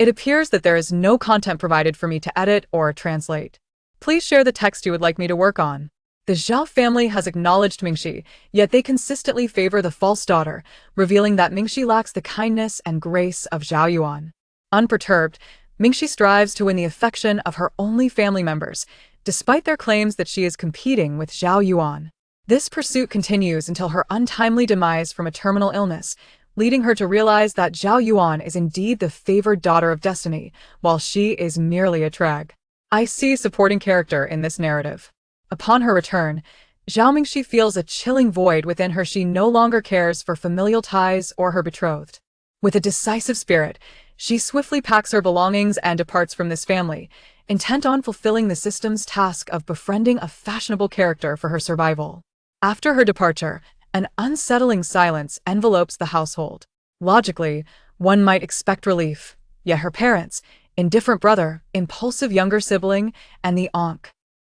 It appears that there is no content provided for me to edit or translate. Please share the text you would like me to work on. The Zhao family has acknowledged Mingxi, yet they consistently favor the false daughter, revealing that Mingxi lacks the kindness and grace of Zhao Yuan. Unperturbed, Mingxi strives to win the affection of her only family members, despite their claims that she is competing with Zhao Yuan. This pursuit continues until her untimely demise from a terminal illness, leading her to realize that Zhao Yuan is indeed the favored daughter of destiny, while she is merely a drag. I see a supporting character in this narrative. Upon her return, Zhao Mingxi feels a chilling void within her. She no longer cares for familial ties or her betrothed. With a decisive spirit, she swiftly packs her belongings and departs from this family, intent on fulfilling the system's task of befriending a fashionable character for her survival. After her departure, an unsettling silence envelopes the household. Logically, one might expect relief, yet her parents, indifferent brother, impulsive younger sibling, and the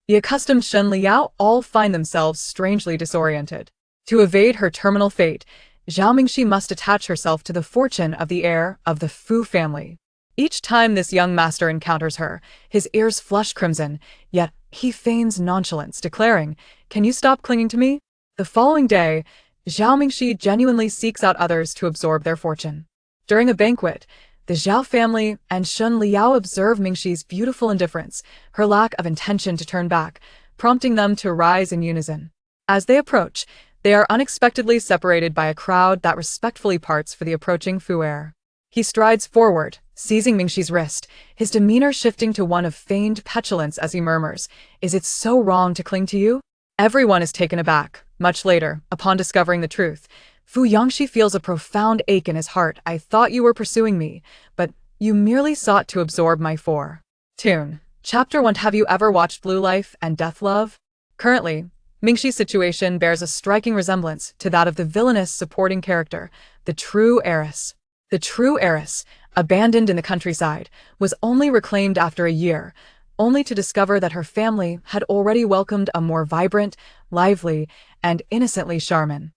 accustomed Shen Liao all find themselves strangely disoriented. To evade her terminal fate, Zhao Mingxi must attach herself to the fortune of the heir of the Fu family. Each time this young master encounters her, his ears flush crimson, yet he feigns nonchalance, declaring, "Can you stop clinging to me?" The following day, Zhao Mingxi genuinely seeks out others to absorb their fortune. During a banquet, the Zhao family and Shen Liao observe Mingxi's beautiful indifference, her lack of intention to turn back, prompting them to rise in unison. As they approach, they are unexpectedly separated by a crowd that respectfully parts for the approaching Fu heir. He strides forward, seizing Mingxi's wrist, his demeanor shifting to one of feigned petulance as he murmurs, "Is it so wrong to cling to you?" Everyone is taken aback. Much later, upon discovering the truth, Fu Yangxi feels a profound ache in his heart. "I thought you were pursuing me, but you merely sought to absorb my fortune." Chapter 1. Have you ever watched Blue Life and Death Love? Currently, Mingxi's situation bears a striking resemblance to that of the villainous supporting character, the true heiress. The true heiress, abandoned in the countryside, was only reclaimed after a year, only to discover that her family had already welcomed a more vibrant, lively, and innocently charming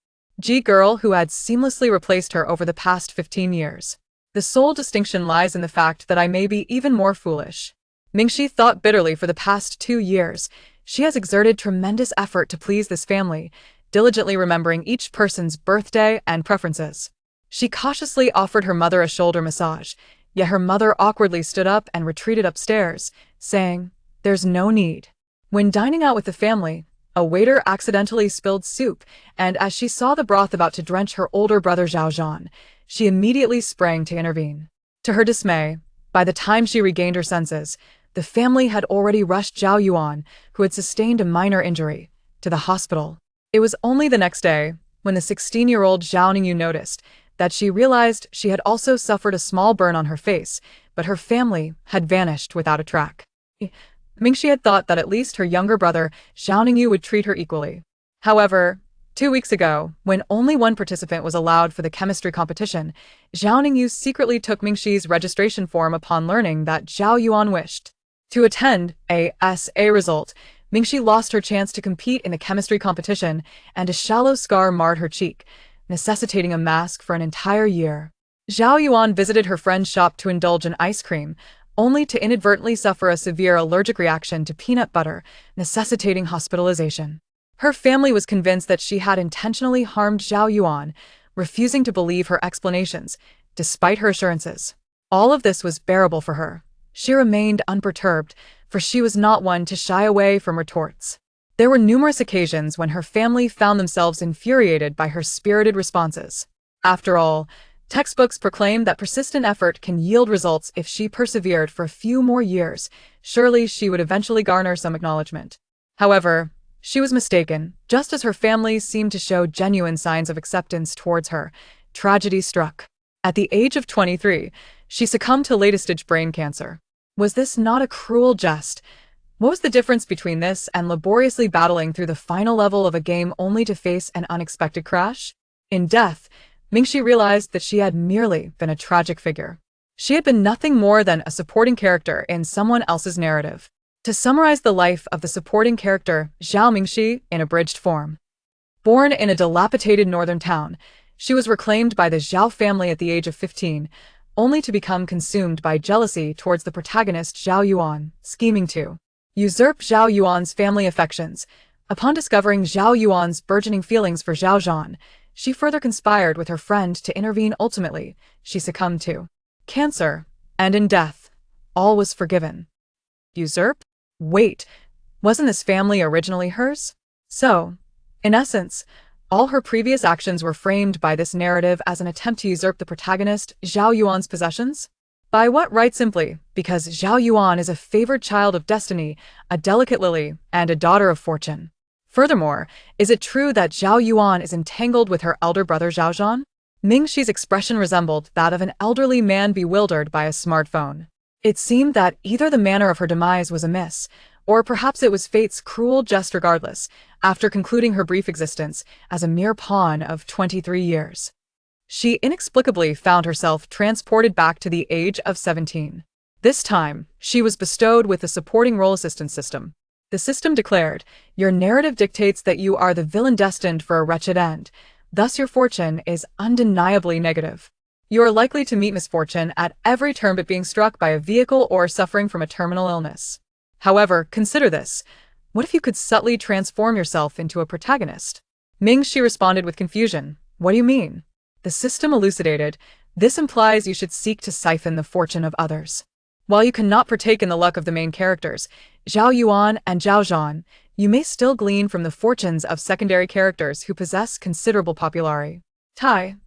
girl who had seamlessly replaced her over the past 15 years. The sole distinction lies in the fact that I may be even more foolish. Mingxi thought bitterly for the past 2 years. She has exerted tremendous effort to please this family, diligently remembering each person's birthday and preferences. She cautiously offered her mother a shoulder massage, yet her mother awkwardly stood up and retreated upstairs, saying, "There's no need." When dining out with the family, a waiter accidentally spilled soup, and as she saw the broth about to drench her older brother Zhao Yuan, she immediately sprang to intervene. To her dismay, by the time she regained her senses, the family had already rushed Zhao Yuan, who had sustained a minor injury, to the hospital. It was only the next day, when the 16-year-old Zhao Ningyu noticed, that she realized she had also suffered a small burn on her face, but her family had vanished without a track. Mingxi had thought that at least her younger brother, Zhao Ningyu, would treat her equally. However, 2 weeks ago, when only one participant was allowed for the chemistry competition, Zhao Ningyu secretly took Mingxi's registration form upon learning that Zhao Yuan wished to attend as a result. Mingxi lost her chance to compete in the chemistry competition, and a shallow scar marred her cheek, necessitating a mask for an entire year. Zhao Yuan visited her friend's shop to indulge in ice cream, only to inadvertently suffer a severe allergic reaction to peanut butter, necessitating hospitalization. Her family was convinced that she had intentionally harmed Zhao Yuan, refusing to believe her explanations, despite her assurances. All of this was bearable for her. She remained unperturbed, for she was not one to shy away from retorts. There were numerous occasions when her family found themselves infuriated by her spirited responses. After all, textbooks proclaim that persistent effort can yield results. If she persevered for a few more years, surely she would eventually garner some acknowledgement. However, she was mistaken. Just as her family seemed to show genuine signs of acceptance towards her, tragedy struck. At the age of 23, she succumbed to late-stage brain cancer. Was this not a cruel jest? What was the difference between this and laboriously battling through the final level of a game only to face an unexpected crash? In death, Mingxi realized that she had merely been a tragic figure. She had been nothing more than a supporting character in someone else's narrative. To summarize the life of the supporting character, Zhao Mingxi, in abridged form. Born in a dilapidated northern town, she was reclaimed by the Zhao family at the age of 15, only to become consumed by jealousy towards the protagonist Zhao Yuan, scheming to usurp Zhao Yuan's family affections. Upon discovering Zhao Yuan's burgeoning feelings for Zhao Zhan, she further conspired with her friend to intervene. Ultimately, she succumbed to cancer, and in death, all was forgiven. Usurp? Wait, wasn't this family originally hers? So, in essence, all her previous actions were framed by this narrative as an attempt to usurp the protagonist, Zhao Yuan's possessions? By what right? Simply because Zhao Yuan is a favored child of destiny, a delicate lily, and a daughter of fortune. Furthermore, is it true that Zhao Yuan is entangled with her elder brother Zhao Zhan? Mingxi's expression resembled that of an elderly man bewildered by a smartphone. It seemed that either the manner of her demise was amiss, or perhaps it was fate's cruel jest. Regardless, after concluding her brief existence as a mere pawn of 23 years, she inexplicably found herself transported back to the age of 17. This time, she was bestowed with a supporting role assistance system. The system declared, "Your narrative dictates that you are the villain destined for a wretched end. Thus your fortune is undeniably negative. You are likely to meet misfortune at every turn, but being struck by a vehicle or suffering from a terminal illness. However, consider this. What if you could subtly transform yourself into a protagonist?" Mingxi responded with confusion. "What do you mean?" The system elucidated, "This implies you should seek to siphon the fortune of others. While you cannot partake in the luck of the main characters, Zhao Yuan and Zhao Zhan, you may still glean from the fortunes of secondary characters who possess considerable popularity.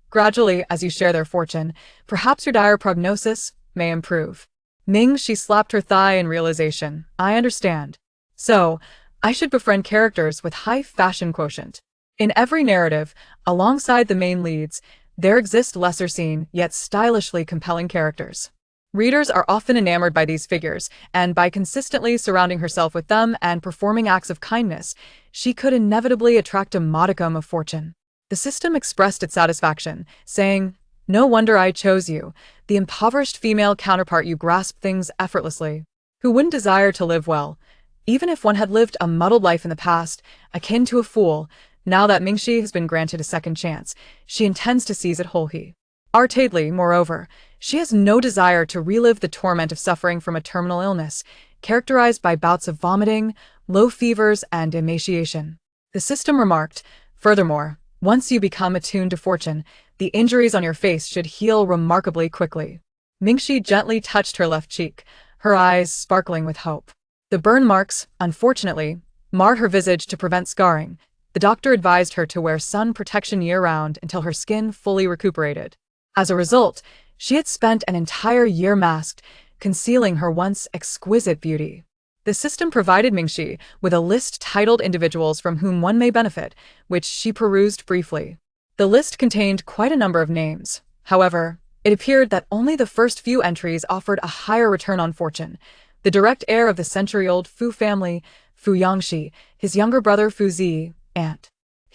Gradually, as you share their fortune, perhaps your dire prognosis may improve." She slapped her thigh in realization. "I understand. So, I should befriend characters with high fashion quotient. In every narrative, alongside the main leads, there exist lesser seen, yet stylishly compelling characters. Readers are often enamored by these figures, and by consistently surrounding herself with them and performing acts of kindness, she could inevitably attract a modicum of fortune." The system expressed its satisfaction, saying, "No wonder I chose you, the impoverished female counterpart. You grasp things effortlessly. Who wouldn't desire to live well, even if one had lived a muddled life in the past, akin to a fool? Now that Mingxi has been granted a second chance, she intends to seize it wholeheartedly. Moreover, she has no desire to relive the torment of suffering from a terminal illness, characterized by bouts of vomiting, low fevers, and emaciation." The system remarked, "Furthermore, once you become attuned to fortune, the injuries on your face should heal remarkably quickly." Mingxi gently touched her left cheek, her eyes sparkling with hope. The burn marks, unfortunately, marred her visage. To prevent scarring, the doctor advised her to wear sun protection year-round until her skin fully recuperated. As a result, she had spent an entire year masked, concealing her once exquisite beauty. The system provided Mingxi with a list titled "Individuals from whom one may benefit," which she perused briefly. The list contained quite a number of names. However, it appeared that only the first few entries offered a higher return on fortune. The direct heir of the century-old Fu family, Fu Yangxi, his younger brother Fu Zi, and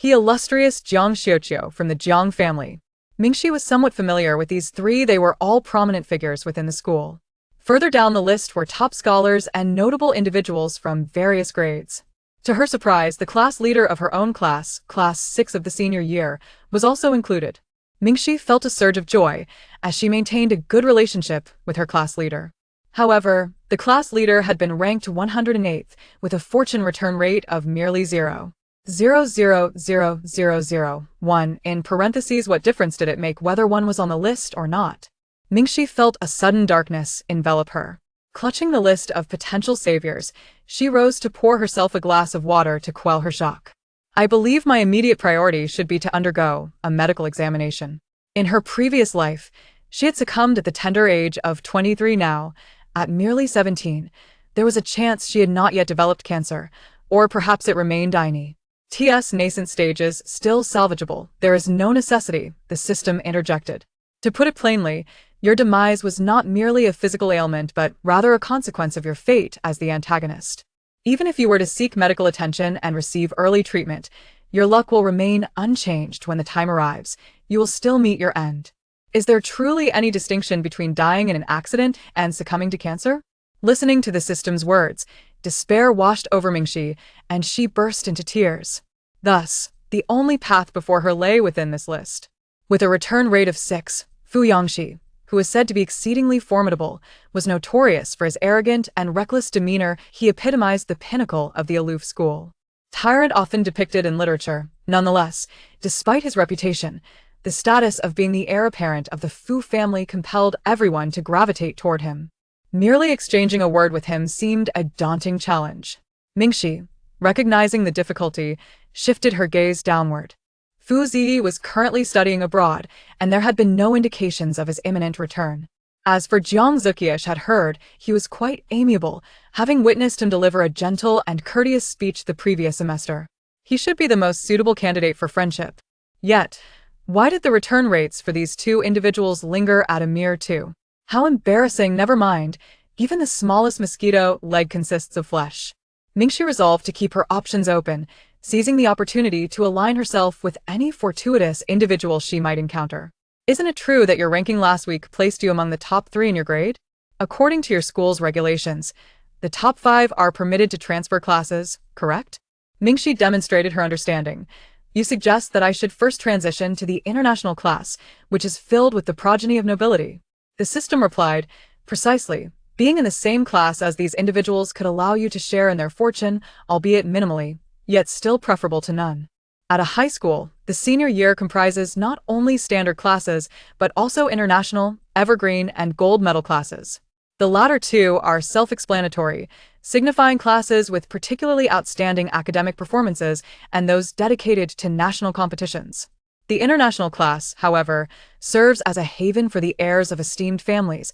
the illustrious Jiang Xiuqiu from the Jiang family. Mingxi was somewhat familiar with these three. They were all prominent figures within the school. Further down the list were top scholars and notable individuals from various grades. To her surprise, the class leader of her own class, Class 6 of the senior year, was also included. Mingxi felt a surge of joy as she maintained a good relationship with her class leader. However, the class leader had been ranked 108th with a fortune return rate of merely 0.000001. In parentheses, what difference did it make whether one was on the list or not? Mingxi felt a sudden darkness envelop her. Clutching the list of potential saviors, she rose to pour herself a glass of water to quell her shock. "I believe my immediate priority should be to undergo a medical examination." In her previous life, she had succumbed at the tender age of 23. Now, at merely 17, there was a chance she had not yet developed cancer, or perhaps it remained in its nascent stages, still salvageable. "There is no necessity," the system interjected. "To put it plainly, your demise was not merely a physical ailment but rather a consequence of your fate as the antagonist. Even if you were to seek medical attention and receive early treatment, your luck will remain unchanged. When the time arrives, you will still meet your end." Is there truly any distinction between dying in an accident and succumbing to cancer? Listening to the system's words, despair washed over Mingxi, and she burst into tears. Thus, the only path before her lay within this list. With a return rate of 6, Fu Yangxi, who was said to be exceedingly formidable, was notorious for his arrogant and reckless demeanor. He epitomized the pinnacle of the aloof school. Tyrant often depicted in literature, nonetheless, despite his reputation, the status of being the heir apparent of the Fu family compelled everyone to gravitate toward him. Merely exchanging a word with him seemed a daunting challenge. Mingxi, recognizing the difficulty, shifted her gaze downward. Fu Ziyi was currently studying abroad, and there had been no indications of his imminent return. As for Jiang Zuqiush had heard, he was quite amiable, having witnessed him deliver a gentle and courteous speech the previous semester. He should be the most suitable candidate for friendship. Yet, why did the return rates for these two individuals linger at a mere 2? How embarrassing, never mind. Even the smallest mosquito leg consists of flesh. Mingxi resolved to keep her options open, seizing the opportunity to align herself with any fortuitous individual she might encounter. Isn't it true that your ranking last week placed you among the top 3 in your grade? According to your school's regulations, the top 5 are permitted to transfer classes, correct? Mingxi demonstrated her understanding. You suggest that I should first transition to the international class, which is filled with the progeny of nobility. The system replied, precisely. Being in the same class as these individuals could allow you to share in their fortune, albeit minimally, yet still preferable to none. At a high school, the senior year comprises not only standard classes, but also international, evergreen, and gold medal classes. The latter two are self-explanatory, signifying classes with particularly outstanding academic performances and those dedicated to national competitions. The international class, however, serves as a haven for the heirs of esteemed families,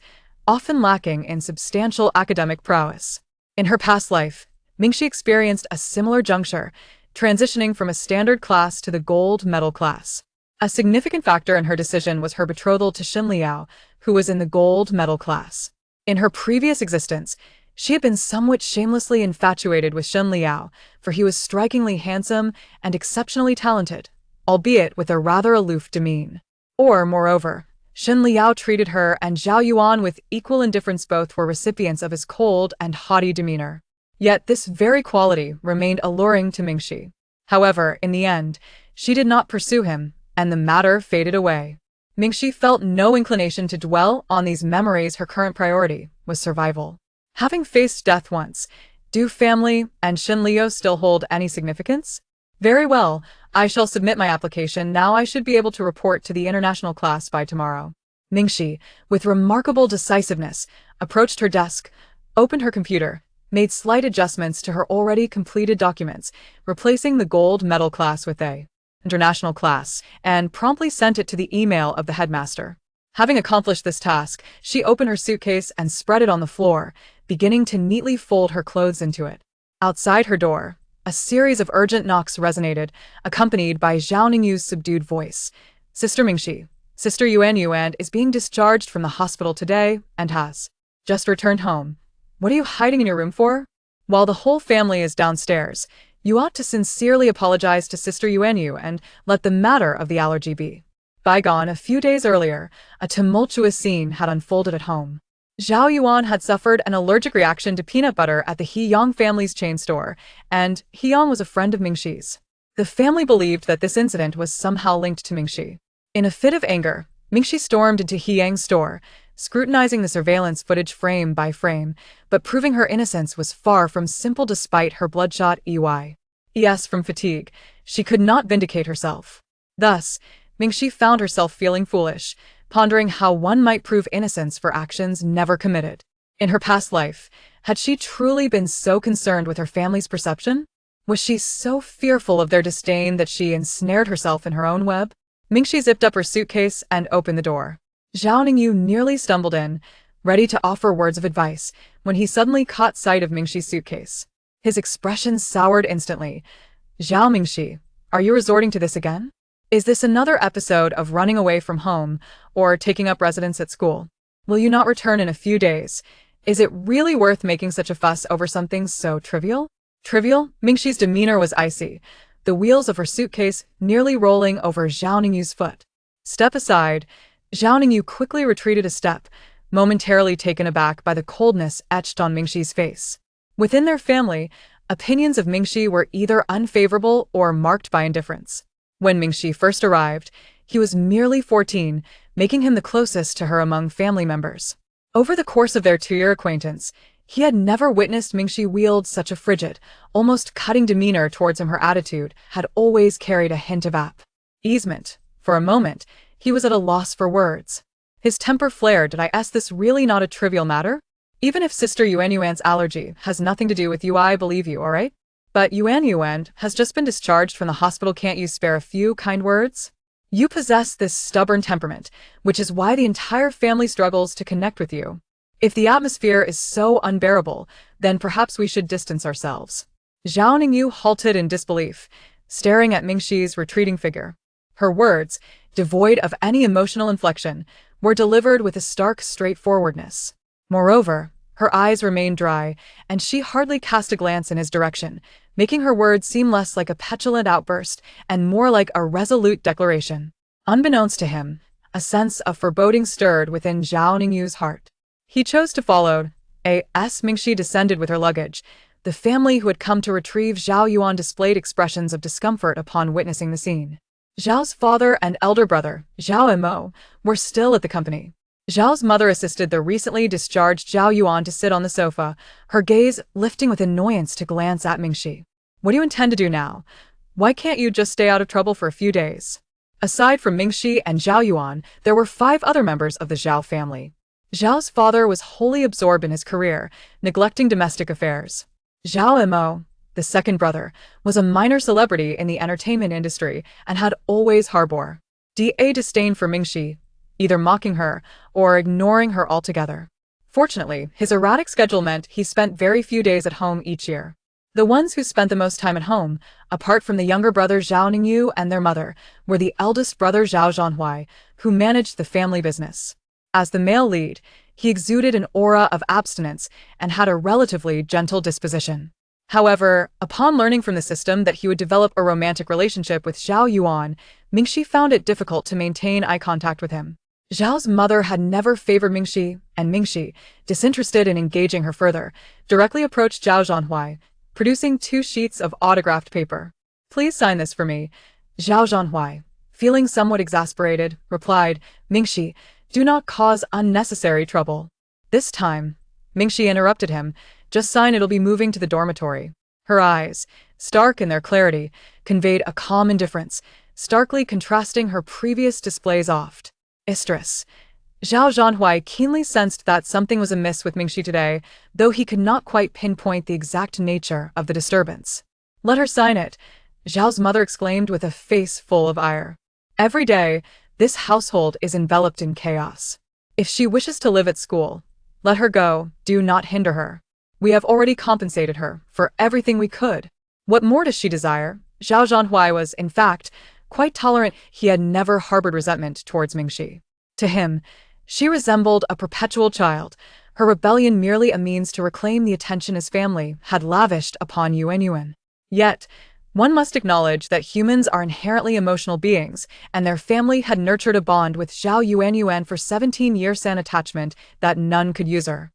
often lacking in substantial academic prowess. In her past life, Mingxi experienced a similar juncture, transitioning from a standard class to the gold medal class. A significant factor in her decision was her betrothal to Xin Liao, who was in the gold medal class. In her previous existence, she had been somewhat shamelessly infatuated with Xin Liao, for he was strikingly handsome and exceptionally talented, albeit with a rather aloof demeanor. Moreover, Xin Liao treated her and Zhao Yuan with equal indifference. Both were recipients of his cold and haughty demeanor. Yet this very quality remained alluring to Mingxi. However, in the end, she did not pursue him, and the matter faded away. Mingxi felt no inclination to dwell on these memories. Her current priority was survival. Having faced death once, do family and Xin Liao still hold any significance? Very well, I shall submit my application now. I should be able to report to the international class by tomorrow. Mingxi, with remarkable decisiveness, approached her desk, opened her computer, made slight adjustments to her already completed documents, replacing the gold medal class with a international class, and promptly sent it to the email of the headmaster. Having accomplished this task, she opened her suitcase and spread it on the floor, beginning to neatly fold her clothes into it. Outside her door, a series of urgent knocks resonated, accompanied by Zhao Ningyu's subdued voice. Sister Mingxi, Sister Yuan is being discharged from the hospital today and has just returned home. What are you hiding in your room for? While the whole family is downstairs, you ought to sincerely apologize to Sister Yuan and let the matter of the allergy be bygone. A few days earlier, a tumultuous scene had unfolded at home. Zhao Yuan had suffered an allergic reaction to peanut butter at the He Yang family's chain store, and He Yang was a friend of Mingxi's. The family believed that this incident was somehow linked to Mingxi. In a fit of anger, Mingxi stormed into He Yang's store, scrutinizing the surveillance footage frame by frame, but proving her innocence was far from simple despite her bloodshot EYs from fatigue. She could not vindicate herself. Thus, Mingxi found herself feeling foolish, pondering how one might prove innocence for actions never committed. In her past life, had she truly been so concerned with her family's perception? Was she so fearful of their disdain that she ensnared herself in her own web? Mingxi zipped up her suitcase and opened the door. Zhao Ningyu nearly stumbled in, ready to offer words of advice, when he suddenly caught sight of Mingxi's suitcase. His expression soured instantly. Zhao Mingxi, are you resorting to this again? Is this another episode of running away from home or taking up residence at school? Will you not return in a few days? Is it really worth making such a fuss over something so trivial? Trivial? Mingxi's demeanor was icy, the wheels of her suitcase nearly rolling over Zhao Ningyu's foot. Step aside. Zhao Ningyu quickly retreated a step, momentarily taken aback by the coldness etched on Mingxi's face. Within their family, opinions of Mingxi were either unfavorable or marked by indifference. When Mingxi first arrived, he was merely 14, making him the closest to her among family members. Over the course of their 2-year acquaintance, he had never witnessed Mingxi wield such a frigid, almost cutting demeanor towards him. Her attitude had always carried a hint of easement. For a moment, he was at a loss for words. His temper flared. Did I ask this really not a trivial matter? Even if Sister Yuan's allergy has nothing to do with you, I believe you, alright? But Yuan has just been discharged from the hospital. Can't you spare a few kind words? You possess this stubborn temperament, which is why the entire family struggles to connect with you. If the atmosphere is so unbearable, then perhaps we should distance ourselves. Zhao Ningyu halted in disbelief, staring at Mingxi's retreating figure. Her words, devoid of any emotional inflection, were delivered with a stark straightforwardness. Moreover, her eyes remained dry, and she hardly cast a glance in his direction, making her words seem less like a petulant outburst and more like a resolute declaration. Unbeknownst to him, a sense of foreboding stirred within Zhao Ningyu's heart. He chose to follow. As Mingxi descended with her luggage, the family who had come to retrieve Zhao Yuan displayed expressions of discomfort upon witnessing the scene. Zhao's father and elder brother, Zhao Mo, were still at the company. Zhao's mother assisted the recently discharged Zhao Yuan to sit on the sofa, her gaze lifting with annoyance to glance at Mingxi. What do you intend to do now? Why can't you just stay out of trouble for a few days? Aside from Mingxi and Zhao Yuan, there were 5 other members of the Zhao family. Zhao's father was wholly absorbed in his career, neglecting domestic affairs. Zhao Mo, the second brother, was a minor celebrity in the entertainment industry and had always harbored a disdain for Mingxi, either mocking her or ignoring her altogether. Fortunately, his erratic schedule meant he spent very few days at home each year. The ones who spent the most time at home, apart from the younger brother Zhao Ningyu and their mother, were the eldest brother Zhao Zhanhui, who managed the family business. As the male lead, he exuded an aura of abstinence and had a relatively gentle disposition. However, upon learning from the system that he would develop a romantic relationship with Zhao Yuan, Mingxi found it difficult to maintain eye contact with him. Zhao's mother had never favored Mingxi, and Mingxi, disinterested in engaging her further, directly approached Zhao Zhanhui, producing 2 sheets of autographed paper. Please sign this for me. Zhao Zhanhui, feeling somewhat exasperated, replied, Mingxi, do not cause unnecessary trouble. This time, Mingxi interrupted him. Just sign, it'll be moving to the dormitory. Her eyes, stark in their clarity, conveyed a calm indifference, starkly contrasting her previous displays of distress. Zhao Zhanhui keenly sensed that something was amiss with Mingxi today, though he could not quite pinpoint the exact nature of the disturbance. Let her sign it, Zhao's mother exclaimed with a face full of ire. Every day, this household is enveloped in chaos. If she wishes to live at school, let her go, do not hinder her. We have already compensated her for everything we could. What more does she desire? Zhao Zhanhui was, in fact, quite tolerant. He had never harbored resentment towards Mingxi. To him, she resembled a perpetual child, her rebellion merely a means to reclaim the attention his family had lavished upon Yuan. Yet, one must acknowledge that humans are inherently emotional beings, and their family had nurtured a bond with Zhao Yuan for 17 years, an attachment that none could usurp.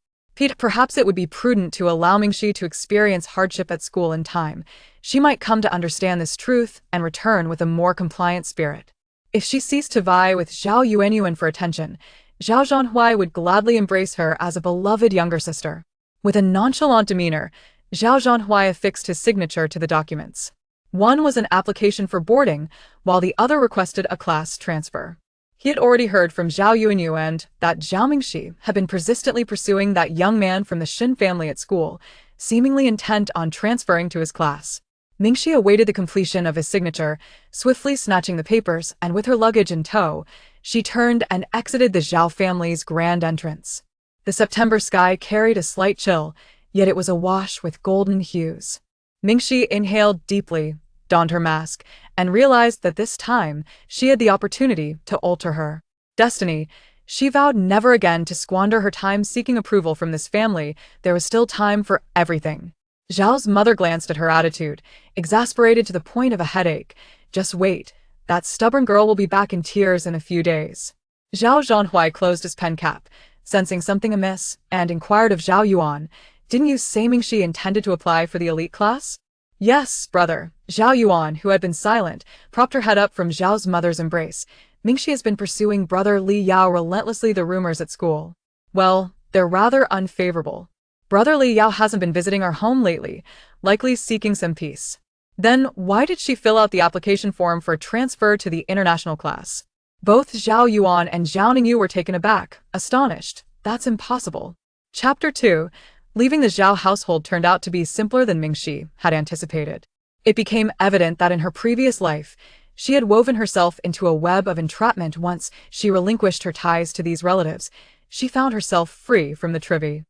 Perhaps it would be prudent to allow Mingxi to experience hardship at school in time. She might come to understand this truth and return with a more compliant spirit. If she ceased to vie with Zhao Yuan for attention, Zhao Zhanhui would gladly embrace her as a beloved younger sister. With a nonchalant demeanor, Zhao Zhanhui affixed his signature to the documents. One was an application for boarding, while the other requested a class transfer. He had already heard from Zhao Yuan that Zhao Mingxi had been persistently pursuing that young man from the Shin family at school, seemingly intent on transferring to his class. Mingxi awaited the completion of his signature, swiftly snatching the papers, and with her luggage in tow, she turned and exited the Zhao family's grand entrance. The September sky carried a slight chill, yet it was awash with golden hues. Mingxi inhaled deeply, donned her mask, and realized that this time she had the opportunity to alter her destiny. She vowed never again to squander her time seeking approval from this family. There was still time for everything. Zhao's mother glanced at her attitude, exasperated to the point of a headache. Just wait, that stubborn girl will be back in tears in a few days. Zhao Zhanhui closed his pen cap, sensing something amiss, and inquired of Zhao Yuan, didn't you say Mingxi intended to apply for the elite class? Yes, brother. Zhao Yuan, who had been silent, propped her head up from Zhao's mother's embrace, Mingxi has been pursuing brother Li Yao relentlessly. The rumors at school, well, they're rather unfavorable. Brother Li Yao hasn't been visiting our home lately, likely seeking some peace. Then why did she fill out the application form for transfer to the international class? Both Zhao Yuan and Zhao Ningyu were taken aback, astonished. That's impossible. Chapter 2. Leaving the Zhao household turned out to be simpler than Mingxi had anticipated. It became evident that in her previous life, she had woven herself into a web of entrapment. Once she relinquished her ties to these relatives, she found herself free from the trivial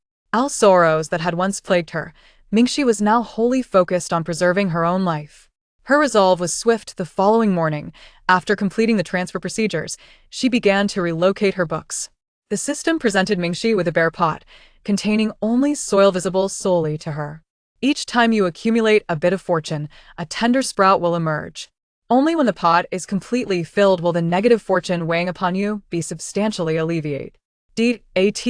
sorrows that had once plagued her. Mingxi was now wholly focused on preserving her own life. Her resolve was swift. The following morning, after completing the transfer procedures, she began to relocate her books. The system presented Mingxi with a bare pot, containing only soil visible solely to her. Each time you accumulate a bit of fortune, a tender sprout will emerge. Only when the pot is completely filled will the negative fortune weighing upon you be substantially alleviated. At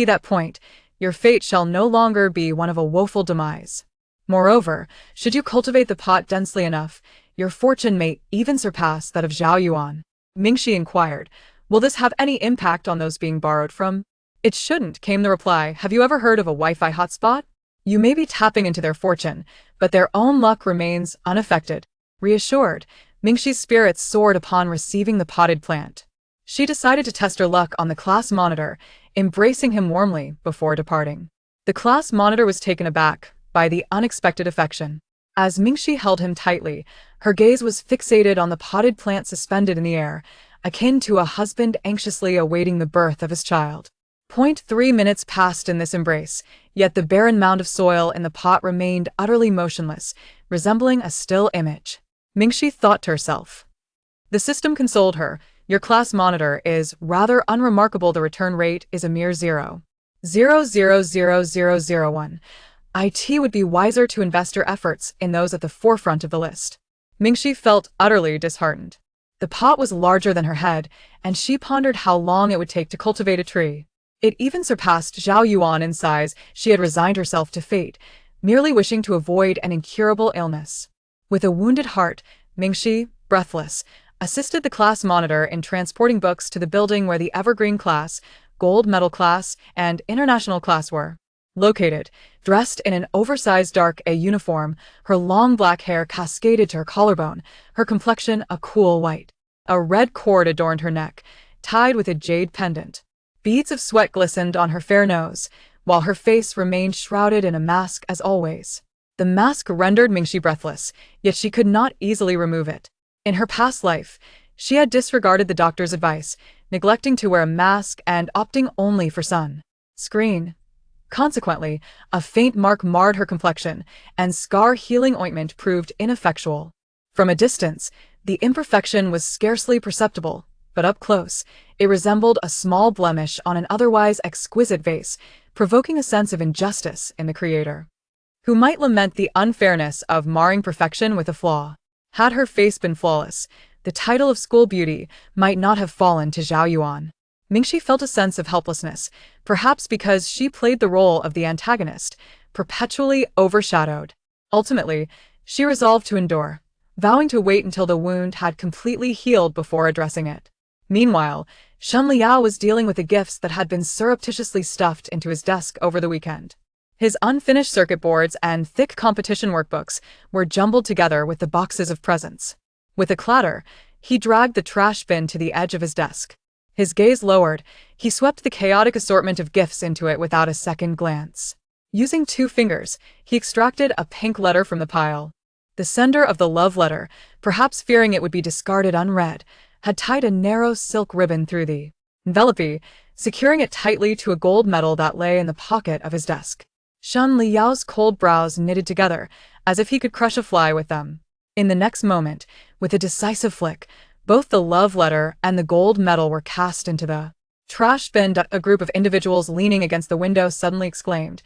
that point, your fate shall no longer be one of a woeful demise. Moreover, should you cultivate the pot densely enough, your fortune may even surpass that of Zhao Yuan. Mingxi inquired, will this have any impact on those being borrowed from? It shouldn't, came the reply. Have you ever heard of a Wi-Fi hotspot? You may be tapping into their fortune, but their own luck remains unaffected. Reassured, Mingxi's spirits soared upon receiving the potted plant. She decided to test her luck on the class monitor, embracing him warmly before departing. The class monitor was taken aback by the unexpected affection. As Mingxi held him tightly, her gaze was fixated on the potted plant suspended in the air, akin to a husband anxiously awaiting the birth of his child. 3 minutes passed in this embrace, yet the barren mound of soil in the pot remained utterly motionless, resembling a still image. Mingxi thought to herself. The system consoled her. Your class monitor is rather unremarkable. The return rate is a mere 0.000001. It would be wiser to invest your efforts in those at the forefront of the list. Mingxi felt utterly disheartened. The pot was larger than her head, and she pondered how long it would take to cultivate a tree. It even surpassed Zhao Yuan in size. She had resigned herself to fate, merely wishing to avoid an incurable illness. With a wounded heart, Mingxi, breathless, assisted the class monitor in transporting books to the building where the evergreen class, gold medal class, and international class were located. Dressed in an oversized dark A uniform, her long black hair cascaded to her collarbone, her complexion a cool white. A red cord adorned her neck, tied with a jade pendant. Beads of sweat glistened on her fair nose, while her face remained shrouded in a mask as always. The mask rendered Mingxi breathless, yet she could not easily remove it. In her past life, she had disregarded the doctor's advice, neglecting to wear a mask and opting only for sunscreen. Consequently, a faint mark marred her complexion, and scar-healing ointment proved ineffectual. From a distance, the imperfection was scarcely perceptible, but up close, it resembled a small blemish on an otherwise exquisite vase, provoking a sense of injustice in the creator. Who might lament the unfairness of marring perfection with a flaw? Had her face been flawless, the title of school beauty might not have fallen to Zhao Yuan. Mingxi felt a sense of helplessness, perhaps because she played the role of the antagonist, perpetually overshadowed. Ultimately, she resolved to endure, vowing to wait until the wound had completely healed before addressing it. Meanwhile, Shen Liao was dealing with the gifts that had been surreptitiously stuffed into his desk over the weekend. His unfinished circuit boards and thick competition workbooks were jumbled together with the boxes of presents. With a clatter, he dragged the trash bin to the edge of his desk. His gaze lowered, he swept the chaotic assortment of gifts into it without a second glance. Using 2 fingers, he extracted a pink letter from the pile. The sender of the love letter, perhaps fearing it would be discarded unread, had tied a narrow silk ribbon through the envelope, securing it tightly to a gold medal that lay in the pocket of his desk. Shen Liao's cold brows knitted together, as if he could crush a fly with them. In the next moment, with a decisive flick, both the love letter and the gold medal were cast into the trash bin. A group of individuals leaning against the window suddenly exclaimed,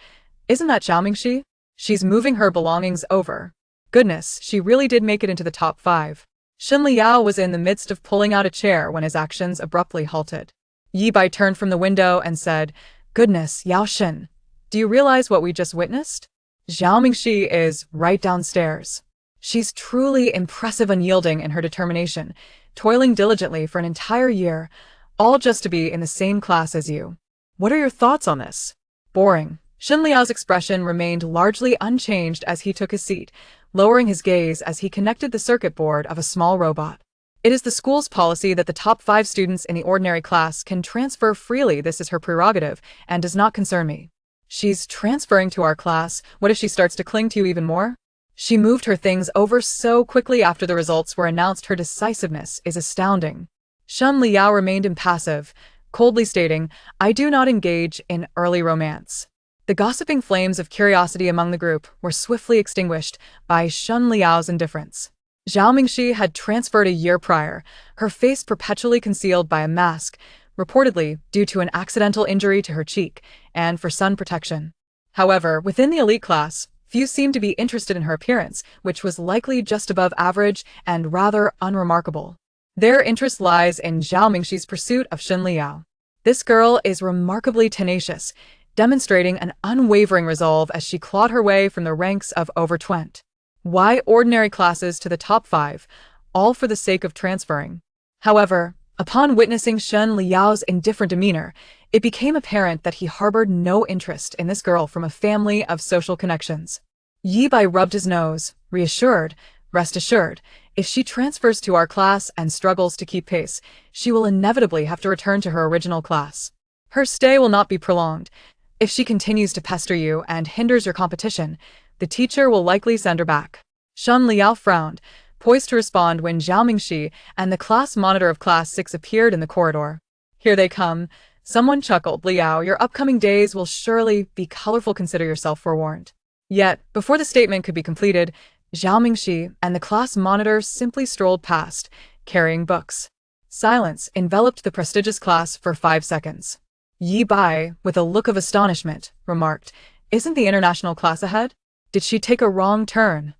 "Isn't that Zhao Mingxi? She's moving her belongings over. Goodness, she really did make it into the top 5. Shen Liao was in the midst of pulling out a chair when his actions abruptly halted. Yi Bai turned from the window and said, "Goodness, Yao Shen, do you realize what we just witnessed? Zhao Mingxi is right downstairs. She's truly impressive, unyielding in her determination. toiling diligently for an entire year, all just to be in the same class as you. What are your thoughts on this? Boring. Shen Liao's expression remained largely unchanged as he took his seat, lowering his gaze as he connected the circuit board of a small robot. It is the school's policy that the top 5 students in the ordinary class can transfer freely. This is her prerogative and does not concern me. She's transferring to our class. What if she starts to cling to you even more? She moved her things over so quickly after the results were announced. Her decisiveness is astounding. Shen Liao remained impassive, coldly stating, "I do not engage in early romance." The gossiping flames of curiosity among the group were swiftly extinguished by Shen Liao's indifference. Zhao Mingxi had transferred a year prior, her face perpetually concealed by a mask, reportedly due to an accidental injury to her cheek, and for sun protection. However, within the elite class, few seemed to be interested in her appearance, which was likely just above average and rather unremarkable. Their interest lies in Zhao Mingxi's pursuit of Shen Liao. This girl is remarkably tenacious, demonstrating an unwavering resolve as she clawed her way from the ranks of over 20. Why ordinary classes to the top 5, all for the sake of transferring? However, upon witnessing Shen Liao's indifferent demeanor, it became apparent that he harbored no interest in this girl from a family of social connections. Yi Bai rubbed his nose, reassured, "Rest assured, if she transfers to our class and struggles to keep pace, she will inevitably have to return to her original class. Her stay will not be prolonged. If she continues to pester you and hinders your competition, the teacher will likely send her back." Shen Liao frowned, poised to respond when Zhao Mingxi and the class monitor of Class 6 appeared in the corridor. "Here they come." Someone chuckled. "Liao, your upcoming days will surely be colorful. Consider yourself forewarned." Yet, before the statement could be completed, Zhao Mingxi and the class monitor simply strolled past, carrying books. Silence enveloped the prestigious class for 5 seconds. Yi Bai, with a look of astonishment, remarked, "Isn't the international class ahead? Did she take a wrong turn?"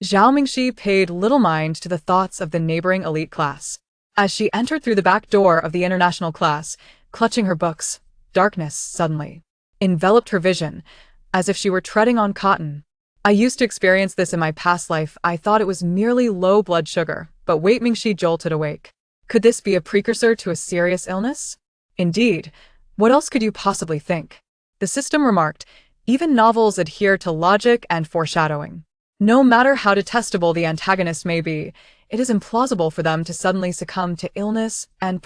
Zhao Mingxi paid little mind to the thoughts of the neighboring elite class. As she entered through the back door of the international class, clutching her books, darkness suddenly enveloped her vision, as if she were treading on cotton. "I used to experience this in my past life. I thought it was merely low blood sugar, but wait." Mingxi jolted awake. Could this be a precursor to a serious illness? Indeed, what else could you possibly think? The system remarked, "Even novels adhere to logic and foreshadowing. No matter how detestable the antagonist may be, it is implausible for them to suddenly succumb to illness and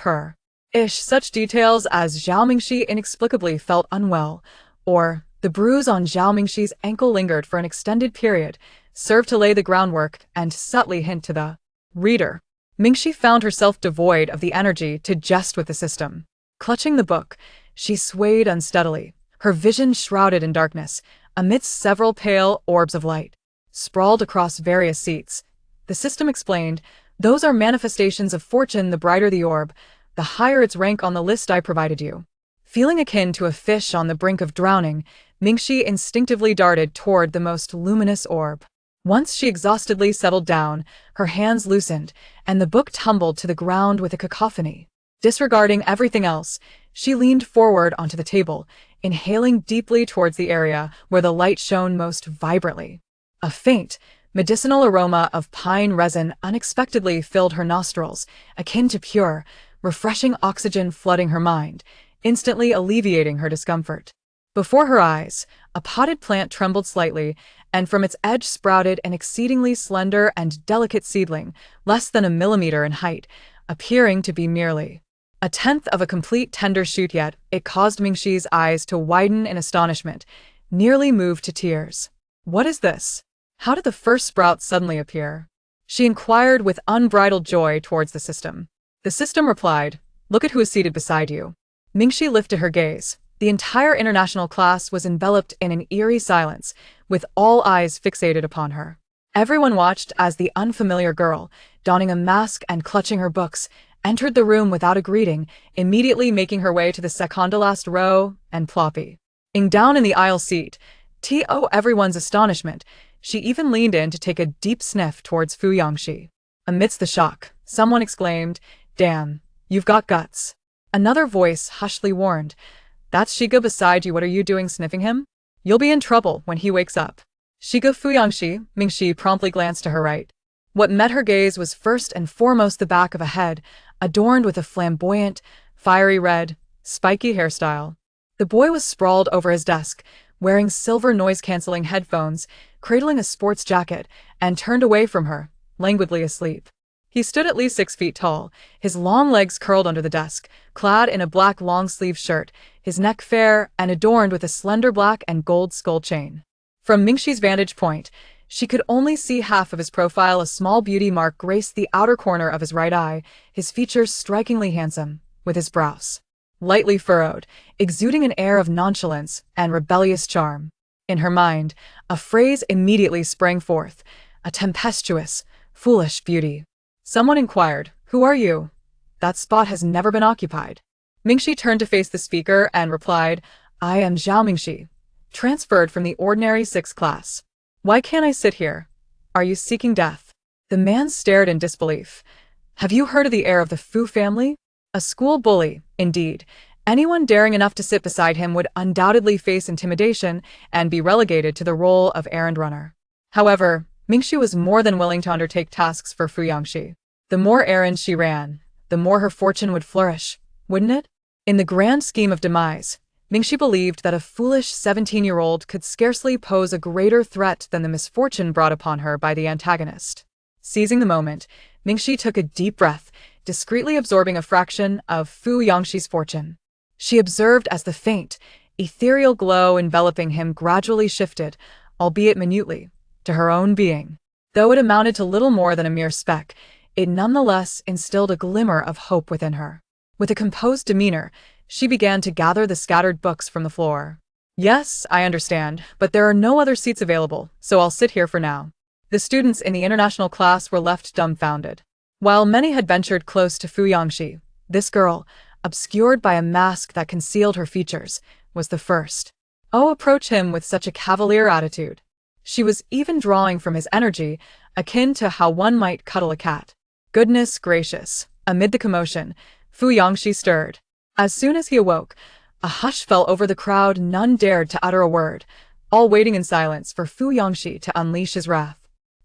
such details as Zhao Mingxi inexplicably felt unwell, or the bruise on Zhao Mingxi's ankle lingered for an extended period, served to lay the groundwork and subtly hint to the reader. Mingxi found herself devoid of the energy to jest with the system. Clutching the book, she swayed unsteadily, her vision shrouded in darkness, amidst several pale orbs of light. Sprawled across various seats, the system explained, "Those are manifestations of fortune. The brighter the orb, the higher its rank on the list I provided you." Feeling akin to a fish on the brink of drowning, Mingxi instinctively darted toward the most luminous orb. Once she exhaustedly settled down, her hands loosened, and the book tumbled to the ground with a cacophony. Disregarding everything else, she leaned forward onto the table, inhaling deeply towards the area where the light shone most vibrantly. A faint, medicinal aroma of pine resin unexpectedly filled her nostrils, akin to pure, refreshing oxygen flooding her mind, instantly alleviating her discomfort. Before her eyes, a potted plant trembled slightly, and from its edge sprouted an exceedingly slender and delicate seedling, less than a millimeter in height, appearing to be merely a tenth of a complete tender shoot. Yet it caused Mingxi's eyes to widen in astonishment, nearly moved to tears. "What is this? How did the first sprout suddenly appear?" she inquired with unbridled joy towards the system. The system replied, "Look at who is seated beside you." Mingxi lifted her gaze. The entire international class was enveloped in an eerie silence, with all eyes fixated upon her. Everyone watched as the unfamiliar girl, donning a mask and clutching her books, entered the room without a greeting, immediately making her way to the second-to-last row and plopping down in the aisle seat. To everyone's astonishment, she even leaned in to take a deep sniff towards Fu Yangxi. Amidst the shock, someone exclaimed, "Damn, you've got guts." Another voice hushly warned, "That's Shiga beside you. What are you doing sniffing him? You'll be in trouble when he wakes up." "Shiga Fu Yangxi." Mingxi promptly glanced to her right. What met her gaze was first and foremost the back of a head, adorned with a flamboyant, fiery red, spiky hairstyle. The boy was sprawled over his desk, wearing silver noise-canceling headphones, cradling a sports jacket, and turned away from her, languidly asleep. He stood at least 6 feet tall, his long legs curled under the desk, clad in a black long-sleeved shirt, his neck fair and adorned with a slender black and gold skull chain. From Mingxi's vantage point, she could only see half of his profile. A small beauty mark graced the outer corner of his right eye, his features strikingly handsome, with his brows lightly furrowed, exuding an air of nonchalance and rebellious charm. In her mind, a phrase immediately sprang forth, a tempestuous, foolish beauty. Someone inquired, "Who are you? That spot has never been occupied." Mingxi turned to face the speaker and replied, "I am Zhao Mingxi, transferred from the ordinary 6th class. Why can't I sit here? Are you seeking death?" The man stared in disbelief. "Have you heard of the heir of the Fu family? A school bully, indeed. Anyone daring enough to sit beside him would undoubtedly face intimidation and be relegated to the role of errand runner." However, Mingxi was more than willing to undertake tasks for Fiancé. The more errands she ran, the more her fortune would flourish, wouldn't it? In the grand scheme of demise, Mingxi believed that a foolish 17-year-old could scarcely pose a greater threat than the misfortune brought upon her by the antagonist. Seizing the moment, Mingxi took a deep breath, discreetly absorbing a fraction of Fu Yangxi's fortune. She observed as the faint, ethereal glow enveloping him gradually shifted, albeit minutely, to her own being. Though it amounted to little more than a mere speck, it nonetheless instilled a glimmer of hope within her. With a composed demeanor, she began to gather the scattered books from the floor. "Yes, I understand, but there are no other seats available, so I'll sit here for now." The students in the international class were left dumbfounded. While many had ventured close to Fu Yangxi, this girl, obscured by a mask that concealed her features, was the first. Oh, approach him with such a cavalier attitude. She was even drawing from his energy, akin to how one might cuddle a cat. Goodness gracious! Amid the commotion, Fu Yangxi stirred. As soon as he awoke, a hush fell over the crowd. None dared to utter a word, all waiting in silence for Fu Yangxi to unleash his wrath.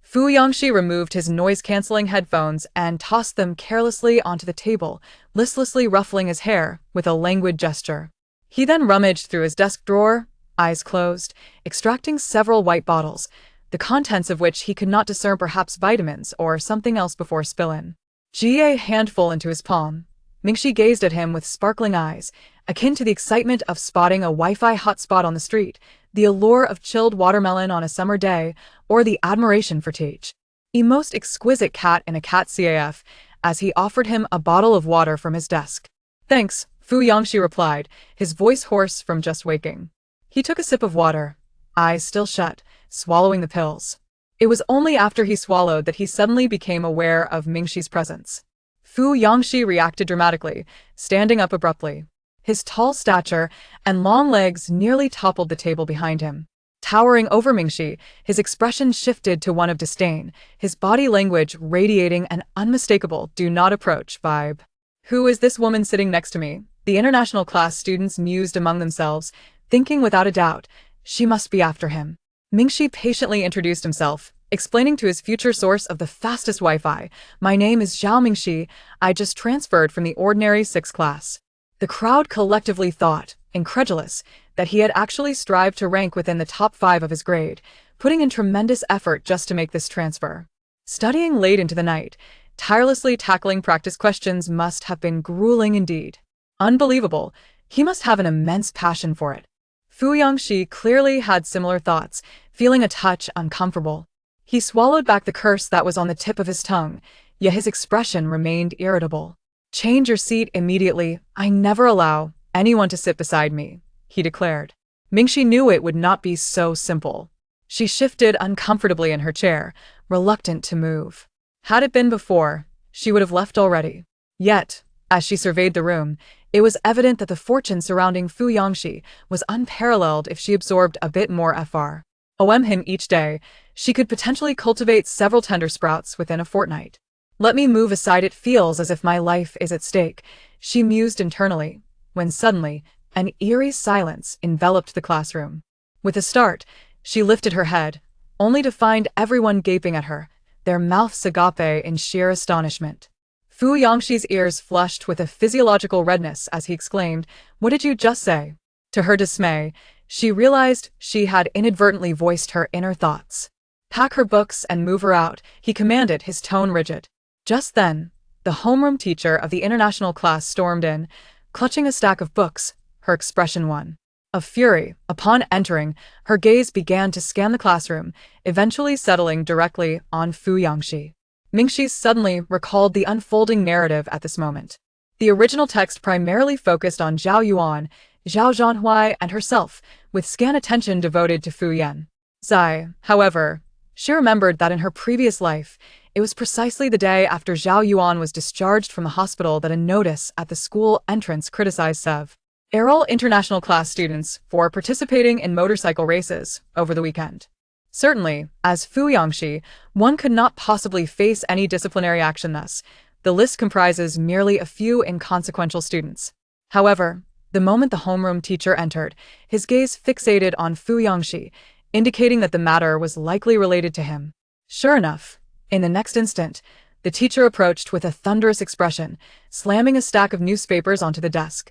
Fu Yangxi removed his noise-canceling headphones and tossed them carelessly onto the table, listlessly ruffling his hair with a languid gesture. He then rummaged through his desk drawer, eyes closed, extracting several white bottles, the contents of which he could not discern, perhaps vitamins or something else, before spilling a handful into his palm. Mingxi gazed at him with sparkling eyes, akin to the excitement of spotting a Wi-Fi hotspot on the street, the allure of chilled watermelon on a summer day, or the admiration for Teach, a most exquisite cat in a cat caf, as he offered him a bottle of water from his desk. "Thanks," Fu Yangxi replied, his voice hoarse from just waking. He took a sip of water, eyes still shut, swallowing the pills. It was only after he swallowed that he suddenly became aware of Mingxi's presence. Fu Yangxi reacted dramatically, standing up abruptly. His tall stature and long legs nearly toppled the table behind him. Towering over Mingxi, his expression shifted to one of disdain, his body language radiating an unmistakable "do not approach" vibe. "Who is this woman sitting next to me?" The international class students mused among themselves, thinking without a doubt, she must be after him. Mingxi patiently introduced himself, explaining to his future source of the fastest Wi-Fi, "My name is Zhao Mingxi. I just transferred from the ordinary 6th class." The crowd collectively thought, incredulous, that he had actually strived to rank within the top 5 of his grade, putting in tremendous effort just to make this transfer. Studying late into the night, tirelessly tackling practice questions must have been grueling indeed. Unbelievable, he must have an immense passion for it. Fu Yangxi clearly had similar thoughts, feeling a touch uncomfortable. He swallowed back the curse that was on the tip of his tongue, yet his expression remained irritable. "Change your seat immediately. I never allow anyone to sit beside me," he declared. Mingxi knew it would not be so simple. She shifted uncomfortably in her chair, reluctant to move. Had it been before, she would have left already. Yet, as she surveyed the room, it was evident that the fortune surrounding Fu Yangxi was unparalleled. If she absorbed a bit more him each day, she could potentially cultivate several tender sprouts within a fortnight. "Let me move aside, it feels as if my life is at stake," she mused internally, when suddenly, an eerie silence enveloped the classroom. With a start, she lifted her head, only to find everyone gaping at her, their mouths agape in sheer astonishment. Fu Yangxi's ears flushed with a physiological redness as he exclaimed, "What did you just say?" To her dismay, she realized she had inadvertently voiced her inner thoughts. "Pack her books and move her out," he commanded, his tone rigid. Just then, the homeroom teacher of the international class stormed in, clutching a stack of books, her expression one of fury. Upon entering, her gaze began to scan the classroom, eventually settling directly on Fu Yangxi. Mingxi suddenly recalled the unfolding narrative at this moment. The original text primarily focused on Zhao Yuan, Zhao Zhanhui, and herself, with scant attention devoted to Fu Yan. Zai, however, she remembered that in her previous life, it was precisely the day after Zhao Yuan was discharged from the hospital that a notice at the school entrance criticized Sev. Errol international class students for participating in motorcycle races over the weekend. Certainly, as Fu Yangxi, one could not possibly face any disciplinary action thus. The list comprises merely a few inconsequential students. However, the moment the homeroom teacher entered, his gaze fixated on Fu Yangxi, indicating that the matter was likely related to him. Sure enough, in the next instant, the teacher approached with a thunderous expression, slamming a stack of newspapers onto the desk.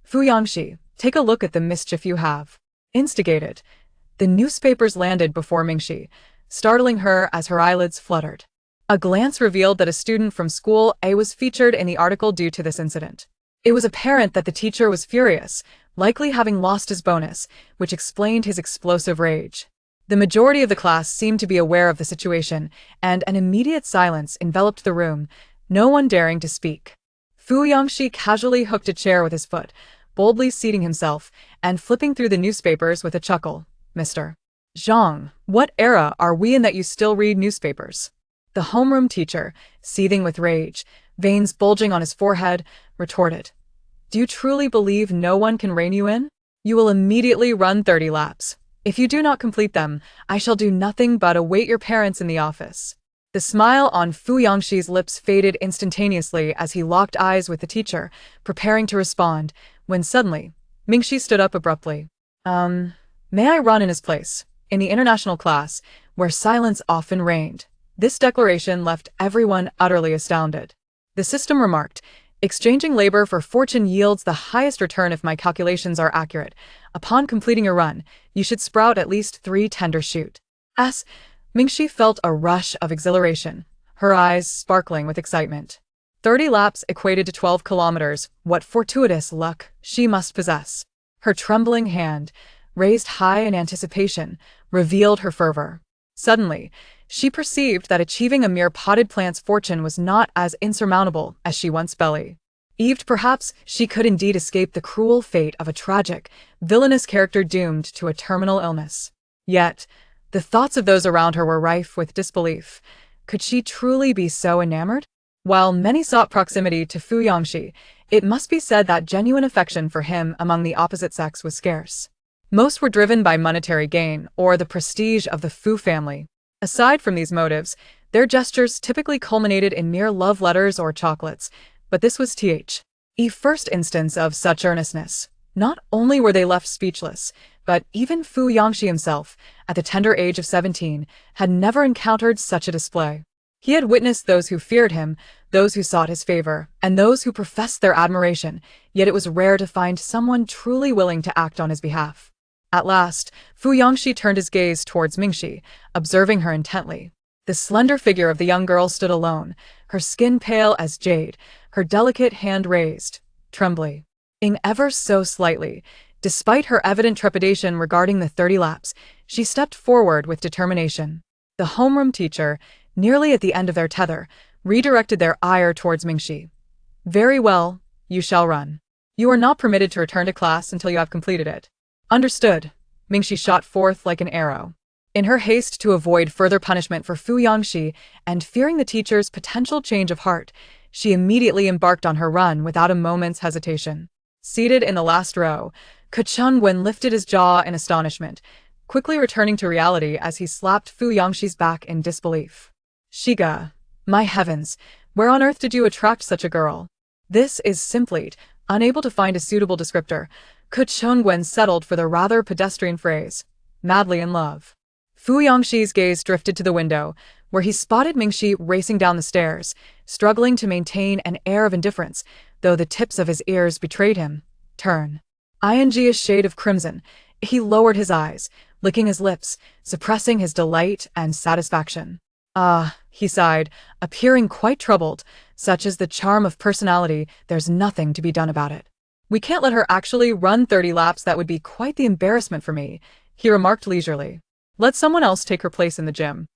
"Fu Yangxi, take a look at the mischief you have instigated." The newspapers landed before Mingxi, startling her as her eyelids fluttered. A glance revealed that a student from School A was featured in the article due to this incident. It was apparent that the teacher was furious, likely having lost his bonus, which explained his explosive rage. The majority of the class seemed to be aware of the situation, and an immediate silence enveloped the room, no one daring to speak. Fu Yangxi casually hooked a chair with his foot, boldly seating himself, and flipping through the newspapers with a chuckle. "Mr. Zhang, what era are we in that you still read newspapers?" The homeroom teacher, seething with rage, veins bulging on his forehead, retorted. "Do you truly believe no one can rein you in? You will immediately run 30 laps. If you do not complete them, I shall do nothing but await your parents in the office." The smile on Fu Yangxi's lips faded instantaneously as he locked eyes with the teacher, preparing to respond, when suddenly, Mingxi stood up abruptly. May I run in his place?" In the international class, where silence often reigned, this declaration left everyone utterly astounded. The system remarked, "Exchanging labor for fortune yields the highest return if my calculations are accurate. Upon completing a run, you should sprout at least 3 tender shoots." Mingxi felt a rush of exhilaration, her eyes sparkling with excitement. 30 laps equated to 12 kilometers, what fortuitous luck she must possess. Her trembling hand, raised high in anticipation, revealed her fervor. Suddenly, she perceived that achieving a mere potted plant's fortune was not as insurmountable as she once believed. Perhaps she could indeed escape the cruel fate of a tragic, villainous character doomed to a terminal illness. Yet, the thoughts of those around her were rife with disbelief. Could she truly be so enamored? While many sought proximity to Fu Yangxi, it must be said that genuine affection for him among the opposite sex was scarce. Most were driven by monetary gain or the prestige of the Fu family. Aside from these motives, their gestures typically culminated in mere love letters or chocolates, but this was the first instance of such earnestness. Not only were they left speechless, but even Fu Yangxi himself, at the tender age of 17, had never encountered such a display. He had witnessed those who feared him, those who sought his favor, and those who professed their admiration, yet it was rare to find someone truly willing to act on his behalf. At last, Fu Yangxi turned his gaze towards Mingxi, observing her intently. The slender figure of the young girl stood alone, her skin pale as jade, her delicate hand raised, trembling ever so slightly. Despite her evident trepidation regarding the 30 laps, she stepped forward with determination. The homeroom teacher, nearly at the end of their tether, redirected their ire towards Mingxi. "Very well, you shall run. You are not permitted to return to class until you have completed it." "Understood," Mingxi shot forth like an arrow. In her haste to avoid further punishment for Fu Yangxi and fearing the teacher's potential change of heart, she immediately embarked on her run without a moment's hesitation. Seated in the last row, Zhao lifted his jaw in astonishment, quickly returning to reality as he slapped Fu Yangxi's back in disbelief. "Shiga, my heavens, where on earth did you attract such a girl?" This is simply, unable to find a suitable descriptor, Zhao settled for the rather pedestrian phrase, "madly in love." Fu Yangxi's gaze drifted to the window, where he spotted Mingxi racing down the stairs, struggling to maintain an air of indifference, though the tips of his ears betrayed him. Turn. A shade of crimson, he lowered his eyes, licking his lips, suppressing his delight and satisfaction. Ah, he sighed, appearing quite troubled. Such is the charm of personality, there's nothing to be done about it. We can't let her actually run 30 laps, that would be quite the embarrassment for me, he remarked leisurely. Let someone else take her place in the gym.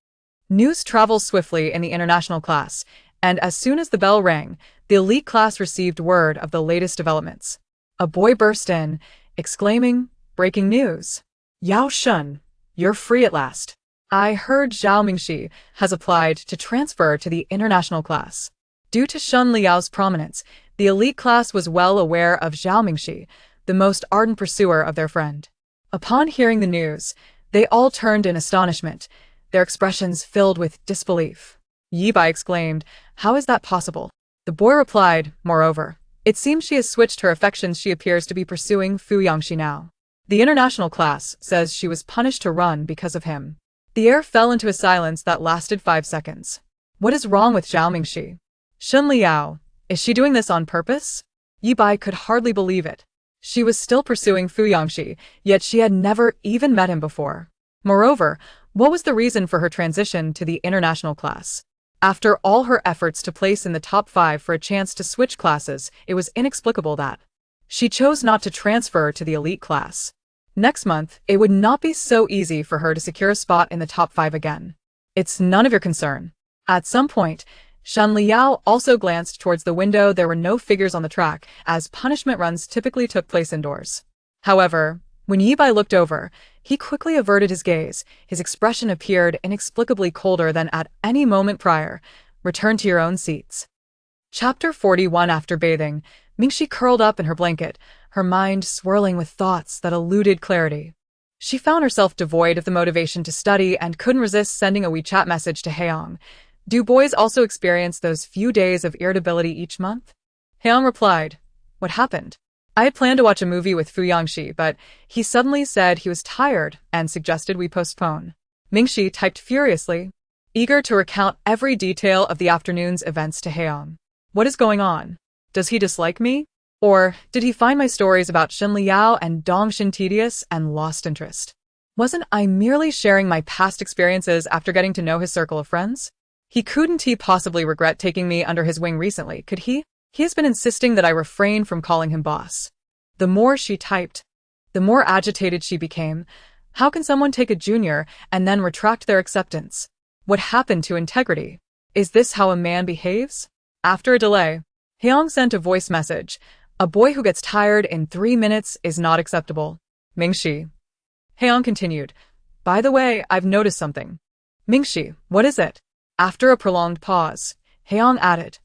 News travels swiftly in the international class, and as soon as the bell rang, the elite class received word of the latest developments. A boy burst in, exclaiming, "Breaking news! Yao Shun, you're free at last. I heard Zhao Mingxi has applied to transfer to the international class." Due to Shun Liao's prominence, the elite class was well aware of Zhao Mingxi, the most ardent pursuer of their friend. Upon hearing the news, they all turned in astonishment, their expressions filled with disbelief. Yi Bai exclaimed, "How is that possible?" The boy replied, "Moreover, it seems she has switched her affections. She appears to be pursuing Fu Yangxi now. The international class says she was punished to run because of him." The air fell into a silence that lasted 5 seconds. What is wrong with Zhao Mingxi? Shun Liao, is she doing this on purpose? Yi Bai could hardly believe it. She was still pursuing Fu Yangxi, yet she had never even met him before. Moreover, what was the reason for her transition to the international class? After all her efforts to place in the top 5 for a chance to switch classes, it was inexplicable that she chose not to transfer to the elite class. Next month, it would not be so easy for her to secure a spot in the top 5 again. It's none of your concern. At some point, Shan Liao also glanced towards the window. There were no figures on the track, as punishment runs typically took place indoors. However, when Yi Bai looked over, he quickly averted his gaze. His expression appeared inexplicably colder than at any moment prior. Return to your own seats. Chapter 41. After bathing, Mingxi curled up in her blanket, her mind swirling with thoughts that eluded clarity. She found herself devoid of the motivation to study and couldn't resist sending a WeChat message to Heong. Do boys also experience those few days of irritability each month? Heong replied, "What happened?" I had planned to watch a movie with Fu Yangxi, but he suddenly said he was tired and suggested we postpone. Mingxi typed furiously, eager to recount every detail of the afternoon's events to Heong. What is going on? Does he dislike me? Or did he find my stories about Shin Liao and Dong Xin tedious and lost interest? Wasn't I merely sharing my past experiences after getting to know his circle of friends? Couldn't he possibly regret taking me under his wing recently, could he? He has been insisting that I refrain from calling him boss. The more she typed, the more agitated she became. How can someone take a junior and then retract their acceptance? What happened to integrity? Is this how a man behaves? After a delay, Heong sent a voice message. A boy who gets tired in 3 minutes is not acceptable. Mingxi. Heong continued. By the way, I've noticed something. Mingxi, what is it? After a prolonged pause, Heong added,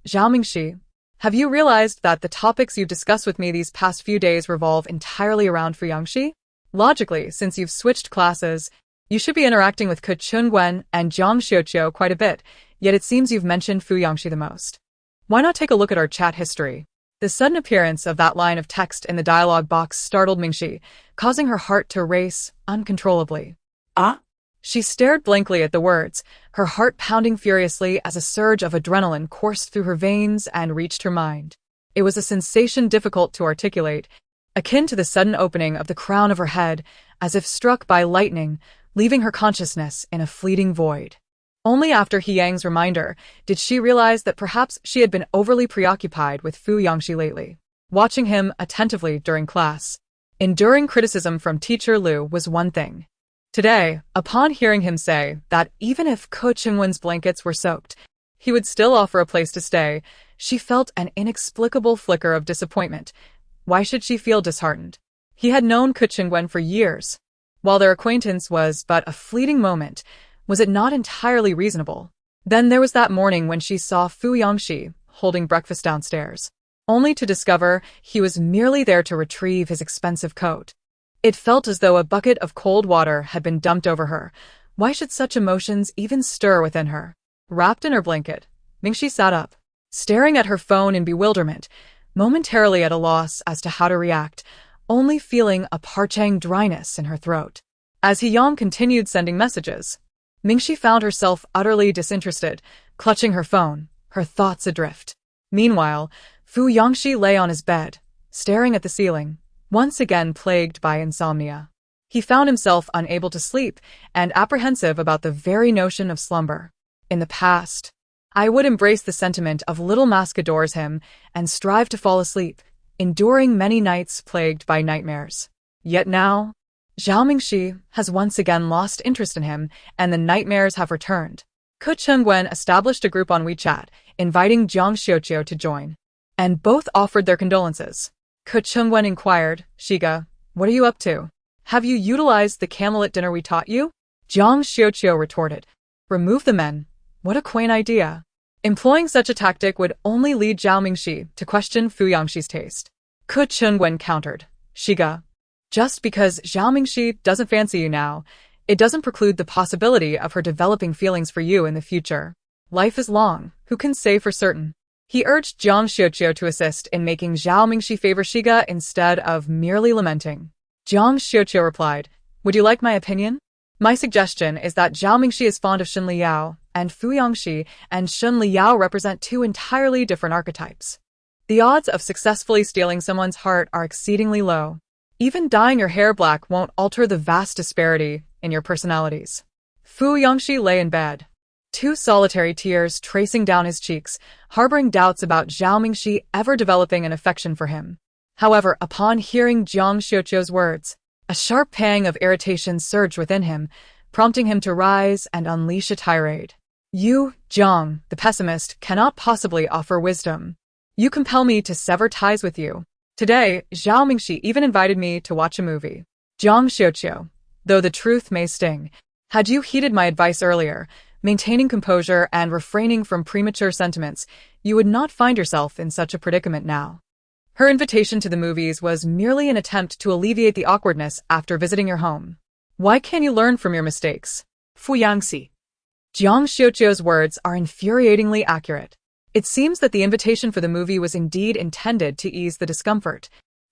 Zhao Mingxi, have you realized that the topics you've discussed with me these past few days revolve entirely around Fu Yangxi? Logically, since you've switched classes, you should be interacting with Ke Chunguan and Jiang Xiuqiu quite a bit, yet it seems you've mentioned Fu Yangxi the most. Why not take a look at our chat history? The sudden appearance of that line of text in the dialogue box startled Mingxi, causing her heart to race uncontrollably. Ah? She stared blankly at the words, her heart pounding furiously as a surge of adrenaline coursed through her veins and reached her mind. It was a sensation difficult to articulate, akin to the sudden opening of the crown of her head, as if struck by lightning, leaving her consciousness in a fleeting void. Only after He Yang's reminder did she realize that perhaps she had been overly preoccupied with Fu Yangxi lately. Watching him attentively during class, enduring criticism from Teacher Liu was one thing. Today, upon hearing him say that even if Ko Chungwen's blankets were soaked, he would still offer a place to stay, she felt an inexplicable flicker of disappointment. Why should she feel disheartened? He had known Ko Chungwen for years. While their acquaintance was but a fleeting moment, was it not entirely reasonable? Then there was that morning when she saw Fu Yangxi holding breakfast downstairs, only to discover he was merely there to retrieve his expensive coat. It felt as though a bucket of cold water had been dumped over her. Why should such emotions even stir within her? Wrapped in her blanket, Mingxi sat up, staring at her phone in bewilderment, momentarily at a loss as to how to react, only feeling a parching dryness in her throat. As He Yang continued sending messages, Mingxi found herself utterly disinterested, clutching her phone, her thoughts adrift. Meanwhile, Fu Yangxi lay on his bed, staring at the ceiling, once again plagued by insomnia. He found himself unable to sleep and apprehensive about the very notion of slumber. In the past, I would embrace the sentiment of little mask adores him and strive to fall asleep, enduring many nights plagued by nightmares. Yet now, Zhao Mingxi has once again lost interest in him, and the nightmares have returned. Ke Chengwen established a group on WeChat, inviting Jiang Xiuqiu to join, and both offered their condolences. Ke Chengwen inquired, "Shiga, what are you up to? Have you utilized the candlelit dinner we taught you?" Jiang Xiuqiu retorted, "Remove the men. What a quaint idea." Employing such a tactic would only lead Zhao Mingxi to question Fu Yangxi's taste. Ke Chengwen countered, "Shiga, just because Zhao Mingxi doesn't fancy you now, it doesn't preclude the possibility of her developing feelings for you in the future. Life is long, who can say for certain?" He urged Jiang Xiuqiu to assist in making Zhao Mingxi favor Shiga instead of merely lamenting. Jiang Xiuqiu replied, "Would you like my opinion? My suggestion is that Zhao Mingxi is fond of Shen Liao, and Fu Yangxi and Shen Liao represent two entirely different archetypes. The odds of successfully stealing someone's heart are exceedingly low. Even dyeing your hair black won't alter the vast disparity in your personalities." Fu Yangxi lay in bed, two solitary tears tracing down his cheeks, harboring doubts about Zhao Mingxi ever developing an affection for him. However, upon hearing Jiang Xiuqiu's words, a sharp pang of irritation surged within him, prompting him to rise and unleash a tirade. "You, Jiang, the pessimist, cannot possibly offer wisdom. You compel me to sever ties with you. Today, Zhao Mingxi even invited me to watch a movie. Jiang Xiuqiu, though the truth may sting, had you heeded my advice earlier, maintaining composure and refraining from premature sentiments, you would not find yourself in such a predicament now. Her invitation to the movies was merely an attempt to alleviate the awkwardness after visiting your home. Why can't you learn from your mistakes?" Fu Yangxi. Jiang Xiuqiu's words are infuriatingly accurate. It seems that the invitation for the movie was indeed intended to ease the discomfort,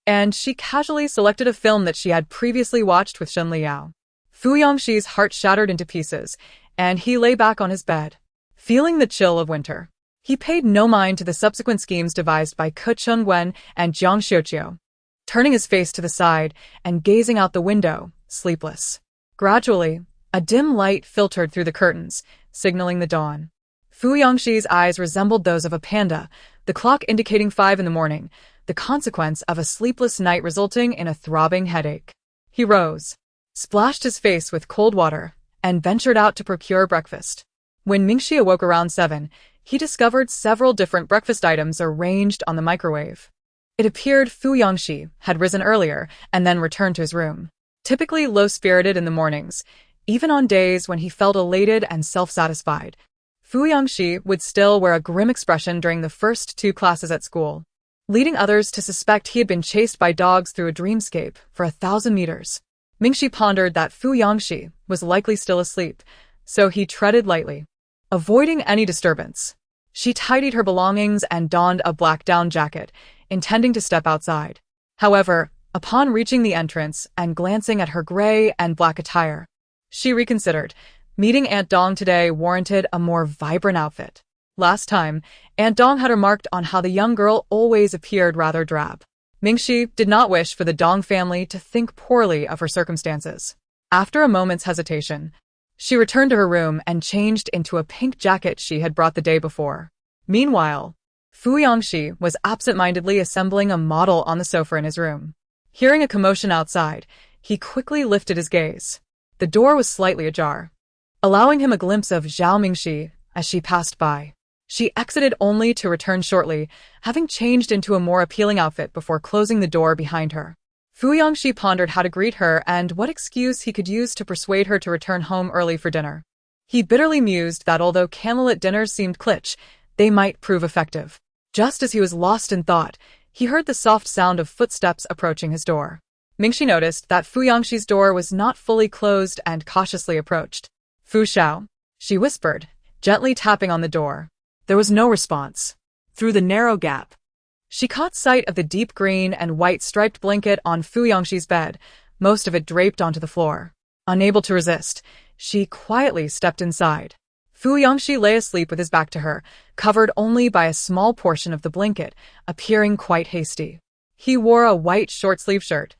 and she casually selected a film that she had previously watched with Shen Liao. Fu Yangxi's heart shattered into pieces, and he lay back on his bed, feeling the chill of winter. He paid no mind to the subsequent schemes devised by Ke Chengwen and Jiang Xiuqiu, turning his face to the side and gazing out the window, sleepless. Gradually, a dim light filtered through the curtains, signaling the dawn. Fu Yangxi's eyes resembled those of a panda, the clock indicating 5 in the morning, the consequence of a sleepless night resulting in a throbbing headache. He rose, splashed his face with cold water, and ventured out to procure breakfast. When Mingxi awoke around 7, he discovered several different breakfast items arranged on the microwave. It appeared Fu Yangxi had risen earlier and then returned to his room. Typically low-spirited in the mornings, even on days when he felt elated and self-satisfied, Fu Yangxi would still wear a grim expression during the first 2 classes at school, leading others to suspect he had been chased by dogs through a dreamscape for 1,000 meters. Mingxi pondered that Fu Yangxi was likely still asleep, so he treaded lightly, avoiding any disturbance. She tidied her belongings and donned a black down jacket, intending to step outside. However, upon reaching the entrance and glancing at her gray and black attire, she reconsidered. Meeting Aunt Dong today warranted a more vibrant outfit. Last time, Aunt Dong had remarked on how the young girl always appeared rather drab. Mingxi did not wish for the Dong family to think poorly of her circumstances. After a moment's hesitation, she returned to her room and changed into a pink jacket she had brought the day before. Meanwhile, Fu Yangxi was absent-mindedly assembling a model on the sofa in his room. Hearing a commotion outside, he quickly lifted his gaze. The door was slightly ajar, allowing him a glimpse of Zhao Mingxi as she passed by. She exited only to return shortly, having changed into a more appealing outfit before closing the door behind her. Fu Yangxi pondered how to greet her and what excuse he could use to persuade her to return home early for dinner. He bitterly mused that although candlelit dinners seemed kitsch, they might prove effective. Just as he was lost in thought, he heard the soft sound of footsteps approaching his door. Mingxi noticed that Fu Yangxi's door was not fully closed and cautiously approached. "Fu Xiao," she whispered, gently tapping on the door. There was no response. Through the narrow gap, she caught sight of the deep green and white striped blanket on Fu Yangxi's bed, most of it draped onto the floor. Unable to resist, she quietly stepped inside. Fu Yangxi lay asleep with his back to her, covered only by a small portion of the blanket, appearing quite hasty. He wore a white short-sleeved shirt,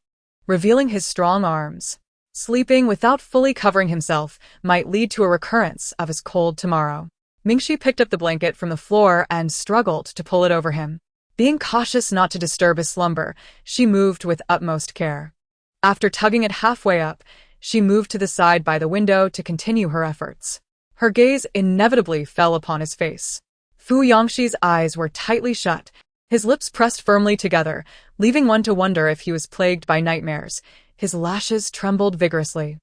revealing his strong arms. Sleeping without fully covering himself might lead to a recurrence of his cold tomorrow. Mingxi picked up the blanket from the floor and struggled to pull it over him. Being cautious not to disturb his slumber, she moved with utmost care. After tugging it halfway up, she moved to the side by the window to continue her efforts. Her gaze inevitably fell upon his face. Fu Yangxi's eyes were tightly shut, his lips pressed firmly together, leaving one to wonder if he was plagued by nightmares. His lashes trembled vigorously.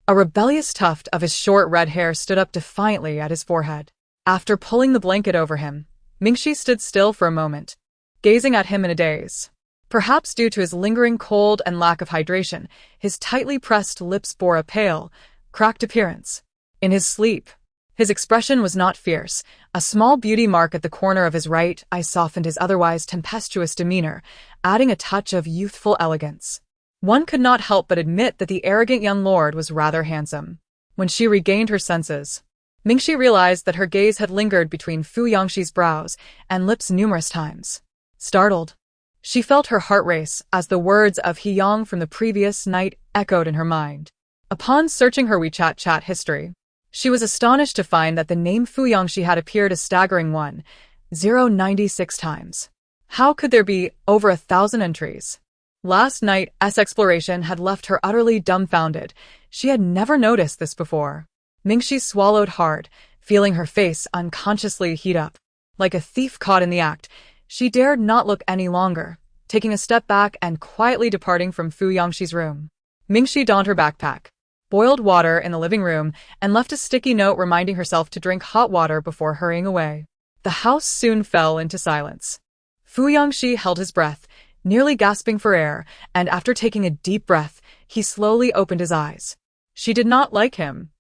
A rebellious tuft of his short red hair stood up defiantly at his forehead. After pulling the blanket over him, Mingxi stood still for a moment, gazing at him in a daze. Perhaps due to his lingering cold and lack of hydration, his tightly pressed lips bore a pale, cracked appearance. In his sleep, his expression was not fierce. A small beauty mark at the corner of his right eye softened his otherwise tempestuous demeanor, adding a touch of youthful elegance. One could not help but admit that the arrogant young lord was rather handsome. When she regained her senses, Mingxi realized that her gaze had lingered between Fu Yangxi's brows and lips numerous times. Startled, she felt her heart race as the words of He Yang from the previous night echoed in her mind. Upon searching her WeChat chat history, she was astonished to find that the name Fu Yangxi had appeared a staggering 1,096 times. How could there be over 1,000 entries? Last night's exploration had left her utterly dumbfounded. She had never noticed this before. Mingxi swallowed hard, feeling her face unconsciously heat up. Like a thief caught in the act, she dared not look any longer, taking a step back and quietly departing from Fu Yangxi's room. Mingxi donned her backpack, boiled water in the living room, and left a sticky note reminding herself to drink hot water before hurrying away. The house soon fell into silence. Fu Yangxi held his breath, nearly gasping for air, and after taking a deep breath, he slowly opened his eyes. She did not like him,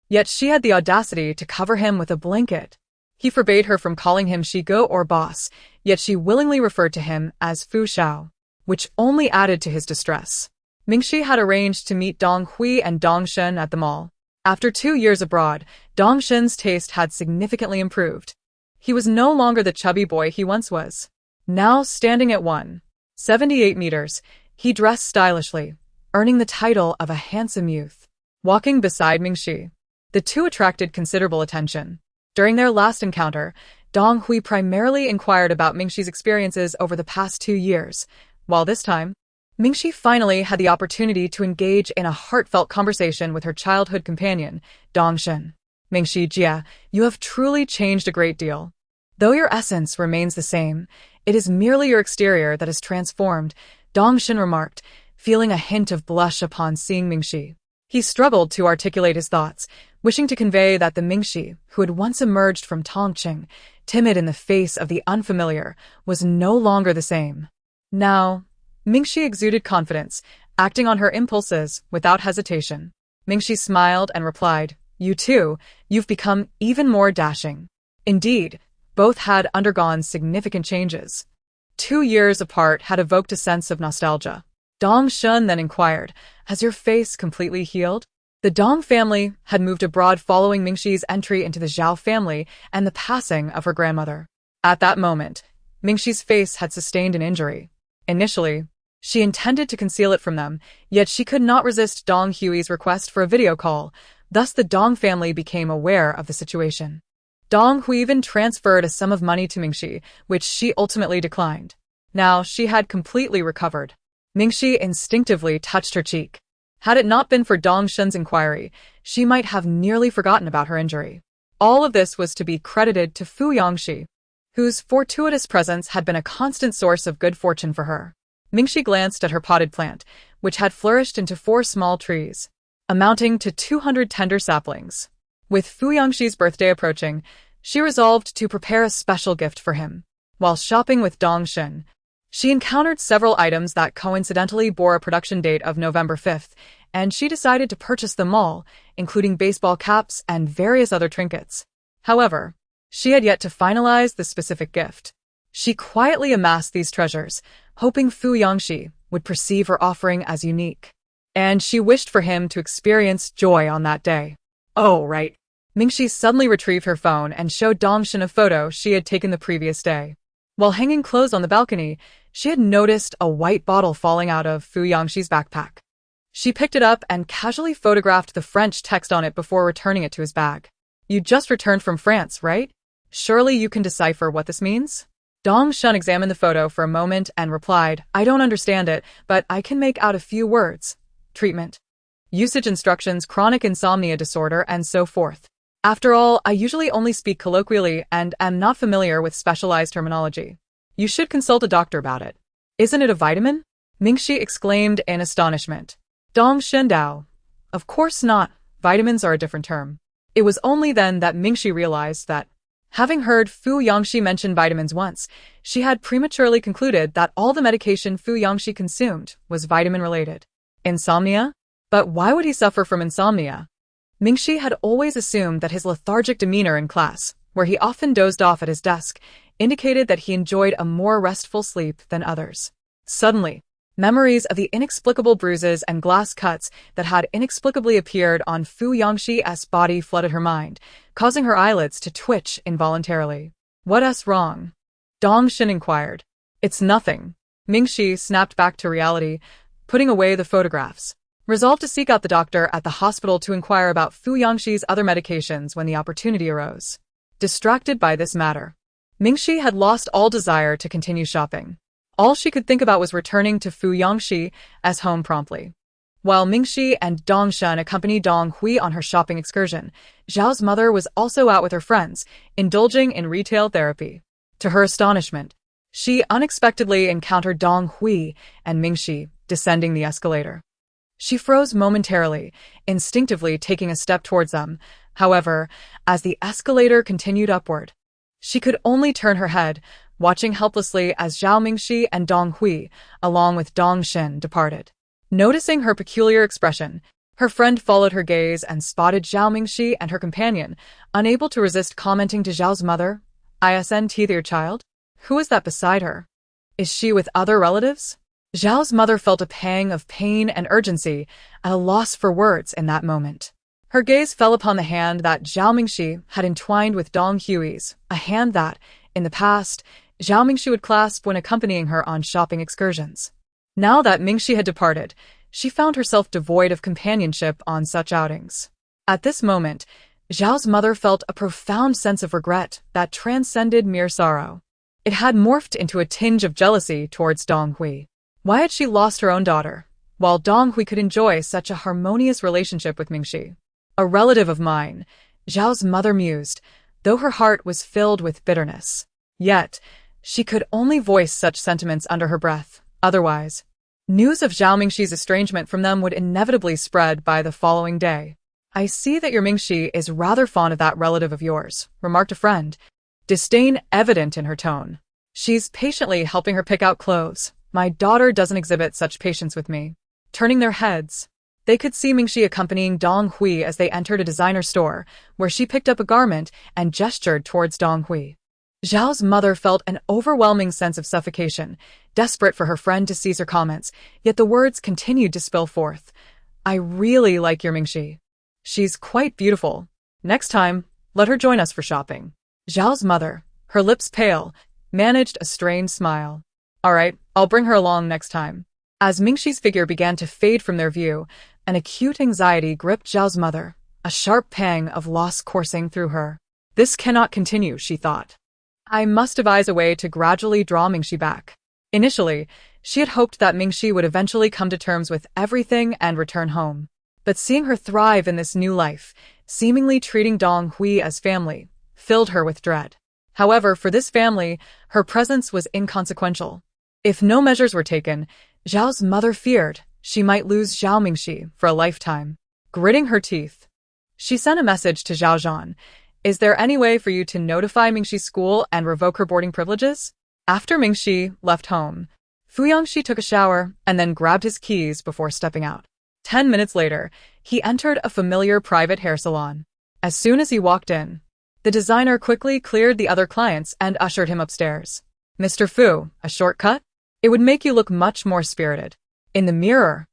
yet she had the audacity to cover him with a blanket. He forbade her from calling him Shigo or boss, yet she willingly referred to him as Fu Xiao, which only added to his distress. Mingxi had arranged to meet Dong Hui and Dong Shen at the mall. After 2 years abroad, Dong Shen's taste had significantly improved. He was no longer the chubby boy he once was. Now standing at 178 meters, he dressed stylishly, earning the title of a handsome youth. Walking beside Mingxi, the two attracted considerable attention. During their last encounter, Dong Hui primarily inquired about Mingxi's experiences over the past 2 years, while this time, Mingxi finally had the opportunity to engage in a heartfelt conversation with her childhood companion, Dong Shen. Mingxi Jia, you have truly changed a great deal. Though your essence remains the same, it is merely your exterior that is transformed, Dong Shen remarked, feeling a hint of blush upon seeing Mingxi. He struggled to articulate his thoughts, wishing to convey that the Mingxi, who had once emerged from Tongqing, timid in the face of the unfamiliar, was no longer the same. Now, Mingxi exuded confidence, acting on her impulses without hesitation. Mingxi smiled and replied, you too, you've become even more dashing. Indeed, both had undergone significant changes. 2 years apart had evoked a sense of nostalgia. Dong Shen then inquired, has your face completely healed? The Dong family had moved abroad following Mingxi's entry into the Zhao family and the passing of her grandmother. At that moment, Mingxi's face had sustained an injury. Initially, she intended to conceal it from them, yet she could not resist Dong Hui's request for a video call. Thus the Dong family became aware of the situation. Dong Hui even transferred a sum of money to Mingxi, which she ultimately declined. Now she had completely recovered. Mingxi instinctively touched her cheek. Had it not been for Dong Shen's inquiry, she might have nearly forgotten about her injury. All of this was to be credited to Fu Yangxi, whose fortuitous presence had been a constant source of good fortune for her. Mingxi glanced at her potted plant, which had flourished into 4 small trees, amounting to 200 tender saplings. With Fu Yangxi's birthday approaching, she resolved to prepare a special gift for him. While shopping with Dong Shen, she encountered several items that coincidentally bore a production date of November 5th, and she decided to purchase them all, including baseball caps and various other trinkets. However, she had yet to finalize the specific gift. She quietly amassed these treasures, hoping Fu Yangxi would perceive her offering as unique. and she wished for him to experience joy on that day. Oh, right. Mingxi suddenly retrieved her phone and showed Dongshin a photo she had taken the previous day. While hanging clothes on the balcony, she had noticed a white bottle falling out of Fu Yangxi's backpack. She picked it up and casually photographed the French text on it before returning it to his bag. You just returned from France, right? Surely you can decipher what this means? Dongshin examined the photo for a moment and replied, I don't understand it, but I can make out a few words. Treatment. Usage instructions, chronic insomnia disorder, and so forth. After all, I usually only speak colloquially and am not familiar with specialized terminology. You should consult a doctor about it. Isn't it a vitamin? Mingxi exclaimed in astonishment. Dongshin Dao. Of course not. Vitamins are a different term. It was only then that Mingxi realized that, having heard Fu Yangxi mention vitamins once, she had prematurely concluded that all the medication Fu Yangxi consumed was vitamin-related. Insomnia? But why would he suffer from insomnia? Mingxi had always assumed that his lethargic demeanor in class, where he often dozed off at his desk, indicated that he enjoyed a more restful sleep than others. Suddenly, memories of the inexplicable bruises and glass cuts that had inexplicably appeared on Fu Yangxi's body flooded her mind, causing her eyelids to twitch involuntarily. What's wrong? Dongshin inquired. It's nothing. Mingxi snapped back to reality, putting away the photographs. Resolved to seek out the doctor at the hospital to inquire about Fu Yangxi's other medications when the opportunity arose. Distracted by this matter, Mingxi had lost all desire to continue shopping. All she could think about was returning to Fu Yangxi's home promptly. While Mingxi and Dongshin accompanied Dong Hui on her shopping excursion, Zhao's mother was also out with her friends, indulging in retail therapy. To her astonishment, she unexpectedly encountered Dong Hui and Mingxi descending the escalator. She froze momentarily, instinctively taking a step towards them. However, as the escalator continued upward, she could only turn her head, watching helplessly as Zhao Mingxi and Dong Hui, along with Dongshin, departed. Noticing her peculiar expression, her friend followed her gaze and spotted Zhao Mingxi and her companion, unable to resist commenting to Zhao's mother, "Isn't their child? Who is that beside her? Is she with other relatives?" Zhao's mother felt a pang of pain and urgency, at a loss for words in that moment. Her gaze fell upon the hand that Zhao Mingxi had entwined with Dong Hui's, a hand that, in the past, Zhao Mingxi would clasp when accompanying her on shopping excursions. Now that Mingxi had departed, she found herself devoid of companionship on such outings. At this moment, Zhao's mother felt a profound sense of regret that transcended mere sorrow. It had morphed into a tinge of jealousy towards Dong Hui. Why had she lost her own daughter, while Dong Hui could enjoy such a harmonious relationship with Mingxi? A relative of mine, Zhao's mother mused, though her heart was filled with bitterness. Yet, she could only voice such sentiments under her breath. Otherwise, news of Zhao Mingxi's estrangement from them would inevitably spread by the following day. I see that your Mingxi is rather fond of that relative of yours, remarked a friend, disdain evident in her tone. She's patiently helping her pick out clothes. My daughter doesn't exhibit such patience with me. Turning their heads, they could see Mingxi accompanying Dong Hui as they entered a designer store, where she picked up a garment and gestured towards Dong Hui. Zhao's mother felt an overwhelming sense of suffocation, desperate for her friend to cease her comments, yet the words continued to spill forth. I really like your Mingxi. She's quite beautiful. Next time, let her join us for shopping. Zhao's mother, her lips pale, managed a strained smile. All right, I'll bring her along next time. As Mingxi's figure began to fade from their view, an acute anxiety gripped Zhao's mother, a sharp pang of loss coursing through her. This cannot continue, she thought. I must devise a way to gradually draw Mingxi back. Initially, she had hoped that Mingxi would eventually come to terms with everything and return home. But seeing her thrive in this new life, seemingly treating Dong Hui as family, filled her with dread. However, for this family, her presence was inconsequential. If no measures were taken, Zhao's mother feared she might lose Zhao Mingxi for a lifetime. Gritting her teeth, she sent a message to Zhao Zhan. Is there any way for you to notify Mingxi's school and revoke her boarding privileges? After Mingxi left home, Fu Yangxi took a shower and then grabbed his keys before stepping out. 10 minutes later, he entered a familiar private hair salon. As soon as he walked in, the designer quickly cleared the other clients and ushered him upstairs. Mr. Fu, a shortcut? It would make you look much more spirited. In the mirror,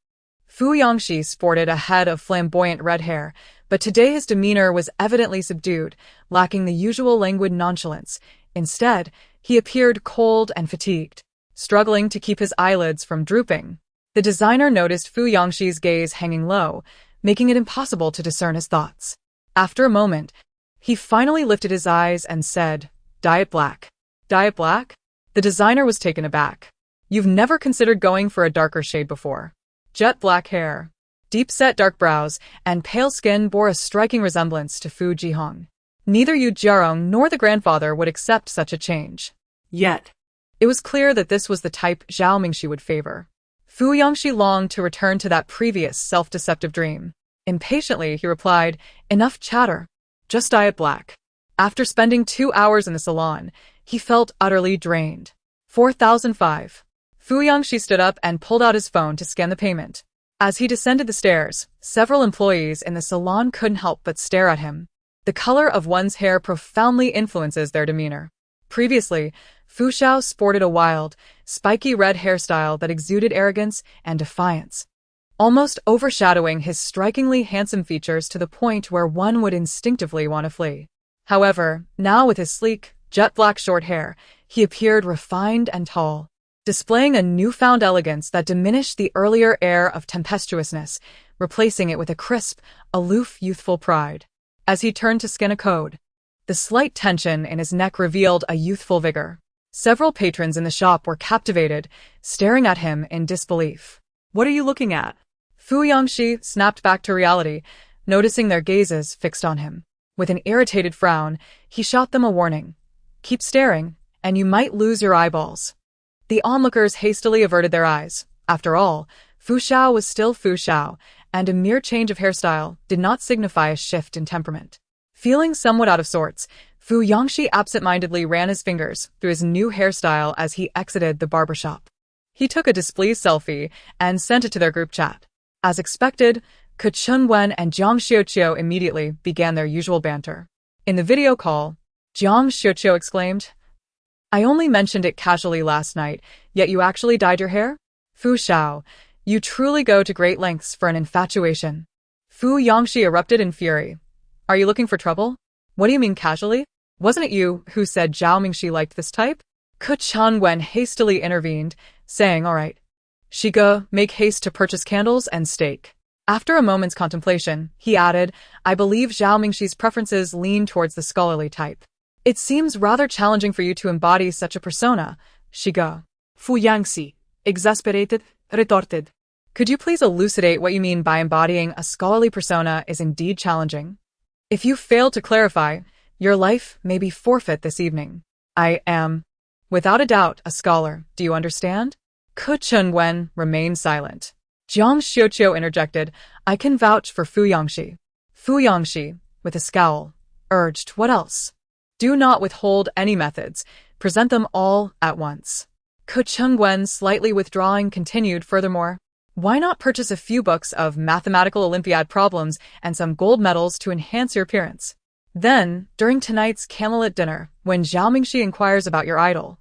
Fu Yangxi sported a head of flamboyant red hair, but today his demeanor was evidently subdued, lacking the usual languid nonchalance. Instead, he appeared cold and fatigued, struggling to keep his eyelids from drooping. The designer noticed Fu Yangxi's gaze hanging low, making it impossible to discern his thoughts. After a moment, he finally lifted his eyes and said, "Diet black." "Diet black?" The designer was taken aback. "You've never considered going for a darker shade before." Jet black hair, deep-set dark brows, and pale skin bore a striking resemblance to Fu Jihong. Neither Yu Jiarong nor the grandfather would accept such a change. Yet, it was clear that this was the type Zhao Mingxi would favor. Fu Yangxi longed to return to that previous self-deceptive dream. Impatiently, he replied, "Enough chatter. Just diet black." After spending 2 hours in the salon, he felt utterly drained. 4005. Fu Yangxi stood up and pulled out his phone to scan the payment. As he descended the stairs, several employees in the salon couldn't help but stare at him. The color of one's hair profoundly influences their demeanor. Previously, Fu Xiao sported a wild, spiky red hairstyle that exuded arrogance and defiance, almost overshadowing his strikingly handsome features to the point where one would instinctively want to flee. However, now with his sleek, jet-black short hair, he appeared refined and tall, displaying a newfound elegance that diminished the earlier air of tempestuousness, replacing it with a crisp, aloof youthful pride. As he turned to scan a code, the slight tension in his neck revealed a youthful vigor. Several patrons in the shop were captivated, staring at him in disbelief. "What are you looking at?" Fu Yangxi snapped back to reality, noticing their gazes fixed on him. With an irritated frown, he shot them a warning. "Keep staring, and you might lose your eyeballs." The onlookers hastily averted their eyes. After all, Fu Xiao was still Fu Xiao, and a mere change of hairstyle did not signify a shift in temperament. Feeling somewhat out of sorts, Fu Yangxi absent-mindedly ran his fingers through his new hairstyle as he exited the barber shop. He took a displeased selfie and sent it to their group chat. As expected, Ke Chunwen and Jiang Xiuqiu immediately began their usual banter. In the video call, Jiang Xiuqiu exclaimed, "I only mentioned it casually last night, yet you actually dyed your hair? Fu Xiao, you truly go to great lengths for an infatuation." Fu Yangxi erupted in fury. "Are you looking for trouble? What do you mean casually? Wasn't it you who said Zhao Mingxi liked this type?" Ke Chunwen hastily intervened, saying, "All right. Shiga, make haste to purchase candles and steak." After a moment's contemplation, he added, "I believe Zhao Mingxi's preferences lean towards the scholarly type. It seems rather challenging for you to embody such a persona, Shiga." Fu Yangxi, exasperated, retorted, "Could you please elucidate what you mean by embodying a scholarly persona is indeed challenging? If you fail to clarify, your life may be forfeit this evening. I am, without a doubt, a scholar, do you understand?" Ke Chunwen remained silent. Jiang Xiuqiu interjected, "I can vouch for Fu Yangxi." Fu Yangxi, with a scowl, urged, "What else? Do not withhold any methods. Present them all at once." Ke Chunwen, slightly withdrawing, continued, "Furthermore, why not purchase a few books of mathematical Olympiad problems and some gold medals to enhance your appearance? Then, during tonight's candlelit dinner, when Zhao Mingxi inquires about your idol,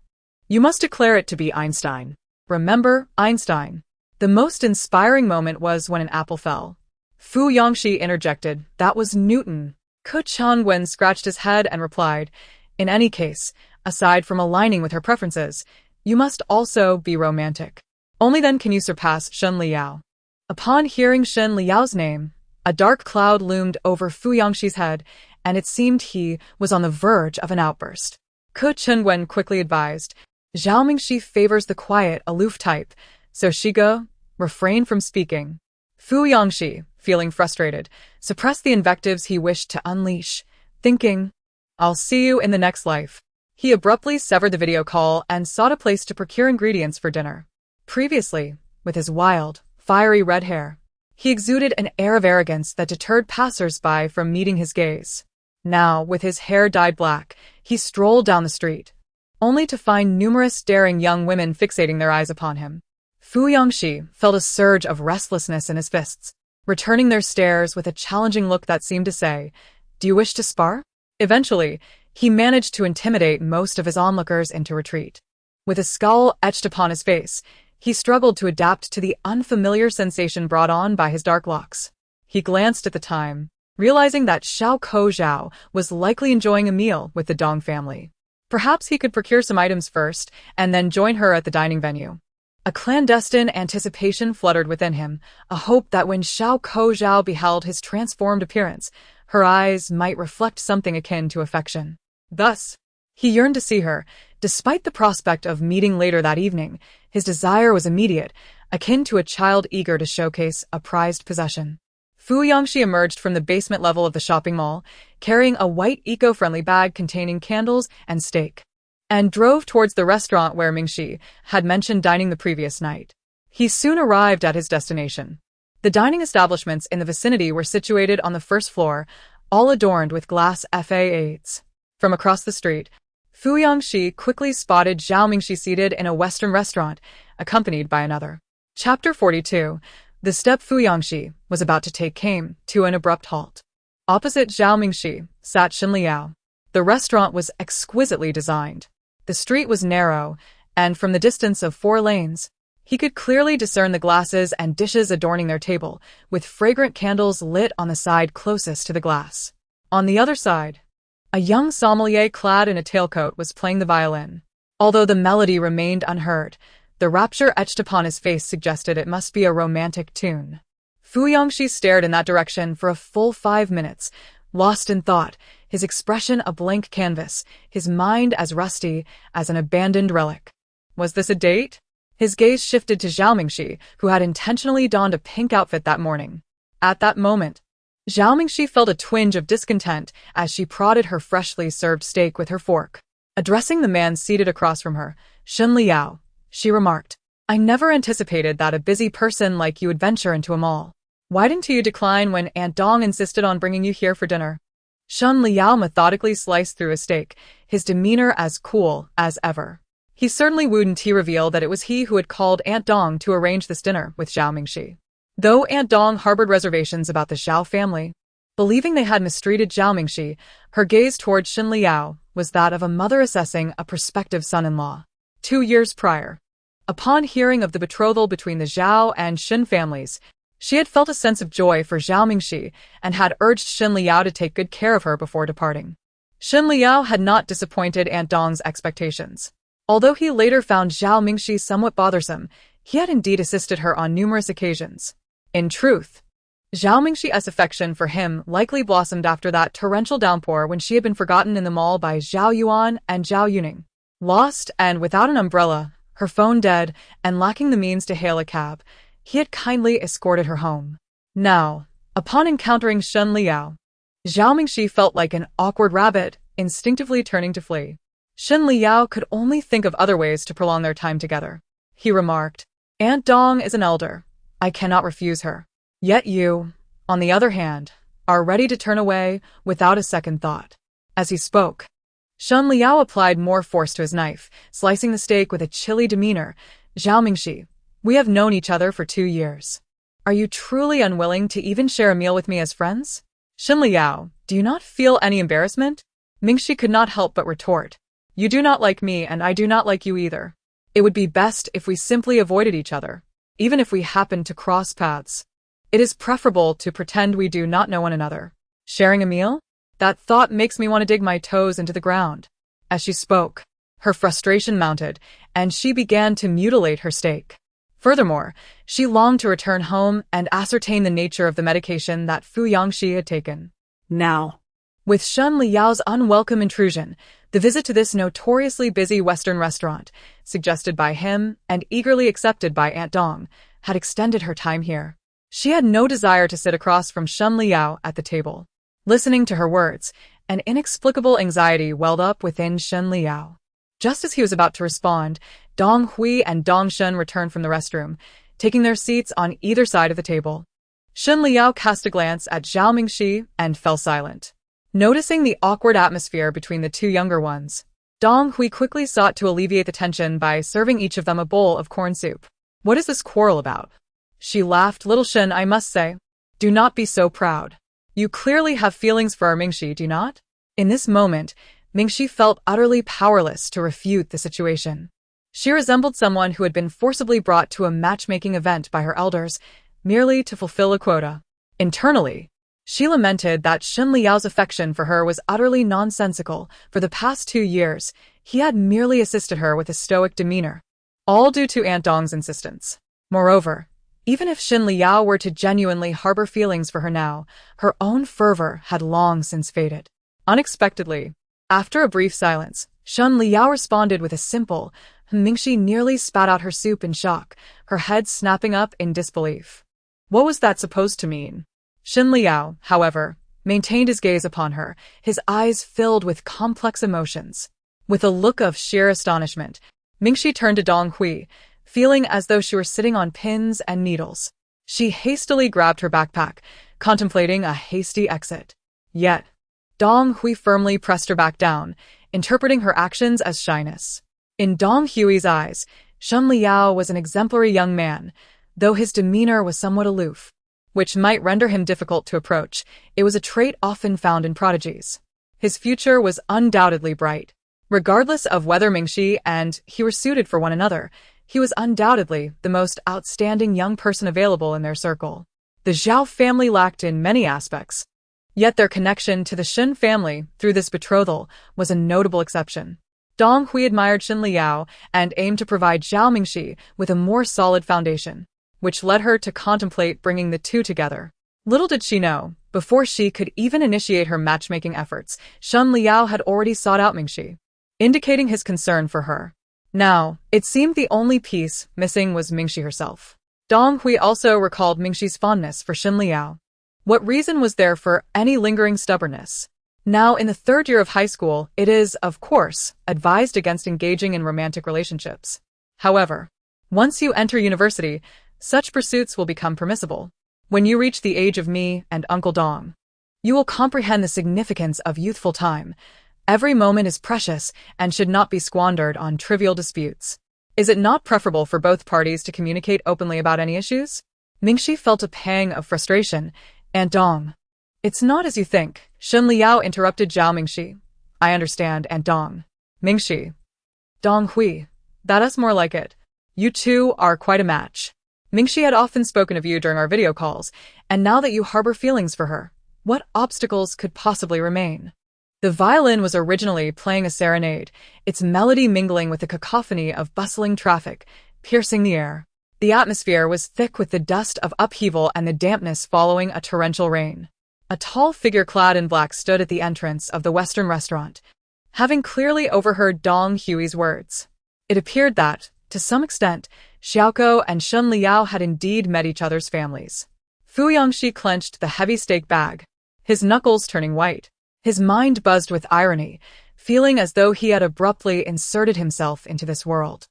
you must declare it to be Einstein. Remember, Einstein. The most inspiring moment was when an apple fell." Fu Yangxi interjected, "That was Newton." Ke Chunwen scratched his head and replied, "In any case, aside from aligning with her preferences, you must also be romantic. Only then can you surpass Shen Liao." Upon hearing Shen Liao's name, a dark cloud loomed over Fu Yangxi's head, and it seemed he was on the verge of an outburst. Ke Chunwen quickly advised, "Zhao Mingxi favors the quiet, aloof type, so Shiga, refrain from speaking." Fu Yangxi, feeling frustrated, suppressed the invectives he wished to unleash, thinking, "I'll see you in the next life." He abruptly severed the video call and sought a place to procure ingredients for dinner. Previously, with his wild, fiery red hair, he exuded an air of arrogance that deterred passers-by from meeting his gaze. Now, with his hair dyed black, he strolled down the street, only to find numerous daring young women fixating their eyes upon him. Fu Yangxi felt a surge of restlessness in his fists, returning their stares with a challenging look that seemed to say, "Do you wish to spar?" Eventually, he managed to intimidate most of his onlookers into retreat. With a scowl etched upon his face, He struggled to adapt to the unfamiliar sensation brought on by his dark locks. He glanced at the time, realizing that Xiao Zhao was likely enjoying a meal with the Dong family. Perhaps he could procure some items first, and then join her at the dining venue. A clandestine anticipation fluttered within him, a hope that when Xiao Zhao beheld his transformed appearance, her eyes might reflect something akin to affection. Thus, he yearned to see her. Despite the prospect of meeting later that evening, his desire was immediate, akin to a child eager to showcase a prized possession. Fu Yangxi emerged from the basement level of the shopping mall, carrying a white eco-friendly bag containing candles and steak, and drove towards the restaurant where Mingxi had mentioned dining the previous night. He soon arrived at his destination. The dining establishments in the vicinity were situated on the first floor, all adorned with glass facades. From across the street, Fu Yangxi quickly spotted Zhao Mingxi seated in a Western restaurant, accompanied by another. Chapter 42. The step Fu Yangxi was about to take came to an abrupt halt. Opposite Zhao Mingxi sat Shen Liao. The restaurant was exquisitely designed. The street was narrow, and from the distance of 4 lanes, he could clearly discern the glasses and dishes adorning their table, with fragrant candles lit on the side closest to the glass. On the other side, a young sommelier clad in a tailcoat was playing the violin. Although the melody remained unheard, the rapture etched upon his face suggested it must be a romantic tune. Fu Yangxi stared in that direction for a full 5 minutes, lost in thought, his expression a blank canvas, his mind as rusty as an abandoned relic. Was this a date? His gaze shifted to Zhao Mingxi, who had intentionally donned a pink outfit that morning. At that moment, Zhao Mingxi felt a twinge of discontent as she prodded her freshly served steak with her fork. Addressing the man seated across from her, Shen Liao, she remarked, "I never anticipated that a busy person like you would venture into a mall. Why didn't you decline when Aunt Dong insisted on bringing you here for dinner?" Shen Liao methodically sliced through a steak, his demeanor as cool as ever. He certainly wouldn't reveal that it was he who had called Aunt Dong to arrange this dinner with Zhao Mingxi. Though Aunt Dong harbored reservations about the Zhao family, believing they had mistreated Zhao Mingxi, her gaze toward Shen Liao was that of a mother assessing a prospective son-in-law. 2 years prior, upon hearing of the betrothal between the Zhao and Shen families, she had felt a sense of joy for Zhao Mingxi and had urged Shen Liao to take good care of her before departing. Shen Liao had not disappointed Aunt Dong's expectations. Although he later found Zhao Mingxi somewhat bothersome, he had indeed assisted her on numerous occasions. In truth, Zhao Mingxi's affection for him likely blossomed after that torrential downpour when she had been forgotten in the mall by Zhao Yuan and Zhao Yuning. Lost and without an umbrella, her phone dead, and lacking the means to hail a cab, he had kindly escorted her home. Now, upon encountering Shen Liao, Zhao Mingxi felt like an awkward rabbit, instinctively turning to flee. Shen Liao could only think of other ways to prolong their time together. He remarked, "Aunt Dong is an elder. I cannot refuse her. Yet you, on the other hand, are ready to turn away without a second thought." As he spoke, Shen Liao applied more force to his knife, slicing the steak with a chilly demeanor. "Zhao Mingxi, we have known each other for 2 years. Are you truly unwilling to even share a meal with me as friends?" "Shen Liao, do you not feel any embarrassment?" Mingxi could not help but retort. "You do not like me and I do not like you either. It would be best if we simply avoided each other, even if we happened to cross paths. It is preferable to pretend we do not know one another. Sharing a meal? That thought makes me want to dig my toes into the ground." As she spoke, her frustration mounted, and she began to mutilate her steak. Furthermore, she longed to return home and ascertain the nature of the medication that Fu Yangxi had taken. Now, with Shen Liao's unwelcome intrusion, the visit to this notoriously busy Western restaurant, suggested by him and eagerly accepted by Aunt Dong, had extended her time here. She had no desire to sit across from Shen Liao at the table. Listening to her words, an inexplicable anxiety welled up within Shen Liao. Just as he was about to respond, Dong Hui and Dong Shen returned from the restroom, taking their seats on either side of the table. Shen Liao cast a glance at Zhao Mingxi and fell silent. Noticing the awkward atmosphere between the two younger ones, Dong Hui quickly sought to alleviate the tension by serving each of them a bowl of corn soup. "What is this quarrel about?" She laughed. "Little Shen, I must say, do not be so proud. You clearly have feelings for our Mingxi, do you not?" In this moment, Mingxi felt utterly powerless to refute the situation. She resembled someone who had been forcibly brought to a matchmaking event by her elders, merely to fulfill a quota. Internally, she lamented that Shen Liao's affection for her was utterly nonsensical. For the past 2 years, he had merely assisted her with a stoic demeanor, all due to Aunt Dong's insistence. Moreover, even if Shen Liao were to genuinely harbor feelings for her now, her own fervor had long since faded. Unexpectedly, after a brief silence, Shen Liao responded with a simple, Mingxi nearly spat out her soup in shock, her head snapping up in disbelief. What was that supposed to mean? Shen Liao, however, maintained his gaze upon her, his eyes filled with complex emotions. With a look of sheer astonishment, Mingxi turned to Dong Hui, feeling as though she were sitting on pins and needles. She hastily grabbed her backpack, contemplating a hasty exit. Yet, Dong Hui firmly pressed her back down, interpreting her actions as shyness. In Dong Hui's eyes, Shen Liao was an exemplary young man, though his demeanor was somewhat aloof, which might render him difficult to approach. It was a trait often found in prodigies. His future was undoubtedly bright. Regardless of whether Mingxi and he were suited for one another, he was undoubtedly the most outstanding young person available in their circle. The Zhao family lacked in many aspects, yet their connection to the Shen family through this betrothal was a notable exception. Dong Hui admired Shen Liao and aimed to provide Zhao Mingxi with a more solid foundation, which led her to contemplate bringing the two together. Little did she know, before she could even initiate her matchmaking efforts, Shen Liao had already sought out Mingxi, indicating his concern for her. Now, it seemed the only piece missing was Mingxi herself. Dong Hui also recalled Mingxi's fondness for Shen Liao. What reason was there for any lingering stubbornness? Now, in the 3rd year of high school, it is, of course, advised against engaging in romantic relationships. However, once you enter university, such pursuits will become permissible. When you reach the age of me and Uncle Dong, you will comprehend the significance of youthful time. Every moment is precious and should not be squandered on trivial disputes. Is it not preferable for both parties to communicate openly about any issues? Mingxi felt a pang of frustration. Aunt Dong, it's not as you think. Shen Liao interrupted Zhao Mingxi. I understand, Aunt Dong. Mingxi. Dong Hui. That's more like it. You two are quite a match. Mingxi had often spoken of you during our video calls, and now that you harbor feelings for her, what obstacles could possibly remain? The violin was originally playing a serenade, its melody mingling with the cacophony of bustling traffic, piercing the air. The atmosphere was thick with the dust of upheaval and the dampness following a torrential rain. A tall figure clad in black stood at the entrance of the Western restaurant, having clearly overheard Dong Hui's words. It appeared that, to some extent, Xiaoko and Shen Liao had indeed met each other's families. Fu Yangxi clenched the heavy steak bag, his knuckles turning white. His mind buzzed with irony, feeling as though he had abruptly inserted himself into this world.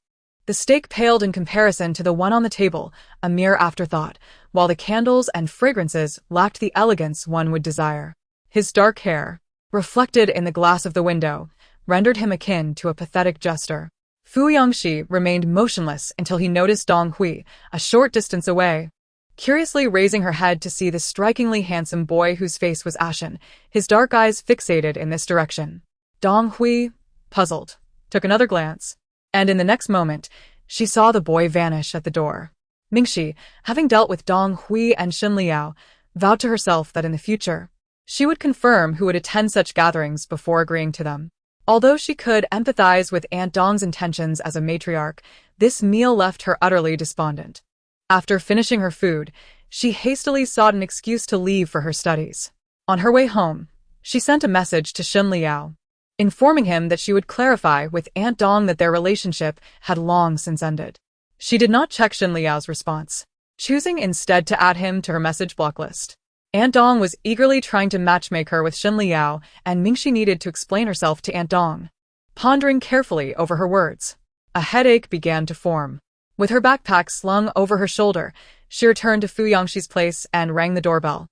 The steak paled in comparison to the one on the table, a mere afterthought, while the candles and fragrances lacked the elegance one would desire. His dark hair, reflected in the glass of the window, rendered him akin to a pathetic jester. Fu Yangxi remained motionless until he noticed Dong Hui, a short distance away. Curiously raising her head to see the strikingly handsome boy whose face was ashen, his dark eyes fixated in this direction. Dong Hui, puzzled, took another glance, and in the next moment, she saw the boy vanish at the door. Mingxi, having dealt with Dong Hui and Shen Liao, vowed to herself that in the future, she would confirm who would attend such gatherings before agreeing to them. Although she could empathize with Aunt Dong's intentions as a matriarch, this meal left her utterly despondent. After finishing her food, she hastily sought an excuse to leave for her studies. On her way home, she sent a message to Shen Liao, informing him that she would clarify with Aunt Dong that their relationship had long since ended. She did not check Shen Liao's response, choosing instead to add him to her message block list. Aunt Dong was eagerly trying to matchmake her with Shen Liao, and Mingxi needed to explain herself to Aunt Dong. Pondering carefully over her words, a headache began to form. With her backpack slung over her shoulder, she returned to Fu Yangxi's place and rang the doorbell.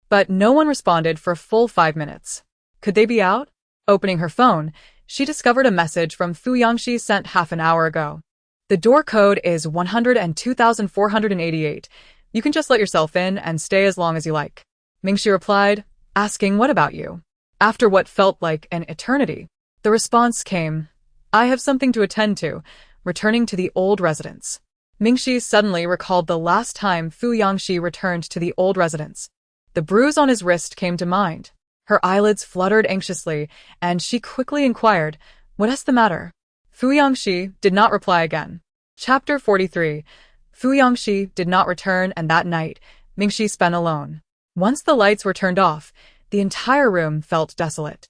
But no one responded for a full 5 minutes. Could they be out? Opening her phone, she discovered a message from Fu Yangxi sent half an hour ago. The door code is 102,488. You can just let yourself in and stay as long as you like. Mingxi replied, asking what about you? After what felt like an eternity, the response came, I have something to attend to. returning to the old residence. Mingxi suddenly recalled the last time Fu Yangxi returned to the old residence. The bruise on his wrist came to mind. Her eyelids fluttered anxiously, and she quickly inquired, "What is the matter?" Fu Yangxi did not reply again. Chapter 43. Fu Yangxi did not return, and that night, Mingxi spent alone. Once the lights were turned off, the entire room felt desolate.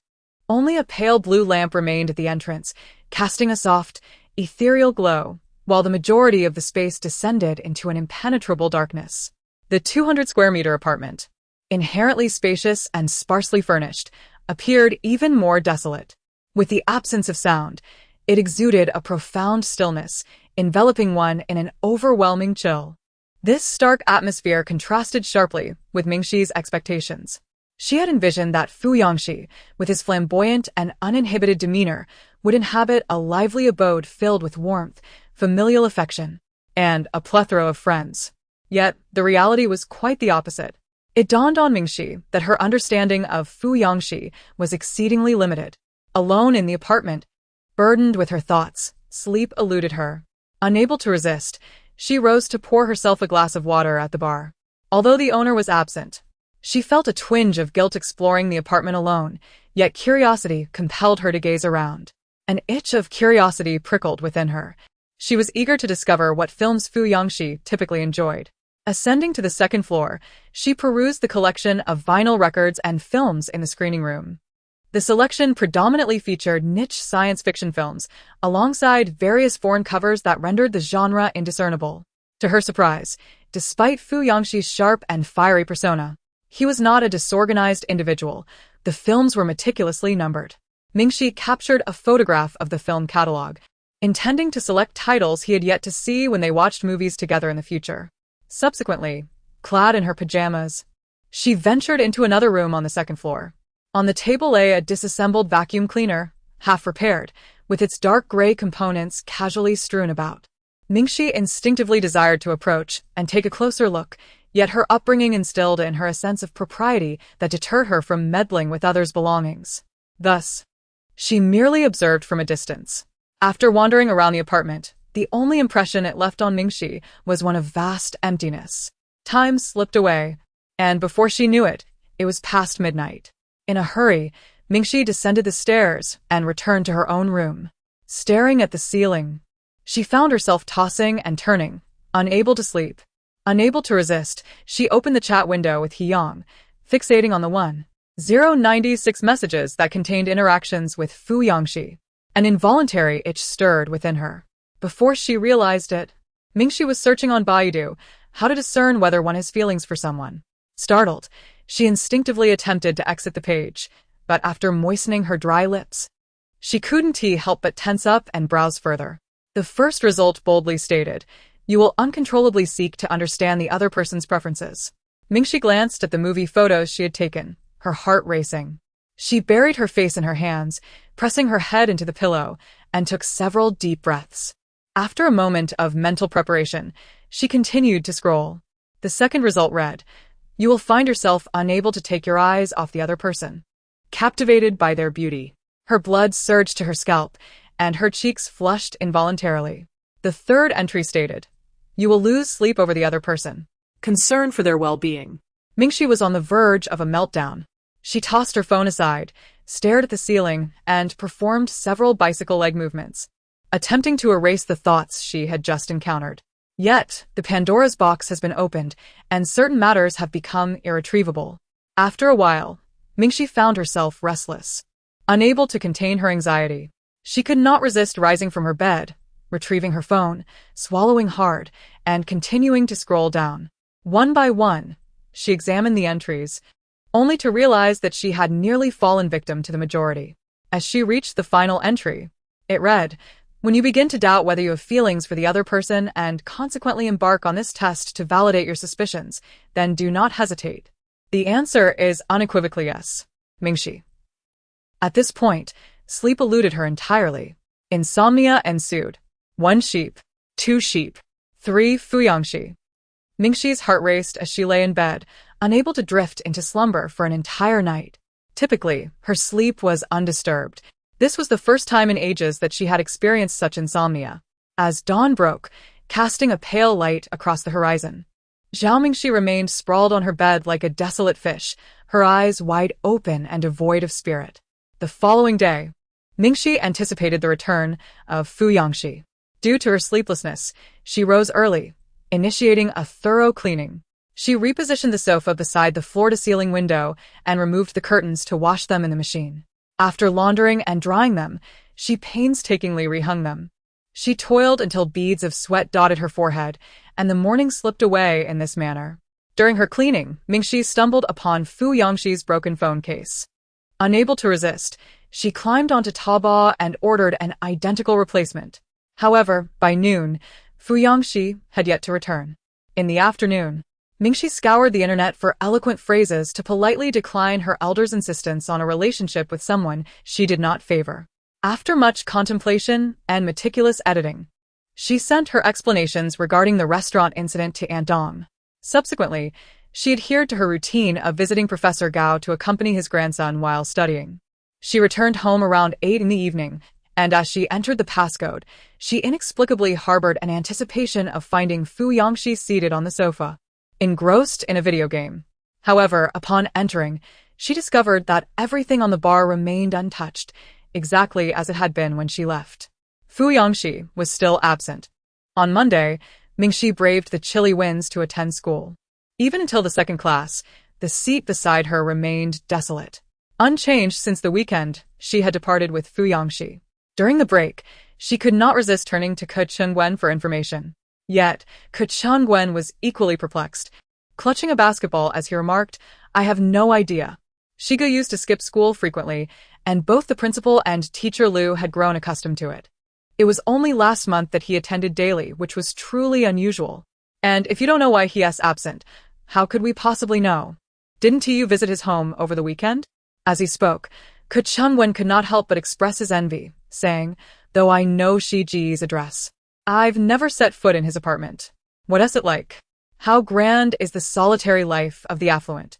Only a pale blue lamp remained at the entrance, casting a soft, ethereal glow, while the majority of the space descended into an impenetrable darkness. The 200-square-meter apartment, inherently spacious and sparsely furnished, appeared even more desolate. With the absence of sound, it exuded a profound stillness, enveloping one in an overwhelming chill. This stark atmosphere contrasted sharply with Mingxi's expectations. She had envisioned that Fu Yangxi, with his flamboyant and uninhibited demeanor, would inhabit a lively abode filled with warmth, familial affection, and a plethora of friends. Yet, the reality was quite the opposite. It dawned on Mingxi that her understanding of Fu Yangxi was exceedingly limited. Alone in the apartment, burdened with her thoughts, sleep eluded her. Unable to resist, she rose to pour herself a glass of water at the bar. Although the owner was absent, she felt a twinge of guilt exploring the apartment alone, yet curiosity compelled her to gaze around. An itch of curiosity prickled within her. She was eager to discover what films Fu Yangxi typically enjoyed. Ascending to the second floor, she perused the collection of vinyl records and films in the screening room. The selection predominantly featured niche science fiction films, alongside various foreign covers that rendered the genre indiscernible. To her surprise, despite Fu Yangxi's sharp and fiery persona, he was not a disorganized individual. The films were meticulously numbered. Mingxi captured a photograph of the film catalog, intending to select titles he had yet to see when they watched movies together in the future. Subsequently, clad in her pajamas, she ventured into another room on the second floor. On the table lay a disassembled vacuum cleaner, half repaired, with its dark gray components casually strewn about. Mingxi instinctively desired to approach and take a closer look, yet her upbringing instilled in her a sense of propriety that deterred her from meddling with others' belongings. Thus, she merely observed from a distance. After wandering around the apartment, the only impression it left on Mingxi was one of vast emptiness. Time slipped away, and before she knew it, it was past midnight. In a hurry, Mingxi descended the stairs and returned to her own room. Staring at the ceiling, she found herself tossing and turning, unable to sleep. Unable to resist, she opened the chat window with Yang, fixating on the 1096 messages that contained interactions with Fu Yangxi. An involuntary itch stirred within her. Before she realized it, Mingxi was searching on Baidu how to discern whether one has feelings for someone. Startled, she instinctively attempted to exit the page, but after moistening her dry lips, she couldn't help but tense up and browse further. The first result boldly stated, "You will uncontrollably seek to understand the other person's preferences." Mingxi glanced at the movie photos she had taken, her heart racing. She buried her face in her hands, pressing her head into the pillow, and took several deep breaths. After a moment of mental preparation, she continued to scroll. The second result read, "You will find yourself unable to take your eyes off the other person, captivated by their beauty." Her blood surged to her scalp, and her cheeks flushed involuntarily. The third entry stated, "You will lose sleep over the other person, concern for their well-being." Mingxi was on the verge of a meltdown. She tossed her phone aside, stared at the ceiling, and performed several bicycle leg movements, attempting to erase the thoughts she had just encountered. Yet, the Pandora's box has been opened, and certain matters have become irretrievable. After a while, Mingxi found herself restless. Unable to contain her anxiety, she could not resist rising from her bed, retrieving her phone, swallowing hard, and continuing to scroll down. One by one, she examined the entries, only to realize that she had nearly fallen victim to the majority. As she reached the final entry, it read, "When you begin to doubt whether you have feelings for the other person and consequently embark on this test to validate your suspicions, then do not hesitate. The answer is unequivocally yes. Mingxi." At this point, sleep eluded her entirely. Insomnia ensued. 1 sheep, 2 sheep, 3 Fu Yangxi. Mingxi's heart raced as she lay in bed, unable to drift into slumber for an entire night. Typically, her sleep was undisturbed. This was the first time in ages that she had experienced such insomnia. as dawn broke, casting a pale light across the horizon. Zhao Mingxi remained sprawled on her bed like a desolate fish, her eyes wide open and devoid of spirit. The following day, Mingxi anticipated the return of fiancé. Due to her sleeplessness, she rose early, initiating a thorough cleaning. She repositioned the sofa beside the floor-to-ceiling window and removed the curtains to wash them in the machine. After laundering and drying them, she painstakingly rehung them. She toiled until beads of sweat dotted her forehead, and the morning slipped away in this manner. During her cleaning, Mingxi stumbled upon fiancé's broken phone case. Unable to resist, she climbed onto Taobao and ordered an identical replacement. However, by noon, fiancé had yet to return. In the afternoon, Mingxi scoured the internet for eloquent phrases to politely decline her elder's insistence on a relationship with someone she did not favor. After much contemplation and meticulous editing, she sent her explanations regarding the restaurant incident to Aunt Dong. Subsequently, she adhered to her routine of visiting Professor Gao to accompany his grandson while studying. She returned home around 8 in the evening, and as she entered the passcode, she inexplicably harbored an anticipation of finding fiancé seated on the sofa, engrossed in a video game. However, upon entering, she discovered that everything on the bar remained untouched, exactly as it had been when she left. Fiancé was still absent. On Monday, Mingxi braved the chilly winds to attend school. Even until the second class, the seat beside her remained desolate. Unchanged since the weekend, she had departed with fiancé. During the break, she could not resist turning to Ke Chunwen for information. Yet, Ke Chunwen was equally perplexed. Clutching a basketball as he remarked, "I have no idea." Shiga used to skip school frequently, and both the principal and teacher Liu had grown accustomed to it. It was only last month that he attended daily, which was truly unusual. And if you don't know why he's absent, how could we possibly know? Didn't you visit his home over the weekend? As he spoke, Ke Chunwen could not help but express his envy, saying, "Though I know Shi Ji's address, I've never set foot in his apartment. What is it like? How grand is the solitary life of the affluent?"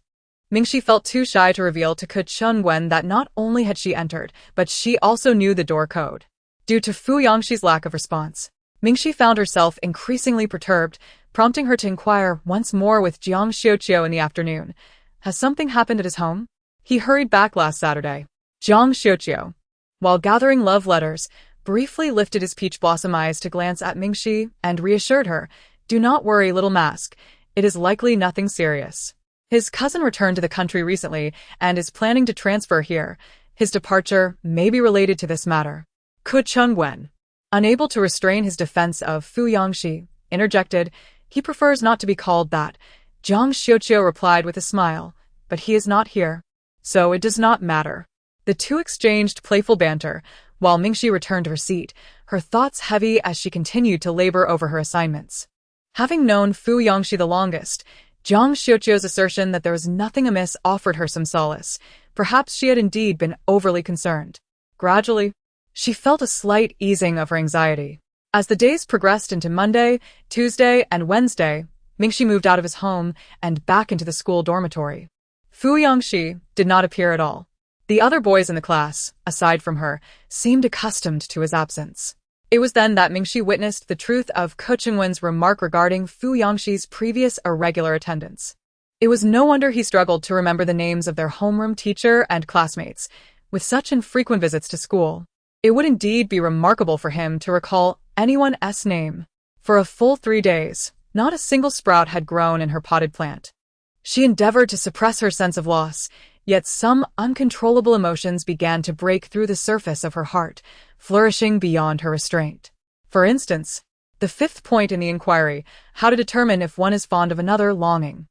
Mingxi felt too shy to reveal to Ke Chunwen that not only had she entered, but she also knew the door code. Due to fiancé's lack of response, Mingxi found herself increasingly perturbed, prompting her to inquire once more with Zhang Xiuqiu in the afternoon. "Has something happened at his home? He hurried back last Saturday." Zhang Xiuqiu, while gathering love letters, briefly lifted his peach blossom eyes to glance at Mingxi and reassured her, "Do not worry, little mask. It is likely nothing serious. His cousin returned to the country recently and is planning to transfer here. His departure may be related to this matter." Ke Chunwen, unable to restrain his defense of fiancé, interjected, "He prefers not to be called that." Zhang Xiuqiu replied with a smile, "But he is not here, so it does not matter." The two exchanged playful banter, while Mingxi returned to her seat, her thoughts heavy as she continued to labor over her assignments. Having known fiancé the longest, Zhang Xiuqiu's assertion that there was nothing amiss offered her some solace. Perhaps she had indeed been overly concerned. Gradually, she felt a slight easing of her anxiety. As the days progressed into Monday, Tuesday, and Wednesday, Mingxi moved out of his home and back into the school dormitory. Fiancé did not appear at all. The other boys in the class, aside from her, seemed accustomed to his absence. It was then that Mingxi witnessed the truth of Ke Chunwen's remark regarding fiancé's previous irregular attendance. It was no wonder he struggled to remember the names of their homeroom teacher and classmates, with such infrequent visits to school. It would indeed be remarkable for him to recall anyone's name. For a full 3 days, not a single sprout had grown in her potted plant. She endeavored to suppress her sense of loss, yet some uncontrollable emotions began to break through the surface of her heart, flourishing beyond her restraint. For instance, the fifth point in the inquiry, how to determine if one is fond of another, longing.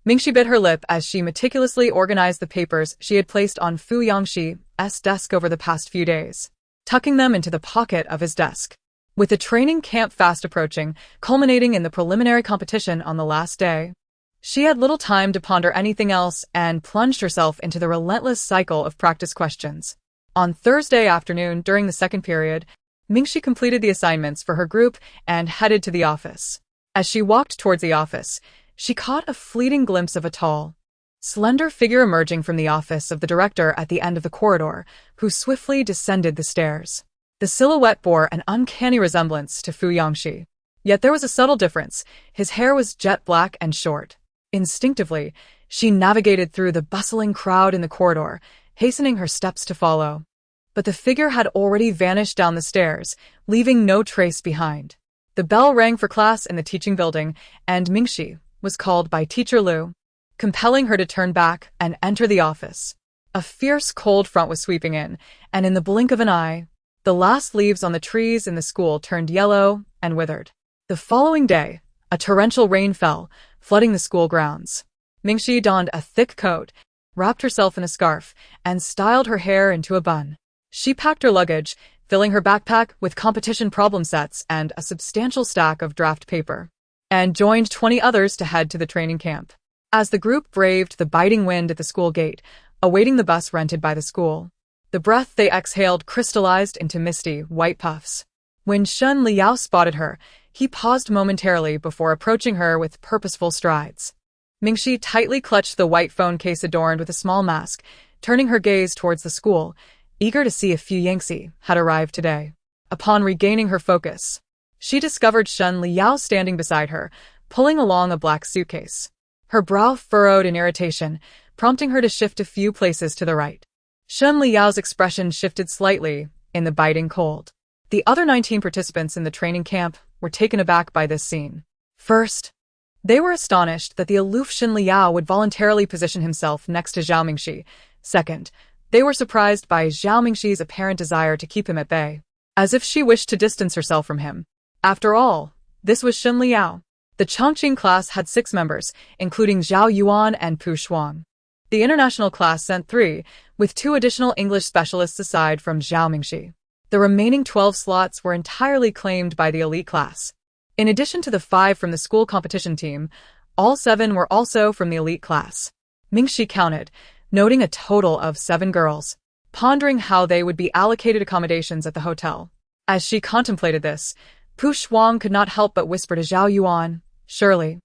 Mingxi bit her lip as she meticulously organized the papers she had placed on fiancé's desk over the past few days, tucking them into the pocket of his desk. With the training camp fast approaching, culminating in the preliminary competition on the last day, she had little time to ponder anything else and plunged herself into the relentless cycle of practice questions. On Thursday afternoon, during the second period, Mingxi completed the assignments for her group and headed to the office. As she walked towards the office, she caught a fleeting glimpse of a tall, slender figure emerging from the office of the director at the end of the corridor, who swiftly descended the stairs. The silhouette bore an uncanny resemblance to Fu Yangxi. Yet there was a subtle difference. His hair was jet black and short. Instinctively, she navigated through the bustling crowd in the corridor, hastening her steps to follow. But the figure had already vanished down the stairs, leaving no trace behind. The bell rang for class in the teaching building, and Mingxi was called by Teacher Liu, compelling her to turn back and enter the office. A fierce cold front was sweeping in, and in the blink of an eye, the last leaves on the trees in the school turned yellow and withered. The following day, a torrential rain fell, flooding the school grounds. Mingxi donned a thick coat, wrapped herself in a scarf, and styled her hair into a bun. She packed her luggage, filling her backpack with competition problem sets and a substantial stack of draft paper, and joined 20 others to head to the training camp. As the group braved the biting wind at the school gate, awaiting the bus rented by the school, the breath they exhaled crystallized into misty, white puffs. When Shen Liao spotted her, he paused momentarily before approaching her with purposeful strides. Mingxi tightly clutched the white phone case adorned with a small mask, turning her gaze towards the school, eager to see if fiancé had arrived today. Upon regaining her focus, she discovered Shen Liao standing beside her, pulling along a black suitcase. Her brow furrowed in irritation, prompting her to shift a few places to the right. Shen Liao's expression shifted slightly in the biting cold. The other 19 participants in the training camp were taken aback by this scene. First, they were astonished that the aloof Shen Liao would voluntarily position himself next to Zhao Mingxi. Second, they were surprised by Zhao Mingxi's apparent desire to keep him at bay, as if she wished to distance herself from him. After all, this was Shen Liao. The Chongqing class had 6 members, including Zhao Yuan and Pu Shuang. The international class sent 3, with 2 additional English specialists aside from Zhao Mingxi. The remaining 12 slots were entirely claimed by the elite class. In addition to the 5 from the school competition team, all 7 were also from the elite class. Mingxi counted, noting a total of 7 girls, pondering how they would be allocated accommodations at the hotel. As she contemplated this, Pu Shuang could not help but whisper to Zhao Yuan, "Surely,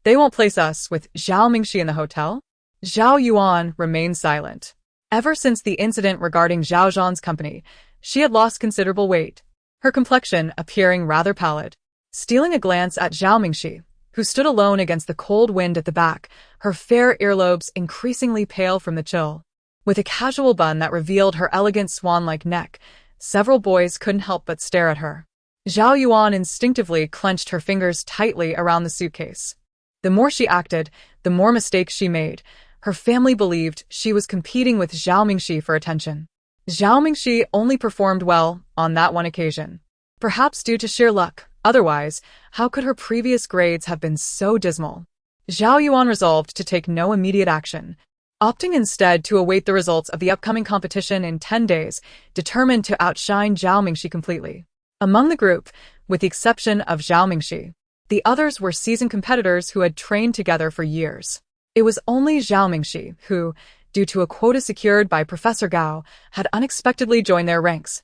they won't place us with Zhao Mingxi in the hotel?" Zhao Yuan remained silent. Ever since the incident regarding Zhao Zhan's company, she had lost considerable weight, her complexion appearing rather pallid. Stealing a glance at Zhao Mingxi, who stood alone against the cold wind at the back, her fair earlobes increasingly pale from the chill. With a casual bun that revealed her elegant swan-like neck, several boys couldn't help but stare at her. Zhao Yuan instinctively clenched her fingers tightly around the suitcase. The more she acted, the more mistakes she made. Her family believed she was competing with Zhao Mingxi for attention. Zhao Mingxi only performed well on that one occasion, perhaps due to sheer luck. Otherwise, how could her previous grades have been so dismal? Zhao Yuan resolved to take no immediate action, opting instead to await the results of the upcoming competition in 10 days, determined to outshine Zhao Mingxi completely. Among the group, with the exception of Zhao Mingxi, the others were seasoned competitors who had trained together for years. It was only Zhao Mingxi who, due to a quota secured by Professor Gao, had unexpectedly joined their ranks,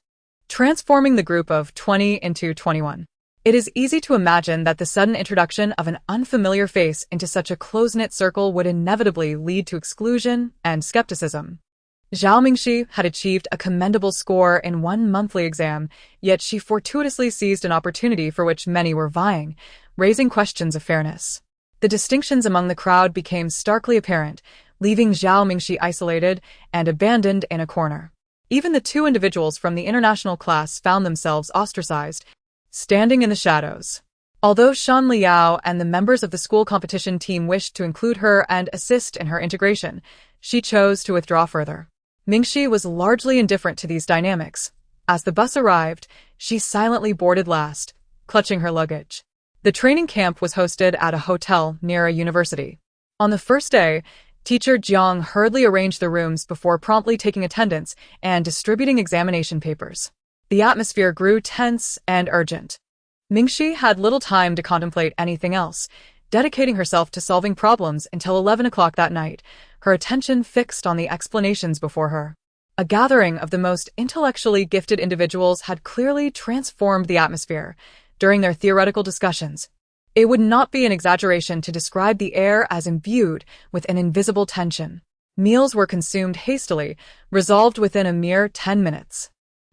transforming the group of 20 into 21. It is easy to imagine that the sudden introduction of an unfamiliar face into such a close-knit circle would inevitably lead to exclusion and skepticism. Zhao Mingxi had achieved a commendable score in one monthly exam, yet she fortuitously seized an opportunity for which many were vying, raising questions of fairness. The distinctions among the crowd became starkly apparent, leaving Zhao Mingxi isolated and abandoned in a corner. Even the 2 individuals from the international class found themselves ostracized, standing in the shadows. Although Shen Liao and the members of the school competition team wished to include her and assist in her integration, she chose to withdraw further. Mingxi was largely indifferent to these dynamics. As the bus arrived, she silently boarded last, clutching her luggage. The training camp was hosted at a hotel near a university. On the first day, Teacher Jiang hurriedly arranged the rooms before promptly taking attendance and distributing examination papers. The atmosphere grew tense and urgent. Mingxi had little time to contemplate anything else, dedicating herself to solving problems until 11 o'clock that night, her attention fixed on the explanations before her. A gathering of the most intellectually gifted individuals had clearly transformed the atmosphere during their theoretical discussions. It would not be an exaggeration to describe the air as imbued with an invisible tension. Meals were consumed hastily, resolved within a mere 10 minutes.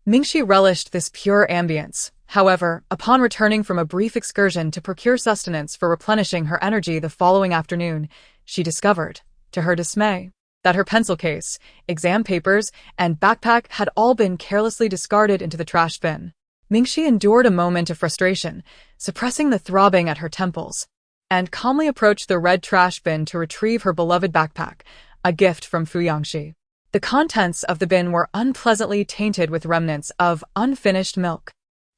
Mingxi relished this pure ambience. However, upon returning from a brief excursion to procure sustenance for replenishing her energy the following afternoon, she discovered, to her dismay, that her pencil case, exam papers, and backpack had all been carelessly discarded into the trash bin. Mingxi endured a moment of frustration, suppressing the throbbing at her temples, and calmly approached the red trash bin to retrieve her beloved backpack, a gift from fiancé. The contents of the bin were unpleasantly tainted with remnants of unfinished milk,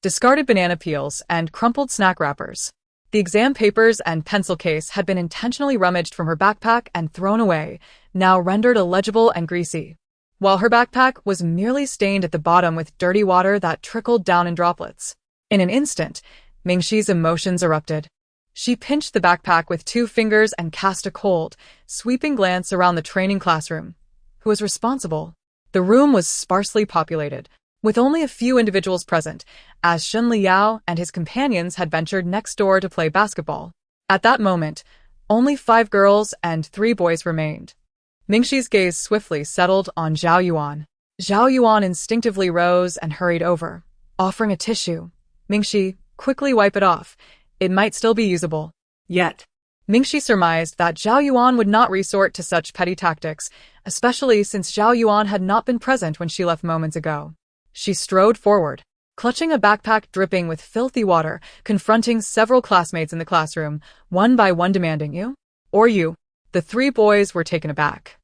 discarded banana peels, and crumpled snack wrappers. The exam papers and pencil case had been intentionally rummaged from her backpack and thrown away, now rendered illegible and greasy, while her backpack was merely stained at the bottom with dirty water that trickled down in droplets. In an instant, Mingxi's emotions erupted. She pinched the backpack with 2 fingers and cast a cold, sweeping glance around the training classroom. Who was responsible? The room was sparsely populated, with only a few individuals present, as Shen Liao and his companions had ventured next door to play basketball. At that moment, only 5 girls and 3 boys remained. Mingxi's gaze swiftly settled on Zhao Yuan. Zhao Yuan instinctively rose and hurried over, offering a tissue. Mingxi, quickly wipe it off. It might still be usable. Yet, Mingxi surmised that Zhao Yuan would not resort to such petty tactics, especially since Zhao Yuan had not been present when she left moments ago. She strode forward, clutching a backpack dripping with filthy water, confronting several classmates in the classroom, one by one demanding, "You? Or you?" The 3 boys were taken aback,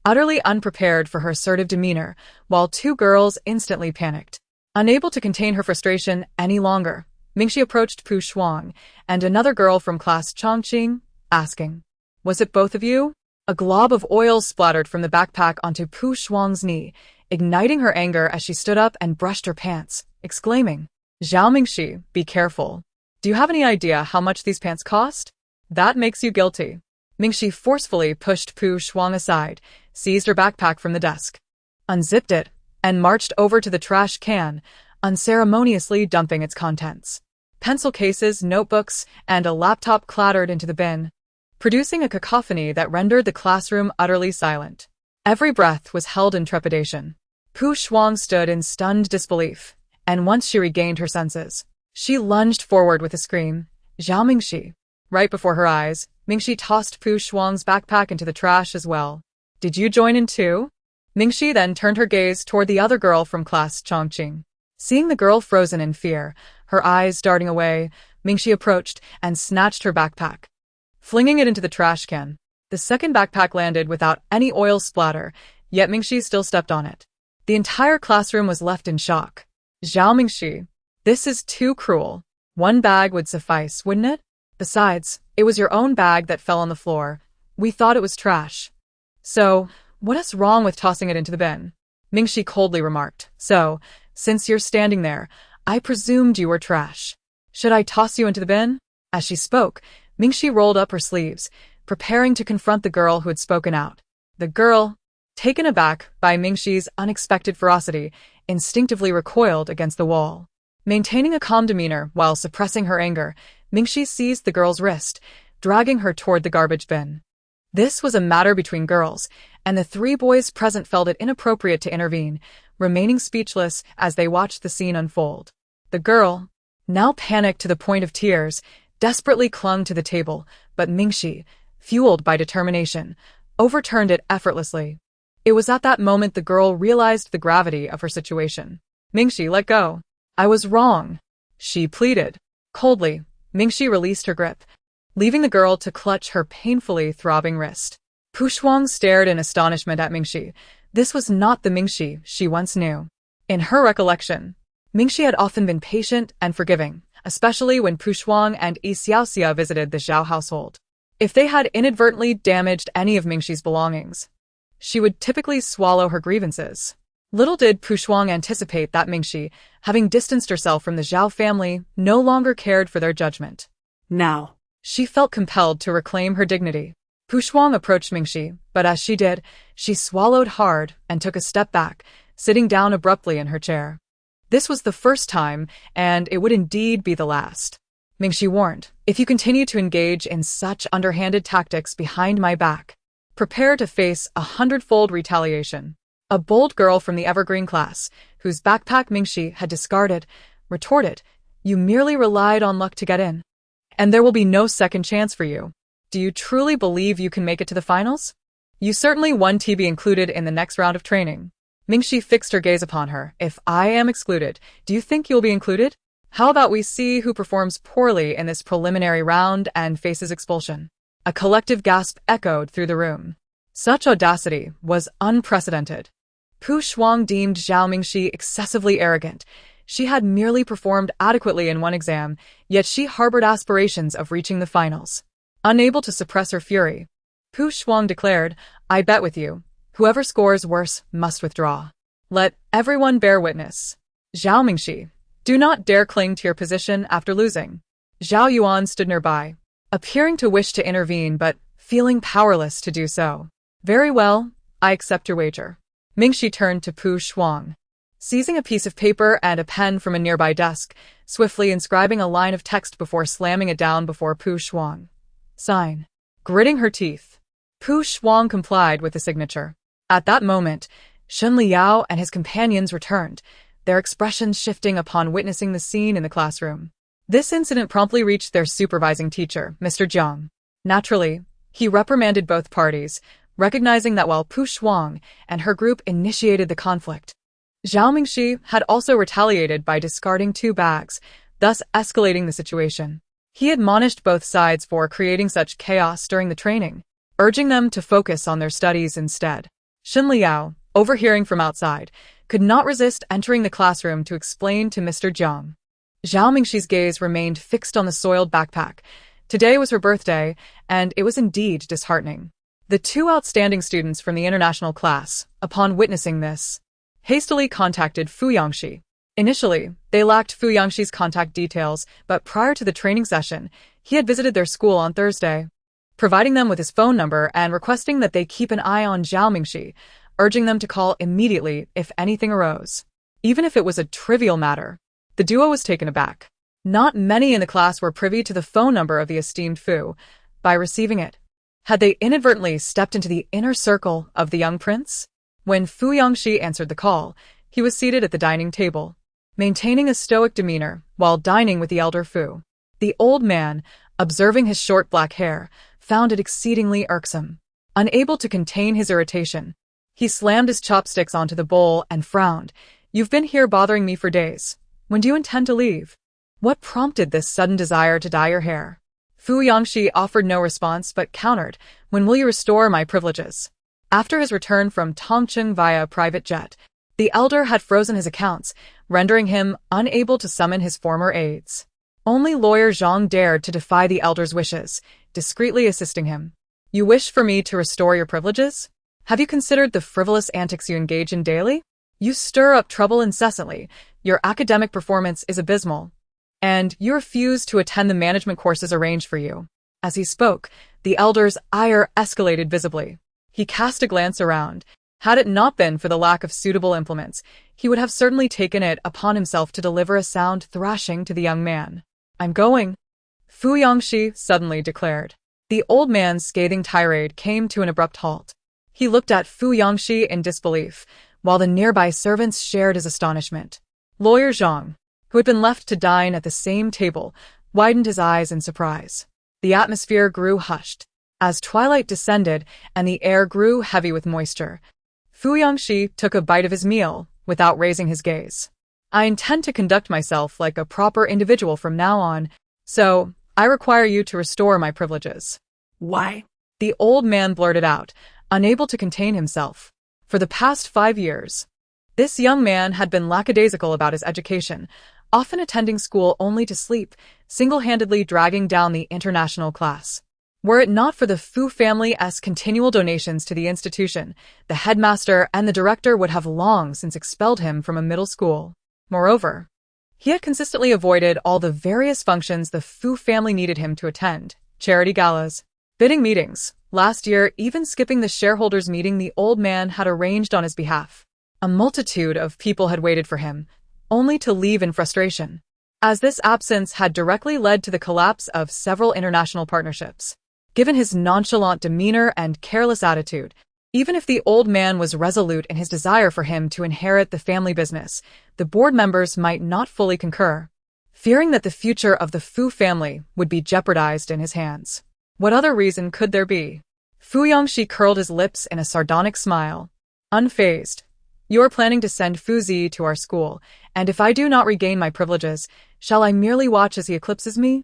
utterly unprepared for her assertive demeanor, while 2 girls instantly panicked. Unable to contain her frustration any longer, Mingxi approached Pu Shuang and another girl from class Chongqing, asking, "Was it both of you?" A glob of oil splattered from the backpack onto Pu Shuang's knee, igniting her anger as she stood up and brushed her pants, exclaiming, "Zhao Mingxi, be careful. Do you have any idea how much these pants cost? That makes you guilty." Mingxi forcefully pushed Pu Shuang aside, seized her backpack from the desk, unzipped it, and marched over to the trash can, unceremoniously dumping its contents. Pencil cases, notebooks, and a laptop clattered into the bin, producing a cacophony that rendered the classroom utterly silent. Every breath was held in trepidation. Pu Shuang stood in stunned disbelief, and once she regained her senses, she lunged forward with a scream, "Zhao Mingxi!" Right before her eyes, Mingxi tossed Pu Shuang's backpack into the trash as well. "Did you join in too?" Mingxi then turned her gaze toward the other girl from class Chongqing. Seeing the girl frozen in fear, her eyes darting away, Mingxi approached and snatched her backpack, flinging it into the trash can. The second backpack landed without any oil splatter, yet Mingxi still stepped on it. The entire classroom was left in shock. "Zhao Mingxi, this is too cruel. 1 bag would suffice, wouldn't it? Besides, it was your own bag that fell on the floor. We thought it was trash. So, what's wrong with tossing it into the bin?" Mingxi coldly remarked. "So, since you're standing there, I presumed you were trash. Should I toss you into the bin?" As she spoke, Mingxi rolled up her sleeves, preparing to confront the girl who had spoken out. The girl, taken aback by Mingxi's unexpected ferocity, instinctively recoiled against the wall. Maintaining a calm demeanor while suppressing her anger, Mingxi seized the girl's wrist, dragging her toward the garbage bin. This was a matter between girls, and the 3 boys present felt it inappropriate to intervene, remaining speechless as they watched the scene unfold. The girl, now panicked to the point of tears, desperately clung to the table, but Mingxi, fueled by determination, overturned it effortlessly. It was at that moment the girl realized the gravity of her situation. "Mingxi, let go. I was wrong," she pleaded. Coldly, Mingxi released her grip, leaving the girl to clutch her painfully throbbing wrist. Pu Shuang stared in astonishment at Mingxi. This was not the Mingxi she once knew. In her recollection, Mingxi had often been patient and forgiving, especially when Pu Shuang and Yi Xiaoxia visited the Zhao household. If they had inadvertently damaged any of Mingxi's belongings, she would typically swallow her grievances. Little did Pu Shuang anticipate that Mingxi, having distanced herself from the Zhao family, no longer cared for their judgment. Now, she felt compelled to reclaim her dignity. Pu Shuang approached Mingxi, but as she did, she swallowed hard and took a step back, sitting down abruptly in her chair. This was the first time, and it would indeed be the last. Mingxi warned, "If you continue to engage in such underhanded tactics behind my back, prepare to face 100-fold retaliation." A bold girl from the Evergreen class, whose backpack Mingxi had discarded, retorted, "You merely relied on luck to get in. And there will be no second chance for you. Do you truly believe you can make it to the finals? You certainly want to be included in the next round of training." Mingxi fixed her gaze upon her. "If I am excluded, do you think you'll be included? How about we see who performs poorly in this preliminary round and faces expulsion?" A collective gasp echoed through the room. Such audacity was unprecedented. Pu Shuang deemed Zhao Mingxi excessively arrogant. She had merely performed adequately in one exam, yet she harbored aspirations of reaching the finals. Unable to suppress her fury, Pu Shuang declared, "I bet with you. Whoever scores worse must withdraw. Let everyone bear witness. Zhao Mingxi, do not dare cling to your position after losing." Zhao Yuan stood nearby, appearing to wish to intervene but feeling powerless to do so. "Very well, I accept your wager." Mingxi turned to Pu Shuang. Seizing a piece of paper and a pen from a nearby desk, swiftly inscribing a line of text before slamming it down before Pu Shuang. "Sign." Gritting her teeth, Pu Shuang complied with the signature. At that moment, Shen Liao and his companions returned, their expressions shifting upon witnessing the scene in the classroom. This incident promptly reached their supervising teacher, Mr. Jiang. Naturally, he reprimanded both parties, recognizing that while Pu Shuang and her group initiated the conflict, Zhao Mingxi had also retaliated by discarding 2 bags, thus escalating the situation. He admonished both sides for creating such chaos during the training, urging them to focus on their studies instead. Shen Liao, overhearing from outside, could not resist entering the classroom to explain to Mr. Jiang. Zhao Mingxi's gaze remained fixed on the soiled backpack. Today was her birthday, and it was indeed disheartening. The 2 outstanding students from the international class, upon witnessing this, hastily contacted Fu Yangxi. Initially, they lacked Fu Yangxi's contact details, but prior to the training session, he had visited their school on Thursday, providing them with his phone number and requesting that they keep an eye on Zhao Mingxi, urging them to call immediately if anything arose. Even if it was a trivial matter, the duo was taken aback. Not many in the class were privy to the phone number of the esteemed Fu. By receiving it, had they inadvertently stepped into the inner circle of the young prince? When Fu Yangxi answered the call, he was seated at the dining table, maintaining a stoic demeanor while dining with the elder Fu. The old man, observing his short black hair, found it exceedingly irksome. Unable to contain his irritation, he slammed his chopsticks onto the bowl and frowned. "You've been here bothering me for days. When do you intend to leave? What prompted this sudden desire to dye your hair?" Fu Yangxi offered no response but countered, "When will you restore my privileges?" After his return from Tongcheng via private jet, the elder had frozen his accounts, rendering him unable to summon his former aides. Only lawyer Zhang dared to defy the elder's wishes, discreetly assisting him. "You wish for me to restore your privileges? Have you considered the frivolous antics you engage in daily? You stir up trouble incessantly, your academic performance is abysmal, and you refuse to attend the management courses arranged for you." As he spoke, the elder's ire escalated visibly. He cast a glance around. Had it not been for the lack of suitable implements, he would have certainly taken it upon himself to deliver a sound thrashing to the young man. "I'm going," Fu Yangxi suddenly declared. The old man's scathing tirade came to an abrupt halt. He looked at Fu Yangxi in disbelief, while the nearby servants shared his astonishment. Lawyer Zhang, who had been left to dine at the same table, widened his eyes in surprise. The atmosphere grew hushed. As twilight descended and the air grew heavy with moisture, Fu Yangxi took a bite of his meal without raising his gaze. "I intend to conduct myself like a proper individual from now on, so I require you to restore my privileges." "Why?" the old man blurted out, unable to contain himself. For the past 5 years, this young man had been lackadaisical about his education, often attending school only to sleep, single-handedly dragging down the international class. Were it not for the Fu family's continual donations to the institution, the headmaster and the director would have long since expelled him from a middle school. Moreover, he had consistently avoided all the various functions the Fu family needed him to attend: charity galas, bidding meetings, last year even skipping the shareholders' meeting the old man had arranged on his behalf. A multitude of people had waited for him, only to leave in frustration, as this absence had directly led to the collapse of several international partnerships. Given his nonchalant demeanor and careless attitude, Even if the old man was resolute in his desire for him to inherit the family business, the board members might not fully concur, fearing that the future of the Fu family would be jeopardized in his hands. What other reason could there be? Fu Yongxi curled his lips in a sardonic smile. Unfazed. You are planning to send Fu Zi to our school, and if I do not regain my privileges, shall I merely watch as he eclipses me?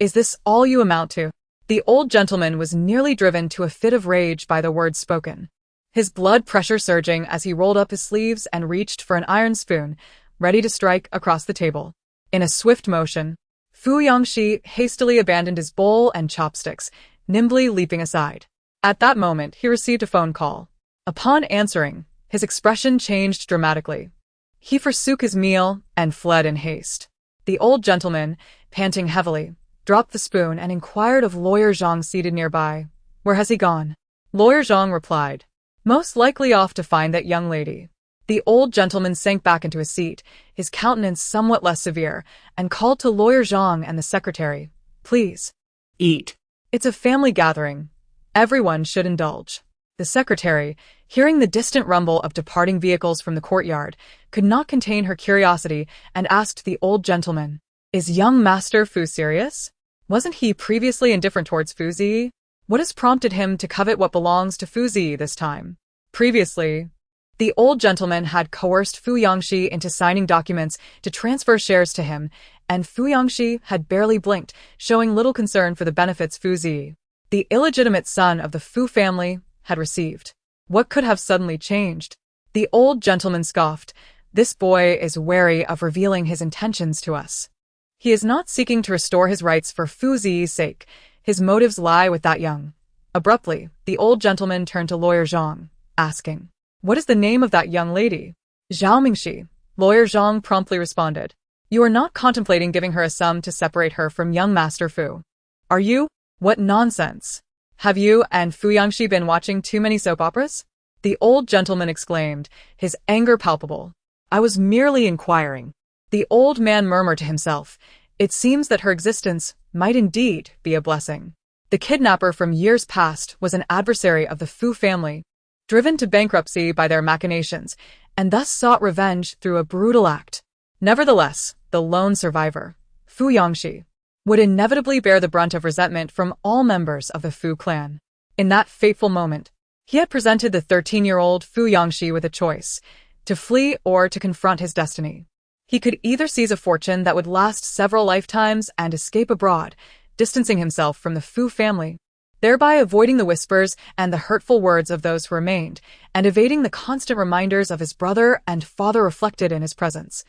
Is this all you amount to? The old gentleman was nearly driven to a fit of rage by the words spoken, his blood pressure surging as he rolled up his sleeves and reached for an iron spoon, ready to strike across the table. In a swift motion, Fu Yongxi hastily abandoned his bowl and chopsticks, nimbly leaping aside. At that moment, he received a phone call. Upon answering, his expression changed dramatically. He forsook his meal and fled in haste. The old gentleman, panting heavily, dropped the spoon and inquired of Lawyer Zhang seated nearby. Where has he gone? Lawyer Zhang replied, most likely off to find that young lady. The old gentleman sank back into his seat, his countenance somewhat less severe, and called to Lawyer Zhang and the secretary. Please. Eat. It's a family gathering. Everyone should indulge. The secretary, hearing the distant rumble of departing vehicles from the courtyard, could not contain her curiosity and asked the old gentleman, is young Master Fu serious? Wasn't he previously indifferent towards Fu Zi? What has prompted him to covet what belongs to Fu Zi this time? Previously, the old gentleman had coerced Fu Yongxi into signing documents to transfer shares to him, and Fu Yongxi had barely blinked, showing little concern for the benefits Fu Zi, the illegitimate son of the Fu family, had received. What could have suddenly changed? The old gentleman scoffed. This boy is wary of revealing his intentions to us. He is not seeking to restore his rights for Fu Zi's sake. His motives lie with that young. Abruptly, the old gentleman turned to Lawyer Zhang, asking, what is the name of that young lady? Zhao Mingxi. Lawyer Zhang promptly responded. You are not contemplating giving her a sum to separate her from young Master Fu. Are you? What nonsense. Have you and Fu Yongxi been watching too many soap operas? The old gentleman exclaimed, his anger palpable. I was merely inquiring. The old man murmured to himself. It seems that her existence might indeed be a blessing. The kidnapper from years past was an adversary of the Fu family, driven to bankruptcy by their machinations, and thus sought revenge through a brutal act. Nevertheless, the lone survivor, Fu Yongxi, would inevitably bear the brunt of resentment from all members of the Fu clan. In that fateful moment, he had presented the 13-year-old Fu Yongxi with a choice, to flee or to confront his destiny. He could either seize a fortune that would last several lifetimes and escape abroad, distancing himself from the Fu family, thereby avoiding the whispers and the hurtful words of those who remained, and evading the constant reminders of his brother and father reflected in his presence.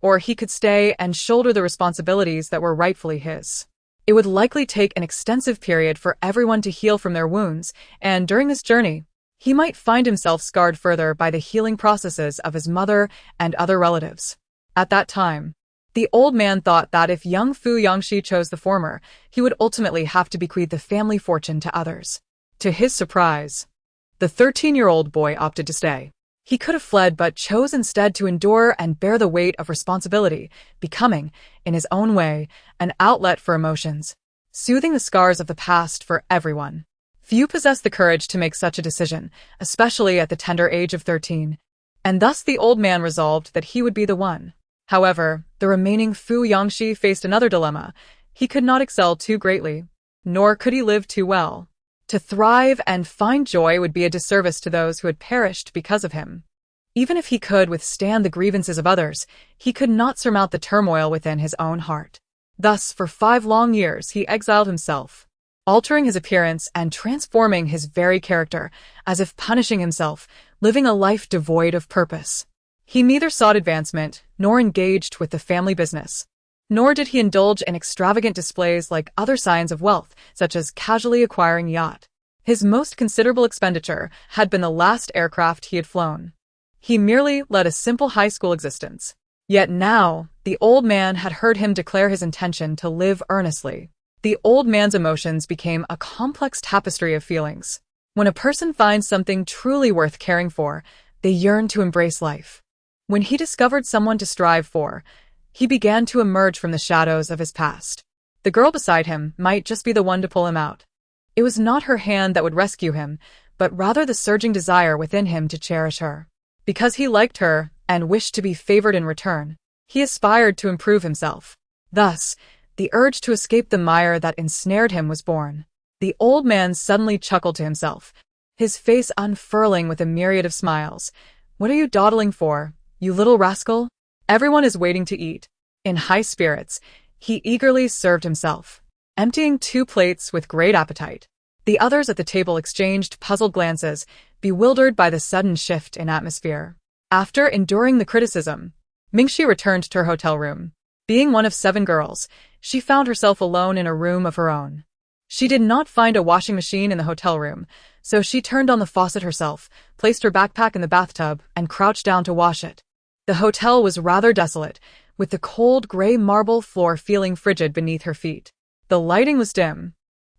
Or he could stay and shoulder the responsibilities that were rightfully his. It would likely take an extensive period for everyone to heal from their wounds, and during this journey, he might find himself scarred further by the healing processes of his mother and other relatives. At that time, the old man thought that if young Fu Yongxi chose the former, he would ultimately have to bequeath the family fortune to others. To his surprise, the 13-year-old boy opted to stay. He could have fled but chose instead to endure and bear the weight of responsibility, becoming, in his own way, an outlet for emotions, soothing the scars of the past for everyone. Few possess the courage to make such a decision, especially at the tender age of 13, and thus the old man resolved that he would be the one. However, the remaining Fu Yongxi faced another dilemma. He could not excel too greatly, nor could he live too well. To thrive and find joy would be a disservice to those who had perished because of him. Even if he could withstand the grievances of others, he could not surmount the turmoil within his own heart. Thus, for 5 long years, he exiled himself, altering his appearance and transforming his very character, as if punishing himself, living a life devoid of purpose. He neither sought advancement, nor engaged with the family business. Nor did he indulge in extravagant displays like other signs of wealth, such as casually acquiring a yacht. His most considerable expenditure had been the last aircraft he had flown. He merely led a simple high school existence. Yet now, the old man had heard him declare his intention to live earnestly. The old man's emotions became a complex tapestry of feelings. When a person finds something truly worth caring for, they yearn to embrace life. When he discovered someone to strive for, he began to emerge from the shadows of his past. The girl beside him might just be the one to pull him out. It was not her hand that would rescue him, but rather the surging desire within him to cherish her. Because he liked her and wished to be favored in return, he aspired to improve himself. Thus, the urge to escape the mire that ensnared him was born. The old man suddenly chuckled to himself, his face unfurling with a myriad of smiles. "What are you dawdling for, you little rascal? Everyone is waiting to eat." In high spirits, he eagerly served himself, emptying 2 plates with great appetite. The others at the table exchanged puzzled glances, bewildered by the sudden shift in atmosphere. After enduring the criticism, Mingxi returned to her hotel room. Being one of 7 girls, she found herself alone in a room of her own. She did not find a washing machine in the hotel room, so she turned on the faucet herself, placed her backpack in the bathtub, and crouched down to wash it. The hotel was rather desolate, with the cold gray marble floor feeling frigid beneath her feet. The lighting was dim,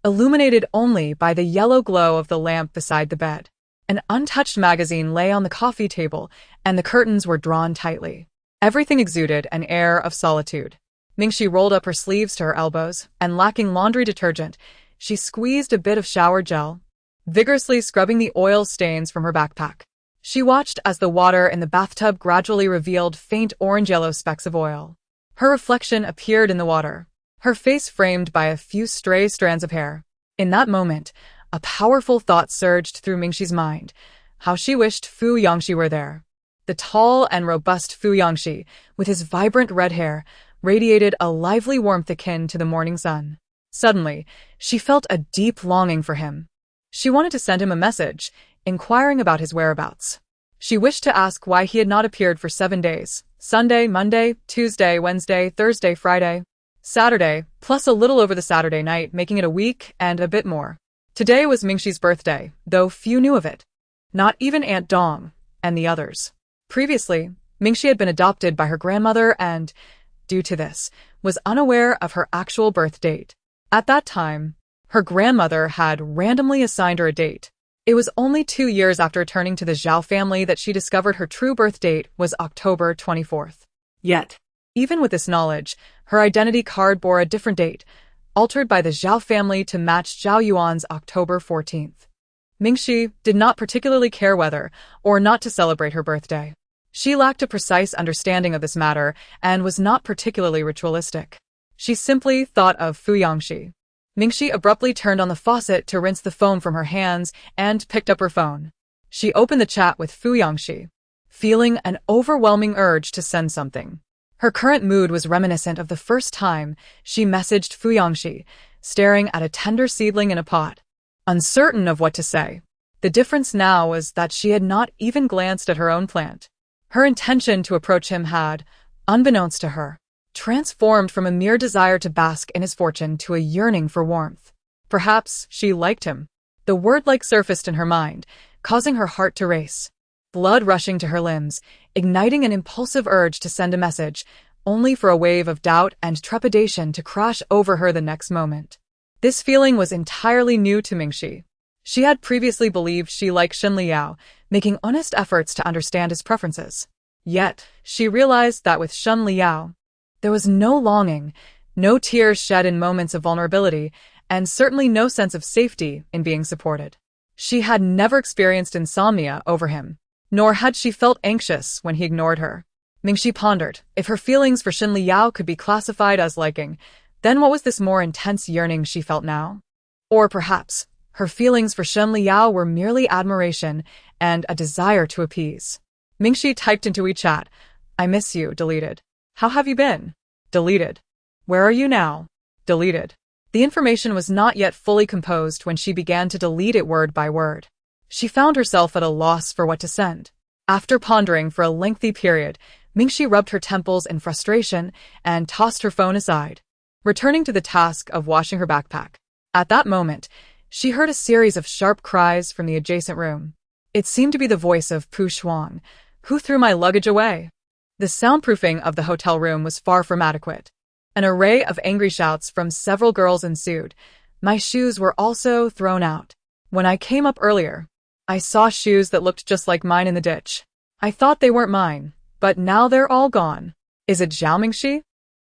illuminated only by the yellow glow of the lamp beside the bed. An untouched magazine lay on the coffee table, and the curtains were drawn tightly. Everything exuded an air of solitude. Mingxi rolled up her sleeves to her elbows, and lacking laundry detergent, she squeezed a bit of shower gel, vigorously scrubbing the oil stains from her backpack. She watched as the water in the bathtub gradually revealed faint orange-yellow specks of oil. Her reflection appeared in the water, her face framed by a few stray strands of hair. In that moment, a powerful thought surged through Mingxi's mind. How she wished Fu Yangxi were there. The tall and robust Fu Yangxi, with his vibrant red hair, radiated a lively warmth akin to the morning sun. Suddenly, she felt a deep longing for him. She wanted to send him a message, inquiring about his whereabouts. She wished to ask why he had not appeared for 7 days: Sunday, Monday, Tuesday, Wednesday, Thursday, Friday, Saturday, plus a little over the Saturday night, making it a week and a bit more. Today was Mingxi's birthday, though few knew of it. Not even Aunt Dong and the others. Previously, Mingxi had been adopted by her grandmother and, due to this, was unaware of her actual birth date. At that time, her grandmother had randomly assigned her a date. It was only 2 years after returning to the Zhao family that she discovered her true birth date was October 24th. Yet, even with this knowledge, her identity card bore a different date, altered by the Zhao family to match Zhao Yuan's October 14th. Mingxi did not particularly care whether or not to celebrate her birthday. She lacked a precise understanding of this matter and was not particularly ritualistic. She simply thought of Fu Yangxi. Mingxi abruptly turned on the faucet to rinse the foam from her hands and picked up her phone. She opened the chat with Fu Yangxi, feeling an overwhelming urge to send something. Her current mood was reminiscent of the first time she messaged Fu Yangxi, staring at a tender seedling in a pot, uncertain of what to say. The difference now was that she had not even glanced at her own plant. Her intention to approach him had, unbeknownst to her, transformed from a mere desire to bask in his fortune to a yearning for warmth. Perhaps she liked him. The word surfaced in her mind, causing her heart to race, blood rushing to her limbs, igniting an impulsive urge to send a message, only for a wave of doubt and trepidation to crash over her the next moment. This feeling was entirely new to Mingxi. She had previously believed she liked Shen Liao, making honest efforts to understand his preferences. Yet, she realized that with Shen Liao, there was no longing, no tears shed in moments of vulnerability, and certainly no sense of safety in being supported. She had never experienced insomnia over him, nor had she felt anxious when he ignored her. Mingxi pondered, if her feelings for Shen Liao could be classified as liking, then what was this more intense yearning she felt now? Or perhaps, her feelings for Shen Liao were merely admiration and a desire to appease. Mingxi typed into WeChat, "I miss you," deleted. "How have you been?" Deleted. "Where are you now?" Deleted. The information was not yet fully composed when she began to delete it word by word. She found herself at a loss for what to send. After pondering for a lengthy period, Mingxi rubbed her temples in frustration and tossed her phone aside, returning to the task of washing her backpack. At that moment, she heard a series of sharp cries from the adjacent room. It seemed to be the voice of Pu Shuang, who threw my luggage away. The soundproofing of the hotel room was far from adequate. An array of angry shouts from several girls ensued. My shoes were also thrown out. When I came up earlier, I saw shoes that looked just like mine in the ditch. I thought they weren't mine, but now they're all gone. Is it Zhao Mingxi?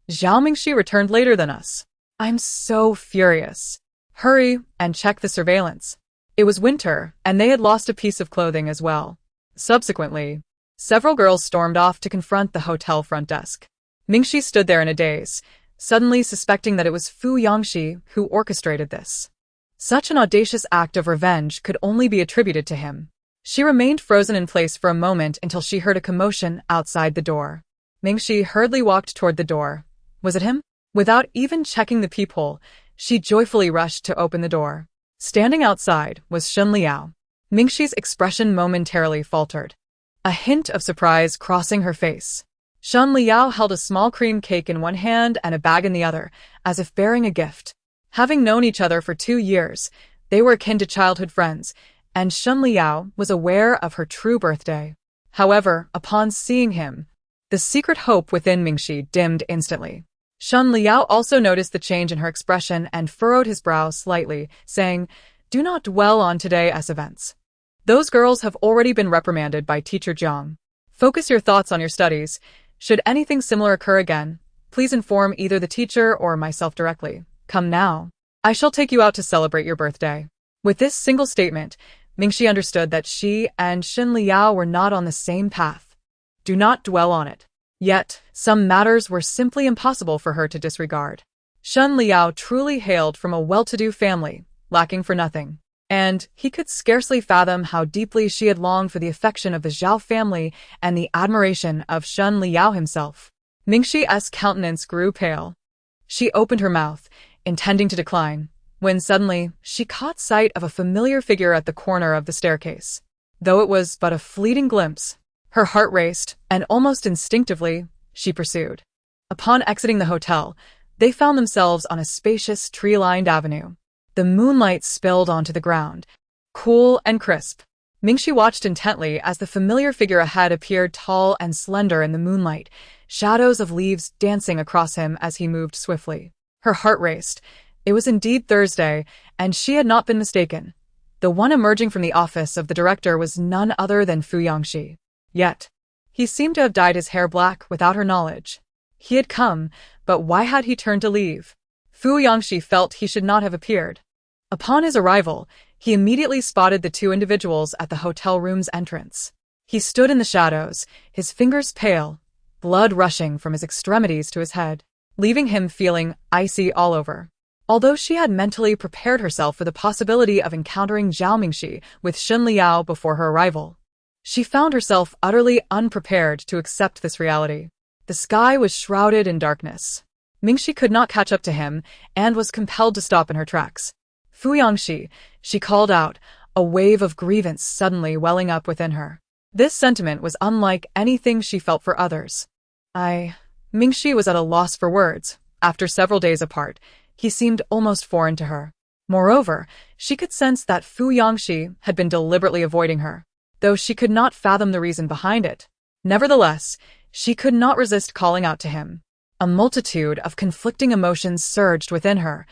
Zhao Mingxi returned later than us. I'm so furious. Hurry and check the surveillance. It was winter, and they had lost a piece of clothing as well. Subsequently, several girls stormed off to confront the hotel front desk. Mingxi stood there in a daze, suddenly suspecting that it was Fu Yangxi who orchestrated this. Such an audacious act of revenge could only be attributed to him. She remained frozen in place for a moment until she heard a commotion outside the door. Mingxi hurriedly walked toward the door. Was it him? Without even checking the peephole, she joyfully rushed to open the door. Standing outside was Shen Liao. Mingxi's expression momentarily faltered, a hint of surprise crossing her face. Shen Liao held a small cream cake in one hand and a bag in the other, as if bearing a gift. Having known each other for 2 years, they were akin to childhood friends, and Shen Liao was aware of her true birthday. However, upon seeing him, the secret hope within Mingxi dimmed instantly. Shen Liao also noticed the change in her expression and furrowed his brow slightly, saying, "Do not dwell on today's events. Those girls have already been reprimanded by Teacher Jiang. Focus your thoughts on your studies. Should anything similar occur again, please inform either the teacher or myself directly. Come now. I shall take you out to celebrate your birthday." With this single statement, Mingxi understood that she and Shen Liao were not on the same path. Do not dwell on it. Yet, some matters were simply impossible for her to disregard. Shen Liao truly hailed from a well-to-do family, lacking for nothing, and he could scarcely fathom how deeply she had longed for the affection of the Zhao family and the admiration of Shen Liao himself. Mingxi's countenance grew pale. She opened her mouth, intending to decline, when suddenly she caught sight of a familiar figure at the corner of the staircase. Though it was but a fleeting glimpse, her heart raced, and almost instinctively, she pursued. Upon exiting the hotel, they found themselves on a spacious, tree-lined avenue. The moonlight spilled onto the ground, cool and crisp. Mingxi watched intently as the familiar figure ahead appeared tall and slender in the moonlight, shadows of leaves dancing across him as he moved swiftly. Her heart raced. It was indeed Thursday, and she had not been mistaken. The one emerging from the office of the director was none other than Fu Yangxi. Yet, he seemed to have dyed his hair black without her knowledge. He had come, but why had he turned to leave? Fu Yangxi felt he should not have appeared. Upon his arrival, he immediately spotted the 2 individuals at the hotel room's entrance. He stood in the shadows, his fingers pale, blood rushing from his extremities to his head, leaving him feeling icy all over. Although she had mentally prepared herself for the possibility of encountering Zhao Mingxi with Shen Liao before her arrival, she found herself utterly unprepared to accept this reality. The sky was shrouded in darkness. Mingxi could not catch up to him and was compelled to stop in her tracks. "Fu Yangxi," she called out, a wave of grievance suddenly welling up within her. This sentiment was unlike anything she felt for others. Mingxi was at a loss for words. After several days apart, he seemed almost foreign to her. Moreover, she could sense that Fu Yangxi had been deliberately avoiding her, though she could not fathom the reason behind it. Nevertheless, she could not resist calling out to him. A multitude of conflicting emotions surged within her,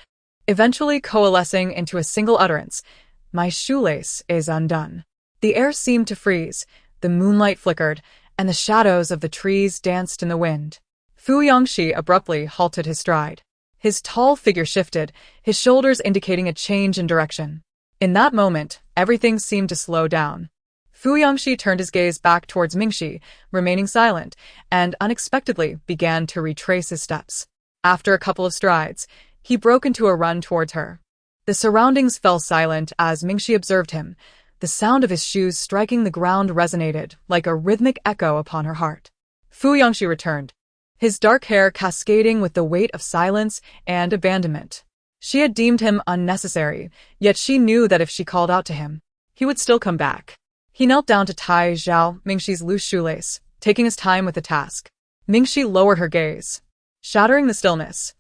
eventually coalescing into a single utterance: "My shoelace is undone." The air seemed to freeze, the moonlight flickered, and the shadows of the trees danced in the wind. Fu Yangxi abruptly halted his stride. His tall figure shifted, his shoulders indicating a change in direction. In that moment, everything seemed to slow down. Fu Yangxi turned his gaze back towards Mingxi, remaining silent, and unexpectedly began to retrace his steps. After a couple of strides, he broke into a run towards her. The surroundings fell silent as Mingxi observed him. The sound of his shoes striking the ground resonated like a rhythmic echo upon her heart. Fu Yangxi returned, his dark hair cascading with the weight of silence and abandonment. She had deemed him unnecessary, yet she knew that if she called out to him, he would still come back. He knelt down to tie Zhao Mingxi's loose shoelace, taking his time with the task. Mingxi lowered her gaze, shattering the stillness.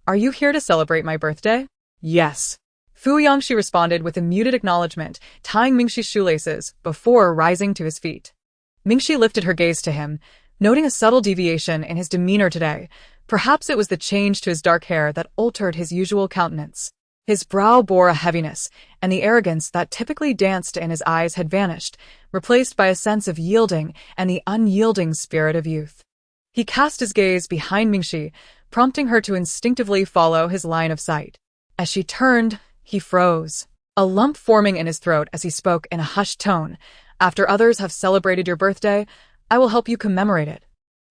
"Are you here to celebrate my birthday?" "Yes." Fu Yangxi responded with a muted acknowledgement, tying Mingxi's shoelaces before rising to his feet. Mingxi lifted her gaze to him, noting a subtle deviation in his demeanor today. Perhaps it was the change to his dark hair that altered his usual countenance. His brow bore a heaviness, and the arrogance that typically danced in his eyes had vanished, replaced by a sense of yielding and the unyielding spirit of youth. He cast his gaze behind Mingxi, prompting her to instinctively follow his line of sight. As she turned, he froze. a lump forming in his throat as he spoke in a hushed tone. After others have celebrated your birthday, I will help you commemorate it.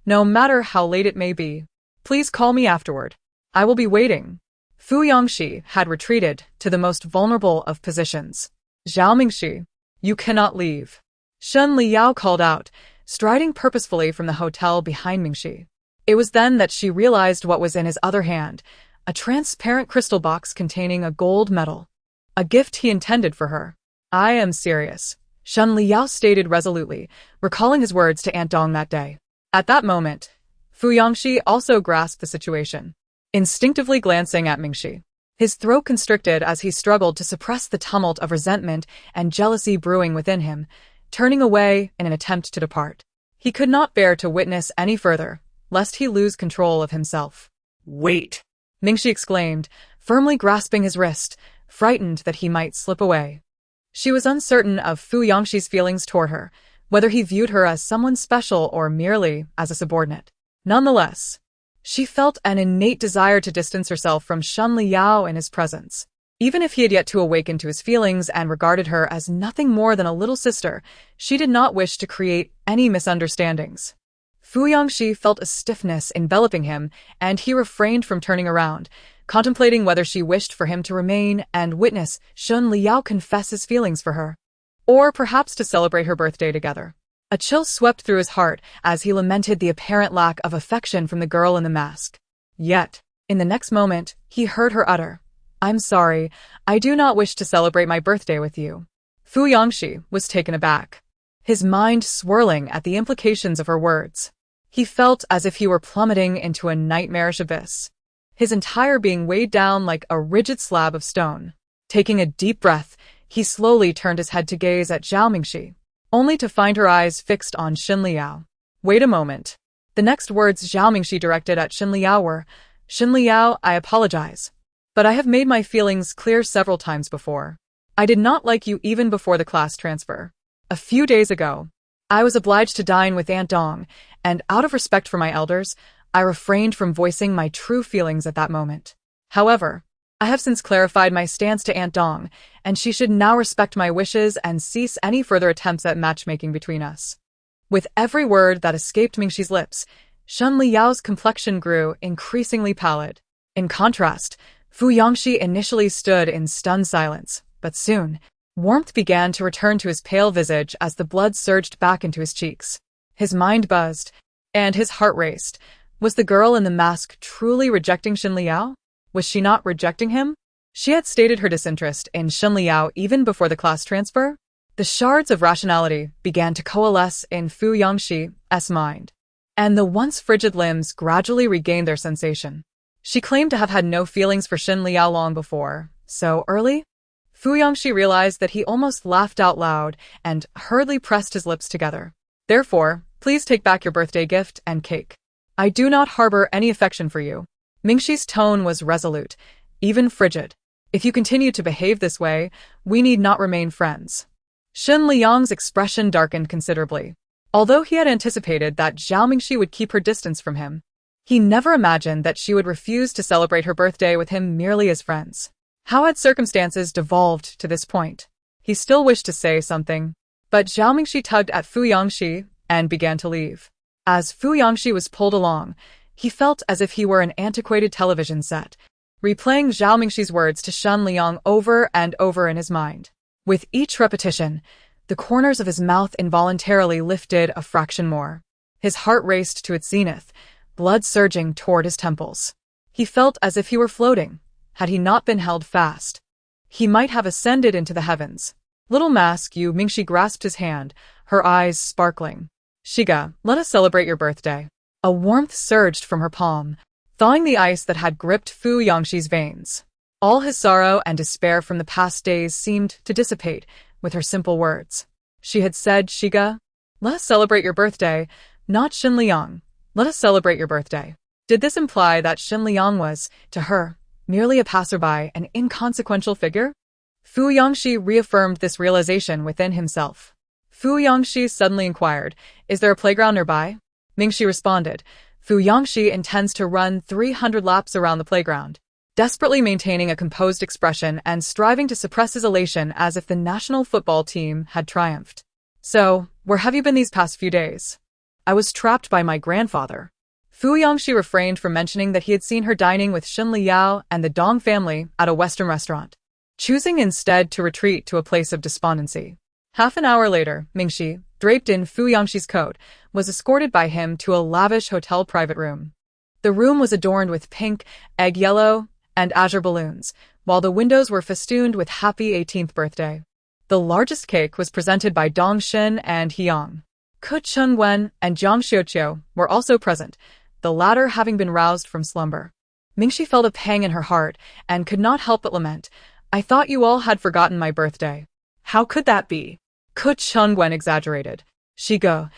No matter how late it may be, please call me afterward. I will be waiting. Fu Yangxi had retreated to the most vulnerable of positions. Zhao Mingxi, you cannot leave. Shen Liao called out, striding purposefully from the hotel behind Mingxi. It was then that she realized what was in his other hand, a transparent crystal box containing a gold medal. A gift he intended for her. I am serious, Shen Liao stated resolutely, recalling his words to Aunt Dong that day. At that moment, Fu Yangxi also grasped the situation, instinctively glancing at Mingxi. His throat constricted as he struggled to suppress the tumult of resentment and jealousy brewing within him, turning away in an attempt to depart. He could not bear to witness any further, lest he lose control of himself. Wait! Mingxi exclaimed, firmly grasping his wrist, frightened that he might slip away. She was uncertain of Fu Yangxi's feelings toward her, whether he viewed her as someone special or merely as a subordinate. Nonetheless, she felt an innate desire to distance herself from Shen Liao in his presence. Even if he had yet to awaken to his feelings and regarded her as nothing more than a little sister, she did not wish to create any misunderstandings. Fu Yangxi felt a stiffness enveloping him, and he refrained from turning around, contemplating whether she wished for him to remain and witness Shen Liao confess his feelings for her, or perhaps to celebrate her birthday together. A chill swept through his heart as he lamented the apparent lack of affection from the girl in the mask. Yet, in the next moment, he heard her utter, I'm sorry, I do not wish to celebrate my birthday with you. Fu Yangxi was taken aback, his mind swirling at the implications of her words. He felt as if he were plummeting into a nightmarish abyss, his entire being weighed down like a rigid slab of stone. Taking a deep breath, he slowly turned his head to gaze at Zhao Mingxi, only to find her eyes fixed on Shen Liao. Wait a moment. The next words Zhao Mingxi directed at Shen Liao were, Shen Liao, I apologize, but I have made my feelings clear several times before. I did not like you even before the class transfer. A few days ago, I was obliged to dine with Aunt Dong, and out of respect for my elders, I refrained from voicing my true feelings at that moment. However, I have since clarified my stance to Aunt Dong, and she should now respect my wishes and cease any further attempts at matchmaking between us. With every word that escaped Mingxi's lips, Shen Liao's complexion grew increasingly pallid. In contrast, Fu Yangxi initially stood in stunned silence, but soon, warmth began to return to his pale visage as the blood surged back into his cheeks. His mind buzzed, and his heart raced. Was the girl in the mask truly rejecting Shen Liao? Was she not rejecting him? She had stated her disinterest in Shen Liao even before the class transfer. The shards of rationality began to coalesce in Fu Yangxi's mind, and the once frigid limbs gradually regained their sensation. She claimed to have had no feelings for Shen Liao long before. So early? Fu Yangxi realized that he almost laughed out loud and hurriedly pressed his lips together. Therefore, please take back your birthday gift and cake. I do not harbor any affection for you. Mingxi's tone was resolute, even frigid. If you continue to behave this way, we need not remain friends. Shen Liang's expression darkened considerably. Although he had anticipated that Zhao Mingxi would keep her distance from him, he never imagined that she would refuse to celebrate her birthday with him merely as friends. How had circumstances devolved to this point? He still wished to say something, but Zhao Mingxi tugged at Fu Yangxi and began to leave. As Fu Yangxi was pulled along, he felt as if he were an antiquated television set, replaying Zhao Mingxi's words to Shen Liang over and over in his mind. With each repetition, the corners of his mouth involuntarily lifted a fraction more. His heart raced to its zenith, blood surging toward his temples. He felt as if he were floating. Had he not been held fast, he might have ascended into the heavens. Little mask, you, Mingxi grasped his hand, her eyes sparkling. Shiga, let us celebrate your birthday. A warmth surged from her palm, thawing the ice that had gripped Fu Yangxi's veins. All his sorrow and despair from the past days seemed to dissipate with her simple words. She had said, Shiga, let us celebrate your birthday, not Shen Liang. Let us celebrate your birthday. Did this imply that Shen Liang was, to her, merely a passerby, an inconsequential figure? Fu Yangxi reaffirmed this realization within himself. Fu Yangxi suddenly inquired, is there a playground nearby? Mingxi responded, Fu Yangxi intends to run 300 laps around the playground. desperately maintaining a composed expression and striving to suppress his elation as if the national football team had triumphed. "So, where have you been these past few days?" "I was trapped by my grandfather." Fu Yangxi refrained from mentioning that he had seen her dining with Shen Liyao and the Dong family at a Western restaurant, choosing instead to retreat to a place of despondency. Half an hour later, Mingxi, draped in Fu Yangxi's coat, was escorted by him to a lavish hotel private room. The room was adorned with pink, egg yellow, and azure balloons, while the windows were festooned with happy 18th birthday. The largest cake was presented by Dong Shen and Hyang. Ke Chengwen and Jiang Xiuqiu were also present, the latter having been roused from slumber. Mingxi felt a pang in her heart and could not help but lament, "I thought you all had forgotten my birthday." "How could that be?" Ke Chengwen exaggerated. Shigo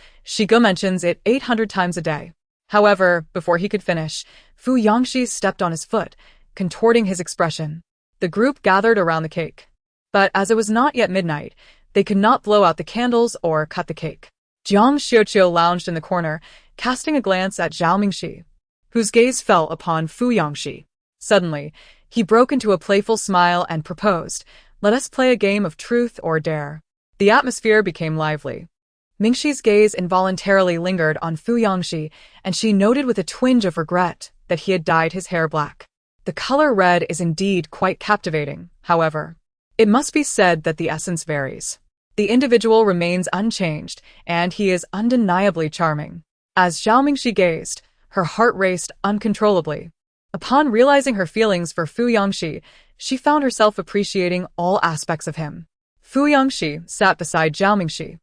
mentions it 800 times a day." However, before he could finish, Fu Yangxi stepped on his foot, contorting his expression. The group gathered around the cake. But as it was not yet midnight, they could not blow out the candles or cut the cake. Jiang Xiuqiu lounged in the corner, casting a glance at Zhao Mingxi, whose gaze fell upon Fu Yangxi. Suddenly, he broke into a playful smile and proposed, "Let us play a game of truth or dare." The atmosphere became lively. Mingxi's gaze involuntarily lingered on Fu Yangxi, and she noted with a twinge of regret that he had dyed his hair black. The color red is indeed quite captivating, however. It must be said that the essence varies. The individual remains unchanged, and he is undeniably charming. As Zhao Mingxi gazed, her heart raced uncontrollably. Upon realizing her feelings for Fu Yangxi, she found herself appreciating all aspects of him. Fu Yangxi sat beside Zhao Mingxi,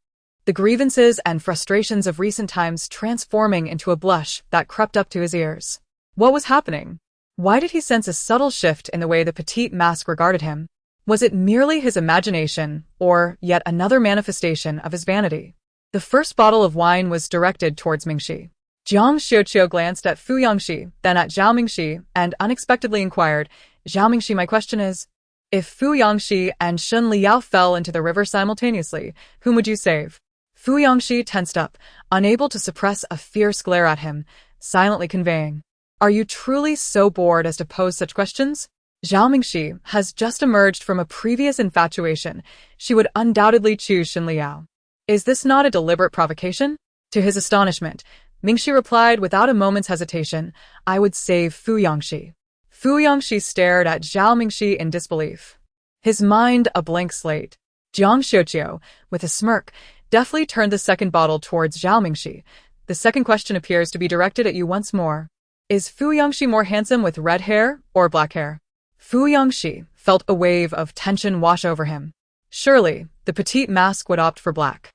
the grievances and frustrations of recent times transforming into a blush that crept up to his ears. What was happening? Why did he sense a subtle shift in the way the petite mask regarded him? Was it merely his imagination, or yet another manifestation of his vanity? The first bottle of wine was directed towards Mingxi. Jiang Xiuqiu glanced at Fu Yangxi, then at Zhao Mingxi, and unexpectedly inquired, "Zhao Mingxi, my question is, if Fu Yangxi and Shen Liyao fell into the river simultaneously, whom would you save?" Fu Yangxi tensed up, unable to suppress a fierce glare at him, silently conveying, "Are you truly so bored as to pose such questions?" Zhao Mingxi has just emerged from a previous infatuation. She would undoubtedly choose Shen Liyao. Is this not a deliberate provocation? To his astonishment, Mingxi replied without a moment's hesitation, "I would save Fu Yangxi." Fu Yangxi stared at Zhao Mingxi in disbelief, his mind a blank slate. Jiang Xiuqiu, with a smirk, deftly turned the second bottle towards Zhao Mingxi. "The second question appears to be directed at you once more. Is Fu Yangxi more handsome with red hair or black hair?" Fu Yangxi felt a wave of tension wash over him. Surely, the petite mask would opt for black.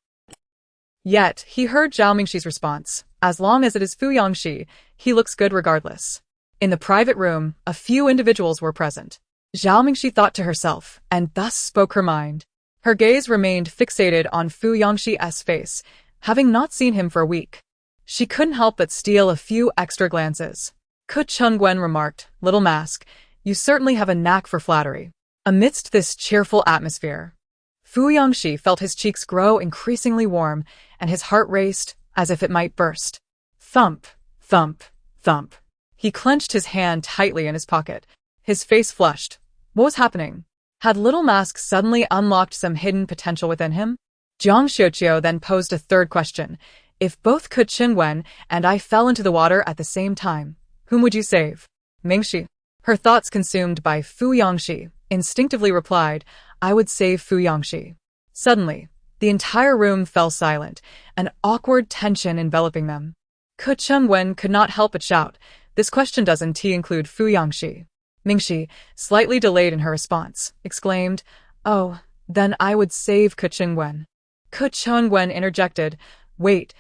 Yet, he heard Zhao Mingxi's response, "As long as it is Fu Yangxi, he looks good regardless." In the private room, a few individuals were present. Zhao Mingxi thought to herself, and thus spoke her mind. Her gaze remained fixated on Fu Yangxi's face, having not seen him for a week. She couldn't help but steal a few extra glances. Ke Chengwen remarked, "Little mask, you certainly have a knack for flattery." Amidst this cheerful atmosphere, Fu Yangxi felt his cheeks grow increasingly warm, and his heart raced as if it might burst. Thump, thump, thump. He clenched his hand tightly in his pocket. His face flushed. What was happening? Had Little Mask suddenly unlocked some hidden potential within him? Jiang Xiuqiu then posed a third question. If both Ke Chengwen and I fell into the water at the same time, whom would you save? Mingxi, her thoughts consumed by Fu Yangxi, instinctively replied, I would save Fu Yangxi. Suddenly, the entire room fell silent, an awkward tension enveloping them. Ke Chengwen could not help but shout, this question doesn't include Fu Yangxi. Mingxi, slightly delayed in her response, exclaimed, Oh, then I would save Ke Chengwen. Ke Chengwen interjected, Wait,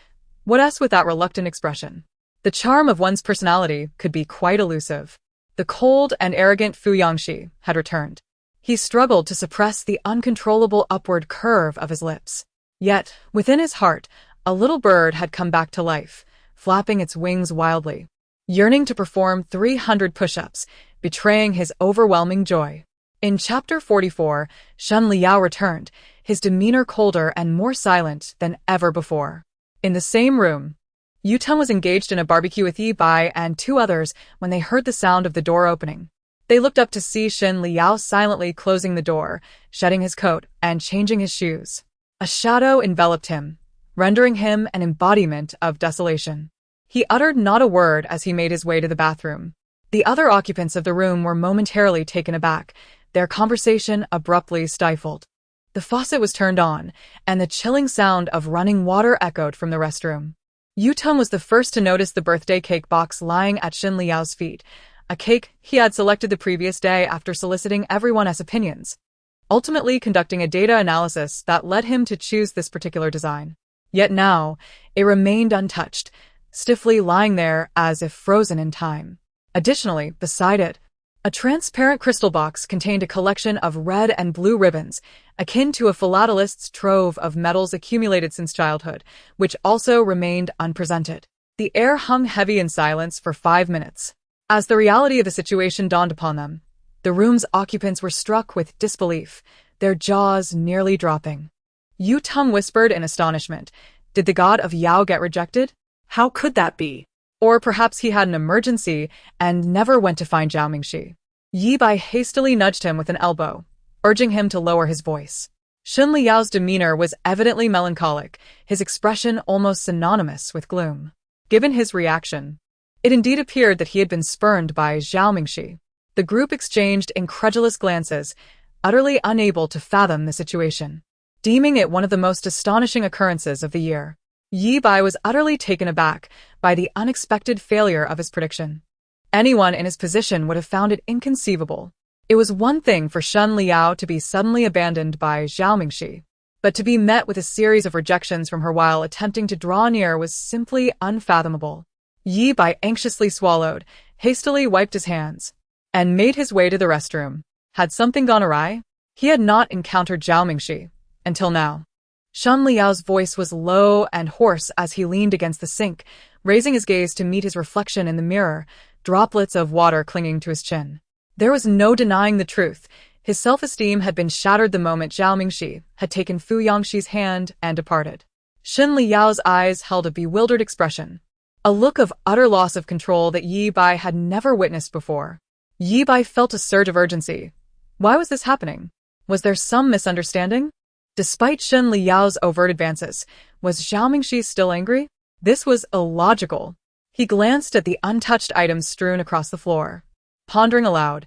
what else with that reluctant expression? The charm of one's personality could be quite elusive. The cold and arrogant Fu Yangxi had returned. He struggled to suppress the uncontrollable upward curve of his lips. Yet, within his heart, a little bird had come back to life, flapping its wings wildly, yearning to perform 300 push-ups, betraying his overwhelming joy. In Chapter 44, Shen Liyao returned, his demeanor colder and more silent than ever before. In the same room, Yuteng was engaged in a barbecue with Yi Bai and two others when they heard the sound of the door opening. They looked up to see Shen Liao silently closing the door, shedding his coat, and changing his shoes. A shadow enveloped him, rendering him an embodiment of desolation. He uttered not a word as he made his way to the bathroom. The other occupants of the room were momentarily taken aback, their conversation abruptly stifled. The faucet was turned on, and the chilling sound of running water echoed from the restroom. Yu Teng was the first to notice the birthday cake box lying at Shen Liao's feet, a cake he had selected the previous day after soliciting everyone's opinions, ultimately conducting a data analysis that led him to choose this particular design. Yet now, it remained untouched, stiffly lying there as if frozen in time. Additionally, beside it, a transparent crystal box contained a collection of red and blue ribbons, akin to a philatelist's trove of metals accumulated since childhood, which also remained unpresented. The air hung heavy in silence for 5 minutes. As the reality of the situation dawned upon them, the room's occupants were struck with disbelief, their jaws nearly dropping. Yu Teng whispered in astonishment, "Did the god of Yao get rejected? How could that be? Or perhaps he had an emergency and never went to find Zhao Mingxi." Yi Bai hastily nudged him with an elbow, urging him to lower his voice. Shen Liao's demeanor was evidently melancholic, his expression almost synonymous with gloom. Given his reaction, it indeed appeared that he had been spurned by Zhao Mingxi. The group exchanged incredulous glances, utterly unable to fathom the situation. Deeming it one of the most astonishing occurrences of the year, Yi Bai was utterly taken aback by the unexpected failure of his prediction. Anyone in his position would have found it inconceivable. It was one thing for Shen Liao to be suddenly abandoned by Zhao Mingxi, but to be met with a series of rejections from her while attempting to draw near was simply unfathomable. Yi Bai anxiously swallowed, hastily wiped his hands, and made his way to the restroom. Had something gone awry? He had not encountered Zhao Mingxi until now. Shen Liao's voice was low and hoarse as he leaned against the sink, raising his gaze to meet his reflection in the mirror, droplets of water clinging to his chin. There was no denying the truth. His self-esteem had been shattered the moment Zhao Mingxi had taken Fu Yangxi's hand and departed. Shen Liao's eyes held a bewildered expression, a look of utter loss of control that Yi Bai had never witnessed before. Yi Bai felt a surge of urgency. Why was this happening? Was there some misunderstanding? Despite Shen Liao's overt advances, was Zhao Mingxi still angry? This was illogical. He glanced at the untouched items strewn across the floor, pondering aloud.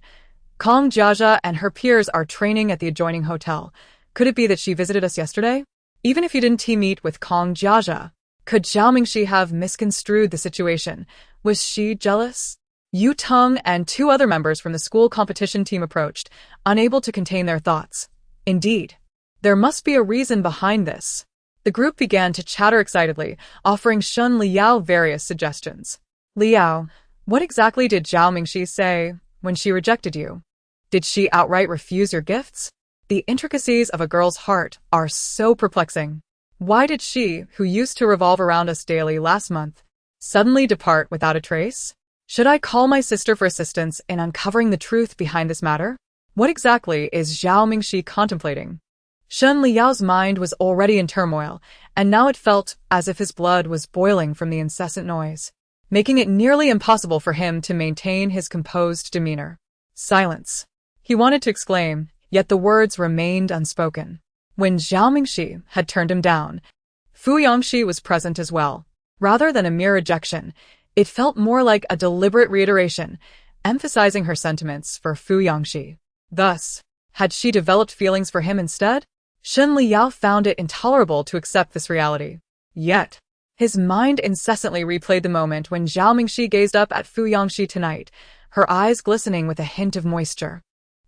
Kong Jiajia and her peers are training at the adjoining hotel. Could it be that she visited us yesterday? Even if he didn't meet with Kong Jiajia, could Zhao Mingxi have misconstrued the situation? Was she jealous? Yu Teng and 2 other members from the school competition team approached, unable to contain their thoughts. Indeed, there must be a reason behind this. The group began to chatter excitedly, offering Shen Liao various suggestions. "Liao, what exactly did Zhao Mingxi say when she rejected you? Did she outright refuse your gifts? The intricacies of a girl's heart are so perplexing. Why did she, who used to revolve around us daily last month, suddenly depart without a trace? Should I call my sister for assistance in uncovering the truth behind this matter? What exactly is Zhao Mingxi contemplating?" Shen Liao's mind was already in turmoil, and now it felt as if his blood was boiling from the incessant noise, making it nearly impossible for him to maintain his composed demeanor. Silence. He wanted to exclaim, yet the words remained unspoken. When Zhao Mingxi had turned him down, Fu Yangxi was present as well. Rather than a mere rejection, it felt more like a deliberate reiteration, emphasizing her sentiments for Fu Yangxi. Thus, had she developed feelings for him instead? Shen Liao found it intolerable to accept this reality. Yet, his mind incessantly replayed the moment when Zhao Mingxi gazed up at Fu Yangxi tonight, her eyes glistening with a hint of moisture,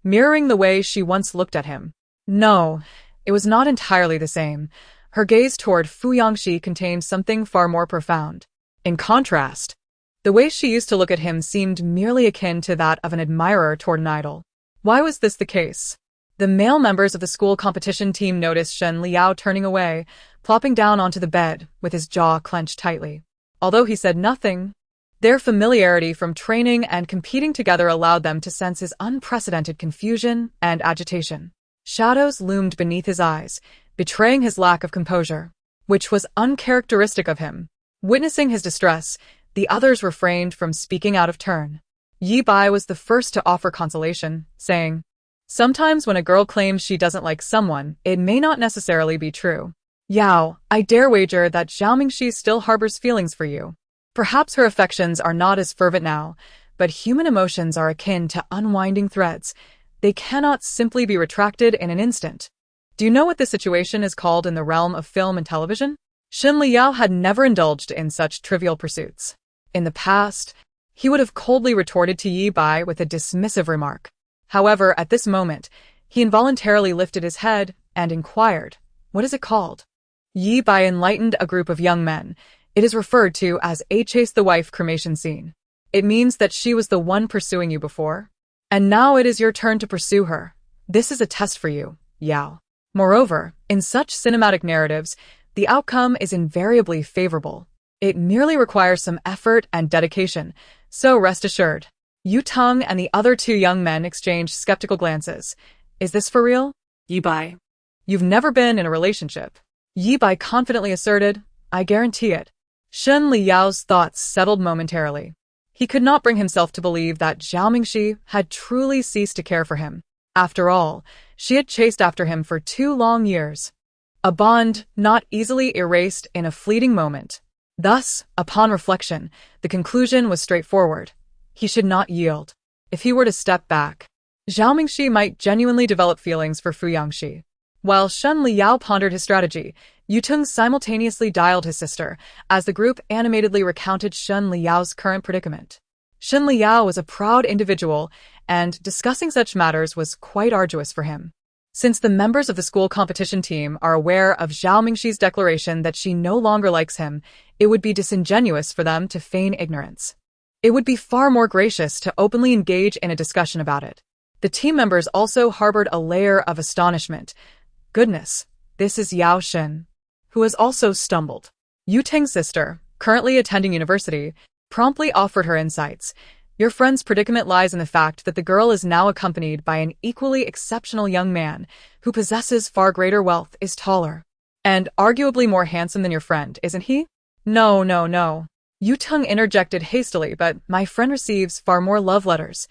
mirroring the way she once looked at him. No, it was not entirely the same. Her gaze toward Fu Yangxi contained something far more profound. In contrast, the way she used to look at him seemed merely akin to that of an admirer toward an idol. Why was this the case? The male members of the school competition team noticed Shen Liao turning away, plopping down onto the bed with his jaw clenched tightly. Although he said nothing, their familiarity from training and competing together allowed them to sense his unprecedented confusion and agitation. Shadows loomed beneath his eyes, betraying his lack of composure, which was uncharacteristic of him. Witnessing his distress, the others refrained from speaking out of turn. Yi Bai was the first to offer consolation, saying, "Sometimes when a girl claims she doesn't like someone, it may not necessarily be true. Yao, I dare wager that Zhao Mingxi still harbors feelings for you. Perhaps her affections are not as fervent now, but human emotions are akin to unwinding threads. They cannot simply be retracted in an instant." Do you know what this situation is called in the realm of film and television? Shen Liao had never indulged in such trivial pursuits. In the past, he would have coldly retorted to Yi Bai with a dismissive remark. However, at this moment, he involuntarily lifted his head and inquired, "What is it called?" Yi Bai enlightened a group of young men. It is referred to as a chase the wife cremation scene. It means that she was the one pursuing you before, and now it is your turn to pursue her. This is a test for you, Yao. Moreover, in such cinematic narratives, the outcome is invariably favorable. It merely requires some effort and dedication, so rest assured. Yu Teng and the other two young men exchanged skeptical glances. Is this for real? Yi Bai. You've never been in a relationship. Yi Bai confidently asserted, I guarantee it. Shen Liao's thoughts settled momentarily. He could not bring himself to believe that Zhao Mingxi had truly ceased to care for him. After all, she had chased after him for 2 long years. A bond not easily erased in a fleeting moment. Thus, upon reflection, the conclusion was straightforward. He should not yield. If he were to step back, Zhao Mingxi might genuinely develop feelings for Fu Yangxi. While Shen Liao pondered his strategy, Yu Teng simultaneously dialed his sister, as the group animatedly recounted Shen Liao's current predicament. Shen Liao was a proud individual, and discussing such matters was quite arduous for him. Since the members of the school competition team are aware of Zhao Mingxi's declaration that she no longer likes him, it would be disingenuous for them to feign ignorance. It would be far more gracious to openly engage in a discussion about it. The team members also harbored a layer of astonishment. Goodness, this is Yao Shen, who has also stumbled. Yu Teng's sister, currently attending university, promptly offered her insights. Your friend's predicament lies in the fact that the girl is now accompanied by an equally exceptional young man who possesses far greater wealth, is taller, and arguably more handsome than your friend, isn't he? No. Yu Teng interjected hastily, but my friend receives far more love letters.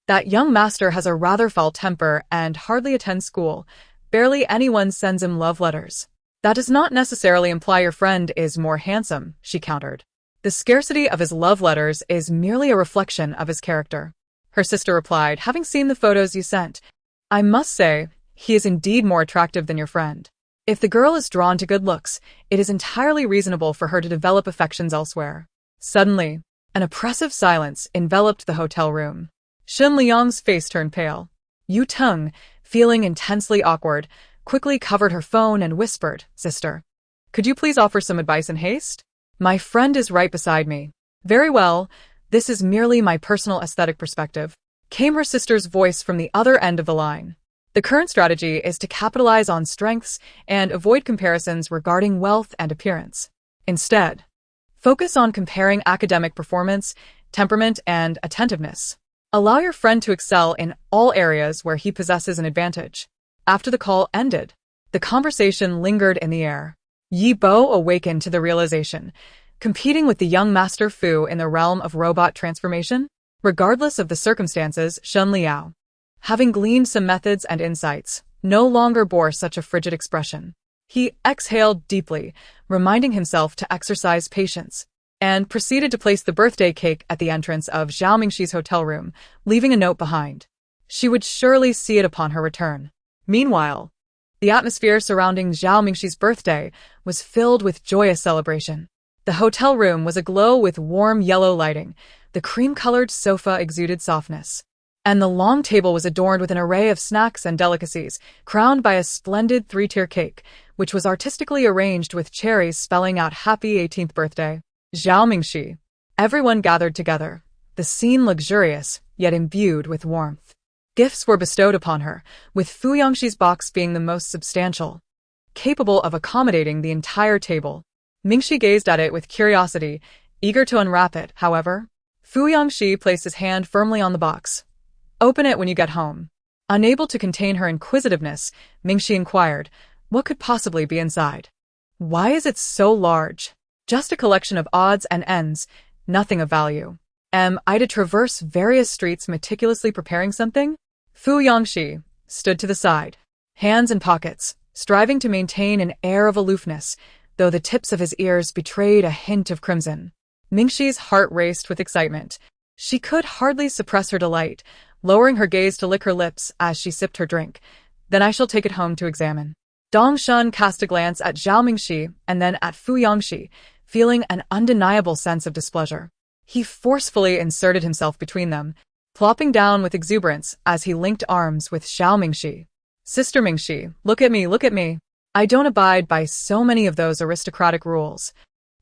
That young master has a rather foul temper and hardly attends school. Barely anyone sends him love letters. That does not necessarily imply your friend is more handsome, she countered. The scarcity of his love letters is merely a reflection of his character. Her sister replied, having seen the photos you sent, I must say, he is indeed more attractive than your friend. If the girl is drawn to good looks, it is entirely reasonable for her to develop affections elsewhere. Suddenly, an oppressive silence enveloped the hotel room. Shen Liang's face turned pale. Yu Teng, feeling intensely awkward, quickly covered her phone and whispered, Sister, could you please offer some advice in haste? My friend is right beside me. Very well, this is merely my personal aesthetic perspective, came her sister's voice from the other end of the line. The current strategy is to capitalize on strengths and avoid comparisons regarding wealth and appearance. Instead, focus on comparing academic performance, temperament, and attentiveness. Allow your friend to excel in all areas where he possesses an advantage. After the call ended, the conversation lingered in the air. Yi Bo awakened to the realization, competing with the young Master Fu in the realm of robot transformation, regardless of the circumstances, Shen Liao, having gleaned some methods and insights, no longer bore such a frigid expression. He exhaled deeply, reminding himself to exercise patience, and proceeded to place the birthday cake at the entrance of Zhao Mingxi's hotel room, leaving a note behind. She would surely see it upon her return. Meanwhile, the atmosphere surrounding Zhao Mingxi's birthday was filled with joyous celebration. The hotel room was aglow with warm yellow lighting, the cream-colored sofa exuded softness, and the long table was adorned with an array of snacks and delicacies, crowned by a splendid 3-tier cake, which was artistically arranged with cherries spelling out Happy 18th Birthday. Zhao Mingxi. Everyone gathered together, the scene luxurious, yet imbued with warmth. Gifts were bestowed upon her, with Fu Yangxi's box being the most substantial, capable of accommodating the entire table. Mingxi gazed at it with curiosity, eager to unwrap it. However, Fu Yangxi placed his hand firmly on the box. Open it when you get home. Unable to contain her inquisitiveness, Mingxi inquired, what could possibly be inside? Why is it so large? Just a collection of odds and ends, nothing of value. Am I to traverse various streets meticulously preparing something? Fu Yangxi stood to the side, hands in pockets, striving to maintain an air of aloofness, though the tips of his ears betrayed a hint of crimson. Mingxi's heart raced with excitement. She could hardly suppress her delight, lowering her gaze to lick her lips as she sipped her drink. Then I shall take it home to examine. Dong Shun cast a glance at Zhao Mingxi and then at Fu Yangxi, feeling an undeniable sense of displeasure. He forcefully inserted himself between them, plopping down with exuberance as he linked arms with Zhao Mingxi. Sister Mingxi, look at me, look at me. I don't abide by so many of those aristocratic rules.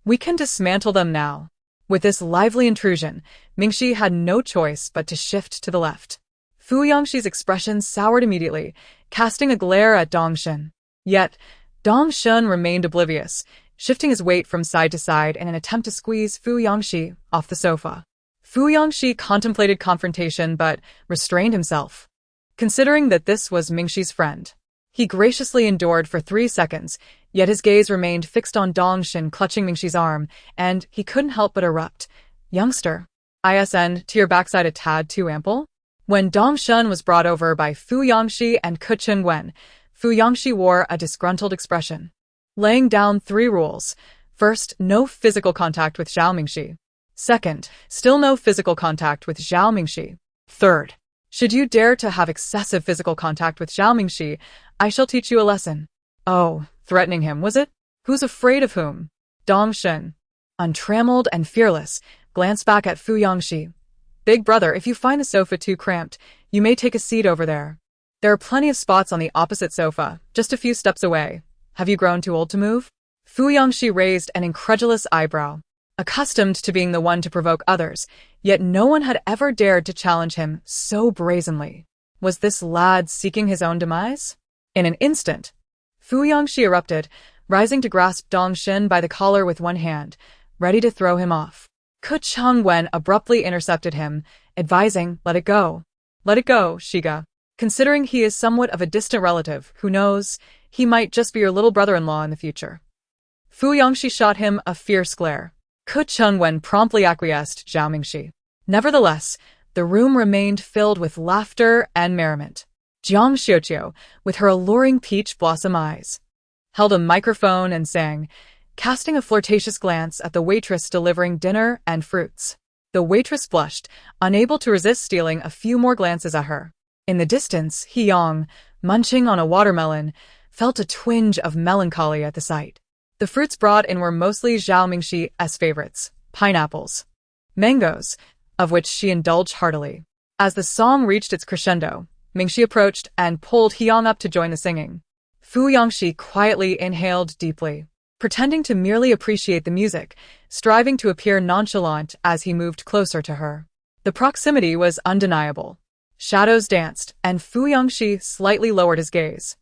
We can dismantle them now. With this lively intrusion, Mingxi had no choice but to shift to the left. Fu Yangxi's expression soured immediately, casting a glare at Dong Shun. Yet, Dong Shun remained oblivious, shifting his weight from side to side in an attempt to squeeze Fu Yangxi off the sofa. Fu Yangxi contemplated confrontation but restrained himself. Considering that this was Mingxi's friend, he graciously endured for 3 seconds, yet his gaze remained fixed on Dong Shun clutching Mingxi's arm, and he couldn't help but erupt. Youngster, ISN to your backside a tad too ample? When Dong Shun was brought over by Fu Yangxi and Ke Wen, Fu Yangxi wore a disgruntled expression, laying down 3 rules. First, no physical contact with Zhao Mingxi. Second, still no physical contact with Zhao Mingxi. Third, should you dare to have excessive physical contact with Zhao Mingxi, I shall teach you a lesson. Oh, threatening him, was it? Who's afraid of whom? Dong Shun, untrammeled and fearless, glanced back at Fu Yangxi. Big brother, if you find the sofa too cramped, you may take a seat over there. There are plenty of spots on the opposite sofa, just a few steps away. Have you grown too old to move? Fu Yangxi raised an incredulous eyebrow. Accustomed to being the one to provoke others, yet no one had ever dared to challenge him so brazenly. Was this lad seeking his own demise? In an instant, Fu Yangxi erupted, rising to grasp Dong Shun by the collar with one hand, ready to throw him off. Ke Wen abruptly intercepted him, advising, let it go. Let it go, Shiga. Considering he is somewhat of a distant relative, who knows, he might just be your little brother-in-law in the future. Fu Yangxi shot him a fierce glare. Ke Wen promptly acquiesced Zhao Mingxi. Nevertheless, the room remained filled with laughter and merriment. Jiang Xiuqiu, with her alluring peach blossom eyes, held a microphone and sang, casting a flirtatious glance at the waitress delivering dinner and fruits. The waitress blushed, unable to resist stealing a few more glances at her. In the distance, He Yang, munching on a watermelon, felt a twinge of melancholy at the sight. The fruits brought in were mostly Zhao Mingxi's favorites, pineapples, mangoes, of which she indulged heartily. As the song reached its crescendo, Mingxi approached and pulled He Yang up to join the singing. Fu Yangxi quietly inhaled deeply, pretending to merely appreciate the music, striving to appear nonchalant as he moved closer to her. The proximity was undeniable. Shadows danced, and Fu Yangxi slightly lowered his gaze,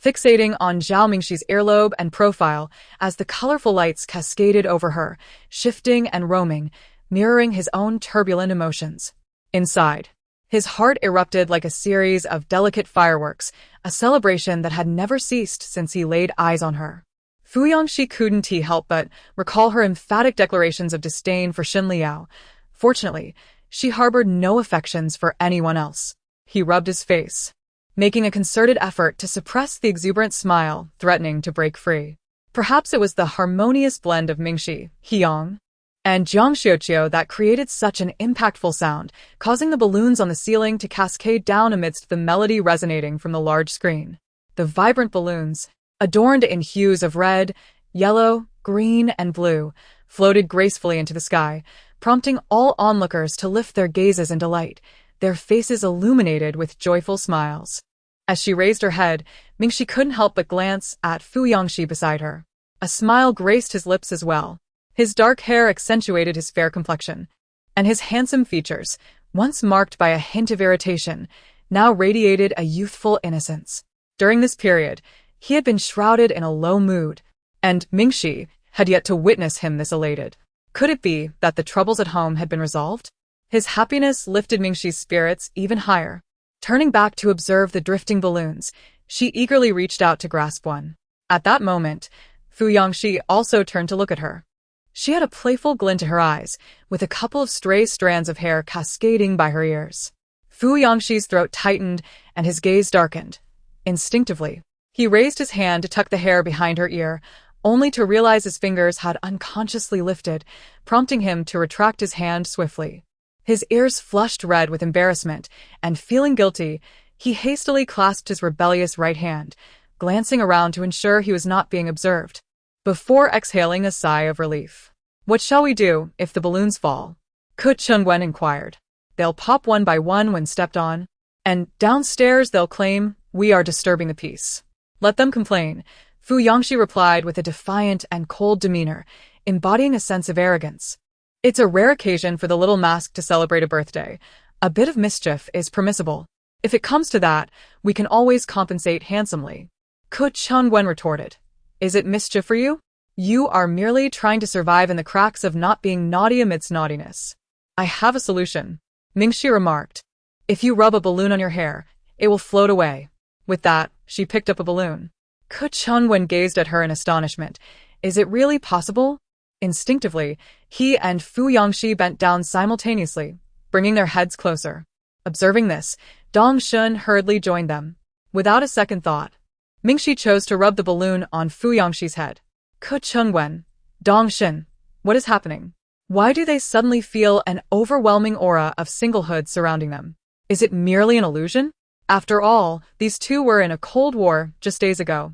fixating on Zhao Mingxi's earlobe and profile as the colorful lights cascaded over her, shifting and roaming, mirroring his own turbulent emotions. Inside, his heart erupted like a series of delicate fireworks, a celebration that had never ceased since he laid eyes on her. Fu Yangxi couldn't help but recall her emphatic declarations of disdain for Xin Liao. Fortunately, she harbored no affections for anyone else. He rubbed his face, making a concerted effort to suppress the exuberant smile threatening to break free. Perhaps it was the harmonious blend of Mingxi, He Yang, and Jiang Xiuqiu that created such an impactful sound, causing the balloons on the ceiling to cascade down amidst the melody resonating from the large screen. The vibrant balloons, adorned in hues of red, yellow, green, and blue, floated gracefully into the sky, prompting all onlookers to lift their gazes in delight, their faces illuminated with joyful smiles. As she raised her head, Mingxi couldn't help but glance at Fu Yangxi beside her. A smile graced his lips as well. His dark hair accentuated his fair complexion, and his handsome features, once marked by a hint of irritation, now radiated a youthful innocence. During this period, he had been shrouded in a low mood, and Mingxi had yet to witness him this elated. Could it be that the troubles at home had been resolved? His happiness lifted Mingxi's spirits even higher. Turning back to observe the drifting balloons, she eagerly reached out to grasp one. At that moment, Fu Yangxi also turned to look at her. She had a playful glint in her eyes, with a couple of stray strands of hair cascading by her ears. Fu Yangxi's throat tightened and his gaze darkened. Instinctively, he raised his hand to tuck the hair behind her ear, only to realize his fingers had unconsciously lifted, prompting him to retract his hand swiftly. His ears flushed red with embarrassment, and feeling guilty, he hastily clasped his rebellious right hand, glancing around to ensure he was not being observed, before exhaling a sigh of relief. "What shall we do if the balloons fall?" Ku Chunwen inquired. "They'll pop one by one when stepped on, and downstairs they'll claim we are disturbing the peace. Let them complain," Fu Yangxi replied with a defiant and cold demeanor, embodying a sense of arrogance. "It's a rare occasion for the little mask to celebrate a birthday. A bit of mischief is permissible. If it comes to that, we can always compensate handsomely." Ku Chunwen retorted. "Is it mischief for you? You are merely trying to survive in the cracks of not being naughty amidst naughtiness." "I have a solution," Mingxi remarked. "If you rub a balloon on your hair, it will float away." With that, she picked up a balloon. Ku Chunwen gazed at her in astonishment. Is it really possible? Instinctively, he and Fu Yangxi bent down simultaneously, bringing their heads closer. Observing this, Dong Shun hurriedly joined them. Without a second thought, Mingxi chose to rub the balloon on Fu Yangxi's head. "Ku Chunwen, Dong Shun, what is happening? Why do they suddenly feel an overwhelming aura of singlehood surrounding them? Is it merely an illusion? After all, these two were in a cold war just days ago."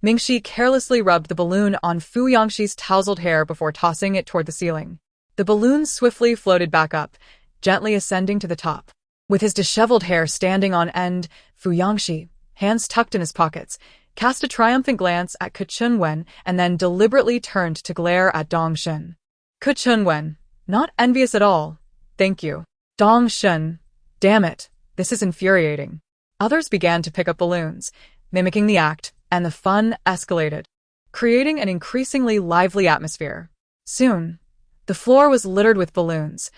Mingxi carelessly rubbed the balloon on Fu Yangxi's tousled hair before tossing it toward the ceiling. The balloon swiftly floated back up, gently ascending to the top. With his disheveled hair standing on end, Fu Yangxi, hands tucked in his pockets, cast a triumphant glance at Ku Chunwen and then deliberately turned to glare at Dong Shun. Ku Chunwen, not envious at all. "Thank you." Dong Shun, "Damn it, this is infuriating." Others began to pick up balloons, mimicking the act, and the fun escalated, creating an increasingly lively atmosphere. Soon, the floor was littered with balloons,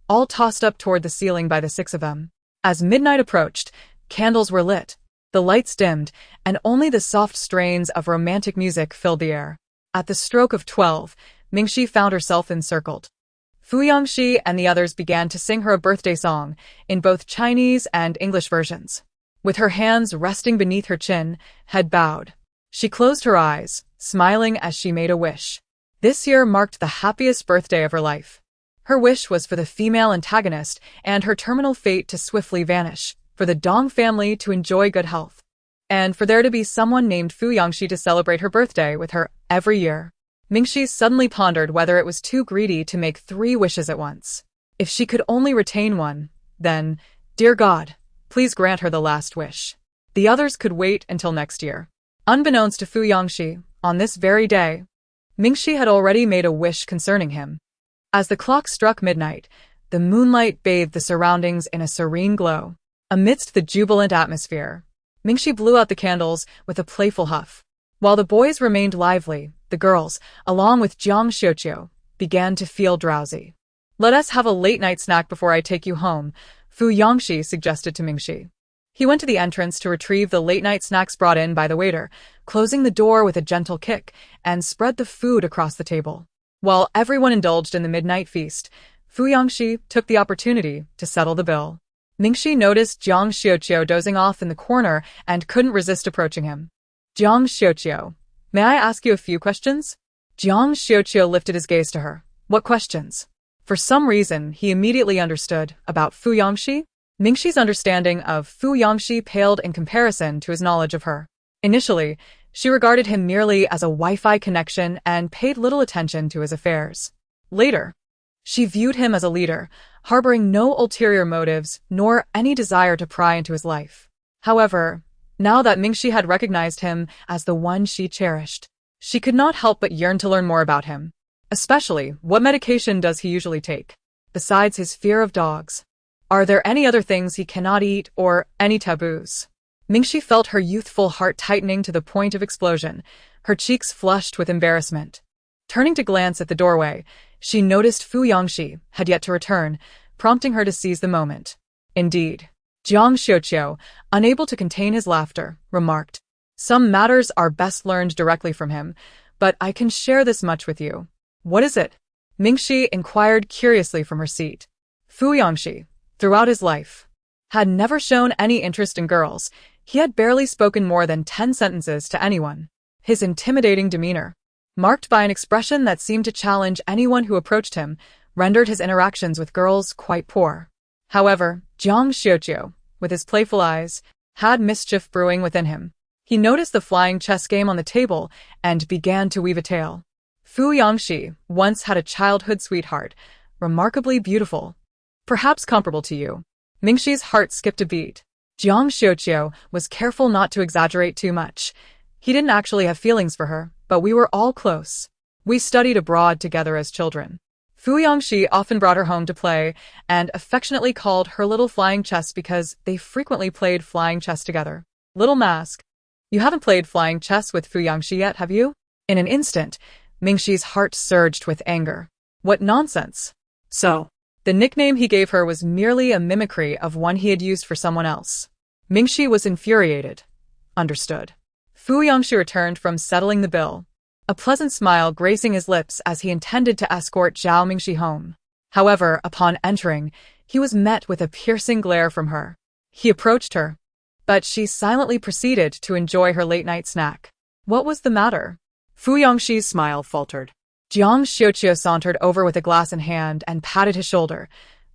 all tossed up toward the ceiling by the six of them. As midnight approached, candles were lit, the lights dimmed, and only the soft strains of romantic music filled the air. At the stroke of 12, Mingxi found herself encircled. Fu Yangxi and the others began to sing her a birthday song, in both Chinese and English versions. With her hands resting beneath her chin, head bowed, she closed her eyes, smiling as she made a wish. This year marked the happiest birthday of her life. Her wish was for the female antagonist and her terminal fate to swiftly vanish, for the Dong family to enjoy good health, and for there to be someone named Fu Yangxi to celebrate her birthday with her every year. Mingxi suddenly pondered whether it was too greedy to make 3 wishes at once. If she could only retain one, then, dear God, please grant her the last wish. The others could wait until next year. Unbeknownst to Fu Yangxi, on this very day, Mingxi had already made a wish concerning him. As the clock struck midnight, the moonlight bathed the surroundings in a serene glow. Amidst the jubilant atmosphere, Mingxi blew out the candles with a playful huff. While the boys remained lively, the girls, along with Jiang Xiuqiu, began to feel drowsy. "Let us have a late-night snack before I take you home," Fu Yangxi suggested to Mingxi. He went to the entrance to retrieve the late-night snacks brought in by the waiter, closing the door with a gentle kick, and spread the food across the table. While everyone indulged in the midnight feast, Fu Yangxi took the opportunity to settle the bill. Mingxi noticed Jiang Xiuqiu dozing off in the corner and couldn't resist approaching him. "Jiang Xiuqiu, may I ask you a few questions?" Jiang Xiuqiu lifted his gaze to her. "What questions?" For some reason, he immediately understood about Fu Yangxi. Mingxi's understanding of Fu Yangxi paled in comparison to his knowledge of her. Initially, she regarded him merely as a Wi-Fi connection and paid little attention to his affairs. Later, she viewed him as a leader, harboring no ulterior motives nor any desire to pry into his life. However, now that Mingxi had recognized him as the one she cherished, she could not help but yearn to learn more about him. Especially, what medication does he usually take? Besides his fear of dogs, are there any other things he cannot eat or any taboos? Mingxi felt her youthful heart tightening to the point of explosion, her cheeks flushed with embarrassment. Turning to glance at the doorway, she noticed Fu Yangxi had yet to return, prompting her to seize the moment. Indeed, Jiang Xiuqiu, unable to contain his laughter, remarked, "Some matters are best learned directly from him, but I can share this much with you." "What is it?" Mingxi inquired curiously from her seat. Fu Yangxi, throughout his life, had never shown any interest in girls. He had barely spoken more than 10 sentences to anyone. His intimidating demeanor, marked by an expression that seemed to challenge anyone who approached him, rendered his interactions with girls quite poor. However, Jiang Xiuqiu, with his playful eyes, had mischief brewing within him. He noticed the flying chess game on the table and began to weave a tale. Fu Yangxi once had a childhood sweetheart, remarkably beautiful. Perhaps comparable to you. Mingxi's heart skipped a beat. Jiang Xiuqiu was careful not to exaggerate too much. He didn't actually have feelings for her, but we were all close. We studied abroad together as children. Fu Yangxi often brought her home to play and affectionately called her little flying chess because they frequently played flying chess together. Little Mask. You haven't played flying chess with Fu Yangxi yet, have you? In an instant, Mingxi's heart surged with anger. What nonsense. So, the nickname he gave her was merely a mimicry of one he had used for someone else. Mingxi was infuriated. Understood. Fu Yangxi returned from settling the bill, a pleasant smile gracing his lips as he intended to escort Zhao Mingxi home. However, upon entering, he was met with a piercing glare from her. He approached her, but she silently proceeded to enjoy her late-night snack. What was the matter? Fu Yangxi's smile faltered. Jiang Xiuqiu sauntered over with a glass in hand and patted his shoulder.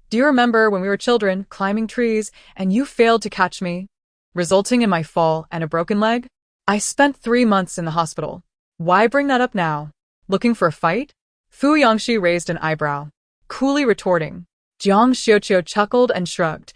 Do you remember when we were children, climbing trees, and you failed to catch me, resulting in my fall and a broken leg? I spent 3 months in the hospital. Why bring that up now? Looking for a fight? Fu Yangxi raised an eyebrow, coolly retorting. Jiang Xiuqiu chuckled and shrugged.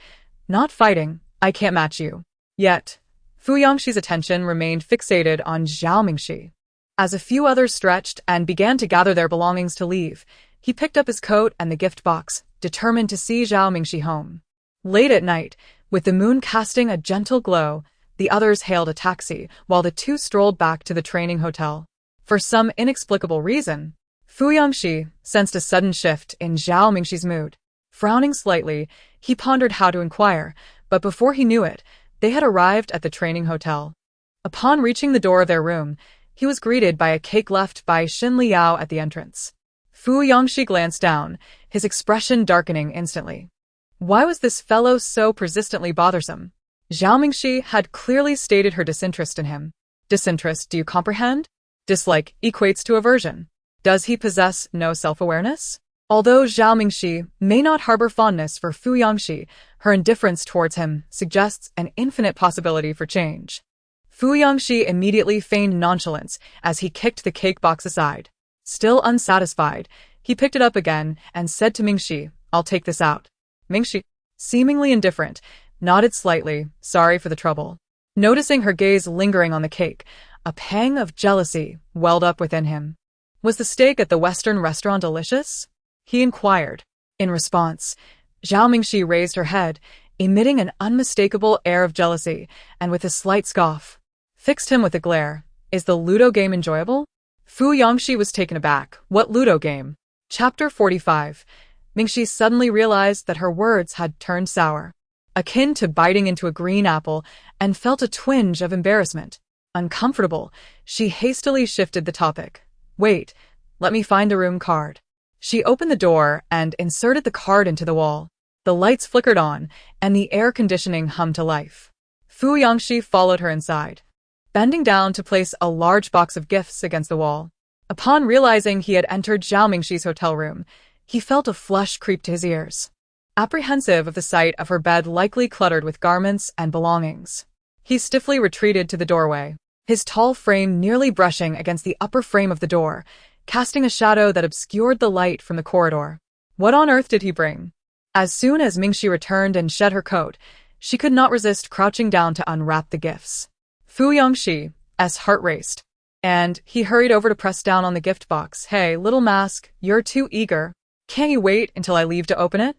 Not fighting, I can't match you. Yet, Fu Yangxi's attention remained fixated on Zhao Mingxi. As a few others stretched and began to gather their belongings to leave, he picked up his coat and the gift box, determined to see Zhao Mingxi home. Late at night, with the moon casting a gentle glow, the others hailed a taxi while the two strolled back to the training hotel. For some inexplicable reason, Fu Yangxi sensed a sudden shift in Zhao Mingxi's mood. Frowning slightly, he pondered how to inquire, but before he knew it, they had arrived at the training hotel. Upon reaching the door of their room, he was greeted by a cake left by Xin Liao at the entrance. Fu Yangxi glanced down, his expression darkening instantly. Why was this fellow so persistently bothersome? Zhao Mingxi had clearly stated her disinterest in him. Disinterest, do you comprehend? Dislike equates to aversion. Does he possess no self-awareness? Although Zhao Mingxi may not harbor fondness for Fu Yangxi, her indifference towards him suggests an infinite possibility for change. Fu Yangxi immediately feigned nonchalance as he kicked the cake box aside. Still unsatisfied, he picked it up again and said to Mingxi, I'll take this out. Mingxi, seemingly indifferent, nodded slightly, sorry for the trouble. Noticing her gaze lingering on the cake, a pang of jealousy welled up within him. Was the steak at the Western restaurant delicious? He inquired. In response, Zhao Mingxi raised her head, emitting an unmistakable air of jealousy, and with a slight scoff, fixed him with a glare. Is the Ludo game enjoyable? Fu Yangxi was taken aback. What Ludo game? Chapter 45. Mingxi suddenly realized that her words had turned sour, akin to biting into a green apple, and felt a twinge of embarrassment. Uncomfortable, she hastily shifted the topic. Wait, let me find the room card. She opened the door and inserted the card into the wall. The lights flickered on, and the air conditioning hummed to life. Fu Yangxi followed her inside, bending down to place a large box of gifts against the wall. Upon realizing he had entered Zhao Mingxi's hotel room, he felt a flush creep to his ears, apprehensive of the sight of her bed likely cluttered with garments and belongings. He stiffly retreated to the doorway, his tall frame nearly brushing against the upper frame of the door, casting a shadow that obscured the light from the corridor. What on earth did he bring? As soon as Mingxi returned and shed her coat, she could not resist crouching down to unwrap the gifts. Fu Yangxi's heart raced, and he hurried over to press down on the gift box. Hey, little mask, you're too eager. Can't you wait until I leave to open it?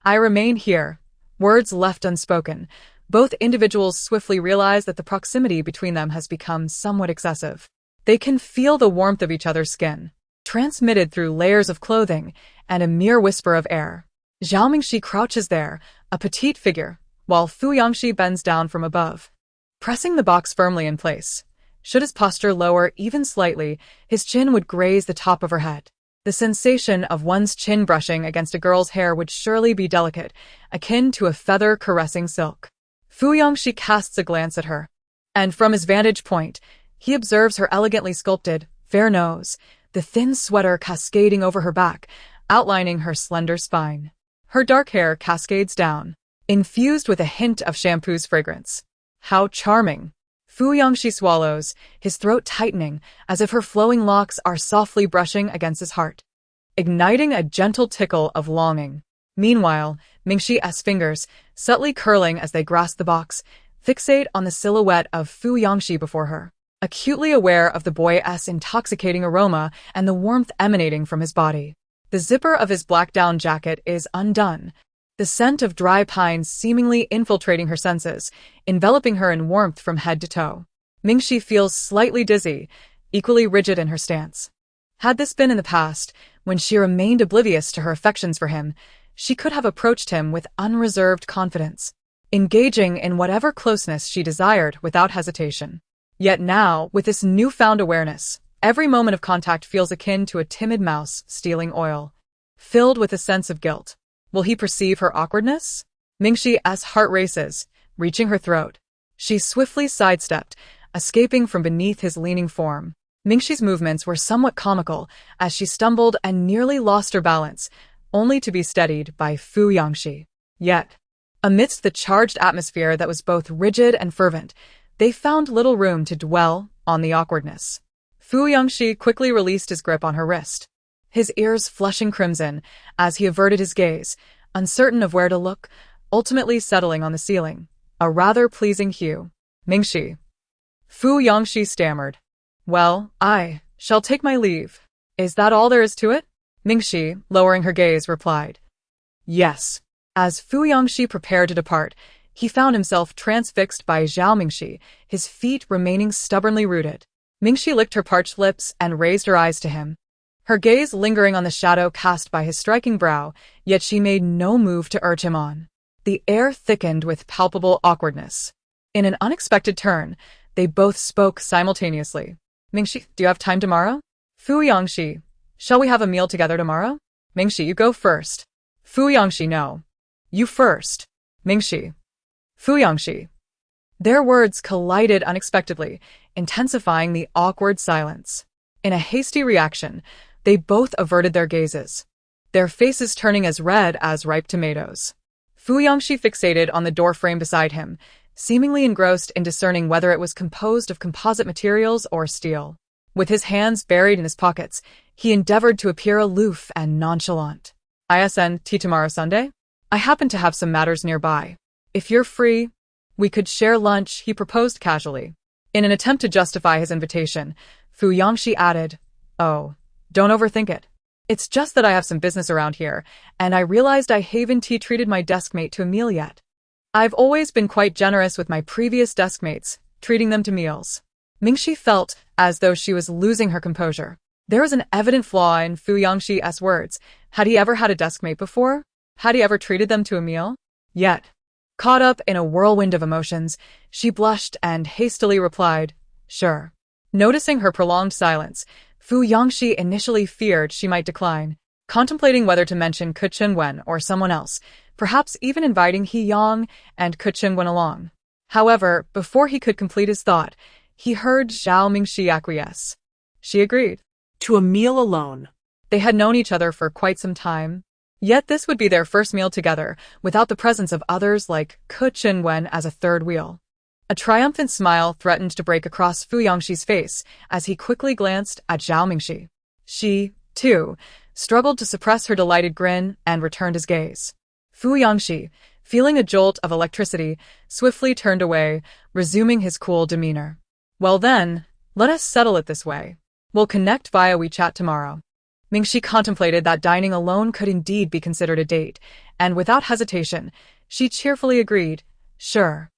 I remain here. Words left unspoken. Both individuals swiftly realize that the proximity between them has become somewhat excessive. They can feel the warmth of each other's skin, transmitted through layers of clothing and a mere whisper of air. Zhao Mingxi crouches there, a petite figure, while Fu Yangxi bends down from above, pressing the box firmly in place. Should his posture lower even slightly, his chin would graze the top of her head. The sensation of one's chin brushing against a girl's hair would surely be delicate, akin to a feather caressing silk. Fu Yongxi casts a glance at her, and from his vantage point, he observes her elegantly sculpted, fair nose, the thin sweater cascading over her back, outlining her slender spine. Her dark hair cascades down, infused with a hint of shampoo's fragrance. How charming! Fu Yongxi swallows, his throat tightening as if her flowing locks are softly brushing against his heart, igniting a gentle tickle of longing. Meanwhile, Mingxi's fingers, subtly curling as they grasp the box, fixate on the silhouette of Fu Yongxi before her, acutely aware of the boy's intoxicating aroma and the warmth emanating from his body. The zipper of his black down jacket is undone, the scent of dry pines seemingly infiltrating her senses, enveloping her in warmth from head to toe. Mingxi feels slightly dizzy, equally rigid in her stance. Had this been in the past, when she remained oblivious to her affections for him, she could have approached him with unreserved confidence, engaging in whatever closeness she desired without hesitation. Yet now, with this newfound awareness, every moment of contact feels akin to a timid mouse stealing oil, filled with a sense of guilt. Will he perceive her awkwardness? Mingxi's heart races, reaching her throat. She swiftly sidestepped, escaping from beneath his leaning form. Mingxi's movements were somewhat comical as she stumbled and nearly lost her balance, only to be steadied by Fu Yongxi. Yet, amidst the charged atmosphere that was both rigid and fervent, they found little room to dwell on the awkwardness. Fu Yongxi quickly released his grip on her wrist, his ears flushing crimson as he averted his gaze, uncertain of where to look, ultimately settling on the ceiling, a rather pleasing hue. Mingxi. Fu Yongxi stammered. Well, I shall take my leave. Is that all there is to it? Mingxi, lowering her gaze, replied. Yes. As Fu Yongxi prepared to depart, he found himself transfixed by Zhao Mingxi, his feet remaining stubbornly rooted. Mingxi licked her parched lips and raised her eyes to him, her gaze lingering on the shadow cast by his striking brow, yet she made no move to urge him on. The air thickened with palpable awkwardness. In an unexpected turn, they both spoke simultaneously. Mingxi, do you have time tomorrow? Fu Yongxi, shall we have a meal together tomorrow? Mingxi, you go first. Fu Yongxi, no. You first. Mingxi. Fu Yongxi. Their words collided unexpectedly, intensifying the awkward silence. In a hasty reaction, they both averted their gazes, their faces turning as red as ripe tomatoes. Fu Yongxi fixated on the doorframe beside him, seemingly engrossed in discerning whether it was composed of composite materials or steel. With his hands buried in his pockets, he endeavored to appear aloof and nonchalant. ISNT tomorrow Sunday? I happen to have some matters nearby. If you're free, we could share lunch, he proposed casually. In an attempt to justify his invitation, Fu Yongxi added, Oh, don't overthink it. It's just that I have some business around here, and I realized I haven't treated my deskmate to a meal yet. I've always been quite generous with my previous deskmates, treating them to meals. Mingxi felt as though she was losing her composure. There was an evident flaw in Fu Yongxi's words. Had he ever had a deskmate before? Had he ever treated them to a meal? Yet, caught up in a whirlwind of emotions, she blushed and hastily replied, Sure. Noticing her prolonged silence, Fu Yongxi initially feared she might decline, contemplating whether to mention Ke Chengwen or someone else, perhaps even inviting He Yang and Ke Chengwen along. However, before he could complete his thought, he heard Zhao Mingxi acquiesce. She agreed. To a meal alone. They had known each other for quite some time, yet this would be their first meal together, without the presence of others like Ke Chengwen as a third wheel. A triumphant smile threatened to break across Fu Yongxi's face as he quickly glanced at Zhao Mingxi. She, too, struggled to suppress her delighted grin and returned his gaze. Fu Yongxi, feeling a jolt of electricity, swiftly turned away, resuming his cool demeanor. Well then, let us settle it this way. We'll connect via WeChat tomorrow. Mingxi contemplated that dining alone could indeed be considered a date, and without hesitation, she cheerfully agreed, Sure.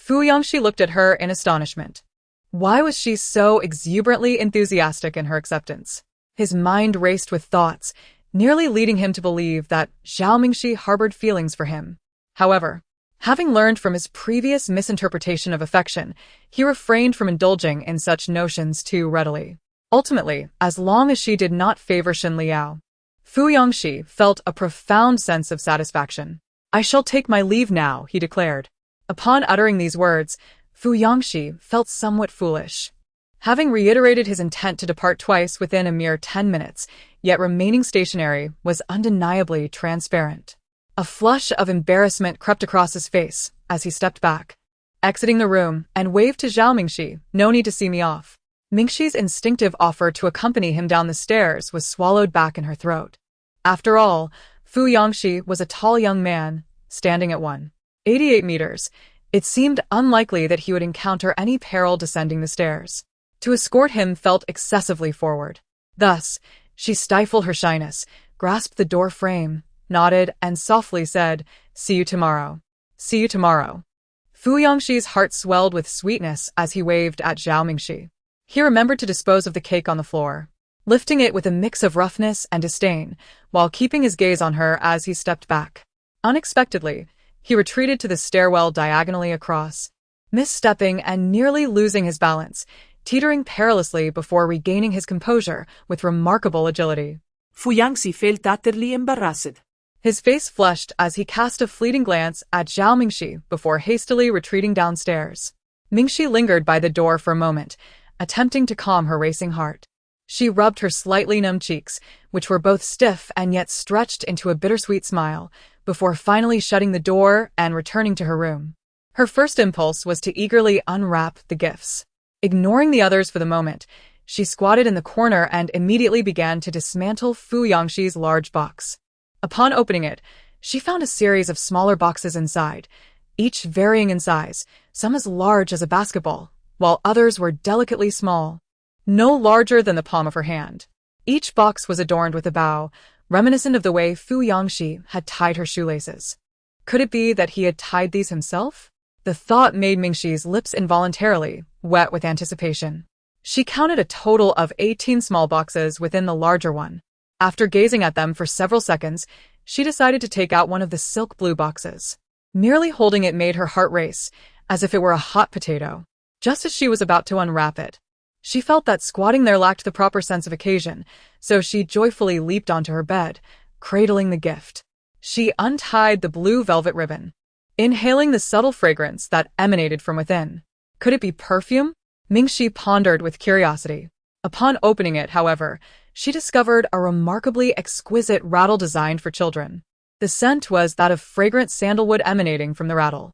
Fu Yongxi looked at her in astonishment. Why was she so exuberantly enthusiastic in her acceptance? His mind raced with thoughts, nearly leading him to believe that Zhao Mingxi harbored feelings for him. However, having learned from his previous misinterpretation of affection, he refrained from indulging in such notions too readily. Ultimately, as long as she did not favor Shin Liao, Fu Yongxi felt a profound sense of satisfaction. I shall take my leave now, he declared. Upon uttering these words, Fu Yongxi felt somewhat foolish. Having reiterated his intent to depart twice within a mere 10 minutes, yet remaining stationary, was undeniably transparent. A flush of embarrassment crept across his face as he stepped back, exiting the room, and waved to Zhao Mingxi, "No need to see me off." Mingxi's instinctive offer to accompany him down the stairs was swallowed back in her throat. After all, Fu Yongxi was a tall young man, standing at 188 meters. It seemed unlikely that he would encounter any peril descending the stairs. To escort him felt excessively forward. Thus, she stifled her shyness, grasped the door frame, nodded, and softly said, "See you tomorrow. See you tomorrow." Fu Yongxi's heart swelled with sweetness as he waved at Zhao Mingxi. He remembered to dispose of the cake on the floor, lifting it with a mix of roughness and disdain, while keeping his gaze on her as he stepped back. Unexpectedly, he retreated to the stairwell diagonally across, misstepping and nearly losing his balance, teetering perilously before regaining his composure with remarkable agility. Fu Yangxi felt utterly embarrassed. His face flushed as he cast a fleeting glance at Zhao Mingxi before hastily retreating downstairs. Mingxi lingered by the door for a moment, attempting to calm her racing heart. She rubbed her slightly numb cheeks, which were both stiff and yet stretched into a bittersweet smile, before finally shutting the door and returning to her room. Her first impulse was to eagerly unwrap the gifts. Ignoring the others for the moment, she squatted in the corner and immediately began to dismantle Fu Yongxi's large box. Upon opening it, she found a series of smaller boxes inside, each varying in size, some as large as a basketball, while others were delicately small, no larger than the palm of her hand. Each box was adorned with a bow, reminiscent of the way Fu Yongxi had tied her shoelaces. Could it be that he had tied these himself? The thought made Mingxi's lips involuntarily wet with anticipation. She counted a total of 18 small boxes within the larger one. After gazing at them for several seconds, she decided to take out one of the silk blue boxes. Merely holding it made her heart race, as if it were a hot potato. Just as she was about to unwrap it, she felt that squatting there lacked the proper sense of occasion, so she joyfully leaped onto her bed, cradling the gift. She untied the blue velvet ribbon, inhaling the subtle fragrance that emanated from within. Could it be perfume? Mingxi pondered with curiosity. Upon opening it, however, she discovered a remarkably exquisite rattle designed for children. The scent was that of fragrant sandalwood emanating from the rattle.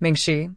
Mingxi,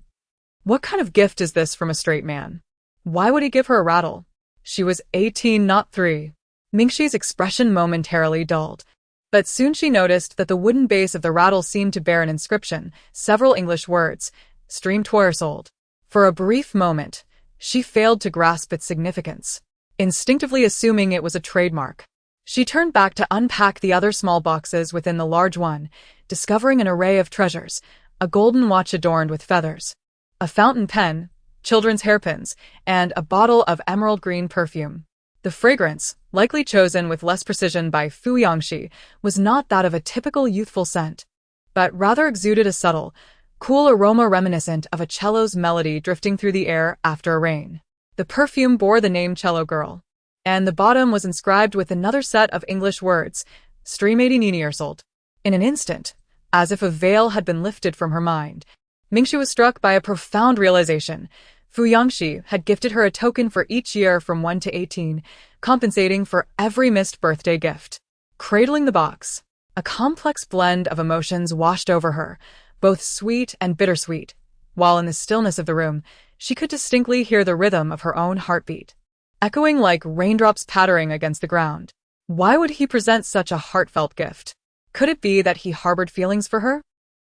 what kind of gift is this from a straight man? Why would he give her a rattle? She was 18, not 3. Mingxi's expression momentarily dulled, but soon she noticed that the wooden base of the rattle seemed to bear an inscription, several English words, "Stream Sold." For a brief moment, she failed to grasp its significance, instinctively assuming it was a trademark. She turned back to unpack the other small boxes within the large one, discovering an array of treasures, a golden watch adorned with feathers, a fountain pen, children's hairpins, and a bottle of emerald green perfume. The fragrance, likely chosen with less precision by Fu Yongxi, was not that of a typical youthful scent, but rather exuded a subtle, cool aroma reminiscent of a cello's melody drifting through the air after a rain. The perfume bore the name Cello Girl, and the bottom was inscribed with another set of English words, "Stream 80 Sold." In an instant, as if a veil had been lifted from her mind, Mingxi was struck by a profound realization. Fu Yongxi had gifted her a token for each year from 1 to 18, compensating for every missed birthday gift. Cradling the box, a complex blend of emotions washed over her, both sweet and bittersweet, while in the stillness of the room, she could distinctly hear the rhythm of her own heartbeat, echoing like raindrops pattering against the ground. Why would he present such a heartfelt gift? Could it be that he harbored feelings for her?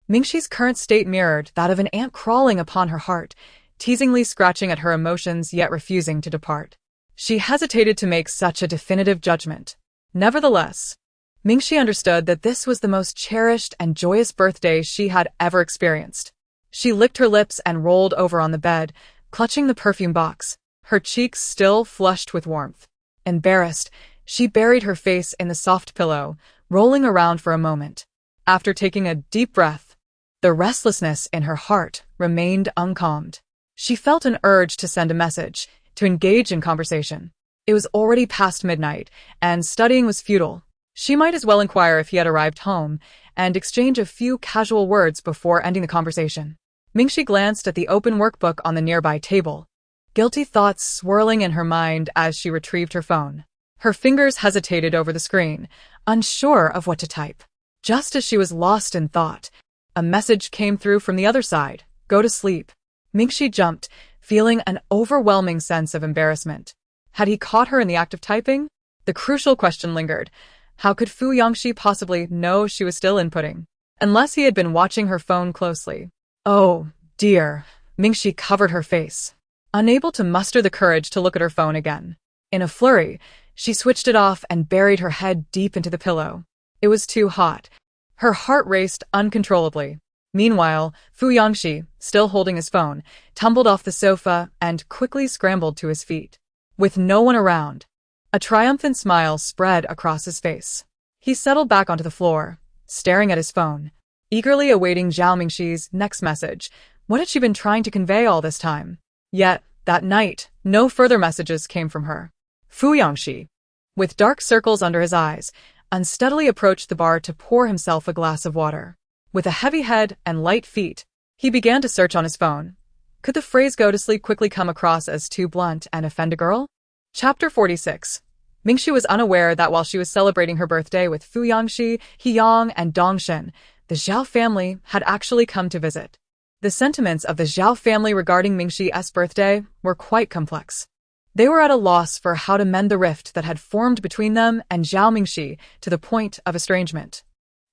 Mingxi's current state mirrored that of an ant crawling upon her heart, teasingly scratching at her emotions yet refusing to depart. She hesitated to make such a definitive judgment. Nevertheless, Mingxi understood that this was the most cherished and joyous birthday she had ever experienced. She licked her lips and rolled over on the bed, clutching the perfume box, her cheeks still flushed with warmth. Embarrassed, she buried her face in the soft pillow, rolling around for a moment. After taking a deep breath, the restlessness in her heart remained uncalmed. She felt an urge to send a message, to engage in conversation. It was already past midnight, and studying was futile. She might as well inquire if he had arrived home, and exchange a few casual words before ending the conversation. Mingxi glanced at the open workbook on the nearby table, guilty thoughts swirling in her mind as she retrieved her phone. Her fingers hesitated over the screen, unsure of what to type. Just as she was lost in thought, a message came through from the other side. Go to sleep. Mingxi jumped, feeling an overwhelming sense of embarrassment. Had he caught her in the act of typing? The crucial question lingered. How could Fu Yangxi possibly know she was still inputting? Unless he had been watching her phone closely. Oh, dear. Mingxi covered her face, unable to muster the courage to look at her phone again. In a flurry, she switched it off and buried her head deep into the pillow. It was too hot. Her heart raced uncontrollably. Meanwhile, Fu Yangxi, still holding his phone, tumbled off the sofa and quickly scrambled to his feet. With no one around, a triumphant smile spread across his face. He settled back onto the floor, staring at his phone, eagerly awaiting Zhao Mingxi's next message. What had she been trying to convey all this time? Yet, that night, no further messages came from her. Fu Yangxi, with dark circles under his eyes, unsteadily approached the bar to pour himself a glass of water. With a heavy head and light feet, he began to search on his phone. Could the phrase "go to sleep" quickly come across as too blunt and offend a girl? Chapter 46. Mingxi was unaware that while she was celebrating her birthday with Fu Yangxi, Yang, and Dongshen, the Zhao family had actually come to visit. The sentiments of the Zhao family regarding Mingxi's birthday were quite complex. They were at a loss for how to mend the rift that had formed between them and Zhao Mingxi to the point of estrangement.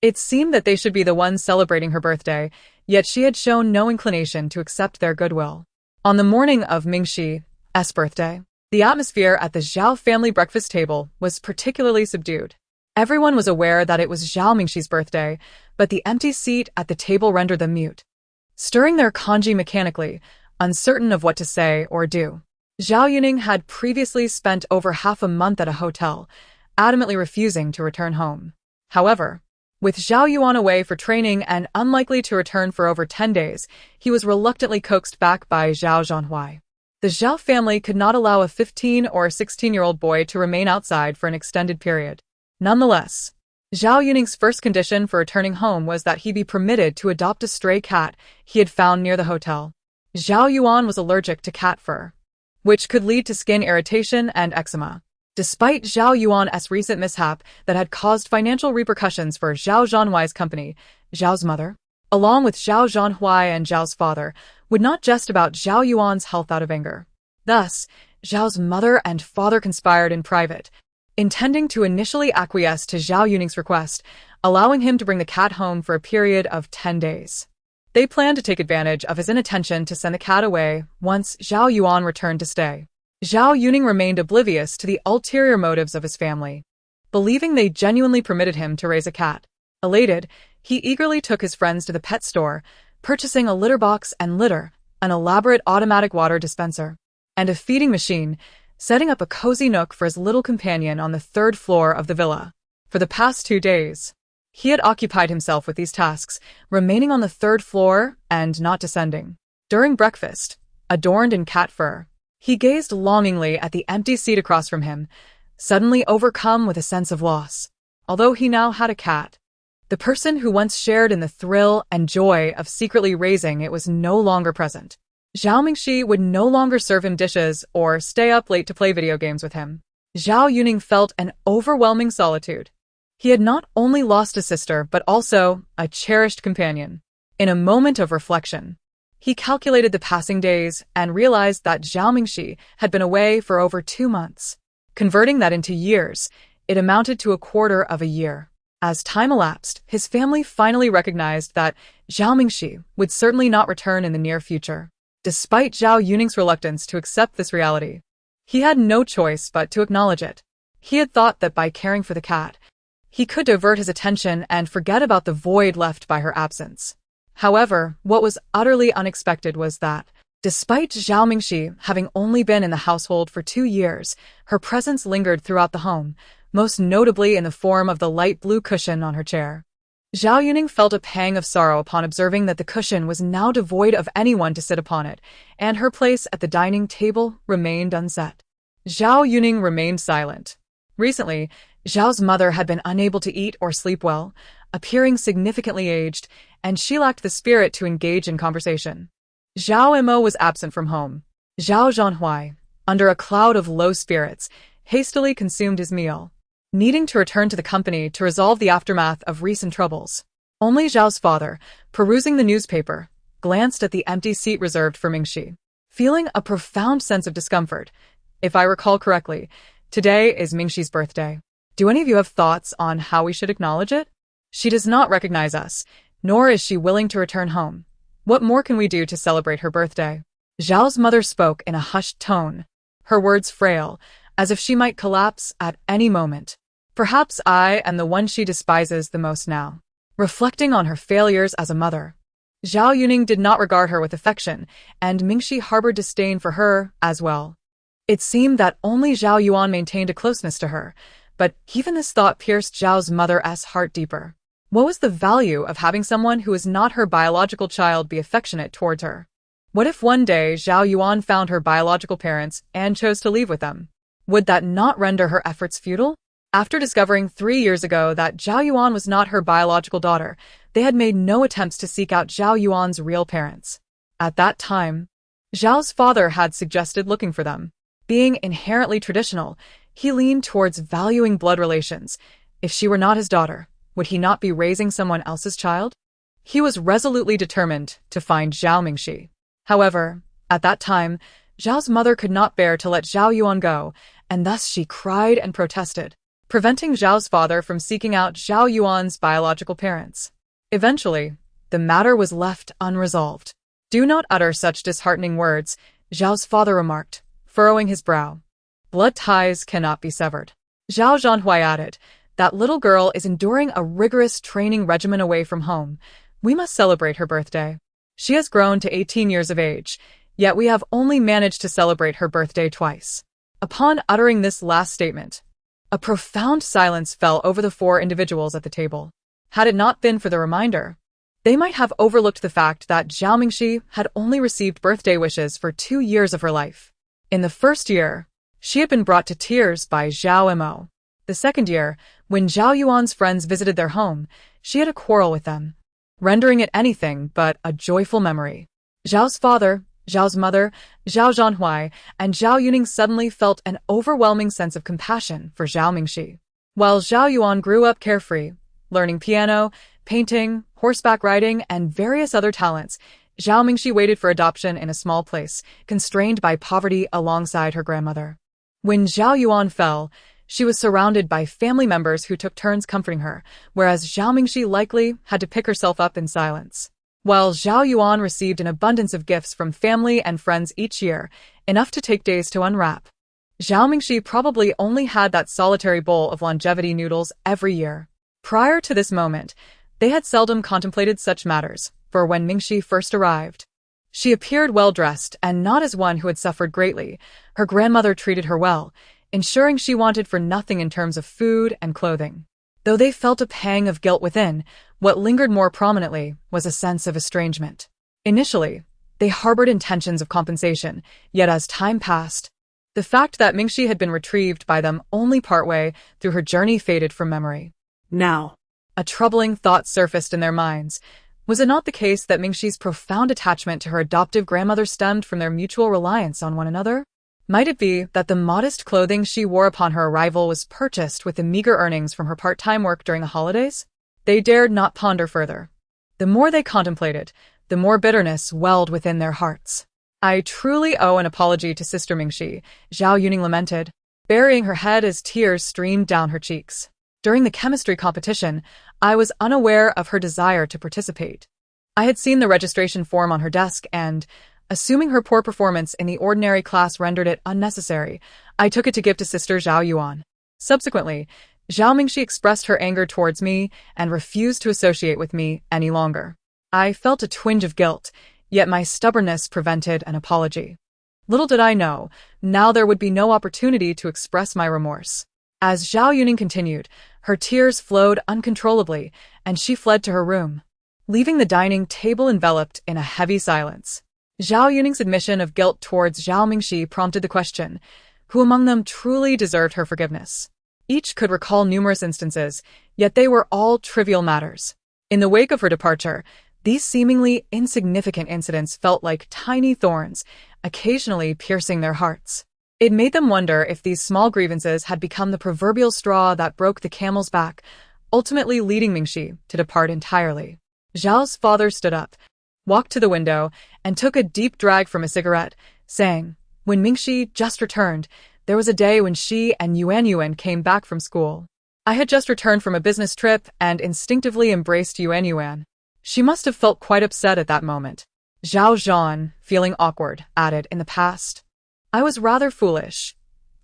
It seemed that they should be the ones celebrating her birthday, yet she had shown no inclination to accept their goodwill. On the morning of Mingxi's birthday, the atmosphere at the Zhao family breakfast table was particularly subdued. Everyone was aware that it was Zhao Mingxi's birthday, but the empty seat at the table rendered them mute, stirring their kanji mechanically, uncertain of what to say or do. Zhao Yuan had previously spent over half a month at a hotel, adamantly refusing to return home. However, with Zhao Yuan away for training and unlikely to return for over 10 days, he was reluctantly coaxed back by Zhao Zhanhui. The Zhao family could not allow a 15 or 16-year-old boy to remain outside for an extended period. Nonetheless, Zhao Yuning's first condition for returning home was that he be permitted to adopt a stray cat he had found near the hotel. Zhao Yuan was allergic to cat fur, which could lead to skin irritation and eczema. Despite Zhao Yuan's recent mishap that had caused financial repercussions for Zhao Zhanhui's company, Zhao's mother, along with Zhao Zhanhui and Zhao's father, would not jest about Zhao Yuan's health out of anger. Thus, Zhao's mother and father conspired in private, intending to initially acquiesce to Zhao Yuning's request, allowing him to bring the cat home for a period of 10 days. They planned to take advantage of his inattention to send the cat away once Zhao Yuan returned to stay. Zhao Yuning remained oblivious to the ulterior motives of his family, believing they genuinely permitted him to raise a cat. Elated, he eagerly took his friends to the pet store, purchasing a litter box and litter, an elaborate automatic water dispenser, and a feeding machine, setting up a cozy nook for his little companion on the 3rd floor of the villa. For the past 2 days, he had occupied himself with these tasks, remaining on the 3rd floor and not descending. During breakfast, adorned in cat fur, he gazed longingly at the empty seat across from him, suddenly overcome with a sense of loss. Although he now had a cat, the person who once shared in the thrill and joy of secretly raising it was no longer present. Zhao Mingxi would no longer serve him dishes or stay up late to play video games with him. Zhao Yuning felt an overwhelming solitude. He had not only lost a sister but also a cherished companion. In a moment of reflection, he calculated the passing days and realized that Zhao Mingxi had been away for over 2 months. Converting that into years, it amounted to a quarter of a year. As time elapsed, his family finally recognized that Zhao Mingxi would certainly not return in the near future. Despite Zhao Yuning's reluctance to accept this reality, he had no choice but to acknowledge it. He had thought that by caring for the cat, he could divert his attention and forget about the void left by her absence. However, what was utterly unexpected was that, despite Zhao Mingxi having only been in the household for 2 years, her presence lingered throughout the home, most notably in the form of the light blue cushion on her chair. Zhao Yuning felt a pang of sorrow upon observing that the cushion was now devoid of anyone to sit upon it, and her place at the dining table remained unset. Zhao Yuning remained silent. Recently, Zhao's mother had been unable to eat or sleep well, appearing significantly aged, and she lacked the spirit to engage in conversation. Zhao Mo was absent from home. Zhao Zhanhui, under a cloud of low spirits, hastily consumed his meal, needing to return to the company to resolve the aftermath of recent troubles. Only Zhao's father, perusing the newspaper, glanced at the empty seat reserved for Mingxi, feeling a profound sense of discomfort. If I recall correctly, today is Mingxi's birthday. Do any of you have thoughts on how we should acknowledge it? She does not recognize us, nor is she willing to return home. What more can we do to celebrate her birthday? Zhao's mother spoke in a hushed tone, her words frail, as if she might collapse at any moment. Perhaps I am the one she despises the most now. Reflecting on her failures as a mother, Zhao Yuning did not regard her with affection, and Mingxi harbored disdain for her as well. It seemed that only Zhao Yuan maintained a closeness to her, but even this thought pierced Zhao's mother's heart deeper. What was the value of having someone who is not her biological child be affectionate towards her? What if one day Zhao Yuan found her biological parents and chose to leave with them? Would that not render her efforts futile? After discovering 3 years ago that Zhao Yuan was not her biological daughter, they had made no attempts to seek out Zhao Yuan's real parents. At that time, Zhao's father had suggested looking for them. Being inherently traditional, he leaned towards valuing blood relations. If she were not his daughter, would he not be raising someone else's child? He was resolutely determined to find Zhao Mingxi. However, at that time, Zhao's mother could not bear to let Zhao Yuan go, and thus she cried and protested, preventing Zhao's father from seeking out Zhao Yuan's biological parents. Eventually, the matter was left unresolved. "Do not utter such disheartening words," Zhao's father remarked, furrowing his brow. "Blood ties cannot be severed." Zhao Zhanhui added, "That little girl is enduring a rigorous training regimen away from home. We must celebrate her birthday. She has grown to 18 years of age, yet we have only managed to celebrate her birthday twice." Upon uttering this last statement, a profound silence fell over the 4 individuals at the table. Had it not been for the reminder, they might have overlooked the fact that Zhao Mingxi had only received birthday wishes for 2 years of her life. In the first year, she had been brought to tears by Zhao Mo. The second year, when Zhao Yuan's friends visited their home, she had a quarrel with them, rendering it anything but a joyful memory. Zhao's father, Zhao's mother, Zhao Zhanhui, and Zhao Yuning suddenly felt an overwhelming sense of compassion for Zhao Mingxi. While Zhao Yuan grew up carefree, learning piano, painting, horseback riding, and various other talents, Zhao Mingxi waited for adoption in a small place, constrained by poverty alongside her grandmother. When Zhao Yuan fell, she was surrounded by family members who took turns comforting her, whereas Zhao Mingxi likely had to pick herself up in silence. While Zhao Yuan received an abundance of gifts from family and friends each year, enough to take days to unwrap, Zhao Mingxi probably only had that solitary bowl of longevity noodles every year. Prior to this moment, they had seldom contemplated such matters, for when Mingxi first arrived, she appeared well-dressed and not as one who had suffered greatly. Her grandmother treated her well, ensuring she wanted for nothing in terms of food and clothing. Though they felt a pang of guilt within, what lingered more prominently was a sense of estrangement. Initially, they harbored intentions of compensation, yet as time passed, the fact that Mingxi had been retrieved by them only partway through her journey faded from memory. Now, a troubling thought surfaced in their minds. Was it not the case that Mingxi's profound attachment to her adoptive grandmother stemmed from their mutual reliance on one another? Might it be that the modest clothing she wore upon her arrival was purchased with the meager earnings from her part-time work during the holidays? They dared not ponder further. The more they contemplated, the more bitterness welled within their hearts. "I truly owe an apology to Sister Mingxi," Zhao Yuning lamented, burying her head as tears streamed down her cheeks. "During the chemistry competition, I was unaware of her desire to participate. I had seen the registration form on her desk and, assuming her poor performance in the ordinary class rendered it unnecessary, I took it to give to Sister Zhao Yuan. Subsequently, Zhao Mingxi expressed her anger towards me and refused to associate with me any longer. I felt a twinge of guilt, yet my stubbornness prevented an apology. Little did I know, now there would be no opportunity to express my remorse." As Zhao Yuning continued, her tears flowed uncontrollably, and she fled to her room, leaving the dining table enveloped in a heavy silence. Zhao Yuning's admission of guilt towards Zhao Mingxi prompted the question, Who among them truly deserved her forgiveness? Each could recall numerous instances, yet they were all trivial matters. In the wake of her departure, these seemingly insignificant incidents felt like tiny thorns, occasionally piercing their hearts. It made them wonder if these small grievances had become the proverbial straw that broke the camel's back, ultimately leading Mingxi to depart entirely. Zhao's father stood up, walked to the window, and took a deep drag from a cigarette, saying, "When Mingxi just returned, there was a day when she and Yuan came back from school. I had just returned from a business trip and instinctively embraced Yuan. She must have felt quite upset at that moment." Zhao Yuan, feeling awkward, added, "In the past, I was rather foolish.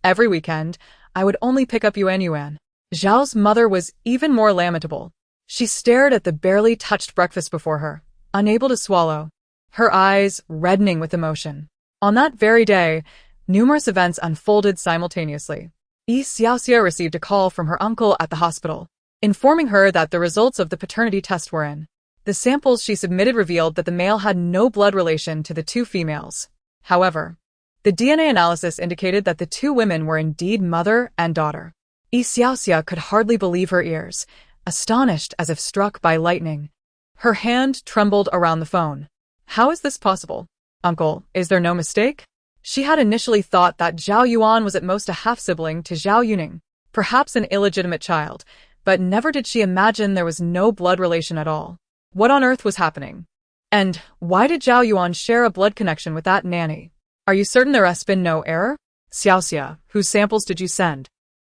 Every weekend, I would only pick up Yuan. Zhao's mother was even more lamentable. She stared at the barely touched breakfast before her, unable to swallow, her eyes reddening with emotion. On that very day, numerous events unfolded simultaneously. Yi Xiaoxia received a call from her uncle at the hospital, informing her that the results of the paternity test were in. The samples she submitted revealed that the male had no blood relation to the two females. However, the DNA analysis indicated that the two women were indeed mother and daughter. Yi Xiaoxia could hardly believe her ears, astonished as if struck by lightning. Her hand trembled around the phone. "How is this possible? Uncle, is there no mistake?" She had initially thought that Zhao Yuan was at most a half-sibling to Zhao Yuning, perhaps an illegitimate child, but never did she imagine there was no blood relation at all. What on earth was happening? And why did Zhao Yuan share a blood connection with that nanny? "Are you certain there has been no error?" "Xiaoxia, whose samples did you send?"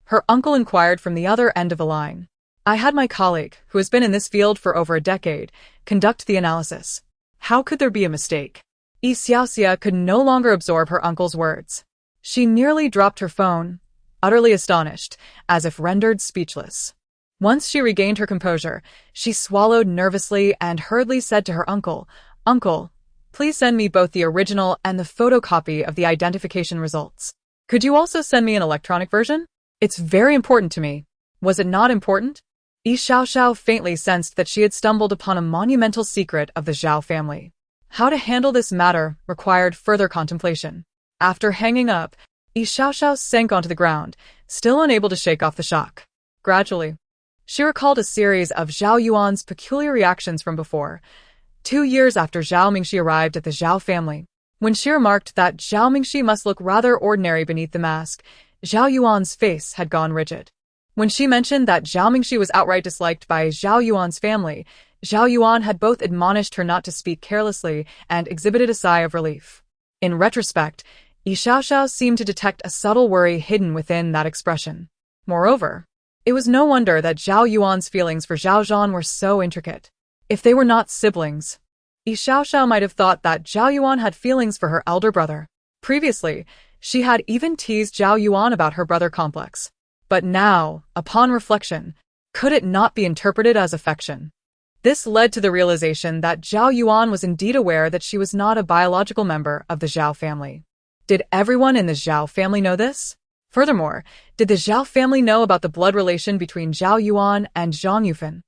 her uncle inquired from the other end of the line. "I had my colleague, who has been in this field for over a decade, conduct the analysis." How could there be a mistake? Yi Xiaoxia could no longer absorb her uncle's words. She nearly dropped her phone, utterly astonished, as if rendered speechless. Once she regained her composure, she swallowed nervously and hurriedly said to her uncle, "Uncle, please send me both the original and the photocopy of the identification results. Could you also send me an electronic version? It's very important to me." Was it not important? Yi Xiaoxiao faintly sensed that she had stumbled upon a monumental secret of the Zhao family. How to handle this matter required further contemplation. After hanging up, Yi Xiaoxiao sank onto the ground, still unable to shake off the shock. Gradually, she recalled a series of Zhao Yuan's peculiar reactions from before, 2 years after Zhao Mingxi arrived at the Zhao family. When she remarked that Zhao Mingxi must look rather ordinary beneath the mask, Zhao Yuan's face had gone rigid. When she mentioned that Zhao Mingxi was outright disliked by Zhao Yuan's family, Zhao Yuan had both admonished her not to speak carelessly and exhibited a sigh of relief. In retrospect, Yi Xiaoxiao seemed to detect a subtle worry hidden within that expression. Moreover, it was no wonder that Zhao Yuan's feelings for Zhao Zhan were so intricate. If they were not siblings, Yi Xiaoxiao might have thought that Zhao Yuan had feelings for her elder brother. Previously, she had even teased Zhao Yuan about her brother complex. But now, upon reflection, could it not be interpreted as affection? This led to the realization that Zhao Yuan was indeed aware that she was not a biological member of the Zhao family. Did everyone in the Zhao family know this? Furthermore, did the Zhao family know about the blood relation between Zhao Yuan and Zhang Yufan?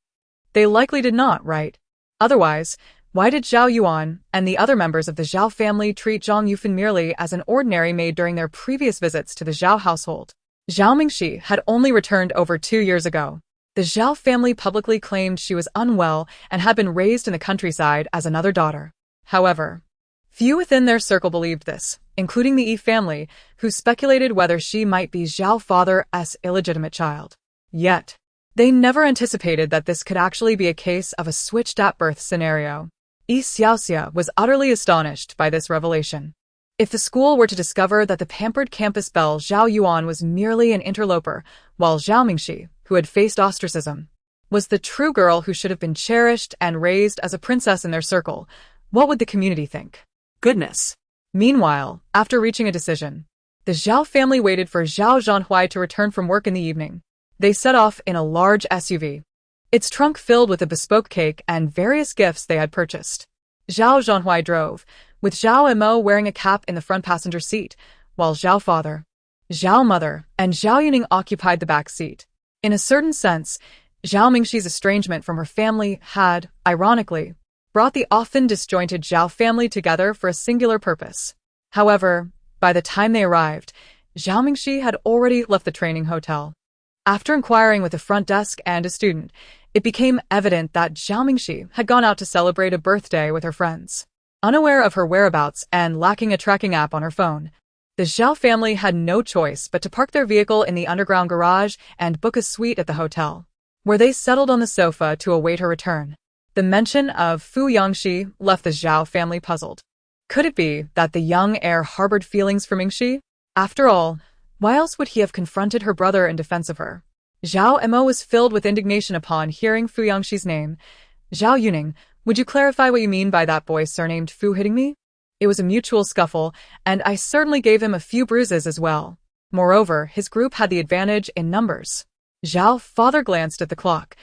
They likely did not, right? Otherwise, why did Zhao Yuan and the other members of the Zhao family treat Zhang Yufan merely as an ordinary maid during their previous visits to the Zhao household? Zhao Mingxi had only returned over 2 years ago. The Zhao family publicly claimed she was unwell and had been raised in the countryside as another daughter. However, few within their circle believed this, including the Yi family, who speculated whether she might be Zhao father's illegitimate child. Yet, they never anticipated that this could actually be a case of a switched-at-birth scenario. Yi Xiaoxia was utterly astonished by this revelation. If the school were to discover that the pampered campus belle Zhao Yuan was merely an interloper, while Zhao Mingxi, who had faced ostracism, was the true girl who should have been cherished and raised as a princess in their circle, what would the community think? Goodness! Meanwhile, after reaching a decision, the Zhao family waited for Zhao Zhanhui to return from work in the evening. They set off in a large SUV, its trunk filled with a bespoke cake and various gifts they had purchased. Zhao Zhanhui drove, with Zhao Mo wearing a cap in the front passenger seat, while Zhao father, Zhao mother, and Zhao Yuning occupied the back seat. In a certain sense, Zhao Mingxi's estrangement from her family had, ironically, brought the often disjointed Zhao family together for a singular purpose. However, by the time they arrived, Zhao Mingxi had already left the training hotel. After inquiring with the front desk and a student, it became evident that Zhao Mingxi had gone out to celebrate a birthday with her friends. Unaware of her whereabouts and lacking a tracking app on her phone, the Zhao family had no choice but to park their vehicle in the underground garage and book a suite at the hotel, where they settled on the sofa to await her return. The mention of fiancé left the Zhao family puzzled. Could it be that the young heir harbored feelings for Mingxi? After all, why else would he have confronted her brother in defense of her? Zhao Mo was filled with indignation upon hearing Fu Yangxi's name. Zhao Yuning, would you clarify what you mean by that boy surnamed Fu hitting me? It was a mutual scuffle, and I certainly gave him a few bruises as well. Moreover, his group had the advantage in numbers. Zhao father glanced at the clock,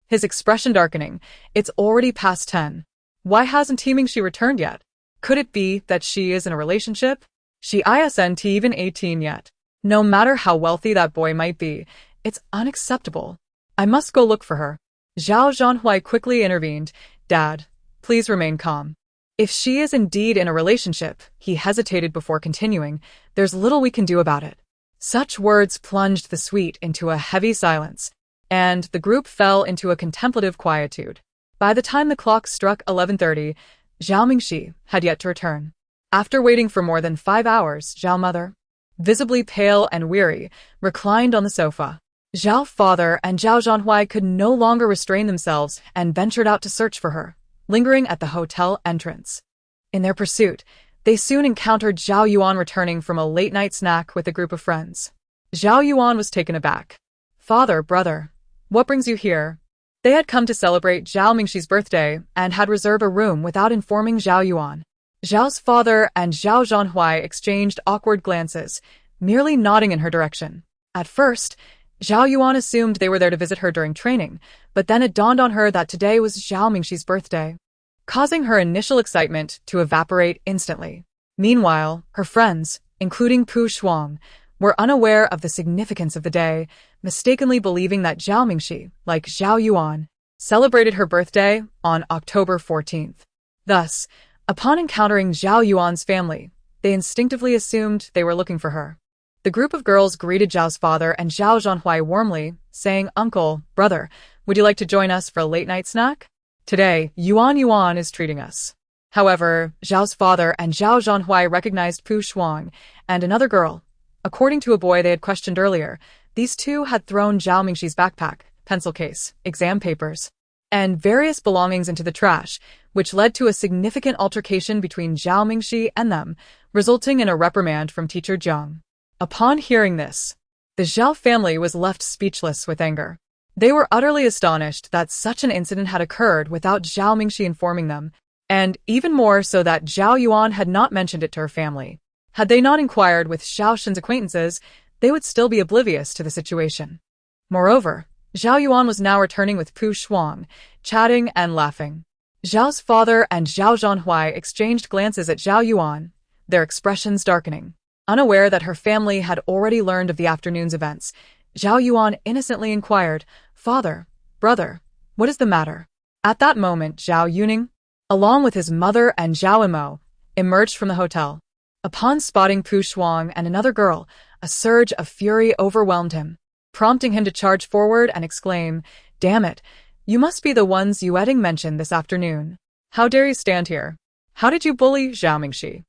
his expression darkening. It's already past 10. Why hasn't Mingxi returned yet? Could it be that she is in a relationship? She isn't even 18 yet. No matter how wealthy that boy might be, it's unacceptable. I must go look for her. Zhao Zhanhui quickly intervened. Dad, please remain calm. If she is indeed in a relationship, he hesitated before continuing, there's little we can do about it. Such words plunged the suite into a heavy silence, and the group fell into a contemplative quietude. By the time the clock struck 11:30, Zhao Mingxi had yet to return. After waiting for more than 5 hours, Zhao mother, visibly pale and weary, reclined on the sofa. Zhao father and Zhao Zhanhui could no longer restrain themselves and ventured out to search for her, lingering at the hotel entrance. In their pursuit, they soon encountered Zhao Yuan returning from a late-night snack with a group of friends. Zhao Yuan was taken aback. Father, brother, what brings you here? They had come to celebrate Zhao Mingxi's birthday and had reserved a room without informing Zhao Yuan. Zhao's father and Zhao Zhanhui exchanged awkward glances, merely nodding in her direction. At first, Zhao Yuan assumed they were there to visit her during training, but then it dawned on her that today was Zhao Mingxi's birthday, causing her initial excitement to evaporate instantly. Meanwhile, her friends, including Pu Shuang, were unaware of the significance of the day, mistakenly believing that Zhao Mingxi, like Zhao Yuan, celebrated her birthday on October 14th. Thus, upon encountering Zhao Yuan's family, they instinctively assumed they were looking for her. The group of girls greeted Zhao's father and Zhao Zhanhui warmly, saying, Uncle, brother, would you like to join us for a late-night snack? Today, Yuan is treating us. However, Zhao's father and Zhao Zhanhui recognized Pu Shuang and another girl. According to a boy they had questioned earlier, these two had thrown Zhao Mingxi's backpack, pencil case, exam papers, and various belongings into the trash, which led to a significant altercation between Zhao Mingxi and them, resulting in a reprimand from teacher Zhang. Upon hearing this, the Zhao family was left speechless with anger. They were utterly astonished that such an incident had occurred without Zhao Mingxi informing them, and even more so that Zhao Yuan had not mentioned it to her family. Had they not inquired with Zhao Shen's acquaintances, they would still be oblivious to the situation. Moreover, Zhao Yuan was now returning with Pu Shuang, chatting and laughing. Zhao's father and Zhao Zhanhui exchanged glances at Zhao Yuan, their expressions darkening. Unaware that her family had already learned of the afternoon's events, Zhao Yuan innocently inquired, Father, brother, what is the matter? At that moment, Zhao Yuning, along with his mother and Zhao Mo, emerged from the hotel. Upon spotting Pu Shuang and another girl, a surge of fury overwhelmed him, prompting him to charge forward and exclaim, Damn it, you must be the ones Yueding mentioned this afternoon. How dare you stand here? How did you bully Zhao Mingxi?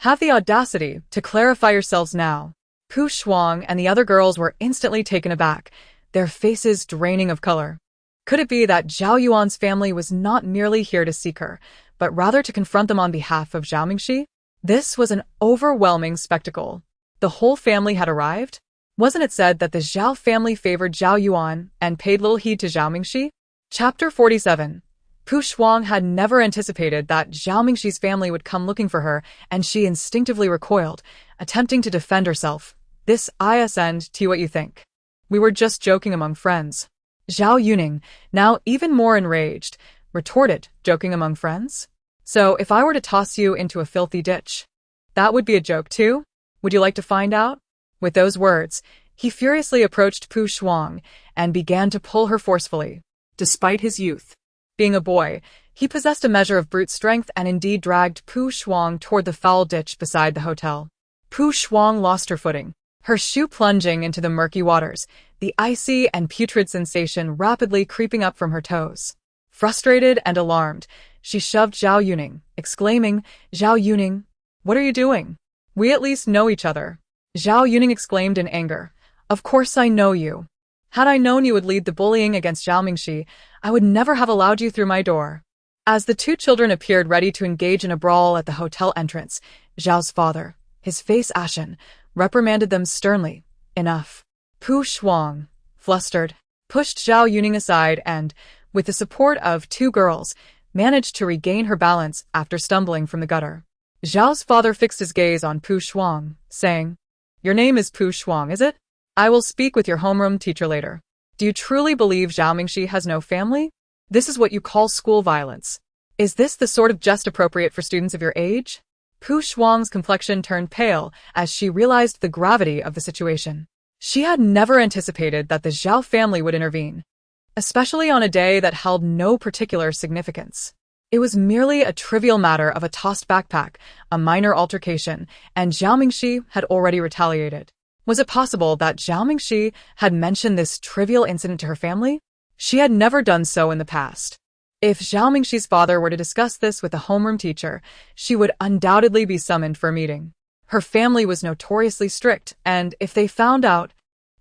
Have the audacity to clarify yourselves now. Pu Shuang and the other girls were instantly taken aback, their faces draining of color. Could it be that Zhao Yuan's family was not merely here to seek her, but rather to confront them on behalf of Zhao Mingxi? This was an overwhelming spectacle. The whole family had arrived? Wasn't it said that the Zhao family favored Zhao Yuan and paid little heed to Zhao Mingxi? Chapter 47. Pu Shuang had never anticipated that Zhao Mingxi's family would come looking for her, and she instinctively recoiled, attempting to defend herself. This isn't what you think. We were just joking among friends. Zhao Yuning, now even more enraged, retorted, joking among friends? So if I were to toss you into a filthy ditch, that would be a joke too? Would you like to find out? With those words, he furiously approached Pu Shuang and began to pull her forcefully. Despite his youth, being a boy, he possessed a measure of brute strength and indeed dragged Pu Shuang toward the foul ditch beside the hotel. Pu Shuang lost her footing. her shoe plunging into the murky waters, the icy and putrid sensation rapidly creeping up from her toes. Frustrated and alarmed, she shoved Zhao Yuan, exclaiming, "Zhao Yuan, what are you doing? We at least know each other." Zhao Yuan exclaimed in anger, "Of course I know you. Had I known you would lead the bullying against Zhao Mingxi, I would never have allowed you through my door." As the two children appeared ready to engage in a brawl at the hotel entrance, Zhao's father, his face ashen, reprimanded them sternly. "Enough." Pu Shuang, flustered, pushed Zhao Yuan aside and, with the support of two girls, managed to regain her balance after stumbling from the gutter. Zhao's father fixed his gaze on Pu Shuang, saying, "Your name is Pu Shuang, is it? I will speak with your homeroom teacher later. Do you truly believe Zhao Mingxi has no family? This is what you call school violence. Is this the sort of jest appropriate for students of your age?" Pu Shuang's complexion turned pale as she realized the gravity of the situation. She had never anticipated that the Zhao family would intervene, especially on a day that held no particular significance. It was merely a trivial matter of a tossed backpack, a minor altercation, and Zhao Mingxi had already retaliated. Was it possible that Zhao Mingxi had mentioned this trivial incident to her family? She had never done so in the past. If Zhao Mingxi's father were to discuss this with the homeroom teacher, she would undoubtedly be summoned for a meeting. Her family was notoriously strict, and if they found out,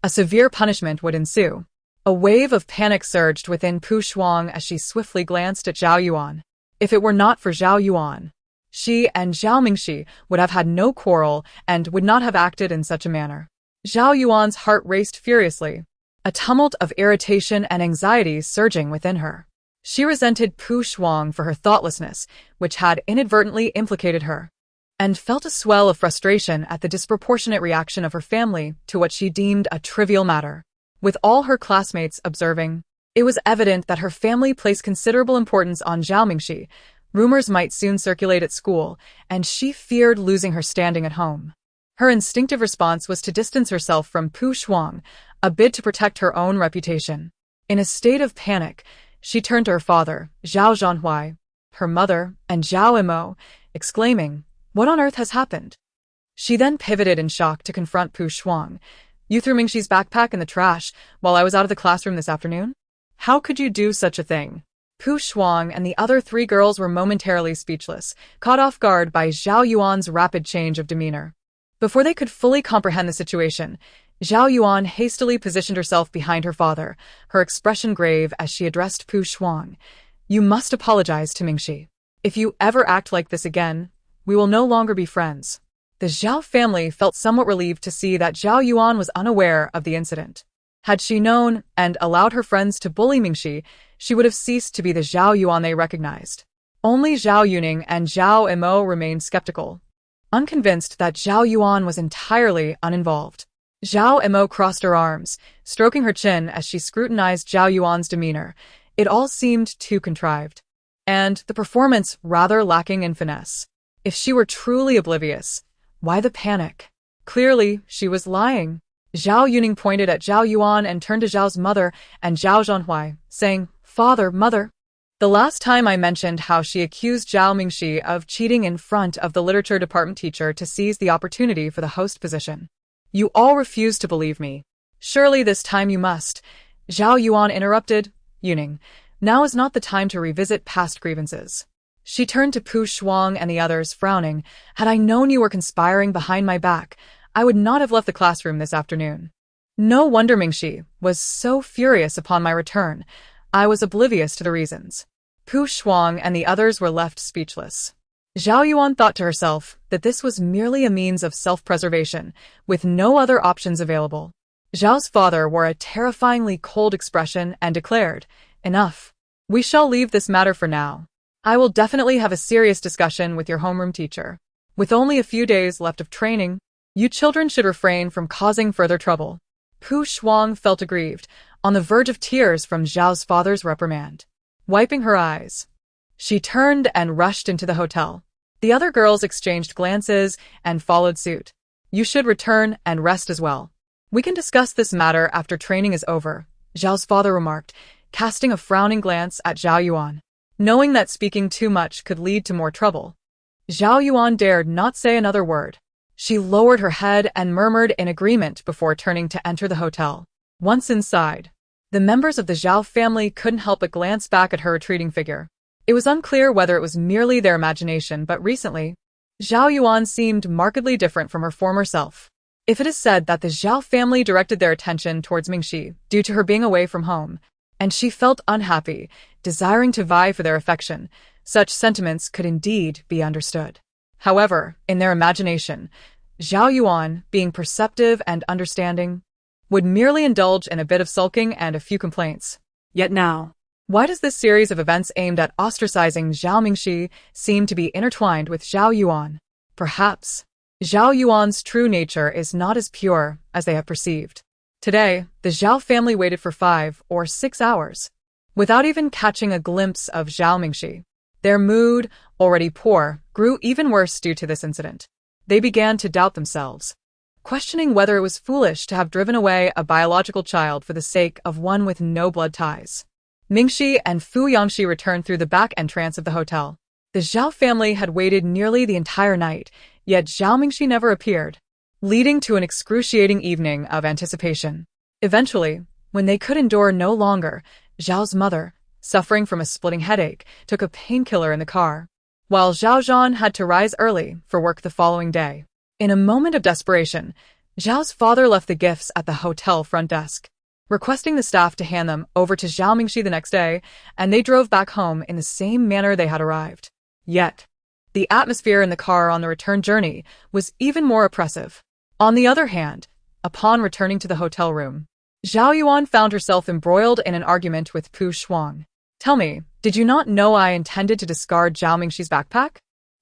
a severe punishment would ensue. A wave of panic surged within Pu Shuang as she swiftly glanced at Zhao Yuan. If it were not for Zhao Yuan, she and Zhao Mingxi would have had no quarrel and would not have acted in such a manner. Zhao Yuan's heart raced furiously, a tumult of irritation and anxiety surging within her. She resented Pu Shuang for her thoughtlessness, which had inadvertently implicated her, and felt a swell of frustration at the disproportionate reaction of her family to what she deemed a trivial matter. With all her classmates observing, it was evident that her family placed considerable importance on Zhao Mingxi. Rumors might soon circulate at school, and she feared losing her standing at home. Her instinctive response was to distance herself from Pu Shuang, a bid to protect her own reputation. In a state of panic, she turned to her father, Zhao Zhanhui, her mother, and Zhao Imo, exclaiming, "What on earth has happened?" She then pivoted in shock to confront Pu Shuang. "You threw Mingxi's backpack in the trash while I was out of the classroom this afternoon? How could you do such a thing?" Pu Shuang and the other three girls were momentarily speechless, caught off guard by Zhao Yuan's rapid change of demeanor. Before they could fully comprehend the situation, Zhao Yuan hastily positioned herself behind her father, her expression grave as she addressed Pu Shuang. "You must apologize to Mingxi. If you ever act like this again, we will no longer be friends." The Zhao family felt somewhat relieved to see that Zhao Yuan was unaware of the incident. Had she known and allowed her friends to bully Mingxi, she would have ceased to be the Zhao Yuan they recognized. Only Zhao Yuning and Zhao Imo remained skeptical, unconvinced that Zhao Yuan was entirely uninvolved. Zhao Imo crossed her arms, stroking her chin as she scrutinized Zhao Yuan's demeanor. It all seemed too contrived, and the performance rather lacking in finesse. If she were truly oblivious, why the panic? Clearly, she was lying. Zhao Yuning pointed at Zhao Yuan and turned to Zhao's mother and Zhao Zhanhui, saying, "Father, mother, the last time I mentioned how she accused Zhao Mingxi of cheating in front of the literature department teacher to seize the opportunity for the host position. You all refused to believe me. Surely this time you must." Zhao Yuan interrupted, "Yuning, now is not the time to revisit past grievances." She turned to Pu Shuang and the others, frowning. "Had I known you were conspiring behind my back, I would not have left the classroom this afternoon. No wonder Mingxi was so furious upon my return. I was oblivious to the reasons." Pu Shuang and the others were left speechless. Zhao Yuan thought to herself that this was merely a means of self-preservation, with no other options available. Zhao's father wore a terrifyingly cold expression and declared, "Enough. We shall leave this matter for now. I will definitely have a serious discussion with your homeroom teacher. With only a few days left of training, you children should refrain from causing further trouble." Pu Shuang felt aggrieved, on the verge of tears from Zhao's father's reprimand. Wiping her eyes, she turned and rushed into the hotel. The other girls exchanged glances and followed suit. "You should return and rest as well. We can discuss this matter after training is over," Zhao's father remarked, casting a frowning glance at Zhao Yuan. Knowing that speaking too much could lead to more trouble, Zhao Yuan dared not say another word. She lowered her head and murmured in agreement before turning to enter the hotel. Once inside, the members of the Zhao family couldn't help but glance back at her retreating figure. It was unclear whether it was merely their imagination, but recently, Zhao Yuan seemed markedly different from her former self. If it is said that the Zhao family directed their attention towards Mingxi due to her being away from home, and she felt unhappy, desiring to vie for their affection, such sentiments could indeed be understood. However, in their imagination, Zhao Yuan, being perceptive and understanding, would merely indulge in a bit of sulking and a few complaints. Yet now, why does this series of events aimed at ostracizing Zhao Mingxi seem to be intertwined with Zhao Yuan? Perhaps Zhao Yuan's true nature is not as pure as they have perceived. Today, the Zhao family waited for 5 or 6 hours, without even catching a glimpse of Zhao Mingxi. Their mood, already poor, grew even worse due to this incident. They began to doubt themselves, questioning whether it was foolish to have driven away a biological child for the sake of one with no blood ties. Mingxi and Fu Yangxi returned through the back entrance of the hotel. The Zhao family had waited nearly the entire night, yet Zhao Mingxi never appeared, leading to an excruciating evening of anticipation. Eventually, when they could endure no longer, Zhao's mother, suffering from a splitting headache, took a painkiller in the car, while Zhao Zhan had to rise early for work the following day. In a moment of desperation, Zhao's father left the gifts at the hotel front desk, requesting the staff to hand them over to Zhao Mingxi the next day, and they drove back home in the same manner they had arrived. Yet, the atmosphere in the car on the return journey was even more oppressive. On the other hand, upon returning to the hotel room, Zhao Yuan found herself embroiled in an argument with Pu Shuang. Tell me, did you not know I intended to discard Zhao Mingxi's backpack?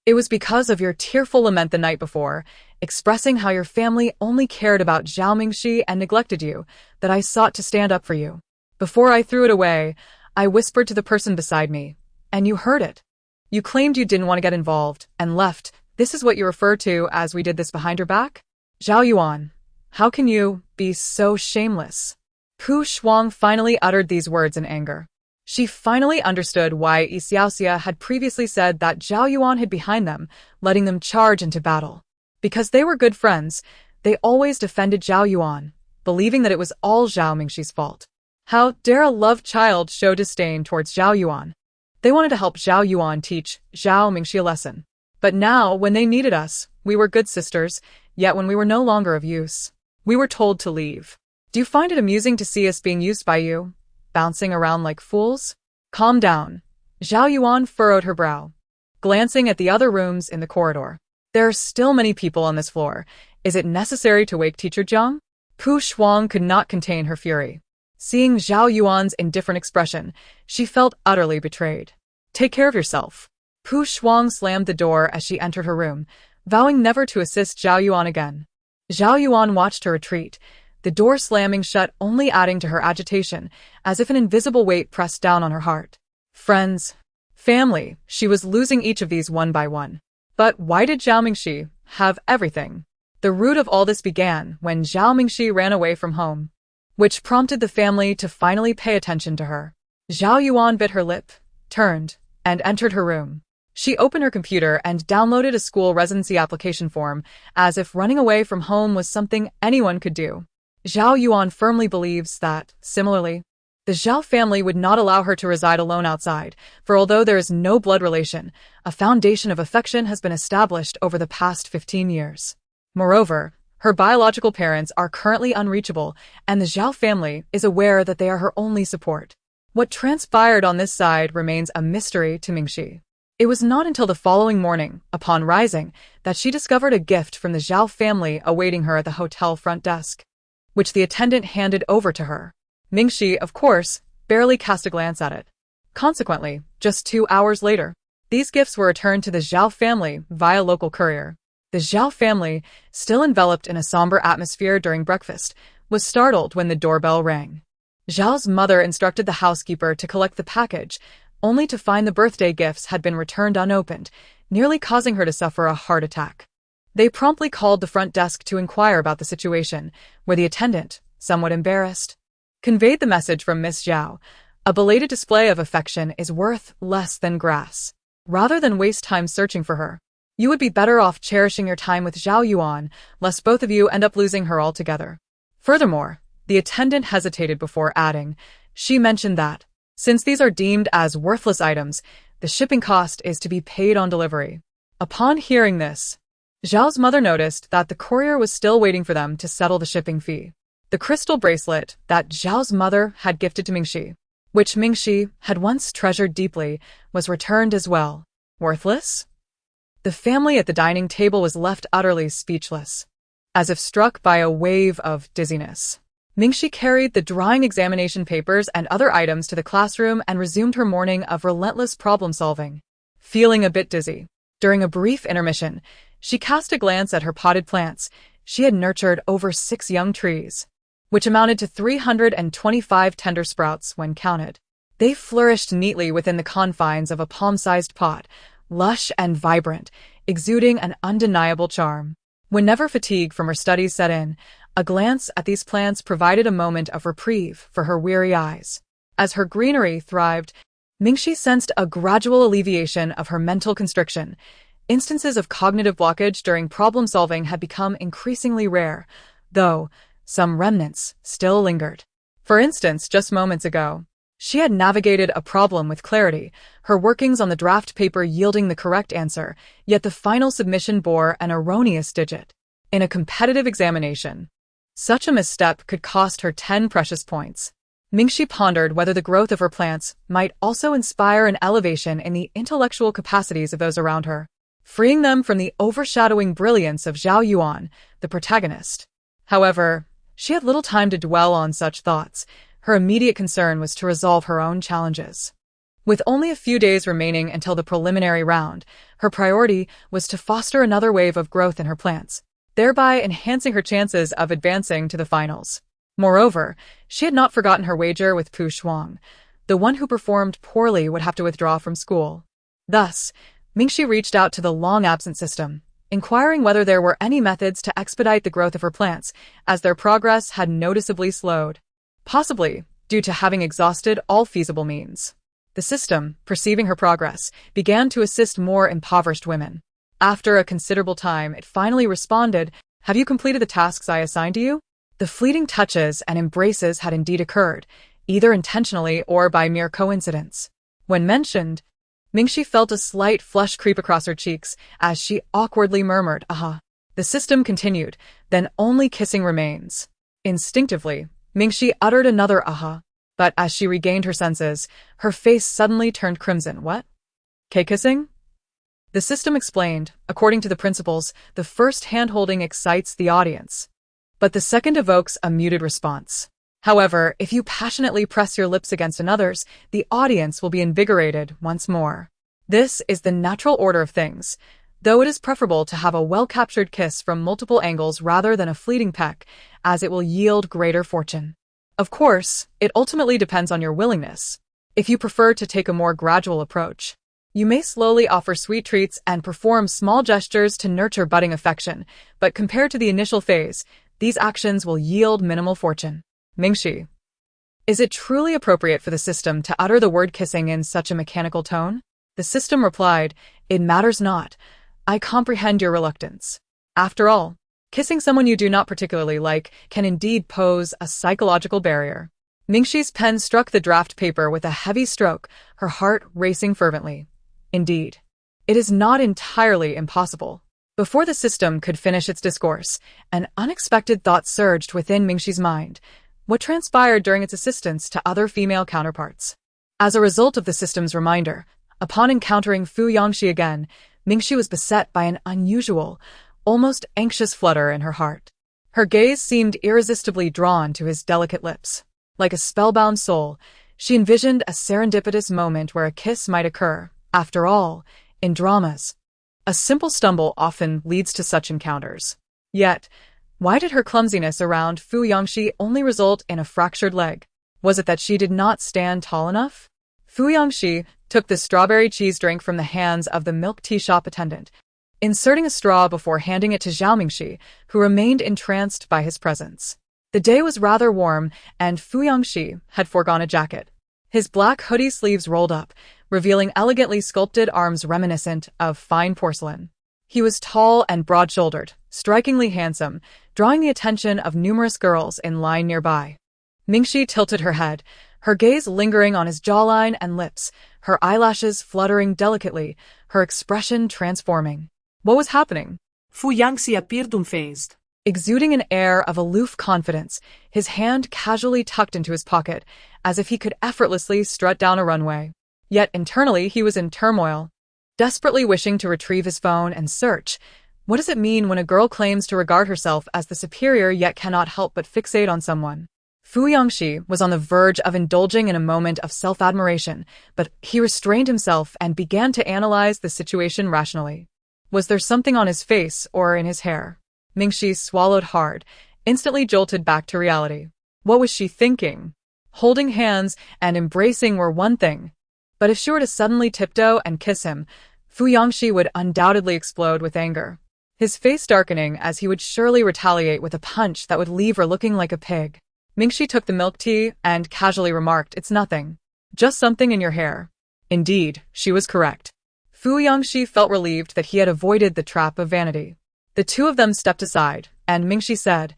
It was because of your tearful lament the night before, expressing how your family only cared about Zhao Mingxi and neglected you, that I sought to stand up for you. Before I threw it away, I whispered to the person beside me, and you heard it. You claimed you didn't want to get involved, and left. This is what you refer to as we did this behind your back? Zhao Yuan, how can you be so shameless? Pu Shuang finally uttered these words in anger. She finally understood why Yi Xiaoxia had previously said that Zhao Yuan hid behind them, letting them charge into battle. Because they were good friends, they always defended Zhao Yuan, believing that it was all Zhao Mingxi's fault. How dare a loved child show disdain towards Zhao Yuan? They wanted to help Zhao Yuan teach Zhao Mingxi a lesson. But now, when they needed us, we were good sisters, yet when we were no longer of use, we were told to leave. Do you find it amusing to see us being used by you, bouncing around like fools? Calm down. Zhao Yuan furrowed her brow, glancing at the other rooms in the corridor. There are still many people on this floor. Is it necessary to wake Teacher Jiang? Pu Shuang could not contain her fury. Seeing Zhao Yuan's indifferent expression, she felt utterly betrayed. Take care of yourself. Pu Shuang slammed the door as she entered her room, vowing never to assist Zhao Yuan again. Zhao Yuan watched her retreat, the door slamming shut only adding to her agitation, as if an invisible weight pressed down on her heart. Friends, family, she was losing each of these one by one. But why did Zhao Mingxi have everything? The root of all this began when Zhao Mingxi ran away from home, which prompted the family to finally pay attention to her. Zhao Yuan bit her lip, turned, and entered her room. She opened her computer and downloaded a school residency application form, as if running away from home was something anyone could do. Zhao Yuan firmly believes that, similarly, the Zhao family would not allow her to reside alone outside, for although there is no blood relation, a foundation of affection has been established over the past 15 years. Moreover, her biological parents are currently unreachable, and the Zhao family is aware that they are her only support. What transpired on this side remains a mystery to Mingxi. It was not until the following morning, upon rising, that she discovered a gift from the Zhao family awaiting her at the hotel front desk, which the attendant handed over to her. Mingxi, of course, barely cast a glance at it. Consequently, just 2 hours later, these gifts were returned to the Zhao family via local courier. The Zhao family, still enveloped in a somber atmosphere during breakfast, was startled when the doorbell rang. Zhao's mother instructed the housekeeper to collect the package, only to find the birthday gifts had been returned unopened, nearly causing her to suffer a heart attack. They promptly called the front desk to inquire about the situation, where the attendant, somewhat embarrassed, conveyed the message from Miss Zhao: a belated display of affection is worth less than grass. Rather than waste time searching for her, You would be better off cherishing your time with Zhao Yuan, lest both of you end up losing her altogether. Furthermore, the attendant hesitated before adding, she mentioned that, since these are deemed as worthless items, the shipping cost is to be paid on delivery. Upon hearing this, Zhao's mother noticed that the courier was still waiting for them to settle the shipping fee. The crystal bracelet that Zhao's mother had gifted to Mingxi, which Mingxi had once treasured deeply, was returned as well. Worthless? The family at the dining table was left utterly speechless. As if struck by a wave of dizziness, Mingxi carried the drawing examination papers and other items to the classroom and resumed her morning of relentless problem-solving. Feeling a bit dizzy, during a brief intermission, she cast a glance at her potted plants. She had nurtured over 6 young trees, which amounted to 325 tender sprouts when counted. They flourished neatly within the confines of a palm-sized pot, lush and vibrant, exuding an undeniable charm. Whenever fatigue from her studies set in, a glance at these plants provided a moment of reprieve for her weary eyes. As her greenery thrived, Mingxi sensed a gradual alleviation of her mental constriction. Instances of cognitive blockage during problem-solving had become increasingly rare, though some remnants still lingered. For instance, just moments ago, she had navigated a problem with clarity, her workings on the draft paper yielding the correct answer, yet the final submission bore an erroneous digit. In a competitive examination, such a misstep could cost her 10 precious points. Mingxi pondered whether the growth of her plants might also inspire an elevation in the intellectual capacities of those around her, freeing them from the overshadowing brilliance of Zhao Yuan, the protagonist. However, she had little time to dwell on such thoughts. Her immediate concern was to resolve her own challenges. With only a few days remaining until the preliminary round, her priority was to foster another wave of growth in her plants, thereby enhancing her chances of advancing to the finals. Moreover, she had not forgotten her wager with Pu Shuang. The one who performed poorly would have to withdraw from school. Thus, Mingxi reached out to the long-absent system, inquiring whether there were any methods to expedite the growth of her plants, as their progress had noticeably slowed. Possibly due to having exhausted all feasible means. The system, perceiving her progress, began to assist more impoverished women. After a considerable time, it finally responded, "Have you completed the tasks I assigned to you?" The fleeting touches and embraces had indeed occurred, either intentionally or by mere coincidence. When mentioned, Mingxi felt a slight flush creep across her cheeks as she awkwardly murmured, "Aha." The system continued, "Then only kissing remains." Instinctively, Mingxi uttered another aha, but as she regained her senses, her face suddenly turned crimson. "What? K-kissing?" The system explained, according to the principles, the first hand-holding excites the audience, but the second evokes a muted response. However, if you passionately press your lips against another's, the audience will be invigorated once more. This is the natural order of things, though it is preferable to have a well-captured kiss from multiple angles rather than a fleeting peck, as it will yield greater fortune. Of course, it ultimately depends on your willingness. If you prefer to take a more gradual approach, you may slowly offer sweet treats and perform small gestures to nurture budding affection, but compared to the initial phase, these actions will yield minimal fortune. Mingxi, is it truly appropriate for the system to utter the word kissing in such a mechanical tone? The system replied, "It matters not. I comprehend your reluctance. After all, kissing someone you do not particularly like can indeed pose a psychological barrier." Mingxi's pen struck the draft paper with a heavy stroke, her heart racing fervently. Indeed, it is not entirely impossible. Before the system could finish its discourse, an unexpected thought surged within Mingxi's mind. What transpired during its assistance to other female counterparts? As a result of the system's reminder, upon encountering Fu Yangxi again, Mingxi was beset by an unusual, almost anxious flutter in her heart. Her gaze seemed irresistibly drawn to his delicate lips. Like a spellbound soul, she envisioned a serendipitous moment where a kiss might occur. After all, in dramas, a simple stumble often leads to such encounters. Yet, why did her clumsiness around Fu Yangxi only result in a fractured leg? Was it that she did not stand tall enough? Fu Yangxi took the strawberry cheese drink from the hands of the milk tea shop attendant, inserting a straw before handing it to Zhao Mingxi, who remained entranced by his presence. The day was rather warm, and Fu Yangxi had foregone a jacket. His black hoodie sleeves rolled up, revealing elegantly sculpted arms reminiscent of fine porcelain. He was tall and broad-shouldered, strikingly handsome, drawing the attention of numerous girls in line nearby. Mingxi tilted her head, her gaze lingering on his jawline and lips, her eyelashes fluttering delicately, her expression transforming. What was happening? Fu Yangxi appeared unfazed. Exuding an air of aloof confidence, his hand casually tucked into his pocket, as if he could effortlessly strut down a runway. Yet internally he was in turmoil, desperately wishing to retrieve his phone and search. What does it mean when a girl claims to regard herself as the superior yet cannot help but fixate on someone? Fu Yangxi was on the verge of indulging in a moment of self-admiration, but he restrained himself and began to analyze the situation rationally. Was there something on his face or in his hair? Mingxi swallowed hard, instantly jolted back to reality. What was she thinking? Holding hands and embracing were one thing, but if she were to suddenly tiptoe and kiss him, Fu Yangxi would undoubtedly explode with anger, his face darkening as he would surely retaliate with a punch that would leave her looking like a pig. Mingxi took the milk tea and casually remarked, "It's nothing. Just something in your hair." Indeed, she was correct. Fu Yangxi felt relieved that he had avoided the trap of vanity. The two of them stepped aside, and Mingxi said,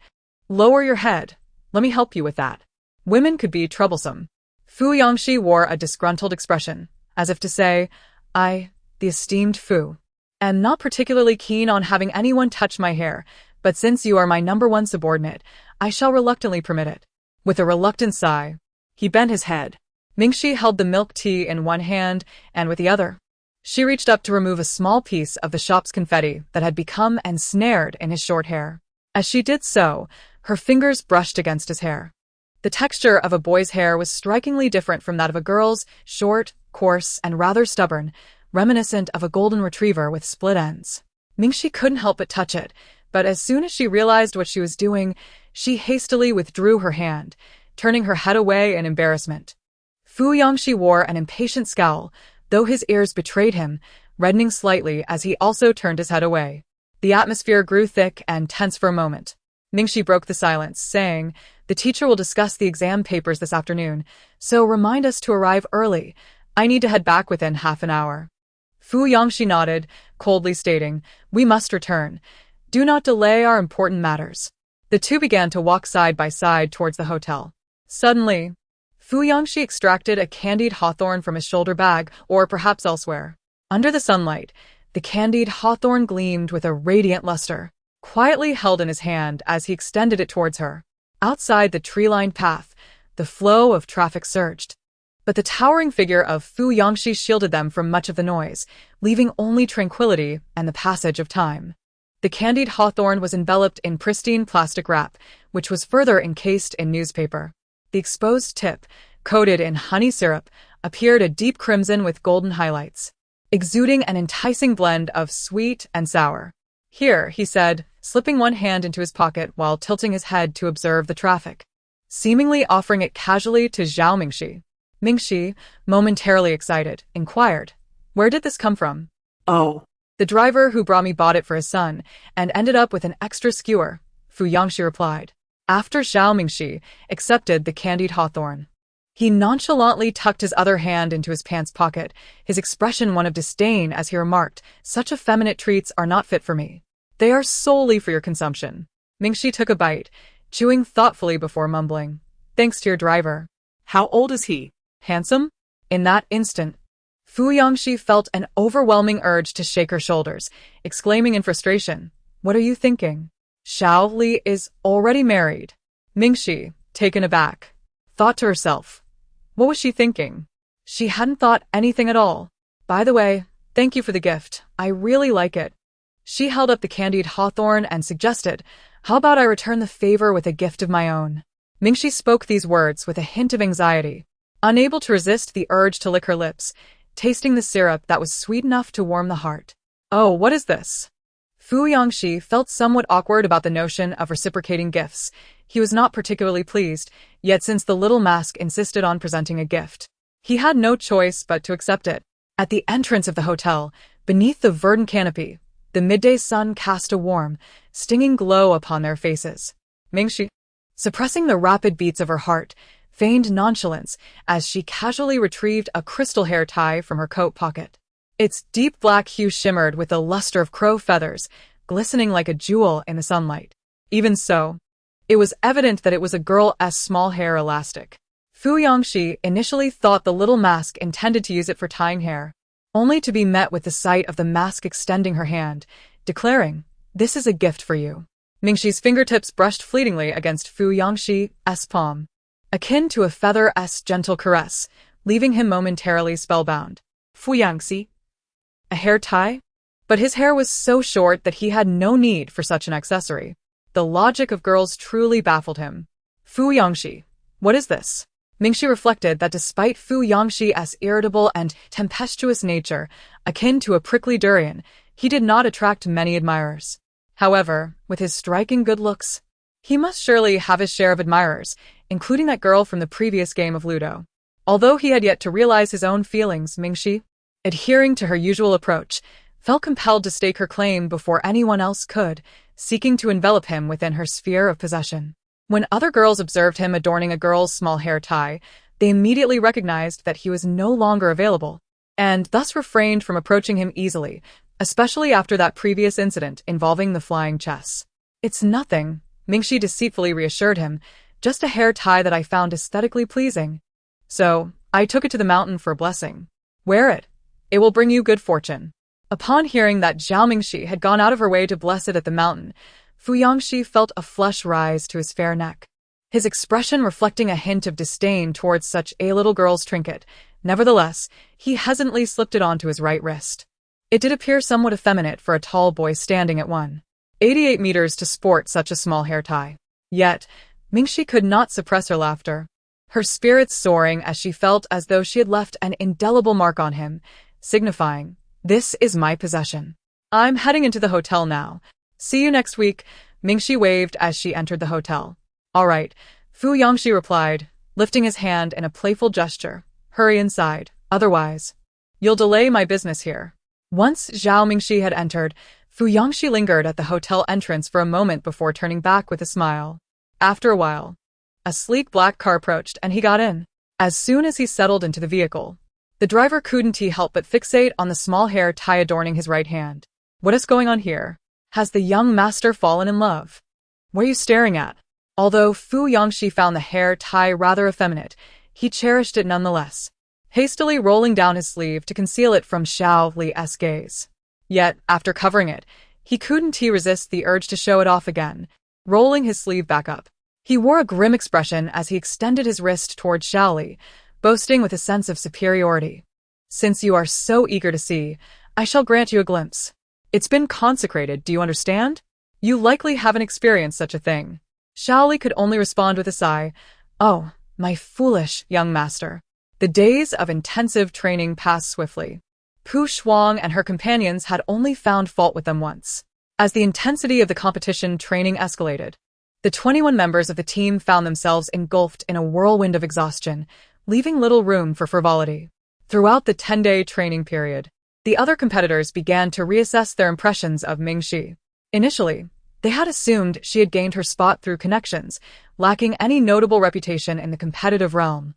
"Lower your head. Let me help you with that." Women could be troublesome. Fu Yangxi wore a disgruntled expression, as if to say, "I, the esteemed Fu, am not particularly keen on having anyone touch my hair, but since you are my #1 subordinate, I shall reluctantly permit it." With a reluctant sigh, he bent his head. Mingxi held the milk tea in one hand, and with the other, she reached up to remove a small piece of the shop's confetti that had become ensnared in his short hair. As she did so, her fingers brushed against his hair. The texture of a boy's hair was strikingly different from that of a girl's, short, coarse, and rather stubborn, reminiscent of a golden retriever with split ends. Mingxi couldn't help but touch it, but as soon as she realized what she was doing, she hastily withdrew her hand, turning her head away in embarrassment. Fu Yangxi wore an impatient scowl, though his ears betrayed him, reddening slightly as he also turned his head away. The atmosphere grew thick and tense for a moment. Mingxi broke the silence, saying, "The teacher will discuss the exam papers this afternoon, so remind us to arrive early. I need to head back within half an hour." Fu Yangxi nodded, coldly stating, "We must return. Do not delay our important matters." The two began to walk side by side towards the hotel. Suddenly, Fu Yangxi extracted a candied hawthorn from his shoulder bag, or perhaps elsewhere. Under the sunlight, the candied hawthorn gleamed with a radiant luster, quietly held in his hand as he extended it towards her. Outside the tree-lined path, the flow of traffic surged, but the towering figure of Fu Yangxi shielded them from much of the noise, leaving only tranquility and the passage of time. The candied hawthorn was enveloped in pristine plastic wrap, which was further encased in newspaper. The exposed tip, coated in honey syrup, appeared a deep crimson with golden highlights, exuding an enticing blend of sweet and sour. "Here," he said, slipping one hand into his pocket while tilting his head to observe the traffic, seemingly offering it casually to Zhao Mingxi. Mingxi, momentarily excited, inquired, "Where did this come from?" "Oh, "The driver who brought me bought it for his son, and ended up with an extra skewer," Fu Yangxi replied. After Zhao Mingxi accepted the candied hawthorn, he nonchalantly tucked his other hand into his pants pocket, his expression one of disdain as he remarked, "Such effeminate treats are not fit for me. They are solely for your consumption." Mingxi took a bite, chewing thoughtfully before mumbling, "Thanks to your driver." how old is he?" "Handsome?" In that instant, Fu Yangxi felt an overwhelming urge to shake her shoulders, exclaiming in frustration, "What are you thinking? Xiao Li is already married." Mingxi, taken aback, thought to herself, what was she thinking? She hadn't thought anything at all. "By the way, thank you for the gift. I really like it." She held up the candied hawthorn and suggested, "How about I return the favor with a gift of my own?" Mingxi spoke these words with a hint of anxiety, unable to resist the urge to lick her lips, tasting the syrup that was sweet enough to warm the heart. "Oh, what is this?" Fu Yangxi felt somewhat awkward about the notion of reciprocating gifts. He was not particularly pleased, yet since the little mask insisted on presenting a gift, he had no choice but to accept it. At the entrance of the hotel, beneath the verdant canopy, the midday sun cast a warm, stinging glow upon their faces. Mingxi, suppressing the rapid beats of her heart, feigned nonchalance as she casually retrieved a crystal hair tie from her coat pocket. Its deep black hue shimmered with the luster of crow feathers, glistening like a jewel in the sunlight. Even so, it was evident that it was a girl's small hair elastic. Fu Yangxi initially thought the little mask intended to use it for tying hair, only to be met with the sight of the mask extending her hand, declaring, "This is a gift for you." Mingxi's fingertips brushed fleetingly against Fu Yangxi's palm, akin to a feather's gentle caress, leaving him momentarily spellbound. Fu Yangxi. A hair tie? But his hair was so short that he had no need for such an accessory. The logic of girls truly baffled him. Fu Yangxi, what is this? Mingxi reflected that despite Fu Yangxi's irritable and tempestuous nature, akin to a prickly durian, he did not attract many admirers. However, with his striking good looks, he must surely have his share of admirers, including that girl from the previous game of Ludo. Although he had yet to realize his own feelings, Mingxi, adhering to her usual approach, felt compelled to stake her claim before anyone else could, seeking to envelop him within her sphere of possession. When other girls observed him adorning a girl's small hair tie, they immediately recognized that he was no longer available, and thus refrained from approaching him easily, especially after that previous incident involving the flying chess. "It's nothing," Mingxi deceitfully reassured him, "just a hair tie that I found aesthetically pleasing. So, I took it to the mountain for a blessing. Wear it. It will bring you good fortune." Upon hearing that Zhao Mingxi had gone out of her way to bless it at the mountain, Fu Yangxi felt a flush rise to his fair neck, his expression reflecting a hint of disdain towards such a little girl's trinket. Nevertheless, he hesitantly slipped it onto his right wrist. It did appear somewhat effeminate for a tall boy standing at 188 meters to sport such a small hair tie. Yet, Mingxi could not suppress her laughter, her spirits soaring as she felt as though she had left an indelible mark on him, signifying, "This is my possession. I'm heading into the hotel now. See you next week," Mingxi waved as she entered the hotel. "All right," Fu Yangxi replied, lifting his hand in a playful gesture. "Hurry inside, otherwise you'll delay my business here." Once Zhao Mingxi had entered, Fu Yangxi lingered at the hotel entrance for a moment before turning back with a smile. After a while, a sleek black car approached and he got in. As soon as he settled into the vehicle, the driver couldn't help but fixate on the small hair tie adorning his right hand. "What is going on here? Has the young master fallen in love? What are you staring at?" Although Fu Yangxi found the hair tie rather effeminate, he cherished it nonetheless, hastily rolling down his sleeve to conceal it from Xiao Li's gaze. Yet, after covering it, he couldn't resist the urge to show it off again, rolling his sleeve back up. He wore a grim expression as he extended his wrist toward Xiao Li, boasting with a sense of superiority. "Since you are so eager to see, I shall grant you a glimpse. It's been consecrated, do you understand? You likely haven't experienced such a thing." Xiao Li could only respond with a sigh. "Oh, my foolish young master." The days of intensive training passed swiftly. Pu Shuang and her companions had only found fault with them once. As the intensity of the competition training escalated, the 21 members of the team found themselves engulfed in a whirlwind of exhaustion, leaving little room for frivolity. Throughout the 10-day training period, the other competitors began to reassess their impressions of Mingxi. Initially, they had assumed she had gained her spot through connections, lacking any notable reputation in the competitive realm,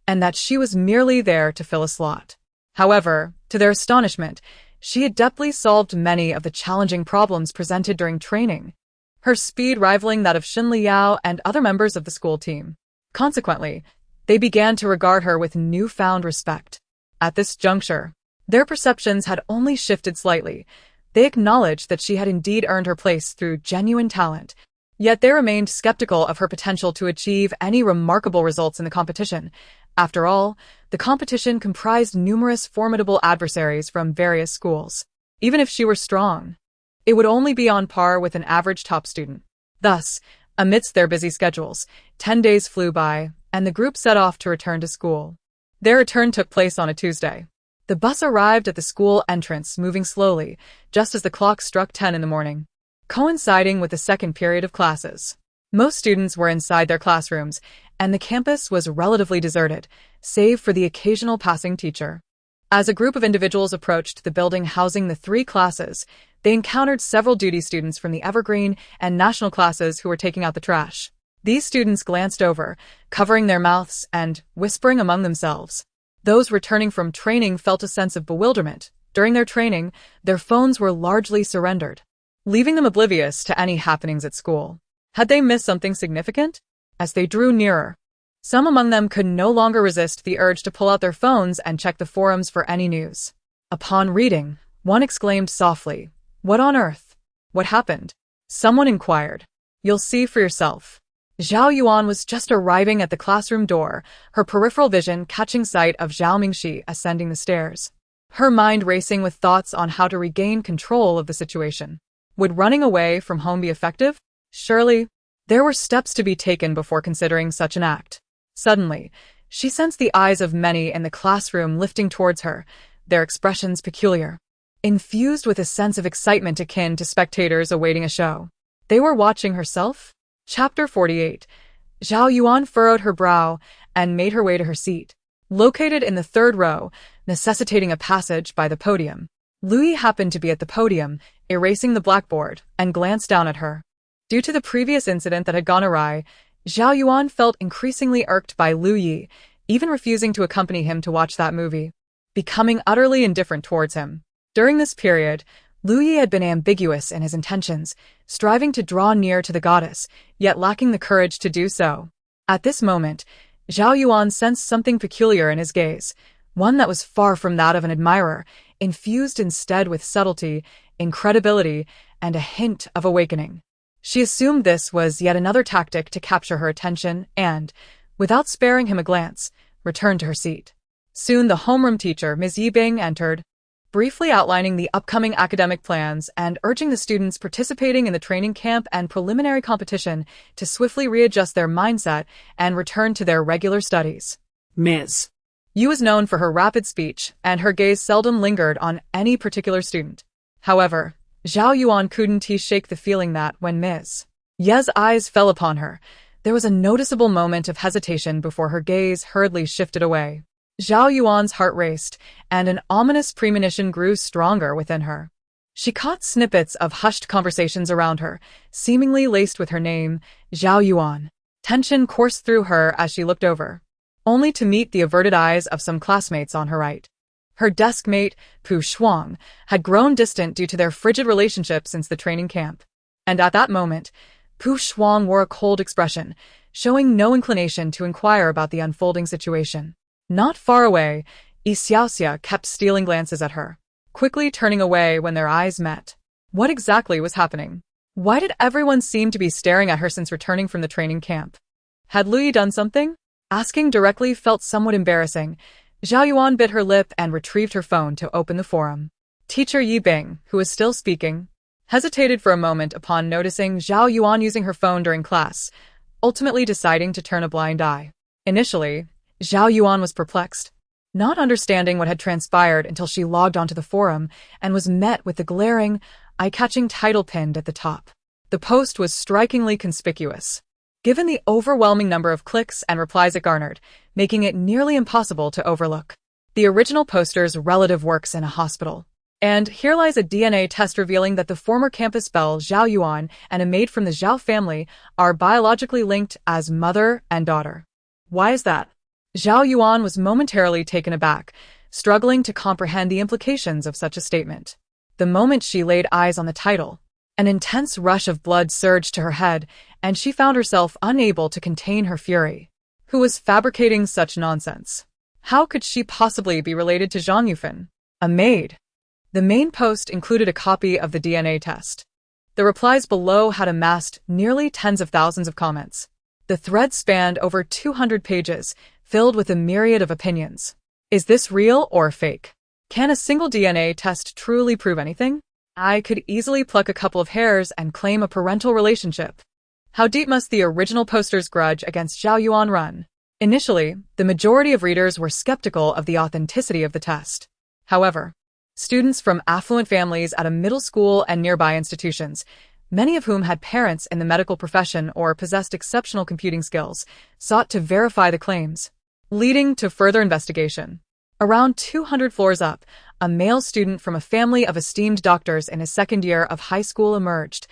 and that she was merely there to fill a slot. However, to their astonishment, she had adeptly solved many of the challenging problems presented during training, her speed rivaling that of Xin Liao and other members of the school team. Consequently, they began to regard her with newfound respect. At this juncture, their perceptions had only shifted slightly. They acknowledged that she had indeed earned her place through genuine talent, yet they remained skeptical of her potential to achieve any remarkable results in the competition. After all, the competition comprised numerous formidable adversaries from various schools. Even if she were strong, it would only be on par with an average top student. Thus, amidst their busy schedules, 10 days flew by, and the group set off to return to school. Their return took place on a Tuesday. The bus arrived at the school entrance moving slowly, just as the clock struck 10 in the morning, coinciding with the second period of classes. Most students were inside their classrooms, and the campus was relatively deserted, save for the occasional passing teacher. As a group of individuals approached the building housing the 3 classes, they encountered several duty students from the Evergreen and National classes who were taking out the trash. These students glanced over, covering their mouths and whispering among themselves. Those returning from training felt a sense of bewilderment, During their training, their phones were largely surrendered, leaving them oblivious to any happenings at school. Had they missed something significant? As they drew nearer, some among them could no longer resist the urge to pull out their phones and check the forums for any news. Upon reading, one exclaimed softly, "What on earth? What happened?" Someone inquired. "You'll see for yourself." Zhao Yuan was just arriving at the classroom door, her peripheral vision catching sight of Zhao Mingxi ascending the stairs. Her mind racing with thoughts on how to regain control of the situation. Would running away from home be effective? Surely. There were steps to be taken before considering such an act. Suddenly, she sensed the eyes of many in the classroom lifting towards her, their expressions peculiar, infused with a sense of excitement akin to spectators awaiting a show. They were watching herself? Chapter 48. Zhao Yuan furrowed her brow and made her way to her seat, located in the third row, necessitating a passage by the podium. Louis happened to be at the podium, erasing the blackboard, and glanced down at her. Due to the previous incident that had gone awry, Zhao Yuan felt increasingly irked by Lu Yi, even refusing to accompany him to watch that movie, becoming utterly indifferent towards him. During this period, Lu Yi had been ambiguous in his intentions, striving to draw near to the goddess, yet lacking the courage to do so. At this moment, Zhao Yuan sensed something peculiar in his gaze, one that was far from that of an admirer, infused instead with subtlety, incredibility, and a hint of awakening. She assumed this was yet another tactic to capture her attention and, without sparing him a glance, returned to her seat. Soon the homeroom teacher, Ms. Yibing, entered, briefly outlining the upcoming academic plans and urging the students participating in the training camp and preliminary competition to swiftly readjust their mindset and return to their regular studies. Ms. Yu was known for her rapid speech, and her gaze seldom lingered on any particular student. However, Zhao Yuan couldn't shake the feeling that, when Ms. Ye's eyes fell upon her, there was a noticeable moment of hesitation before her gaze hurriedly shifted away. Zhao Yuan's heart raced, and an ominous premonition grew stronger within her. She caught snippets of hushed conversations around her, seemingly laced with her name, Zhao Yuan. Tension coursed through her as she looked over, only to meet the averted eyes of some classmates on her right. Her desk mate, Pu Shuang, had grown distant due to their frigid relationship since the training camp. And at that moment, Pu Shuang wore a cold expression, showing no inclination to inquire about the unfolding situation. Not far away, Yi Xiaoxia kept stealing glances at her, quickly turning away when their eyes met. What exactly was happening? Why did everyone seem to be staring at her since returning from the training camp? Had Lu Yi done something? Asking directly felt somewhat embarrassing. Zhao Yuan bit her lip and retrieved her phone to open the forum. Teacher Yibing, who was still speaking, hesitated for a moment upon noticing Zhao Yuan using her phone during class, ultimately deciding to turn a blind eye. Initially, Zhao Yuan was perplexed, not understanding what had transpired until she logged onto the forum and was met with the glaring, eye-catching title pinned at the top. The post was strikingly conspicuous, given the overwhelming number of clicks and replies it garnered, making it nearly impossible to overlook. The original poster's relative works in a hospital. And here lies a DNA test revealing that the former campus belle Zhao Yuan and a maid from the Zhao family are biologically linked as mother and daughter. Why is that? Zhao Yuan was momentarily taken aback, struggling to comprehend the implications of such a statement. The moment she laid eyes on the title, an intense rush of blood surged to her head, and she found herself unable to contain her fury. Who was fabricating such nonsense? How could she possibly be related to Zhang Yufan, a maid? The main post included a copy of the DNA test. The replies below had amassed nearly tens of thousands of comments. The thread spanned over 200 pages, filled with a myriad of opinions. Is this real or fake? Can a single DNA test truly prove anything? I could easily pluck a couple of hairs and claim a parental relationship. How deep must the original poster's grudge against Zhao Yuan run? Initially, the majority of readers were skeptical of the authenticity of the test. However, students from affluent families at a middle school and nearby institutions, many of whom had parents in the medical profession or possessed exceptional computing skills, sought to verify the claims, leading to further investigation. Around 200 floors up, a male student from a family of esteemed doctors in his second year of high school emerged,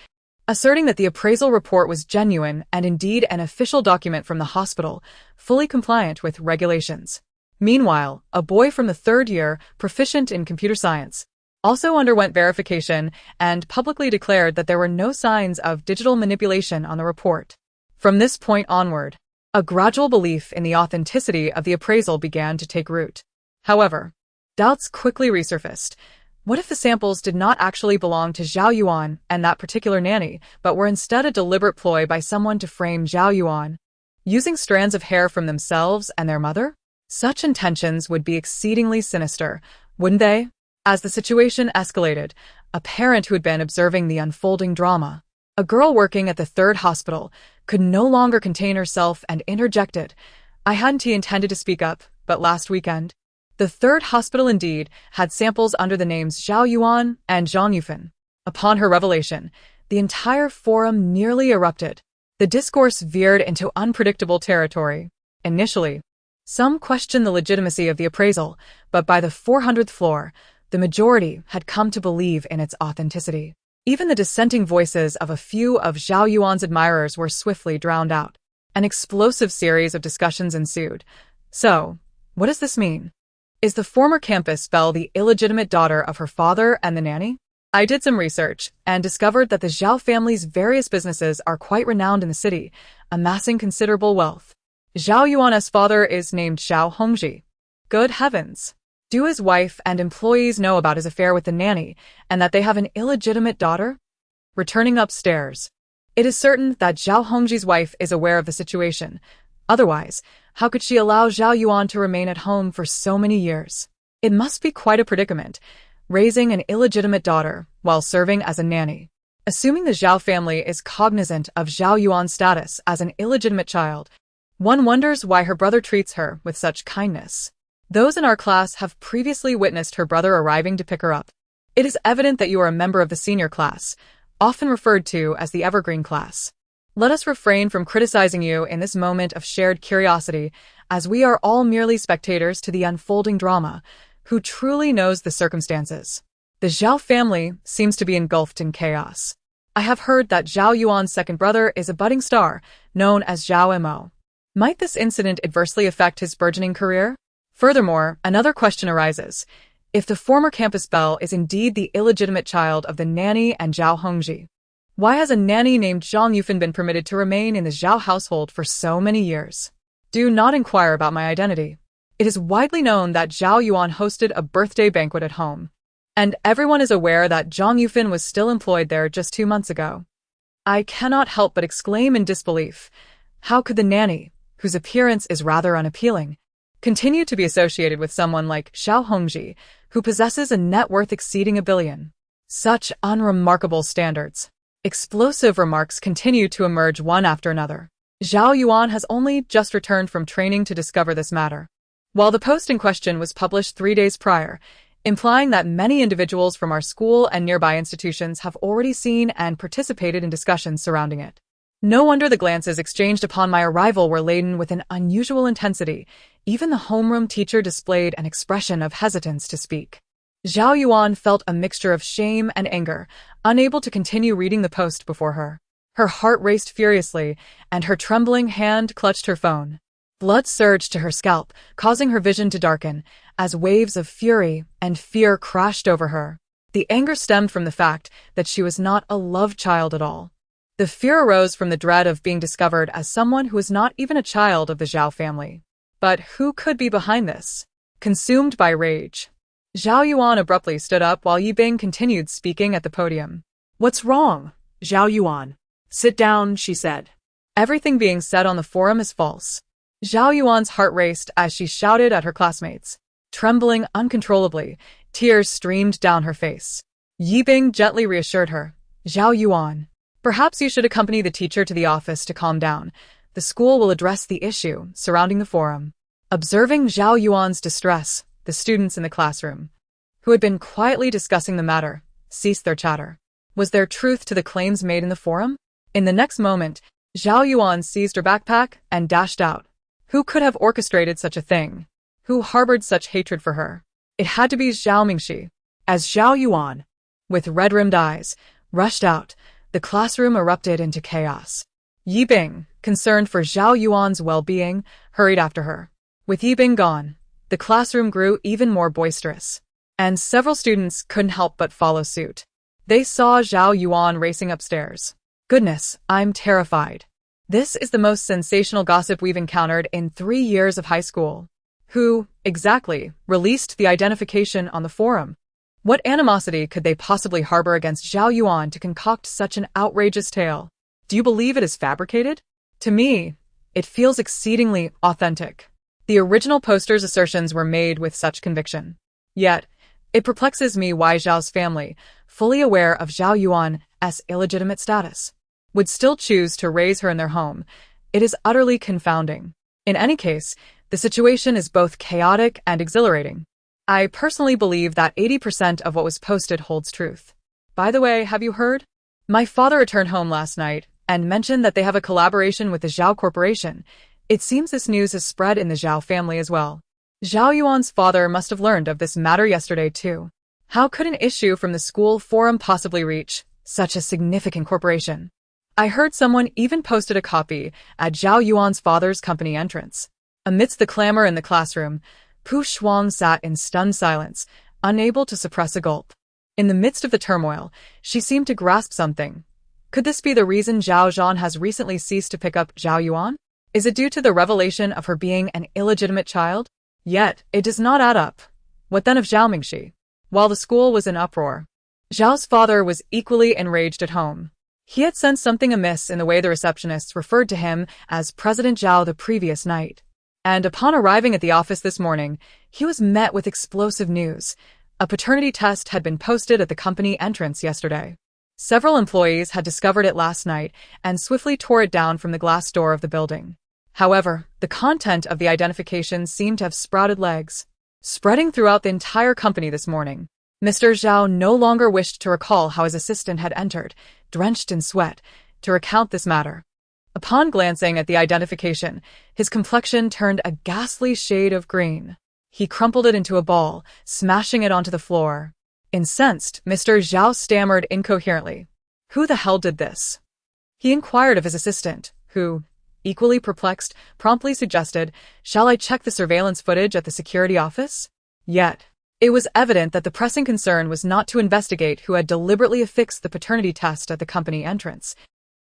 asserting that the appraisal report was genuine and indeed an official document from the hospital, fully compliant with regulations. Meanwhile, a boy from the third year, proficient in computer science, also underwent verification and publicly declared that there were no signs of digital manipulation on the report. From this point onward, a gradual belief in the authenticity of the appraisal began to take root. However, doubts quickly resurfaced. What if the samples did not actually belong to Zhao Yuan and that particular nanny, but were instead a deliberate ploy by someone to frame Zhao Yuan, using strands of hair from themselves and their mother? Such intentions would be exceedingly sinister, wouldn't they? As the situation escalated, a parent who had been observing the unfolding drama, a girl working at the third hospital, could no longer contain herself and interjected, "I hadn't intended to speak up, but last weekend." The third hospital indeed had samples under the names Zhao Yuan and Zhang Yufan. Upon her revelation, the entire forum nearly erupted. The discourse veered into unpredictable territory. Initially, some questioned the legitimacy of the appraisal, but by the 400th floor, the majority had come to believe in its authenticity. Even the dissenting voices of a few of Zhao Yuan's admirers were swiftly drowned out. An explosive series of discussions ensued. So, what does this mean? Is the former campus belle the illegitimate daughter of her father and the nanny? I did some research and discovered that the Zhao family's various businesses are quite renowned in the city, amassing considerable wealth. Zhao Yuan's father is named Zhao Mingxi. Good heavens! Do his wife and employees know about his affair with the nanny and that they have an illegitimate daughter? Returning upstairs, it is certain that Zhao Mingxi's wife is aware of the situation. Otherwise, how could she allow Zhao Yuan to remain at home for so many years? It must be quite a predicament, raising an illegitimate daughter while serving as a nanny. Assuming the Zhao family is cognizant of Zhao Yuan's status as an illegitimate child, one wonders why her brother treats her with such kindness. Those in our class have previously witnessed her brother arriving to pick her up. It is evident that you are a member of the senior class, often referred to as the evergreen class. Let us refrain from criticizing you in this moment of shared curiosity, as we are all merely spectators to the unfolding drama. Who truly knows the circumstances? The Zhao family seems to be engulfed in chaos. I have heard that Zhao Yuan's second brother is a budding star, known as Zhao Mo. Might this incident adversely affect his burgeoning career? Furthermore, another question arises. If the former campus belle is indeed the illegitimate child of the nanny and Zhao Mingxi, why has a nanny named Zhang Yufan been permitted to remain in the Zhao household for so many years? Do not inquire about my identity. It is widely known that Zhao Yuan hosted a birthday banquet at home, and everyone is aware that Zhang Yufan was still employed there just 2 months ago. I cannot help but exclaim in disbelief. How could the nanny, whose appearance is rather unappealing, continue to be associated with someone like Zhao Mingxi, who possesses a net worth exceeding $1 billion? Such unremarkable standards. Explosive remarks continue to emerge one after another. Zhao Yuan has only just returned from training to discover this matter. While the post in question was published 3 days prior, implying that many individuals from our school and nearby institutions have already seen and participated in discussions surrounding it. No wonder the glances exchanged upon my arrival were laden with an unusual intensity. Even the homeroom teacher displayed an expression of hesitance to speak. Zhao Yuan felt a mixture of shame and anger, unable to continue reading the post before her. Her heart raced furiously, and her trembling hand clutched her phone. Blood surged to her scalp, causing her vision to darken, as waves of fury and fear crashed over her. The anger stemmed from the fact that she was not a love child at all. The fear arose from the dread of being discovered as someone who was not even a child of the Zhao family. But who could be behind this? Consumed by rage, Zhao Yuan abruptly stood up while Yibing continued speaking at the podium. What's wrong, Zhao Yuan? Sit down, she said. Everything being said on the forum is false. Zhao Yuan's heart raced as she shouted at her classmates. Trembling uncontrollably, tears streamed down her face. Yibing gently reassured her. Zhao Yuan, perhaps you should accompany the teacher to the office to calm down. The school will address the issue surrounding the forum. Observing Zhao Yuan's distress, the students in the classroom, who had been quietly discussing the matter, ceased their chatter. Was there truth to the claims made in the forum? In the next moment, Zhao Yuan seized her backpack and dashed out. Who could have orchestrated such a thing? Who harbored such hatred for her? It had to be Zhao Mingxi. As Zhao Yuan, with red-rimmed eyes, rushed out, the classroom erupted into chaos. Yibing, concerned for Zhao Yuan's well-being, hurried after her. With Yibing gone, the classroom grew even more boisterous. and several students couldn't help but follow suit. They saw Zhao Yuan racing upstairs. Goodness, I'm terrified. This is the most sensational gossip we've encountered in 3 years of high school. Who, exactly, released the identification on the forum? What animosity could they possibly harbor against Zhao Yuan to concoct such an outrageous tale? Do you believe it is fabricated? To me, it feels exceedingly authentic. The original poster's assertions were made with such conviction. Yet, it perplexes me why Zhao's family, fully aware of Zhao Yuan's illegitimate status, would still choose to raise her in their home. It is utterly confounding. In any case, the situation is both chaotic and exhilarating. I personally believe that 80% of what was posted holds truth. By the way, have you heard? My father returned home last night and mentioned that they have a collaboration with the Zhao Corporation. It seems this news has spread in the Zhao family as well. Zhao Yuan's father must have learned of this matter yesterday too. How could an issue from the school forum possibly reach such a significant corporation? I heard someone even posted a copy at Zhao Yuan's father's company entrance. Amidst the clamor in the classroom, Pu Shuang sat in stunned silence, unable to suppress a gulp. In the midst of the turmoil, she seemed to grasp something. Could this be the reason Zhao Zhan has recently ceased to pick up Zhao Yuan? Is it due to the revelation of her being an illegitimate child? Yet, it does not add up. What then of Zhao Mingxi? While the school was in uproar, Zhao's father was equally enraged at home. He had sensed something amiss in the way the receptionists referred to him as President Zhao the previous night. And upon arriving at the office this morning, he was met with explosive news. A paternity test had been posted at the company entrance yesterday. Several employees had discovered it last night and swiftly tore it down from the glass door of the building. However, the content of the identification seemed to have sprouted legs, spreading throughout the entire company this morning. Mr. Zhao no longer wished to recall how his assistant had entered, drenched in sweat, to recount this matter. Upon glancing at the identification, his complexion turned a ghastly shade of green. He crumpled it into a ball, smashing it onto the floor. Incensed, Mr. Zhao stammered incoherently. Who the hell did this? He inquired of his assistant, who, equally perplexed, promptly suggested, "Shall I check the surveillance footage at the security office?" Yet, it was evident that the pressing concern was not to investigate who had deliberately affixed the paternity test at the company entrance,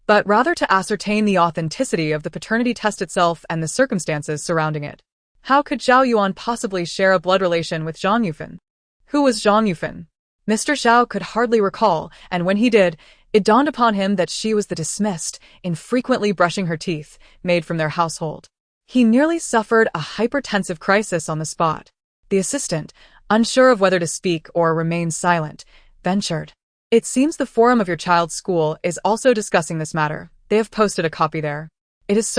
but rather to ascertain the authenticity of the paternity test itself and the circumstances surrounding it. How could Zhao Yuan possibly share a blood relation with Zhang Yufan? Who was Zhang Yufan? Mr. Zhao could hardly recall, and when he did, it dawned upon him that she was the dismissed, infrequently brushing her teeth, maid from their household. He nearly suffered a hypertensive crisis on the spot. The assistant, unsure of whether to speak or remain silent, ventured. "It seems the forum of your child's school is also discussing this matter. They have posted a copy there. It is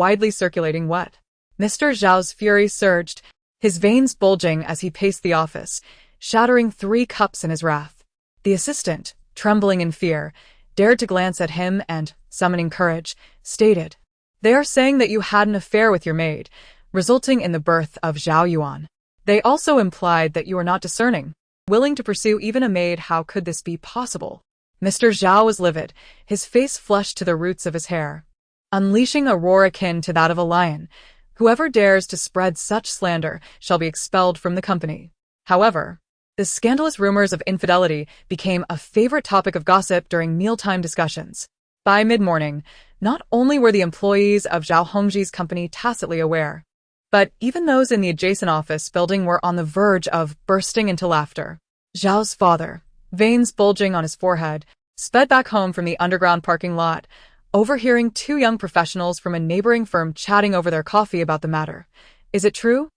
widely circulating what?" Mr. Zhao's fury surged, his veins bulging as he paced the office, shattering 3 cups in his wrath. The assistant, trembling in fear, dared to glance at him and, summoning courage, stated, "They are saying that you had an affair with your maid, resulting in the birth of Zhao Yuan. They also implied that you are not discerning, willing to pursue even a maid. How could this be possible?" Mr. Zhao was livid, his face flushed to the roots of his hair. Unleashing a roar akin to that of a lion, whoever dares to spread such slander shall be expelled from the company. However, the scandalous rumors of infidelity became a favorite topic of gossip during mealtime discussions. By mid-morning, not only were the employees of Zhao Hongji's company tacitly aware, but even those in the adjacent office building were on the verge of bursting into laughter. Zhao's father, veins bulging on his forehead, sped back home from the underground parking lot, overhearing 2 young professionals from a neighboring firm chatting over their coffee about the matter. "Is it true?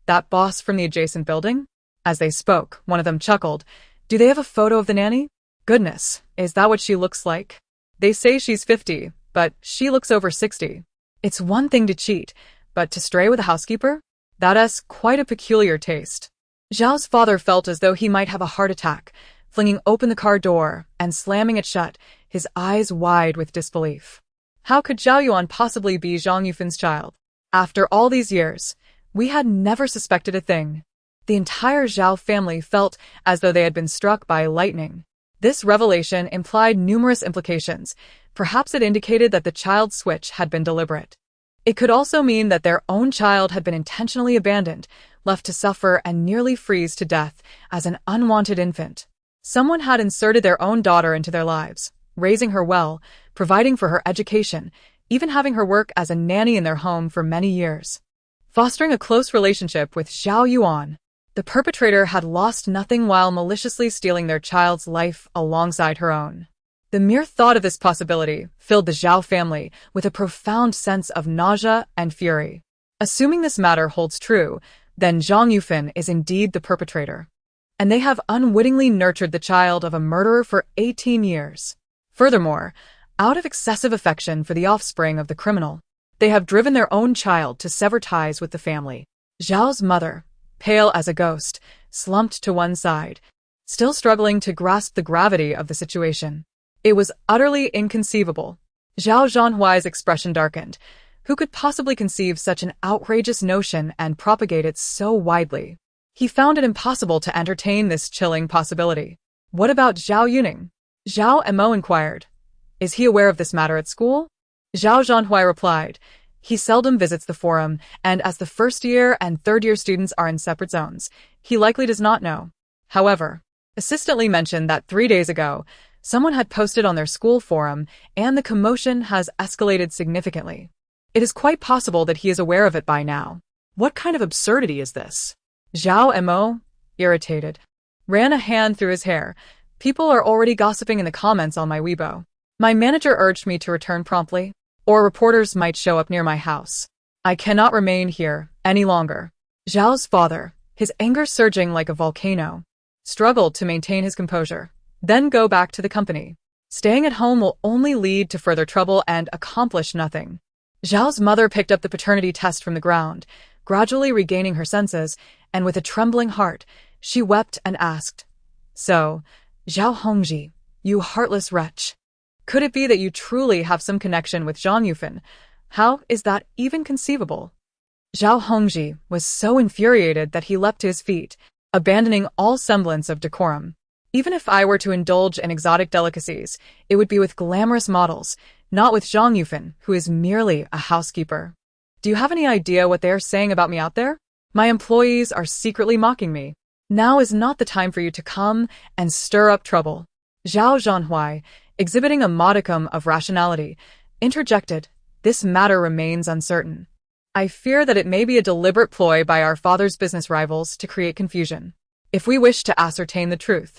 That boss from the adjacent building?" As they spoke, one of them chuckled. "Do they have a photo of the nanny? Goodness, is that what she looks like? They say she's 50, but she looks over 60. It's one thing to cheat, but to stray with a housekeeper? That's quite a peculiar taste." Zhao's father felt as though he might have a heart attack, flinging open the car door and slamming it shut, his eyes wide with disbelief. How could Zhao Yuan possibly be Zhang Yufan's child? After all these years, we had never suspected a thing. The entire Zhao family felt as though they had been struck by lightning. This revelation implied numerous implications. Perhaps it indicated that the child's switch had been deliberate. It could also mean that their own child had been intentionally abandoned, left to suffer and nearly freeze to death as an unwanted infant. Someone had inserted their own daughter into their lives, raising her well, providing for her education, even having her work as a nanny in their home for many years. Fostering a close relationship with Zhao Yuan, the perpetrator had lost nothing while maliciously stealing their child's life alongside her own. The mere thought of this possibility filled the Zhao family with a profound sense of nausea and fury. Assuming this matter holds true, then Zhang Yufan is indeed the perpetrator. And they have unwittingly nurtured the child of a murderer for 18 years. Furthermore, out of excessive affection for the offspring of the criminal, they have driven their own child to sever ties with the family. Zhao's mother, pale as a ghost, slumped to one side, still struggling to grasp the gravity of the situation. It was utterly inconceivable. Zhao Zhanhuai's expression darkened. Who could possibly conceive such an outrageous notion and propagate it so widely? He found it impossible to entertain this chilling possibility. What about Zhao Yuning? Zhao Mo inquired. Is he aware of this matter at school? Zhao Zhanhuai replied. He seldom visits the forum, and as the first-year and third-year students are in separate zones, he likely does not know. However, assistant Li mentioned that 3 days ago, someone had posted on their school forum, and the commotion has escalated significantly. It is quite possible that he is aware of it by now. What kind of absurdity is this? Zhao Mo, irritated, ran a hand through his hair. People are already gossiping in the comments on my Weibo. My manager urged me to return promptly, or reporters might show up near my house. I cannot remain here any longer. Zhao's father, his anger surging like a volcano, struggled to maintain his composure, then go back to the company. Staying at home will only lead to further trouble and accomplish nothing. Zhao's mother picked up the paternity test from the ground, gradually regaining her senses, and with a trembling heart, she wept and asked, "So, Zhao Hongji, you heartless wretch. Could it be that you truly have some connection with Zhang Yufan? How is that even conceivable?" Zhao Hongji was so infuriated that he leapt to his feet, abandoning all semblance of decorum. Even if I were to indulge in exotic delicacies, it would be with glamorous models, not with Zhang Yufan, who is merely a housekeeper. Do you have any idea what they are saying about me out there? My employees are secretly mocking me. Now is not the time for you to come and stir up trouble. Zhao Zhanhuai, exhibiting a modicum of rationality, interjected, "This matter remains uncertain. I fear that it may be a deliberate ploy by our father's business rivals to create confusion. If we wish to ascertain the truth,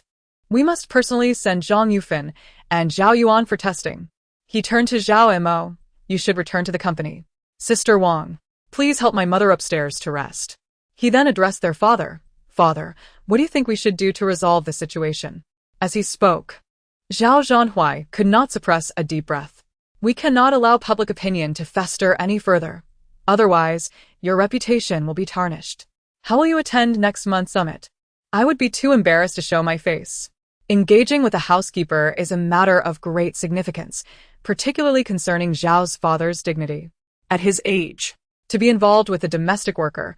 we must personally send Zhang Yufan and Zhao Yuan for testing." He turned to Zhao Mo. "You should return to the company. Sister Wang, please help my mother upstairs to rest." He then addressed their father. "Father, what do you think we should do to resolve this situation?" As he spoke, Zhao Zhanhuai could not suppress a deep breath. "We cannot allow public opinion to fester any further. Otherwise, your reputation will be tarnished. How will you attend next month's summit?" "I would be too embarrassed to show my face. Engaging with a housekeeper is a matter of great significance, particularly concerning Zhao's father's dignity. At his age, to be involved with a domestic worker,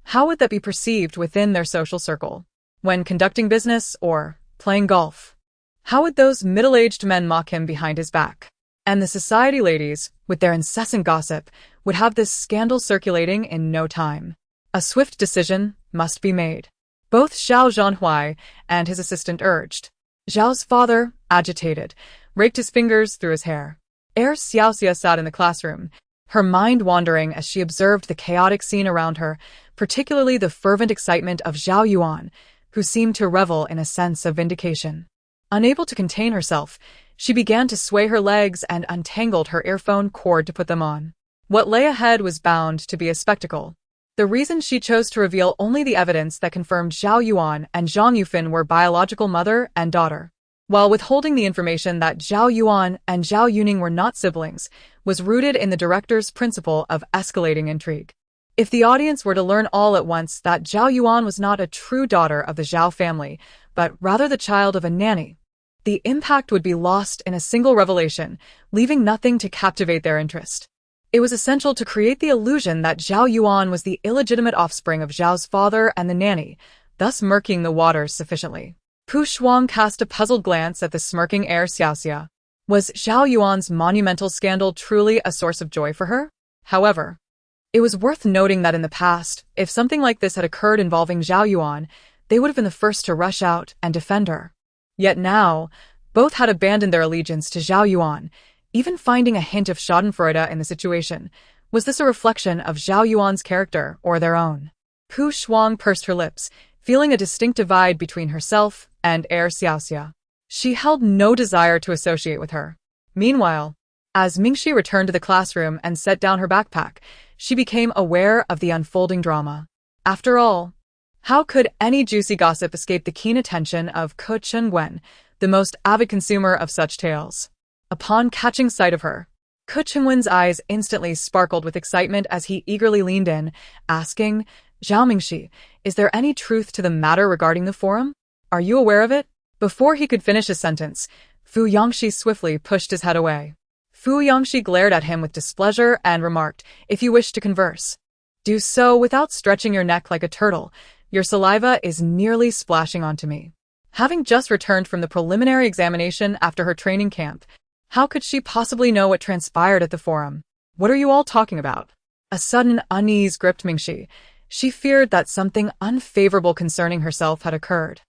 how would that be perceived within their social circle? When conducting business or playing golf, how would those middle-aged men mock him behind his back? And the society ladies, with their incessant gossip, would have this scandal circulating in no time. A swift decision must be made." Both Zhao Zhanhuai and his assistant urged. Zhao's father, agitated, raked his fingers through his hair. Xiaoxia sat in the classroom, her mind wandering as she observed the chaotic scene around her, particularly the fervent excitement of Zhao Yuan, who seemed to revel in a sense of vindication. Unable to contain herself, she began to sway her legs and untangled her earphone cord to put them on. What lay ahead was bound to be a spectacle. The reason she chose to reveal only the evidence that confirmed Zhao Yuan and Zhang Yufan were biological mother and daughter, while withholding the information that Zhao Yuan and Zhao Yuning were not siblings, was rooted in the director's principle of escalating intrigue. If the audience were to learn all at once that Zhao Yuan was not a true daughter of the Zhao family, but rather the child of a nanny, the impact would be lost in a single revelation, leaving nothing to captivate their interest. It was essential to create the illusion that Zhao Yuan was the illegitimate offspring of Zhao's father and the nanny, thus murking the waters sufficiently. Pu Shuang cast a puzzled glance at the smirking Xiaoxia. Was Zhao Yuan's monumental scandal truly a source of joy for her? However, It was worth noting that in the past, if something like this had occurred involving Zhao Yuan, they would have been the first to rush out and defend her. Yet now, both had abandoned their allegiance to Zhao Yuan, even finding a hint of schadenfreude in the situation. Was this a reflection of Zhao Yuan's character or their own? Pu Shuang pursed her lips, feeling a distinct divide between herself and Heir Xiaoxia. She held no desire to associate with her. Meanwhile, as Mingxi returned to the classroom and set down her backpack, she became aware of the unfolding drama. After all, how could any juicy gossip escape the keen attention of Ke Chengwen, the most avid consumer of such tales? Upon catching sight of her, Ke Chengwen's eyes instantly sparkled with excitement as he eagerly leaned in, asking, "Zhao Mingxi, is there any truth to the matter regarding the forum? Are you aware of it?" Before he could finish his sentence, Fu Yangxi swiftly pushed his head away. Fu Yangxi glared at him with displeasure and remarked, "If you wish to converse, do so without stretching your neck like a turtle. Your saliva is nearly splashing onto me." Having just returned from the preliminary examination after her training camp, how could she possibly know what transpired at the forum? "What are you all talking about?" A sudden unease gripped Mingxi. She feared that something unfavorable concerning herself had occurred.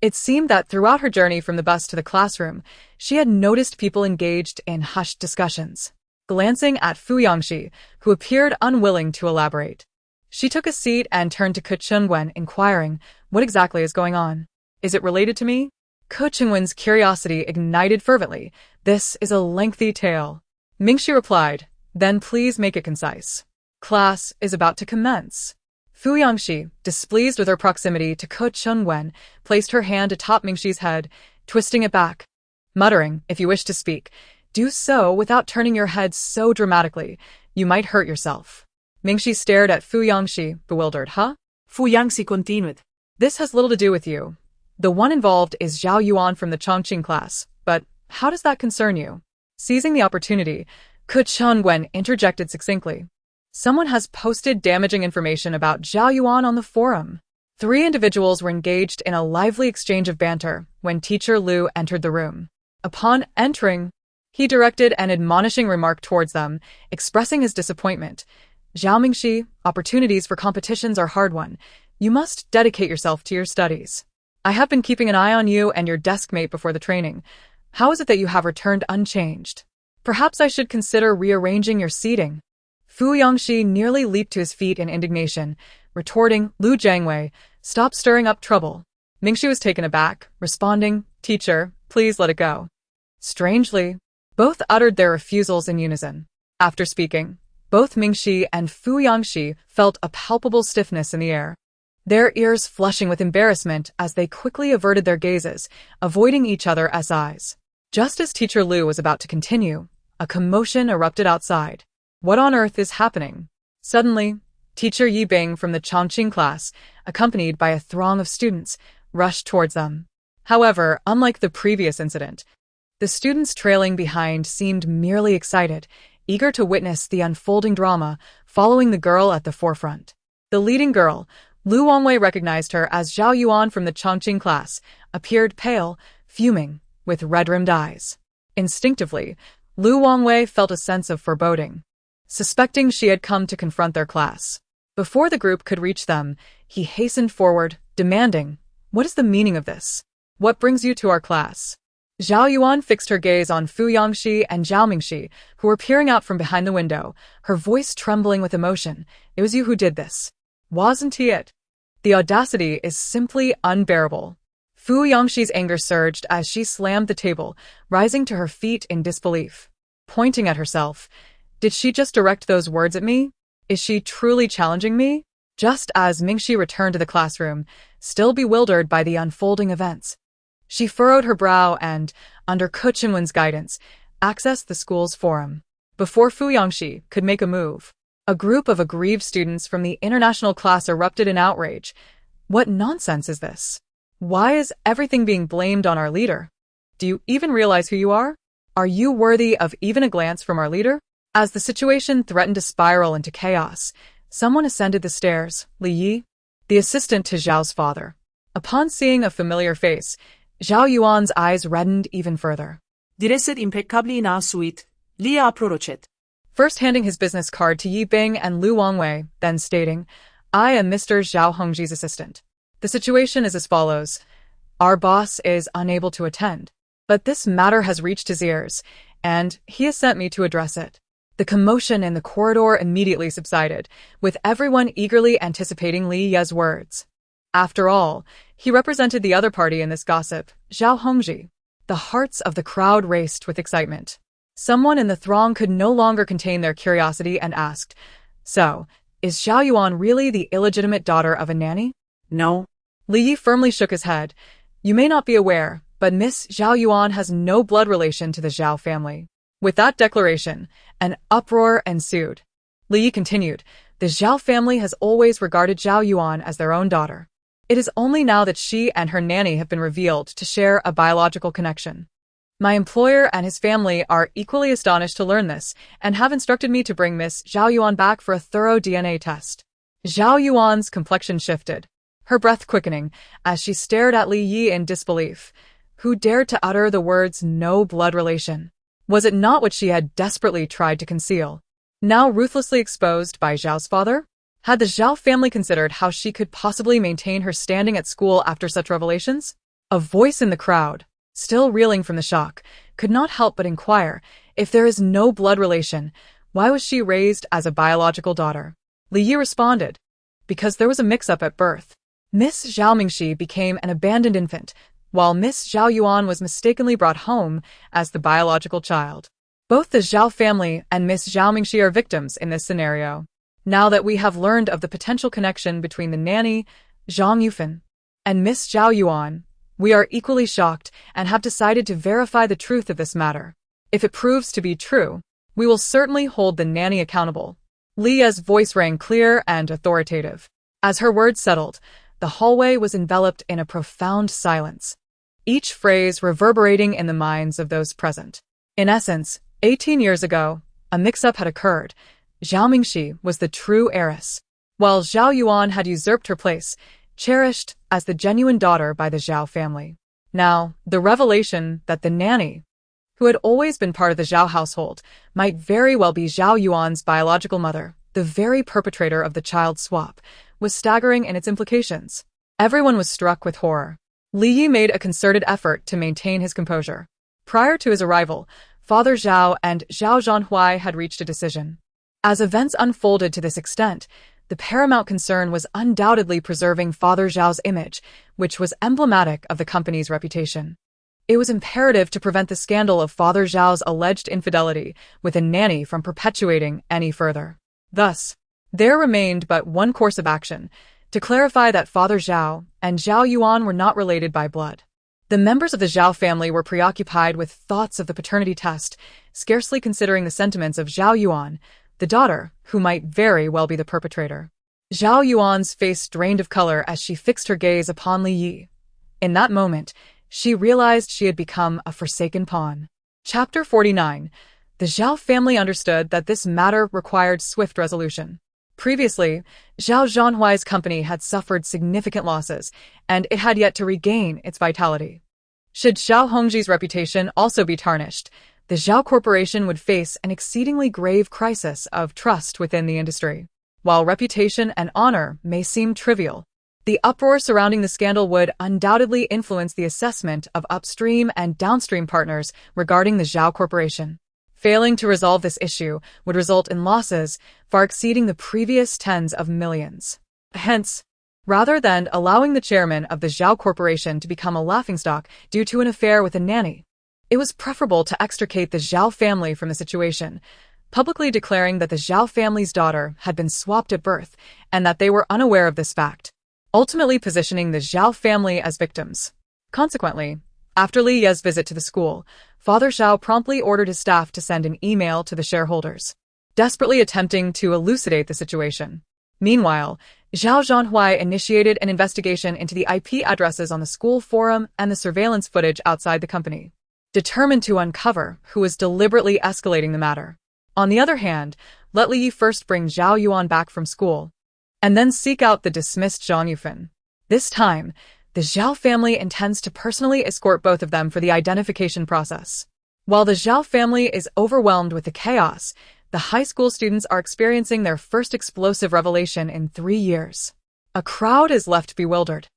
It seemed that throughout her journey from the bus to the classroom, she had noticed people engaged in hushed discussions. Glancing at Fu Yangxi, who appeared unwilling to elaborate, she took a seat and turned to Ke Chengwen, inquiring, "What exactly is going on? Is it related to me?" Ke Chengwen's curiosity ignited fervently. "This is a lengthy tale." Mingxi replied, "Then please make it concise. Class is about to commence." Fu Yangxi, displeased with her proximity to Ke Chengwen, placed her hand atop Mingxi's head, twisting it back, muttering, "If you wish to speak, do so without turning your head so dramatically. You might hurt yourself." Mingxi stared at Fu Yangxi, bewildered. "Huh?" Fu Yangxi continued. "This has little to do with you. The one involved is Zhao Yuan from the Chongqing class, but how does that concern you?" Seizing the opportunity, Ke Chengwen interjected succinctly. "Someone has posted damaging information about Zhao Yuan on the forum." 3 individuals were engaged in a lively exchange of banter when Teacher Lu entered the room. Upon entering, he directed an admonishing remark towards them, expressing his disappointment. "Zhao Mingxi, opportunities for competitions are hard-won. You must dedicate yourself to your studies. I have been keeping an eye on you and your desk mate before the training. How is it that you have returned unchanged? Perhaps I should consider rearranging your seating." Fu Yangxi nearly leaped to his feet in indignation, retorting, "Lu Jiangwei, stop stirring up trouble." Mingxi was taken aback, responding, "Teacher, please let it go." Strangely, both uttered their refusals in unison. After speaking, both Mingxi and Fu Yangxi felt a palpable stiffness in the air, their ears flushing with embarrassment as they quickly averted their gazes, avoiding each other's eyes. Just as Teacher Lu was about to continue, a commotion erupted outside. What on earth is happening? Suddenly, Teacher Yi Bing from the Chongqing class, accompanied by a throng of students, rushed towards them. However, unlike the previous incident, the students trailing behind seemed merely excited, eager to witness the unfolding drama following the girl at the forefront. The leading girl, Lu Wangwei, recognized her as Zhao Yuan from the Chongqing class, appeared pale, fuming, with red-rimmed eyes. Instinctively, Lu Wangwei felt a sense of foreboding, suspecting she had come to confront their class. Before the group could reach them, he hastened forward, demanding, "What is the meaning of this? What brings you to our class?" Zhao Yuan fixed her gaze on Fu Yangxi and Zhao Mingxi, who were peering out from behind the window, her voice trembling with emotion. "It was you who did this. Wasn't it? The audacity is simply unbearable." Fu Yangxi's anger surged as she slammed the table, rising to her feet in disbelief. Pointing at herself, "Did she just direct those words at me? Is she truly challenging me?" Just as Mingxi returned to the classroom, still bewildered by the unfolding events, she furrowed her brow and, under Ke Chengwen's guidance, accessed the school's forum. Before Fu Yangxi could make a move, a group of aggrieved students from the international class erupted in outrage. "What nonsense is this? Why is everything being blamed on our leader? Do you even realize who you are? Are you worthy of even a glance from our leader?" As the situation threatened to spiral into chaos, someone ascended the stairs, Li Yi, the assistant to Zhao's father. Upon seeing a familiar face, Zhao Yuan's eyes reddened even further. Direset impeccably in our suite, Lia approchet. first handing his business card to Yi Bing and Lu Wangwei, then stating, "I am Mr. Zhao Hongji's assistant. The situation is as follows. Our boss is unable to attend, but this matter has reached his ears, and he has sent me to address it." The commotion in the corridor immediately subsided, with everyone eagerly anticipating Li Ye's words. After all, he represented the other party in this gossip, Zhao Hongji. The hearts of the crowd raced with excitement. Someone in the throng could no longer contain their curiosity and asked, "So, is Zhao Yuan really the illegitimate daughter of a nanny?" No. Li Yi firmly shook his head. "You may not be aware, but Miss Zhao Yuan has no blood relation to the Zhao family." With that declaration, an uproar ensued. Li Yi continued, "The Zhao family has always regarded Zhao Yuan as their own daughter. It is only now that she and her nanny have been revealed to share a biological connection. My employer and his family are equally astonished to learn this and have instructed me to bring Miss Zhao Yuan back for a thorough DNA test." Zhao Yuan's complexion shifted, her breath quickening as she stared at Li Yi in disbelief. Who dared to utter the words "no blood relation"? Was it not what she had desperately tried to conceal, now ruthlessly exposed by Zhao's father? Had the Zhao family considered how she could possibly maintain her standing at school after such revelations? A voice in the crowd, still reeling from the shock, could not help but inquire, if there is no blood relation, why was she raised as a biological daughter? Li Yi responded, "Because there was a mix-up at birth. Miss Zhao Mingxi became an abandoned infant, while Miss Zhao Yuan was mistakenly brought home as the biological child. Both the Zhao family and Miss Zhao Mingxi are victims in this scenario. Now that we have learned of the potential connection between the nanny, Zhang Yufan, and Miss Zhao Yuan, we are equally shocked and have decided to verify the truth of this matter. If it proves to be true, we will certainly hold the nanny accountable." Li Ye's voice rang clear and authoritative. As her words settled, the hallway was enveloped in a profound silence, each phrase reverberating in the minds of those present. In essence, 18 years ago, a mix-up had occurred. Zhao Mingxi was the true heiress, while Zhao Yuan had usurped her place, cherished as the genuine daughter by the Zhao family. Now, the revelation that the nanny, who had always been part of the Zhao household, might very well be Zhao Yuan's biological mother, the very perpetrator of the child swap, was staggering in its implications. Everyone was struck with horror. Li Yi made a concerted effort to maintain his composure. Prior to his arrival, Father Zhao and Zhao Zhanhuai had reached a decision. As events unfolded to this extent, the paramount concern was undoubtedly preserving Father Zhao's image, which was emblematic of the company's reputation. It was imperative to prevent the scandal of Father Zhao's alleged infidelity with a nanny from perpetuating any further. Thus, there remained but one course of action, to clarify that Father Zhao and Zhao Yuan were not related by blood. The members of the Zhao family were preoccupied with thoughts of the paternity test, scarcely considering the sentiments of Zhao Yuan, the daughter, who might very well be the perpetrator. Zhao Yuan's face drained of color as she fixed her gaze upon Li Yi. In that moment, she realized she had become a forsaken pawn. Chapter 49. The Zhao family understood that this matter required swift resolution. Previously, Zhao Zhanhuai's company had suffered significant losses, and it had yet to regain its vitality. Should Zhao Hongji's reputation also be tarnished, the Zhao Corporation would face an exceedingly grave crisis of trust within the industry. While reputation and honor may seem trivial, the uproar surrounding the scandal would undoubtedly influence the assessment of upstream and downstream partners regarding the Zhao Corporation. Failing to resolve this issue would result in losses far exceeding the previous tens of millions. Hence, rather than allowing the chairman of the Zhao Corporation to become a laughingstock due to an affair with a nanny, it was preferable to extricate the Zhao family from the situation, publicly declaring that the Zhao family's daughter had been swapped at birth and that they were unaware of this fact, ultimately positioning the Zhao family as victims. Consequently, after Li Ye's visit to the school, Father Zhao promptly ordered his staff to send an email to the shareholders, desperately attempting to elucidate the situation. Meanwhile, Zhao Zhanhuai initiated an investigation into the IP addresses on the school forum and the surveillance footage outside the company, determined to uncover who was deliberately escalating the matter. On the other hand, let Li Yi first bring Zhao Yuan back from school, and then seek out the dismissed Zhang Yufan. This time, the Zhao family intends to personally escort both of them for the identification process. While the Zhao family is overwhelmed with the chaos, the high school students are experiencing their first explosive revelation in 3 years. A crowd is left bewildered,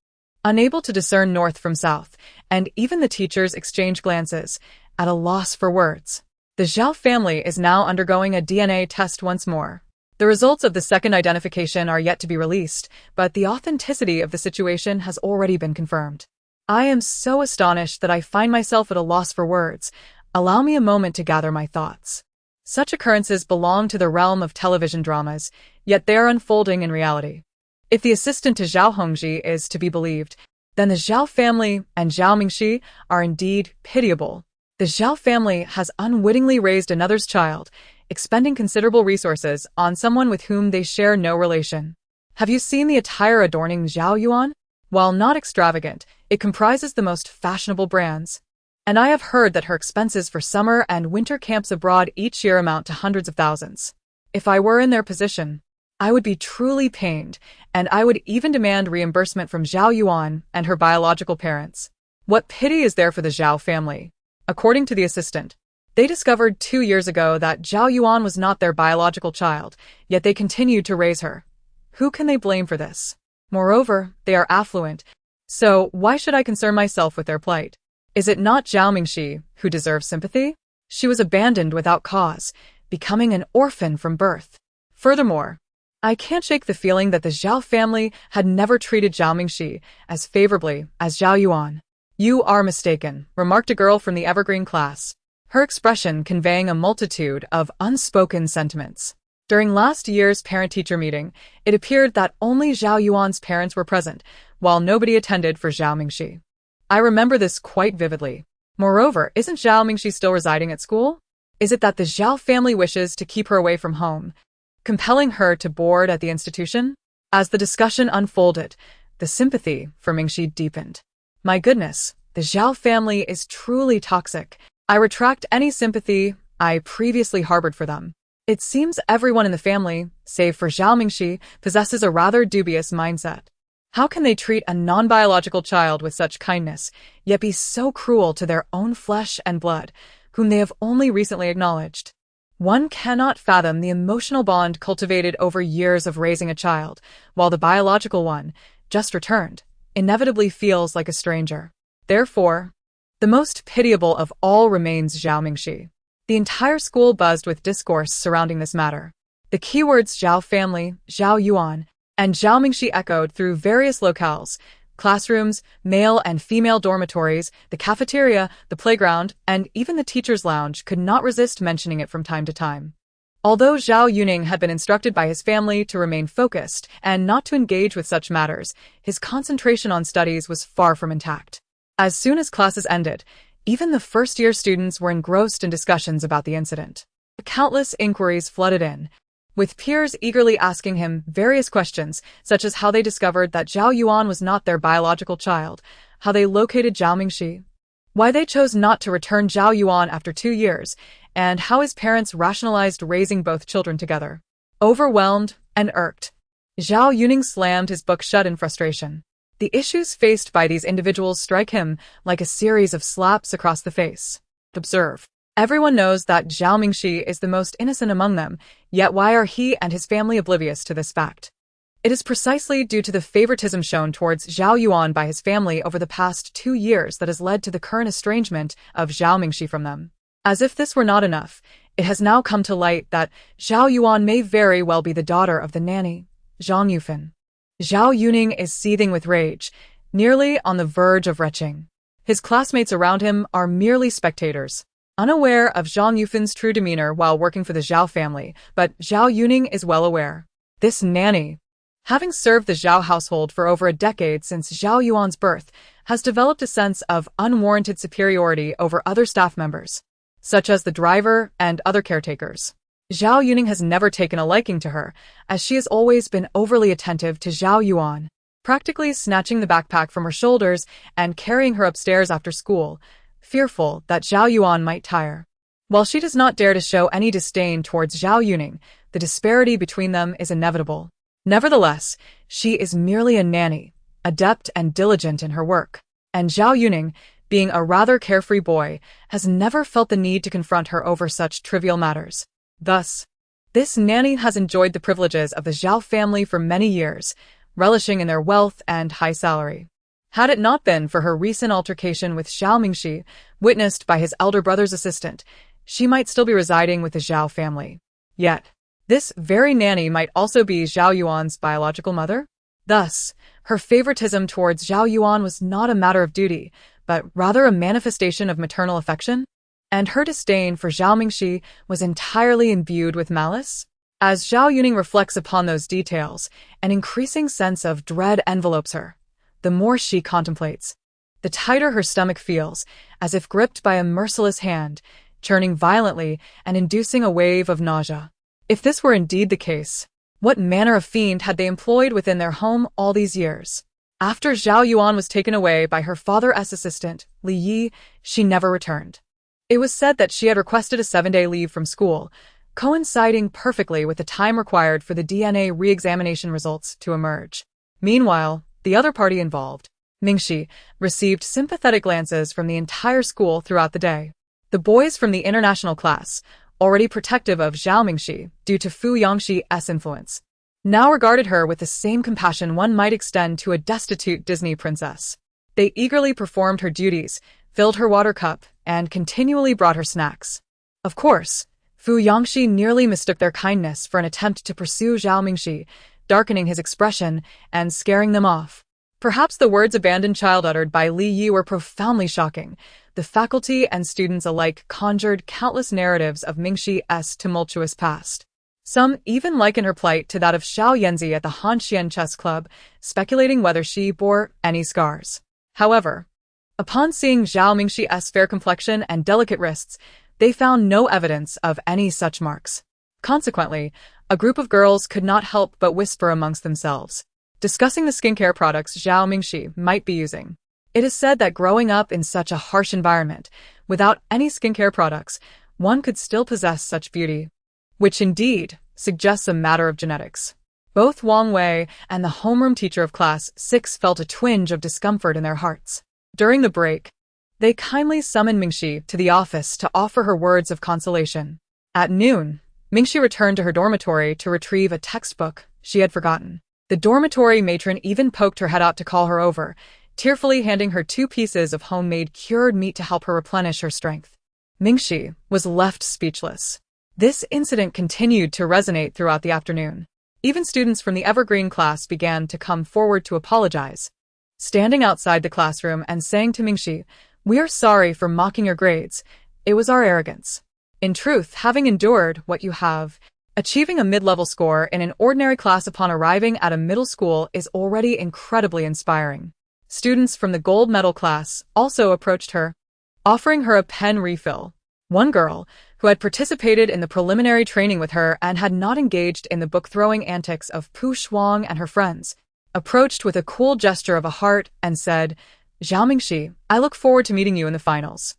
unable to discern north from south, and even the teachers exchange glances, at a loss for words. The Zhao family is now undergoing a DNA test once more. The results of the second identification are yet to be released, but the authenticity of the situation has already been confirmed. I am so astonished that I find myself at a loss for words. Allow me a moment to gather my thoughts. Such occurrences belong to the realm of television dramas, yet they are unfolding in reality. If the assistant to Zhao Hongji is to be believed, then the Zhao family and Zhao Mingxi are indeed pitiable. The Zhao family has unwittingly raised another's child, expending considerable resources on someone with whom they share no relation. Have you seen the attire adorning Zhao Yuan? While not extravagant, it comprises the most fashionable brands. And I have heard that her expenses for summer and winter camps abroad each year amount to hundreds of thousands. If I were in their position, I would be truly pained, and I would even demand reimbursement from Zhao Yuan and her biological parents. What pity is there for the Zhao family? According to the assistant, they discovered 2 years ago that Zhao Yuan was not their biological child, yet they continued to raise her. Who can they blame for this? Moreover, they are affluent, so why should I concern myself with their plight? Is it not Zhao Mingxi who deserves sympathy? She was abandoned without cause, becoming an orphan from birth. Furthermore, I can't shake the feeling that the Zhao family had never treated Zhao Mingxi as favorably as Zhao Yuan. You are mistaken, remarked a girl from the evergreen class, her expression conveying a multitude of unspoken sentiments. During last year's parent-teacher meeting, it appeared that only Zhao Yuan's parents were present, while nobody attended for Zhao Mingxi. I remember this quite vividly. Moreover, isn't Zhao Mingxi still residing at school? Is it that the Zhao family wishes to keep her away from home, compelling her to board at the institution? As the discussion unfolded, the sympathy for Mingxi deepened. My goodness, the Zhao family is truly toxic. I retract any sympathy I previously harbored for them. It seems everyone in the family, save for Zhao Mingxi, possesses a rather dubious mindset. How can they treat a non-biological child with such kindness, yet be so cruel to their own flesh and blood, whom they have only recently acknowledged? One cannot fathom the emotional bond cultivated over years of raising a child, while the biological one, just returned, inevitably feels like a stranger. Therefore, the most pitiable of all remains Zhao Mingxi. The entire school buzzed with discourse surrounding this matter. The keywords Zhao family, Zhao Yuan, and Zhao Mingxi echoed through various locales: classrooms, male and female dormitories, the cafeteria, the playground, and even the teacher's lounge could not resist mentioning it from time to time. Although Zhao Yuning had been instructed by his family to remain focused and not to engage with such matters, his concentration on studies was far from intact. As soon as classes ended, even the first-year students were engrossed in discussions about the incident. Countless inquiries flooded in, with peers eagerly asking him various questions, such as how they discovered that Zhao Yuan was not their biological child, how they located Zhao Mingxi, why they chose not to return Zhao Yuan after 2 years, and how his parents rationalized raising both children together. Overwhelmed and irked, Zhao Yuning slammed his book shut in frustration. The issues faced by these individuals strike him like a series of slaps across the face. Observe. Everyone knows that Zhao Mingxi is the most innocent among them, yet why are he and his family oblivious to this fact? It is precisely due to the favoritism shown towards Zhao Yuan by his family over the past 2 years that has led to the current estrangement of Zhao Mingxi from them. As if this were not enough, it has now come to light that Zhao Yuan may very well be the daughter of the nanny, Zhang Yufan. Zhao Yuning is seething with rage, nearly on the verge of retching. His classmates around him are merely spectators, unaware of Zhang Yufan's true demeanor while working for the Zhao family, but Zhao Yuning is well aware. This nanny, having served the Zhao household for over a decade since Zhao Yuan's birth, has developed a sense of unwarranted superiority over other staff members, such as the driver and other caretakers. Zhao Yuning has never taken a liking to her, as she has always been overly attentive to Zhao Yuan, practically snatching the backpack from her shoulders and carrying her upstairs after school, fearful that Zhao Yuan might tire. While she does not dare to show any disdain towards Zhao Yuning, the disparity between them is inevitable. Nevertheless, she is merely a nanny, adept and diligent in her work, and Zhao Yuning, being a rather carefree boy, has never felt the need to confront her over such trivial matters. Thus, This nanny has enjoyed the privileges of the Zhao family for many years, relishing in their wealth and high salary. Had it not been for her recent altercation with Zhao Mingxi, witnessed by his elder brother's assistant, she might still be residing with the Zhao family. Yet, this very nanny might also be Zhao Yuan's biological mother. Thus, her favoritism towards Zhao Yuan was not a matter of duty, but rather a manifestation of maternal affection. And her disdain for Zhao Mingxi was entirely imbued with malice. As Zhao Yuning reflects upon those details, an increasing sense of dread envelopes her. The more she contemplates, the tighter her stomach feels, as if gripped by a merciless hand, churning violently and inducing a wave of nausea. If this were indeed the case, what manner of fiend had they employed within their home all these years? After Zhao Yuan was taken away by her father's assistant, Li Yi, she never returned. It was said that she had requested a 7-day leave from school, coinciding perfectly with the time required for the DNA re-examination results to emerge. Meanwhile, the other party involved, Mingxi, received sympathetic glances from the entire school throughout the day. The boys from the international class, already protective of Zhao Mingxi due to Fu Yangxi's influence, now regarded her with the same compassion one might extend to a destitute Disney princess. They eagerly performed her duties, filled her water cup, and continually brought her snacks. Of course, Fu Yangxi nearly mistook their kindness for an attempt to pursue Zhao Mingxi, darkening his expression and scaring them off. Perhaps the words abandoned child uttered by Li Yi were profoundly shocking. The faculty and students alike conjured countless narratives of Mingxi's tumultuous past. Some even liken her plight to that of Xiao Yanzi at the Hanxian Chess Club, speculating whether she bore any scars. However, upon seeing Zhao Mingxi's fair complexion and delicate wrists, they found no evidence of any such marks. Consequently, a group of girls could not help but whisper amongst themselves, discussing the skincare products Zhao Mingxi might be using. It is said that growing up in such a harsh environment, without any skincare products, one could still possess such beauty, which indeed suggests a matter of genetics. Both Wang Wei and the homeroom teacher of class 6 felt a twinge of discomfort in their hearts. During the break, they kindly summoned Mingxi to the office to offer her words of consolation. At noon, Mingxi returned to her dormitory to retrieve a textbook she had forgotten. The dormitory matron even poked her head out to call her over, tearfully handing her 2 pieces of homemade cured meat to help her replenish her strength. Mingxi was left speechless. This incident continued to resonate throughout the afternoon. Even students from the Evergreen class began to come forward to apologize, standing outside the classroom and saying to Mingxi, "We are sorry for mocking your grades. It was our arrogance." In truth, having endured what you have, achieving a mid-level score in an ordinary class upon arriving at a middle school is already incredibly inspiring. Students from the gold medal class also approached her, offering her a pen refill. One girl, who had participated in the preliminary training with her and had not engaged in the book-throwing antics of Pu Shuang and her friends, approached with a cool gesture of a heart and said, "Zhao Mingxi, I look forward to meeting you in the finals."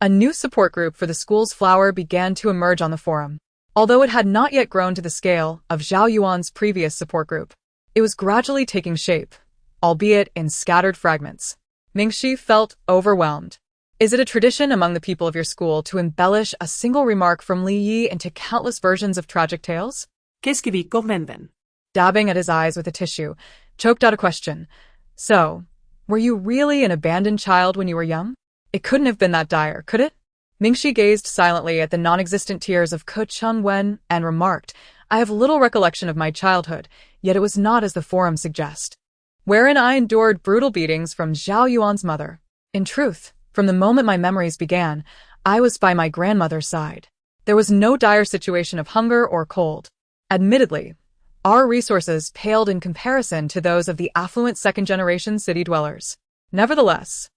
A new support group for the school's flower began to emerge on the forum. Although it had not yet grown to the scale of Zhao Yuan's previous support group, it was gradually taking shape, albeit in scattered fragments. Mingxi felt overwhelmed. Is it a tradition among the people of your school to embellish a single remark from Li Yi into countless versions of tragic tales? Qu'est-ce que vi commenden? Dabbing at his eyes with a tissue, choked out a question. So, were you really an abandoned child when you were young? It couldn't have been that dire, could it? Mingxi gazed silently at the non-existent tears of Ke Chun-wen and remarked, "I have little recollection of my childhood, yet it was not as the forum suggest, wherein I endured brutal beatings from Zhao Yuan's mother. In truth, from the moment my memories began, I was by my grandmother's side. There was no dire situation of hunger or cold. Admittedly, our resources paled in comparison to those of the affluent second-generation city dwellers. Nevertheless,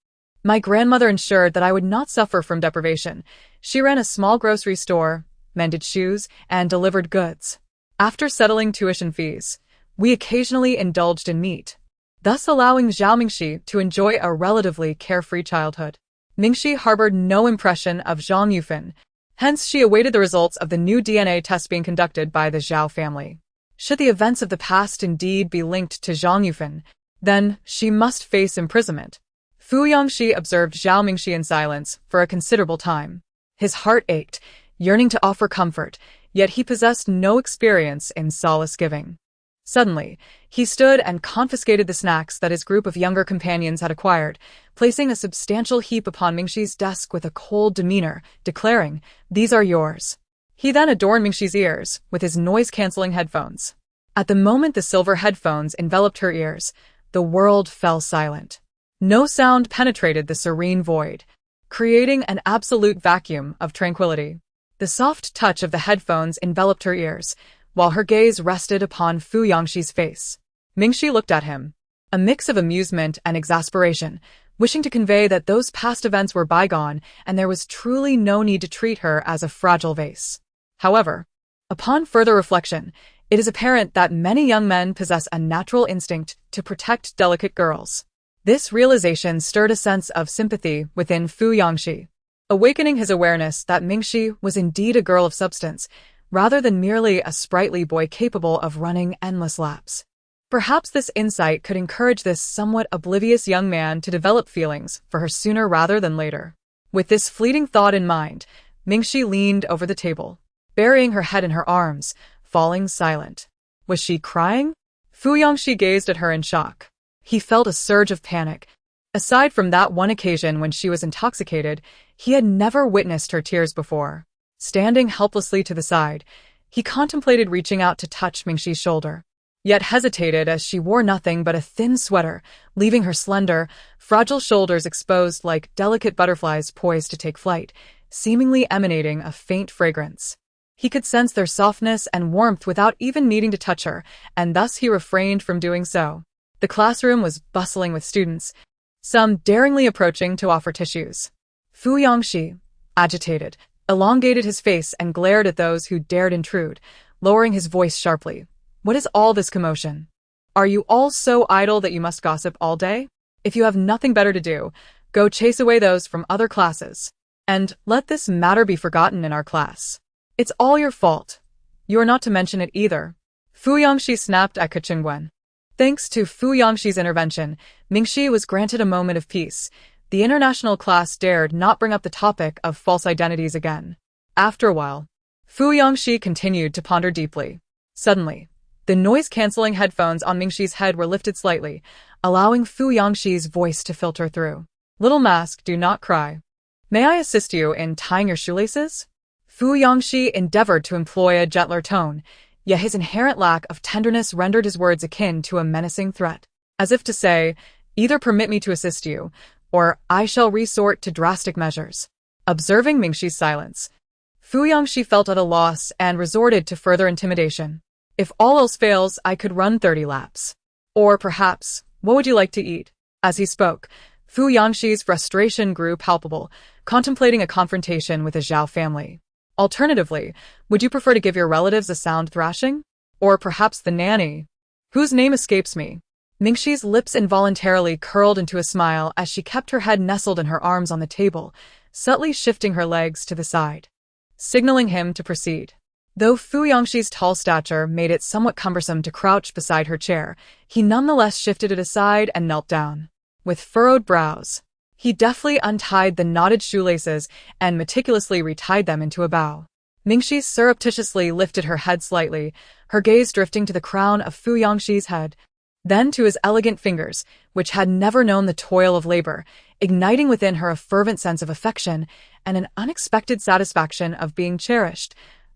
my grandmother ensured that I would not suffer from deprivation. She ran a small grocery store, mended shoes, and delivered goods. After settling tuition fees, we occasionally indulged in meat, thus allowing Zhao Mingxi to enjoy a relatively carefree childhood." Mingxi harbored no impression of Zhang Yufan, hence she awaited the results of the new DNA test being conducted by the Zhao family. Should the events of the past indeed be linked to Zhang Yufan, then she must face imprisonment. Fu Yangxi observed Zhao Mingxi in silence for a considerable time. His heart ached, yearning to offer comfort, yet he possessed no experience in solace-giving. Suddenly, he stood and confiscated the snacks that his group of younger companions had acquired, placing a substantial heap upon Mingxi's desk with a cold demeanor, declaring, "These are yours." He then adorned Mingxi's ears with his noise-canceling headphones. At the moment the silver headphones enveloped her ears, the world fell silent. No sound penetrated the serene void, creating an absolute vacuum of tranquility. The soft touch of the headphones enveloped her ears, while her gaze rested upon Fu Yangxi's face. Mingxi looked at him, a mix of amusement and exasperation, wishing to convey that those past events were bygone and there was truly no need to treat her as a fragile vase. However, upon further reflection, it is apparent that many young men possess a natural instinct to protect delicate girls. This realization stirred a sense of sympathy within Fu Yangxi, awakening his awareness that Mingxi was indeed a girl of substance, rather than merely a sprightly boy capable of running endless laps. Perhaps this insight could encourage this somewhat oblivious young man to develop feelings for her sooner rather than later. With this fleeting thought in mind, Mingxi leaned over the table, burying her head in her arms, falling silent. Was she crying? Fu Yangxi gazed at her in shock. He felt a surge of panic. Aside from that one occasion when she was intoxicated, he had never witnessed her tears before. Standing helplessly to the side, he contemplated reaching out to touch Mingxi's shoulder, yet hesitated as she wore nothing but a thin sweater, leaving her slender, fragile shoulders exposed like delicate butterflies poised to take flight, seemingly emanating a faint fragrance. He could sense their softness and warmth without even needing to touch her, and thus he refrained from doing so. The classroom was bustling with students, some daringly approaching to offer tissues. Fu Yangxi, agitated, elongated his face and glared at those who dared intrude, lowering his voice sharply. "What is all this commotion? Are you all so idle that you must gossip all day? If you have nothing better to do, go chase away those from other classes. And let this matter be forgotten in our class. It's all your fault. You are not to mention it either." Fu Yangxi snapped at Kuchengwen. Thanks to Fu Yangxi's intervention, Mingxi was granted a moment of peace. The international class dared not bring up the topic of false identities again. After a while, Fu Yangxi continued to ponder deeply. Suddenly, the noise-canceling headphones on Mingxi's head were lifted slightly, allowing Fu Yangxi's voice to filter through. "Little mask, do not cry. May I assist you in tying your shoelaces?" Fu Yangxi endeavored to employ a gentler tone, yet his inherent lack of tenderness rendered his words akin to a menacing threat, as if to say, "Either permit me to assist you, or I shall resort to drastic measures." Observing Mingxi's silence, Fu Yangxi felt at a loss and resorted to further intimidation. "If all else fails, I could run 30 laps. Or perhaps, what would you like to eat?" As he spoke, Fu Yangxi's frustration grew palpable, contemplating a confrontation with the Zhao family. Alternatively, would you prefer to give your relatives a sound thrashing? Or perhaps the nanny, whose name escapes me? Mingxi's lips involuntarily curled into a smile as she kept her head nestled in her arms on the table, subtly shifting her legs to the side, signaling him to proceed. Though Fu Yangxi's tall stature made it somewhat cumbersome to crouch beside her chair, he nonetheless shifted it aside and knelt down. With furrowed brows, he deftly untied the knotted shoelaces and meticulously retied them into a bow. Mingxi surreptitiously lifted her head slightly, her gaze drifting to the crown of Fu Yangxi's head, then to his elegant fingers, which had never known the toil of labor, igniting within her a fervent sense of affection and an unexpected satisfaction of being cherished,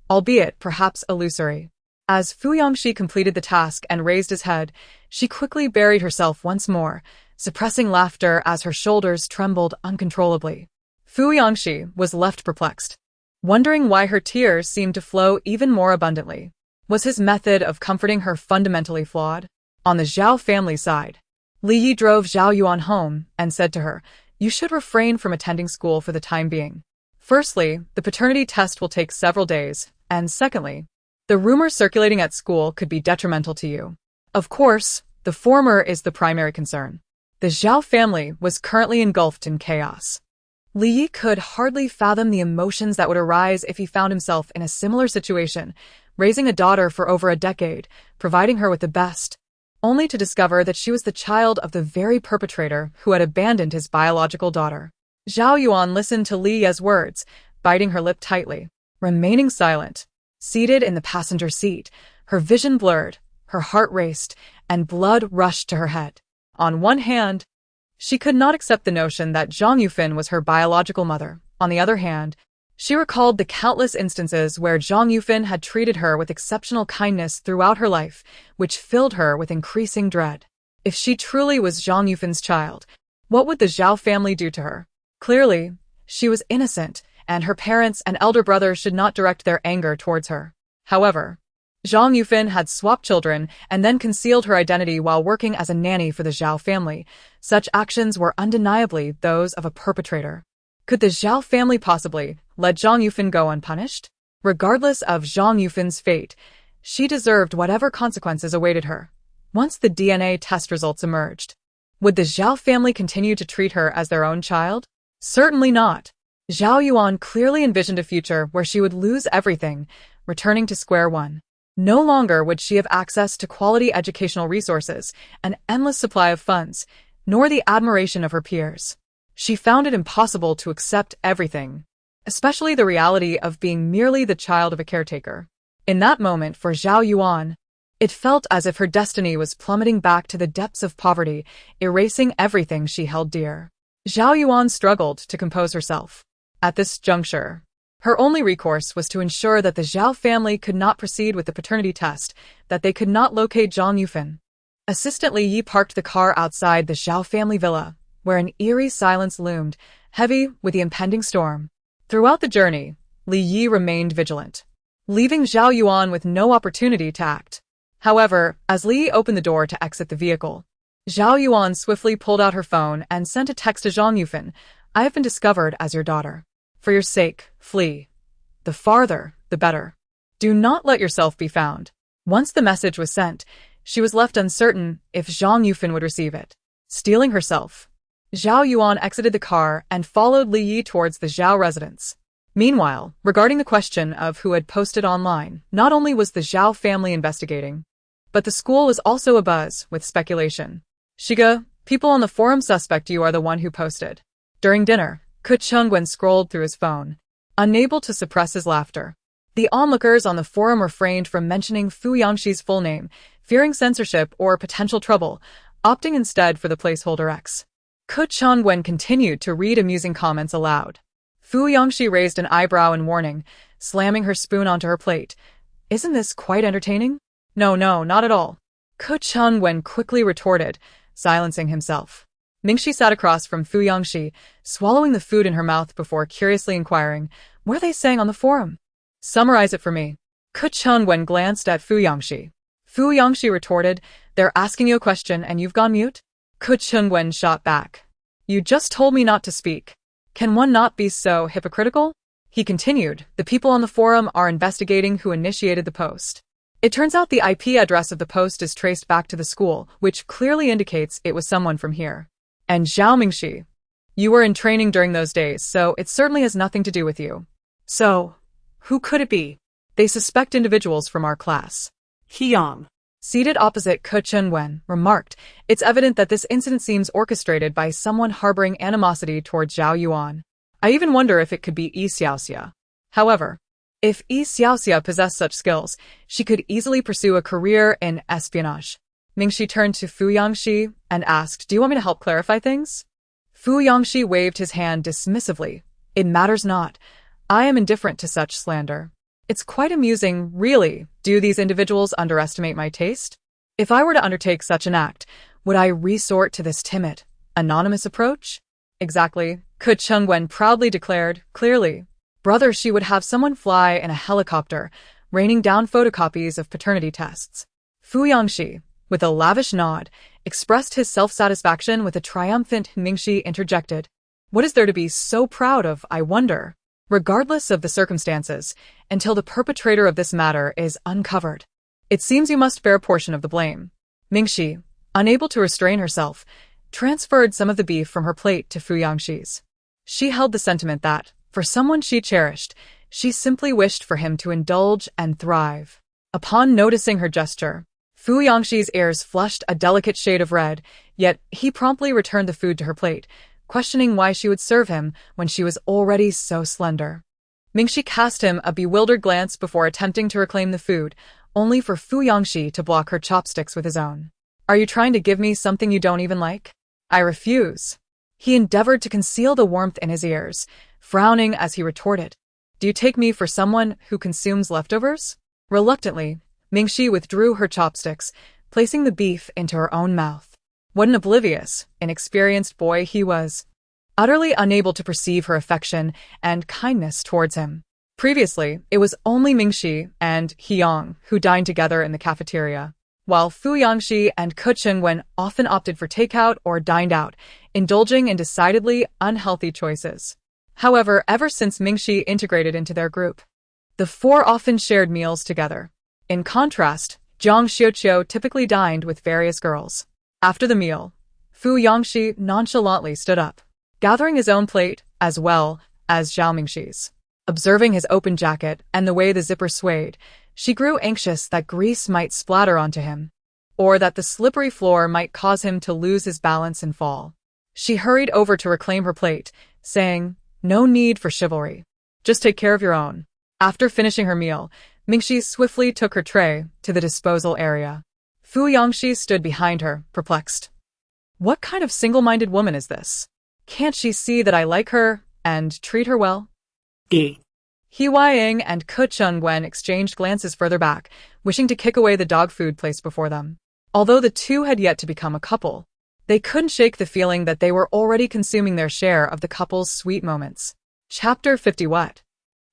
albeit perhaps illusory. As Fu Yangxi completed the task and raised his head, she quickly buried herself once more, suppressing laughter as her shoulders trembled uncontrollably. Fu Yangxi was left perplexed, wondering why her tears seemed to flow even more abundantly. Was his method of comforting her fundamentally flawed? On the Zhao family side, Li Yi drove Zhao Yuan home and said to her, "You should refrain from attending school for the time being. Firstly, the paternity test will take several days, and secondly, the rumors circulating at school could be detrimental to you." Of course, the former is the primary concern. The Zhao family was currently engulfed in chaos. Li Yi could hardly fathom the emotions that would arise if he found himself in a similar situation, raising a daughter for over a decade, providing her with the best, only to discover that she was the child of the very perpetrator who had abandoned his biological daughter. Zhao Yuan listened to Li Ye's words, biting her lip tightly, remaining silent. Seated in the passenger seat, her vision blurred, her heart raced, and blood rushed to her head. On one hand, she could not accept the notion that Zhang Yufan was her biological mother. On the other hand, she recalled the countless instances where Zhang Yufan had treated her with exceptional kindness throughout her life, which filled her with increasing dread. If she truly was Zhang Yufan's child, what would the Zhao family do to her? Clearly, she was innocent, and her parents and elder brother should not direct their anger towards her. However, Zhang Yufan had swapped children and then concealed her identity while working as a nanny for the Zhao family. Such actions were undeniably those of a perpetrator. Could the Zhao family possibly let Zhang Yufan go unpunished? Regardless of Zhang Yufan's fate, she deserved whatever consequences awaited her. Once the DNA test results emerged, would the Zhao family continue to treat her as their own child? Certainly not. Zhao Yuan clearly envisioned a future where she would lose everything, returning to square one. No longer would she have access to quality educational resources, an endless supply of funds, nor the admiration of her peers. She found it impossible to accept everything, especially the reality of being merely the child of a caretaker. In that moment for Zhao Yuan, it felt as if her destiny was plummeting back to the depths of poverty, erasing everything she held dear. Zhao Yuan struggled to compose herself. At this juncture, her only recourse was to ensure that the Zhao family could not proceed with the paternity test, that they could not locate Zhang Yufan. Assistant Li Yi parked the car outside the Zhao family villa, where an eerie silence loomed, heavy with the impending storm. Throughout the journey, Li Yi remained vigilant, leaving Zhao Yuan with no opportunity to act. However, as Li Yi opened the door to exit the vehicle, Zhao Yuan swiftly pulled out her phone and sent a text to Zhang Yufan. "I have been discovered as your daughter. For your sake, flee. The farther, the better. Do not let yourself be found." Once the message was sent, she was left uncertain if Zhang Yufan would receive it. Steeling herself, Zhao Yuan exited the car and followed Li Yi towards the Zhao residence. Meanwhile, regarding the question of who had posted online, not only was the Zhao family investigating, but the school was also abuzz with speculation. "Shiga, people on the forum suspect you are the one who posted." During dinner, Ku Chengwen scrolled through his phone, unable to suppress his laughter. The onlookers on the forum refrained from mentioning Fu Yangxi's full name, fearing censorship or potential trouble, opting instead for the placeholder X. Ku Chengwen continued to read amusing comments aloud. Fu Yangxi raised an eyebrow in warning, slamming her spoon onto her plate. "Isn't this quite entertaining?" No, not at all." Ku Chengwen quickly retorted, silencing himself. Mingxi sat across from Fu Yangxi, swallowing the food in her mouth before curiously inquiring, "What are they saying on the forum?" "Summarize it for me." Ku Chengwen glanced at Fu Yangxi. Fu Yangxi retorted, "They're asking you a question and you've gone mute?" Ku Chengwen shot back. "You just told me not to speak. Can one not be so hypocritical?" He continued, "The people on the forum are investigating who initiated the post. It turns out the IP address of the post is traced back to the school, which clearly indicates it was someone from here. And Zhao Mingxi, you were in training during those days, so it certainly has nothing to do with you." "So, who could it be?" "They suspect individuals from our class." Hyang, Seated opposite Ku Chengwen, remarked, "It's evident that this incident seems orchestrated by someone harboring animosity towards Zhao Yuan. I even wonder if it could be Yi Xiaoxia. However, if Yi Xiaoxia possessed such skills, she could easily pursue a career in espionage." Mingxi turned to Fu Yangxi and asked, "Do you want me to help clarify things?" Fu Yangxi waved his hand dismissively. "It matters not. I am indifferent to such slander. It's quite amusing, really. Do these individuals underestimate my taste? If I were to undertake such an act, would I resort to this timid, anonymous approach?" "Exactly," Ku Chengwen proudly declared, "clearly. Brother, she would have someone fly in a helicopter, raining down photocopies of paternity tests." Fu Yangxi, with a lavish nod, expressed his self-satisfaction with a triumphant Mingxi interjected. "What is there to be so proud of, I wonder? Regardless of the circumstances, until the perpetrator of this matter is uncovered, it seems you must bear a portion of the blame." Mingxi, unable to restrain herself, transferred some of the beef from her plate to Fu Yangxi's. She held the sentiment that, for someone she cherished, she simply wished for him to indulge and thrive. Upon noticing her gesture, Fu Yangxi's ears flushed a delicate shade of red, yet he promptly returned the food to her plate, questioning why she would serve him when she was already so slender. Mingxi cast him a bewildered glance before attempting to reclaim the food, only for Fu Yangxi to block her chopsticks with his own. Are you trying to give me something you don't even like? I refuse. He endeavored to conceal the warmth in his ears, frowning as he retorted. Do you take me for someone who consumes leftovers? Reluctantly, Mingxi withdrew her chopsticks, placing the beef into her own mouth. What an oblivious, inexperienced boy he was. Utterly unable to perceive her affection and kindness towards him. Previously, it was only Mingxi and Yang who dined together in the cafeteria, while Fu Yangxi and Ke Chengwen often opted for takeout or dined out, indulging in decidedly unhealthy choices. However, ever since Mingxi integrated into their group, the four often shared meals together. In contrast, Zhang Xiuqiu typically dined with various girls. After the meal, Fu Yangxi nonchalantly stood up, gathering his own plate as well as Zhao Mingxi's. Observing his open jacket and the way the zipper swayed, she grew anxious that grease might splatter onto him, or that the slippery floor might cause him to lose his balance and fall. She hurried over to reclaim her plate, saying, "No need for chivalry. Just take care of your own." After finishing her meal, Mingxi swiftly took her tray to the disposal area. Fu Yangxi stood behind her, perplexed. What kind of single-minded woman is this? Can't she see that I like her and treat her well? He Huaying and Ke Chengwen exchanged glances further back, wishing to kick away the dog food placed before them. Although the two had yet to become a couple, they couldn't shake the feeling that they were already consuming their share of the couple's sweet moments. Chapter 50. What?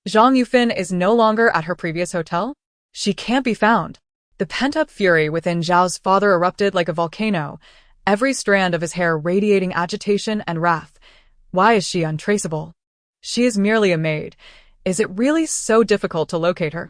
Zhang Yufan is no longer at her previous hotel? She can't be found. The pent-up fury within Zhao's father erupted like a volcano, every strand of his hair radiating agitation and wrath. Why is she untraceable? She is merely a maid. Is it really so difficult to locate her?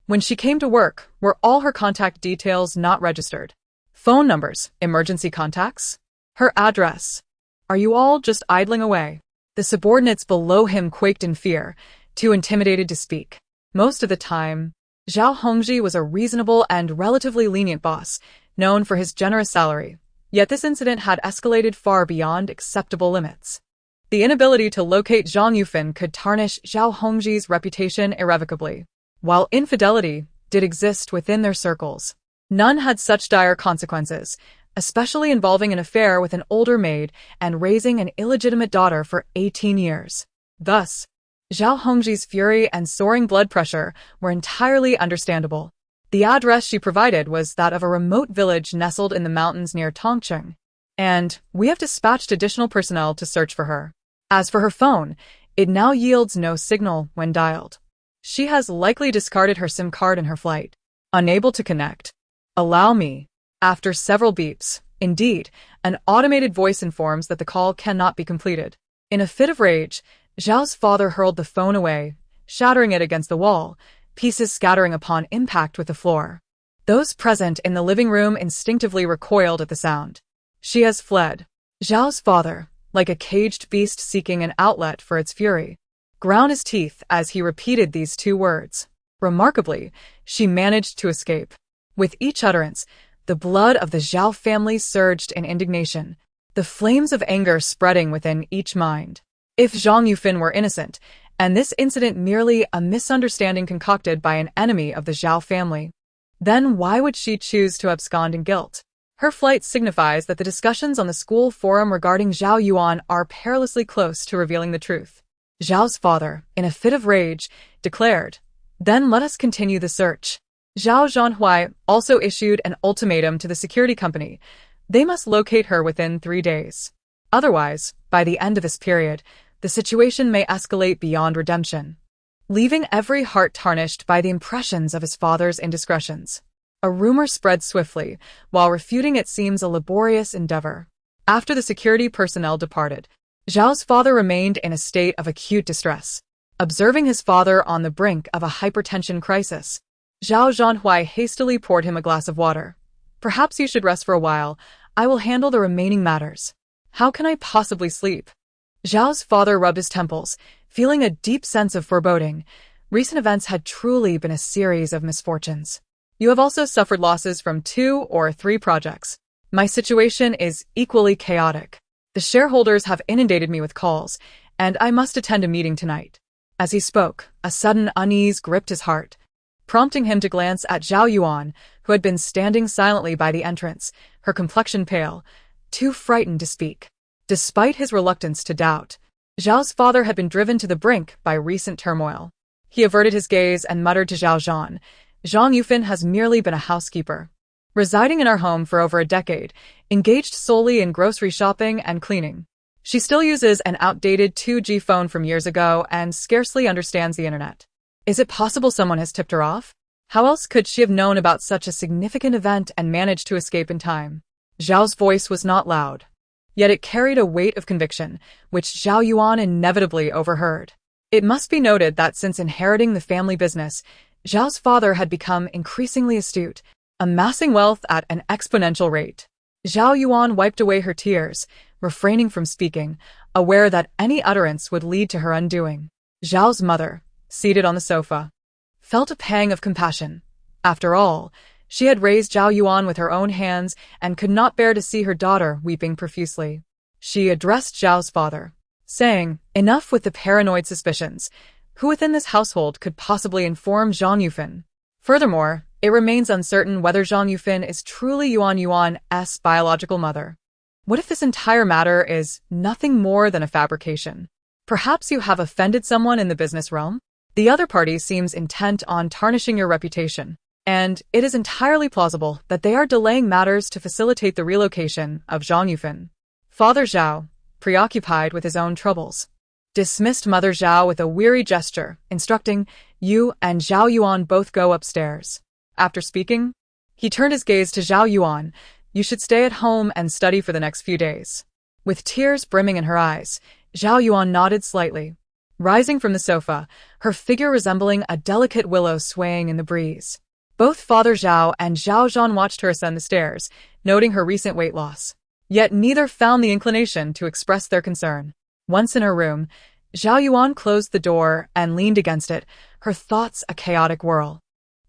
When she came to work, were all her contact details not registered? Phone numbers, emergency contacts? Her address? Are you all just idling away? The subordinates below him quaked in fear, too intimidated to speak. Most of the time, Zhao Hongji was a reasonable and relatively lenient boss, known for his generous salary. Yet this incident had escalated far beyond acceptable limits. The inability to locate Zhang Yufan could tarnish Zhao Hongji's reputation irrevocably. While infidelity did exist within their circles, none had such dire consequences, especially involving an affair with an older maid and raising an illegitimate daughter for 18 years. Thus, Zhao Hongji's fury and soaring blood pressure were entirely understandable. The address she provided was that of a remote village nestled in the mountains near Tongcheng, and we have dispatched additional personnel to search for her. As for her phone, it now yields no signal when dialed. She has likely discarded her SIM card in her flight. Unable to connect. Allow me. After several beeps, indeed, an automated voice informs that the call cannot be completed. In a fit of rage, Zhao's father hurled the phone away, shattering it against the wall, pieces scattering upon impact with the floor. Those present in the living room instinctively recoiled at the sound. She has fled. Zhao's father, like a caged beast seeking an outlet for its fury, ground his teeth as he repeated these two words. Remarkably, she managed to escape. With each utterance, the blood of the Zhao family surged in indignation, the flames of anger spreading within each mind. If Zhang Yufan were innocent, and this incident merely a misunderstanding concocted by an enemy of the Zhao family, then why would she choose to abscond in guilt? Her flight signifies that the discussions on the school forum regarding Zhao Yuan are perilously close to revealing the truth. Zhao's father, in a fit of rage, declared, "Then let us continue the search." Zhao Zhanhui also issued an ultimatum to the security company. They must locate her within 3 days. Otherwise, by the end of this period, the situation may escalate beyond redemption, leaving every heart tarnished by the impressions of his father's indiscretions. A rumor spread swiftly, while refuting it seems a laborious endeavor. After the security personnel departed, Zhao's father remained in a state of acute distress. Observing his father on the brink of a hypertension crisis, Zhao Zhanhui hastily poured him a glass of water. "Perhaps you should rest for a while. I will handle the remaining matters." "How can I possibly sleep?" Zhao's father rubbed his temples, feeling a deep sense of foreboding. Recent events had truly been a series of misfortunes. "You have also suffered losses from 2 or 3 projects. My situation is equally chaotic. The shareholders have inundated me with calls, and I must attend a meeting tonight. As he spoke, a sudden unease gripped his heart, prompting him to glance at Zhao Yuan, who had been standing silently by the entrance, her complexion pale, too frightened to speak. Despite his reluctance to doubt, Zhao's father had been driven to the brink by recent turmoil. He averted his gaze and muttered to Zhao Zhan, "Zhang Yufan has merely been a housekeeper, residing in our home for over a decade, engaged solely in grocery shopping and cleaning. She still uses an outdated 2G phone from years ago and scarcely understands the internet. Is it possible someone has tipped her off? How else could she have known about such a significant event and managed to escape in time?" Zhao's voice was not loud, yet it carried a weight of conviction, which Zhao Yuan inevitably overheard. It must be noted that since inheriting the family business, Zhao's father had become increasingly astute, amassing wealth at an exponential rate. Zhao Yuan wiped away her tears, refraining from speaking, aware that any utterance would lead to her undoing. Zhao's mother, seated on the sofa, felt a pang of compassion. After all, she had raised Zhao Yuan with her own hands and could not bear to see her daughter weeping profusely. She addressed Zhao's father, saying, "Enough with the paranoid suspicions. Who within this household could possibly inform Zhang Yufan? Furthermore, it remains uncertain whether Zhang Yufan is truly Yuan's biological mother. What if this entire matter is nothing more than a fabrication? Perhaps you have offended someone in the business realm? The other party seems intent on tarnishing your reputation, and it is entirely plausible that they are delaying matters to facilitate the relocation of Zhang Yufan." Father Zhao, preoccupied with his own troubles, dismissed Mother Zhao with a weary gesture, instructing, "You and Zhao Yuan both go upstairs." After speaking, he turned his gaze to Zhao Yuan. "You should stay at home and study for the next few days." With tears brimming in her eyes, Zhao Yuan nodded slightly, rising from the sofa, her figure resembling a delicate willow swaying in the breeze. Both Father Zhao and Zhao Zhan watched her ascend the stairs, noting her recent weight loss. Yet neither found the inclination to express their concern. Once in her room, Zhao Yuan closed the door and leaned against it, her thoughts a chaotic whirl.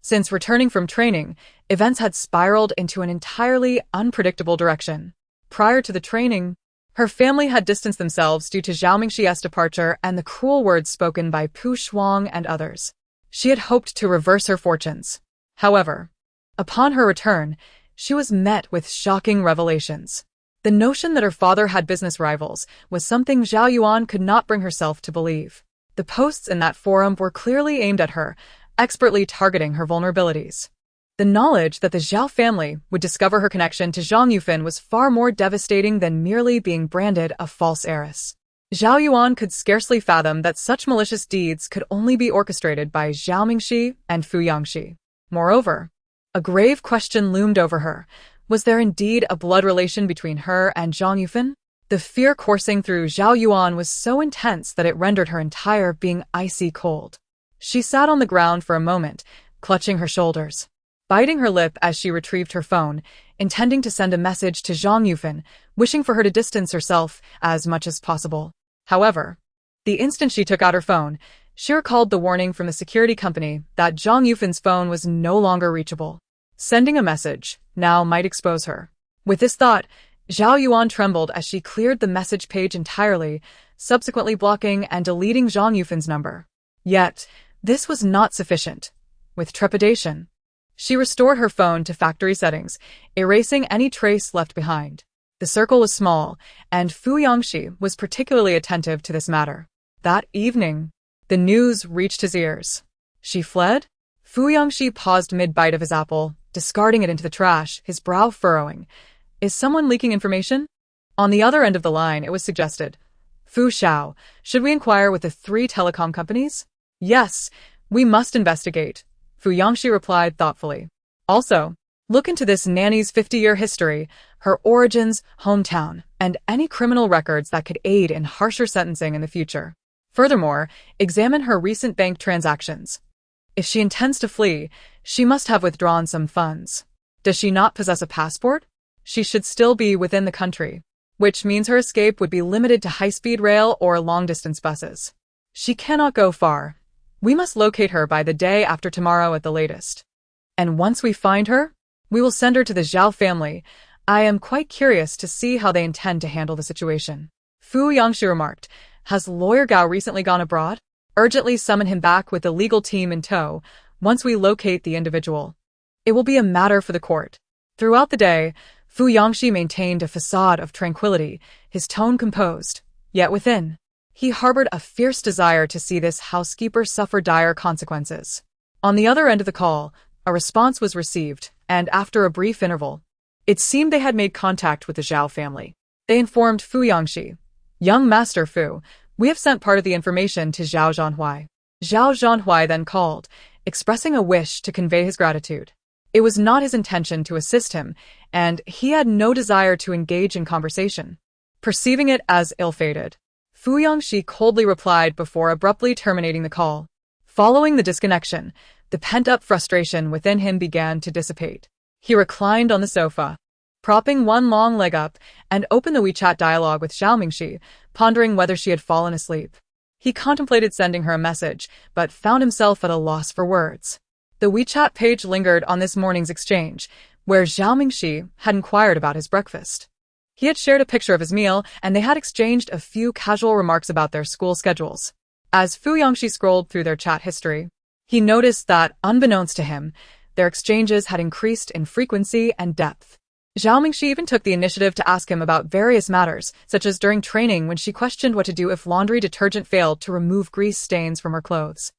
Since returning from training, events had spiraled into an entirely unpredictable direction. Prior to the training, her family had distanced themselves due to Zhao Mingxi's departure and the cruel words spoken by Pu Shuang and others. She had hoped to reverse her fortunes. However, upon her return, she was met with shocking revelations. The notion that her father had business rivals was something Zhao Yuan could not bring herself to believe. The posts in that forum were clearly aimed at her, expertly targeting her vulnerabilities. The knowledge that the Zhao family would discover her connection to Zhang Yufan was far more devastating than merely being branded a false heiress. Zhao Yuan could scarcely fathom that such malicious deeds could only be orchestrated by Zhao Mingxi and Fu Yangxi. Moreover, a grave question loomed over her. Was there indeed a blood relation between her and Zhang Yufan? The fear coursing through Zhao Yuan was so intense that it rendered her entire being icy cold. She sat on the ground for a moment, clutching her shoulders, biting her lip as she retrieved her phone, intending to send a message to Zhang Yufan, wishing for her to distance herself as much as possible. However, the instant she took out her phone, she recalled the warning from the security company that Zhang Yufan's phone was no longer reachable. Sending a message now might expose her. With this thought, Zhao Yuan trembled as she cleared the message page entirely, subsequently blocking and deleting Zhang Yufan's number. Yet, this was not sufficient. With trepidation, she restored her phone to factory settings, erasing any trace left behind. The circle was small, and Fu Yangxi was particularly attentive to this matter. That evening, the news reached his ears. She fled? Fu Yangxi paused mid-bite of his apple, discarding it into the trash, his brow furrowing. Is someone leaking information? On the other end of the line, it was suggested. Fu Xiao, should we inquire with the 3 telecom companies? Yes, we must investigate, Fu Yangxi replied thoughtfully. Also, look into this nanny's 50-year history, her origins, hometown, and any criminal records that could aid in harsher sentencing in the future. Furthermore, examine her recent bank transactions. If she intends to flee, she must have withdrawn some funds. Does she not possess a passport? She should still be within the country, which means her escape would be limited to high-speed rail or long-distance buses. She cannot go far. We must locate her by the day after tomorrow at the latest. And once we find her, we will send her to the Zhao family. I am quite curious to see how they intend to handle the situation. Fu Yangxi remarked, has Lawyer Gao recently gone abroad? Urgently summon him back with the legal team in tow once we locate the individual. It will be a matter for the court. Throughout the day, Fu Yangxi maintained a facade of tranquility, his tone composed, yet within, he harbored a fierce desire to see this housekeeper suffer dire consequences. On the other end of the call, a response was received, and after a brief interval, it seemed they had made contact with the Zhao family. They informed Fu Yangxi, "Young Master Fu, we have sent part of the information to Zhao Zhanhui." Zhao Zhanhui then called, expressing a wish to convey his gratitude. It was not his intention to assist him, and he had no desire to engage in conversation. Perceiving it as ill-fated, Fu Yangxi coldly replied before abruptly terminating the call. Following the disconnection, the pent-up frustration within him began to dissipate. He reclined on the sofa, propping one long leg up, and opened the WeChat dialogue with Zhao Mingxi, pondering whether she had fallen asleep. He contemplated sending her a message, but found himself at a loss for words. The WeChat page lingered on this morning's exchange, where Zhao Mingxi had inquired about his breakfast. He had shared a picture of his meal, and they had exchanged a few casual remarks about their school schedules. As Fu Yangxi scrolled through their chat history, he noticed that, unbeknownst to him, their exchanges had increased in frequency and depth. Zhao Mingxi even took the initiative to ask him about various matters, such as during training when she questioned what to do if laundry detergent failed to remove grease stains from her clothes.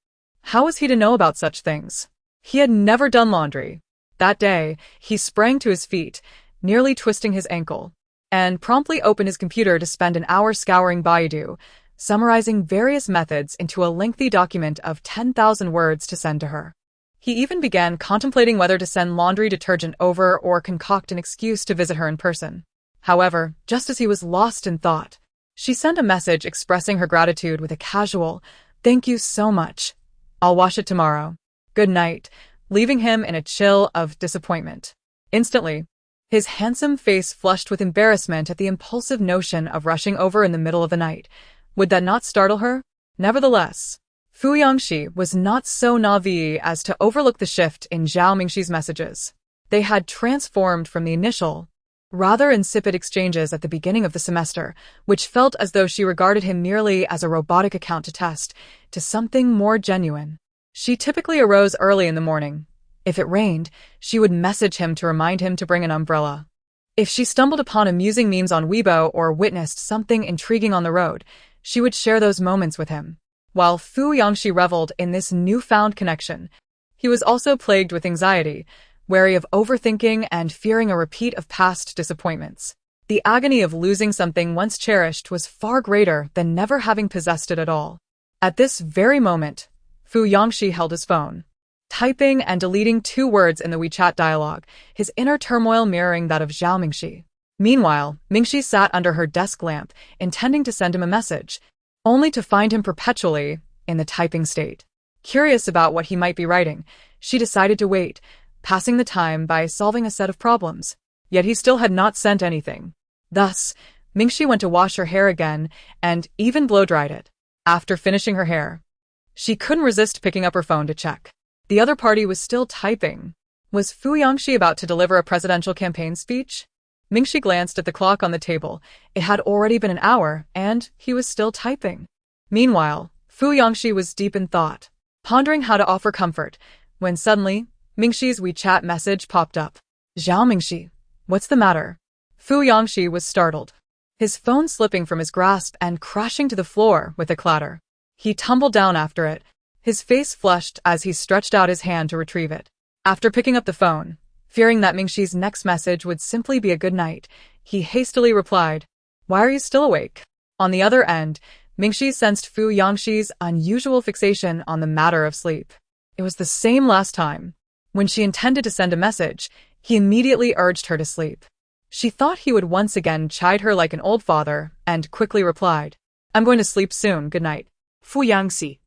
How was he to know about such things? He had never done laundry. That day, he sprang to his feet, nearly twisting his ankle, and promptly opened his computer to spend an hour scouring Baidu, summarizing various methods into a lengthy document of 10,000 words to send to her. He even began contemplating whether to send laundry detergent over or concoct an excuse to visit her in person. However, just as he was lost in thought, she sent a message expressing her gratitude with a casual, "Thank you so much. I'll wash it tomorrow. Good night," leaving him in a chill of disappointment. Instantly, his handsome face flushed with embarrassment at the impulsive notion of rushing over in the middle of the night. Would that not startle her? Nevertheless, Fu Yangxi was not so naive as to overlook the shift in Zhao Mingxi's messages. They had transformed from the initial, rather insipid exchanges at the beginning of the semester, which felt as though she regarded him merely as a robotic account to test, to something more genuine. She typically arose early in the morning. If it rained, she would message him to remind him to bring an umbrella. If she stumbled upon amusing memes on Weibo or witnessed something intriguing on the road, she would share those moments with him. While Fu Yangxi reveled in this newfound connection, he was also plagued with anxiety, wary of overthinking and fearing a repeat of past disappointments. The agony of losing something once cherished was far greater than never having possessed it at all. At this very moment, Fu Yangxi held his phone, typing and deleting 2 words in the WeChat dialogue, his inner turmoil mirroring that of Zhao Mingxi. Meanwhile, Mingxi sat under her desk lamp, intending to send him a message, only to find him perpetually in the typing state. Curious about what he might be writing, she decided to wait, passing the time by solving a set of problems. Yet he still had not sent anything. Thus, Mingxi went to wash her hair again and even blow-dried it. After finishing her hair, she couldn't resist picking up her phone to check. The other party was still typing. Was Fu Yangxi about to deliver a presidential campaign speech? Mingxi glanced at the clock on the table. It had already been an hour, and he was still typing. Meanwhile, Fu Yangxi was deep in thought, pondering how to offer comfort, when suddenly, Mingxi's WeChat message popped up. "Zhao Mingxi, what's the matter?" Fu Yangxi was startled, his phone slipping from his grasp and crashing to the floor with a clatter. He tumbled down after it, his face flushed as he stretched out his hand to retrieve it. After picking up the phone, fearing that Mingxi's next message would simply be a good night, he hastily replied, "Why are you still awake?" On the other end, Mingxi sensed Fu Yangxi's unusual fixation on the matter of sleep. It was the same last time. When she intended to send a message, he immediately urged her to sleep. She thought he would once again chide her like an old father, and quickly replied, "I'm going to sleep soon, good night." Fu Yangxi.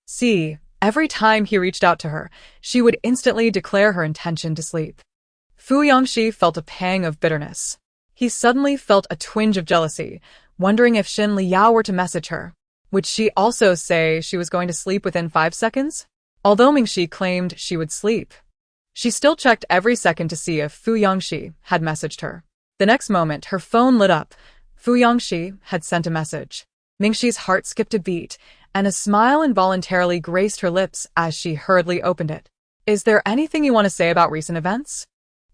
See, every time he reached out to her, she would instantly declare her intention to sleep. Fu Yangxi felt a pang of bitterness. He suddenly felt a twinge of jealousy, wondering if Xin Liao were to message her. Would she also say she was going to sleep within 5 seconds? Although Mingxi claimed she would sleep, she still checked every second to see if Fu Yangxi had messaged her. The next moment, her phone lit up. Fu Yangxi had sent a message. Mingxi's heart skipped a beat, and a smile involuntarily graced her lips as she hurriedly opened it. Is there anything you want to say about recent events?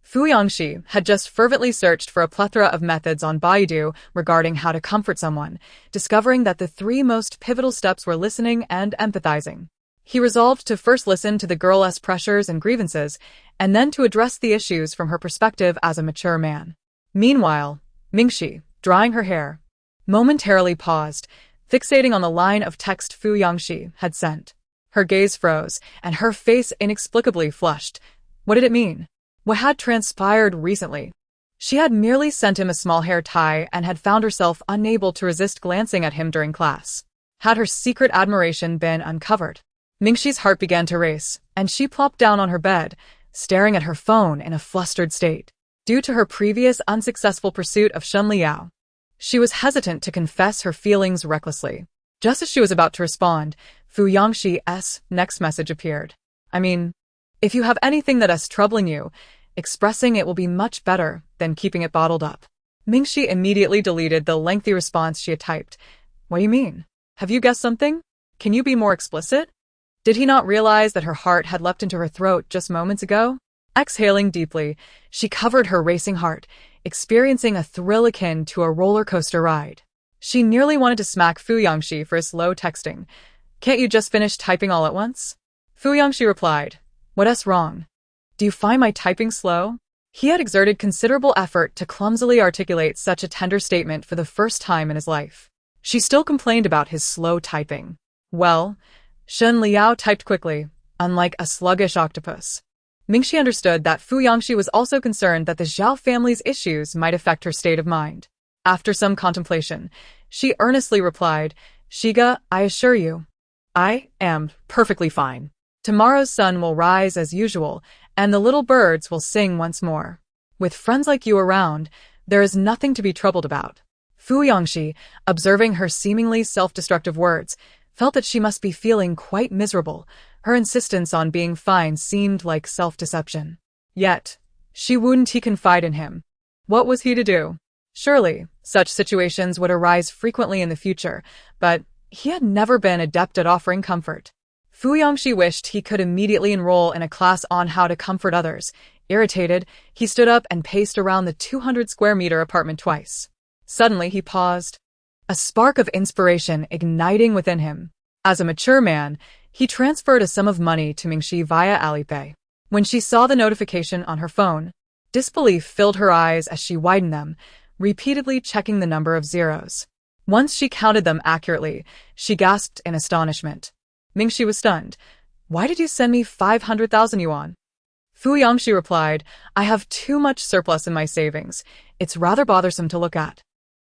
Fiancé had just fervently searched for a plethora of methods on Baidu regarding how to comfort someone, discovering that the three most pivotal steps were listening and empathizing. He resolved to first listen to the girl's pressures and grievances, and then to address the issues from her perspective as a mature man. Meanwhile, Mingxi, drying her hair, momentarily paused, fixating on the line of text Fiancé had sent. Her gaze froze, and her face inexplicably flushed. What did it mean? What had transpired recently? She had merely sent him a small hair tie and had found herself unable to resist glancing at him during class. Had her secret admiration been uncovered? Mingxi's heart began to race, and she plopped down on her bed, staring at her phone in a flustered state. Due to her previous unsuccessful pursuit of Shen Liao, she was hesitant to confess her feelings recklessly. Just as she was about to respond, Fiancé's next message appeared. If you have anything that is troubling you, expressing it will be much better than keeping it bottled up. Mingxi immediately deleted the lengthy response she had typed. What do you mean? Have you guessed something? Can you be more explicit? Did he not realize that her heart had leapt into her throat just moments ago? Exhaling deeply, she covered her racing heart, experiencing a thrill akin to a roller coaster ride. She nearly wanted to smack Fiancé for his slow texting. Can't you just finish typing all at once? Fiancé replied. What's wrong? Do you find my typing slow? He had exerted considerable effort to clumsily articulate such a tender statement for the first time in his life. She still complained about his slow typing. Well, Shen Liao typed quickly, unlike a sluggish octopus. Mingxi understood that Fiancé was also concerned that the Zhao family's issues might affect her state of mind. After some contemplation, she earnestly replied, Shiga, I assure you, I am perfectly fine. Tomorrow's sun will rise as usual, and the little birds will sing once more. With friends like you around, there is nothing to be troubled about. Fiancé, observing her seemingly self-destructive words, felt that she must be feeling quite miserable. Her insistence on being fine seemed like self-deception. Yet, she wouldn't he confide in him. What was he to do? Surely, such situations would arise frequently in the future, but he had never been adept at offering comfort. Fiancé wished he could immediately enroll in a class on how to comfort others. Irritated, he stood up and paced around the 200-square-meter apartment twice. Suddenly, he paused, a spark of inspiration igniting within him. As a mature man, he transferred a sum of money to Mingxi via Alipay. When she saw the notification on her phone, disbelief filled her eyes as she widened them, repeatedly checking the number of zeros. Once she counted them accurately, she gasped in astonishment. Mingxi was stunned. Why did you send me 500,000 yuan? Fiancé replied, I have too much surplus in my savings. It's rather bothersome to look at.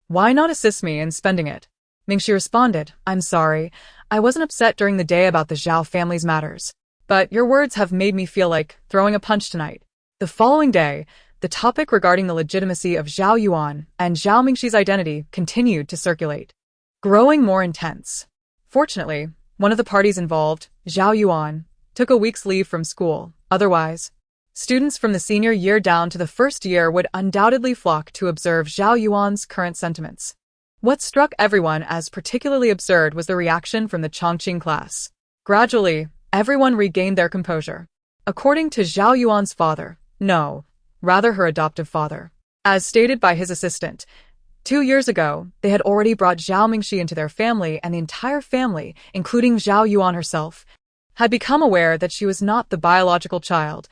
Why not assist me in spending it? Mingxi responded, I'm sorry. I wasn't upset during the day about the Zhao family's matters. But your words have made me feel like throwing a punch tonight. The following day, the topic regarding the legitimacy of Zhao Yuan and Zhao Mingxi's identity continued to circulate, growing more intense. Fortunately, one of the parties involved, Zhao Yuan, took a week's leave from school. Otherwise, students from the senior year down to the first year would undoubtedly flock to observe Zhao Yuan's current sentiments. What struck everyone as particularly absurd was the reaction from the Chongqing class. Gradually, everyone regained their composure. According to Zhao Yuan's father, rather her adoptive father, as stated by his assistant, 2 years ago, they had already brought Zhao Mingxi into their family, and the entire family, including Zhao Yuan herself, had become aware that she was not the biological child.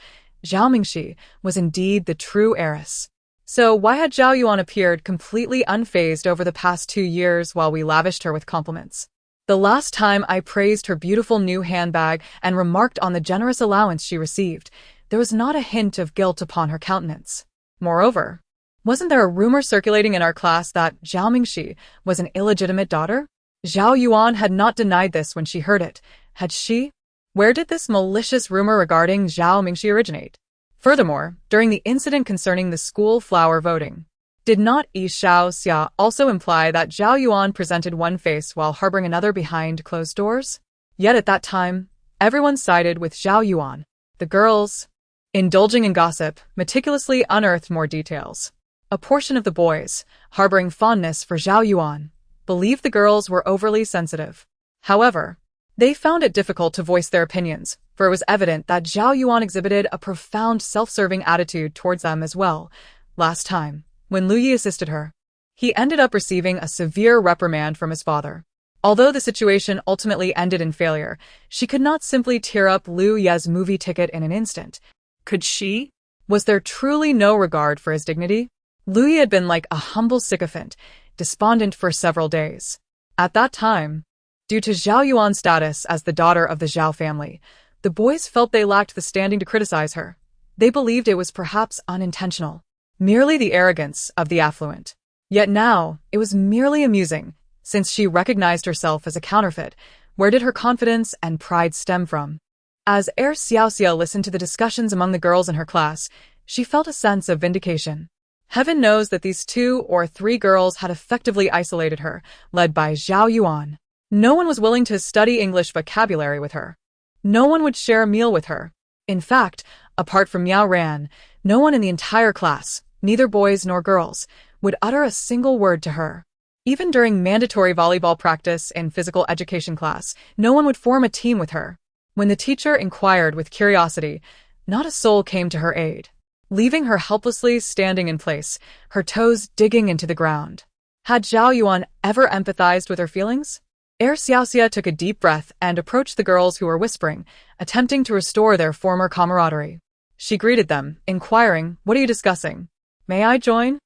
Zhao Mingxi was indeed the true heiress. So why had Zhao Yuan appeared completely unfazed over the past 2 years while we lavished her with compliments? The last time I praised her beautiful new handbag and remarked on the generous allowance she received, there was not a hint of guilt upon her countenance. Moreover, wasn't there a rumor circulating in our class that Zhao Mingxi was an illegitimate daughter? Zhao Yuan had not denied this when she heard it, had she? Where did this malicious rumor regarding Zhao Mingxi originate? Furthermore, during the incident concerning the school flower voting, did not Yi Shao Xia also imply that Zhao Yuan presented one face while harboring another behind closed doors? Yet at that time, everyone sided with Zhao Yuan. The girls, indulging in gossip, meticulously unearthed more details. A portion of the boys, harboring fondness for Zhao Yuan, believed the girls were overly sensitive. However, they found it difficult to voice their opinions, for it was evident that Zhao Yuan exhibited a profound self-serving attitude towards them as well. Last time, when Lu Yi assisted her, he ended up receiving a severe reprimand from his father. Although the situation ultimately ended in failure, she could not simply tear up Lu Ye's movie ticket in an instant. Could she? Was there truly no regard for his dignity? Lu Yi had been like a humble sycophant, despondent for several days. At that time, due to Zhao Yuan's status as the daughter of the Zhao family, the boys felt they lacked the standing to criticize her. They believed it was perhaps unintentional, merely the arrogance of the affluent. Yet now, it was merely amusing, since she recognized herself as a counterfeit. Where did her confidence and pride stem from? As Xiaoxia listened to the discussions among the girls in her class, she felt a sense of vindication. Heaven knows that these 2 or 3 girls had effectively isolated her, led by Zhao Yuan. No one was willing to study English vocabulary with her. No one would share a meal with her. In fact, apart from Miao Ran, no one in the entire class, neither boys nor girls, would utter a single word to her. Even during mandatory volleyball practice in physical education class, no one would form a team with her. When the teacher inquired with curiosity, not a soul came to her aid, leaving her helplessly standing in place, her toes digging into the ground. Had Zhao Yuan ever empathized with her feelings? Xiaoxia took a deep breath and approached the girls who were whispering, attempting to restore their former camaraderie. She greeted them, inquiring, "What are you discussing? May I join?"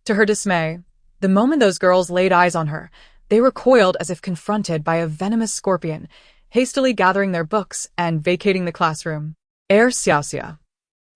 To her dismay, the moment those girls laid eyes on her, they recoiled as if confronted by a venomous scorpion, hastily gathering their books and vacating the classroom. Xiaoxia.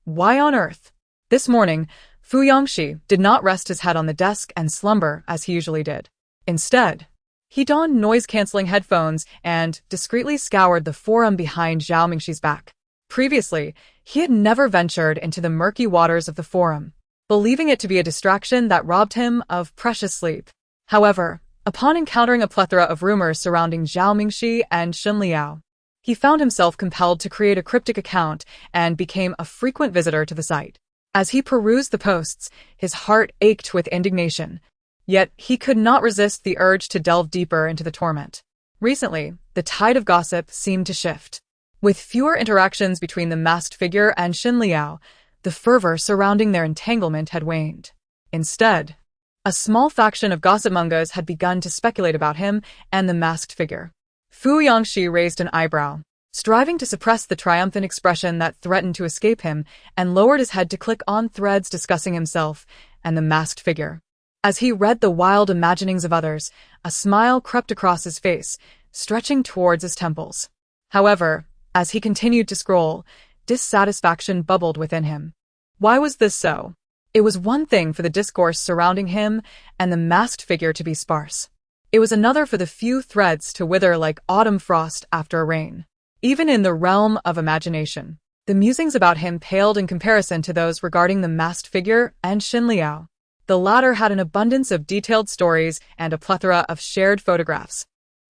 Why on earth? This morning, Fiancé did not rest his head on the desk and slumber as he usually did. Instead, he donned noise-canceling headphones and discreetly scoured the forum behind Zhao Mingxi's back. Previously, he had never ventured into the murky waters of the forum, believing it to be a distraction that robbed him of precious sleep. However, upon encountering a plethora of rumors surrounding Zhao Mingxi and Shen Liao, he found himself compelled to create a cryptic account and became a frequent visitor to the site. As he perused the posts, his heart ached with indignation. Yet he could not resist the urge to delve deeper into the torment. Recently, the tide of gossip seemed to shift. With fewer interactions between the masked figure and Shen Liao, the fervor surrounding their entanglement had waned. Instead, a small faction of gossipmongers had begun to speculate about him and the masked figure. Fiancé raised an eyebrow, striving to suppress the triumphant expression that threatened to escape him, and lowered his head to click on threads discussing himself and the masked figure. As he read the wild imaginings of others, a smile crept across his face, stretching towards his temples. However, as he continued to scroll, dissatisfaction bubbled within him. Why was this so? It was one thing for the discourse surrounding him and the masked figure to be sparse. It was another for the few threads to wither like autumn frost after a rain. Even in the realm of imagination, the musings about him paled in comparison to those regarding the masked figure and Shen Liao. The latter had an abundance of detailed stories and a plethora of shared photographs,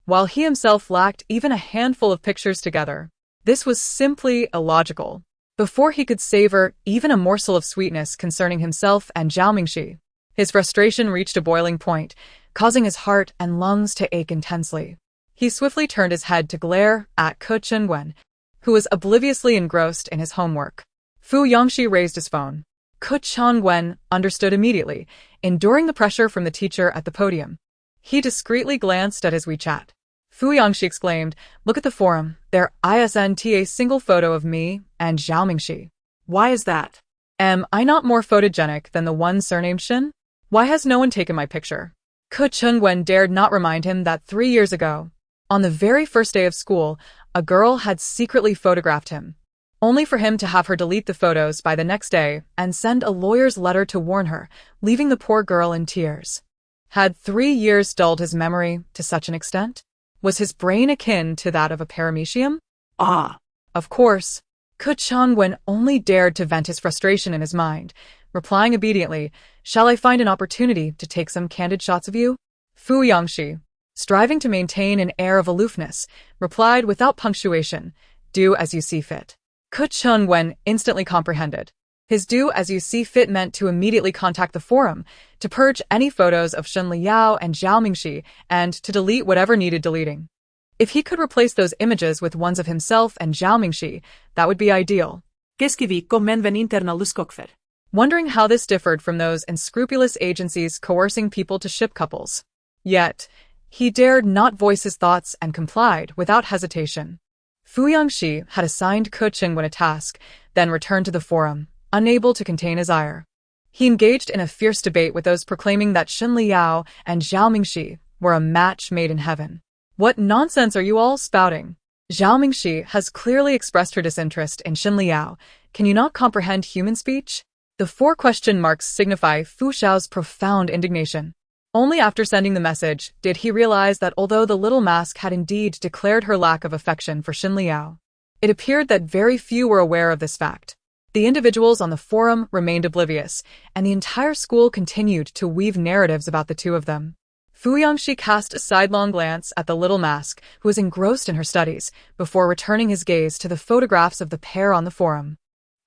while he himself lacked even a handful of pictures together. This was simply illogical. Before he could savor even a morsel of sweetness concerning himself and Zhao Mingxi, his frustration reached a boiling point, causing his heart and lungs to ache intensely. He swiftly turned his head to glare at Ke Chengwen, who was obliviously engrossed in his homework. Fiancé raised his phone. Ke Chengwen understood immediately, enduring the pressure from the teacher at the podium. He discreetly glanced at his WeChat. Fiancé exclaimed, "Look at the forum. There isn't a single photo of me and Zhao Mingxi. Why is that? Am I not more photogenic than the one surnamed Shen? Why has no one taken my picture?" Ke Chengwen dared not remind him that 3 years ago, on the very first day of school, a girl had secretly photographed him, only for him to have her delete the photos by the next day and send a lawyer's letter to warn her, leaving the poor girl in tears. Had 3 years dulled his memory to such an extent? Was his brain akin to that of a paramecium? Of course. Ke Chengwen only dared to vent his frustration in his mind, replying obediently, "Shall I find an opportunity to take some candid shots of you?" Fiancé, striving to maintain an air of aloofness, replied without punctuation, "Do as you see fit." Ke Chengwen instantly comprehended. His do as you see fit meant to immediately contact the forum, to purge any photos of Shen Liao and Zhao Mingxi, and to delete whatever needed deleting. If he could replace those images with ones of himself and Zhao Mingxi, that would be ideal. Qu'est-ce qui vi comment ven interna luskokfer? Wondering how this differed from those unscrupulous agencies coercing people to ship couples. Yet, he dared not voice his thoughts and complied without hesitation. Fu Yangxi had assigned Ke Qingwen a task, then returned to the forum, unable to contain his ire. He engaged in a fierce debate with those proclaiming that Shen Liao and Zhao Mingxi were a match made in heaven. What nonsense are you all spouting? Zhao Mingxi has clearly expressed her disinterest in Shen Liao. Can you not comprehend human speech? The 4 question marks signify Fu Xiao's profound indignation. Only after sending the message did he realize that although the little mask had indeed declared her lack of affection for Shen Liao, it appeared that very few were aware of this fact. The individuals on the forum remained oblivious, and the entire school continued to weave narratives about the two of them. Fu Yangxi cast a sidelong glance at the little mask, who was engrossed in her studies, before returning his gaze to the photographs of the pair on the forum.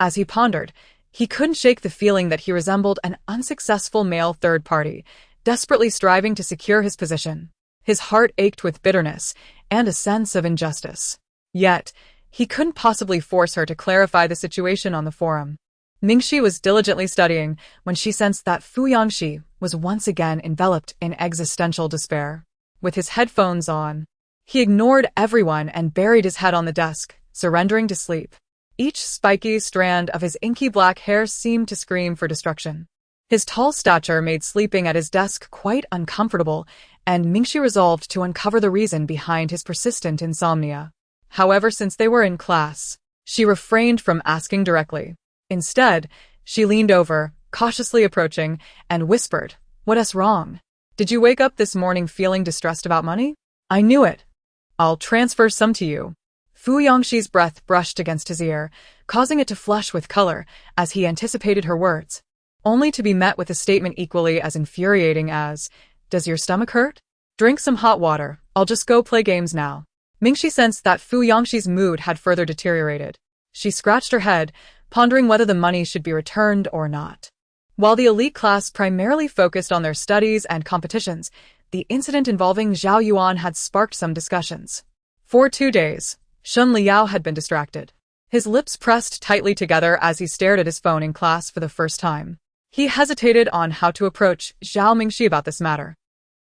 As he pondered, he couldn't shake the feeling that he resembled an unsuccessful male third party, desperately striving to secure his position. His heart ached with bitterness and a sense of injustice. Yet, he couldn't possibly force her to clarify the situation on the forum. Mingxi was diligently studying when she sensed that Fu Yangxi was once again enveloped in existential despair. With his headphones on, he ignored everyone and buried his head on the desk, surrendering to sleep. Each spiky strand of his inky black hair seemed to scream for destruction. His tall stature made sleeping at his desk quite uncomfortable, and Mingxi resolved to uncover the reason behind his persistent insomnia. However, since they were in class, she refrained from asking directly. Instead, she leaned over, cautiously approaching, and whispered, "What's wrong? Did you wake up this morning feeling distressed about money? I knew it. I'll transfer some to you." Fu Yangxi's breath brushed against his ear, causing it to flush with color as he anticipated her words, only to be met with a statement equally as infuriating as, "Does your stomach hurt? Drink some hot water, I'll just go play games now." Mingxi sensed that Fu Yangxi's mood had further deteriorated. She scratched her head, pondering whether the money should be returned or not. While the elite class primarily focused on their studies and competitions, the incident involving Zhao Yuan had sparked some discussions. For 2 days, Shen Liao had been distracted. His lips pressed tightly together as he stared at his phone in class for the first time. He hesitated on how to approach Zhao Mingxi about this matter.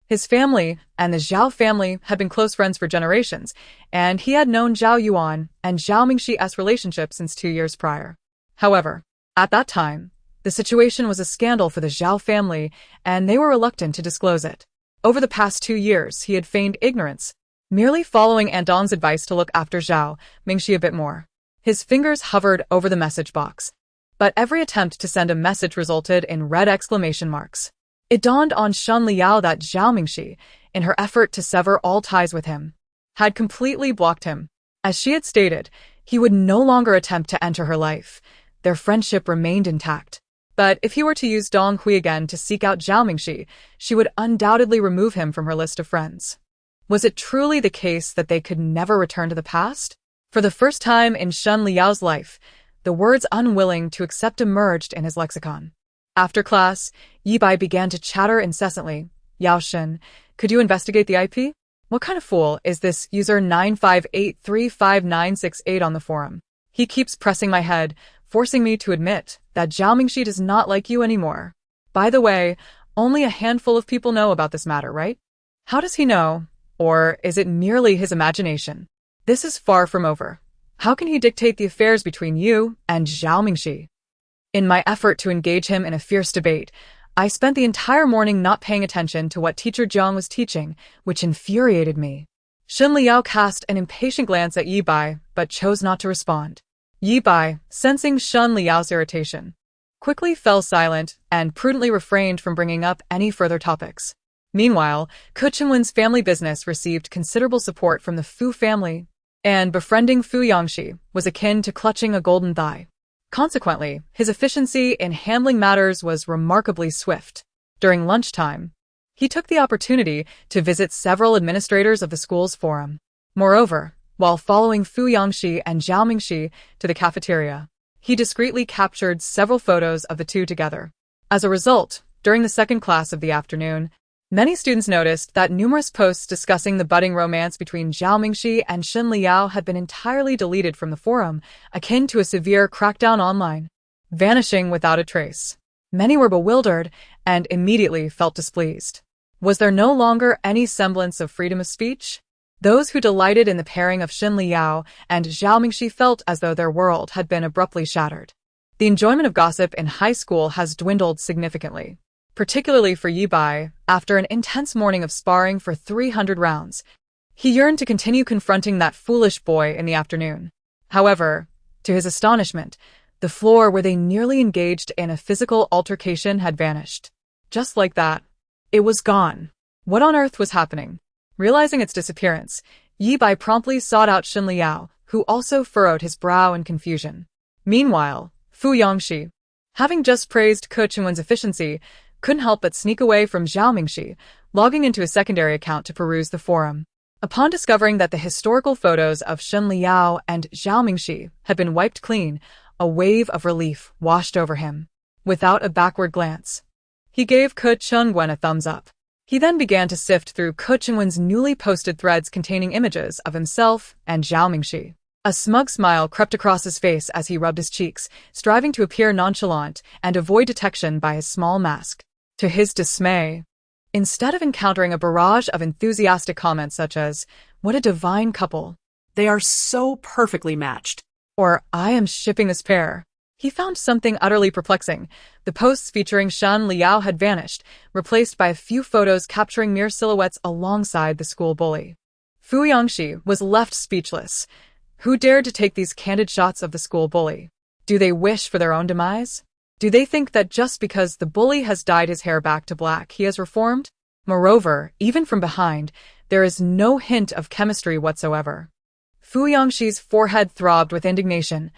His family and the Zhao family had been close friends for generations, and he had known Zhao Yuan and Zhao Mingxi's relationship since 2 years prior. However, at that time, the situation was a scandal for the Zhao family, and they were reluctant to disclose it. Over the past 2 years, he had feigned ignorance, merely following Aunt Dong's advice to look after Zhao Mingxi a bit more. His fingers hovered over the message box, but every attempt to send a message resulted in red exclamation marks. It dawned on Shen Liao that Zhao Mingxi, in her effort to sever all ties with him, had completely blocked him. As she had stated, he would no longer attempt to enter her life. Their friendship remained intact. But if he were to use Dong Hui again to seek out Zhao Mingxi, she would undoubtedly remove him from her list of friends. Was it truly the case that they could never return to the past? For the first time in Shen Liao's life, the words unwilling to accept emerged in his lexicon. After class, Yi Bai began to chatter incessantly. "Yao Shen, could you investigate the IP? What kind of fool is this user 958359968 on the forum? He keeps pressing my head, forcing me to admit that Zhao Mingxi does not like you anymore. By the way, only a handful of people know about this matter, right? How does he know? Or is it merely his imagination? This is far from over. How can he dictate the affairs between you and Zhao Mingxi?" In my effort to engage him in a fierce debate, I spent the entire morning not paying attention to what Teacher Jiang was teaching, which infuriated me. Shen Liao cast an impatient glance at Yi Bai, but chose not to respond. Yi Bai, sensing Shen Liao's irritation, quickly fell silent and prudently refrained from bringing up any further topics. Meanwhile, Ke Qingwen's family business received considerable support from the Fu family, and befriending Fu Yangxi was akin to clutching a golden thigh. Consequently, his efficiency in handling matters was remarkably swift. During lunchtime, he took the opportunity to visit several administrators of the school's forum. Moreover, while following Fu Yangxi and Zhao Mingxi to the cafeteria, he discreetly captured several photos of the two together. As a result, during the second class of the afternoon, Many students noticed that numerous posts discussing the budding romance between Zhao Mingxi and Shen Liao had been entirely deleted from the forum, akin to a severe crackdown online, vanishing without a trace. Many were bewildered and immediately felt displeased. Was there no longer any semblance of freedom of speech? Those who delighted in the pairing of Shen Liao and Zhao Mingxi felt as though their world had been abruptly shattered. The enjoyment of gossip in high school has dwindled significantly, particularly for Yi Bai. After an intense morning of sparring for 300 rounds, he yearned to continue confronting that foolish boy in the afternoon. However, to his astonishment, the floor where they nearly engaged in a physical altercation had vanished. Just like that, it was gone. What on earth was happening? Realizing its disappearance, Yi Bai promptly sought out Shen Liao, who also furrowed his brow in confusion. Meanwhile, Fu Yangxi, having just praised Ke Qingwen's efficiency, couldn't help but sneak away from Zhao Mingxi, logging into a secondary account to peruse the forum. Upon discovering that the historical photos of Shen Liao and Zhao Mingxi had been wiped clean, a wave of relief washed over him. Without a backward glance, he gave Ke Qingwen a thumbs up. He then began to sift through Ke Qingwen's newly posted threads containing images of himself and Zhao Mingxi. A smug smile crept across his face as he rubbed his cheeks, striving to appear nonchalant and avoid detection by his small mask. To his dismay, instead of encountering a barrage of enthusiastic comments such as, "What a divine couple," They are so perfectly matched. or "I am shipping this pair," he found something utterly perplexing. The posts featuring Shen Liao had vanished, replaced by a few photos capturing mere silhouettes alongside the school bully. Fu Yangxi was left speechless. Who dared to take these candid shots of the school bully? Do they wish for their own demise? Do they think that just because the bully has dyed his hair back to black, he has reformed? Moreover, even from behind, there is no hint of chemistry whatsoever. Fu Yangxi's forehead throbbed with indignation.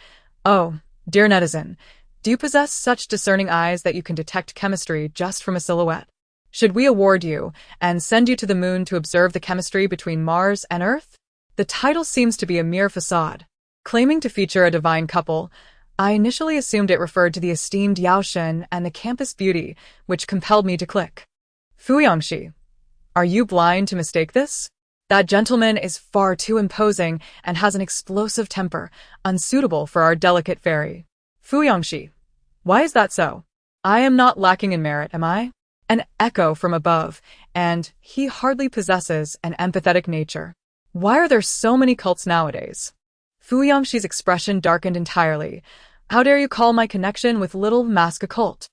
Oh, dear netizen, do you possess such discerning eyes that you can detect chemistry just from a silhouette? Should we award you and send you to the moon to observe the chemistry between Mars and Earth? The title seems to be a mere facade. Claiming to feature a divine couple, I initially assumed it referred to the esteemed Yao Shen and the campus beauty, which compelled me to click. Fu Yangxi, are you blind to mistake this? That gentleman is far too imposing and has an explosive temper, unsuitable for our delicate fairy. Fu Yangxi, why is that so? I am not lacking in merit, am I? An echo from above, and he hardly possesses an empathetic nature. Why are there so many cults nowadays? Fu Yangxi's expression darkened entirely. How dare you call my connection with Little Mask a cult?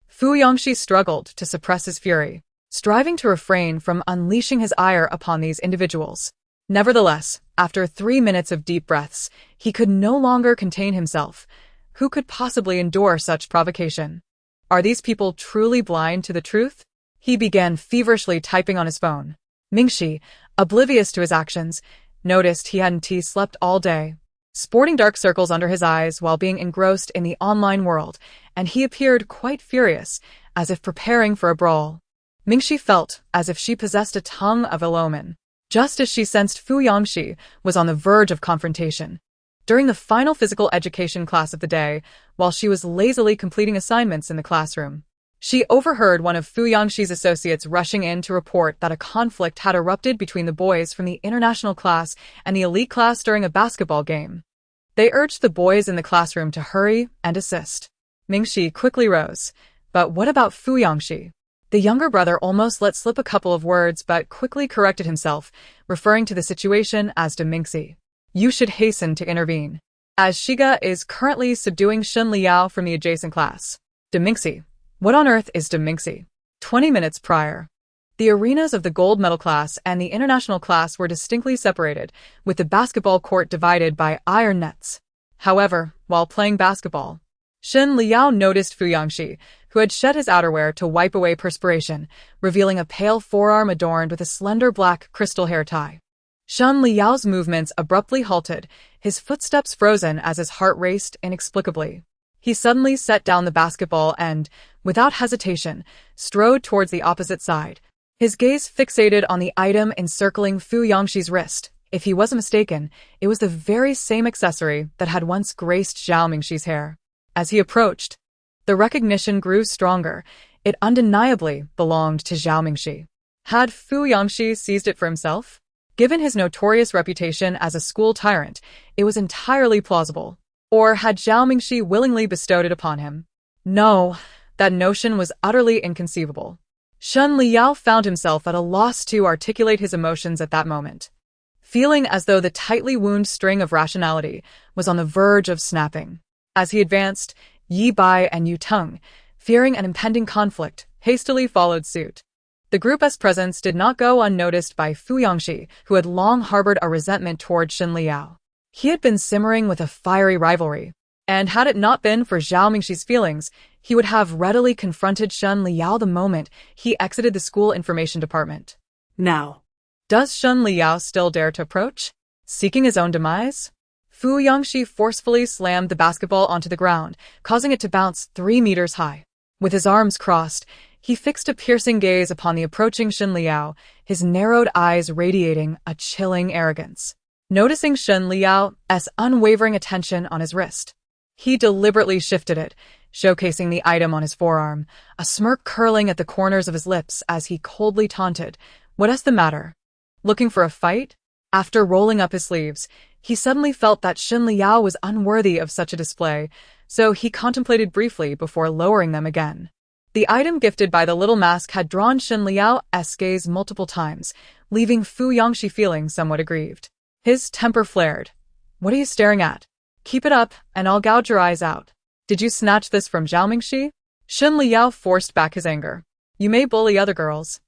Fu Yangxi struggled to suppress his fury, striving to refrain from unleashing his ire upon these individuals. Nevertheless, after 3 minutes of deep breaths, he could no longer contain himself. Who could possibly endure such provocation? Are these people truly blind to the truth? He began feverishly typing on his phone. Mingxi, oblivious to his actions, noticed he hadn't slept all day, sporting dark circles under his eyes while being engrossed in the online world, and he appeared quite furious, as if preparing for a brawl. Mingxi felt as if she possessed a tongue of ill omen, just as she sensed Fu Yangxi was on the verge of confrontation. During the final physical education class of the day, while she was lazily completing assignments in the classroom, she overheard one of Fu Yangxi's associates rushing in to report that a conflict had erupted between the boys from the international class and the elite class during a basketball game. They urged the boys in the classroom to hurry and assist. Mingxi quickly rose. But what about Fu Yangxi? The younger brother almost let slip a couple of words but quickly corrected himself, referring to the situation as de Mingxi. You should hasten to intervene, as Shiga is currently subduing Shen Liao from the adjacent class. De Mingxi. What on earth is de Mingxi? 20 minutes prior, the arenas of the gold medal class and the international class were distinctly separated, with the basketball court divided by iron nets. However, while playing basketball, Shen Liao noticed Fu Yangxi, who had shed his outerwear to wipe away perspiration, revealing a pale forearm adorned with a slender black crystal hair tie. Shen Liao's movements abruptly halted, his footsteps frozen as his heart raced inexplicably. He suddenly set down the basketball and, without hesitation, strode towards the opposite side, his gaze fixated on the item encircling Fu Yangxi's wrist. If he wasn't mistaken, it was the very same accessory that had once graced Zhao Mingxi's hair. As he approached, the recognition grew stronger. It undeniably belonged to Zhao Mingxi. Had Fu Yangxi seized it for himself? Given his notorious reputation as a school tyrant, it was entirely plausible. Or had Zhao Mingxi willingly bestowed it upon him? No, that notion was utterly inconceivable. Shen Liao found himself at a loss to articulate his emotions at that moment, feeling as though the tightly wound string of rationality was on the verge of snapping. As he advanced, Yi Bai and Yu Teng, fearing an impending conflict, hastily followed suit. The group's presence did not go unnoticed by Fu Yangxi, who had long harbored a resentment toward Shen Liao. He had been simmering with a fiery rivalry, and had it not been for Zhao Mingxi's feelings, he would have readily confronted Shen Liao the moment he exited the school information department. Now, Does Shen Liao still dare to approach, seeking his own demise? Fu Yangxi forcefully slammed the basketball onto the ground, causing it to bounce 3 meters high. With his arms crossed, he fixed a piercing gaze upon the approaching Shen Liao, his narrowed eyes radiating a chilling arrogance. Noticing Shen Liao's unwavering attention on his wrist, he deliberately shifted it, showcasing the item on his forearm, a smirk curling at the corners of his lips as he coldly taunted, "What's the matter? Looking for a fight?" After rolling up his sleeves, he suddenly felt that Shen Liao was unworthy of such a display, so he contemplated briefly before lowering them again. The item gifted by the little mask had drawn Shen Liao's gaze multiple times, leaving Fu Yangxi feeling somewhat aggrieved. His temper flared. "What are you staring at? Keep it up, and I'll gouge your eyes out. Did you snatch this from Zhao Mingxi?" Shen Liao forced back his anger. "You may bully other girls,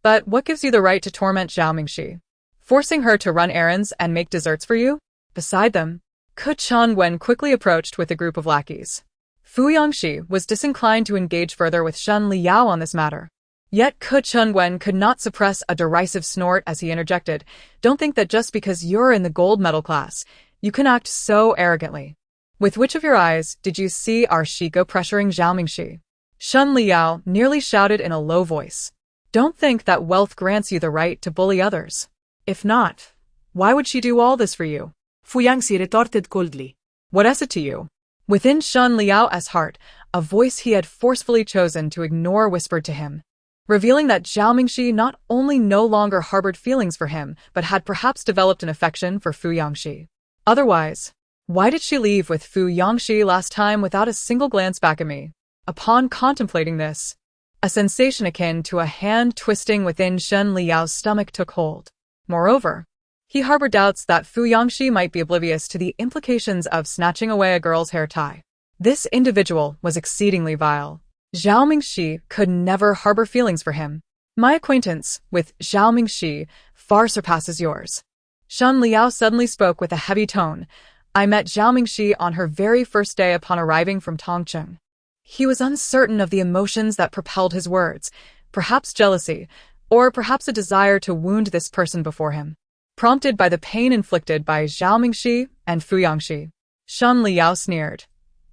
but what gives you the right to torment Zhao Mingxi? Forcing her to run errands and make desserts for you?" Beside them, Ke Changwen quickly approached with a group of lackeys. Fu Yangxi was disinclined to engage further with Shen Liao on this matter. Yet Ke Changwen could not suppress a derisive snort as he interjected, "Don't think that just because you're in the gold medal class, you can act so arrogantly. With which of your eyes did you see our Shiko pressuring Zhao Mingxi?" Shen Liao nearly shouted in a low voice. "Don't think that wealth grants you the right to bully others. If not, why would she do all this for you?" Fu Yangxi retorted coldly. "What is it to you?" Within Shen Liao's heart, a voice he had forcefully chosen to ignore whispered to him, revealing that Zhao Mingxi not only no longer harbored feelings for him, but had perhaps developed an affection for Fu Yangxi. Otherwise, why did she leave with Fu Yangxi last time without a single glance back at me? Upon contemplating this, a sensation akin to a hand twisting within Shen Liao's stomach took hold. Moreover, he harbored doubts that Fu Yangxi might be oblivious to the implications of snatching away a girl's hair tie. This individual was exceedingly vile. Zhao Mingxi could never harbor feelings for him. "My acquaintance with Zhao Mingxi far surpasses yours." Shen Liao suddenly spoke with a heavy tone. "I met Zhao Mingxi on her very first day upon arriving from Tongcheng." He was uncertain of the emotions that propelled his words, perhaps jealousy, or perhaps a desire to wound this person before him. Prompted by the pain inflicted by Zhao Mingxi and Fu Yangxi, Shen Liao sneered.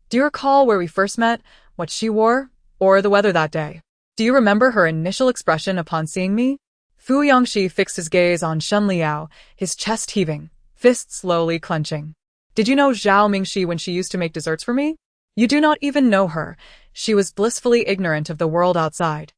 "Do you recall where we first met, what she wore, or the weather that day? Do you remember her initial expression upon seeing me?" Fu Yangxi fixed his gaze on Shen Liao, his chest heaving, fists slowly clenching. "Did you know Zhao Mingxi when she used to make desserts for me? You do not even know her. She was blissfully ignorant of the world outside.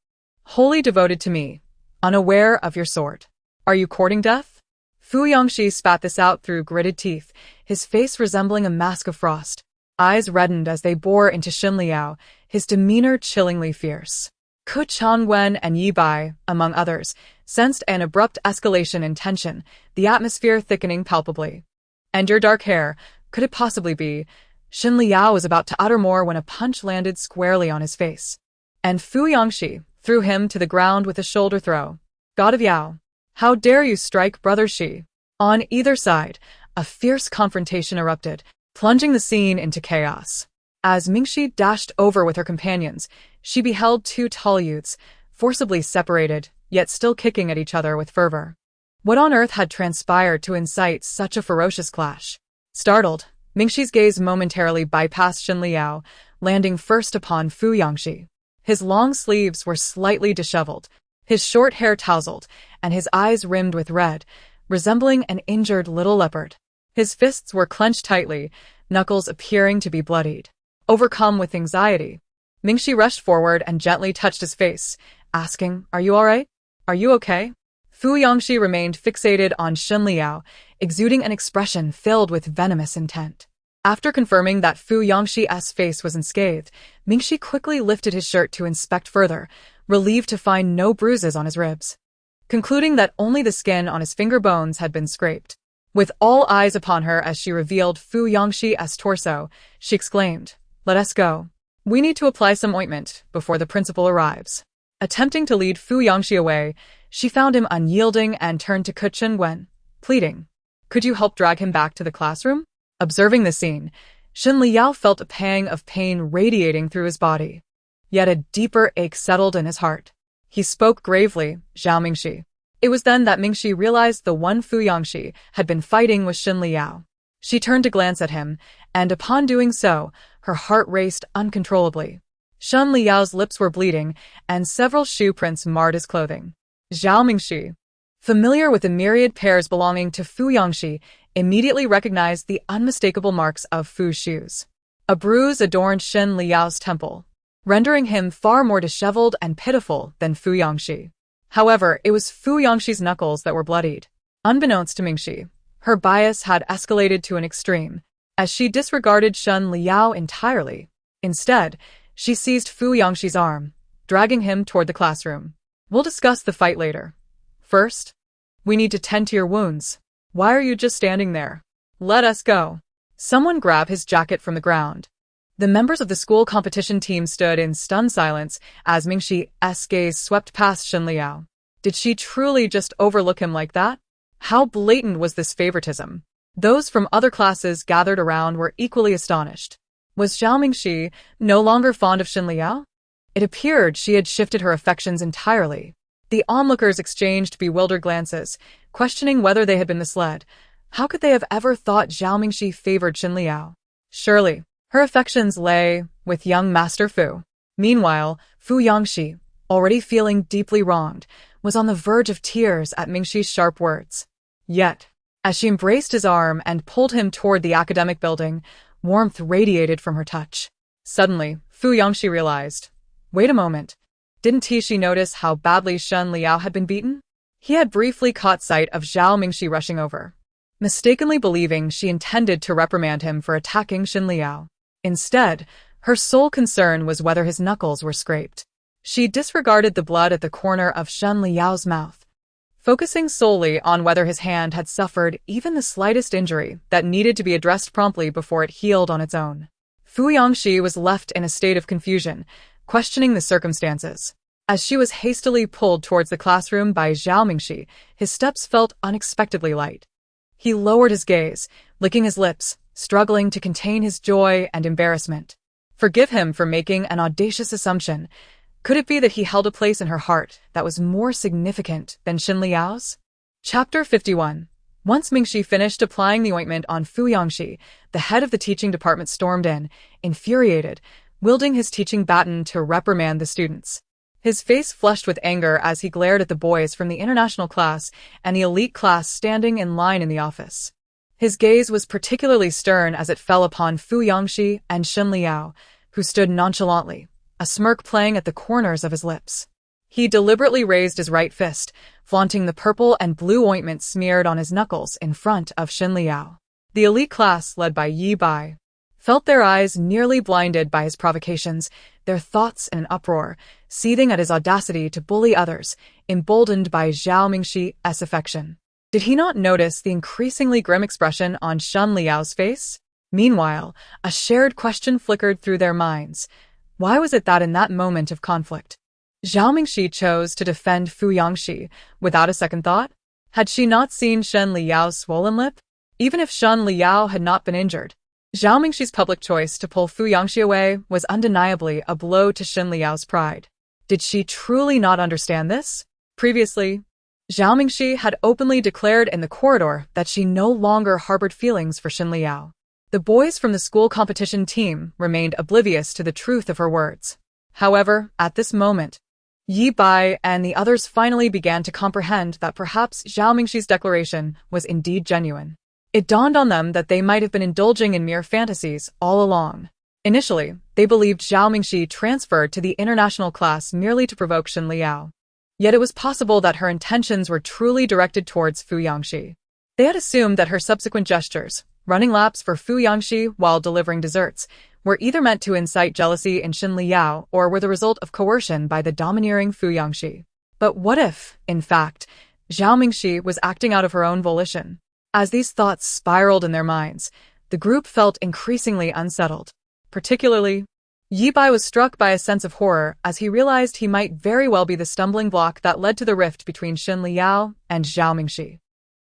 Wholly devoted to me, unaware of your sort. Are you courting death?" Fu Yangxi spat this out through gritted teeth, his face resembling a mask of frost. Eyes reddened as they bore into Shen Liao, his demeanor chillingly fierce. Ke Changwen and Yi Bai, among others, sensed an abrupt escalation in tension, the atmosphere thickening palpably. "And your dark hair, could it possibly be?" Shen Liao was about to utter more when a punch landed squarely on his face, and Fu Yangxi threw him to the ground with a shoulder throw. "God of Yao! How dare you strike Brother Shi?" On either side, a fierce confrontation erupted, plunging the scene into chaos. As Mingxi dashed over with her companions, she beheld 2 tall youths, forcibly separated, yet still kicking at each other with fervor. What on earth had transpired to incite such a ferocious clash? Startled, Mingxi's gaze momentarily bypassed Shen Liao, landing first upon Fu Yangxi. His long sleeves were slightly disheveled, his short hair tousled, and his eyes rimmed with red, resembling an injured little leopard. His fists were clenched tightly, knuckles appearing to be bloodied. Overcome with anxiety, Mingxi rushed forward and gently touched his face, asking, "Are you all right?" Are you okay? Fu Yangxi remained fixated on Shen Liao, exuding an expression filled with venomous intent. After confirming that Fu Yangxi's face was unscathed, Mingxi quickly lifted his shirt to inspect further, relieved to find no bruises on his ribs. Concluding that only the skin on his finger bones had been scraped. With all eyes upon her as she revealed Fu Yangxi's torso, she exclaimed, "Let us go. We need to apply some ointment before the principal arrives." Attempting to lead Fu Yangxi away, she found him unyielding and turned to Chen Wen, pleading, "Could you help drag him back to the classroom?" Observing the scene, Shen Liao felt a pang of pain radiating through his body. Yet a deeper ache settled in his heart. He spoke gravely, "Zhao Mingxi." It was then that Mingxi realized the one Fu Yangxi had been fighting was Shen Liao. She turned to glance at him, and upon doing so, her heart raced uncontrollably. Shen Liao's lips were bleeding, and several shoe prints marred his clothing. Zhao Mingxi, familiar with the myriad pairs belonging to Fu Yangxi, immediately recognized the unmistakable marks of Fu's shoes. A bruise adorned Shen Liao's temple, rendering him far more disheveled and pitiful than Fu Yangxi. However, it was Fu Yangxi's knuckles that were bloodied. Unbeknownst to Mingxi, her bias had escalated to an extreme, as she disregarded Shen Liao entirely. Instead, she seized Fu Yangxi's arm, dragging him toward the classroom. "We'll discuss the fight later. First, we need to tend to your wounds. Why are you just standing there? Let us go." Someone grabbed his jacket from the ground. The members of the school competition team stood in stunned silence as Mingxi's gaze swept past Shen Liao. Did she truly just overlook him like that? How blatant was this favoritism? Those from other classes gathered around were equally astonished. Was Zhao Mingxi no longer fond of Shen Liao? It appeared she had shifted her affections entirely. The onlookers exchanged bewildered glances, questioning whether they had been misled. How could they have ever thought Zhao Mingxi favored Shen Liao? Surely, her affections lay with young Master Fu. Meanwhile, Fu Yangxi, already feeling deeply wronged, was on the verge of tears at Mingxi's sharp words. Yet, as she embraced his arm and pulled him toward the academic building, warmth radiated from her touch. Suddenly, Fu Yangxi realized, wait a moment, didn't she notice how badly Shen Liao had been beaten? He had briefly caught sight of Zhao Mingxi rushing over, mistakenly believing she intended to reprimand him for attacking Shen Liao. Instead, her sole concern was whether his knuckles were scraped. She disregarded the blood at the corner of Shen Liao's mouth, focusing solely on whether his hand had suffered even the slightest injury that needed to be addressed promptly before it healed on its own. Fu Yangxi was left in a state of confusion, questioning the circumstances. As she was hastily pulled towards the classroom by Zhao Mingxi, his steps felt unexpectedly light. He lowered his gaze, licking his lips, struggling to contain his joy and embarrassment. Forgive him for making an audacious assumption. Could it be that he held a place in her heart that was more significant than Shen Liao's? Chapter 51. Once Mingxi finished applying the ointment on Fu Yangxi, the head of the teaching department stormed in, infuriated, wielding his teaching baton to reprimand the students. His face flushed with anger as he glared at the boys from the international class and the elite class standing in line in the office. His gaze was particularly stern as it fell upon Fu Yangxi and Shen Liao, who stood nonchalantly, a smirk playing at the corners of his lips. He deliberately raised his right fist, flaunting the purple and blue ointment smeared on his knuckles in front of Shen Liao. The elite class, led by Yi Bai, felt their eyes nearly blinded by his provocations, their thoughts in an uproar, seething at his audacity to bully others, emboldened by Zhao Mingxi's affection. Did he not notice the increasingly grim expression on Shen Liao's face? Meanwhile, a shared question flickered through their minds. Why was it that in that moment of conflict, Zhao Mingxi chose to defend Fu Yangxi without a second thought? Had she not seen Shen Liao's swollen lip? Even if Shen Liao had not been injured, Zhao Mingxi's public choice to pull Fu Yangxi away was undeniably a blow to Shen Liao's pride. Did she truly not understand this? Previously, Zhao Mingxi had openly declared in the corridor that she no longer harbored feelings for Shen Liao. The boys from the school competition team remained oblivious to the truth of her words. However, at this moment, Yi Bai and the others finally began to comprehend that perhaps Zhao Mingxi's declaration was indeed genuine. It dawned on them that they might have been indulging in mere fantasies all along. Initially, they believed Zhao Mingxi transferred to the international class merely to provoke Shen Liao. Yet it was possible that her intentions were truly directed towards Fu Yangxi. They had assumed that her subsequent gestures, running laps for Fu Yangxi while delivering desserts, were either meant to incite jealousy in Xin Liao or were the result of coercion by the domineering Fu Yangxi. But what if, in fact, Zhao Mingxi was acting out of her own volition? As these thoughts spiraled in their minds, the group felt increasingly unsettled. Particularly, Yi Bai was struck by a sense of horror as he realized he might very well be the stumbling block that led to the rift between Xin Liao and Zhao Mingxi.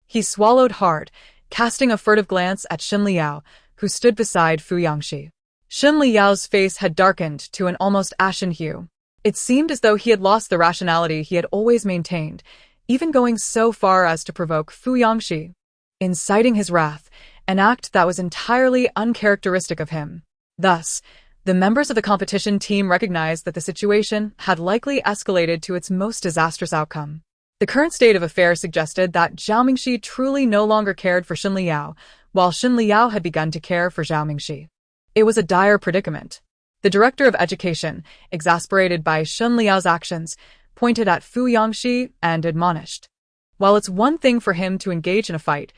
He swallowed hard, casting a furtive glance at Xin Liao, who stood beside Fu Yangxi. Xin Liao's face had darkened to an almost ashen hue. It seemed as though he had lost the rationality he had always maintained, even going so far as to provoke Fu Yangxi, inciting his wrath, an act that was entirely uncharacteristic of him. Thus, the members of the competition team recognized that the situation had likely escalated to its most disastrous outcome. The current state of affairs suggested that Zhao Mingxi truly no longer cared for Xin Liao, while Xin Liao had begun to care for Zhao Mingxi. It was a dire predicament. The director of education, exasperated by Xin Liao's actions, pointed at Fu Yangxi and admonished, "While it's one thing for him to engage in a fight,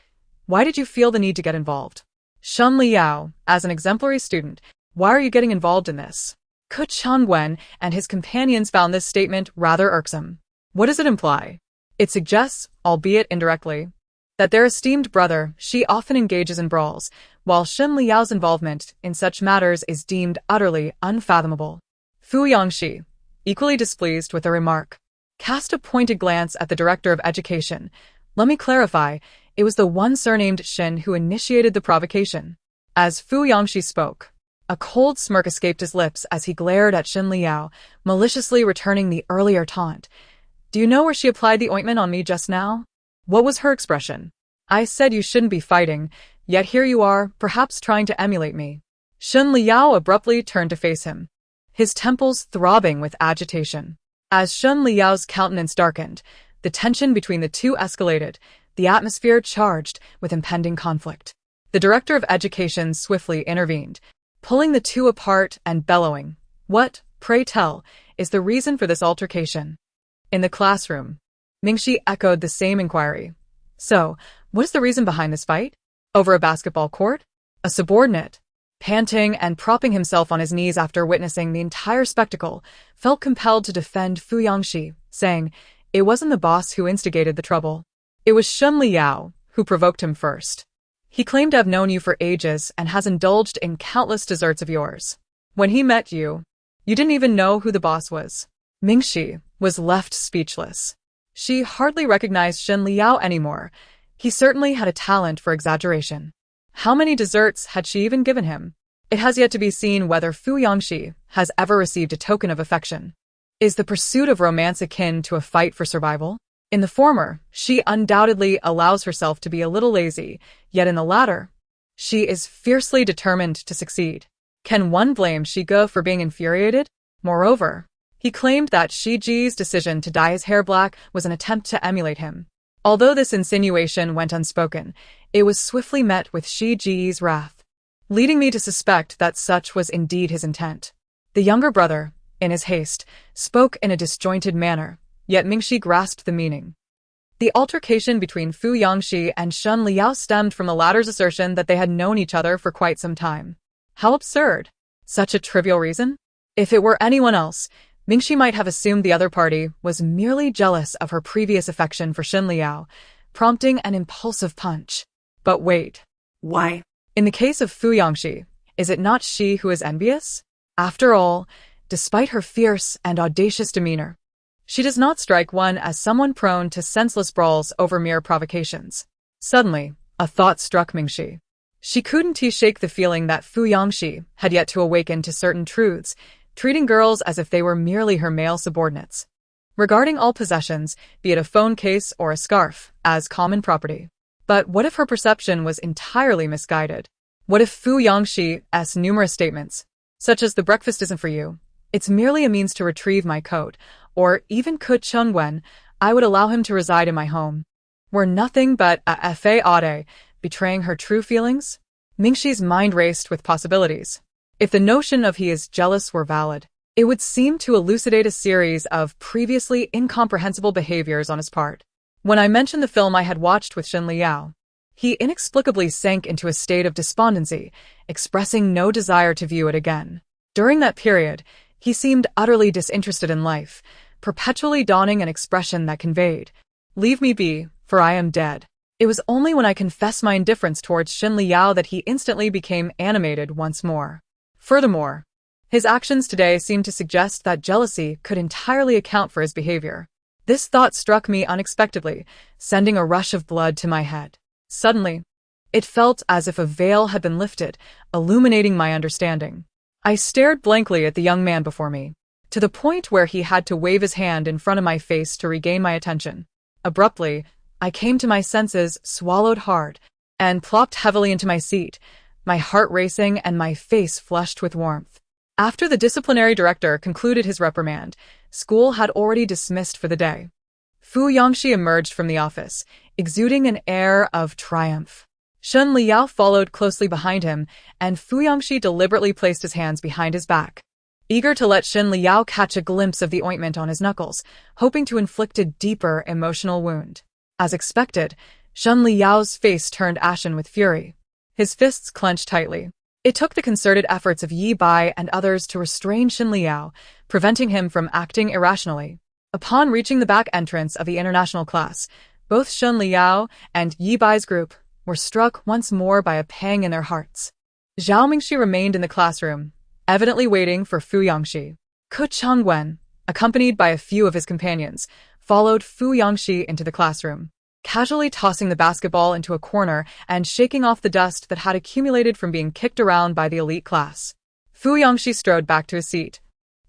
why did you feel the need to get involved? Xin Liao, as an exemplary student, why are you getting involved in this?" Ke Changwen and his companions found this statement rather irksome. What does it imply? It suggests, albeit indirectly, that their esteemed brother Shi often engages in brawls, while Xin Liao's involvement in such matters is deemed utterly unfathomable. Fu Yangxi, equally displeased with the remark, cast a pointed glance at the director of education. "Let me clarify, it was the one surnamed Xin who initiated the provocation." As Fu Yangxi spoke, a cold smirk escaped his lips as he glared at Xin Liao, maliciously returning the earlier taunt. "Do you know where she applied the ointment on me just now? What was her expression? I said you shouldn't be fighting, yet here you are, perhaps trying to emulate me." Xin Liao abruptly turned to face him, his temples throbbing with agitation. As Xin Liao's countenance darkened, the tension between the two escalated, the atmosphere charged with impending conflict. The director of education swiftly intervened, pulling the two apart and bellowing, "What, pray tell, is the reason for this altercation?" In the classroom, Mingxi echoed the same inquiry. "So, what is the reason behind this fight? Over a basketball court?" A subordinate, panting and propping himself on his knees after witnessing the entire spectacle, felt compelled to defend Fu Yangxi, saying, "It wasn't the boss who instigated the trouble. It was Xin Liao who provoked him first. He claimed to have known you for ages and has indulged in countless desserts of yours. When he met you, you didn't even know who the boss was." Mingxi was left speechless. She hardly recognized Xin Liao anymore. He certainly had a talent for exaggeration. How many desserts had she even given him? It has yet to be seen whether Fu Yangxi has ever received a token of affection. Is the pursuit of romance akin to a fight for survival? In the former, she undoubtedly allows herself to be a little lazy, yet in the latter, she is fiercely determined to succeed. Can one blame Shi Ge for being infuriated? Moreover, he claimed that Shi Ji's decision to dye his hair black was an attempt to emulate him. Although this insinuation went unspoken, it was swiftly met with Shi Ji's wrath, leading me to suspect that such was indeed his intent. The younger brother, in his haste, spoke in a disjointed manner, yet Mingxi grasped the meaning. The altercation between Fu Yangxi and Xin Liao stemmed from the latter's assertion that they had known each other for quite some time. How absurd! Such a trivial reason? If it were anyone else, Mingxi might have assumed the other party was merely jealous of her previous affection for Xin Liao, prompting an impulsive punch. But wait. Why? In the case of Fu Yangxi, is it not she who is envious? After all, despite her fierce and audacious demeanor, she does not strike one as someone prone to senseless brawls over mere provocations. Suddenly, a thought struck Mingxi. She couldn't shake the feeling that Fu Yangxi had yet to awaken to certain truths, treating girls as if they were merely her male subordinates, regarding all possessions, be it a phone case or a scarf, as common property. But what if her perception was entirely misguided? What if Fu Yangxi's numerous statements, such as "the breakfast isn't for you, it's merely a means to retrieve my coat," or even "Ke Changwen, I would allow him to reside in my home," were nothing but a fiancé, betraying her true feelings? Mingxi's mind raced with possibilities. If the notion of he is jealous were valid, It would seem to elucidate a series of previously incomprehensible behaviors on his part. When I mentioned the film I had watched with Xin Liao, he inexplicably sank into a state of despondency, expressing no desire to view it again. During that period, he seemed utterly disinterested in life, perpetually donning an expression that conveyed, "Leave me be, for I am dead." It was only when I confessed my indifference towards Xin Liao that he instantly became animated once more. Furthermore, his actions today seemed to suggest that jealousy could entirely account for his behavior. This thought struck me unexpectedly, sending a rush of blood to my head. Suddenly, it felt as if a veil had been lifted, illuminating my understanding. I stared blankly at the young man before me, to the point where he had to wave his hand in front of my face to regain my attention. Abruptly, I came to my senses, swallowed hard, and plopped heavily into my seat, my heart racing and my face flushed with warmth. After the disciplinary director concluded his reprimand, school had already dismissed for the day. Fu Yangxi emerged from the office, exuding an air of triumph. Xin Liao followed closely behind him, and Fu Yangxi deliberately placed his hands behind his back, eager to let Xin Liao catch a glimpse of the ointment on his knuckles, hoping to inflict a deeper emotional wound. As expected, Xin Liao's face turned ashen with fury. His fists clenched tightly. It took the concerted efforts of Yi Bai and others to restrain Xin Liao, preventing him from acting irrationally. Upon reaching the back entrance of the international class, both Xin Liao and Yi Bai's group were struck once more by a pang in their hearts. Zhao Mingxi remained in the classroom, evidently waiting for Fu Yangxi. Ke Changwen, accompanied by a few of his companions, followed Fu Yangxi into the classroom, casually tossing the basketball into a corner and shaking off the dust that had accumulated from being kicked around by the elite class. Fu Yangxi strode back to his seat,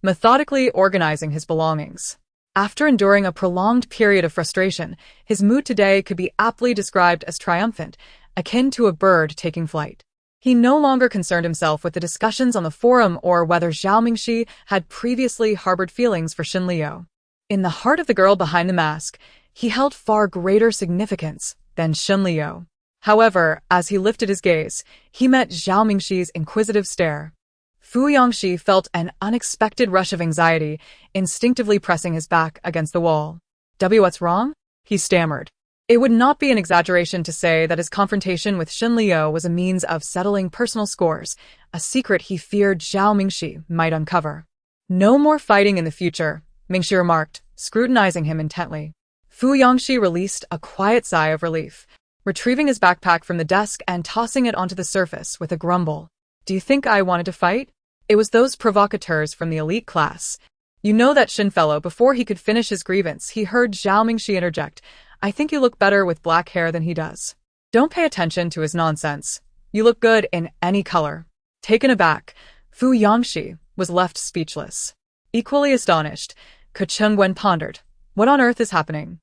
methodically organizing his belongings. After enduring a prolonged period of frustration, his mood today could be aptly described as triumphant, akin to a bird taking flight. He no longer concerned himself with the discussions on the forum or whether Zhao Mingxi had previously harbored feelings for Xin Liao. In the heart of the girl behind the mask, he held far greater significance than Xin Liao. However, as he lifted his gaze, he met Zhao Mingxi's inquisitive stare. Fu Yangxi felt an unexpected rush of anxiety, instinctively pressing his back against the wall. "What's wrong?" he stammered. It would not be an exaggeration to say that his confrontation with Xin Liao was a means of settling personal scores, a secret he feared Zhao Mingxi might uncover. "No more fighting in the future," Mingxi remarked, scrutinizing him intently. Fu Yangxi released a quiet sigh of relief, retrieving his backpack from the desk and tossing it onto the surface with a grumble. "Do you think I wanted to fight? It was those provocateurs from the elite class." You know that Xin fellow, before he could finish his grievance, he heard Zhao Mingxi interject, "I think you look better with black hair than he does. Don't pay attention to his nonsense. You look good in any color." Taken aback, Fu Yangxi was left speechless. Equally astonished, Ke Chengwen pondered, "What on earth is happening?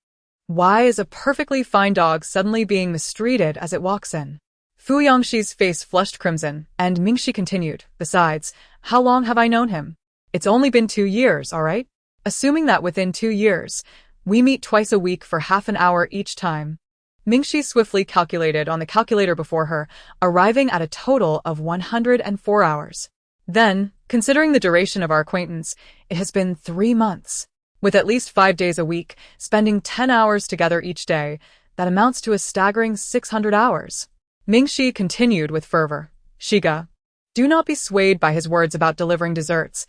Why is a perfectly fine dog suddenly being mistreated as it walks in?" Fu Yangxi's face flushed crimson, and Mingxi continued, "Besides, how long have I known him? It's only been 2 years, all right? Assuming that within 2 years, we meet twice a week for half an hour each time." Mingxi swiftly calculated on the calculator before her, arriving at a total of 104 hours. "Then, considering the duration of our acquaintance, it has been 3 months. With at least 5 days a week, spending 10 hours together each day, that amounts to a staggering 600 hours. Mingxi continued with fervor. "Shiga, do not be swayed by his words about delivering desserts.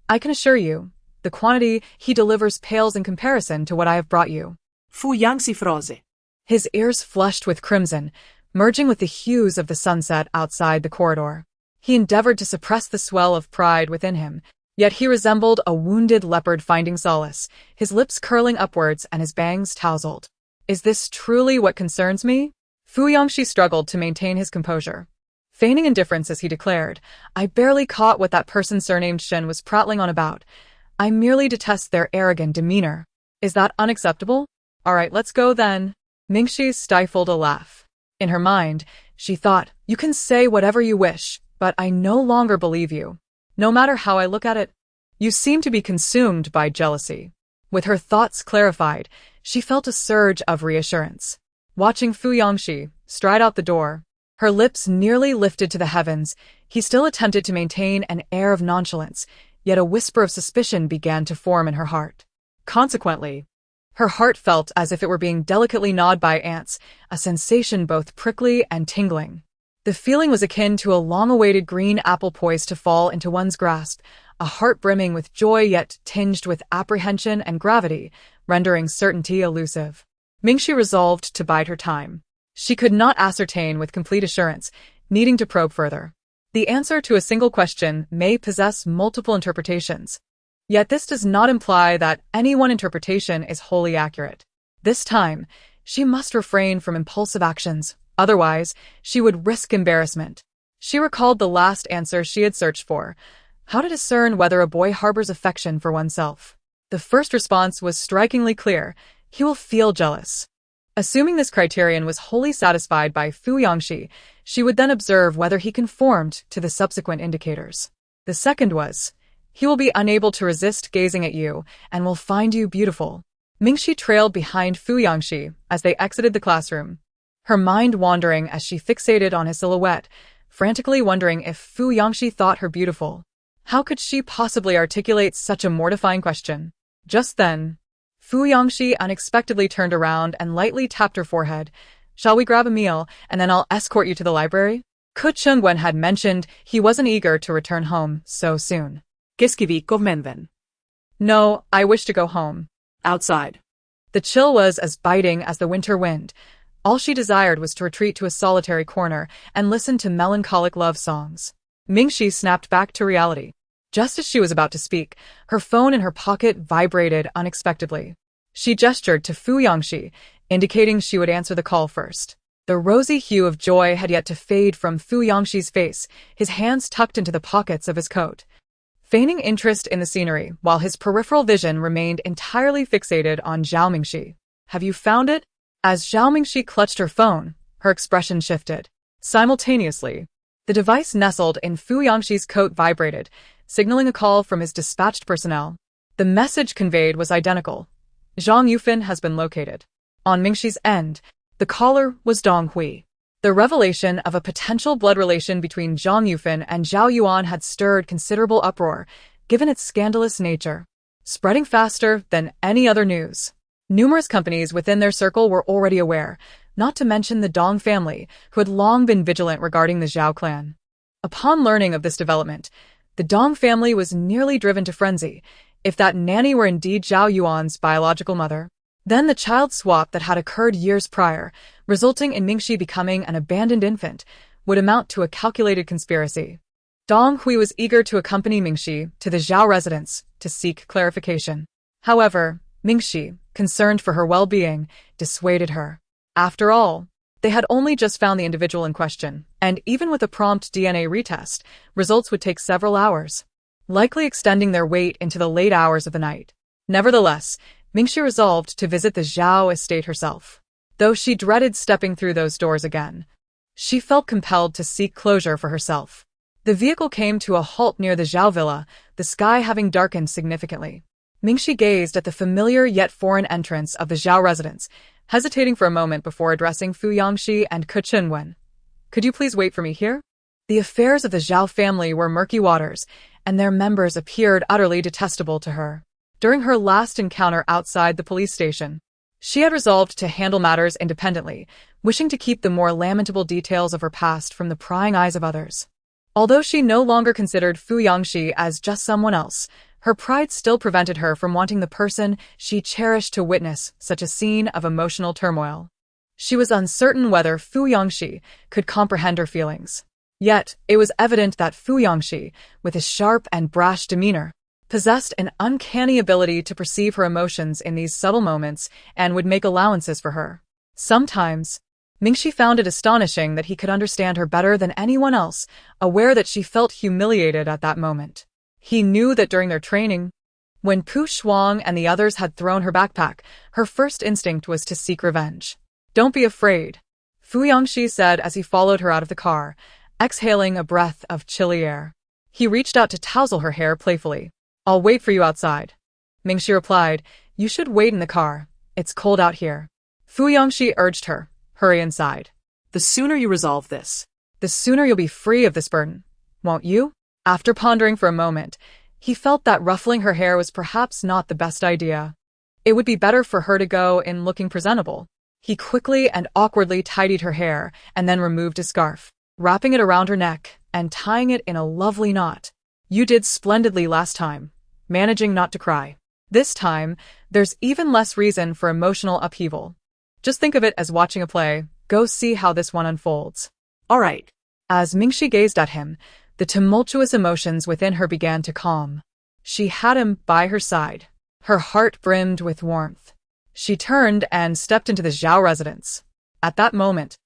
I can assure you, the quantity he delivers pales in comparison to what I have brought you." Fu Yangxi froze. His ears flushed with crimson, merging with the hues of the sunset outside the corridor. He endeavored to suppress the swell of pride within him, yet he resembled a wounded leopard finding solace, his lips curling upwards and his bangs tousled. "Is this truly what concerns me?" Fu Yangxi struggled to maintain his composure. Feigning indifference as he declared, "I barely caught what that person surnamed Xin was prattling on about. I merely detest their arrogant demeanor. Is that unacceptable? All right, let's go then." Mingxi stifled a laugh. In her mind, she thought, "You can say whatever you wish, but I no longer believe you. No matter how I look at it, you seem to be consumed by jealousy." With her thoughts clarified, she felt a surge of reassurance. Watching Fu Yangxi stride out the door, her lips nearly lifted to the heavens, he still attempted to maintain an air of nonchalance, yet a whisper of suspicion began to form in her heart. Consequently, her heart felt as if it were being delicately gnawed by ants, a sensation both prickly and tingling. The feeling was akin to a long-awaited green apple poised to fall into one's grasp, a heart brimming with joy yet tinged with apprehension and gravity, rendering certainty elusive. Mingxi resolved to bide her time. She could not ascertain with complete assurance, needing to probe further. The answer to a single question may possess multiple interpretations. Yet this does not imply that any one interpretation is wholly accurate. This time, she must refrain from impulsive actions, otherwise, she would risk embarrassment. She recalled the last answer she had searched for: how to discern whether a boy harbors affection for oneself. The first response was strikingly clear: he will feel jealous. Assuming this criterion was wholly satisfied by Fu Yangxi, she would then observe whether he conformed to the subsequent indicators. The second was: he will be unable to resist gazing at you and will find you beautiful. Mingxi trailed behind Fu Yangxi as they exited the classroom, her mind wandering as she fixated on his silhouette, frantically wondering if Fu Yangxi thought her beautiful. How could she possibly articulate such a mortifying question? Just then, Fu Yangxi unexpectedly turned around and lightly tapped her forehead. "Shall we grab a meal, and then I'll escort you to the library?" Ku Chungwen had mentioned he wasn't eager to return home so soon. Qu'est-ce qui convient? No, I wish to go home. Outside. The chill was as biting as the winter wind. All she desired was to retreat to a solitary corner and listen to melancholic love songs. Mingxi snapped back to reality. Just as she was about to speak, her phone in her pocket vibrated unexpectedly. She gestured to Fu Yangxi, indicating she would answer the call first. The rosy hue of joy had yet to fade from Fu Yangxi's face, his hands tucked into the pockets of his coat, feigning interest in the scenery, while his peripheral vision remained entirely fixated on Zhao Mingxi. "Have you found it?" As Zhao Mingxi clutched her phone, her expression shifted. Simultaneously, the device nestled in Fu Yangxi's coat vibrated, signaling a call from his dispatched personnel. The message conveyed was identical. "Zhang Yufan has been located." On Mingxi's end, the caller was Dong Hui. The revelation of a potential blood relation between Zhang Yufan and Zhao Yuan had stirred considerable uproar, given its scandalous nature, spreading faster than any other news. Numerous companies within their circle were already aware, not to mention the Dong family, who had long been vigilant regarding the Zhao clan. Upon learning of this development, the Dong family was nearly driven to frenzy. If that nanny were indeed Zhao Yuan's biological mother, then the child swap that had occurred years prior, resulting in Mingxi becoming an abandoned infant, would amount to a calculated conspiracy. Dong Hui was eager to accompany Mingxi to the Zhao residence to seek clarification. However, Mingxi, concerned for her well-being, dissuaded her. After all, they had only just found the individual in question, and even with a prompt DNA retest, results would take several hours, likely extending their wait into the late hours of the night. Nevertheless, Mingxi resolved to visit the Zhao estate herself. Though she dreaded stepping through those doors again, she felt compelled to seek closure for herself. The vehicle came to a halt near the Zhao villa, the sky having darkened significantly. Mingxi gazed at the familiar yet foreign entrance of the Zhao residence, hesitating for a moment before addressing Fu Yangxi and Ku Chunwen. "Could you please wait for me here?" The affairs of the Zhao family were murky waters, and their members appeared utterly detestable to her. During her last encounter outside the police station, she had resolved to handle matters independently, wishing to keep the more lamentable details of her past from the prying eyes of others. Although she no longer considered Fu Yangxi as just someone else, her pride still prevented her from wanting the person she cherished to witness such a scene of emotional turmoil. She was uncertain whether Fu Yangxi could comprehend her feelings. Yet, it was evident that Fu Yangxi, with his sharp and brash demeanor, possessed an uncanny ability to perceive her emotions in these subtle moments and would make allowances for her. Sometimes, Mingxi found it astonishing that he could understand her better than anyone else, aware that she felt humiliated at that moment. He knew that during their training, when Pu Shuang and the others had thrown her backpack, her first instinct was to seek revenge. "Don't be afraid," Fu Yangxi said as he followed her out of the car, exhaling a breath of chilly air. He reached out to tousle her hair playfully. "I'll wait for you outside." Mingxi replied, "You should wait in the car. It's cold out here." Fu Yangxi urged her, "Hurry inside. The sooner you resolve this, the sooner you'll be free of this burden, won't you?" After pondering for a moment, He felt that ruffling her hair was perhaps not the best idea. It would be better for her to go in looking presentable. He quickly and awkwardly tidied her hair and then removed his scarf, wrapping it around her neck and tying it in a lovely knot. You did splendidly last time, managing not to cry. This time, there's even less reason for emotional upheaval. Just think of it as watching a play. Go see how this one unfolds. All right. As Mingxi gazed at him, the tumultuous emotions within her began to calm. She had him by her side. Her heart brimmed with warmth. She turned and stepped into the Zhao residence. At that moment,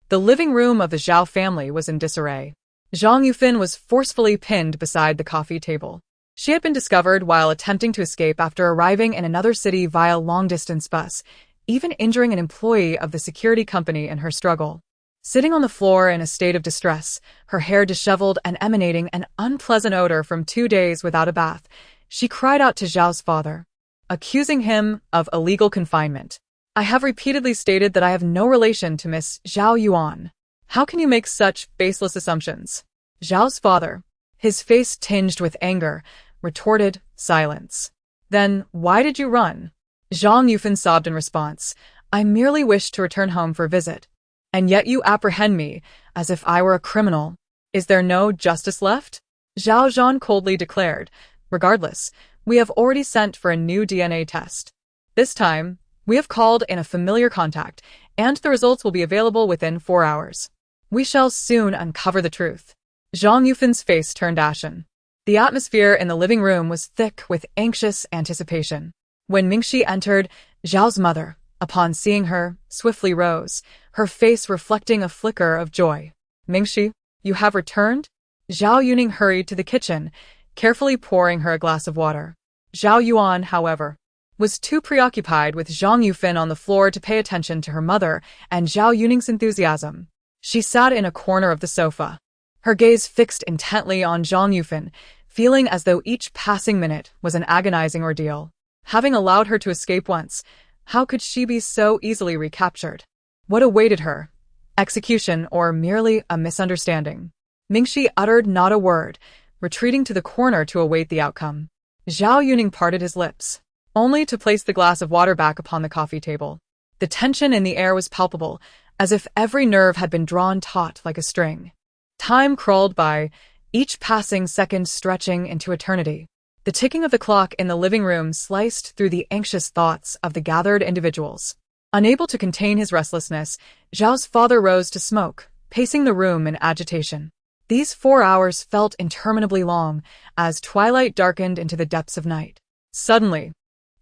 the living room of the Zhao family was in disarray. Zhang Yufin was forcefully pinned beside the coffee table. She had been discovered while attempting to escape after arriving in another city via long-distance bus, even injuring an employee of the security company in her struggle. Sitting on the floor in a state of distress, her hair disheveled and emanating an unpleasant odor from 2 days without a bath, she cried out to Zhao's father, accusing him of illegal confinement. I have repeatedly stated that I have no relation to Miss Zhao Yuan. How can you make such baseless assumptions? Zhao's father, his face tinged with anger, retorted, silence. Then why did you run? Zhang Yufin sobbed in response. I merely wished to return home for a visit. And yet you apprehend me, as if I were a criminal. Is there no justice left? Zhao Zhan coldly declared. Regardless, we have already sent for a new DNA test. This time, we have called in a familiar contact, and the results will be available within 4 hours. We shall soon uncover the truth. Zhang Yufin's face turned ashen. The atmosphere in the living room was thick with anxious anticipation. When Mingxi entered, Zhao's mother, upon seeing her, swiftly rose, her face reflecting a flicker of joy. Mingxi, you have returned? Zhao Yuning hurried to the kitchen, carefully pouring her a glass of water. Zhao Yuan, however, was too preoccupied with Zhang Yufin on the floor to pay attention to her mother and Zhao Yuning's enthusiasm. She sat in a corner of the sofa, her gaze fixed intently on Zhang Yufin, feeling as though each passing minute was an agonizing ordeal. Having allowed her to escape once, how could she be so easily recaptured? What awaited her? Execution or merely a misunderstanding? Mingxi uttered not a word, retreating to the corner to await the outcome. Zhao Yuning parted his lips, only to place the glass of water back upon the coffee table. The tension in the air was palpable, as if every nerve had been drawn taut like a string. Time crawled by, each passing second stretching into eternity. The ticking of the clock in the living room sliced through the anxious thoughts of the gathered individuals. Unable to contain his restlessness, Zhao's father rose to smoke, pacing the room in agitation. These 4 hours felt interminably long, as twilight darkened into the depths of night. Suddenly,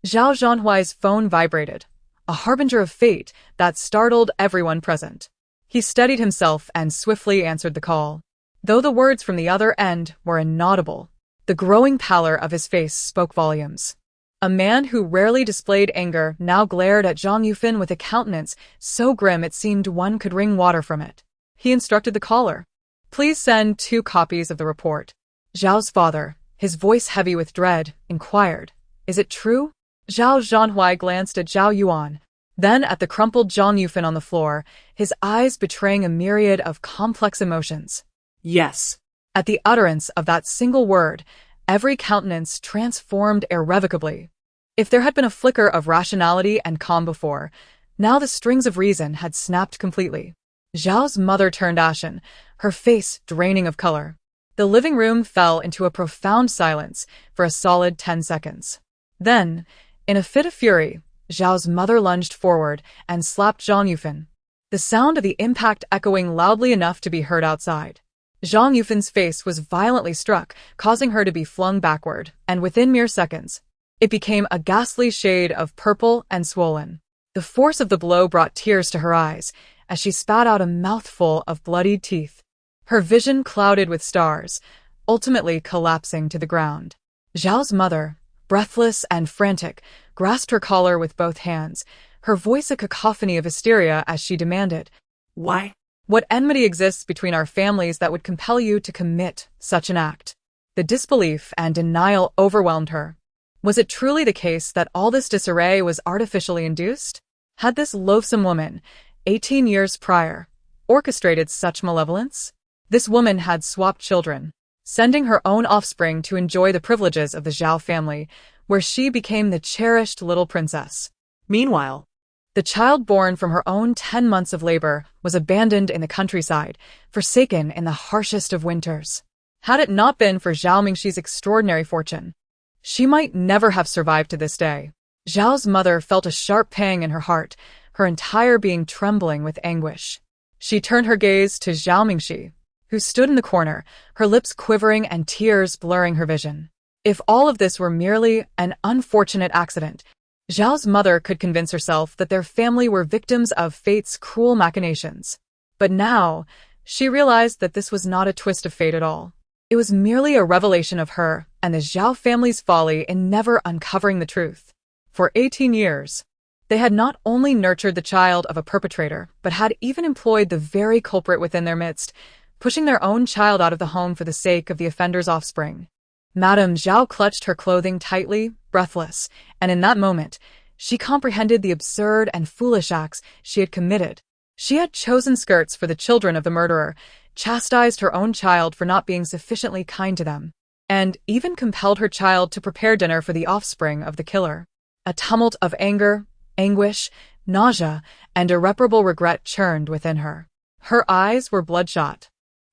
Zhao Zhanhuai's phone vibrated, a harbinger of fate that startled everyone present. He steadied himself and swiftly answered the call. Though the words from the other end were inaudible, the growing pallor of his face spoke volumes. A man who rarely displayed anger now glared at Zhang Yufin with a countenance so grim it seemed one could wring water from it. He instructed the caller, "Please send 2 copies of the report." Zhao's father, his voice heavy with dread, inquired, "Is it true?" Zhao Zhanhuai glanced at Zhao Yuan, then at the crumpled Zhang Yufin on the floor, his eyes betraying a myriad of complex emotions. Yes. At the utterance of that single word, every countenance transformed irrevocably. If there had been a flicker of rationality and calm before, now the strings of reason had snapped completely. Zhao's mother turned ashen, her face draining of color. The living room fell into a profound silence for a solid 10 seconds. Then, in a fit of fury, Zhao's mother lunged forward and slapped Zhang Yufin, the sound of the impact echoing loudly enough to be heard outside. Zhang Yufin's face was violently struck, causing her to be flung backward, and within mere seconds, it became a ghastly shade of purple and swollen. The force of the blow brought tears to her eyes, as she spat out a mouthful of bloodied teeth. Her vision clouded with stars, ultimately collapsing to the ground. Zhao's mother, breathless and frantic, grasped her collar with both hands, her voice a cacophony of hysteria as she demanded, "Why? What enmity exists between our families that would compel you to commit such an act?" The disbelief and denial overwhelmed her. Was it truly the case that all this disarray was artificially induced? Had this loathsome woman, 18 years prior, orchestrated such malevolence? This woman had swapped children, sending her own offspring to enjoy the privileges of the Zhao family, where she became the cherished little princess. Meanwhile, The child born from her own 10 months of labor was abandoned in the countryside, forsaken in the harshest of winters. Had it not been for Zhao Mingxi's extraordinary fortune, she might never have survived to this day. Zhao's mother felt a sharp pang in her heart, her entire being trembling with anguish. She turned her gaze to Zhao Mingxi, who stood in the corner, her lips quivering and tears blurring her vision. If all of this were merely an unfortunate accident, Zhao's mother could convince herself that their family were victims of fate's cruel machinations. But now, she realized that this was not a twist of fate at all. It was merely a revelation of her and the Zhao family's folly in never uncovering the truth. For 18 years, they had not only nurtured the child of a perpetrator, but had even employed the very culprit within their midst, pushing their own child out of the home for the sake of the offender's offspring. Madame Zhao clutched her clothing tightly, breathless, and in that moment, she comprehended the absurd and foolish acts she had committed. She had chosen skirts for the children of the murderer, chastised her own child for not being sufficiently kind to them, and even compelled her child to prepare dinner for the offspring of the killer. A tumult of anger, anguish, nausea, and irreparable regret churned within her. Her eyes were bloodshot.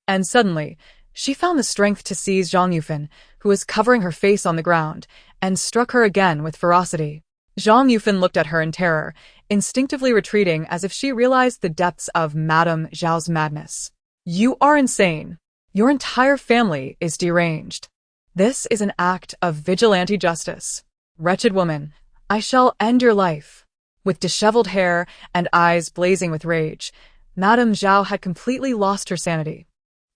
And suddenly, she found the strength to seize Zhang Yufan, who was covering her face on the ground, and struck her again with ferocity. Zhang Yufan looked at her in terror, instinctively retreating as if she realized the depths of Madame Zhao's madness. "You are insane. Your entire family is deranged. This is an act of vigilante justice. Wretched woman, I shall end your life." With disheveled hair and eyes blazing with rage, Madame Zhao had completely lost her sanity.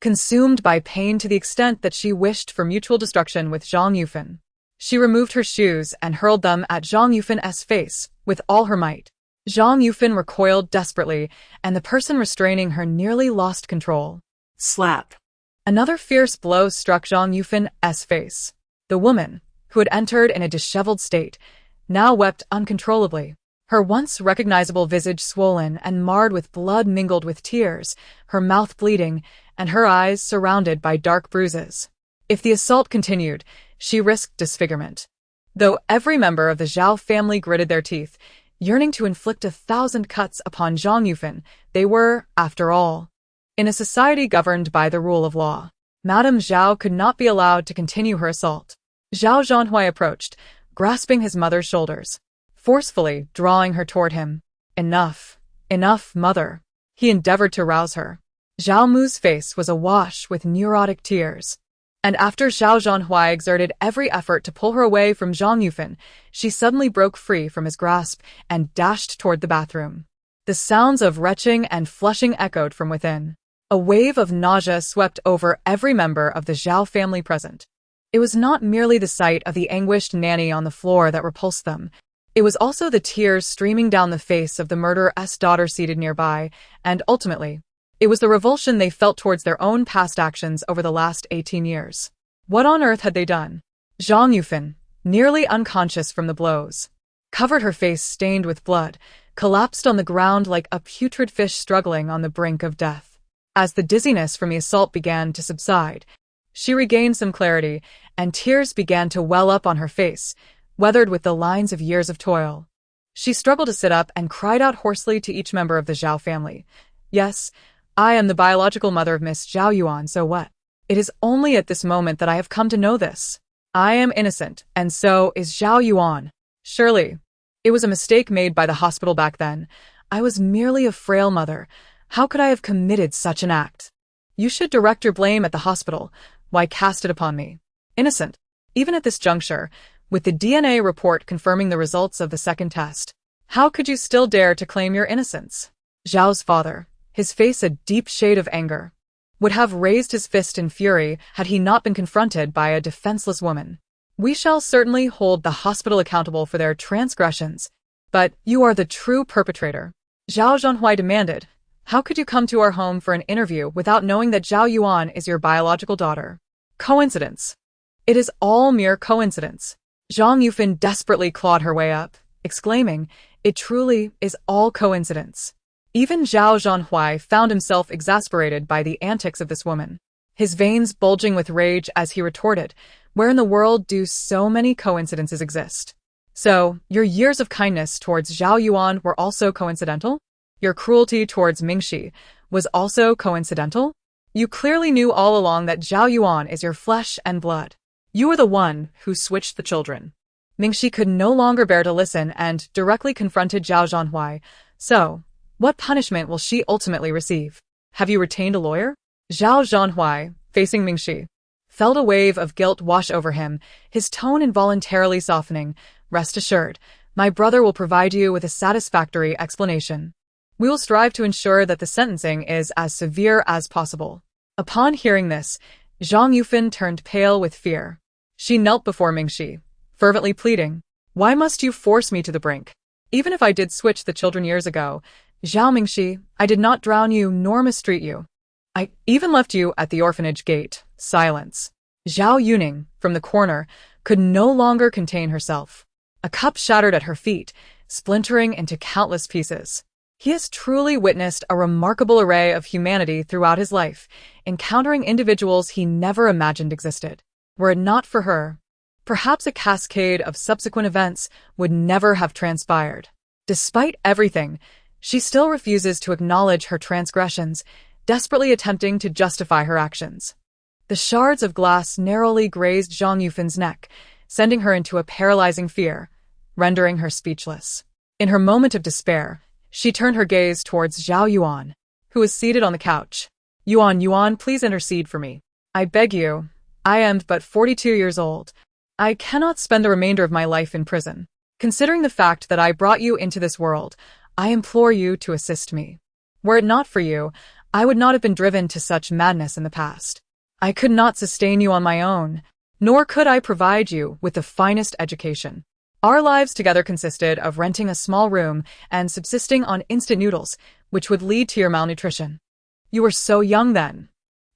Consumed by pain to the extent that she wished for mutual destruction with Zhang Yufan, she removed her shoes and hurled them at Zhang Yufan's face with all her might. Zhang Yufan recoiled desperately, and the person restraining her nearly lost control. Slap. Another fierce blow struck Zhang Yufan's face. The woman, who had entered in a disheveled state, now wept uncontrollably. Her once recognizable visage swollen and marred with blood mingled with tears, her mouth bleeding, and her eyes surrounded by dark bruises. If the assault continued, she risked disfigurement. Though every member of the Zhao family gritted their teeth, yearning to inflict 1,000 cuts upon Zhang Yufan, they were, after all, in a society governed by the rule of law. Madame Zhao could not be allowed to continue her assault. Zhao Zhanhui approached, grasping his mother's shoulders, forcefully drawing her toward him. "Enough. Enough, mother." He endeavored to rouse her. Zhao Mu's face was awash with neurotic tears. And after Zhao Zhanhui exerted every effort to pull her away from Zhang Yufan, she suddenly broke free from his grasp and dashed toward the bathroom. The sounds of retching and flushing echoed from within. A wave of nausea swept over every member of the Zhao family present. It was not merely the sight of the anguished nanny on the floor that repulsed them. It was also the tears streaming down the face of the murderer's daughter seated nearby, and ultimately, it was the revulsion they felt towards their own past actions over the last 18 years. What on earth had they done? Zhang Yufan, nearly unconscious from the blows, covered her face stained with blood, collapsed on the ground like a putrid fish struggling on the brink of death. As the dizziness from the assault began to subside, she regained some clarity, and tears began to well up on her face, weathered with the lines of years of toil. She struggled to sit up and cried out hoarsely to each member of the Zhao family. "Yes, I am the biological mother of Miss Zhao Yuan, so what? It is only at this moment that I have come to know this. I am innocent, and so is Zhao Yuan. Surely, it was a mistake made by the hospital back then. I was merely a frail mother. How could I have committed such an act? You should direct your blame at the hospital. Why cast it upon me? Innocent. Even at this juncture, with the DNA report confirming the results of the second test, how could you still dare to claim your innocence?" Zhao's father, his face a deep shade of anger, would have raised his fist in fury had he not been confronted by a defenseless woman. "We shall certainly hold the hospital accountable for their transgressions, but you are the true perpetrator," Zhao Zhanhui demanded. "How could you come to our home for an interview without knowing that Zhao Yuan is your biological daughter? Coincidence. It is all mere coincidence." Zhang Yufan desperately clawed her way up, exclaiming, "It truly is all coincidence." Even Zhao Zhanhui found himself exasperated by the antics of this woman. his veins bulging with rage as he retorted, "Where in the world do so many coincidences exist? So, your years of kindness towards Zhao Yuan were also coincidental? Your cruelty towards Mingxi was also coincidental? You clearly knew all along that Zhao Yuan is your flesh and blood. You were the one who switched the children." Mingxi could no longer bear to listen and directly confronted Zhao Zhanhui. "So, what punishment will she ultimately receive? Have you retained a lawyer?" Zhao Zhanhui, facing Mingxi, felt a wave of guilt wash over him, his tone involuntarily softening. "Rest assured, my brother will provide you with a satisfactory explanation. We will strive to ensure that the sentencing is as severe as possible." Upon hearing this, Zhang Yufan turned pale with fear. She knelt before Mingxi, fervently pleading, "Why must you force me to the brink? Even if I did switch the children years ago, Zhao Mingxi, I did not drown you nor mistreat you. I even left you at the orphanage gate." Silence. Zhao Yuning, from the corner, could no longer contain herself. A cup shattered at her feet, splintering into countless pieces. He has truly witnessed a remarkable array of humanity throughout his life, encountering individuals he never imagined existed. Were it not for her, perhaps a cascade of subsequent events would never have transpired. Despite everything, she still refuses to acknowledge her transgressions, desperately attempting to justify her actions. The shards of glass narrowly grazed Zhang Yufan's neck, sending her into a paralyzing fear, rendering her speechless. In her moment of despair, she turned her gaze towards Zhao Yuan, who was seated on the couch. Yuan, please intercede for me. I beg you. I am but 42 years old. I cannot spend the remainder of my life in prison. Considering the fact that I brought you into this world, I implore you to assist me. Were it not for you, I would not have been driven to such madness in the past. I could not sustain you on my own, nor could I provide you with the finest education. Our lives together consisted of renting a small room and subsisting on instant noodles, which would lead to your malnutrition. You were so young then."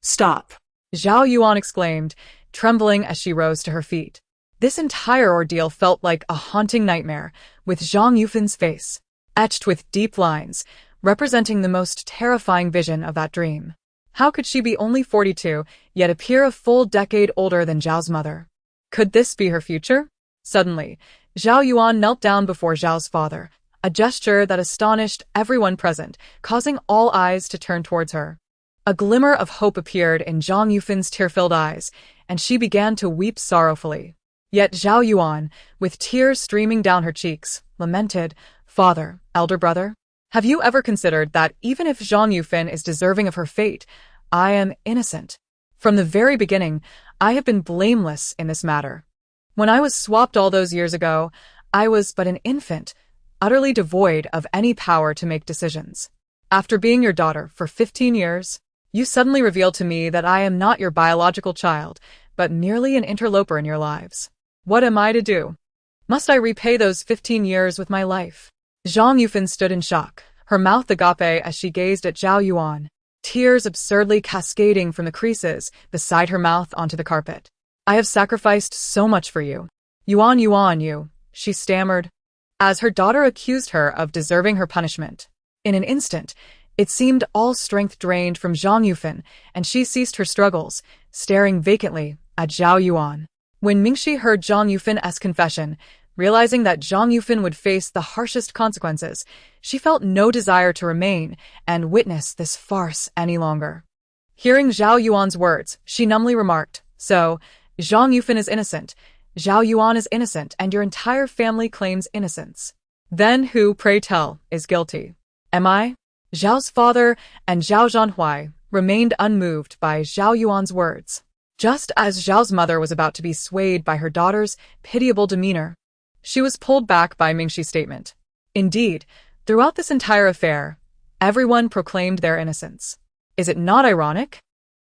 Stop. Zhao Yuan exclaimed, trembling as she rose to her feet. This entire ordeal felt like a haunting nightmare, with Zhang Yufan's face etched with deep lines, representing the most terrifying vision of that dream. How could she be only 42, yet appear a full decade older than Zhao's mother? Could this be her future? Suddenly, Zhao Yuan knelt down before Zhao's father, a gesture that astonished everyone present, causing all eyes to turn towards her. A glimmer of hope appeared in Zhang Yufan's tear-filled eyes, and she began to weep sorrowfully. Yet Zhao Yuan, with tears streaming down her cheeks, lamented, "Father, elder brother, have you ever considered that even if Zhang Yufan is deserving of her fate, I am innocent? From the very beginning, I have been blameless in this matter. When I was swapped all those years ago, I was but an infant, utterly devoid of any power to make decisions. After being your daughter for 15 years, you suddenly reveal to me that I am not your biological child, but merely an interloper in your lives. What am I to do? Must I repay those 15 years with my life?" Zhang Yufan stood in shock, her mouth agape as she gazed at Zhao Yuan, tears absurdly cascading from the creases beside her mouth onto the carpet. "I have sacrificed so much for you. Yuan, you," she stammered, as her daughter accused her of deserving her punishment. In an instant, it seemed all strength drained from Zhang Yufan, and she ceased her struggles, staring vacantly at Zhao Yuan. When Mingxi heard Zhang Yufan's confession, realizing that Zhang Yufan would face the harshest consequences, she felt no desire to remain and witness this farce any longer. Hearing Zhao Yuan's words, she numbly remarked, "So, Zhang Yufan is innocent, Zhao Yuan is innocent, and your entire family claims innocence. Then who, pray tell, is guilty? Am I?" Zhao's father and Zhao Zhanhui remained unmoved by Zhao Yuan's words. Just as Zhao's mother was about to be swayed by her daughter's pitiable demeanor, she was pulled back by Mingxi's statement. Indeed, throughout this entire affair, everyone proclaimed their innocence. Is it not ironic?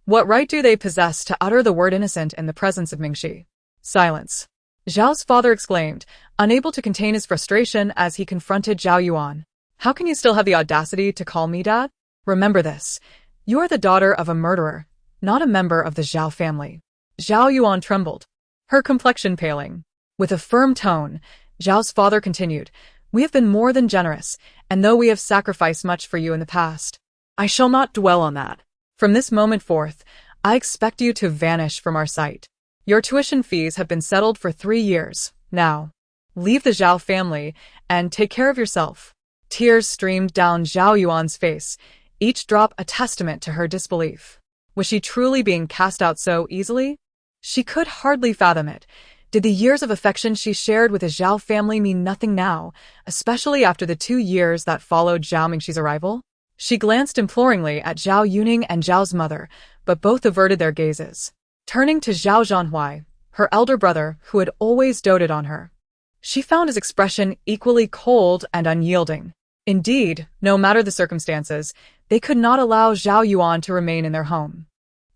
What right do they possess to utter the word innocent in the presence of Mingxi? Silence. Zhao's father exclaimed, unable to contain his frustration as he confronted Zhao Yuan. How can you still have the audacity to call me dad? Remember this. You are the daughter of a murderer, not a member of the Zhao family. Zhao Yuan trembled, her complexion paling. With a firm tone, Zhao's father continued, we have been more than generous, and though we have sacrificed much for you in the past, I shall not dwell on that. From this moment forth, I expect you to vanish from our sight. Your tuition fees have been settled for 3 years. Now, leave the Zhao family and take care of yourself." Tears streamed down Zhao Yuan's face, each drop a testament to her disbelief. Was she truly being cast out so easily? She could hardly fathom it. Did the years of affection she shared with the Zhao family mean nothing now, especially after the 2 years that followed Zhao Mingxi's arrival? She glanced imploringly at Zhao Yuning and Zhao's mother, but both averted their gazes. Turning to Zhao Zhanhui, her elder brother, who had always doted on her, she found his expression equally cold and unyielding. Indeed, no matter the circumstances, they could not allow Zhao Yuan to remain in their home.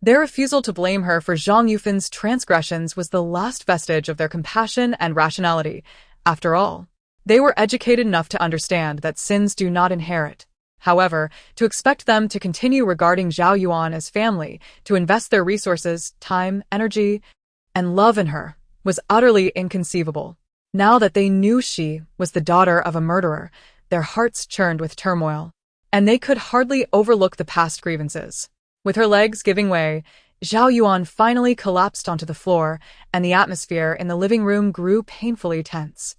Their refusal to blame her for Zhang Yufan's transgressions was the last vestige of their compassion and rationality. After all, they were educated enough to understand that sins do not inherit. However, to expect them to continue regarding Zhao Yuan as family, to invest their resources, time, energy, and love in her, was utterly inconceivable. Now that they knew she was the daughter of a murderer, their hearts churned with turmoil, and they could hardly overlook the past grievances. With her legs giving way, Zhao Yuan finally collapsed onto the floor, and the atmosphere in the living room grew painfully tense.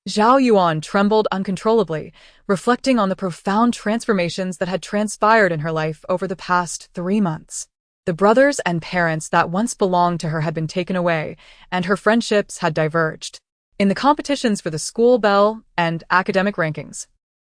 Zhao Yuan trembled uncontrollably, reflecting on the profound transformations that had transpired in her life over the past 3 months. The brothers and parents that once belonged to her had been taken away, and her friendships had diverged. In the competitions for the school bell and academic rankings,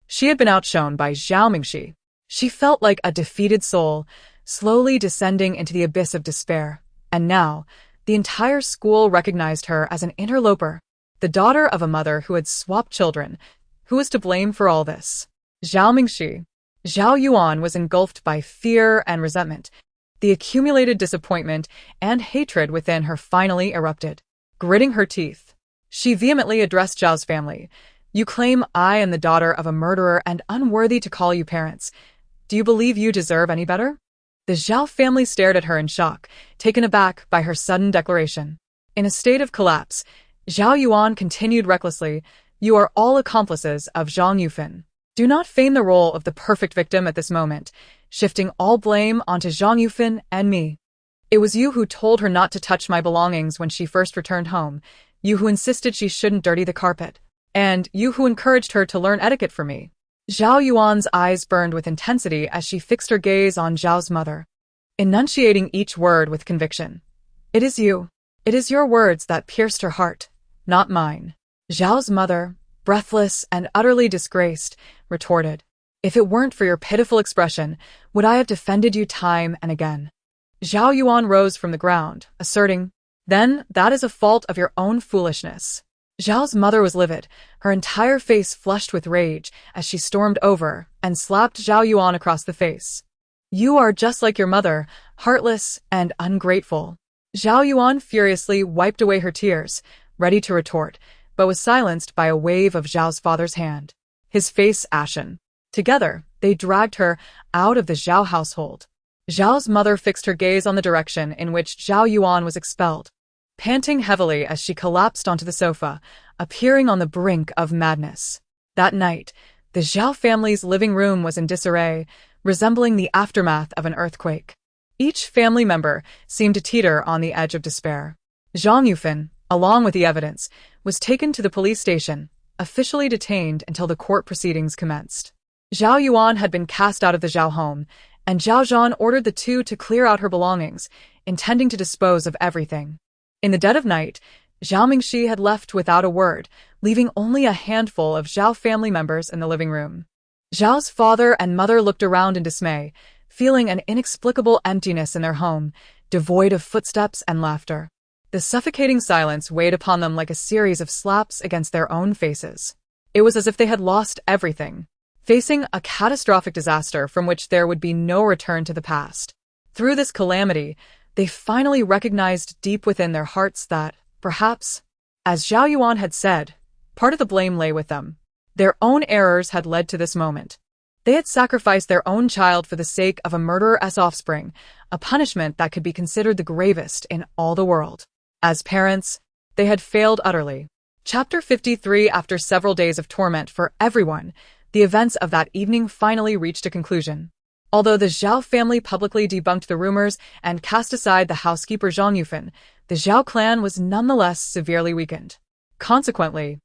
she had been outshone by Zhao Mingxi. She felt like a defeated soul, slowly descending into the abyss of despair. And now, the entire school recognized her as an interloper, the daughter of a mother who had swapped children. Who was to blame for all this? Zhao Mingxi. Zhao Yuan was engulfed by fear and resentment. The accumulated disappointment and hatred within her finally erupted. Gritting her teeth, she vehemently addressed Zhao's family. "You claim I am the daughter of a murderer and unworthy to call you parents. Do you believe you deserve any better?" The Zhao family stared at her in shock, taken aback by her sudden declaration. In a state of collapse, Zhao Yuan continued recklessly, "You are all accomplices of Zhang Yufan. Do not feign the role of the perfect victim at this moment, shifting all blame onto Zhang Yufan and me. It was you who told her not to touch my belongings when she first returned home, you who insisted she shouldn't dirty the carpet, and you who encouraged her to learn etiquette for me." Zhao Yuan's eyes burned with intensity as she fixed her gaze on Zhao's mother, enunciating each word with conviction. "It is you. It is your words that pierced her heart, not mine." Zhao's mother, breathless and utterly disgraced, retorted, "If it weren't for your pitiful expression, would I have defended you time and again?" Zhao Yuan rose from the ground, asserting, "Then that is a fault of your own foolishness." Zhao's mother was livid, her entire face flushed with rage as she stormed over and slapped Zhao Yuan across the face. "You are just like your mother, heartless and ungrateful." Zhao Yuan furiously wiped away her tears, ready to retort, but was silenced by a wave of Zhao's father's hand, his face ashen. Together, they dragged her out of the Zhao household. Zhao's mother fixed her gaze on the direction in which Zhao Yuan was expelled, panting heavily as she collapsed onto the sofa, appearing on the brink of madness. That night, the Zhao family's living room was in disarray, resembling the aftermath of an earthquake. Each family member seemed to teeter on the edge of despair. Zhang Yufan, along with the evidence, was taken to the police station, officially detained until the court proceedings commenced. Zhao Yuan had been cast out of the Zhao home, and Zhao Zhan ordered the two to clear out her belongings, intending to dispose of everything. In the dead of night, Zhao Mingxi had left without a word, leaving only a handful of Zhao family members in the living room. Zhao's father and mother looked around in dismay, feeling an inexplicable emptiness in their home, devoid of footsteps and laughter. The suffocating silence weighed upon them like a series of slaps against their own faces. It was as if they had lost everything, facing a catastrophic disaster from which there would be no return to the past. Through this calamity, they finally recognized deep within their hearts that, perhaps, as Zhao Yuan had said, part of the blame lay with them. Their own errors had led to this moment. They had sacrificed their own child for the sake of a murderer's offspring, a punishment that could be considered the gravest in all the world. As parents, they had failed utterly. Chapter 53. After several days of torment for everyone, the events of that evening finally reached a conclusion. Although the Zhao family publicly debunked the rumors and cast aside the housekeeper Zhang Yuan, the Zhao clan was nonetheless severely weakened. Consequently,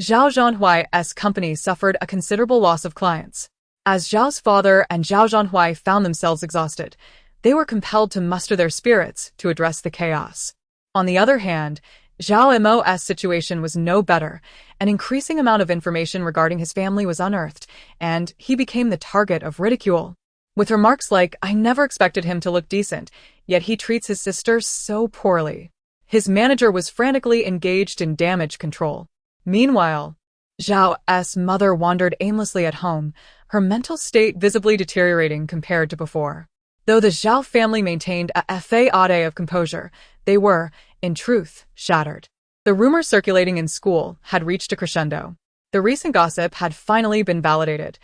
Zhao Zhanhuai's company suffered a considerable loss of clients. As Zhao's father and Zhao Zhanhuai found themselves exhausted, they were compelled to muster their spirits to address the chaos. On the other hand, Zhao Mo's situation was no better. An increasing amount of information regarding his family was unearthed, and he became the target of ridicule. With remarks like, "I never expected him to look decent, yet he treats his sister so poorly." His manager was frantically engaged in damage control. Meanwhile, Zhao's mother wandered aimlessly at home, her mental state visibly deteriorating compared to before. Though the Zhao family maintained a facade of composure, they were, in truth, shattered. The rumors circulating in school had reached a crescendo. The recent gossip had finally been validated.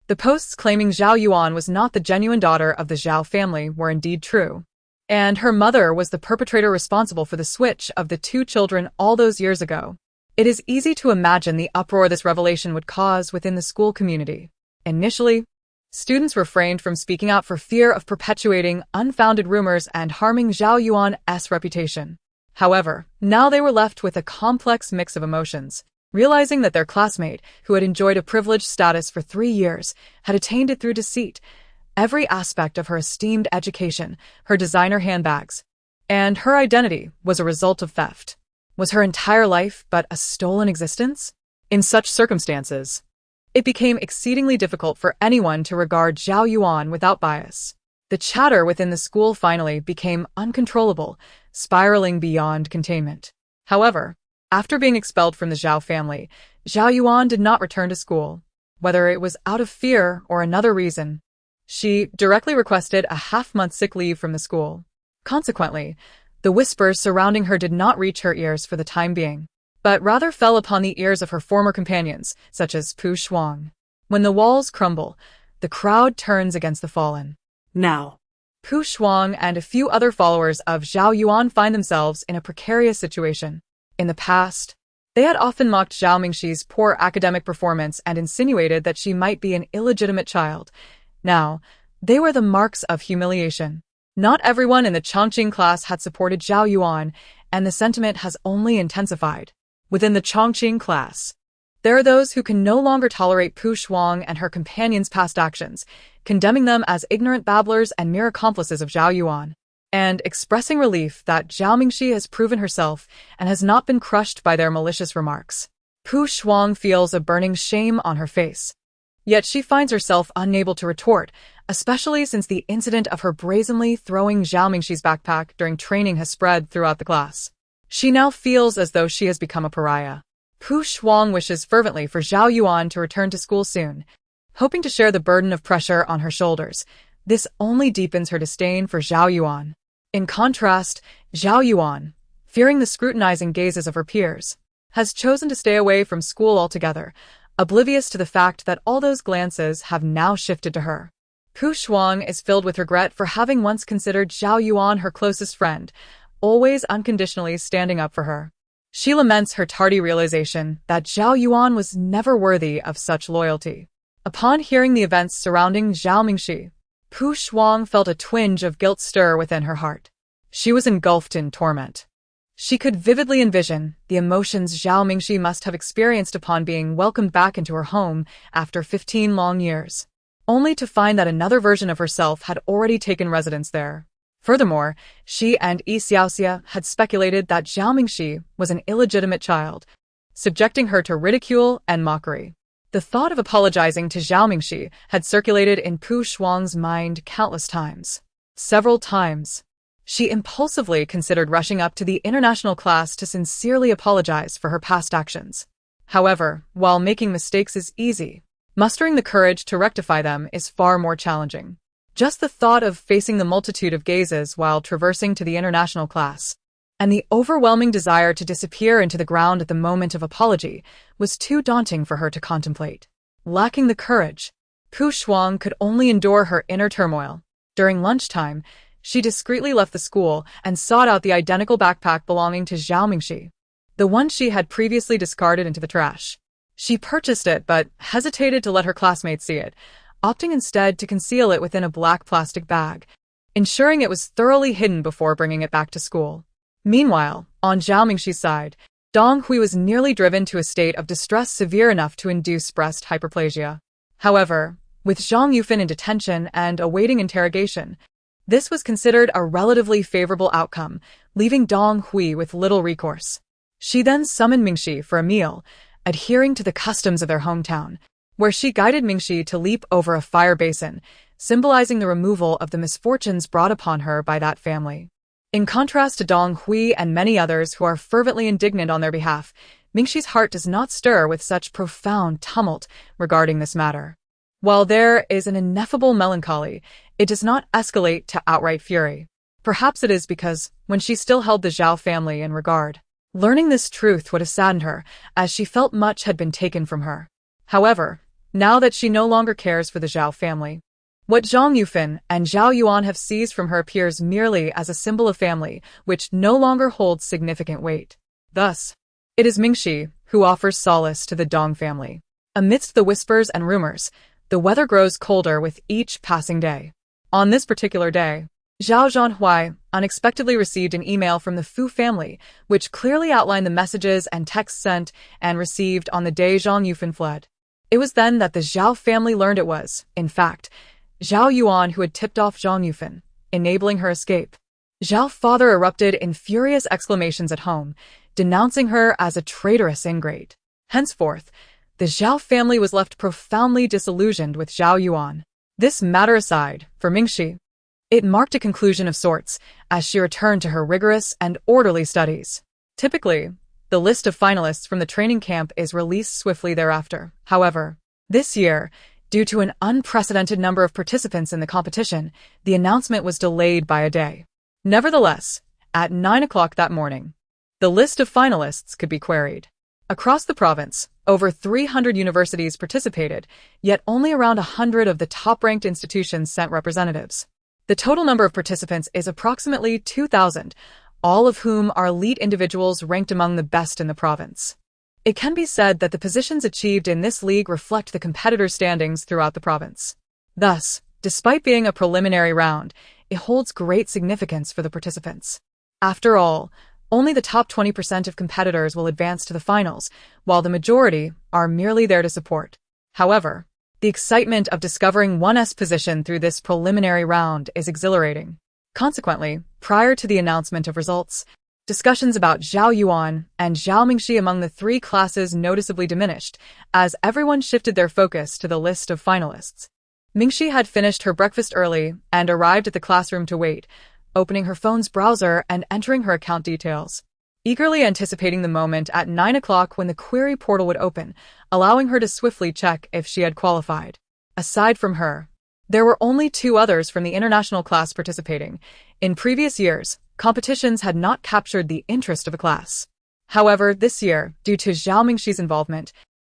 The posts claiming Zhao Yuan was not the genuine daughter of the Zhao family were indeed true. And her mother was the perpetrator responsible for the switch of the two children all those years ago. It is easy to imagine the uproar this revelation would cause within the school community. Initially, students refrained from speaking out for fear of perpetuating unfounded rumors and harming Zhao Yuan's reputation. However, now they were left with a complex mix of emotions. Realizing that their classmate, who had enjoyed a privileged status for 3 years, had attained it through deceit, every aspect of her esteemed education, her designer handbags, and her identity was a result of theft. Was her entire life but a stolen existence? In such circumstances, it became exceedingly difficult for anyone to regard Zhao Yuan without bias. The chatter within the school finally became uncontrollable, spiraling beyond containment. However, after being expelled from the Zhao family, Zhao Yuan did not return to school. Whether it was out of fear or another reason, she directly requested a half-month sick leave from the school. Consequently, the whispers surrounding her did not reach her ears for the time being, but rather fell upon the ears of her former companions, such as Pu Shuang. When the walls crumble, the crowd turns against the fallen. Now, Pu Shuang and a few other followers of Zhao Yuan find themselves in a precarious situation. In the past, they had often mocked Zhao Mingxi's poor academic performance and insinuated that she might be an illegitimate child. Now, they were the marks of humiliation. Not everyone in the Chongqing class had supported Zhao Yuan, and the sentiment has only intensified. Within the Chongqing class, there are those who can no longer tolerate Pu Shuang and her companions' past actions, condemning them as ignorant babblers and mere accomplices of Zhao Yuan, and expressing relief that Zhao Mingxi has proven herself and has not been crushed by their malicious remarks. Pu Shuang feels a burning shame on her face. Yet she finds herself unable to retort, especially since the incident of her brazenly throwing Zhao Mingxi's backpack during training has spread throughout the class. She now feels as though she has become a pariah. Pu Shuang wishes fervently for Zhao Yuan to return to school soon, hoping to share the burden of pressure on her shoulders. This only deepens her disdain for Zhao Yuan. In contrast, Zhao Yuan, fearing the scrutinizing gazes of her peers, has chosen to stay away from school altogether, oblivious to the fact that all those glances have now shifted to her. Pu Shuang is filled with regret for having once considered Zhao Yuan her closest friend, always unconditionally standing up for her. She laments her tardy realization that Zhao Yuan was never worthy of such loyalty. Upon hearing the events surrounding Zhao Mingxi, Pu Shuang felt a twinge of guilt stir within her heart. She was engulfed in torment. She could vividly envision the emotions Zhao Mingxi must have experienced upon being welcomed back into her home after 15 long years, only to find that another version of herself had already taken residence there. Furthermore, she and Yi Xiaoxia had speculated that Zhao Mingxi was an illegitimate child, subjecting her to ridicule and mockery. The thought of apologizing to Zhao Mingxi had circulated in Pu Shuang's mind countless times. Several times, she impulsively considered rushing up to the international class to sincerely apologize for her past actions. However, while making mistakes is easy, mustering the courage to rectify them is far more challenging. Just the thought of facing the multitude of gazes while traversing to the international class, and the overwhelming desire to disappear into the ground at the moment of apology, was too daunting for her to contemplate. Lacking the courage, Pu Shuang could only endure her inner turmoil. During lunchtime, she discreetly left the school and sought out the identical backpack belonging to Zhao Mingxi, the one she had previously discarded into the trash. She purchased it but hesitated to let her classmates see it, opting instead to conceal it within a black plastic bag, ensuring it was thoroughly hidden before bringing it back to school. Meanwhile, on Zhao Mingxi's side, Dong Hui was nearly driven to a state of distress severe enough to induce breast hyperplasia. However, with Zhang Yufan in detention and awaiting interrogation, this was considered a relatively favorable outcome, leaving Dong Hui with little recourse. She then summoned Mingxi for a meal, adhering to the customs of their hometown, where she guided Mingxi to leap over a fire basin, symbolizing the removal of the misfortunes brought upon her by that family. In contrast to Dong Hui and many others who are fervently indignant on their behalf, Mingxi's heart does not stir with such profound tumult regarding this matter. While there is an ineffable melancholy, it does not escalate to outright fury. Perhaps it is because, when she still held the Zhao family in regard, learning this truth would have saddened her, as she felt much had been taken from her. However, now that she no longer cares for the Zhao family, what Zhang Yufan and Zhao Yuan have seized from her appears merely as a symbol of family, which no longer holds significant weight. Thus, it is Mingxi who offers solace to the Dong family. Amidst the whispers and rumors, the weather grows colder with each passing day. On this particular day, Zhao Zhanhui unexpectedly received an email from the Fu family, which clearly outlined the messages and texts sent and received on the day Zhang Yufan fled. It was then that the Zhao family learned it was, in fact, Zhao Yuan who had tipped off Zhang Yufan, enabling her escape. Zhao's father erupted in furious exclamations at home, denouncing her as a traitorous ingrate. Henceforth, the Zhao family was left profoundly disillusioned with Zhao Yuan. This matter aside, for Mingxi, it marked a conclusion of sorts, as she returned to her rigorous and orderly studies. Typically, the list of finalists from the training camp is released swiftly thereafter. However, this year, due to an unprecedented number of participants in the competition, the announcement was delayed by a day. Nevertheless, at 9 o'clock that morning, the list of finalists could be queried. Across the province, over 300 universities participated, yet only around 100 of the top-ranked institutions sent representatives. The total number of participants is approximately 2,000, all of whom are elite individuals ranked among the best in the province. It can be said that the positions achieved in this league reflect the competitors' standings throughout the province. Thus, despite being a preliminary round, it holds great significance for the participants. After all, only the top 20% of competitors will advance to the finals, while the majority are merely there to support. However, the excitement of discovering one's position through this preliminary round is exhilarating. Consequently, prior to the announcement of results, discussions about Zhao Yuan and Zhao Mingxi among the three classes noticeably diminished, as everyone shifted their focus to the list of finalists. Mingxi had finished her breakfast early and arrived at the classroom to wait, opening her phone's browser and entering her account details, eagerly anticipating the moment at 9 o'clock when the query portal would open, allowing her to swiftly check if she had qualified. Aside from her, there were only 2 others from the international class participating. In previous years, competitions had not captured the interest of the class. However, this year, due to Zhao Mingxi's involvement,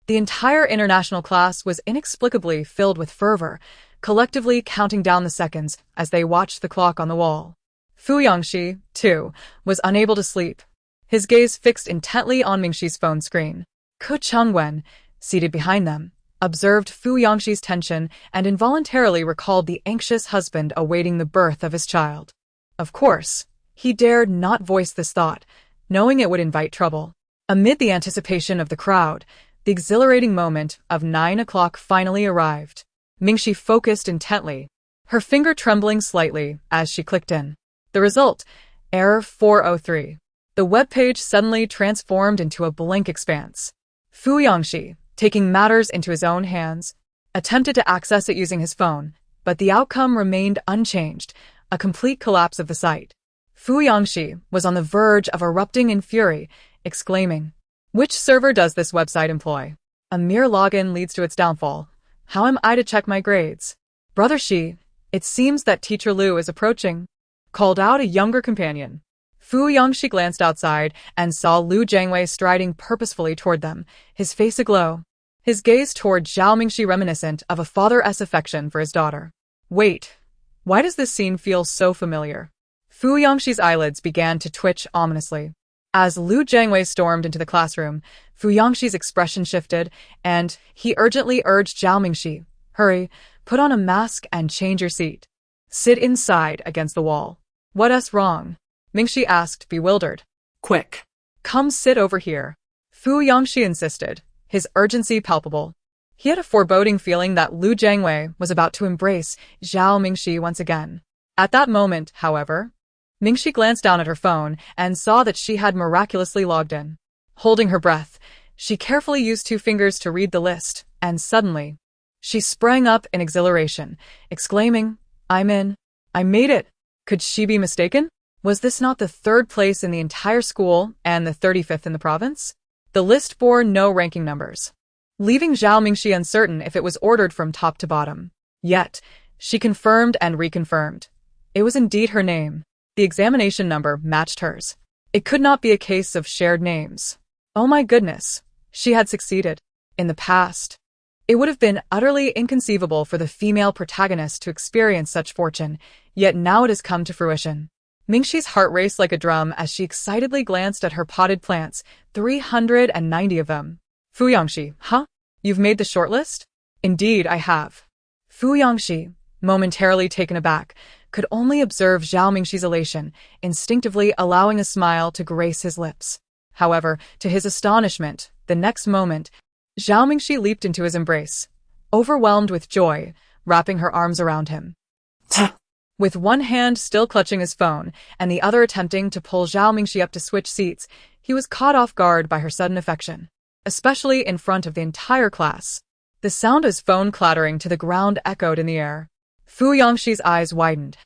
the entire international class was inexplicably filled with fervor, collectively counting down the seconds as they watched the clock on the wall. Fu Yangxi, too, was unable to sleep, his gaze fixed intently on Mingxi's phone screen. Ke Chengwen, seated behind them, observed Fu Yangxi's tension and involuntarily recalled the anxious husband awaiting the birth of his child. Of course, he dared not voice this thought, knowing it would invite trouble. Amid the anticipation of the crowd, the exhilarating moment of 9 o'clock finally arrived. Mingxi focused intently, her finger trembling slightly as she clicked in. The result, error 403. The webpage suddenly transformed into a blank expanse. Fu Yangxi, taking matters into his own hands, attempted to access it using his phone, but the outcome remained unchanged, a complete collapse of the site. Fu Yangxi was on the verge of erupting in fury, exclaiming, "Which server does this website employ? A mere login leads to its downfall. How am I to check my grades? Brother Shi, it seems that Teacher Liu is approaching," called out a younger companion. Fu Yangxi glanced outside and saw Liu Jiangwei striding purposefully toward them, his face aglow, his gaze toward Zhao Mingxi reminiscent of a father's affection for his daughter. Wait, why does this scene feel so familiar? Fu Yangxi's eyelids began to twitch ominously. As Liu Jiangwei stormed into the classroom, Fu Yangxi's expression shifted, and he urgently urged Zhao Mingxi, "Hurry, Put on a mask and change your seat. Sit inside against the wall. What's wrong? Mingxi asked, bewildered. Quick. Come sit over here. Fu Yangxi insisted, his urgency palpable. He had a foreboding feeling that Lu Jiangwei was about to embrace Zhao Mingxi once again. At that moment, however, Mingxi glanced down at her phone and saw that she had miraculously logged in. Holding her breath, she carefully used 2 fingers to read the list, and suddenly, she sprang up in exhilaration, exclaiming, I'm in. I made it. Could she be mistaken? Was this not the 3rd place in the entire school and the 35th in the province? The list bore no ranking numbers, leaving Zhao Mingxi uncertain if it was ordered from top to bottom. Yet, she confirmed and reconfirmed. It was indeed her name. The examination number matched hers. It could not be a case of shared names. Oh my goodness, she had succeeded. In the past, it would have been utterly inconceivable for the female protagonist to experience such fortune, yet now it has come to fruition. Mingxi's heart raced like a drum as she excitedly glanced at her potted plants, 390 of them. Fu Yangxi, huh? You've made the shortlist? Indeed, I have. Fu Yangxi, momentarily taken aback, could only observe Zhao Mingxi's elation, instinctively allowing a smile to grace his lips. However, to his astonishment, the next moment, Zhao Mingxi leaped into his embrace, overwhelmed with joy, wrapping her arms around him. With one hand still clutching his phone and the other attempting to pull Zhao Mingxi up to switch seats, he was caught off guard by her sudden affection, especially in front of the entire class. The sound of his phone clattering to the ground echoed in the air. Fu Yangxi's eyes widened,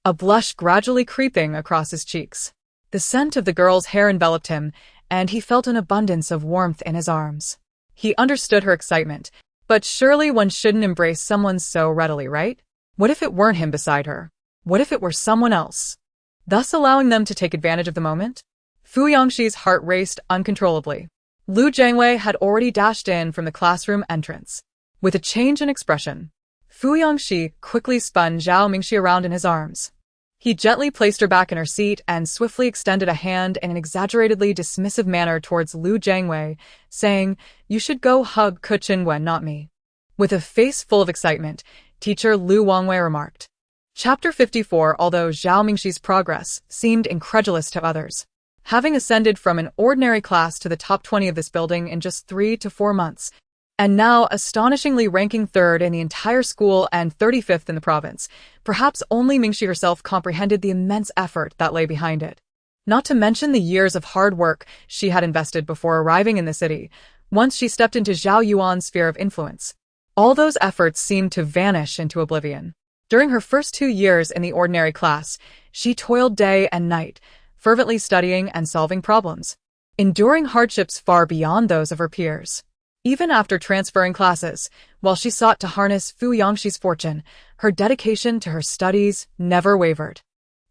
a blush gradually creeping across his cheeks. The scent of the girl's hair enveloped him, and he felt an abundance of warmth in his arms. He understood her excitement, but surely one shouldn't embrace someone so readily, right? What if it weren't him beside her? What if it were someone else? Thus allowing them to take advantage of the moment? Fu Yangxi's heart raced uncontrollably. Lu Jiangwei had already dashed in from the classroom entrance. With a change in expression, Fu Yangxi quickly spun Zhao Mingxi around in his arms. He gently placed her back in her seat and swiftly extended a hand in an exaggeratedly dismissive manner towards Lu Jiangwei, saying, You should go hug Ke Qingwen, not me. With a face full of excitement, teacher Lu Wangwei remarked. Chapter 54. Although Zhao Mingxi's progress seemed incredulous to others, having ascended from an ordinary class to the top 20 of this building in just 3 to 4 months, and now astonishingly ranking 3rd in the entire school and 35th in the province, perhaps only Mingxi herself comprehended the immense effort that lay behind it. Not to mention the years of hard work she had invested before arriving in the city, once she stepped into Zhao Yuan's sphere of influence. All those efforts seemed to vanish into oblivion. During her first 2 years in the ordinary class, she toiled day and night, fervently studying and solving problems, enduring hardships far beyond those of her peers. Even after transferring classes, while she sought to harness Fu Yangxi's fortune, her dedication to her studies never wavered.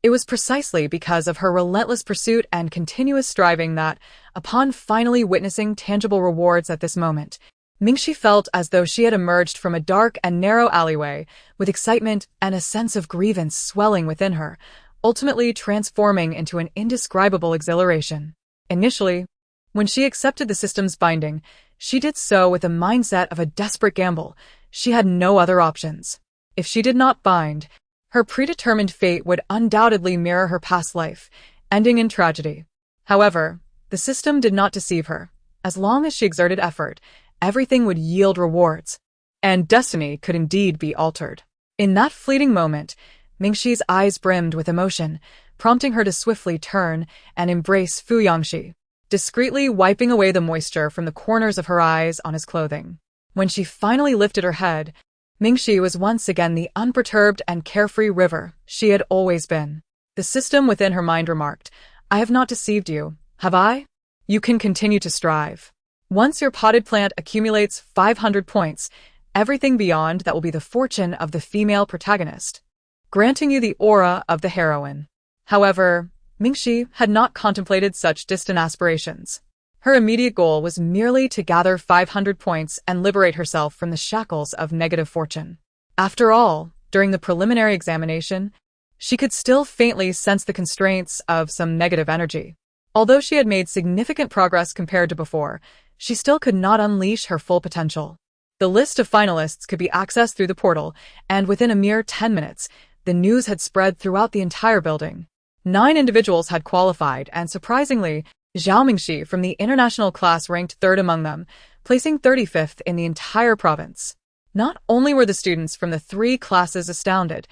It was precisely because of her relentless pursuit and continuous striving that, upon finally witnessing tangible rewards at this moment, Mingxi felt as though she had emerged from a dark and narrow alleyway, with excitement and a sense of grievance swelling within her, ultimately transforming into an indescribable exhilaration. Initially, when she accepted the system's binding, she did so with the mindset of a desperate gamble. She had no other options. If she did not bind, her predetermined fate would undoubtedly mirror her past life, ending in tragedy. However, the system did not deceive her. As long as she exerted effort, everything would yield rewards, and destiny could indeed be altered. In that fleeting moment, Mingxi's eyes brimmed with emotion, prompting her to swiftly turn and embrace Fu Yangxi, discreetly wiping away the moisture from the corners of her eyes on his clothing. When she finally lifted her head, Mingxi was once again the unperturbed and carefree river she had always been. The system within her mind remarked, I have not deceived you, have I? You can continue to strive. Once your potted plant accumulates 500 points, everything beyond that will be the fortune of the female protagonist, granting you the aura of the heroine. However, Mingxi had not contemplated such distant aspirations. Her immediate goal was merely to gather 500 points and liberate herself from the shackles of negative fortune. After all, during the preliminary examination, she could still faintly sense the constraints of some negative energy. Although she had made significant progress compared to before, she still could not unleash her full potential. The list of finalists could be accessed through the portal, and within a mere 10 minutes, the news had spread throughout the entire building. 9 individuals had qualified, and surprisingly, Zhao Mingxi from the international class ranked third among them, placing 35th in the entire province. Not only were the students from the 3 classes astounded,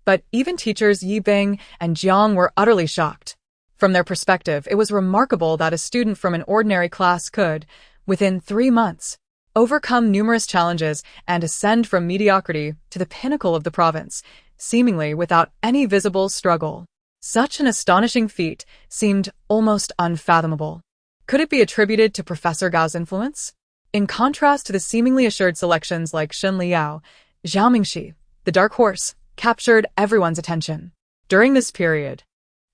but even teachers Yi Bing and Jiang were utterly shocked. From their perspective, it was remarkable that a student from an ordinary class could, within 3 months, overcome numerous challenges and ascend from mediocrity to the pinnacle of the province, seemingly without any visible struggle. Such an astonishing feat seemed almost unfathomable. Could it be attributed to Professor Gao's influence? In contrast to the seemingly assured selections like Shen Liao, Zhao Mingxi, the dark horse, captured everyone's attention. During this period,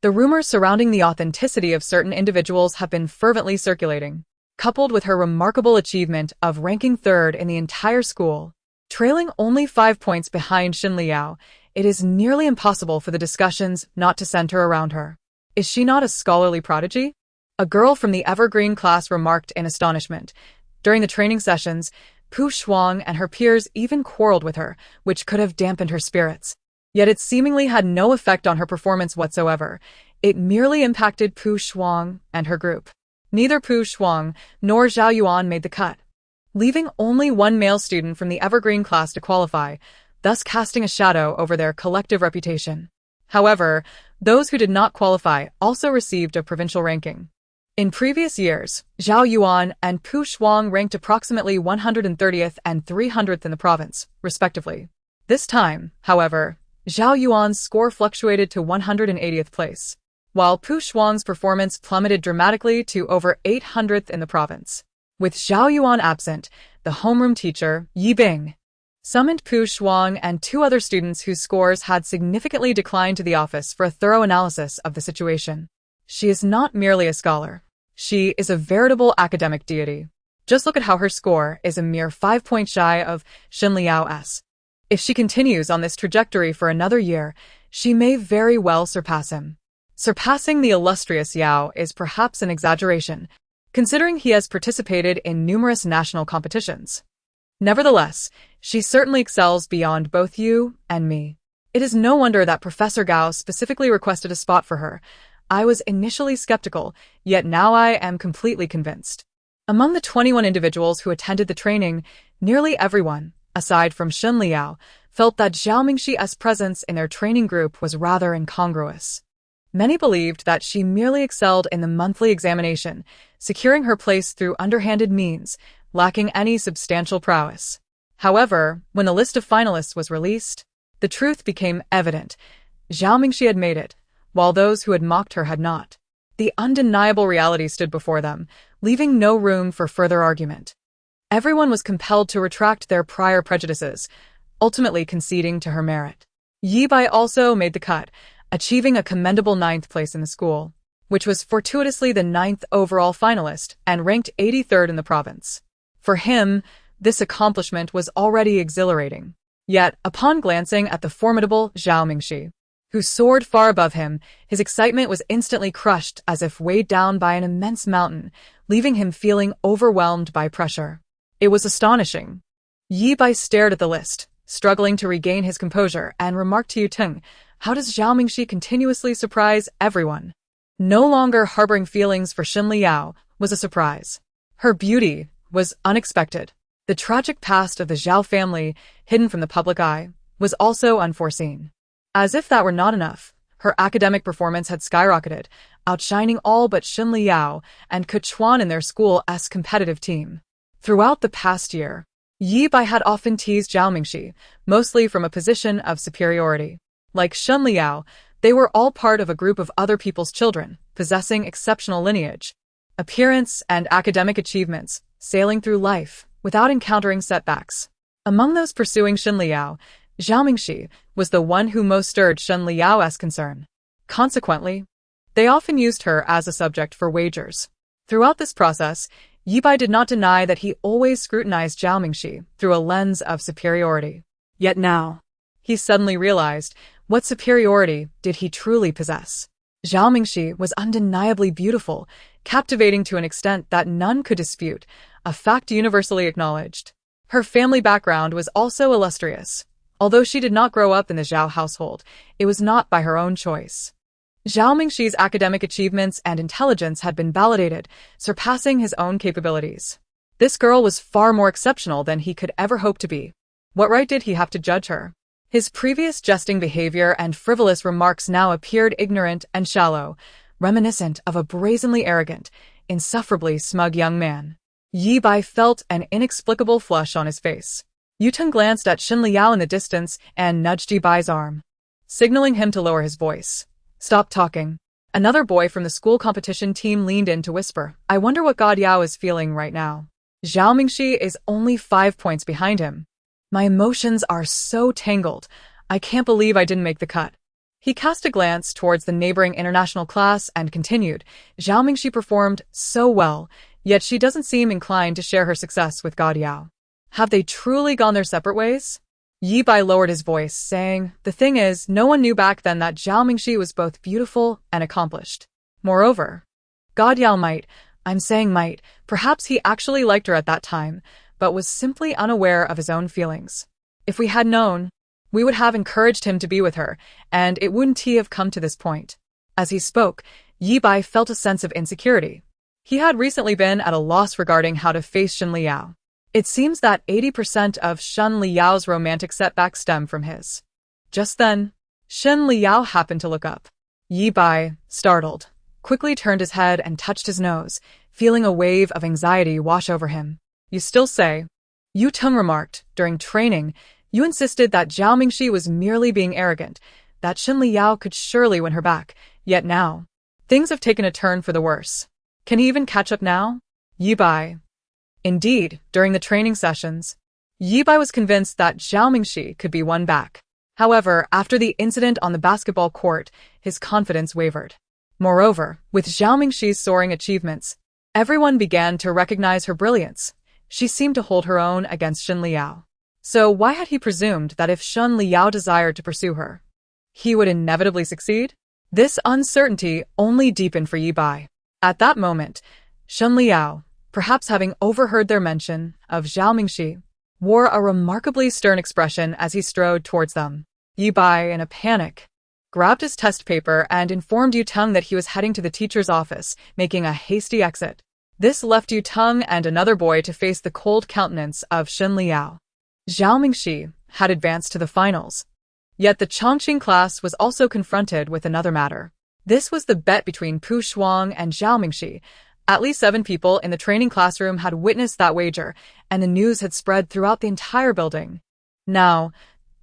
the rumors surrounding the authenticity of certain individuals have been fervently circulating, coupled with her remarkable achievement of ranking third in the entire school. Trailing only 5 points behind Shen Liao, it is nearly impossible for the discussions not to center around her. Is she not a scholarly prodigy? A girl from the evergreen class remarked in astonishment. During the training sessions, Pu Shuang and her peers even quarreled with her, which could have dampened her spirits. Yet it seemingly had no effect on her performance whatsoever. It merely impacted Pu Shuang and her group. Neither Pu Shuang nor Zhao Yuan made the cut, leaving only one male student from the evergreen class to qualify, thus casting a shadow over their collective reputation. However, those who did not qualify also received a provincial ranking. In previous years, Zhao Yuan and Pu Shuang ranked approximately 130th and 300th in the province, respectively. This time, however, Zhao Yuan's score fluctuated to 180th place, while Pu Shuang's performance plummeted dramatically to over 800th in the province. With Zhao Yuan absent, the homeroom teacher, Yi Bing, summoned Pu Shuang and 2 other students whose scores had significantly declined to the office for a thorough analysis of the situation. She is not merely a scholar. She is a veritable academic deity. Just look at how her score is a mere 5 points shy of Shen Liao's. If she continues on this trajectory for another year, she may very well surpass him. Surpassing the illustrious Yao is perhaps an exaggeration, considering he has participated in numerous national competitions. Nevertheless, she certainly excels beyond both you and me. It is no wonder that Professor Gao specifically requested a spot for her. I was initially skeptical, yet now I am completely convinced. Among the 21 individuals who attended the training, nearly everyone, aside from Shen Liao, felt that Zhao Mingxi's presence in their training group was rather incongruous. Many believed that she merely excelled in the monthly examination, securing her place through underhanded means, lacking any substantial prowess. However, when the list of finalists was released, the truth became evident. Zhao Mingxi had made it, while those who had mocked her had not. The undeniable reality stood before them, leaving no room for further argument. Everyone was compelled to retract their prior prejudices, ultimately conceding to her merit. Yi Bai also made the cut, achieving a commendable 9th place in the school, which was fortuitously the 9th overall finalist and ranked 83rd in the province. For him, this accomplishment was already exhilarating. Yet, upon glancing at the formidable Zhao Mingxi, who soared far above him, his excitement was instantly crushed as if weighed down by an immense mountain, leaving him feeling overwhelmed by pressure. It was astonishing. Yi Bai stared at the list, struggling to regain his composure, and remarked to Yu Teng, "How does Zhao Mingxi continuously surprise everyone?" No longer harboring feelings for Shen Liao was a surprise. Her beauty was unexpected. The tragic past of the Zhao family, hidden from the public eye, was also unforeseen. As if that were not enough, her academic performance had skyrocketed, outshining all but Shen Liao and Ke Chuan in their school's competitive team. Throughout the past year, Yi Bai had often teased Zhao Mingxi, mostly from a position of superiority. Like Shen Liao, they were all part of a group of other people's children, possessing exceptional lineage, appearance, and academic achievements, sailing through life without encountering setbacks. Among those pursuing Shen Liao, Zhao Mingxi was the one who most stirred Shen Liao's concern. Consequently, they often used her as a subject for wagers. Throughout this process, Yi Bai did not deny that he always scrutinized Zhao Mingxi through a lens of superiority. Yet now, he suddenly realized, what superiority did he truly possess? Zhao Mingxi was undeniably beautiful, captivating to an extent that none could dispute, a fact universally acknowledged. Her family background was also illustrious. Although she did not grow up in the Zhao household, it was not by her own choice. Zhao Mingxi's academic achievements and intelligence had been validated, surpassing his own capabilities. This girl was far more exceptional than he could ever hope to be. What right did he have to judge her? His previous jesting behavior and frivolous remarks now appeared ignorant and shallow, reminiscent of a brazenly arrogant, insufferably smug young man. Yi Bai felt an inexplicable flush on his face. Yuteng glanced at Shen Liao in the distance and nudged Yi Bai's arm, signaling him to lower his voice. Stop talking. Another boy from the school competition team leaned in to whisper, I wonder what God Yao is feeling right now. Zhao Mingxi is only 5 points behind him. My emotions are so tangled. I can't believe I didn't make the cut. He cast a glance towards the neighboring international class and continued, Zhao Mingxi performed so well, yet she doesn't seem inclined to share her success with God Yao. Have they truly gone their separate ways? Yi Bai lowered his voice, saying, the thing is, no one knew back then that Zhao Mingxi was both beautiful and accomplished. Moreover, God Yao might, perhaps he actually liked her at that time, but was simply unaware of his own feelings. If we had known, we would have encouraged him to be with her, and it wouldn't have come to this point. As he spoke, Yi Bai felt a sense of insecurity. He had recently been at a loss regarding how to face Shen Liao. It seems that 80% of Shen Liao's romantic setbacks stem from his. Just then, Shen Liao happened to look up. Yi Bai, startled, quickly turned his head and touched his nose, feeling a wave of anxiety wash over him. You still say? Yu Teng remarked, during training, you insisted that Zhao Mingxi was merely being arrogant, that Shen Liao could surely win her back, yet now, things have taken a turn for the worse. Can he even catch up now? Yi Bai. Indeed, during the training sessions, Yi Bai was convinced that Zhao Mingxi could be won back. However, after the incident on the basketball court, his confidence wavered. Moreover, with Zhao Mingxi's soaring achievements, everyone began to recognize her brilliance. She seemed to hold her own against Shen Liao. So why had he presumed that if Shen Liao desired to pursue her, he would inevitably succeed? This uncertainty only deepened for Yi Bai. At that moment, Shen Liao, perhaps having overheard their mention of Zhao Mingxi, wore a remarkably stern expression as he strode towards them. Yi Bai, in a panic, grabbed his test paper and informed Yu Teng that he was heading to the teacher's office, making a hasty exit. This left Yu Teng and another boy to face the cold countenance of Shen Liao. Zhao Mingxi had advanced to the finals. Yet the Chongqing class was also confronted with another matter. This was the bet between Pu Shuang and Zhao Mingxi. At least 7 people in the training classroom had witnessed that wager, and the news had spread throughout the entire building. Now,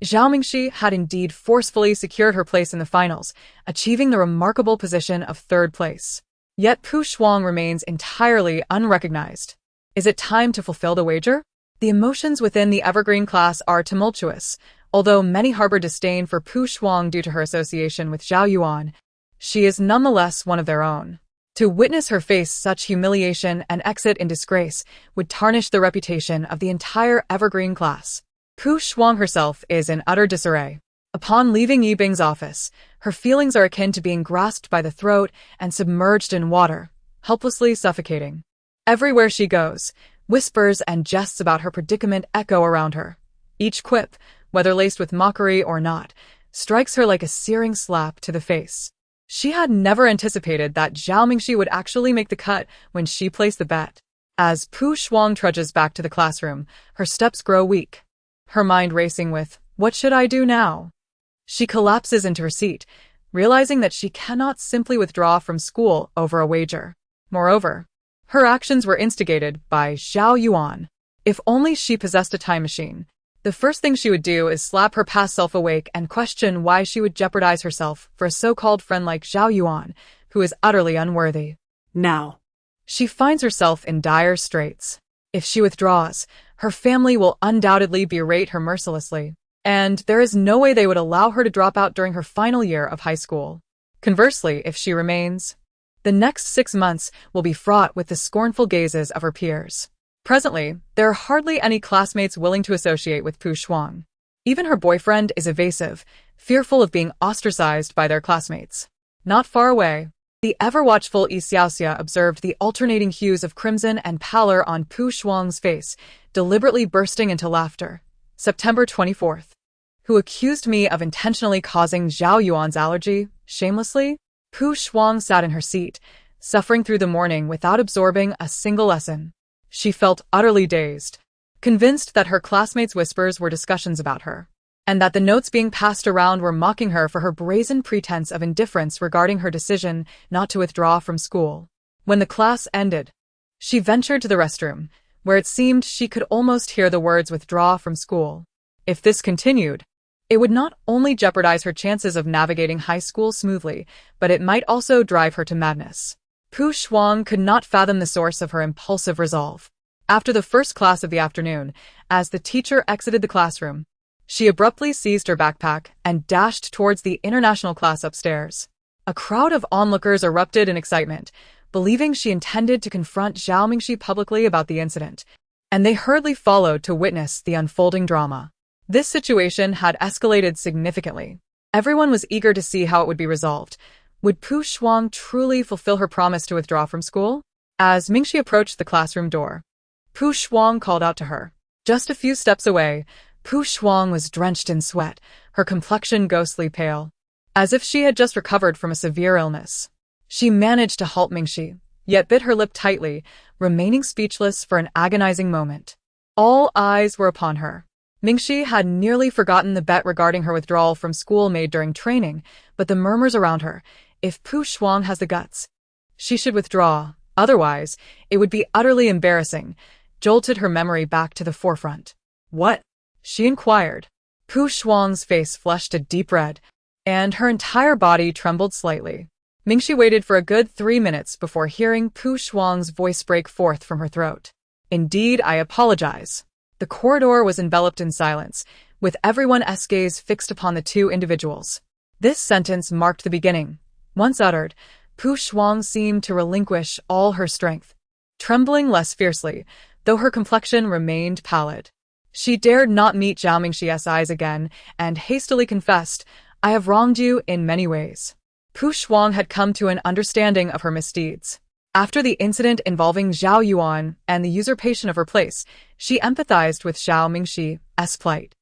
Zhao Mingxi had indeed forcefully secured her place in the finals, achieving the remarkable position of 3rd place. Yet Pu Shuang remains entirely unrecognized. Is it time to fulfill the wager? The emotions within the Evergreen class are tumultuous. Although many harbor disdain for Pu Shuang due to her association with Zhao Yuan, she is nonetheless one of their own. To witness her face such humiliation and exit in disgrace would tarnish the reputation of the entire Evergreen class. Pu Shuang herself is in utter disarray. Upon leaving Yibing's office, her feelings are akin to being grasped by the throat and submerged in water, helplessly suffocating. Everywhere she goes, whispers and jests about her predicament echo around her. Each quip, whether laced with mockery or not, strikes her like a searing slap to the face. She had never anticipated that Zhao Mingxi would actually make the cut when she placed the bet. As Pu Shuang trudges back to the classroom, her steps grow weak, her mind racing with, what should I do now? She collapses into her seat, realizing that she cannot simply withdraw from school over a wager. Moreover, her actions were instigated by Zhao Yuan. If only she possessed a time machine, the first thing she would do is slap her past self awake and question why she would jeopardize herself for a so-called friend like Zhao Yuan, who is utterly unworthy. Now, she finds herself in dire straits. If she withdraws, her family will undoubtedly berate her mercilessly, and there is no way they would allow her to drop out during her final year of high school. Conversely, if she remains, the next 6 months will be fraught with the scornful gazes of her peers. Presently, there are hardly any classmates willing to associate with Pu Shuang. Even her boyfriend is evasive, fearful of being ostracized by their classmates. Not far away, The ever-watchful Yi Xiaoxia observed the alternating hues of crimson and pallor on Pu Shuang's face, deliberately bursting into laughter. September 24th. Who accused me of intentionally causing Zhao Yuan's allergy, shamelessly? Pu Shuang sat in her seat, suffering through the morning without absorbing a single lesson. She felt utterly dazed, convinced that her classmates' whispers were discussions about her, and that the notes being passed around were mocking her for her brazen pretense of indifference regarding her decision not to withdraw from school. When the class ended, she ventured to the restroom, where it seemed she could almost hear the words "withdraw from school." If this continued, it would not only jeopardize her chances of navigating high school smoothly, but it might also drive her to madness. Pu Shuang could not fathom the source of her impulsive resolve. After the first class of the afternoon, as the teacher exited the classroom, she abruptly seized her backpack and dashed towards the international class upstairs. A crowd of onlookers erupted in excitement, believing she intended to confront Zhao Mingxi publicly about the incident, and they hurriedly followed to witness the unfolding drama. This situation had escalated significantly. Everyone was eager to see how it would be resolved. Would Pu Shuang truly fulfill her promise to withdraw from school? As Mingxi approached the classroom door, Pu Shuang called out to her. Just a few steps away, Pu Shuang was drenched in sweat, her complexion ghostly pale, as if she had just recovered from a severe illness. She managed to halt Mingxi, yet bit her lip tightly, remaining speechless for an agonizing moment. All eyes were upon her. Mingxi had nearly forgotten the bet regarding her withdrawal from school made during training, but the murmurs around her, if Pu Shuang has the guts, she should withdraw, otherwise, it would be utterly embarrassing, jolted her memory back to the forefront. What? She inquired. Pu Shuang's face flushed a deep red, and her entire body trembled slightly. Mingxi waited for a good 3 minutes before hearing Pu Shuang's voice break forth from her throat. Indeed, I apologize. The corridor was enveloped in silence, with everyone's gaze fixed upon the two individuals. This sentence marked the beginning. Once uttered, Pu Shuang seemed to relinquish all her strength, trembling less fiercely, though her complexion remained pallid. She dared not meet Zhao Mingxi's eyes again, and hastily confessed, I have wronged you in many ways. Pu Shuang had come to an understanding of her misdeeds. After the incident involving Zhao Yuan and the usurpation of her place, she empathized with Zhao Mingxi's plight.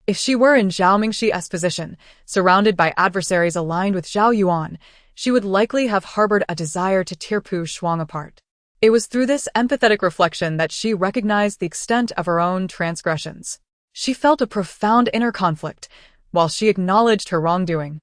If she were in Zhao Mingxi's position, surrounded by adversaries aligned with Zhao Yuan, she would likely have harbored a desire to tear Pu Shuang apart. It was through this empathetic reflection that she recognized the extent of her own transgressions. She felt a profound inner conflict, while she acknowledged her wrongdoing.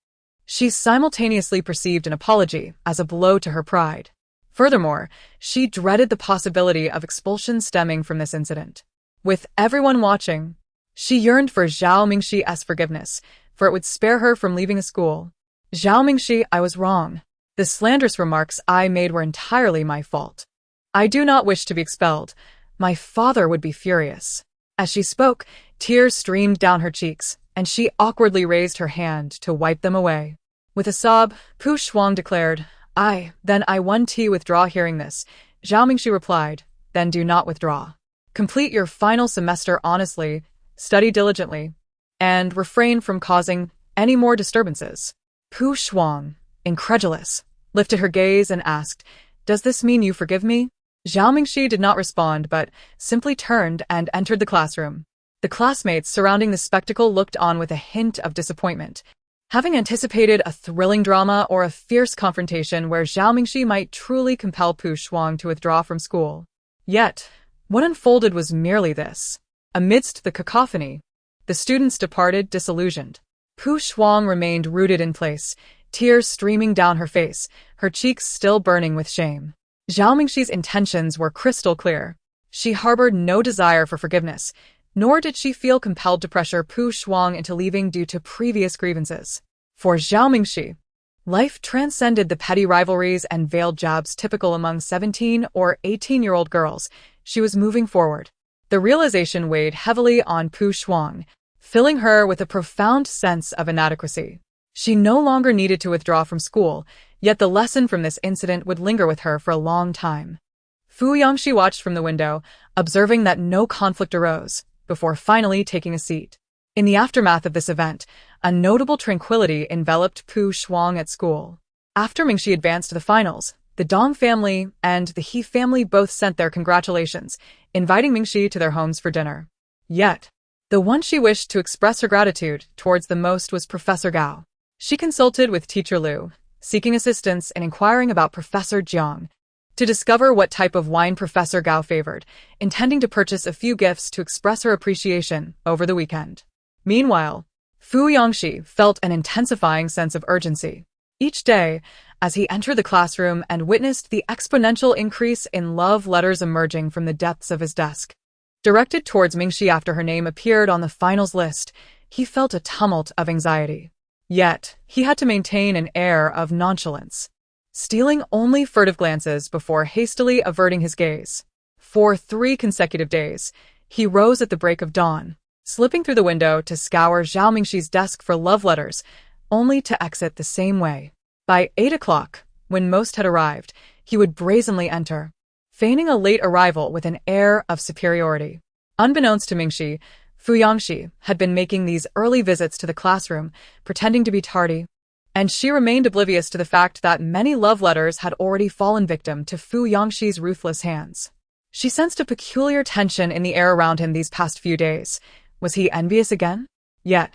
She simultaneously perceived an apology as a blow to her pride. Furthermore, she dreaded the possibility of expulsion stemming from this incident. With everyone watching, she yearned for Zhao Mingxi's forgiveness, for it would spare her from leaving the school. Zhao Mingxi, I was wrong. The slanderous remarks I made were entirely my fault. I do not wish to be expelled. My father would be furious. As she spoke, tears streamed down her cheeks, and she awkwardly raised her hand to wipe them away. With a sob, Pu Shuang declared, Then I withdraw. Hearing this, Zhao Mingxi replied, then do not withdraw. Complete your final semester honestly, study diligently, and refrain from causing any more disturbances. Pu Shuang, incredulous, lifted her gaze and asked, Does this mean you forgive me? Zhao Mingxi did not respond but simply turned and entered the classroom. The classmates surrounding the spectacle looked on with a hint of disappointment, having anticipated a thrilling drama or a fierce confrontation where Zhao Mingxi might truly compel Pu Shuang to withdraw from school. Yet, what unfolded was merely this. Amidst the cacophony, the students departed disillusioned. Pu Shuang remained rooted in place, tears streaming down her face, her cheeks still burning with shame. Zhao Mingxi's intentions were crystal clear. She harbored no desire for forgiveness, nor did she feel compelled to pressure Pu Shuang into leaving due to previous grievances. For Zhao Mingxi, life transcended the petty rivalries and veiled jabs typical among 17 or 18-year-old girls. She was moving forward. The realization weighed heavily on Pu Shuang, filling her with a profound sense of inadequacy. She no longer needed to withdraw from school, yet the lesson from this incident would linger with her for a long time. Fu Yangxi watched from the window, observing that no conflict arose, before finally taking a seat. In the aftermath of this event, a notable tranquility enveloped Pu Shuang at school. After Mingxi advanced to the finals, the Dong family and the He family both sent their congratulations, inviting Mingxi to their homes for dinner. Yet, the one she wished to express her gratitude towards the most was Professor Gao. She consulted with Teacher Liu, seeking assistance and inquiring about Professor Jiang, to discover what type of wine Professor Gao favored, intending to purchase a few gifts to express her appreciation over the weekend. Meanwhile, Fu Yongxi felt an intensifying sense of urgency. Each day, as he entered the classroom and witnessed the exponential increase in love letters emerging from the depths of his desk, directed towards Mingxi after her name appeared on the finals list, he felt a tumult of anxiety. Yet, he had to maintain an air of nonchalance, stealing only furtive glances before hastily averting his gaze. For 3 consecutive days, he rose at the break of dawn, slipping through the window to scour Zhao Mingxi's desk for love letters, only to exit the same way. By 8 o'clock, when most had arrived, he would brazenly enter, feigning a late arrival with an air of superiority. Unbeknownst to Mingxi, Fu Yongxi had been making these early visits to the classroom, pretending to be tardy, and she remained oblivious to the fact that many love letters had already fallen victim to Fu Yongxi's ruthless hands. She sensed a peculiar tension in the air around him these past few days. Was he envious again? Yet,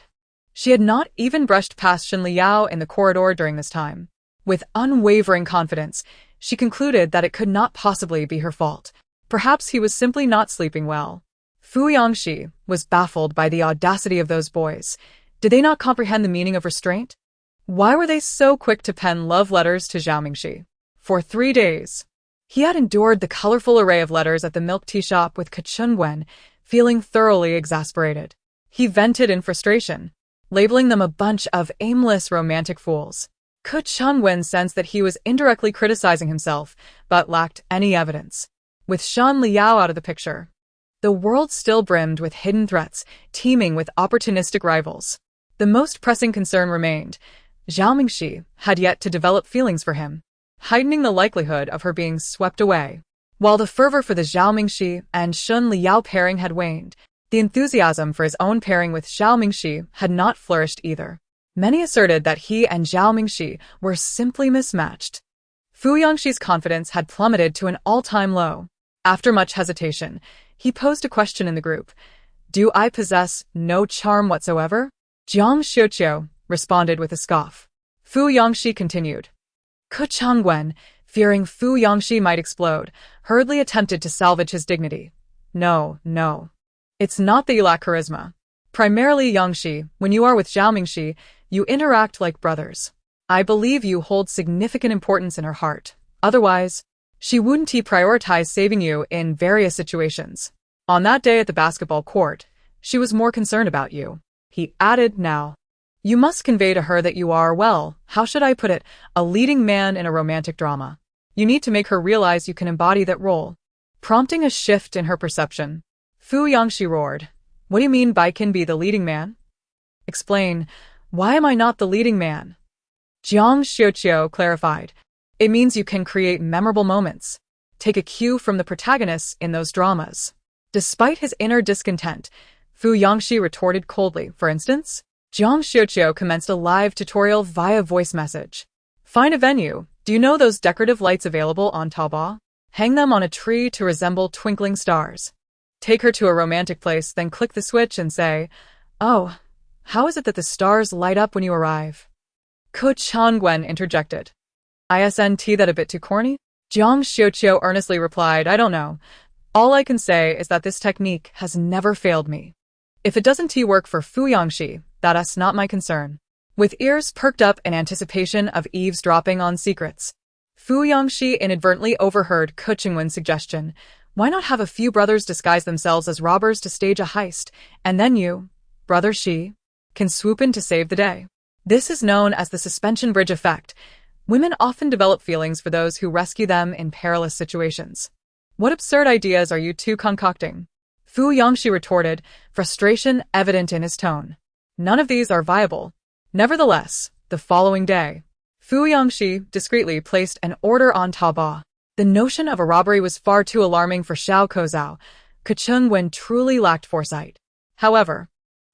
she had not even brushed past Shen Liao in the corridor during this time. With unwavering confidence, she concluded that it could not possibly be her fault. Perhaps he was simply not sleeping well. Fu Yongxi was baffled by the audacity of those boys. Did they not comprehend the meaning of restraint? Why were they so quick to pen love letters to Zhao Mingxi? For 3 days, he had endured the colorful array of letters at the milk tea shop with Ke Chunwen, feeling thoroughly exasperated. He vented in frustration, labeling them a bunch of aimless romantic fools. Ke Chunwen sensed that he was indirectly criticizing himself, but lacked any evidence. With Shen Liao out of the picture, the world still brimmed with hidden threats, teeming with opportunistic rivals. The most pressing concern remained. Zhao Mingxi had yet to develop feelings for him, heightening the likelihood of her being swept away. While the fervor for the Zhao Mingxi and Shen Liao pairing had waned, the enthusiasm for his own pairing with Zhao Mingxi had not flourished either. Many asserted that he and Zhao Mingxi were simply mismatched. Fu Yongxi's confidence had plummeted to an all-time low. After much hesitation, he posed a question in the group. Do I possess no charm whatsoever? Jiang Xiuqiu responded with a scoff. Fu Yongxi continued. Ke Changwen, fearing Fu Yongxi might explode, hurriedly attempted to salvage his dignity. No. It's not that you lack charisma. Primarily, Yongxi, when you are with Zhao Mingxi, you interact like brothers. I believe you hold significant importance in her heart. Otherwise, she wouldn't prioritize saving you in various situations. On that day at the basketball court, she was more concerned about you. He added now. You must convey to her that you are, well, how should I put it, a leading man in a romantic drama. You need to make her realize you can embody that role. Prompting a shift in her perception, Fu Yongxi roared. What do you mean by can be the leading man? Explain. Why am I not the leading man? Jiang Xiuqiu clarified. It means you can create memorable moments. Take a cue from the protagonists in those dramas. Despite his inner discontent, Fu Yongxi retorted coldly. For instance, Jiang Xiuqiu commenced a live tutorial via voice message. Find a venue. Do you know those decorative lights available on Taobao? Hang them on a tree to resemble twinkling stars. Take her to a romantic place, then click the switch and say, oh, how is it that the stars light up when you arrive? Ke Changwen interjected. Isn't that a bit too corny? Jiang Xiuqiu earnestly replied, I don't know. All I can say is that this technique has never failed me. If it doesn't work for Fu Yongxi, that's not my concern. With ears perked up in anticipation of eavesdropping on secrets, Fu Yongxi inadvertently overheard Ke Changwen's suggestion. Why not have a few brothers disguise themselves as robbers to stage a heist, and then you, brother Shi, can swoop in to save the day? This is known as the suspension bridge effect. Women often develop feelings for those who rescue them in perilous situations. What absurd ideas are you two concocting? Fu Yongxi retorted, frustration evident in his tone. None of these are viable. Nevertheless, the following day, Fu Yongxi discreetly placed an order on Taobao. The notion of a robbery was far too alarming for Xiao Kozhao. Ke Changwen truly lacked foresight. However,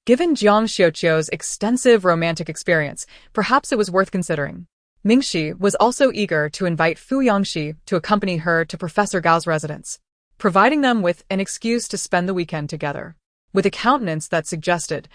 given Jiang Xiuqiu's extensive romantic experience, perhaps it was worth considering. Mingxi was also eager to invite Fu Yangxi to accompany her to Professor Gao's residence, providing them with an excuse to spend the weekend together. With a countenance that suggested,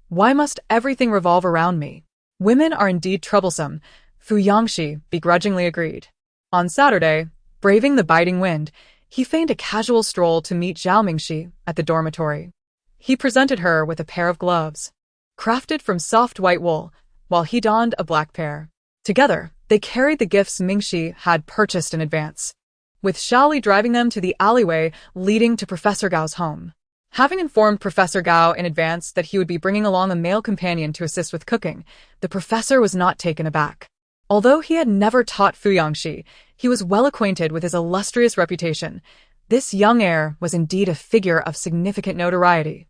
"Why must everything revolve around me? Women are indeed troublesome," Fu Yangxi begrudgingly agreed. On Saturday, braving the biting wind, he feigned a casual stroll to meet Zhao Mingxi at the dormitory. He presented her with a pair of gloves, crafted from soft white wool, while he donned a black pair. Together, they carried the gifts Mingxi had purchased in advance, with Xiaoli driving them to the alleyway leading to Professor Gao's home. Having informed Professor Gao in advance that he would be bringing along a male companion to assist with cooking, the professor was not taken aback. Although he had never taught Fu Yangxi, he was well acquainted with his illustrious reputation. This young heir was indeed a figure of significant notoriety,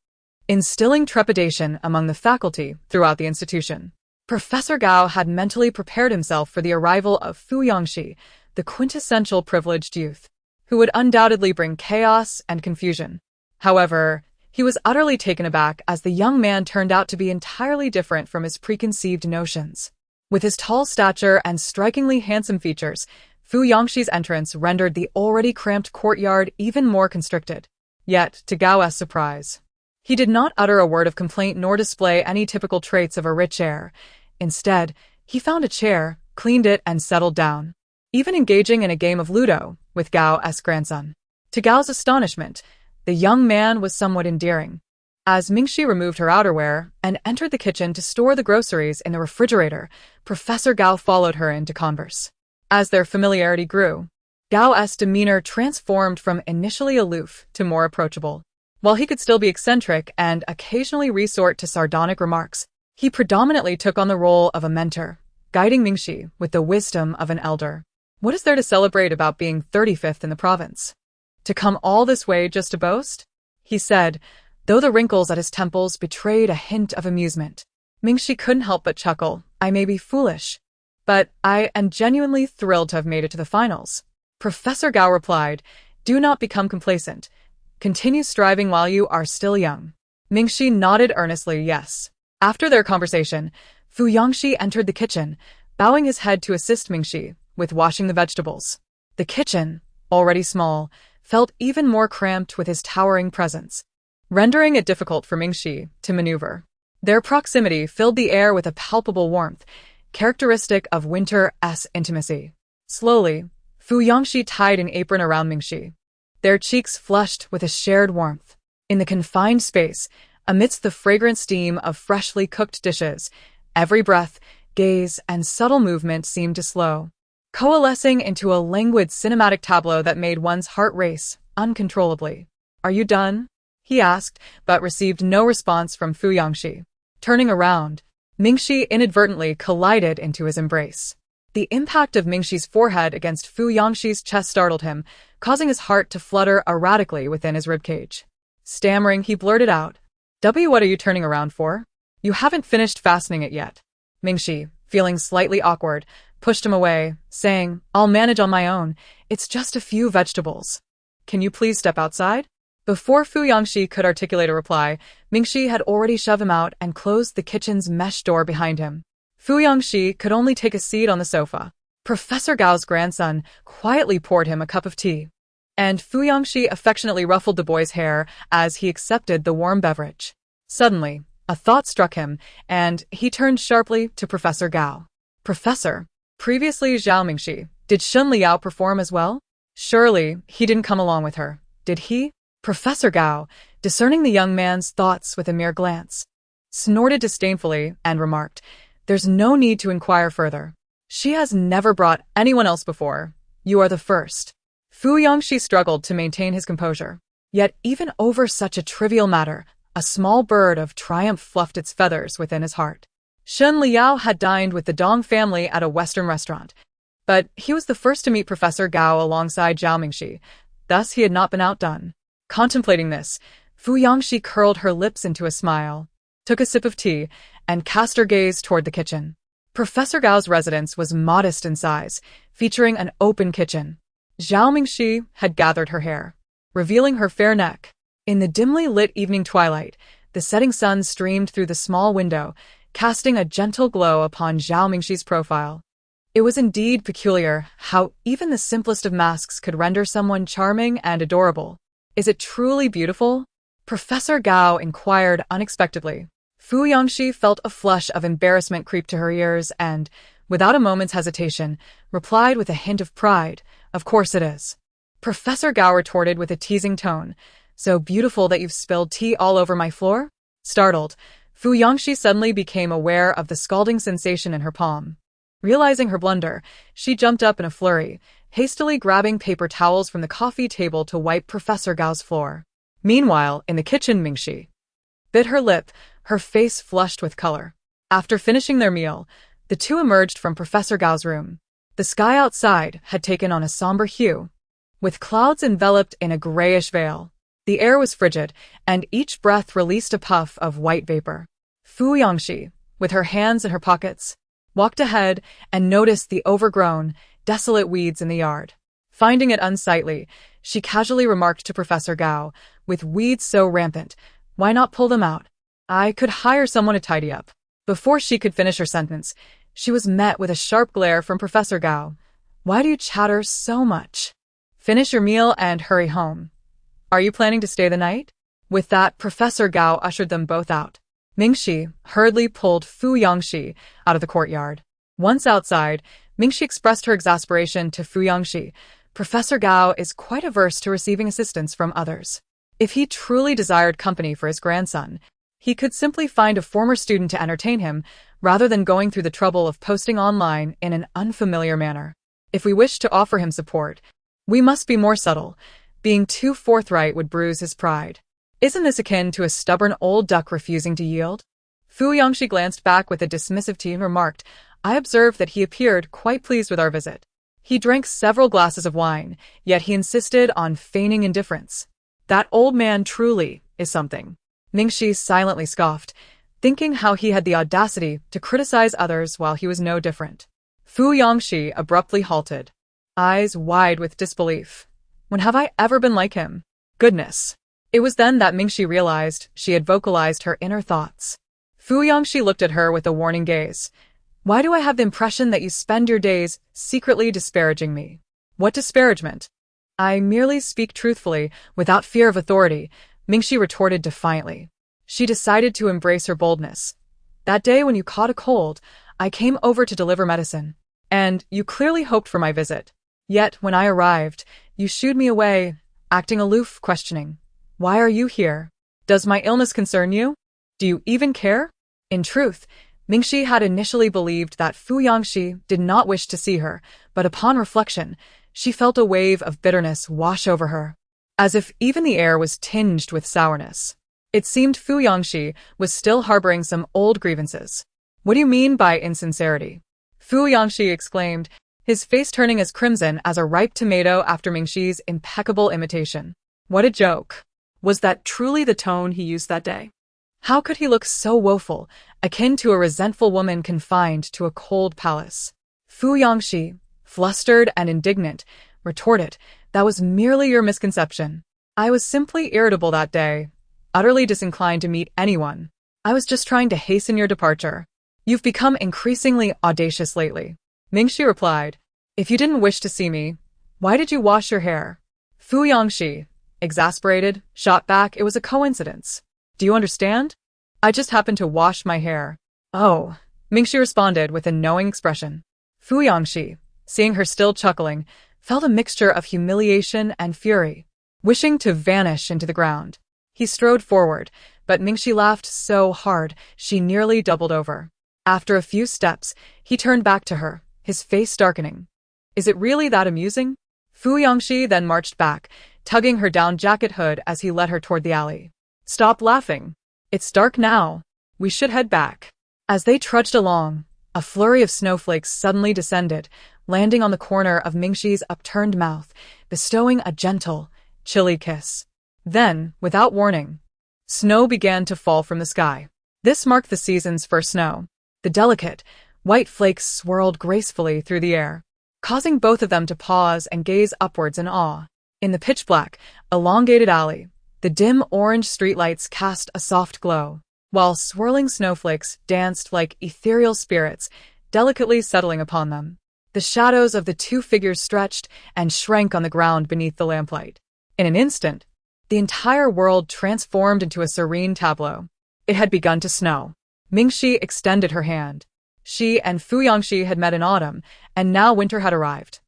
instilling trepidation among the faculty throughout the institution. Professor Gao had mentally prepared himself for the arrival of Fu Yangxi, the quintessential privileged youth, who would undoubtedly bring chaos and confusion. However, he was utterly taken aback as the young man turned out to be entirely different from his preconceived notions. With his tall stature and strikingly handsome features, Fu Yangxi's entrance rendered the already cramped courtyard even more constricted. Yet, to Gao's surprise, he did not utter a word of complaint nor display any typical traits of a rich heir. Instead, he found a chair, cleaned it, and settled down, even engaging in a game of Ludo with Gao's grandson. To Gao's astonishment, the young man was somewhat endearing. As Mingxi removed her outerwear and entered the kitchen to store the groceries in the refrigerator, Professor Gao followed her into converse. As their familiarity grew, Gao's demeanor transformed from initially aloof to more approachable. While he could still be eccentric and occasionally resort to sardonic remarks, he predominantly took on the role of a mentor, guiding Mingxi with the wisdom of an elder. What is there to celebrate about being 35th in the province? To come all this way just to boast? He said, though the wrinkles at his temples betrayed a hint of amusement. Mingxi couldn't help but chuckle. I may be foolish, but I am genuinely thrilled to have made it to the finals. Professor Gao replied, do not become complacent. Continue striving while you are still young. Mingxi nodded earnestly yes. After their conversation, Fu Yangxi entered the kitchen, bowing his head to assist Mingxi with washing the vegetables. The kitchen, already small, felt even more cramped with his towering presence, rendering it difficult for Mingxi to maneuver. Their proximity filled the air with a palpable warmth, characteristic of winter's intimacy. Slowly, Fu Yangxi tied an apron around Mingxi, their cheeks flushed with a shared warmth. In the confined space, amidst the fragrant steam of freshly cooked dishes, every breath, gaze, and subtle movement seemed to slow, coalescing into a languid cinematic tableau that made one's heart race uncontrollably. Are you done? He asked, but received no response from Fu Yangxi. Turning around, Mingxi inadvertently collided into his embrace. The impact of Mingxi's forehead against Fu Yangxi's chest startled him, causing his heart to flutter erratically within his ribcage. Stammering, he blurted out, what are you turning around for? You haven't finished fastening it yet. Mingxi, feeling slightly awkward, pushed him away, saying, I'll manage on my own. It's just a few vegetables. Can you please step outside? Before Fu Yangxi could articulate a reply, Mingxi had already shoved him out and closed the kitchen's mesh door behind him. Fu Yangxi could only take a seat on the sofa. Professor Gao's grandson quietly poured him a cup of tea, and Fu Yangxi affectionately ruffled the boy's hair as he accepted the warm beverage. Suddenly, a thought struck him, and he turned sharply to Professor Gao. Professor, previously Zhao Mingxi, did Shun Liao perform as well? Surely, he didn't come along with her, did he? Professor Gao, discerning the young man's thoughts with a mere glance, snorted disdainfully and remarked, there's no need to inquire further. She has never brought anyone else before. You are the first. Fu Yangxi struggled to maintain his composure. Yet even over such a trivial matter, a small bird of triumph fluffed its feathers within his heart. Shun Liao had dined with the Dong family at a Western restaurant, but he was the first to meet Professor Gao alongside Zhao Mingxi. Thus he had not been outdone. Contemplating this, Fu Yangxi curled her lips into a smile, took a sip of tea, and cast her gaze toward the kitchen. Professor Gao's residence was modest in size, featuring an open kitchen. Zhao Mingxi had gathered her hair, revealing her fair neck. In the dimly lit evening twilight, the setting sun streamed through the small window, casting a gentle glow upon Zhao Mingxi's profile. It was indeed peculiar how even the simplest of masks could render someone charming and adorable. Is it truly beautiful? Professor Gao inquired unexpectedly. Fu Yangxi felt a flush of embarrassment creep to her ears and, without a moment's hesitation, replied with a hint of pride, "Of course it is." Professor Gao retorted with a teasing tone, "So beautiful that you've spilled tea all over my floor?" Startled, Fu Yangxi suddenly became aware of the scalding sensation in her palm. Realizing her blunder, she jumped up in a flurry, hastily grabbing paper towels from the coffee table to wipe Professor Gao's floor. Meanwhile, in the kitchen, Mingxi bit her lip, her face flushed with color. After finishing their meal, the two emerged from Professor Gao's room. The sky outside had taken on a somber hue, with clouds enveloped in a grayish veil. The air was frigid, and each breath released a puff of white vapor. Fu Yangxi, with her hands in her pockets, walked ahead and noticed the overgrown, desolate weeds in the yard. Finding it unsightly, she casually remarked to Professor Gao, "With weeds so rampant, why not pull them out? I could hire someone to tidy up." Before she could finish her sentence, she was met with a sharp glare from Professor Gao. "Why do you chatter so much? Finish your meal and hurry home. Are you planning to stay the night?" With that, Professor Gao ushered them both out. Mingxi hurriedly pulled Fu Yangxi out of the courtyard. Once outside, Mingxi expressed her exasperation to Fu Yangxi. Professor Gao is quite averse to receiving assistance from others. If he truly desired company for his grandson, he could simply find a former student to entertain him, rather than going through the trouble of posting online in an unfamiliar manner. If we wish to offer him support, we must be more subtle. Being too forthright would bruise his pride. Isn't this akin to a stubborn old duck refusing to yield? Fu Yangxi glanced back with a dismissive tone and remarked, "I observed that he appeared quite pleased with our visit. He drank several glasses of wine, yet he insisted on feigning indifference. That old man truly is something." Mingxi silently scoffed, thinking how he had the audacity to criticize others while he was no different. Fu Yangxi abruptly halted, eyes wide with disbelief. When have I ever been like him? Goodness! It was then that Mingxi realized she had vocalized her inner thoughts. Fu Yangxi looked at her with a warning gaze. "Why do I have the impression that you spend your days secretly disparaging me?" "What disparagement?" "I merely speak truthfully, without fear of authority," Mingxi retorted defiantly. She decided to embrace her boldness. "That day when you caught a cold, I came over to deliver medicine, and you clearly hoped for my visit. Yet, when I arrived, you shooed me away, acting aloof, questioning. Why are you here? Does my illness concern you? Do you even care?" In truth, Mingxi had initially believed that Fu Yangxi did not wish to see her, but upon reflection, she felt a wave of bitterness wash over her, as if even the air was tinged with sourness. It seemed Fu Yangxi was still harboring some old grievances. "What do you mean by insincerity?" Fu Yangxi exclaimed, his face turning as crimson as a ripe tomato after Mingxi's impeccable imitation. What a joke! Was that truly the tone he used that day? How could he look so woeful, akin to a resentful woman confined to a cold palace? Fu Yangxi, flustered and indignant, retorted, "That was merely your misconception. I was simply irritable that day, utterly disinclined to meet anyone. I was just trying to hasten your departure. You've become increasingly audacious lately." Mingxi replied, "If you didn't wish to see me, why did you wash your hair?" Fu Yangxi, exasperated, shot back, "It was a coincidence. Do you understand? I just happened to wash my hair." "Oh," Mingxi responded with a knowing expression. Fu Yangxi, seeing her still chuckling, felt a mixture of humiliation and fury, wishing to vanish into the ground. He strode forward, but Mingxi laughed so hard she nearly doubled over. After a few steps, he turned back to her, his face darkening. "Is it really that amusing?" Fu Yangxi then marched back, tugging her down jacket hood as he led her toward the alley. "Stop laughing. It's dark now. We should head back." As they trudged along, a flurry of snowflakes suddenly descended, landing on the corner of Mingxi's upturned mouth, bestowing a gentle, chilly kiss. Then, without warning, snow began to fall from the sky. This marked the season's first snow. The delicate, white flakes swirled gracefully through the air, causing both of them to pause and gaze upwards in awe. In the pitch-black, elongated alley, the dim orange streetlights cast a soft glow, while swirling snowflakes danced like ethereal spirits, delicately settling upon them. The shadows of the two figures stretched and shrank on the ground beneath the lamplight. In an instant, the entire world transformed into a serene tableau. It had begun to snow. Mingxi extended her hand. She and Fu Yangxi had met in autumn, and now winter had arrived.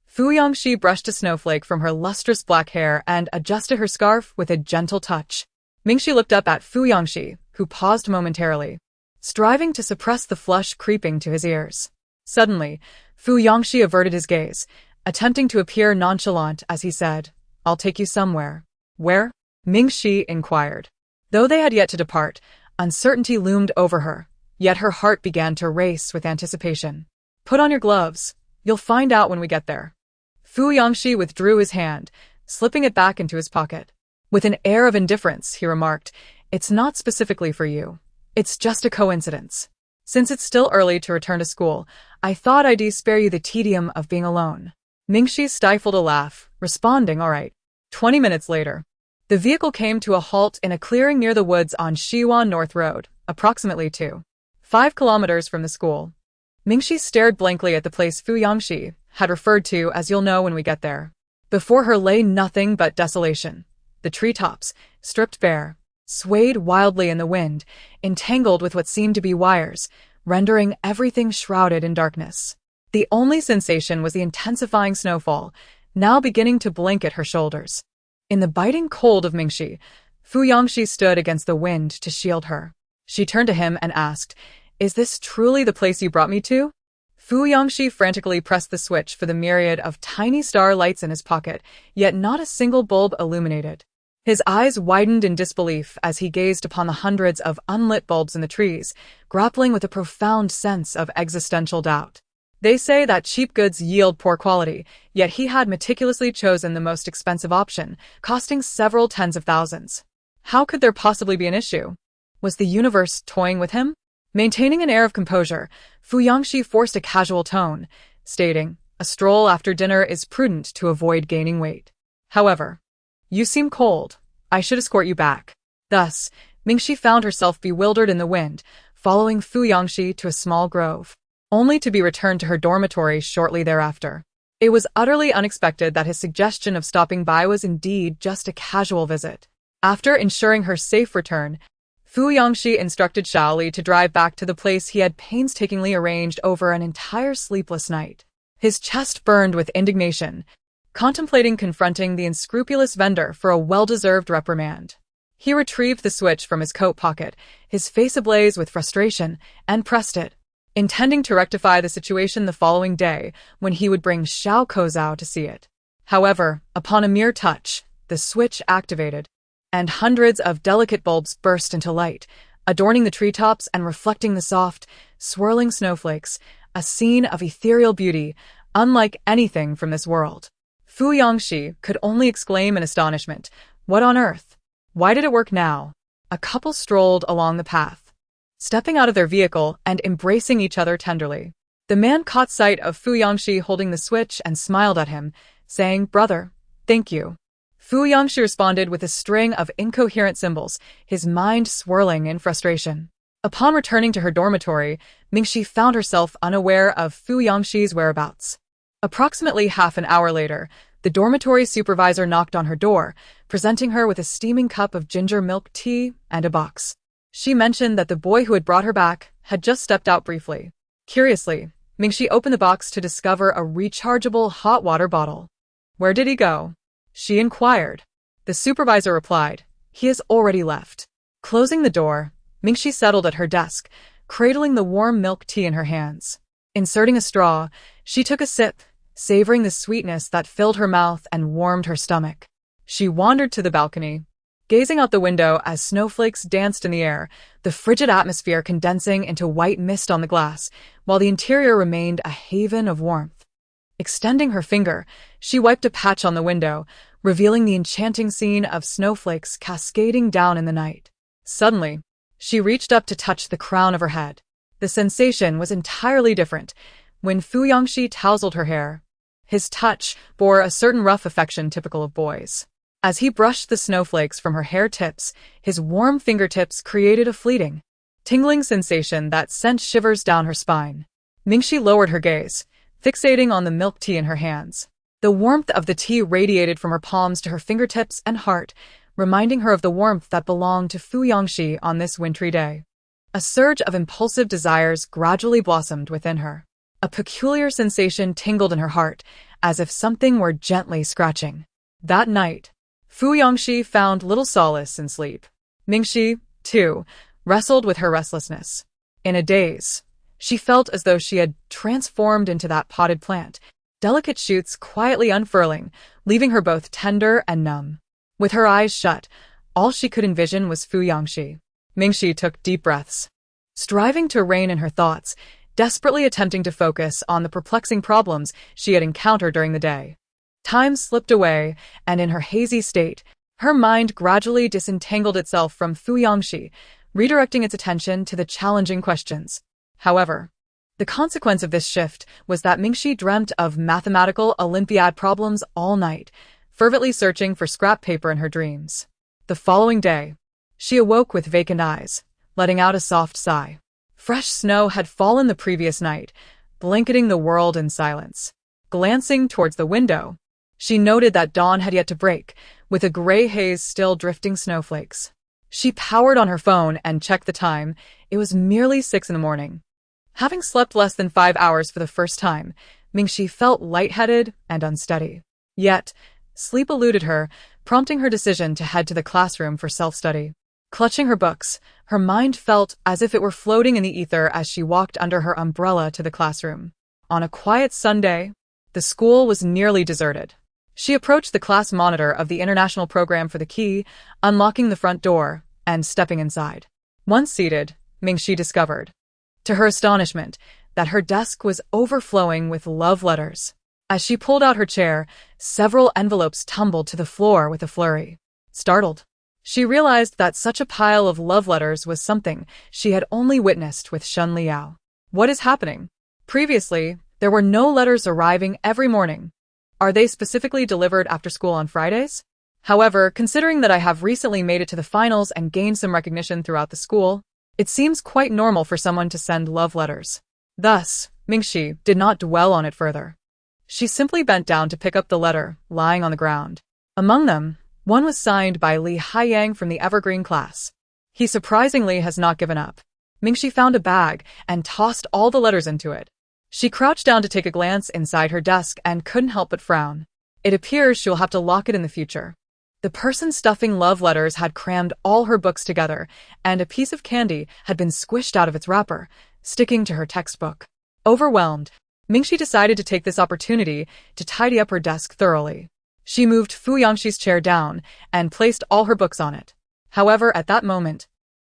Fu Yangxi brushed a snowflake from her lustrous black hair and adjusted her scarf with a gentle touch. Mingxi looked up at Fu Yangxi, who paused momentarily, striving to suppress the flush creeping to his ears. Suddenly, Fu Yangxi averted his gaze, attempting to appear nonchalant as he said, "I'll take you somewhere." "Where?" Mingxi inquired. Though they had yet to depart, uncertainty loomed over her, yet her heart began to race with anticipation. "Put on your gloves. You'll find out when we get there." Fu Yangxi withdrew his hand, slipping it back into his pocket. With an air of indifference, he remarked, "It's not specifically for you. It's just a coincidence. Since it's still early to return to school, I thought I'd spare you the tedium of being alone." Mingxi stifled a laugh, responding, "All right." 20 minutes later, the vehicle came to a halt in a clearing near the woods on Shiwan North Road, approximately 5 kilometers from the school. Mingxi stared blankly at the place Fu Yangxi had referred to as "you'll know when we get there." Before her lay nothing but desolation. The treetops, stripped bare, swayed wildly in the wind, entangled with what seemed to be wires, rendering everything shrouded in darkness. The only sensation was the intensifying snowfall, now beginning to blanket her shoulders. In the biting cold of Mingxi, Fu Yangxi stood against the wind to shield her. She turned to him and asked, "Is this truly the place you brought me to?" Fu Yangxi frantically pressed the switch for the myriad of tiny star lights in his pocket, yet not a single bulb illuminated. His eyes widened in disbelief as he gazed upon the hundreds of unlit bulbs in the trees, grappling with a profound sense of existential doubt. They say that cheap goods yield poor quality, yet he had meticulously chosen the most expensive option, costing several tens of thousands. How could there possibly be an issue? Was the universe toying with him? Maintaining an air of composure, Fu Yangxi forced a casual tone, stating, "A stroll after dinner is prudent to avoid gaining weight. However, you seem cold. I should escort you back." Thus, Mingxi found herself bewildered in the wind, following Fu Yangxi to a small grove, only to be returned to her dormitory shortly thereafter. It was utterly unexpected that his suggestion of stopping by was indeed just a casual visit. After ensuring her safe return, Fu Yangxi instructed Shaoli to drive back to the place he had painstakingly arranged over an entire sleepless night. His chest burned with indignation, contemplating confronting the unscrupulous vendor for a well-deserved reprimand. He retrieved the switch from his coat pocket, his face ablaze with frustration, and pressed it, intending to rectify the situation the following day when he would bring Xiao Kozhao to see it. However, upon a mere touch, the switch activated, and hundreds of delicate bulbs burst into light, adorning the treetops and reflecting the soft, swirling snowflakes, a scene of ethereal beauty, unlike anything from this world. Fu Yangxi could only exclaim in astonishment, "What on earth? Why did it work now?" A couple strolled along the path, stepping out of their vehicle and embracing each other tenderly. The man caught sight of Fu Yangxi holding the switch and smiled at him, saying, "Brother, thank you." Fu Yangxi responded with a string of incoherent symbols, his mind swirling in frustration. Upon returning to her dormitory, Mingxi found herself unaware of Fu Yangxi's whereabouts. Approximately half an hour later, the dormitory supervisor knocked on her door, presenting her with a steaming cup of ginger milk tea and a box. She mentioned that the boy who had brought her back had just stepped out briefly. Curiously, Mingxi opened the box to discover a rechargeable hot water bottle. "Where did he go?" she inquired. The supervisor replied, "He has already left." Closing the door, Mingxi settled at her desk, cradling the warm milk tea in her hands. Inserting a straw, she took a sip, savoring the sweetness that filled her mouth and warmed her stomach. She wandered to the balcony, gazing out the window as snowflakes danced in the air, the frigid atmosphere condensing into white mist on the glass, while the interior remained a haven of warmth. Extending her finger, she wiped a patch on the window, revealing the enchanting scene of snowflakes cascading down in the night. Suddenly, she reached up to touch the crown of her head. The sensation was entirely different when Fu Yangxi tousled her hair. His touch bore a certain rough affection typical of boys. As he brushed the snowflakes from her hair tips, his warm fingertips created a fleeting, tingling sensation that sent shivers down her spine. Mingxi lowered her gaze, fixating on the milk tea in her hands. The warmth of the tea radiated from her palms to her fingertips and heart, reminding her of the warmth that belonged to Fu Yangxi on this wintry day. A surge of impulsive desires gradually blossomed within her. A peculiar sensation tingled in her heart, as if something were gently scratching. That night, Fu Yangxi found little solace in sleep. Mingxi, too, wrestled with her restlessness. In a daze, she felt as though she had transformed into that potted plant, delicate shoots quietly unfurling, leaving her both tender and numb. With her eyes shut, all she could envision was Fu Yangxi. Mingxi took deep breaths, striving to rein in her thoughts, desperately attempting to focus on the perplexing problems she had encountered during the day. Time slipped away, and in her hazy state, her mind gradually disentangled itself from Fu Yangxi, redirecting its attention to the challenging questions. However, the consequence of this shift was that Mingxi dreamt of mathematical Olympiad problems all night, fervently searching for scrap paper in her dreams. The following day, she awoke with vacant eyes, letting out a soft sigh. Fresh snow had fallen the previous night, blanketing the world in silence. Glancing towards the window, she noted that dawn had yet to break, with a gray haze still drifting snowflakes. She powered on her phone and checked the time. It was merely 6 a.m. Having slept less than 5 hours for the first time, Mingxi felt lightheaded and unsteady. Yet, sleep eluded her, prompting her decision to head to the classroom for self-study. Clutching her books, her mind felt as if it were floating in the ether as she walked under her umbrella to the classroom. On a quiet Sunday, the school was nearly deserted. She approached the class monitor of the international program for the key, unlocking the front door and stepping inside. Once seated, Mingxi discovered, to her astonishment, that her desk was overflowing with love letters. As she pulled out her chair, several envelopes tumbled to the floor with a flurry. Startled, she realized that such a pile of love letters was something she had only witnessed with Shun Liao. What is happening? Previously, there were no letters arriving every morning. Are they specifically delivered after school on Fridays? However, considering that I have recently made it to the finals and gained some recognition throughout the school, it seems quite normal for someone to send love letters. Thus, Mingxi did not dwell on it further. She simply bent down to pick up the letter lying on the ground. Among them, one was signed by Li Haiyang from the Evergreen class. He surprisingly has not given up. Mingxi found a bag and tossed all the letters into it. She crouched down to take a glance inside her desk and couldn't help but frown. It appears she'll have to lock it in the future. The person stuffing love letters had crammed all her books together, and a piece of candy had been squished out of its wrapper, sticking to her textbook. Overwhelmed, Mingxi decided to take this opportunity to tidy up her desk thoroughly. She moved Fu Yangxi's chair down and placed all her books on it. However, at that moment,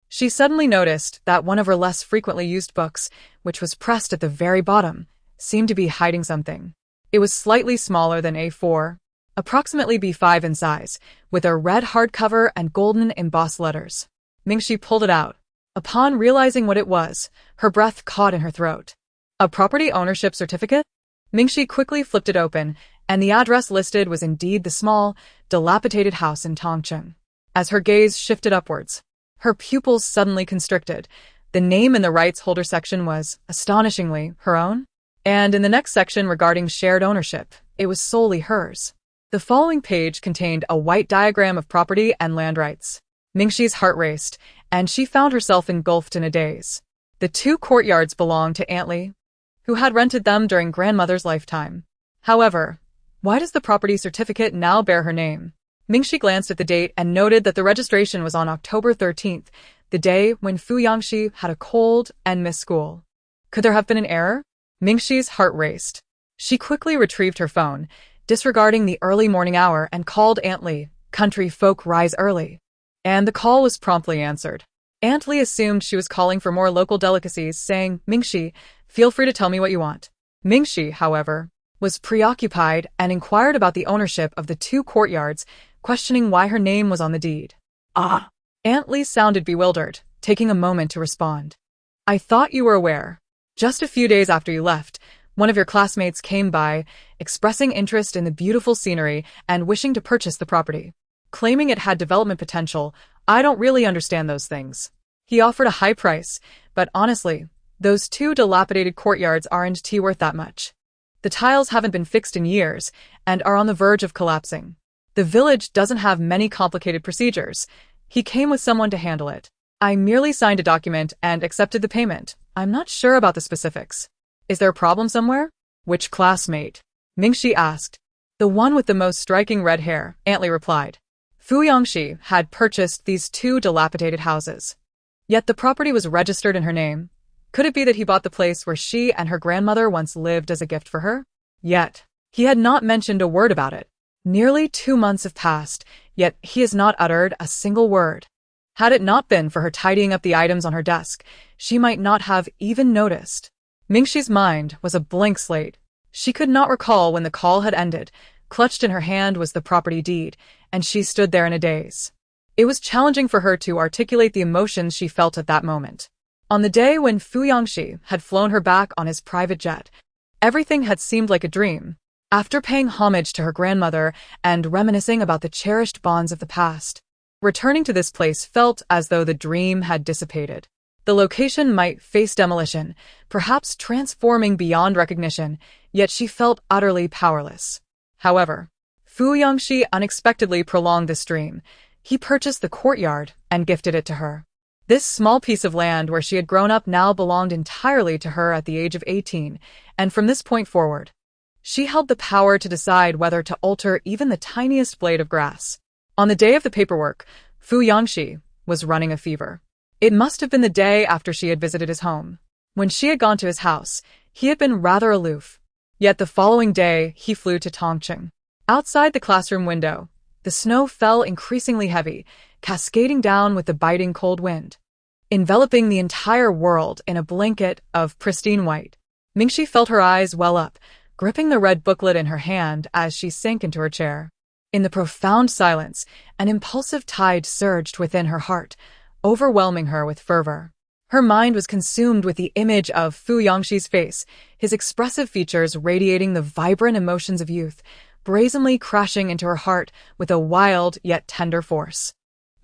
she suddenly noticed that one of her less frequently used books, which was pressed at the very bottom, seemed to be hiding something. It was slightly smaller than A4, approximately B5 in size, with a red hardcover and golden embossed letters. Mingxi pulled it out. Upon realizing what it was, her breath caught in her throat. A property ownership certificate? Mingxi quickly flipped it open, and the address listed was indeed the small, dilapidated house in Tongcheng. As her gaze shifted upwards, her pupils suddenly constricted. The name in the rights holder section was, astonishingly, her own. And in the next section regarding shared ownership, it was solely hers. The following page contained a white diagram of property and land rights. Mingxi's heart raced, and she found herself engulfed in a daze. The 2 courtyards belonged to Aunt Li, who had rented them during grandmother's lifetime. However, why does the property certificate now bear her name? Mingxi glanced at the date and noted that the registration was on October 13th, the day when Fu Yangxi had a cold and missed school. Could there have been an error? Mingxi's heart raced. She quickly retrieved her phone, disregarding the early morning hour, and called Aunt Li. Country folk rise early. And the call was promptly answered. Aunt Li assumed she was calling for more local delicacies, saying, "Mingxi, feel free to tell me what you want." Mingxi, however, was preoccupied and inquired about the ownership of the 2 courtyards, questioning why her name was on the deed. Ah! Aunt Li sounded bewildered, taking a moment to respond. "I thought you were aware. Just a few days after you left, one of your classmates came by, expressing interest in the beautiful scenery and wishing to purchase the property. Claiming it had development potential. I don't really understand those things. He offered a high price, but honestly, those 2 dilapidated courtyards aren't worth that much." The tiles haven't been fixed in years and are on the verge of collapsing. The village doesn't have many complicated procedures. He came with someone to handle it. I merely signed a document and accepted the payment. I'm not sure about the specifics. Is there a problem somewhere? Which classmate? Mingxi asked. The one with the most striking red hair, Antley replied. Fuyangxi had purchased these two dilapidated houses. Yet the property was registered in her name. Could it be that he bought the place where she and her grandmother once lived as a gift for her? Yet, he had not mentioned a word about it. Nearly 2 months have passed, yet he has not uttered a single word. Had it not been for her tidying up the items on her desk, she might not have even noticed. Mingxi's mind was a blank slate. She could not recall when the call had ended. Clutched in her hand was the property deed, and she stood there in a daze. It was challenging for her to articulate the emotions she felt at that moment. On the day when Fuyangxi had flown her back on his private jet, everything had seemed like a dream. After paying homage to her grandmother and reminiscing about the cherished bonds of the past, returning to this place felt as though the dream had dissipated. The location might face demolition, perhaps transforming beyond recognition, yet she felt utterly powerless. However, Fuyangxi unexpectedly prolonged this dream. He purchased the courtyard and gifted it to her. This small piece of land where she had grown up now belonged entirely to her at the age of 18, and from this point forward, she held the power to decide whether to alter even the tiniest blade of grass. On the day of the paperwork, Fuyangxi was running a fever. It must have been the day after she had visited his home. When she had gone to his house, he had been rather aloof. Yet the following day, he flew to Tongqing. Outside the classroom window, the snow fell increasingly heavy, cascading down with the biting cold wind, enveloping the entire world in a blanket of pristine white. Mingxi felt her eyes well up, gripping the red booklet in her hand as she sank into her chair. In the profound silence, an impulsive tide surged within her heart, overwhelming her with fervor. Her mind was consumed with the image of Fuyangxi's face, his expressive features radiating the vibrant emotions of youth, brazenly crashing into her heart with a wild yet tender force.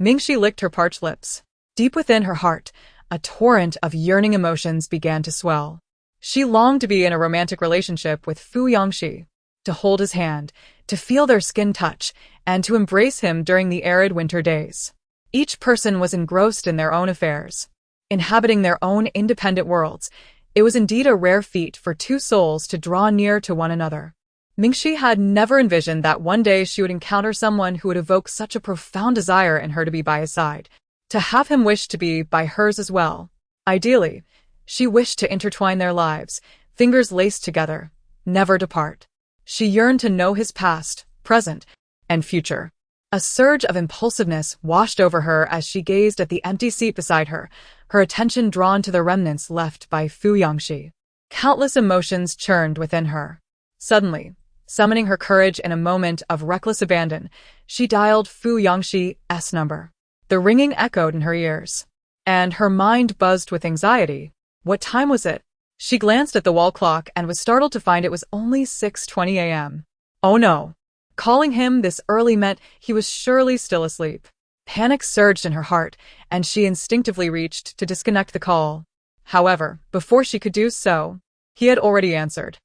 Mingxi licked her parched lips. Deep within her heart, a torrent of yearning emotions began to swell. She longed to be in a romantic relationship with Fuyangxi, to hold his hand, to feel their skin touch, and to embrace him during the arid winter days. Each person was engrossed in their own affairs, inhabiting their own independent worlds. It was indeed a rare feat for two souls to draw near to one another. Mingxi had never envisioned that one day she would encounter someone who would evoke such a profound desire in her to be by his side, to have him wish to be by hers as well. Ideally, she wished to intertwine their lives, fingers laced together, never to part. She yearned to know his past, present, and future. A surge of impulsiveness washed over her as she gazed at the empty seat beside her, her attention drawn to the remnants left by Fuyangxi. Countless emotions churned within her. Suddenly, summoning her courage in a moment of reckless abandon, she dialed Fuyangxi's number. The ringing echoed in her ears, and her mind buzzed with anxiety. What time was it? She glanced at the wall clock and was startled to find it was only 6:20 a.m. Oh no! Calling him this early meant he was surely still asleep. Panic surged in her heart, and she instinctively reached to disconnect the call. However, before she could do so, he had already answered.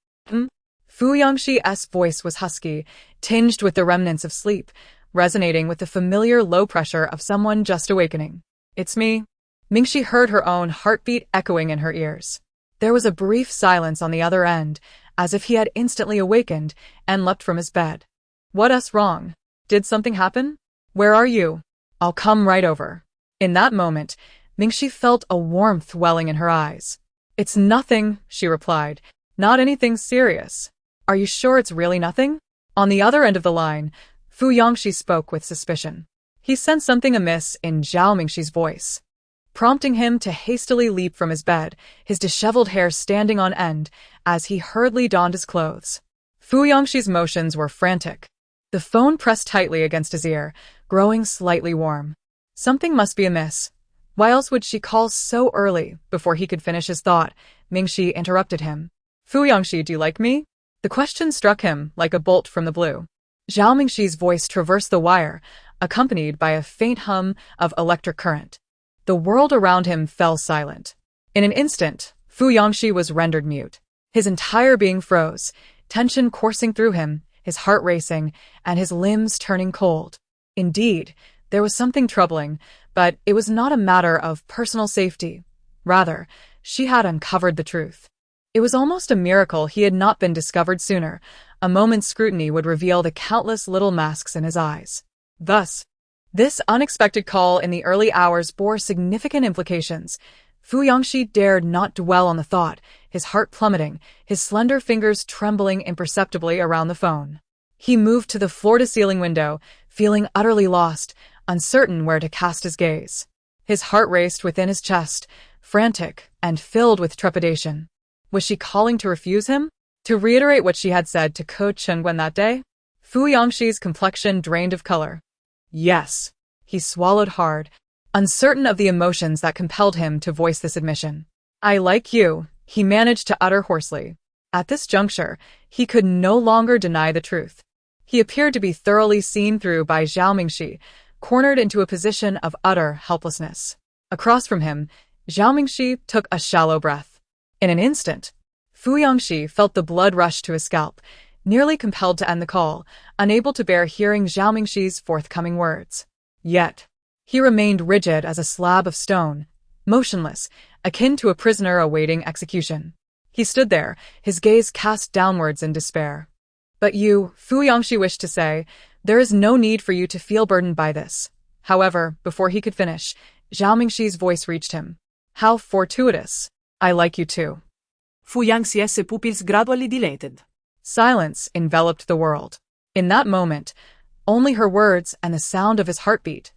Fuyangxi's voice was husky, tinged with the remnants of sleep, resonating with the familiar low pressure of someone just awakening. It's me. Mingxi heard her own heartbeat echoing in her ears. There was a brief silence on the other end, as if he had instantly awakened and leapt from his bed. What's wrong? Did something happen? Where are you? I'll come right over. In that moment, Mingxi felt a warmth welling in her eyes. It's nothing, she replied. Not anything serious. Are you sure it's really nothing? On the other end of the line, Fuyangxi spoke with suspicion. He sensed something amiss in Zhao Mingxi's voice, prompting him to hastily leap from his bed, his disheveled hair standing on end as he hurriedly donned his clothes. Fuyangxi's motions were frantic. The phone pressed tightly against his ear, growing slightly warm. Something must be amiss. Why else would she call so early? Before he could finish his thought, Mingxi interrupted him. Fuyangxi, do you like me? The question struck him like a bolt from the blue. Zhao Mingxi's voice traversed the wire, accompanied by a faint hum of electric current. The world around him fell silent. In an instant, Fuyangxi was rendered mute. His entire being froze, tension coursing through him, his heart racing, and his limbs turning cold. Indeed, there was something troubling, but it was not a matter of personal safety. Rather, she had uncovered the truth. It was almost a miracle he had not been discovered sooner. A moment's scrutiny would reveal the countless little masks in his eyes. Thus, this unexpected call in the early hours bore significant implications. Fu Yangxi dared not dwell on the thought, his heart plummeting, his slender fingers trembling imperceptibly around the phone. He moved to the floor-to-ceiling window, feeling utterly lost, uncertain where to cast his gaze. His heart raced within his chest, frantic and filled with trepidation. Was she calling to refuse him? To reiterate what she had said to Ko Chengwen that day? Fu Yangxi's complexion drained of color. Yes. He swallowed hard, uncertain of the emotions that compelled him to voice this admission. I like you, he managed to utter hoarsely. At this juncture, he could no longer deny the truth. He appeared to be thoroughly seen through by Zhao Mingxi, cornered into a position of utter helplessness. Across from him, Zhao Mingxi took a shallow breath. In an instant, Fu Yangxi felt the blood rush to his scalp, nearly compelled to end the call, unable to bear hearing Zhao Mingxi's forthcoming words. Yet, he remained rigid as a slab of stone, motionless, akin to a prisoner awaiting execution. He stood there, his gaze cast downwards in despair. But you, Fu Yangxi wished to say, there is no need for you to feel burdened by this. However, before he could finish, Zhao Mingxi's voice reached him. How fortuitous. I like you too. Fu Yangxi's pupils gradually dilated. Silence enveloped the world. In that moment, only her words and the sound of his heartbeat,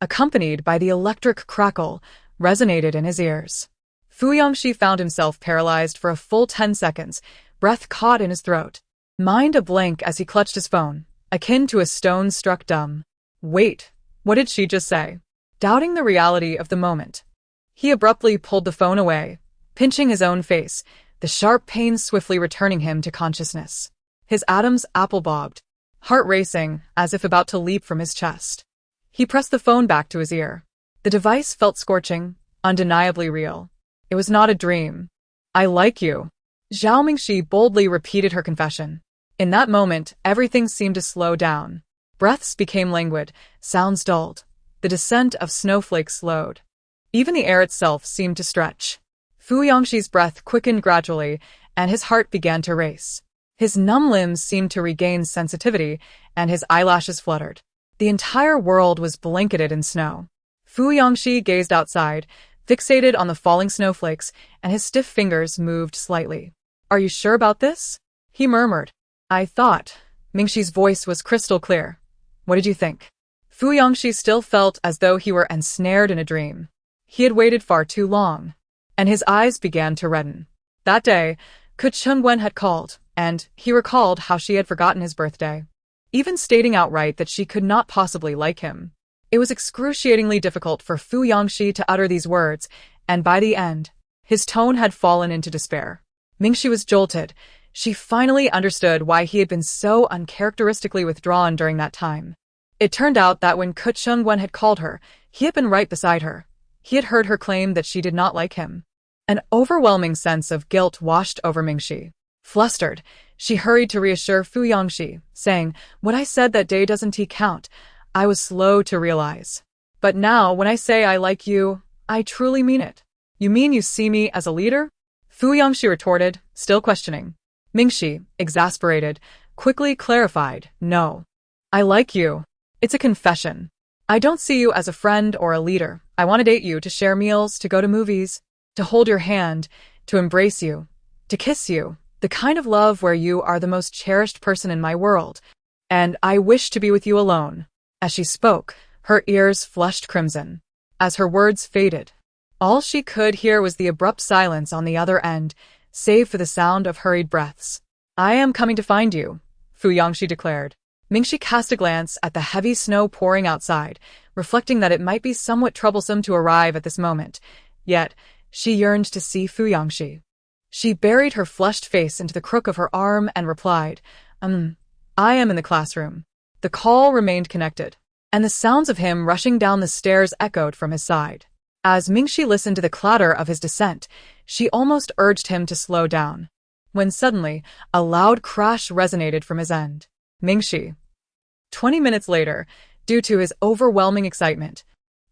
accompanied by the electric crackle, resonated in his ears. Fu Yangxi found himself paralyzed for a full 10 seconds, breath caught in his throat, mind a blank as he clutched his phone, akin to a stone struck dumb. Wait, what did she just say? Doubting the reality of the moment, he abruptly pulled the phone away, pinching his own face, the sharp pain swiftly returning him to consciousness. His atoms apple-bobbed, heart racing as if about to leap from his chest. He pressed the phone back to his ear. The device felt scorching, undeniably real. It was not a dream. I like you. Zhao Mingxi boldly repeated her confession. In that moment, everything seemed to slow down. Breaths became languid, sounds dulled. The descent of snowflakes slowed. Even the air itself seemed to stretch. Fu Yangxi's breath quickened gradually, and his heart began to race. His numb limbs seemed to regain sensitivity, and his eyelashes fluttered. The entire world was blanketed in snow. Fu Yangxi gazed outside, fixated on the falling snowflakes, and his stiff fingers moved slightly. Are you sure about this? He murmured. I thought. Mingxi's voice was crystal clear. What did you think? Fu Yangxi still felt as though he were ensnared in a dream. He had waited far too long, and his eyes began to redden. That day, Ko Chengwen had called, and he recalled how she had forgotten his birthday, even stating outright that she could not possibly like him. It was excruciatingly difficult for Fu Yangxi to utter these words, and by the end, his tone had fallen into despair. Mingxi was jolted. She finally understood why he had been so uncharacteristically withdrawn during that time. It turned out that when Ko Chengwen had called her, he had been right beside her. He had heard her claim that she did not like him. An overwhelming sense of guilt washed over Mingxi. Flustered, she hurried to reassure Fu Yangxi, saying, What I said that day doesn't count. I was slow to realize. But now, when I say I like you, I truly mean it. You mean you see me as a leader? Fu Yangxi retorted, still questioning. Mingxi, exasperated, quickly clarified, No. I like you. It's a confession. I don't see you as a friend or a leader. I want to date you, to share meals, to go to movies, to hold your hand, to embrace you, to kiss you, the kind of love where you are the most cherished person in my world. And I wish to be with you alone. As she spoke, her ears flushed crimson. As her words faded, all she could hear was the abrupt silence on the other end, save for the sound of hurried breaths. I am coming to find you, Fu Yangxi declared. Mingxi cast a glance at the heavy snow pouring outside, reflecting that it might be somewhat troublesome to arrive at this moment. Yet, she yearned to see Fu Yangxi. She buried her flushed face into the crook of her arm and replied, I am in the classroom. The call remained connected, and the sounds of him rushing down the stairs echoed from his side. As Mingxi listened to the clatter of his descent, she almost urged him to slow down. when suddenly, a loud crash resonated from his end. Mingxi. 20 minutes later, due to his overwhelming excitement,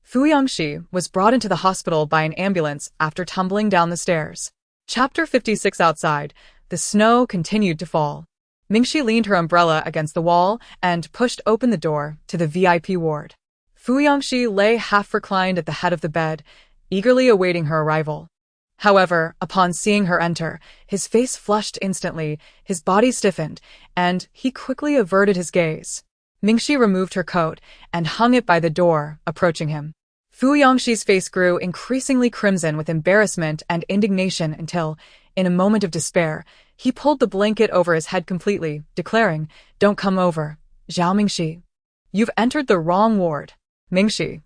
Fuyangxi was brought into the hospital by an ambulance after tumbling down the stairs. Chapter 56. Outside, the snow continued to fall. Mingxi leaned her umbrella against the wall and pushed open the door to the VIP ward. Fuyangxi lay half-reclined at the head of the bed, eagerly awaiting her arrival. However, upon seeing her enter, his face flushed instantly, his body stiffened, and he quickly averted his gaze. Mingxi removed her coat and hung it by the door, approaching him. Fuyangxi's face grew increasingly crimson with embarrassment and indignation until, in a moment of despair, he pulled the blanket over his head completely, declaring, "Don't come over, Zhao Mingxi. You've entered the wrong ward." Mingxi.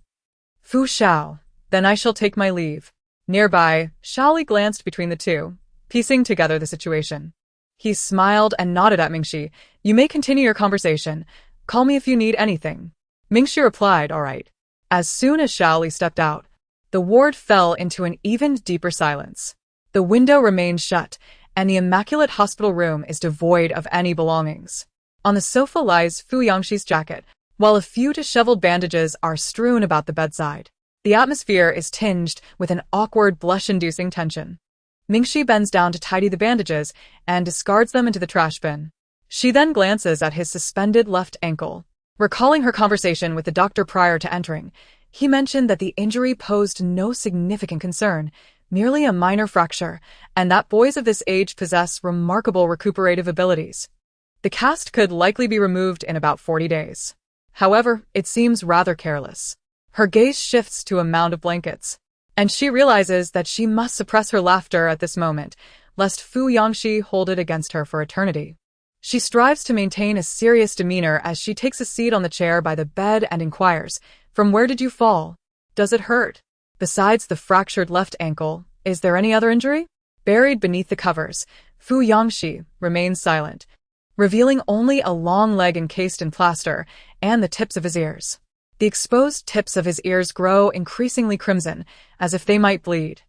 Fu Xiao. Then I shall take my leave. Nearby, Shaoli glanced between the two, piecing together the situation. He smiled and nodded at Mingxi. "You may continue your conversation. Call me if you need anything." Mingxi replied, "All right." As soon as Shaoli stepped out, the ward fell into an even deeper silence. The window remained shut, and the immaculate hospital room is devoid of any belongings. On the sofa lies Fuyangxi's jacket, while a few disheveled bandages are strewn about the bedside. The atmosphere is tinged with an awkward, blush-inducing tension. Mingxi bends down to tidy the bandages and discards them into the trash bin. She then glances at his suspended left ankle. Recalling her conversation with the doctor prior to entering, he mentioned that the injury posed no significant concern, merely a minor fracture, and that boys of this age possess remarkable recuperative abilities. The cast could likely be removed in about 40 days. However, it seems rather careless. Her gaze shifts to a mound of blankets, and she realizes that she must suppress her laughter at this moment, lest Fuyangxi hold it against her for eternity. She strives to maintain a serious demeanor as she takes a seat on the chair by the bed and inquires, "From where did you fall? Does it hurt? Besides the fractured left ankle, is there any other injury?" Buried beneath the covers, Fuyangxi remains silent, revealing only a long leg encased in plaster and the tips of his ears. The exposed tips of his ears grow increasingly crimson, as if they might bleed.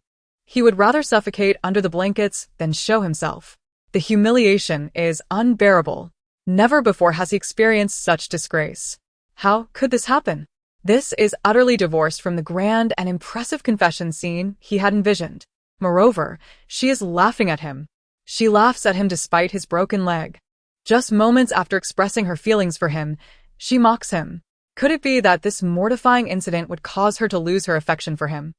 He would rather suffocate under the blankets than show himself. The humiliation is unbearable. Never before has he experienced such disgrace. How could this happen? This is utterly divorced from the grand and impressive confession scene he had envisioned. Moreover, she is laughing at him. She laughs at him despite his broken leg. Just moments after expressing her feelings for him, she mocks him. Could it be that this mortifying incident would cause her to lose her affection for him?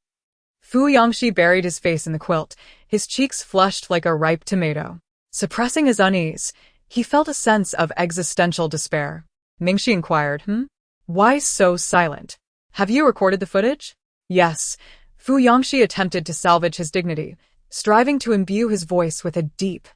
Fuyangxi buried his face in the quilt, his cheeks flushed like a ripe tomato. Suppressing his unease, he felt a sense of existential despair. Mingxi inquired, Why so silent? Have you recorded the footage?" "Yes." Fuyangxi attempted to salvage his dignity, striving to imbue his voice with a deep,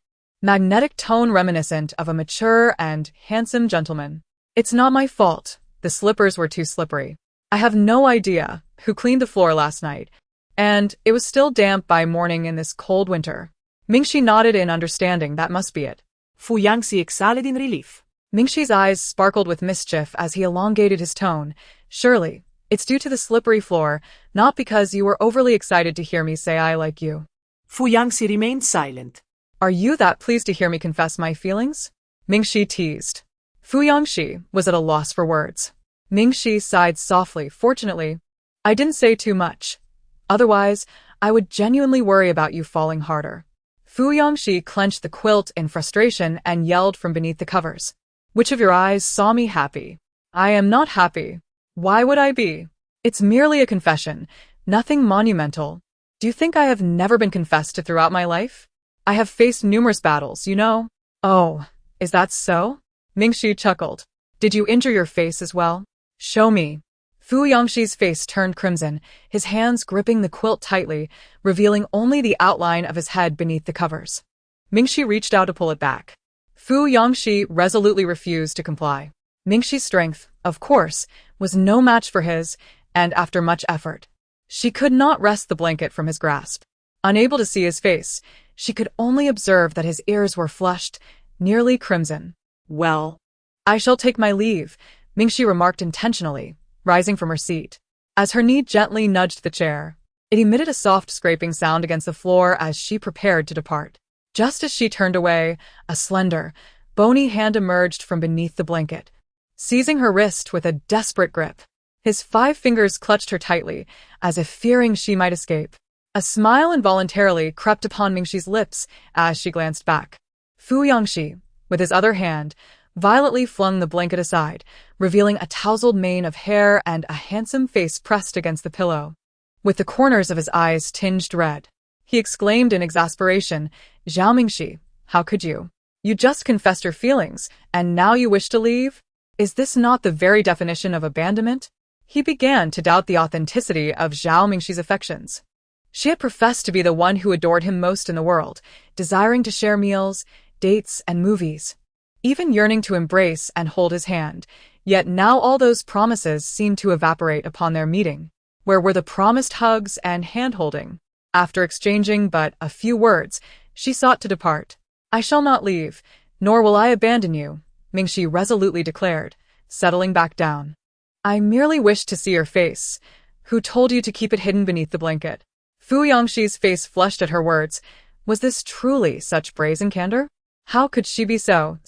magnetic tone reminiscent of a mature and handsome gentleman. "It's not my fault. The slippers were too slippery. I have no idea who cleaned the floor last night, and it was still damp by morning in this cold winter." Mingxi nodded in understanding. That must be it. Fuyangxi exhaled in relief. Mingxi's eyes sparkled with mischief as he elongated his tone. "Surely, it's due to the slippery floor, not because you were overly excited to hear me say I like you." Fuyangxi remained silent. "Are you that pleased to hear me confess my feelings?" Mingxi teased. Fuyangxi was at a loss for words. Mingxi sighed softly. "Fortunately, I didn't say too much. Otherwise, I would genuinely worry about you falling harder." Fuyangxi clenched the quilt in frustration and yelled from beneath the covers. "Which of your eyes saw me happy? I am not happy. Why would I be? It's merely a confession, nothing monumental. Do you think I have never been confessed to throughout my life? I have faced numerous battles, you know." "Oh, is that so?" Mingxi chuckled. "Did you injure your face as well? Show me." Fuyangxi's face turned crimson, his hands gripping the quilt tightly, revealing only the outline of his head beneath the covers. Mingxi reached out to pull it back. Fuyangxi resolutely refused to comply. Mingxi's strength, of course, was no match for his, and after much effort, she could not wrest the blanket from his grasp. Unable to see his face, she could only observe that his ears were flushed, nearly crimson. "Well, I shall take my leave," Mingxi remarked intentionally, rising from her seat. As her knee gently nudged the chair, it emitted a soft scraping sound against the floor as she prepared to depart. Just as she turned away, a slender, bony hand emerged from beneath the blanket, seizing her wrist with a desperate grip. His 5 fingers clutched her tightly, as if fearing she might escape. A smile involuntarily crept upon Mingxi's lips as she glanced back. Fu Yangxi, with his other hand, violently flung the blanket aside, revealing a tousled mane of hair and a handsome face pressed against the pillow. With the corners of his eyes tinged red, he exclaimed in exasperation, "Zhao Mingxi, how could you? You just confessed your feelings, and now you wish to leave? Is this not the very definition of abandonment?" He began to doubt the authenticity of Zhao Mingxi's affections. She had professed to be the one who adored him most in the world, desiring to share meals, dates, and movies, even yearning to embrace and hold his hand. Yet now all those promises seemed to evaporate upon their meeting. Where were the promised hugs and hand-holding? After exchanging but a few words, she sought to depart. "I shall not leave, nor will I abandon you," Mingxi resolutely declared, settling back down. "I merely wish to see your face. Who told you to keep it hidden beneath the blanket?" Fu Yangxi's face flushed at her words. Was this truly such brazen candor? How could she be so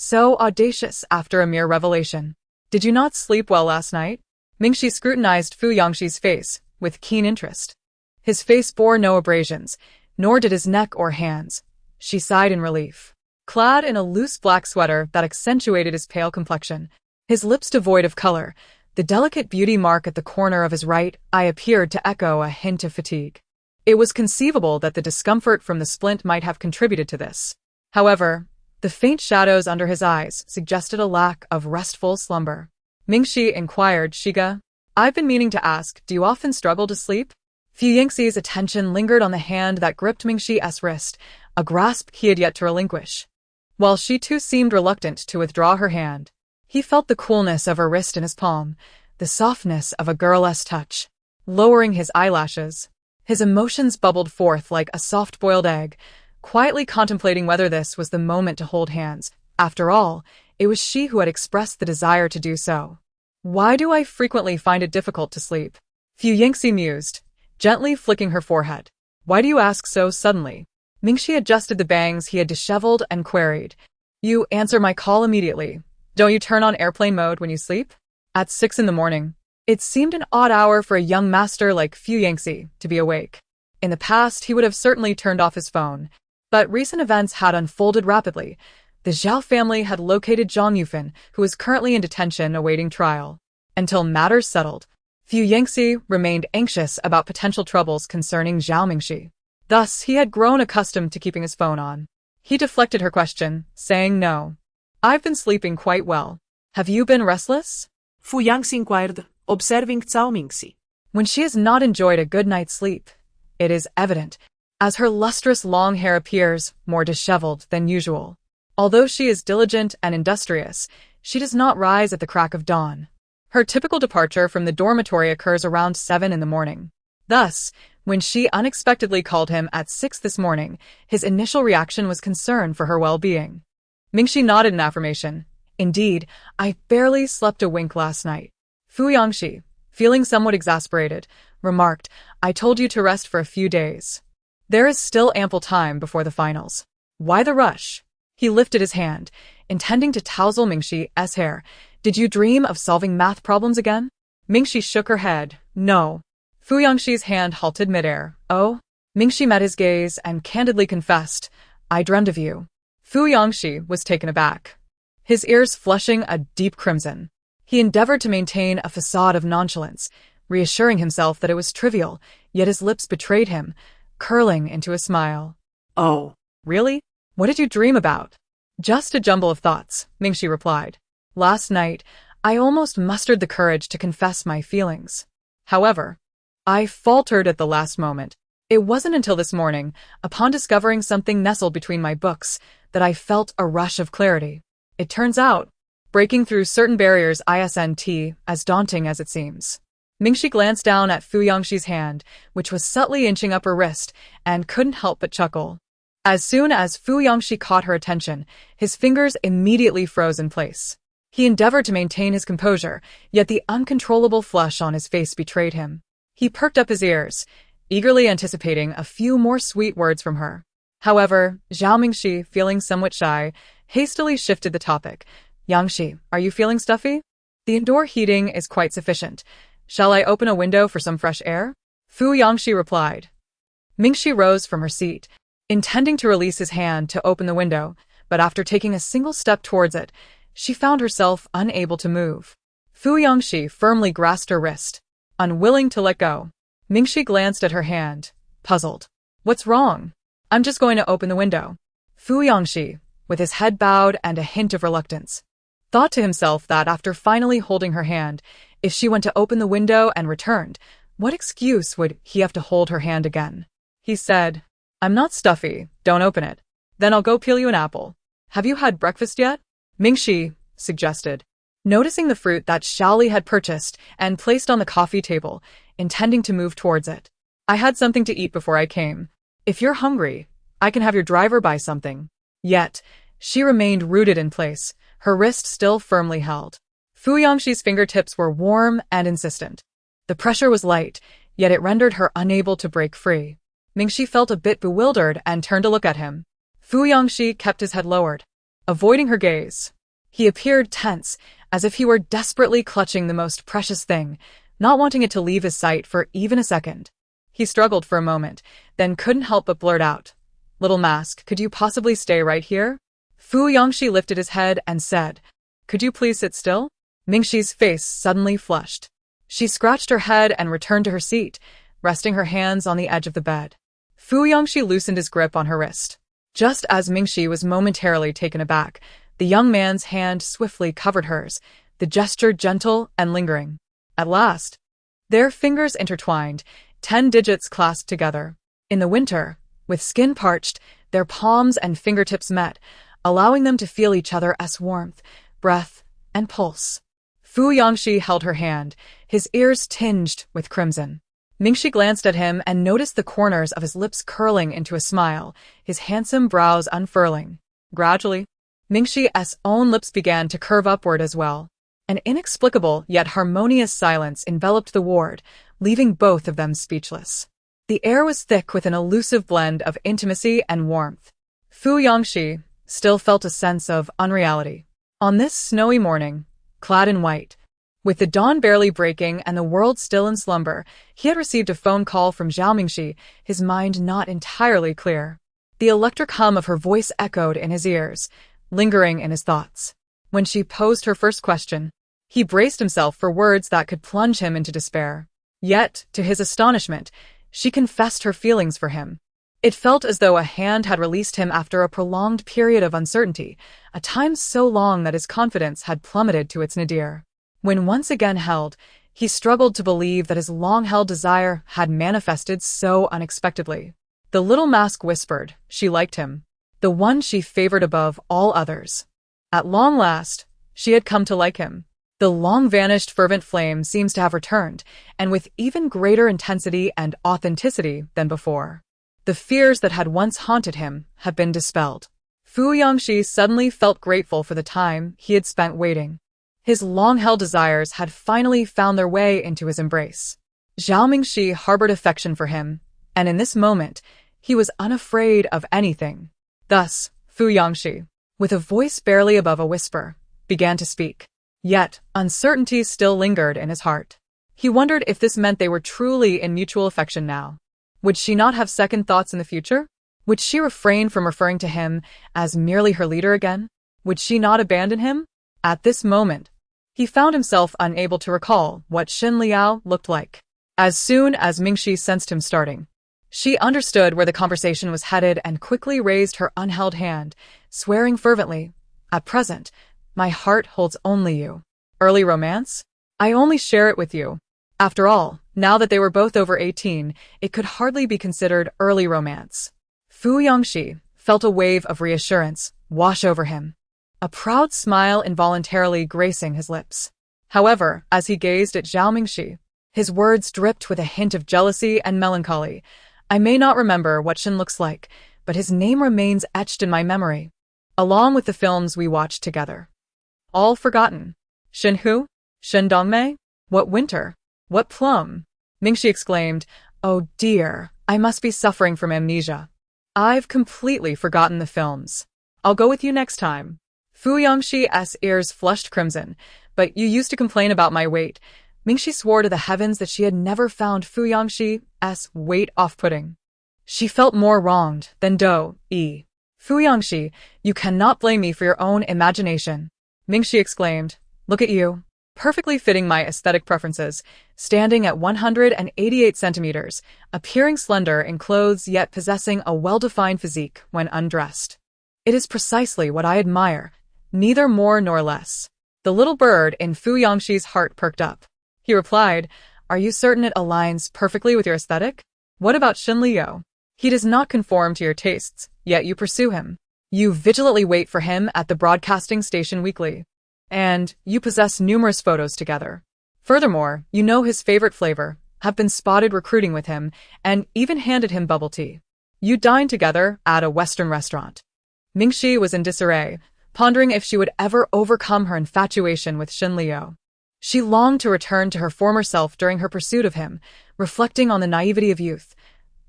audacious after a mere revelation? "Did you not sleep well last night?" Mingxi scrutinized Fu Yangxi's face with keen interest. His face bore no abrasions, nor did his neck or hands. She sighed in relief. Clad in a loose black sweater that accentuated his pale complexion, his lips devoid of color, the delicate beauty mark at the corner of his right eye appeared to echo a hint of fatigue. It was conceivable that the discomfort from the splint might have contributed to this. However, the faint shadows under his eyes suggested a lack of restful slumber. Mingxi inquired, "Shiga, I've been meaning to ask, do you often struggle to sleep?" Fu Yangxi's attention lingered on the hand that gripped Mingxi's wrist, a grasp he had yet to relinquish. While she too seemed reluctant to withdraw her hand, he felt the coolness of her wrist in his palm, the softness of a girl's touch. Lowering his eyelashes, his emotions bubbled forth like a soft-boiled egg, quietly contemplating whether this was the moment to hold hands. After all, it was she who had expressed the desire to do so. "Why do I frequently find it difficult to sleep?" Fu Yangxi mused, gently flicking her forehead. "Why do you ask so suddenly?" Mingxi adjusted the bangs he had disheveled and queried, "You answer my call immediately. Don't you turn on airplane mode when you sleep?" At 6 a.m. It seemed an odd hour for a young master like Fu Yangxi to be awake. In the past, he would have certainly turned off his phone, but recent events had unfolded rapidly. The Zhao family had located Zhang Yuan, who is currently in detention awaiting trial. Until matters settled, Fu Yangxi remained anxious about potential troubles concerning Zhao Mingxi. Thus, he had grown accustomed to keeping his phone on. He deflected her question, saying no. "I've been sleeping quite well. Have you been restless?" Fu Yangxi inquired, observing Zhao Mingxi. When she has not enjoyed a good night's sleep, it is evident, as her lustrous long hair appears more disheveled than usual. Although she is diligent and industrious, she does not rise at the crack of dawn. Her typical departure from the dormitory occurs around 7 a.m. Thus, when she unexpectedly called him at 6 this morning, his initial reaction was concern for her well-being. Mingxi nodded in affirmation. "Indeed, I barely slept a wink last night." Fu Yangxi, feeling somewhat exasperated, remarked, "I told you to rest for a few days. There is still ample time before the finals. Why the rush?" He lifted his hand, intending to tousle Mingxi's hair. "Did you dream of solving math problems again?" Mingxi shook her head. "No." Fu Yangxi's hand halted midair. "Oh?" Mingxi met his gaze and candidly confessed, "I dreamed of you." Fu Yangxi was taken aback, his ears flushing a deep crimson. He endeavored to maintain a facade of nonchalance, reassuring himself that it was trivial, yet his lips betrayed him, curling into a smile. "Oh, really? What did you dream about?" "Just a jumble of thoughts," Mingxi replied. "Last night, I almost mustered the courage to confess my feelings. However, I faltered at the last moment. It wasn't until this morning, upon discovering something nestled between my books, that I felt a rush of clarity. It turns out, breaking through certain barriers isn't as daunting as it seems." Mingxi glanced down at Fu Yangxi's hand, which was subtly inching up her wrist, and couldn't help but chuckle. As soon as Fu Yangxi caught her attention, his fingers immediately froze in place. He endeavored to maintain his composure, yet the uncontrollable flush on his face betrayed him. He perked up his ears, eagerly anticipating a few more sweet words from her. However, Zhao Mingxi, feeling somewhat shy, hastily shifted the topic. Yangxi, are you feeling stuffy? The indoor heating is quite sufficient. Shall I open a window for some fresh air? Fu Yangxi replied. Mingxi rose from her seat, intending to release his hand to open the window, but after taking a single step towards it, she found herself unable to move. Fu Yangxi firmly grasped her wrist, unwilling to let go. Mingxi glanced at her hand, puzzled. What's wrong? I'm just going to open the window. Fu Yangxi, with his head bowed and a hint of reluctance, thought to himself that after finally holding her hand, if she went to open the window and returned, what excuse would he have to hold her hand again? He said, I'm not stuffy, don't open it. Then I'll go peel you an apple. Have you had breakfast yet? Mingxi suggested, noticing the fruit that Shaoli had purchased and placed on the coffee table, intending to move towards it. I had something to eat before I came. If you're hungry, I can have your driver buy something. Yet, she remained rooted in place, her wrist still firmly held. Fu Yangxi's fingertips were warm and insistent. The pressure was light, yet it rendered her unable to break free. Mingxi felt a bit bewildered and turned to look at him. Fu Yangxi kept his head lowered, avoiding her gaze. He appeared tense, as if he were desperately clutching the most precious thing, not wanting it to leave his sight for even a second. He struggled for a moment, then couldn't help but blurt out, Little mask, could you possibly stay right here? Fu Yangxi lifted his head and said, Could you please sit still? Mingxi's face suddenly flushed. She scratched her head and returned to her seat, resting her hands on the edge of the bed. Fu Yangxi loosened his grip on her wrist. Just as Mingxi was momentarily taken aback, the young man's hand swiftly covered hers, the gesture gentle and lingering. At last, their fingers intertwined, 10 digits clasped together. In the winter, with skin parched, their palms and fingertips met, allowing them to feel each other's warmth, breath, and pulse. Fu Yangxi held her hand, his ears tinged with crimson. Mingxi glanced at him and noticed the corners of his lips curling into a smile, his handsome brows unfurling. Gradually, Mingxi's own lips began to curve upward as well. An inexplicable yet harmonious silence enveloped the ward, leaving both of them speechless. The air was thick with an elusive blend of intimacy and warmth. Fu Yangxi still felt a sense of unreality. On this snowy morning, clad in white, with the dawn barely breaking and the world still in slumber, he had received a phone call from Zhao Mingxi, his mind not entirely clear. The electric hum of her voice echoed in his ears, lingering in his thoughts. When she posed her first question, he braced himself for words that could plunge him into despair. Yet, to his astonishment, she confessed her feelings for him. It felt as though a hand had released him after a prolonged period of uncertainty, a time so long that his confidence had plummeted to its nadir. When once again held, he struggled to believe that his long-held desire had manifested so unexpectedly. The little mask whispered she liked him, the one she favored above all others. At long last, she had come to like him. The long-vanished fervent flame seems to have returned, and with even greater intensity and authenticity than before. The fears that had once haunted him have been dispelled. Fu Yangxi suddenly felt grateful for the time he had spent waiting. His long-held desires had finally found their way into his embrace. Zhao Mingxi harbored affection for him, and in this moment, he was unafraid of anything. Thus, Fu Yangxi, with a voice barely above a whisper, began to speak. Yet, uncertainty still lingered in his heart. He wondered if this meant they were truly in mutual affection now. Would she not have second thoughts in the future? Would she refrain from referring to him as merely her leader again? Would she not abandon him? At this moment, he found himself unable to recall what Xin Liao looked like. As soon as Mingxi sensed him starting, she understood where the conversation was headed and quickly raised her unheld hand, swearing fervently, At present, my heart holds only you. Early romance? I only share it with you. After all, now that they were both over 18, it could hardly be considered early romance. Fu Yangxi felt a wave of reassurance wash over him, a proud smile involuntarily gracing his lips. However, as he gazed at Zhao Mingxi, his words dripped with a hint of jealousy and melancholy. I may not remember what Shen looks like, but his name remains etched in my memory, along with the films we watched together. All forgotten. Shen who? Shen Dongmei? What winter? What plum? Mingxi exclaimed, Oh dear, I must be suffering from amnesia. I've completely forgotten the films. I'll go with you next time. Fu Yangxi's ears flushed crimson. But you used to complain about my weight. Mingxi swore to the heavens that she had never found Fu Yangxi's weight off-putting. She felt more wronged than Do-e. Fu Yangxi, you cannot blame me for your own imagination. Mingxi exclaimed, look at you. Perfectly fitting my aesthetic preferences, standing at 188 centimeters, appearing slender in clothes yet possessing a well-defined physique when undressed. It is precisely what I admire, neither more nor less. The little bird in Fu Yangxi's heart perked up. He replied, are you certain it aligns perfectly with your aesthetic? What about Xin Liu? He does not conform to your tastes, yet you pursue him. You vigilantly wait for him at the broadcasting station weekly. And you possess numerous photos together. Furthermore, you know his favorite flavor, have been spotted recruiting with him, and even handed him bubble tea. You dine together at a Western restaurant. Mingxi was in disarray, pondering if she would ever overcome her infatuation with Xin Liu. She longed to return to her former self during her pursuit of him, reflecting on the naivety of youth,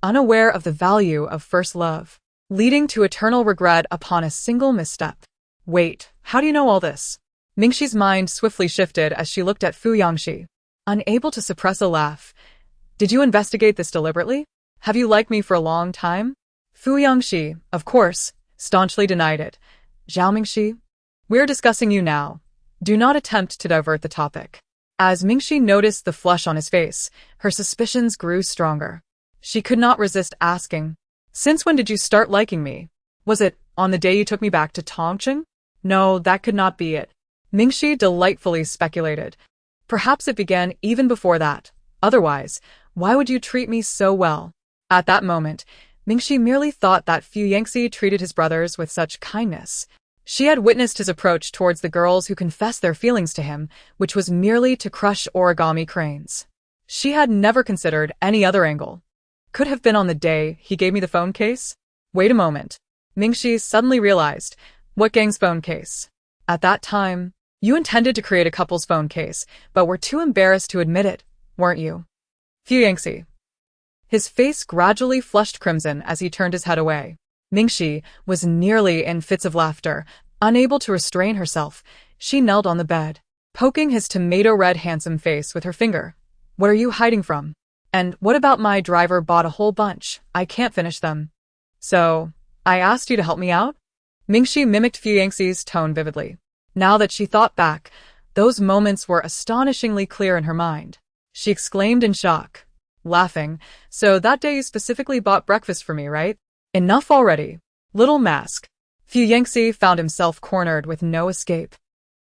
unaware of the value of first love, leading to eternal regret upon a single misstep. Wait, how do you know all this? Mingxi's mind swiftly shifted as she looked at Fu Yangxi, unable to suppress a laugh. Did you investigate this deliberately? Have you liked me for a long time? Fu Yangxi, of course, staunchly denied it. Zhao Mingxi, we're discussing you now. Do not attempt to divert the topic. As Mingxi noticed the flush on his face, her suspicions grew stronger. She could not resist asking, since when did you start liking me? Was it on the day you took me back to Tongqing? No, that could not be it. Mingxi delightfully speculated. Perhaps it began even before that. Otherwise, why would you treat me so well? At that moment, Mingxi merely thought that Fu Yangxi treated his brothers with such kindness. She had witnessed his approach towards the girls who confessed their feelings to him, which was merely to crush origami cranes. She had never considered any other angle. Could have been on the day he gave me the phone case? Wait a moment. Mingxi suddenly realized, what gang's phone case? At that time, you intended to create a couple's phone case, but were too embarrassed to admit it, weren't you? Fu Yangxi. His face gradually flushed crimson as he turned his head away. Mingxi was nearly in fits of laughter. Unable to restrain herself, she knelt on the bed, poking his tomato-red handsome face with her finger. What are you hiding from? And what about my driver bought a whole bunch? I can't finish them. So, I asked you to help me out? Mingxi mimicked Fu Yangxi's tone vividly. Now that she thought back, those moments were astonishingly clear in her mind. She exclaimed in shock, laughing, so that day you specifically bought breakfast for me, right? Enough already. Little mask. Fu Yangxi found himself cornered with no escape.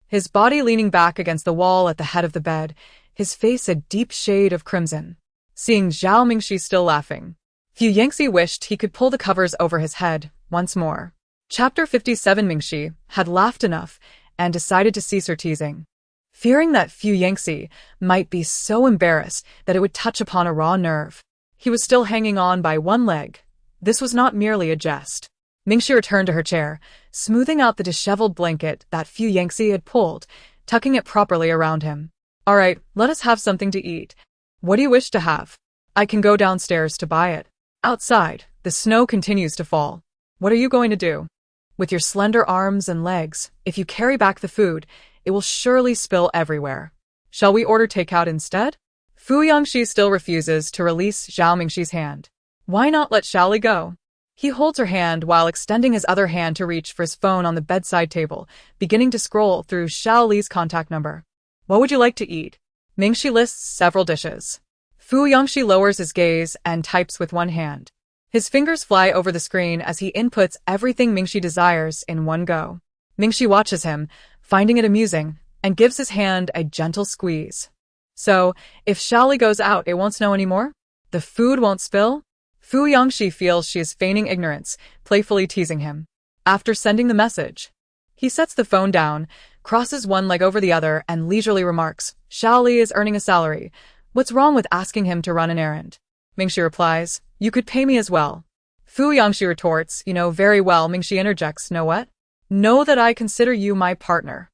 His body leaning back against the wall at the head of the bed, his face a deep shade of crimson. Seeing Zhao Mingxi still laughing, Fu Yangxi wished he could pull the covers over his head once more. Chapter 57. Mingxi had laughed enough and decided to cease her teasing. Fearing that Fu Yangxi might be so embarrassed that it would touch upon a raw nerve, he was still hanging on by one leg. This was not merely a jest. Mingxi returned to her chair, smoothing out the disheveled blanket that Fu Yangxi had pulled, tucking it properly around him. All right, let us have something to eat. What do you wish to have? I can go downstairs to buy it. Outside, the snow continues to fall. What are you going to do? With your slender arms and legs, if you carry back the food, it will surely spill everywhere. Shall we order takeout instead? Fu Yangxi still refuses to release Zhao Mingxi's hand. Why not let Xiaoli go? He holds her hand while extending his other hand to reach for his phone on the bedside table, beginning to scroll through Xiaoli's contact number. What would you like to eat? Mingxi lists several dishes. Fu Yangxi lowers his gaze and types with one hand. His fingers fly over the screen as he inputs everything Mingxi desires in one go. Mingxi watches him, finding it amusing, and gives his hand a gentle squeeze. So, if Xiaoli goes out, it won't snow anymore? The food won't spill? Fu Yangxi feels she is feigning ignorance, playfully teasing him. After sending the message, he sets the phone down, crosses one leg over the other, and leisurely remarks, Xiaoli is earning a salary. What's wrong with asking him to run an errand? Mingxi replies, you could pay me as well. Fu Yangxi retorts, you know very well. Mingxi interjects, know what? Know that I consider you my partner.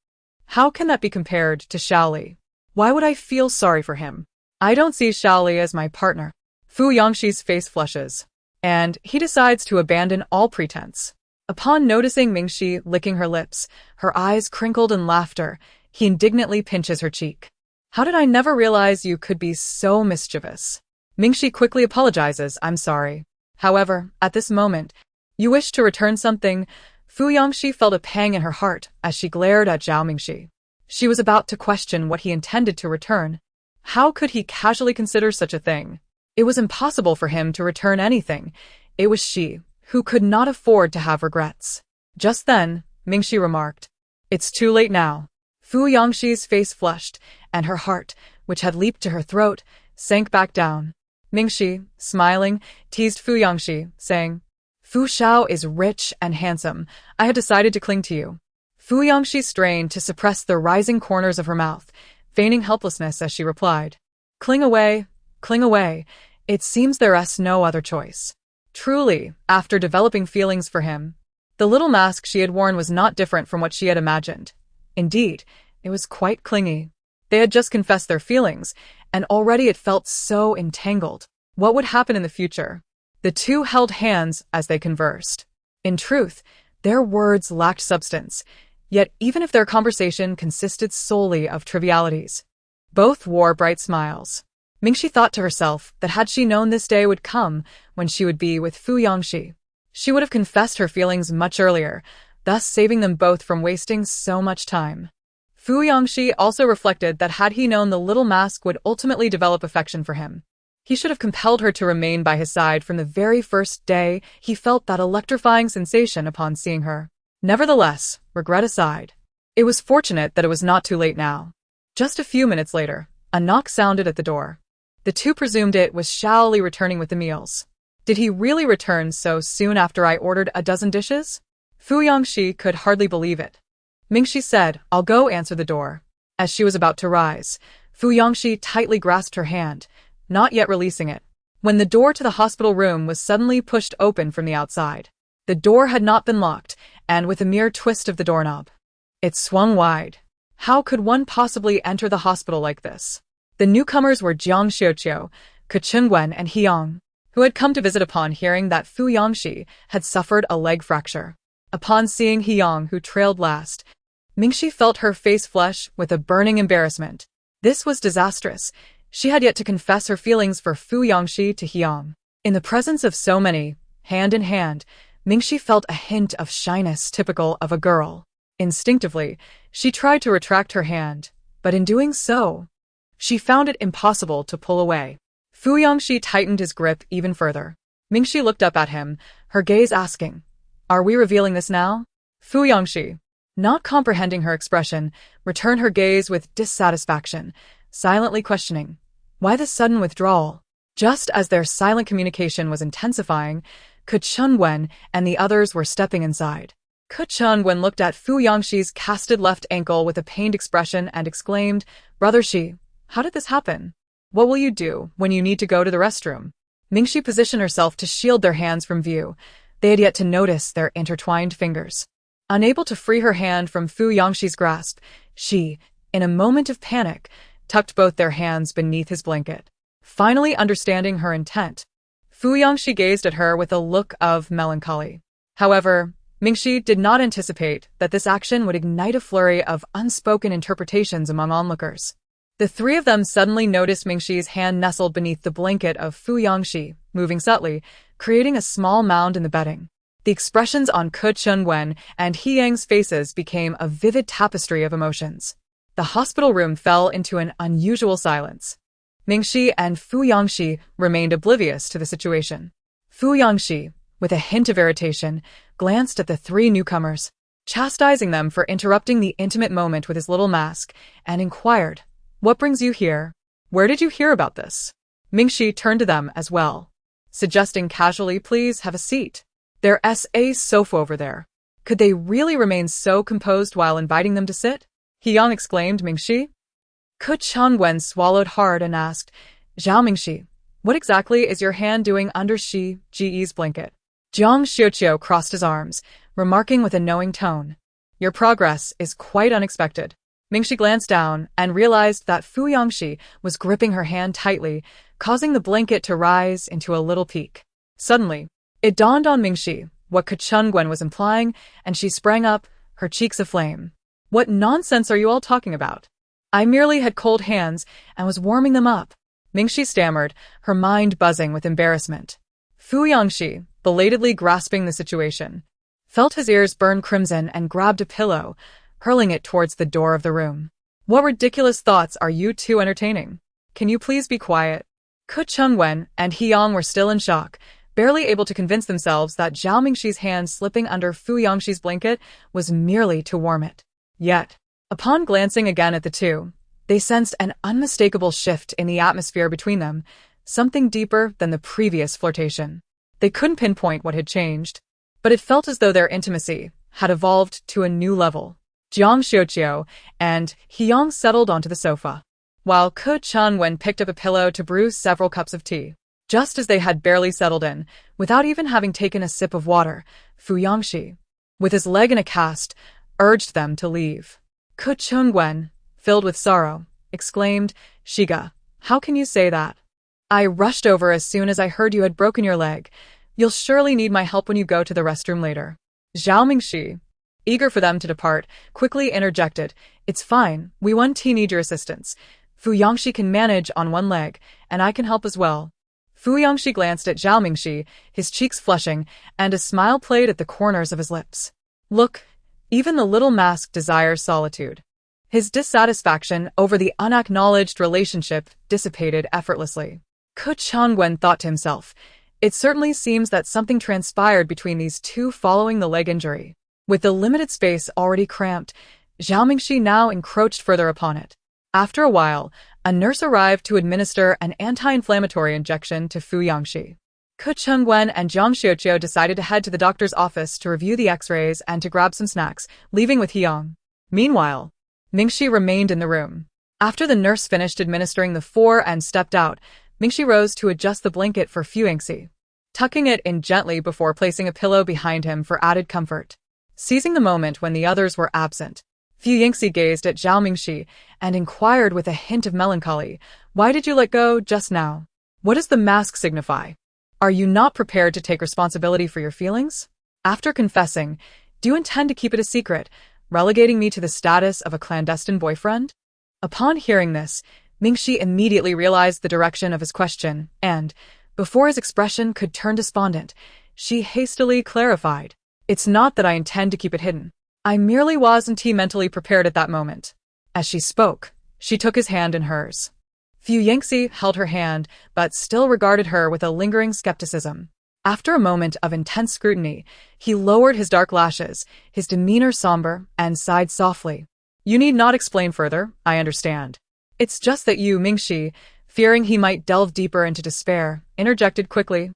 How can that be compared to Xiaoli? Why would I feel sorry for him? I don't see Xiaoli as my partner. Fu Yangxi's face flushes. and he decides to abandon all pretense. Upon noticing Mingxi licking her lips, her eyes crinkled in laughter, he indignantly pinches her cheek. How did I never realize you could be so mischievous? Mingxi quickly apologizes, I'm sorry. However, at this moment, you wish to return something? Fu Yangxi felt a pang in her heart as she glared at Zhao Mingxi. She was about to question what he intended to return. How could he casually consider such a thing? It was impossible for him to return anything. It was she who could not afford to have regrets. Just then, Mingxi remarked, It's too late now. Fu Yangxi's face flushed, and her heart, which had leaped to her throat, sank back down. Mingxi, smiling, teased Fu Yangxi, saying, Fu Xiao is rich and handsome. I had decided to cling to you. Fu Yangxi strained to suppress the rising corners of her mouth, feigning helplessness as she replied, Cling away, cling away. It seems there's no other choice. Truly, after developing feelings for him, the little mask she had worn was not different from what she had imagined. Indeed, it was quite clingy. They had just confessed their feelings, and already it felt so entangled. What would happen in the future? The two held hands as they conversed. In truth, their words lacked substance, yet even if their conversation consisted solely of trivialities, both wore bright smiles. Mingxi thought to herself that had she known this day would come when she would be with Fu Yangxi, she would have confessed her feelings much earlier, thus saving them both from wasting so much time. Fu Yangxi also reflected that had he known the little mask would ultimately develop affection for him, he should have compelled her to remain by his side from the very first day he felt that electrifying sensation upon seeing her. Nevertheless, regret aside, it was fortunate that it was not too late now. Just a few minutes later, a knock sounded at the door. The two presumed it was Xiao Li returning with the meals. Did he really return so soon after I ordered a dozen dishes? Fu Yangxi could hardly believe it. Mingxi said, I'll go answer the door. As she was about to rise, Fu Yangxi tightly grasped her hand, not yet releasing it, when the door to the hospital room was suddenly pushed open from the outside. The door had not been locked, and with a mere twist of the doorknob, it swung wide. How could one possibly enter the hospital like this? The newcomers were Jiang Xiuqiu, Ke Chengwen, and Yang, who had come to visit upon hearing that Fu Yangxi had suffered a leg fracture. Upon seeing Yang, who trailed last, Mingxi felt her face flush with a burning embarrassment. This was disastrous. She had yet to confess her feelings for Fu Yangxi to Yang. In the presence of so many, hand in hand, Mingxi felt a hint of shyness typical of a girl. Instinctively, she tried to retract her hand, but in doing so, she found it impossible to pull away. Fu Yangxi tightened his grip even further. Mingxi looked up at him, her gaze asking, Are we revealing this now? Fu Yangxi, not comprehending her expression, returned her gaze with dissatisfaction, silently questioning, why this sudden withdrawal? Just as their silent communication was intensifying, Ke Chengwen and the others were stepping inside. Ke Chengwen looked at Fu Yangxi's casted left ankle with a pained expression and exclaimed, Brother Shi, how did this happen? What will you do when you need to go to the restroom? Mingxi positioned herself to shield their hands from view. They had yet to notice their intertwined fingers. Unable to free her hand from Fu Yangxi's grasp, she, in a moment of panic, tucked both their hands beneath his blanket. Finally understanding her intent, Fu Yangxi gazed at her with a look of melancholy. However, Mingxi did not anticipate that this action would ignite a flurry of unspoken interpretations among onlookers. The three of them suddenly noticed Mingxi's hand nestled beneath the blanket of Fu Yangxi, moving subtly, creating a small mound in the bedding. The expressions on Ke Chengwen and Yang's faces became a vivid tapestry of emotions. The hospital room fell into an unusual silence. Mingxi and Fu Yangxi remained oblivious to the situation. Fu Yangxi, with a hint of irritation, glanced at the three newcomers, chastising them for interrupting the intimate moment with his little mask, and inquired, What brings you here? Where did you hear about this? Mingxi turned to them as well, suggesting casually, Please have a seat. There's a sofa over there. Could they really remain so composed while inviting them to sit? Yang exclaimed. Mingxi? Ke Chengwen swallowed hard and asked, Zhao Mingxi, what exactly is your hand doing under Shi Ji's blanket? Jiang Xiuqiu crossed his arms, remarking with a knowing tone, Your progress is quite unexpected. Mingxi glanced down and realized that Fu Yangxi was gripping her hand tightly, causing the blanket to rise into a little peak. Suddenly, it dawned on Mingxi what Ke Chunguan was implying, and she sprang up, her cheeks aflame. What nonsense are you all talking about? I merely had cold hands and was warming them up. Mingxi stammered, her mind buzzing with embarrassment. Fu Yangxi, belatedly grasping the situation, felt his ears burn crimson and grabbed a pillow, hurling it towards the door of the room. What ridiculous thoughts are you two entertaining? Can you please be quiet? Ke Chunguan and He Yang were still in shock, barely able to convince themselves that Zhao Mingxi's hand slipping under Fu Yangxi's blanket was merely to warm it. Yet, upon glancing again at the two, they sensed an unmistakable shift in the atmosphere between them, something deeper than the previous flirtation. They couldn't pinpoint what had changed, but it felt as though their intimacy had evolved to a new level. Jiang Xiuqiu and He Yang settled onto the sofa, while Ke Chunguan picked up a pillow to brew several cups of tea. Just as they had barely settled in, without even having taken a sip of water, Fu Yangxi, with his leg in a cast, urged them to leave. Ke Chunguan, filled with sorrow, exclaimed, "Shiga, how can you say that? I rushed over as soon as I heard you had broken your leg. You'll surely need my help when you go to the restroom later." Zhao Mingxi, eager for them to depart, quickly interjected, "It's fine, we won't need your assistance. Fu Yangxi can manage on one leg, and I can help as well." Fu Yangxi glanced at Zhao Mingxi, his cheeks flushing, and a smile played at the corners of his lips. Look, even the little mask desires solitude. His dissatisfaction over the unacknowledged relationship dissipated effortlessly. Ke Chunguan thought to himself, it certainly seems that something transpired between these two following the leg injury. With the limited space already cramped, Zhao Mingxi now encroached further upon it. After a while, a nurse arrived to administer an anti-inflammatory injection to Fu Yangxi. Ke Chunguan and Jiang Xiuqiu decided to head to the doctor's office to review the x-rays and to grab some snacks, leaving with He Yang. Meanwhile, Mingxi remained in the room. After the nurse finished administering the four and stepped out, Mingxi rose to adjust the blanket for Fu Yangxi, tucking it in gently before placing a pillow behind him for added comfort. Seizing the moment when the others were absent, Fu Yangxi gazed at Zhao Mingxi and inquired with a hint of melancholy, "Why did you let go just now? What does the mask signify? Are you not prepared to take responsibility for your feelings? After confessing, do you intend to keep it a secret, relegating me to the status of a clandestine boyfriend?" Upon hearing this, Mingxi immediately realized the direction of his question, and, before his expression could turn despondent, she hastily clarified, "It's not that I intend to keep it hidden. I merely wasn't mentally prepared at that moment." As she spoke, she took his hand in hers. Fu Yangxi held her hand, but still regarded her with a lingering skepticism. After a moment of intense scrutiny, he lowered his dark lashes, his demeanor somber, and sighed softly. "You need not explain further, I understand. It's just that you, Mingxi, fearing he might delve deeper into despair, interjected quickly.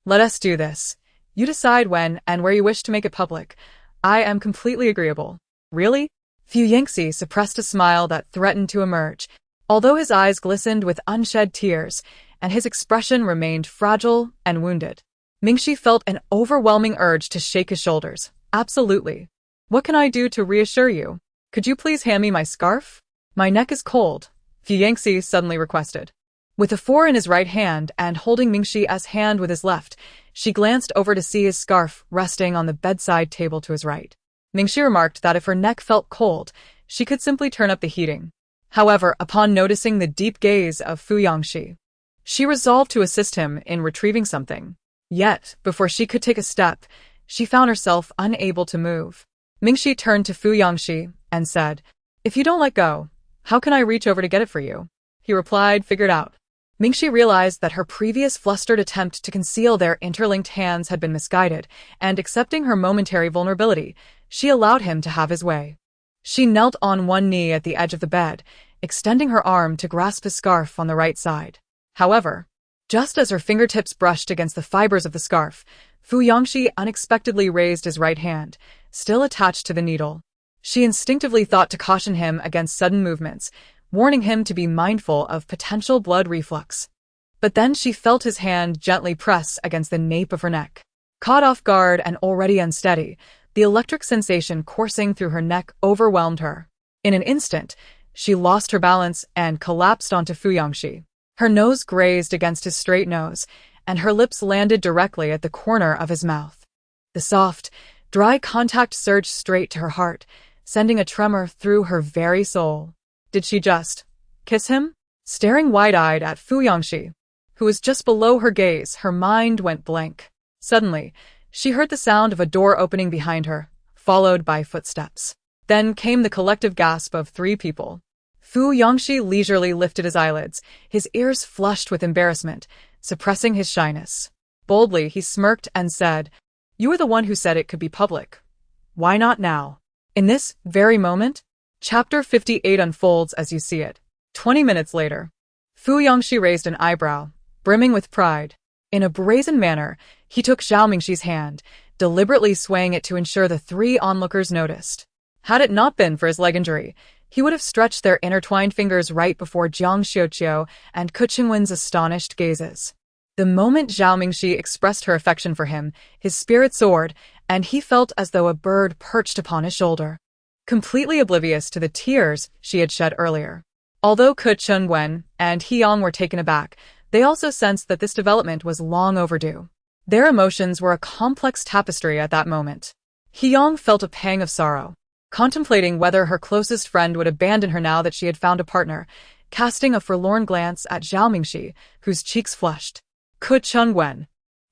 Let us do this. You decide when and where you wish to make it public. I am completely agreeable." "Really?" Fu Yangxi suppressed a smile that threatened to emerge, although his eyes glistened with unshed tears, and his expression remained fragile and wounded. Mingxi felt an overwhelming urge to shake his shoulders. "Absolutely. What can I do to reassure you? Could you please hand me my scarf? My neck is cold," Fu Yangxi suddenly requested. With the four in his right hand and holding Mingxi's hand with his left, she glanced over to see his scarf resting on the bedside table to his right. Mingxi remarked that if her neck felt cold, she could simply turn up the heating. However, upon noticing the deep gaze of Fu Yangxi, she resolved to assist him in retrieving something. Yet, before she could take a step, she found herself unable to move. Mingxi turned to Fu Yangxi and said, "If you don't let go, how can I reach over to get it for you?" He replied, "Figured out." Mingxi realized that her previous flustered attempt to conceal their interlinked hands had been misguided, and accepting her momentary vulnerability, she allowed him to have his way. She knelt on one knee at the edge of the bed, extending her arm to grasp his scarf on the right side. However, just as her fingertips brushed against the fibers of the scarf, Fu Yangxi unexpectedly raised his right hand, still attached to the needle. She instinctively thought to caution him against sudden movements, warning him to be mindful of potential blood reflux. But then she felt his hand gently press against the nape of her neck. Caught off guard and already unsteady, the electric sensation coursing through her neck overwhelmed her. In an instant, she lost her balance and collapsed onto Fu Yangxi. Her nose grazed against his straight nose, and her lips landed directly at the corner of his mouth. The soft, dry contact surged straight to her heart, sending a tremor through her very soul. Did she just kiss him? Staring wide-eyed at Fu Yangxi, who was just below her gaze, her mind went blank. Suddenly, she heard the sound of a door opening behind her, followed by footsteps. Then came the collective gasp of three people. Fu Yangxi leisurely lifted his eyelids, his ears flushed with embarrassment, suppressing his shyness. Boldly, he smirked and said, "You were the one who said it could be public. Why not now?" In this very moment, Chapter 58 unfolds as you see it. 20 minutes later, Fu Yangxi raised an eyebrow, brimming with pride. In a brazen manner, he took Zhao Mingxi's hand, deliberately swaying it to ensure the three onlookers noticed. Had it not been for his leg injury, he would have stretched their intertwined fingers right before Jiang Xiuqiu and Ke Qingwen's astonished gazes. The moment Zhao Mingxi expressed her affection for him, his spirit soared, and he felt as though a bird perched upon his shoulder, completely oblivious to the tears she had shed earlier. Although Ke Qingwen and Yang were taken aback, they also sensed that this development was long overdue. Their emotions were a complex tapestry at that moment. Yang felt a pang of sorrow, contemplating whether her closest friend would abandon her now that she had found a partner, casting a forlorn glance at Zhao Mingxi, whose cheeks flushed. Ke Qingwen,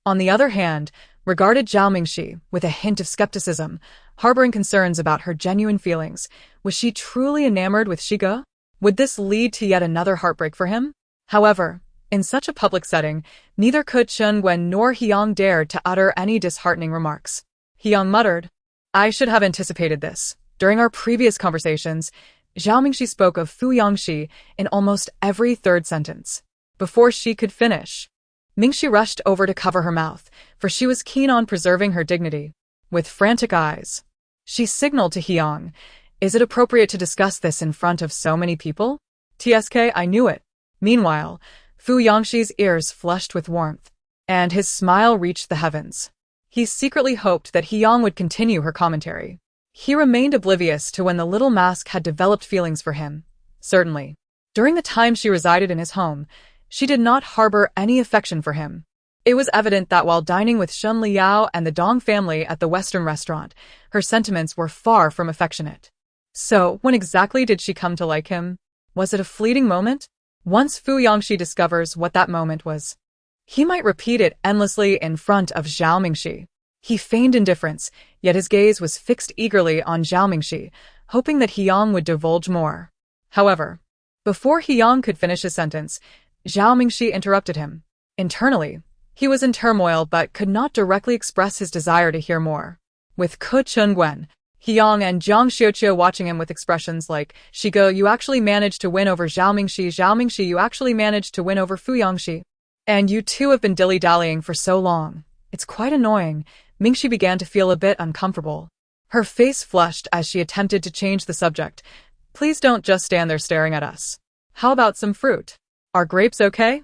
on the other hand, regarded Zhao Mingxi with a hint of skepticism, harboring concerns about her genuine feelings. Was she truly enamored with Shiga? Would this lead to yet another heartbreak for him? However, in such a public setting, neither Ke Qingwen nor Yang dared to utter any disheartening remarks. Yang muttered, "I should have anticipated this. During our previous conversations, Zhao Mingxi spoke of Fu Yangxi in almost every third sentence." Before she could finish, Mingxi rushed over to cover her mouth, for she was keen on preserving her dignity. With frantic eyes, she signaled to Yang, "Is it appropriate to discuss this in front of so many people?" "Tsk, I knew it." Meanwhile, Fu Yangxi's ears flushed with warmth, and his smile reached the heavens. He secretly hoped that Yang would continue her commentary. He remained oblivious to when the little mask had developed feelings for him. Certainly, during the time she resided in his home, she did not harbor any affection for him. It was evident that while dining with Shen Liao and the Dong family at the Western restaurant, her sentiments were far from affectionate. So, when exactly did she come to like him? Was it a fleeting moment? Once Fu Yangxi discovers what that moment was, he might repeat it endlessly in front of Zhao Mingxi. He feigned indifference, yet his gaze was fixed eagerly on Zhao Mingxi, hoping that Yang would divulge more. However, before Yang could finish his sentence, Zhao Mingxi interrupted him. Internally, he was in turmoil but could not directly express his desire to hear more. With Ke Qingwen, Yang and Jiang Xiuqiu watching him with expressions like, "Shigo, you actually managed to win over Zhao Mingxi. Zhao Mingxi, you actually managed to win over Fu Yangxi. And you two have been dilly-dallying for so long. It's quite annoying." Mingxi began to feel a bit uncomfortable. Her face flushed as she attempted to change the subject. "Please don't just stand there staring at us. How about some fruit? Are grapes okay?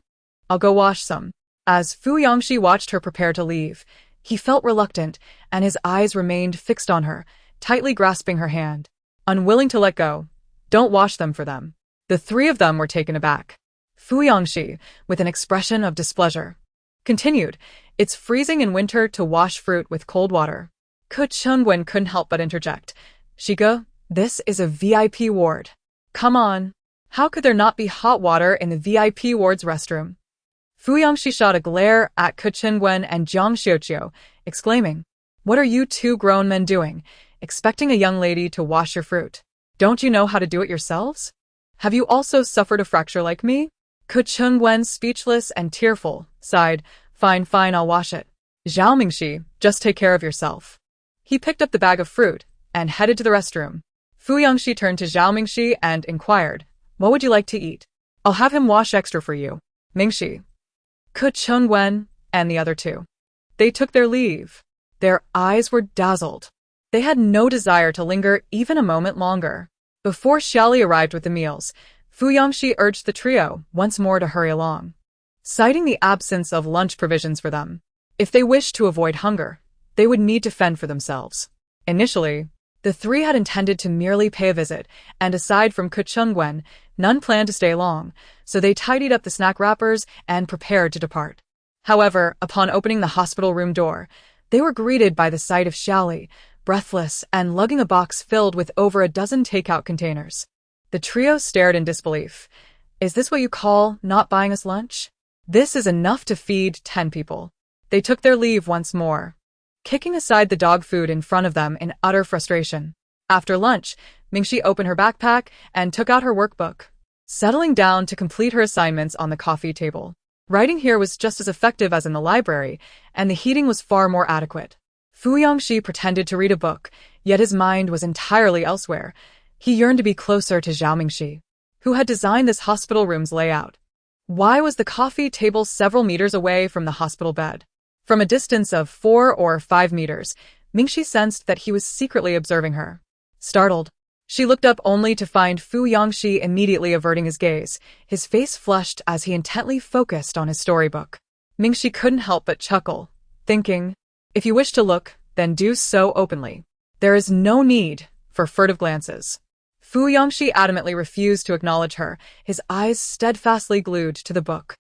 I'll go wash some." As Fu Yangxi watched her prepare to leave, he felt reluctant, and his eyes remained fixed on her, tightly grasping her hand, unwilling to let go. "Don't wash them for them." The three of them were taken aback. Fu Yangxi, with an expression of displeasure, continued, "It's freezing in winter to wash fruit with cold water." Ke Qingwen couldn't help but interject, "Shiga, this is a VIP ward. Come on. How could there not be hot water in the VIP ward's restroom?" Fu Yangxi shot a glare at Ke Qingwen and Jiang Xiuqiu, exclaiming, "What are you two grown men doing, expecting a young lady to wash your fruit? Don't you know how to do it yourselves? Have you also suffered a fracture like me?" Ke Qingwen, speechless and tearful, sighed, Fine, I'll wash it." "Zhao Mingxi, just take care of yourself." He picked up the bag of fruit and headed to the restroom. Fu Yangxi turned to Zhao Mingxi and inquired, "What would you like to eat?" "I'll have him wash extra for you." Mingxi, Ke Qingwen, and the other two, they took their leave. Their eyes were dazzled. They had no desire to linger even a moment longer. Before Xiaoli arrived with the meals, Fu Yangxi urged the trio once more to hurry along, citing the absence of lunch provisions for them. If they wished to avoid hunger, they would need to fend for themselves. Initially, the three had intended to merely pay a visit, and aside from Ke Qingwen, none planned to stay long, so they tidied up the snack wrappers and prepared to depart. However, upon opening the hospital room door, they were greeted by the sight of Xiaoli, breathless and lugging a box filled with over a dozen takeout containers. The trio stared in disbelief. "Is this what you call not buying us lunch? This is enough to feed 10 people. They took their leave once more, kicking aside the dog food in front of them in utter frustration. After lunch, Mingxi opened her backpack and took out her workbook, settling down to complete her assignments on the coffee table. Writing here was just as effective as in the library, and the heating was far more adequate. Fu Yangxi pretended to read a book, yet his mind was entirely elsewhere. He yearned to be closer to Zhao Mingxi, who had designed this hospital room's layout. Why was the coffee table several meters away from the hospital bed? From a distance of 4 or 5 meters, Mingxi sensed that he was secretly observing her. Startled, she looked up only to find Fu Yangxi immediately averting his gaze, his face flushed as he intently focused on his storybook. Mingxi couldn't help but chuckle, thinking, "If you wish to look, then do so openly. There is no need for furtive glances." Fu Yangxi adamantly refused to acknowledge her, his eyes steadfastly glued to the book.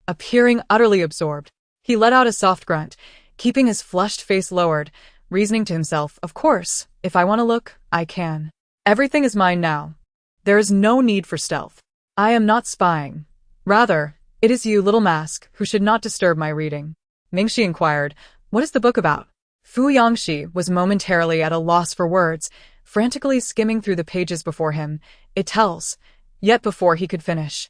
Appearing utterly absorbed, he let out a soft grunt, keeping his flushed face lowered, reasoning to himself, "Of course, if I want to look, I can. Everything is mine now. There is no need for stealth. I am not spying. Rather, it is you, little mask, who should not disturb my reading." Mingxi inquired, "What is the book about?" Fu Yangxi was momentarily at a loss for words, frantically skimming through the pages before him. "It tells." Yet before he could finish,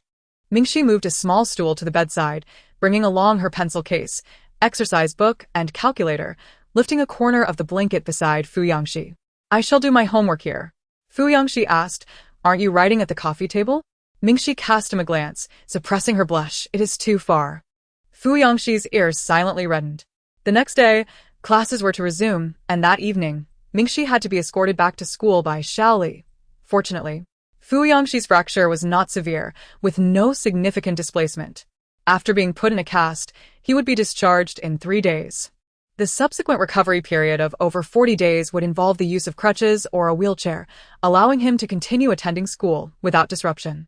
Mingxi moved a small stool to the bedside, bringing along her pencil case, exercise book, and calculator, lifting a corner of the blanket beside Fu Yangxi. "I shall do my homework here." Fu Yangxi asked, "Aren't you writing at the coffee table?" Mingxi cast him a glance, suppressing her blush. "It is too far." Fu Yangxi's ears silently reddened. The next day, classes were to resume, and that evening, Mingxi had to be escorted back to school by Xiaoli. Fortunately, Fu Yangxi's fracture was not severe, with no significant displacement. After being put in a cast, he would be discharged in 3 days. The subsequent recovery period of over 40 days would involve the use of crutches or a wheelchair, allowing him to continue attending school without disruption.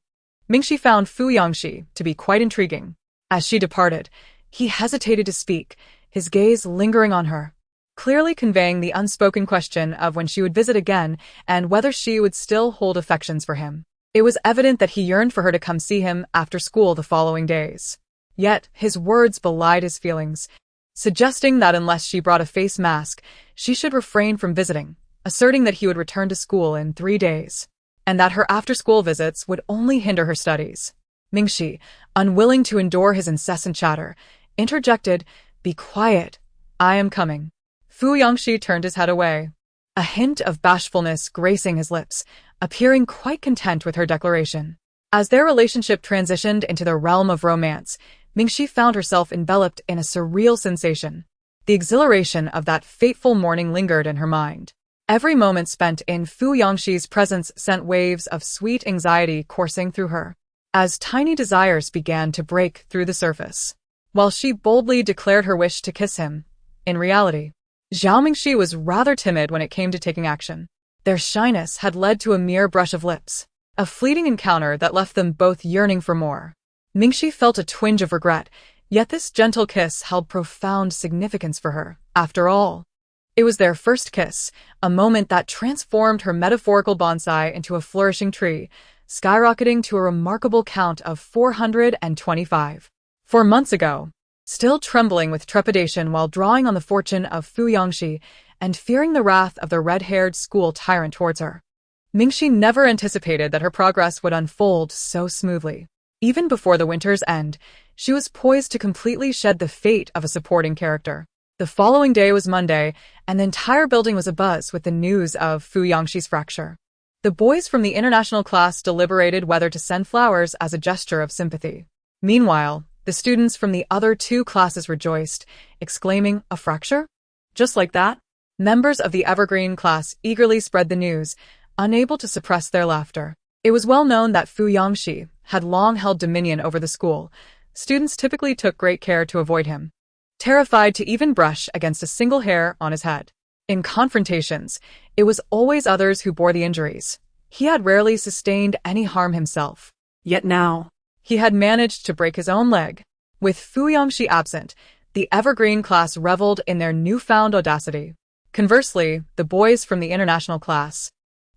Mingxi found Fu Yangxi to be quite intriguing. As she departed, he hesitated to speak, his gaze lingering on her, clearly conveying the unspoken question of when she would visit again and whether she would still hold affections for him. It was evident that he yearned for her to come see him after school the following days. Yet his words belied his feelings, suggesting that unless she brought a face mask, she should refrain from visiting, asserting that he would return to school in 3 days, and that her after-school visits would only hinder her studies. Mingxi, unwilling to endure his incessant chatter, interjected, "Be quiet, I am coming." Fu Yangxi turned his head away, a hint of bashfulness gracing his lips, appearing quite content with her declaration. As their relationship transitioned into the realm of romance, Mingxi found herself enveloped in a surreal sensation. The exhilaration of that fateful morning lingered in her mind. Every moment spent in Fu Yangxi's presence sent waves of sweet anxiety coursing through her, as tiny desires began to break through the surface. While she boldly declared her wish to kiss him, in reality, Zhao Mingxi was rather timid when it came to taking action. Their shyness had led to a mere brush of lips, a fleeting encounter that left them both yearning for more. Mingxi felt a twinge of regret, yet this gentle kiss held profound significance for her. After all, it was their first kiss, a moment that transformed her metaphorical bonsai into a flourishing tree, skyrocketing to a remarkable count of 425. 4 months ago, still trembling with trepidation while drawing on the fortune of Fu Yangxi and fearing the wrath of the red-haired school tyrant towards her, Mingxi never anticipated that her progress would unfold so smoothly. Even before the winter's end, she was poised to completely shed the fate of a supporting character. The following day was Monday, and the entire building was abuzz with the news of Fu Yangxi's fracture. The boys from the international class deliberated whether to send flowers as a gesture of sympathy. Meanwhile, the students from the other 2 classes rejoiced, exclaiming, "A fracture? Just like that?" Members of the Evergreen class eagerly spread the news, unable to suppress their laughter. It was well known that Fu Yangxi had long held dominion over the school. Students typically took great care to avoid him, terrified to even brush against a single hair on his head. In confrontations, it was always others who bore the injuries. He had rarely sustained any harm himself. Yet now, he had managed to break his own leg. With Fu Yangxi absent, the evergreen class reveled in their newfound audacity. Conversely, the boys from the international class,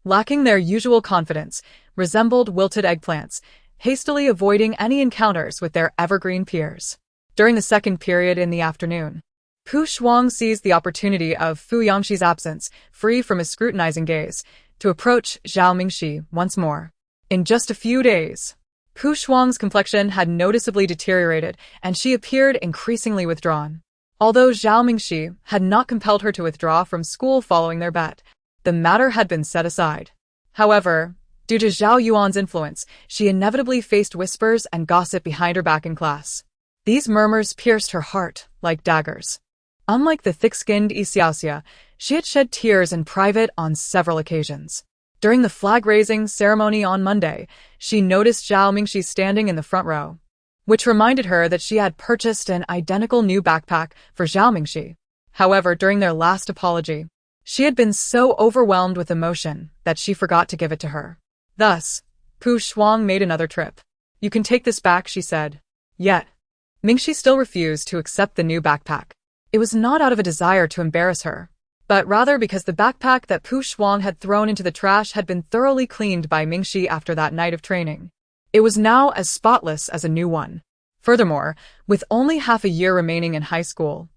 lacking their usual confidence, resembled wilted eggplants, hastily avoiding any encounters with their evergreen peers. During the second period in the afternoon, Pu Shuang seized the opportunity of Fu Yangxi's absence, free from his scrutinizing gaze, to approach Zhao Mingxi once more. In just a few days, Pu Shuang's complexion had noticeably deteriorated, and she appeared increasingly withdrawn. Although Zhao Mingxi had not compelled her to withdraw from school following their bet, the matter had been set aside. However, due to Zhao Yuan's influence, she inevitably faced whispers and gossip behind her back in class. These murmurs pierced her heart like daggers. Unlike the thick-skinned Xiaoxia, she had shed tears in private on several occasions. During the flag-raising ceremony on Monday, she noticed Zhao Mingxi standing in the front row, which reminded her that she had purchased an identical new backpack for Zhao Mingxi. However, during their last apology, she had been so overwhelmed with emotion that she forgot to give it to her. Thus, Pu Shuang made another trip. "You can take this back," she said. Yet, Mingxi still refused to accept the new backpack. It was not out of a desire to embarrass her, but rather because the backpack that Pu Shuang had thrown into the trash had been thoroughly cleaned by Mingxi after that night of training. It was now as spotless as a new one. Furthermore, with only half a year remaining in high school,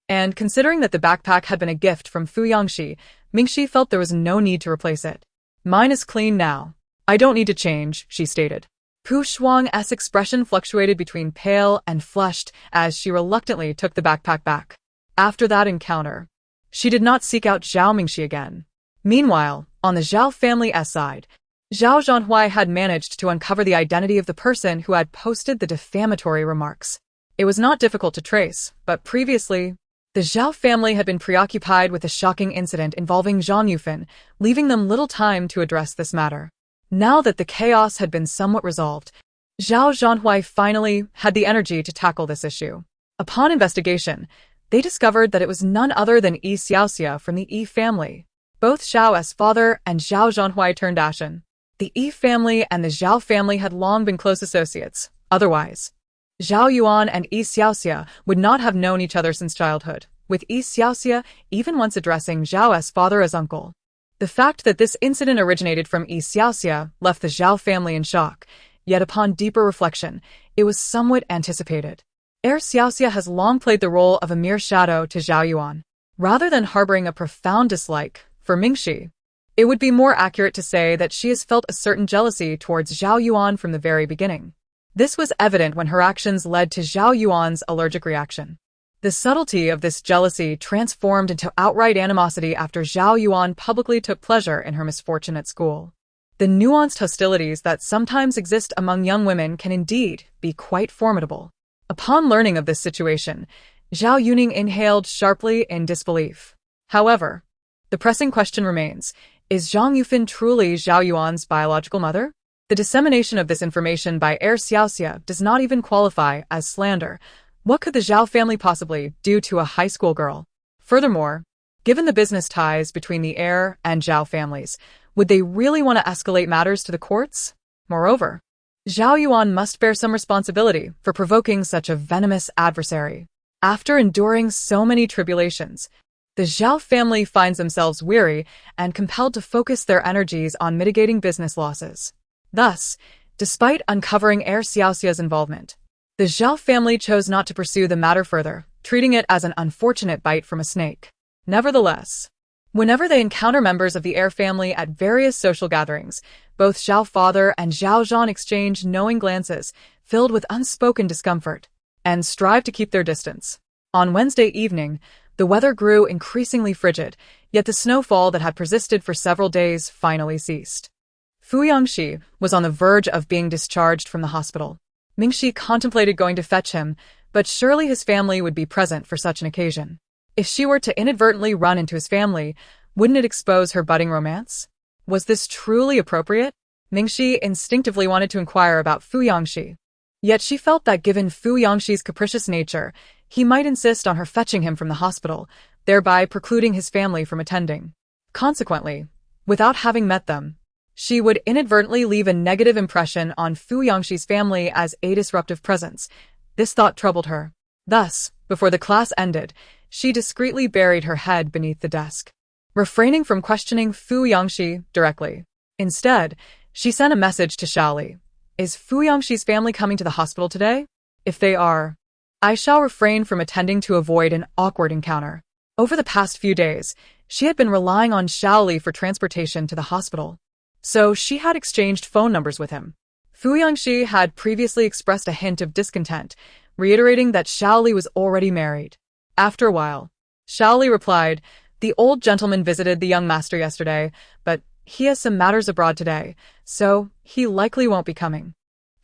and considering that the backpack had been a gift from Fu Yangxi, Mingxi felt there was no need to replace it. "Mine is clean now. I don't need to change," she stated. Pu Shuang's expression fluctuated between pale and flushed as she reluctantly took the backpack back. After that encounter, she did not seek out Zhao Mingxi again. Meanwhile, on the Zhao family's side, Zhao Zhanhui had managed to uncover the identity of the person who had posted the defamatory remarks. It was not difficult to trace, but previously, the Zhao family had been preoccupied with a shocking incident involving Zhang Yufan, leaving them little time to address this matter. Now that the chaos had been somewhat resolved, Zhao Zhanhui finally had the energy to tackle this issue. Upon investigation, they discovered that it was none other than Yi Xiaoxia from the Yi family. Both Zhao's father and Zhao Zhanhui turned ashen. The Yi family and the Zhao family had long been close associates. Otherwise, Zhao Yuan and Yi Xiaoxia would not have known each other since childhood, with Yi Xiaoxia even once addressing Zhao's father as uncle. The fact that this incident originated from Yi Xiaoxia left the Zhao family in shock, yet upon deeper reflection, it was somewhat anticipated. Xiaoxia has long played the role of a mere shadow to Zhao Yuan. Rather than harboring a profound dislike for Mingxi, it would be more accurate to say that she has felt a certain jealousy towards Zhao Yuan from the very beginning. This was evident when her actions led to Zhao Yuan's allergic reaction. The subtlety of this jealousy transformed into outright animosity after Zhao Yuan publicly took pleasure in her misfortune at school. The nuanced hostilities that sometimes exist among young women can indeed be quite formidable. Upon learning of this situation, Zhao Yuning inhaled sharply in disbelief. However, the pressing question remains, is Zhang Yufan truly Zhao Yuan's biological mother? The dissemination of this information by Xiaoxia does not even qualify as slander. What could the Zhao family possibly do to a high school girl? Furthermore, given the business ties between the heir and Zhao families, would they really want to escalate matters to the courts? Moreover, Zhao Yuan must bear some responsibility for provoking such a venomous adversary. After enduring so many tribulations, the Zhao family finds themselves weary and compelled to focus their energies on mitigating business losses. Thus, despite uncovering Xiaoxia's involvement, the Zhao family chose not to pursue the matter further, treating it as an unfortunate bite from a snake. Nevertheless, whenever they encounter members of the heir family at various social gatherings, both Zhao father and Zhao Zhan exchange knowing glances, filled with unspoken discomfort, and strive to keep their distance. On Wednesday evening, the weather grew increasingly frigid, yet the snowfall that had persisted for several days finally ceased. Fu Yangxi was on the verge of being discharged from the hospital. Mingxi contemplated going to fetch him, but surely his family would be present for such an occasion. If she were to inadvertently run into his family, wouldn't it expose her budding romance? Was this truly appropriate? Mingxi instinctively wanted to inquire about Fu Yangxi. Yet she felt that given Fu Yangxi's capricious nature, he might insist on her fetching him from the hospital, thereby precluding his family from attending. Consequently, without having met them, she would inadvertently leave a negative impression on Fu Yangxi's family as a disruptive presence, This thought troubled her. Thus, before the class ended, she discreetly buried her head beneath the desk, refraining from questioning Fu Yangxi directly. Instead, she sent a message to Xiaoli. Is Fu Yangxi's family coming to the hospital today? If they are, I shall refrain from attending to avoid an awkward encounter. Over the past few days, she had been relying on Xiaoli for transportation to the hospital, so she had exchanged phone numbers with him. Fu Yangxi had previously expressed a hint of discontent, reiterating that Xiaoli was already married. After a while, Xiaoli replied, the old gentleman visited the young master yesterday, but he has some matters abroad today, so he likely won't be coming.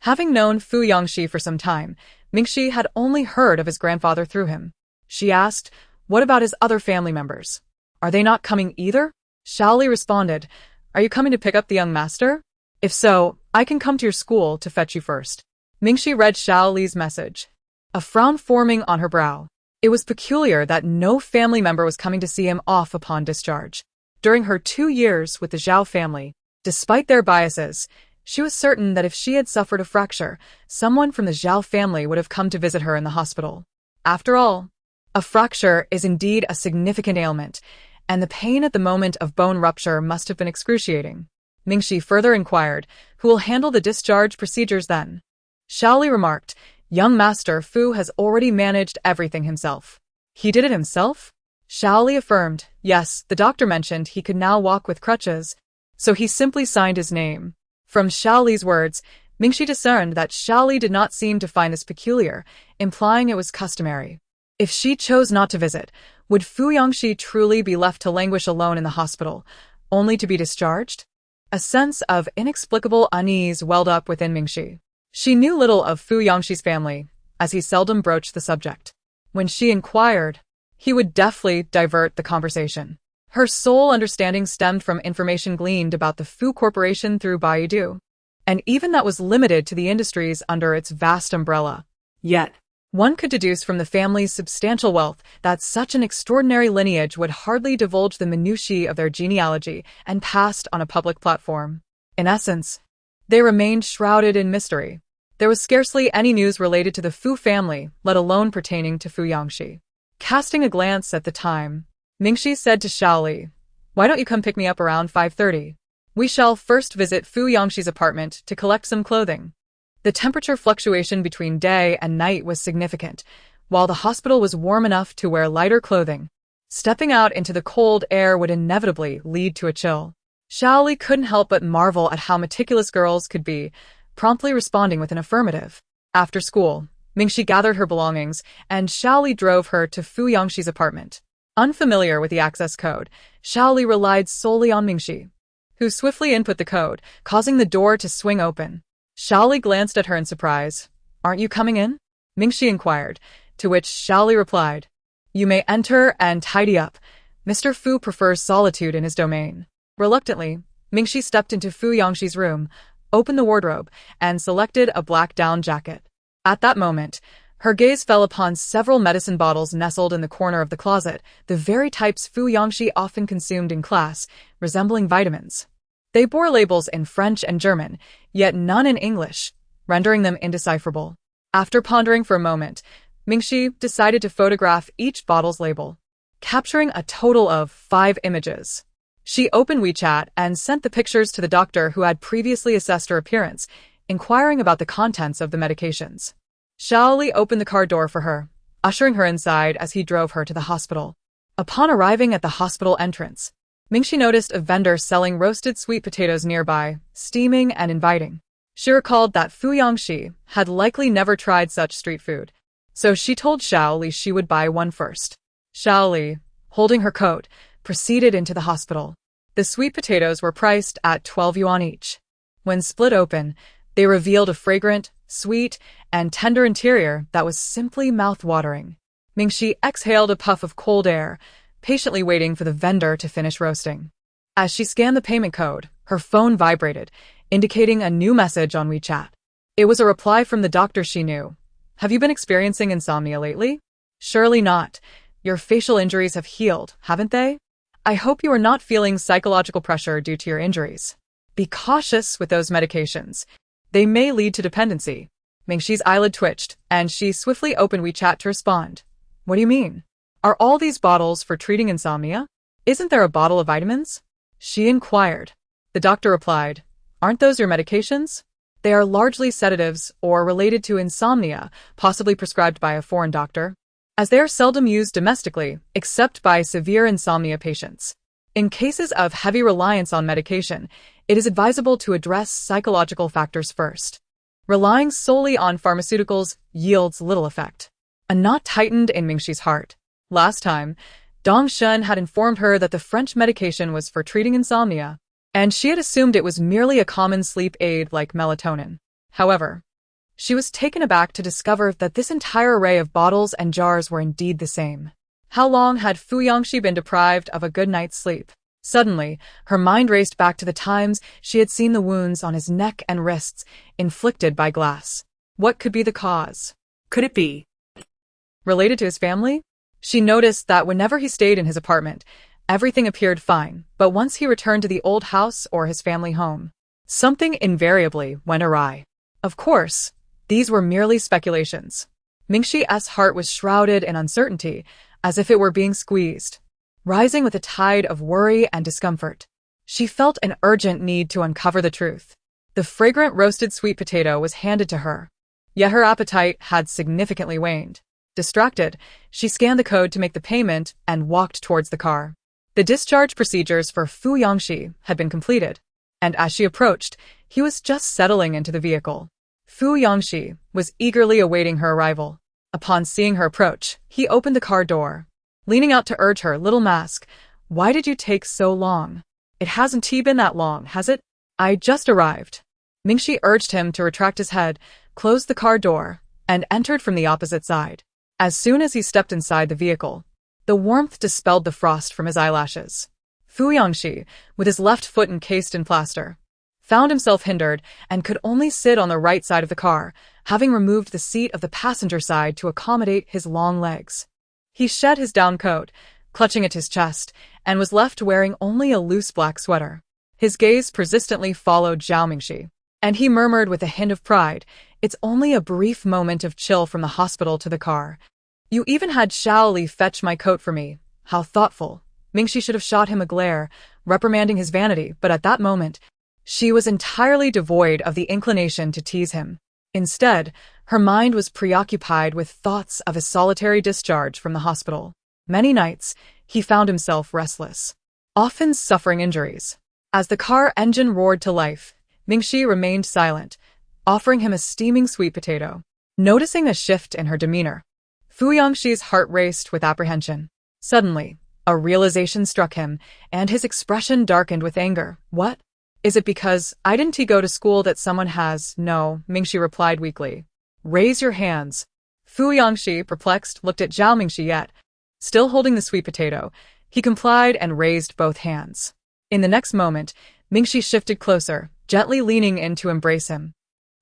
Having known Fu Yangxi for some time, Mingxi had only heard of his grandfather through him. She asked, what about his other family members? Are they not coming either? Xiaoli responded, are you coming to pick up the young master? If so, I can come to your school to fetch you first. Mingxi read Xiaoli's message, a frown forming on her brow. It was peculiar that no family member was coming to see him off upon discharge. During her 2 years with the Zhao family, despite their biases, she was certain that if she had suffered a fracture, someone from the Zhao family would have come to visit her in the hospital. After all, a fracture is indeed a significant ailment, and the pain at the moment of bone rupture must have been excruciating. Mingxi further inquired, who will handle the discharge procedures then? Xiaoli remarked, young master Fu has already managed everything himself. He did it himself? Xiaoli affirmed, yes, the doctor mentioned he could now walk with crutches, so he simply signed his name. From Xiaoli's words, Mingxi discerned that Xiaoli did not seem to find this peculiar, implying it was customary. If she chose not to visit, would Fu Yangxi truly be left to languish alone in the hospital, only to be discharged? A sense of inexplicable unease welled up within Mingxi. She knew little of Fu Yangxi's family, as he seldom broached the subject. When she inquired, he would deftly divert the conversation. Her sole understanding stemmed from information gleaned about the Fu Corporation through Baidu, and even that was limited to the industries under its vast umbrella. Yet, one could deduce from the family's substantial wealth that such an extraordinary lineage would hardly divulge the minutiae of their genealogy and passed on a public platform. In essence, they remained shrouded in mystery. There was scarcely any news related to the Fu family, let alone pertaining to Fu Yangxi. Casting a glance at the time, Mingxi said to Xiaoli, why don't you come pick me up around 5:30? We shall first visit Fu Yangxi's apartment to collect some clothing. The temperature fluctuation between day and night was significant, while the hospital was warm enough to wear lighter clothing. Stepping out into the cold air would inevitably lead to a chill. Xiaoli couldn't help but marvel at how meticulous girls could be, promptly responding with an affirmative. After school, Mingxi gathered her belongings, and Xiaoli drove her to Fu Yangxi's apartment. Unfamiliar with the access code, Xiaoli relied solely on Mingxi, who swiftly input the code, causing the door to swing open. Xiaoli glanced at her in surprise. Aren't you coming in? Mingxi inquired, to which Xiaoli replied, you may enter and tidy up. Mr. Fu prefers solitude in his domain. Reluctantly, Mingxi stepped into Fu Yangxi's room, opened the wardrobe, and selected a black down jacket. At that moment, her gaze fell upon several medicine bottles nestled in the corner of the closet, the very types Fu Yangxi often consumed in class, resembling vitamins. They bore labels in French and German, yet none in English, rendering them indecipherable. After pondering for a moment, Mingxi decided to photograph each bottle's label, capturing a total of 5 images. She opened WeChat and sent the pictures to the doctor who had previously assessed her appearance, inquiring about the contents of the medications. Xiaoli opened the car door for her, ushering her inside as he drove her to the hospital. Upon arriving at the hospital entrance, Mingxi noticed a vendor selling roasted sweet potatoes nearby, steaming and inviting. She recalled that Fu Yangxi had likely never tried such street food, so she told Xiaoli she would buy one first. Xiaoli, holding her coat, proceeded into the hospital. The sweet potatoes were priced at 12 yuan each. When split open, they revealed a fragrant, sweet, and tender interior that was simply mouth-watering. Mingxi exhaled a puff of cold air, patiently waiting for the vendor to finish roasting. As she scanned the payment code, her phone vibrated, indicating a new message on WeChat. It was a reply from the doctor she knew. Have you been experiencing insomnia lately? Surely not. Your facial injuries have healed, haven't they? I hope you are not feeling psychological pressure due to your injuries. Be cautious with those medications. They may lead to dependency. Mingxi's eyelid twitched, and she swiftly opened WeChat to respond. What do you mean? Are all these bottles for treating insomnia? Isn't there a bottle of vitamins? She inquired. The doctor replied, Aren't those your medications? They are largely sedatives or related to insomnia, possibly prescribed by a foreign doctor, as they are seldom used domestically, except by severe insomnia patients. In cases of heavy reliance on medication, it is advisable to address psychological factors first. Relying solely on pharmaceuticals yields little effect. A knot tightened in Mingxi's heart. Last time, Dong Shun had informed her that the French medication was for treating insomnia, and she had assumed it was merely a common sleep aid like melatonin. However, she was taken aback to discover that this entire array of bottles and jars were indeed the same. How long had Fu Yangxi been deprived of a good night's sleep? Suddenly, her mind raced back to the times she had seen the wounds on his neck and wrists inflicted by glass. What could be the cause? Could it be Related to his family? She noticed that whenever he stayed in his apartment, everything appeared fine, but once he returned to the old house or his family home, something invariably went awry. Of course, these were merely speculations. Mingxi's heart was shrouded in uncertainty, as if it were being squeezed, rising with a tide of worry and discomfort. She felt an urgent need to uncover the truth. The fragrant roasted sweet potato was handed to her, yet her appetite had significantly waned. Distracted, she scanned the code to make the payment and walked towards the car. The discharge procedures for Fu Yangxi had been completed, and as she approached, he was just settling into the vehicle. Fu Yangxi was eagerly awaiting her arrival. Upon seeing her approach, he opened the car door, leaning out to urge her, Little Mask, why did you take so long? It hasn't been that long, has it? I just arrived. Mingxi urged him to retract his head, closed the car door, and entered from the opposite side. As soon as he stepped inside the vehicle, the warmth dispelled the frost from his eyelashes. Fu Yangxi, with his left foot encased in plaster, found himself hindered and could only sit on the right side of the car, having removed the seat of the passenger side to accommodate his long legs. He shed his down coat, clutching at his chest, and was left wearing only a loose black sweater. His gaze persistently followed Zhao Mingxi, and he murmured with a hint of pride, It's only a brief moment of chill from the hospital to the car. You even had Xiao Li fetch my coat for me. How thoughtful. Mingxi should have shot him a glare, reprimanding his vanity, but at that moment, she was entirely devoid of the inclination to tease him. Instead, her mind was preoccupied with thoughts of his solitary discharge from the hospital. Many nights, he found himself restless, often suffering injuries. As the car engine roared to life, Mingxi remained silent, offering him a steaming sweet potato. Noticing a shift in her demeanor, Fu Yangxi's heart raced with apprehension. Suddenly, a realization struck him, and his expression darkened with anger. What? Is it because I didn't go to school that someone has? No, Mingxi replied weakly. Raise your hands. Fu Yangxi, perplexed, looked at Zhao Mingxi yet. Still holding the sweet potato, he complied and raised both hands. In the next moment, Mingxi shifted closer, gently leaning in to embrace him.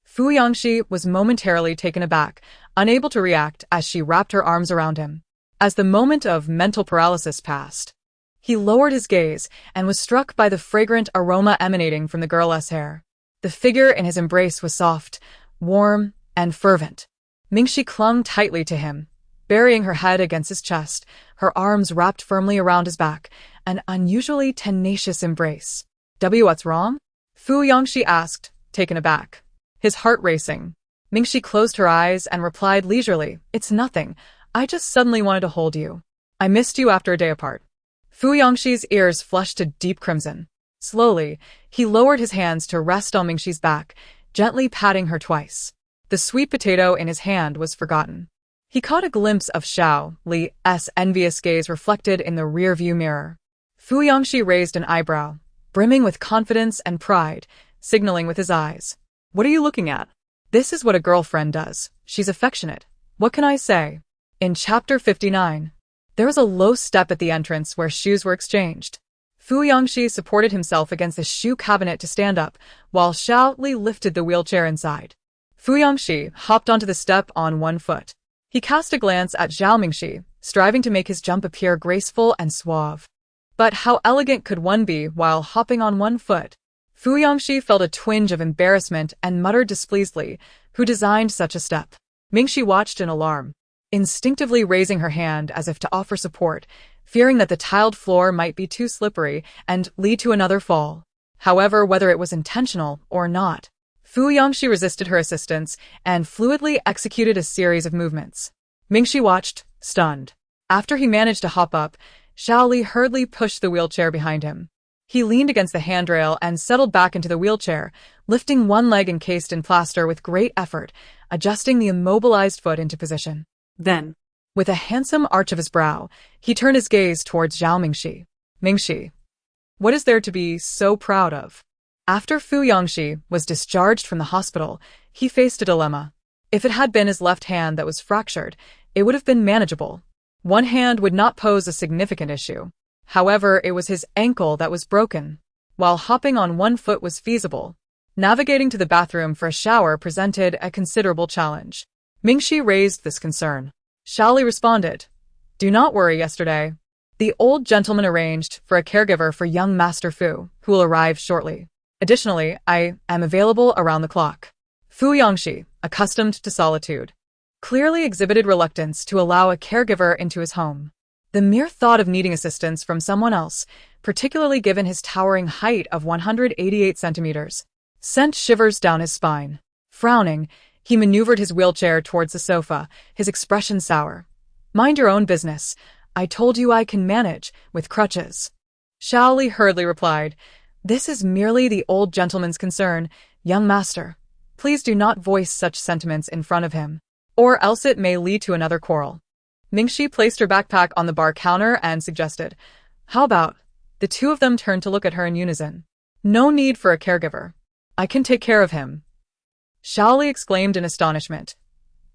Fu Yangxi was momentarily taken aback, unable to react as she wrapped her arms around him. As the moment of mental paralysis passed, he lowered his gaze and was struck by the fragrant aroma emanating from the girl's hair. The figure in his embrace was soft, warm, and fervent. Mingxi clung tightly to him, burying her head against his chest, her arms wrapped firmly around his back, an unusually tenacious embrace. What's wrong? Fu Yangxi asked, taken aback, his heart racing. Mingxi closed her eyes and replied leisurely, It's nothing. I just suddenly wanted to hold you. I missed you after a day apart. Fu Yangxi's ears flushed to deep crimson. Slowly, he lowered his hands to rest on Mingxi's back, gently patting her twice. The sweet potato in his hand was forgotten. He caught a glimpse of Xiao Li's envious gaze reflected in the rear-view mirror. Fu Yangxi raised an eyebrow, brimming with confidence and pride, signaling with his eyes. What are you looking at? This is what a girlfriend does. She's affectionate. What can I say? In Chapter 59, there was a low step at the entrance where shoes were exchanged. Fu Yangxi supported himself against the shoe cabinet to stand up, while Xiao Li lifted the wheelchair inside. Fu Yangxi hopped onto the step on one foot. He cast a glance at Zhao Mingxi, striving to make his jump appear graceful and suave. But how elegant could one be while hopping on one foot? Fu Yangxi felt a twinge of embarrassment and muttered displeasedly, Who designed such a step? Mingxi watched in alarm, instinctively raising her hand as if to offer support, fearing that the tiled floor might be too slippery and lead to another fall. However, whether it was intentional or not, Fu Yangxi resisted her assistance and fluidly executed a series of movements. Mingxi watched, stunned. After he managed to hop up, Shaoli hurriedly pushed the wheelchair behind him. He leaned against the handrail and settled back into the wheelchair, lifting one leg encased in plaster with great effort, adjusting the immobilized foot into position. Then, with a handsome arch of his brow, he turned his gaze towards Zhao Mingxi. Mingxi, what is there to be so proud of? After Fu Yangxi was discharged from the hospital, he faced a dilemma. If it had been his left hand that was fractured, it would have been manageable. One hand would not pose a significant issue. However, it was his ankle that was broken. While hopping on one foot was feasible, navigating to the bathroom for a shower presented a considerable challenge. Mingxi raised this concern. Shaoli responded, "Do not worry yesterday. The old gentleman arranged for a caregiver for young Master Fu, who will arrive shortly. Additionally, I am available around the clock." Fu Yangxi, accustomed to solitude, clearly exhibited reluctance to allow a caregiver into his home. The mere thought of needing assistance from someone else, particularly given his towering height of 188 centimeters, sent shivers down his spine. Frowning, he maneuvered his wheelchair towards the sofa, his expression sour. "Mind your own business. I told you I can manage with crutches." Shaoli hurriedly replied, "This is merely the old gentleman's concern, young master. Please do not voice such sentiments in front of him, or else it may lead to another quarrel." Mingxi placed her backpack on the bar counter and suggested, "How about?" The two of them turned to look at her in unison. "No need for a caregiver. I can take care of him." Shaoli exclaimed in astonishment.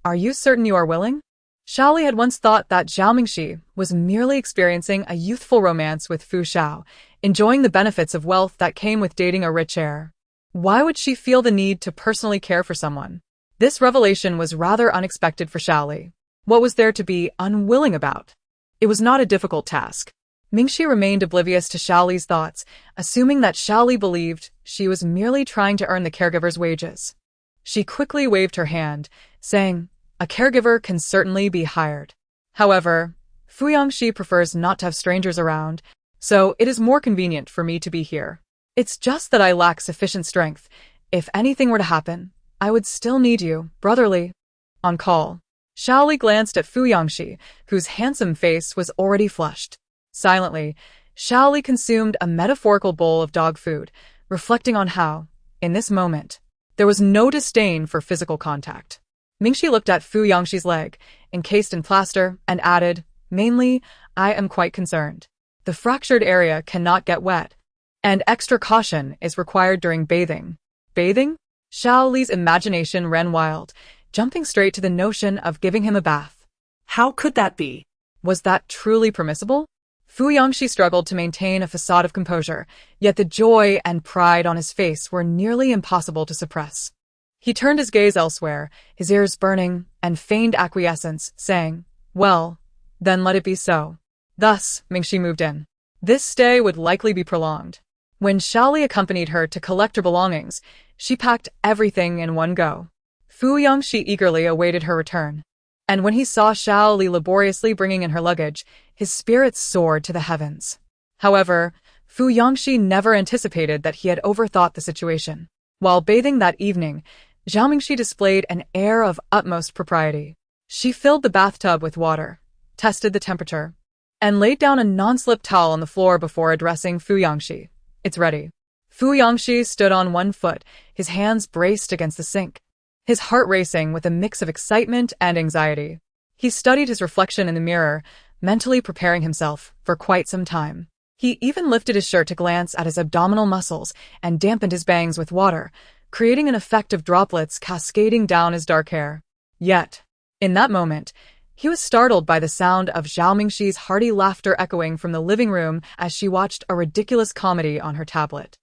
"Are you certain you are willing?" Shaoli had once thought that Zhao Mingxi was merely experiencing a youthful romance with Fu Shao, enjoying the benefits of wealth that came with dating a rich heir. Why would she feel the need to personally care for someone? This revelation was rather unexpected for Shaoli. What was there to be unwilling about? It was not a difficult task. Mingxi remained oblivious to Shaoli's thoughts, assuming that Shaoli believed she was merely trying to earn the caregiver's wages. She quickly waved her hand, saying, "A caregiver can certainly be hired. However, Fu Yangxi prefers not to have strangers around, so it is more convenient for me to be here. It's just that I lack sufficient strength. If anything were to happen, I would still need you, brotherly." On call, Shaoli glanced at Fu Yangxi, whose handsome face was already flushed. Silently, Shaoli consumed a metaphorical bowl of dog food, reflecting on how, in this moment, there was no disdain for physical contact. Mingxi looked at Fu Yangxi's leg, encased in plaster, and added, "Mainly, I am quite concerned. The fractured area cannot get wet, and extra caution is required during bathing." Bathing? Shaoli's imagination ran wild, jumping straight to the notion of giving him a bath. how could that be? Was that truly permissible? Fu Yangxi struggled to maintain a facade of composure, yet the joy and pride on his face were nearly impossible to suppress. He turned his gaze elsewhere, his ears burning, and feigned acquiescence, saying, "Well, then let it be so." Thus, Mingxi moved in. This stay would likely be prolonged. When Shaoli accompanied her to collect her belongings, she packed everything in one go. Fu Yangxi eagerly awaited her return. And when he saw Shaoli laboriously bringing in her luggage, his spirits soared to the heavens. However, Fu Yangxi never anticipated that he had overthought the situation. While bathing that evening, Zhao Mingxi displayed an air of utmost propriety. She filled the bathtub with water, tested the temperature, and laid down a non-slip towel on the floor before addressing Fu Yangxi. "It's ready." Fu Yangxi stood on one foot, his hands braced against the sink, his heart racing with a mix of excitement and anxiety. He studied his reflection in the mirror, mentally preparing himself for quite some time. He even lifted his shirt to glance at his abdominal muscles and dampened his bangs with water, creating an effect of droplets cascading down his dark hair. Yet, in that moment, he was startled by the sound of Zhao Mingxi's hearty laughter echoing from the living room as she watched a ridiculous comedy on her tablet.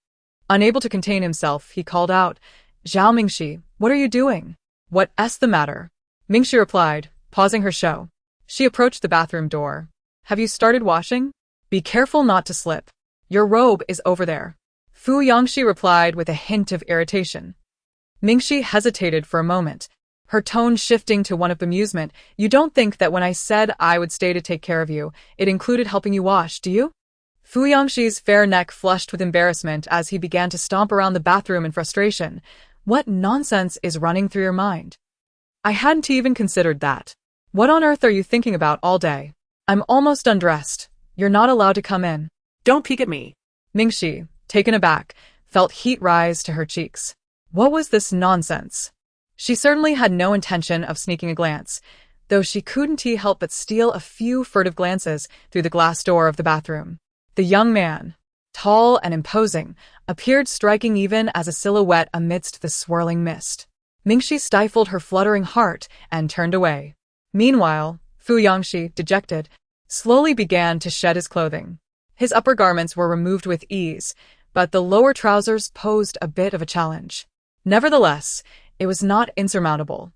Unable to contain himself, he called out, "Zhao Mingxi, what are you doing?" "What's the matter?" Mingxi replied, pausing her show. She approached the bathroom door. "Have you started washing? Be careful not to slip. Your robe is over there." Fu Yangxi replied with a hint of irritation. Mingxi hesitated for a moment, her tone shifting to one of amusement. You don't think that when I said I would stay to take care of you, it included helping you wash, do you? Fu Yangxi's fair neck flushed with embarrassment as he began to stomp around the bathroom in frustration. What nonsense is running through your mind? I hadn't even considered that. What on earth are you thinking about all day? I'm almost undressed. You're not allowed to come in. Don't peek at me. Mingxi, taken aback, felt heat rise to her cheeks. What was this nonsense? She certainly had no intention of sneaking a glance, though she couldn't help but steal a few furtive glances through the glass door of the bathroom. The young man, tall and imposing, appeared striking even as a silhouette amidst the swirling mist. Mingxi stifled her fluttering heart and turned away. Meanwhile, Fu Yangxi, dejected, slowly began to shed his clothing. His upper garments were removed with ease, but the lower trousers posed a bit of a challenge. Nevertheless, it was not insurmountable.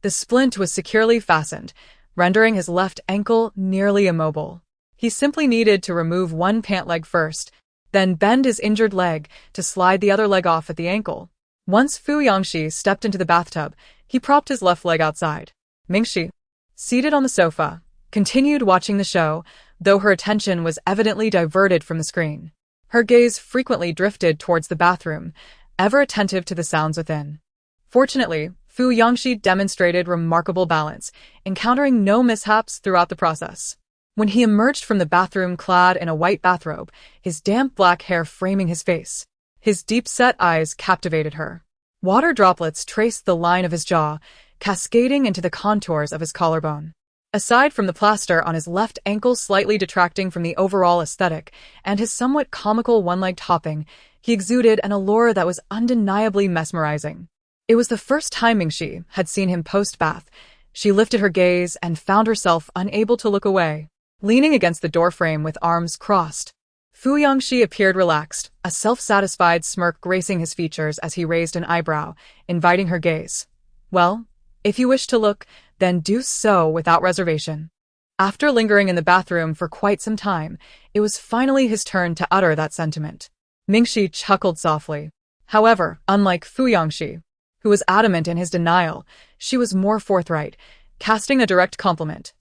The splint was securely fastened, rendering his left ankle nearly immobile. He simply needed to remove one pant leg first, then bend his injured leg to slide the other leg off at the ankle. Once Fu Yangxi stepped into the bathtub, he propped his left leg outside. Mingxi, seated on the sofa, continued watching the show, though her attention was evidently diverted from the screen. Her gaze frequently drifted towards the bathroom, ever attentive to the sounds within. Fortunately, Fu Yangxi demonstrated remarkable balance, encountering no mishaps throughout the process. When he emerged from the bathroom clad in a white bathrobe, his damp black hair framing his face, his deep-set eyes captivated her. Water droplets traced the line of his jaw, cascading into the contours of his collarbone. Aside from the plaster on his left ankle slightly detracting from the overall aesthetic, and his somewhat comical one-legged hopping, he exuded an allure that was undeniably mesmerizing. It was the first time Mingxi had seen him post-bath. She lifted her gaze and found herself unable to look away. Leaning against the doorframe with arms crossed, Fu Yangxi appeared relaxed, a self-satisfied smirk gracing his features as he raised an eyebrow, inviting her gaze. Well, if you wish to look, then do so without reservation. After lingering in the bathroom for quite some time, it was finally his turn to utter that sentiment. Mingxi chuckled softly. However, unlike Fu Yangxi, who was adamant in his denial, she was more forthright, casting a direct compliment.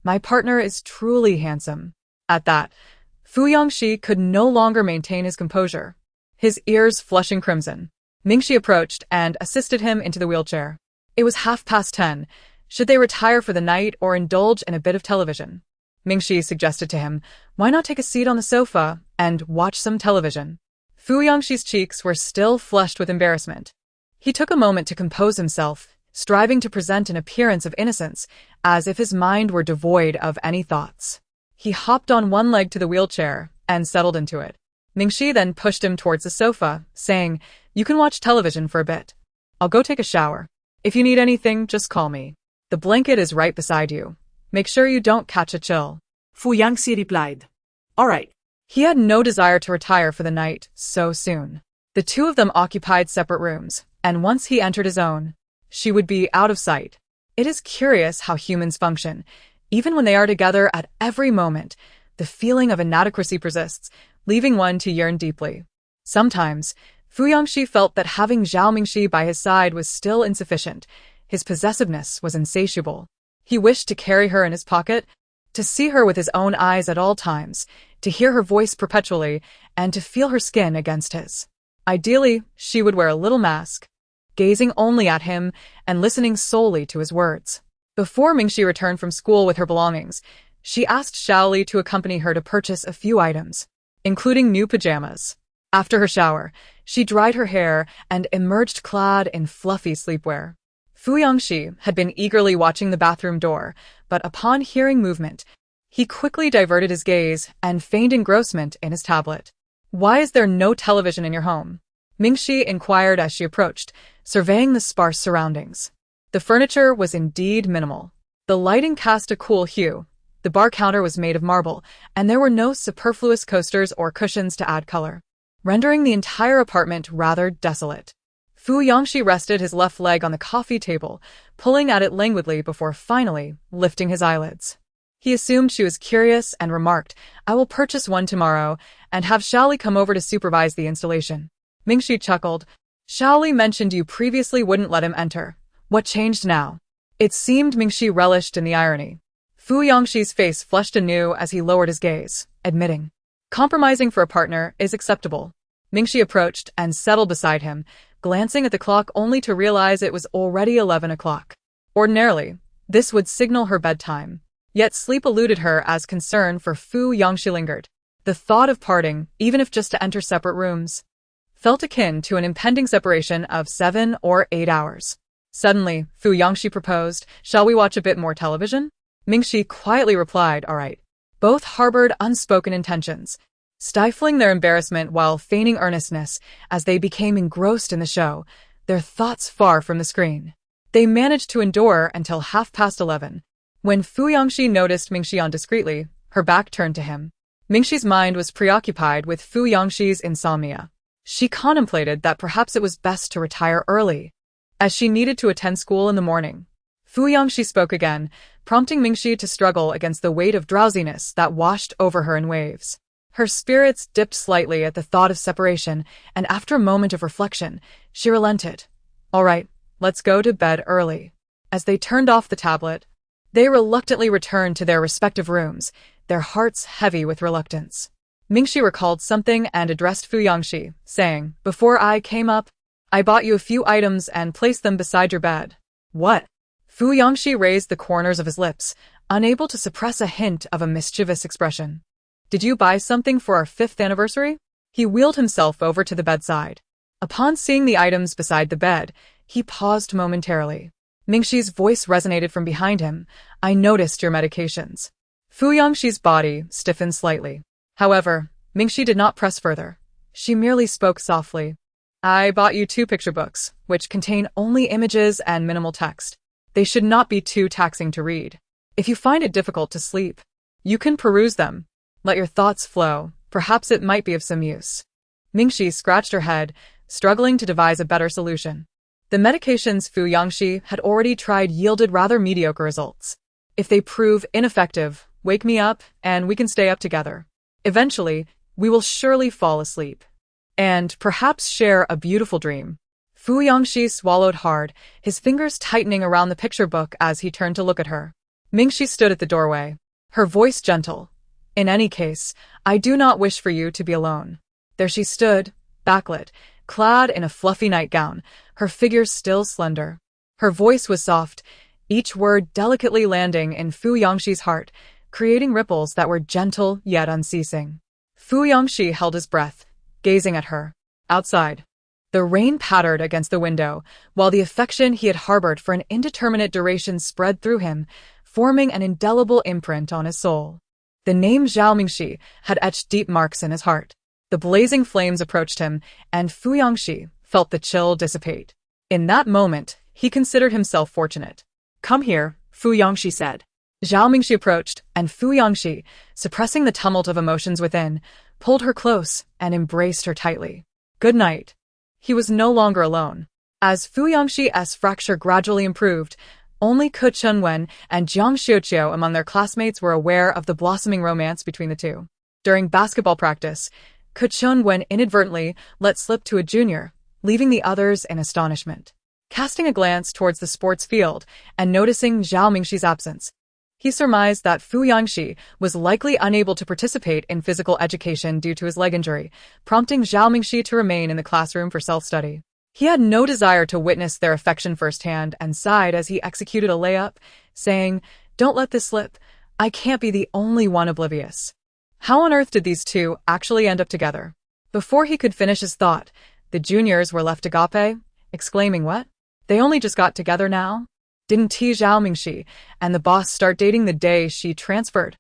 My partner is truly handsome. At that, Fu Yangxi could no longer maintain his composure, his ears flushing crimson. Mingxi approached and assisted him into the wheelchair. It was 10:30. Should they retire for the night or indulge in a bit of television? Mingxi suggested to him, why not take a seat on the sofa and watch some television? Fu Yangxi's cheeks were still flushed with embarrassment. He took a moment to compose himself, striving to present an appearance of innocence, as if his mind were devoid of any thoughts. He hopped on one leg to the wheelchair and settled into it. Mingxi then pushed him towards the sofa, saying, you can watch television for a bit. I'll go take a shower. If you need anything, just call me. The blanket is right beside you. Make sure you don't catch a chill. Fu Yangxi replied. All right. He had no desire to retire for the night so soon. The two of them occupied separate rooms, and once he entered his own, she would be out of sight. It is curious how humans function. Even when they are together at every moment, the feeling of inadequacy persists, leaving one to yearn deeply. Sometimes, Fu Yangxi felt that having Zhao Mingxi by his side was still insufficient. His possessiveness was insatiable. He wished to carry her in his pocket, to see her with his own eyes at all times, to hear her voice perpetually, and to feel her skin against his. Ideally, she would wear a little mask, gazing only at him and listening solely to his words. Before Mingxi returned from school with her belongings, she asked Shaoli to accompany her to purchase a few items, including new pajamas. After her shower, she dried her hair and emerged clad in fluffy sleepwear. Fu Yangxi had been eagerly watching the bathroom door, but upon hearing movement, he quickly diverted his gaze and feigned engrossment in his tablet. Why is there no television in your home? Mingxi inquired as she approached, surveying the sparse surroundings. The furniture was indeed minimal. The lighting cast a cool hue. The bar counter was made of marble, and there were no superfluous coasters or cushions to add color, rendering the entire apartment rather desolate. Fu Yangxi rested his left leg on the coffee table, pulling at it languidly before finally lifting his eyelids. He assumed she was curious and remarked, I will purchase one tomorrow and have Shaoli come over to supervise the installation. Mingxi chuckled. Shaoli mentioned you previously wouldn't let him enter. What changed now? It seemed Mingxi relished in the irony. Fu Yongxi's face flushed anew as he lowered his gaze, admitting, compromising for a partner is acceptable. Mingxi approached and settled beside him, glancing at the clock only to realize it was already 11 o'clock. Ordinarily, this would signal her bedtime. Yet sleep eluded her as concern for Fu Yongxi lingered. The thought of parting, even if just to enter separate rooms, felt akin to an impending separation of 7 or 8 hours. Suddenly, Fu Yongxi proposed, "Shall we watch a bit more television?" Mingxi quietly replied, "All right." Both harbored unspoken intentions, stifling their embarrassment while feigning earnestness as they became engrossed in the show, their thoughts far from the screen. They managed to endure until 11:30. When Fu Yongxi noticed Mingxi on discreetly, her back turned to him. Mingxi's mind was preoccupied with Fu Yongxi's insomnia. She contemplated that perhaps it was best to retire early, as she needed to attend school in the morning. Fu Yongxi spoke again, prompting Mingxi to struggle against the weight of drowsiness that washed over her in waves. Her spirits dipped slightly at the thought of separation, and after a moment of reflection, she relented. "All right, let's go to bed early." As they turned off the tablet, they reluctantly returned to their respective rooms, their hearts heavy with reluctance. Mingxi recalled something and addressed Fu Yongxi, saying, "Before I came up, I bought you a few items and placed them beside your bed." "What?" Fu Yongxi raised the corners of his lips, unable to suppress a hint of a mischievous expression. "Did you buy something for our 5th anniversary?" He wheeled himself over to the bedside. Upon seeing the items beside the bed, he paused momentarily. Mingxi's voice resonated from behind him. "I noticed your medications." Fu Yongxi's body stiffened slightly. However, Mingxi did not press further. She merely spoke softly. "I bought you 2 picture books, which contain only images and minimal text. They should not be too taxing to read. If you find it difficult to sleep, you can peruse them. Let your thoughts flow. Perhaps it might be of some use." Mingxi scratched her head, struggling to devise a better solution. The medications Fu Yongxi had already tried yielded rather mediocre results. "If they prove ineffective, wake me up, and we can stay up together. Eventually, we will surely fall asleep. And perhaps share a beautiful dream." Fu Yongxi swallowed hard, his fingers tightening around the picture book as he turned to look at her. Mingxi stood at the doorway, her voice gentle. "In any case, I do not wish for you to be alone." There she stood, backlit, clad in a fluffy nightgown, her figure still slender. Her voice was soft, each word delicately landing in Fu Yongxi's heart, creating ripples that were gentle yet unceasing. Fu Yongxi held his breath, gazing at her. Outside, the rain pattered against the window, while the affection he had harbored for an indeterminate duration spread through him, forming an indelible imprint on his soul. The name Zhao Mingxi had etched deep marks in his heart. The blazing flames approached him, and Fu Yongxi felt the chill dissipate. In that moment, he considered himself fortunate. "Come here," Fu Yongxi said. Zhao Mingxi approached, and Fu Yongxi, suppressing the tumult of emotions within, pulled her close and embraced her tightly. "Good night." He was no longer alone. As Fu Yongxi's fracture gradually improved, only Ke Chunwen and Jiang Xiuqiu among their classmates were aware of the blossoming romance between the two. During basketball practice, Ke Chunwen inadvertently let slip to a junior, leaving the others in astonishment. Casting a glance towards the sports field and noticing Zhao Mingxi's absence, he surmised that Fu Yongxi was likely unable to participate in physical education due to his leg injury, prompting Zhao Mingxi to remain in the classroom for self-study. He had no desire to witness their affection firsthand and sighed as he executed a layup, saying, "Don't let this slip. I can't be the only one oblivious." How on earth did these two actually end up together? Before he could finish his thought, the juniors were left agape, exclaiming, "What? They only just got together now? Didn't Zhao Mingxi and the boss start dating the day she transferred?"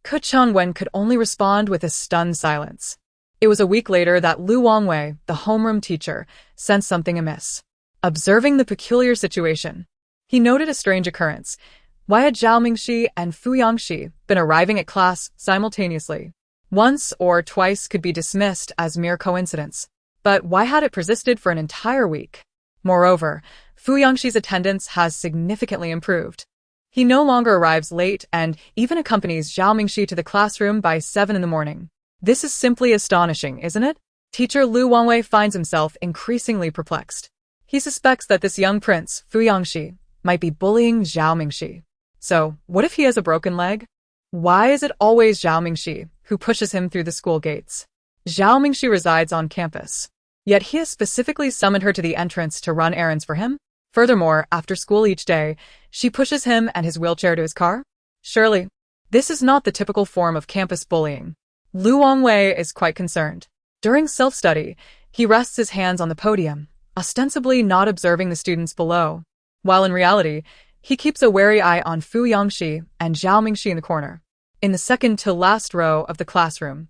Ke Chunwen could only respond with a stunned silence. It was a week later that Lu Wangwei, the homeroom teacher, sensed something amiss. Observing the peculiar situation, he noted a strange occurrence. Why had Zhao Mingxi and Fu Yongxi been arriving at class simultaneously? Once or twice could be dismissed as mere coincidence, but why had it persisted for an entire week? Moreover, Fu Yongxi's attendance has significantly improved. He no longer arrives late and even accompanies Zhao Mingxi to the classroom by 7 in the morning. This is simply astonishing, isn't it? Teacher Lu Wangwei finds himself increasingly perplexed. He suspects that this young prince, Fu Yangxi, might be bullying Zhao Mingxi. So, what if he has a broken leg? Why is it always Zhao Mingxi who pushes him through the school gates? Zhao Mingxi resides on campus, yet he has specifically summoned her to the entrance to run errands for him. Furthermore, after school each day, she pushes him and his wheelchair to his car. Surely, this is not the typical form of campus bullying. Lu Wangwei is quite concerned. During self-study, he rests his hands on the podium, ostensibly not observing the students below, while in reality, he keeps a wary eye on Fu Yangxi and Zhao Mingxi in the corner, in the second-to-last row of the classroom.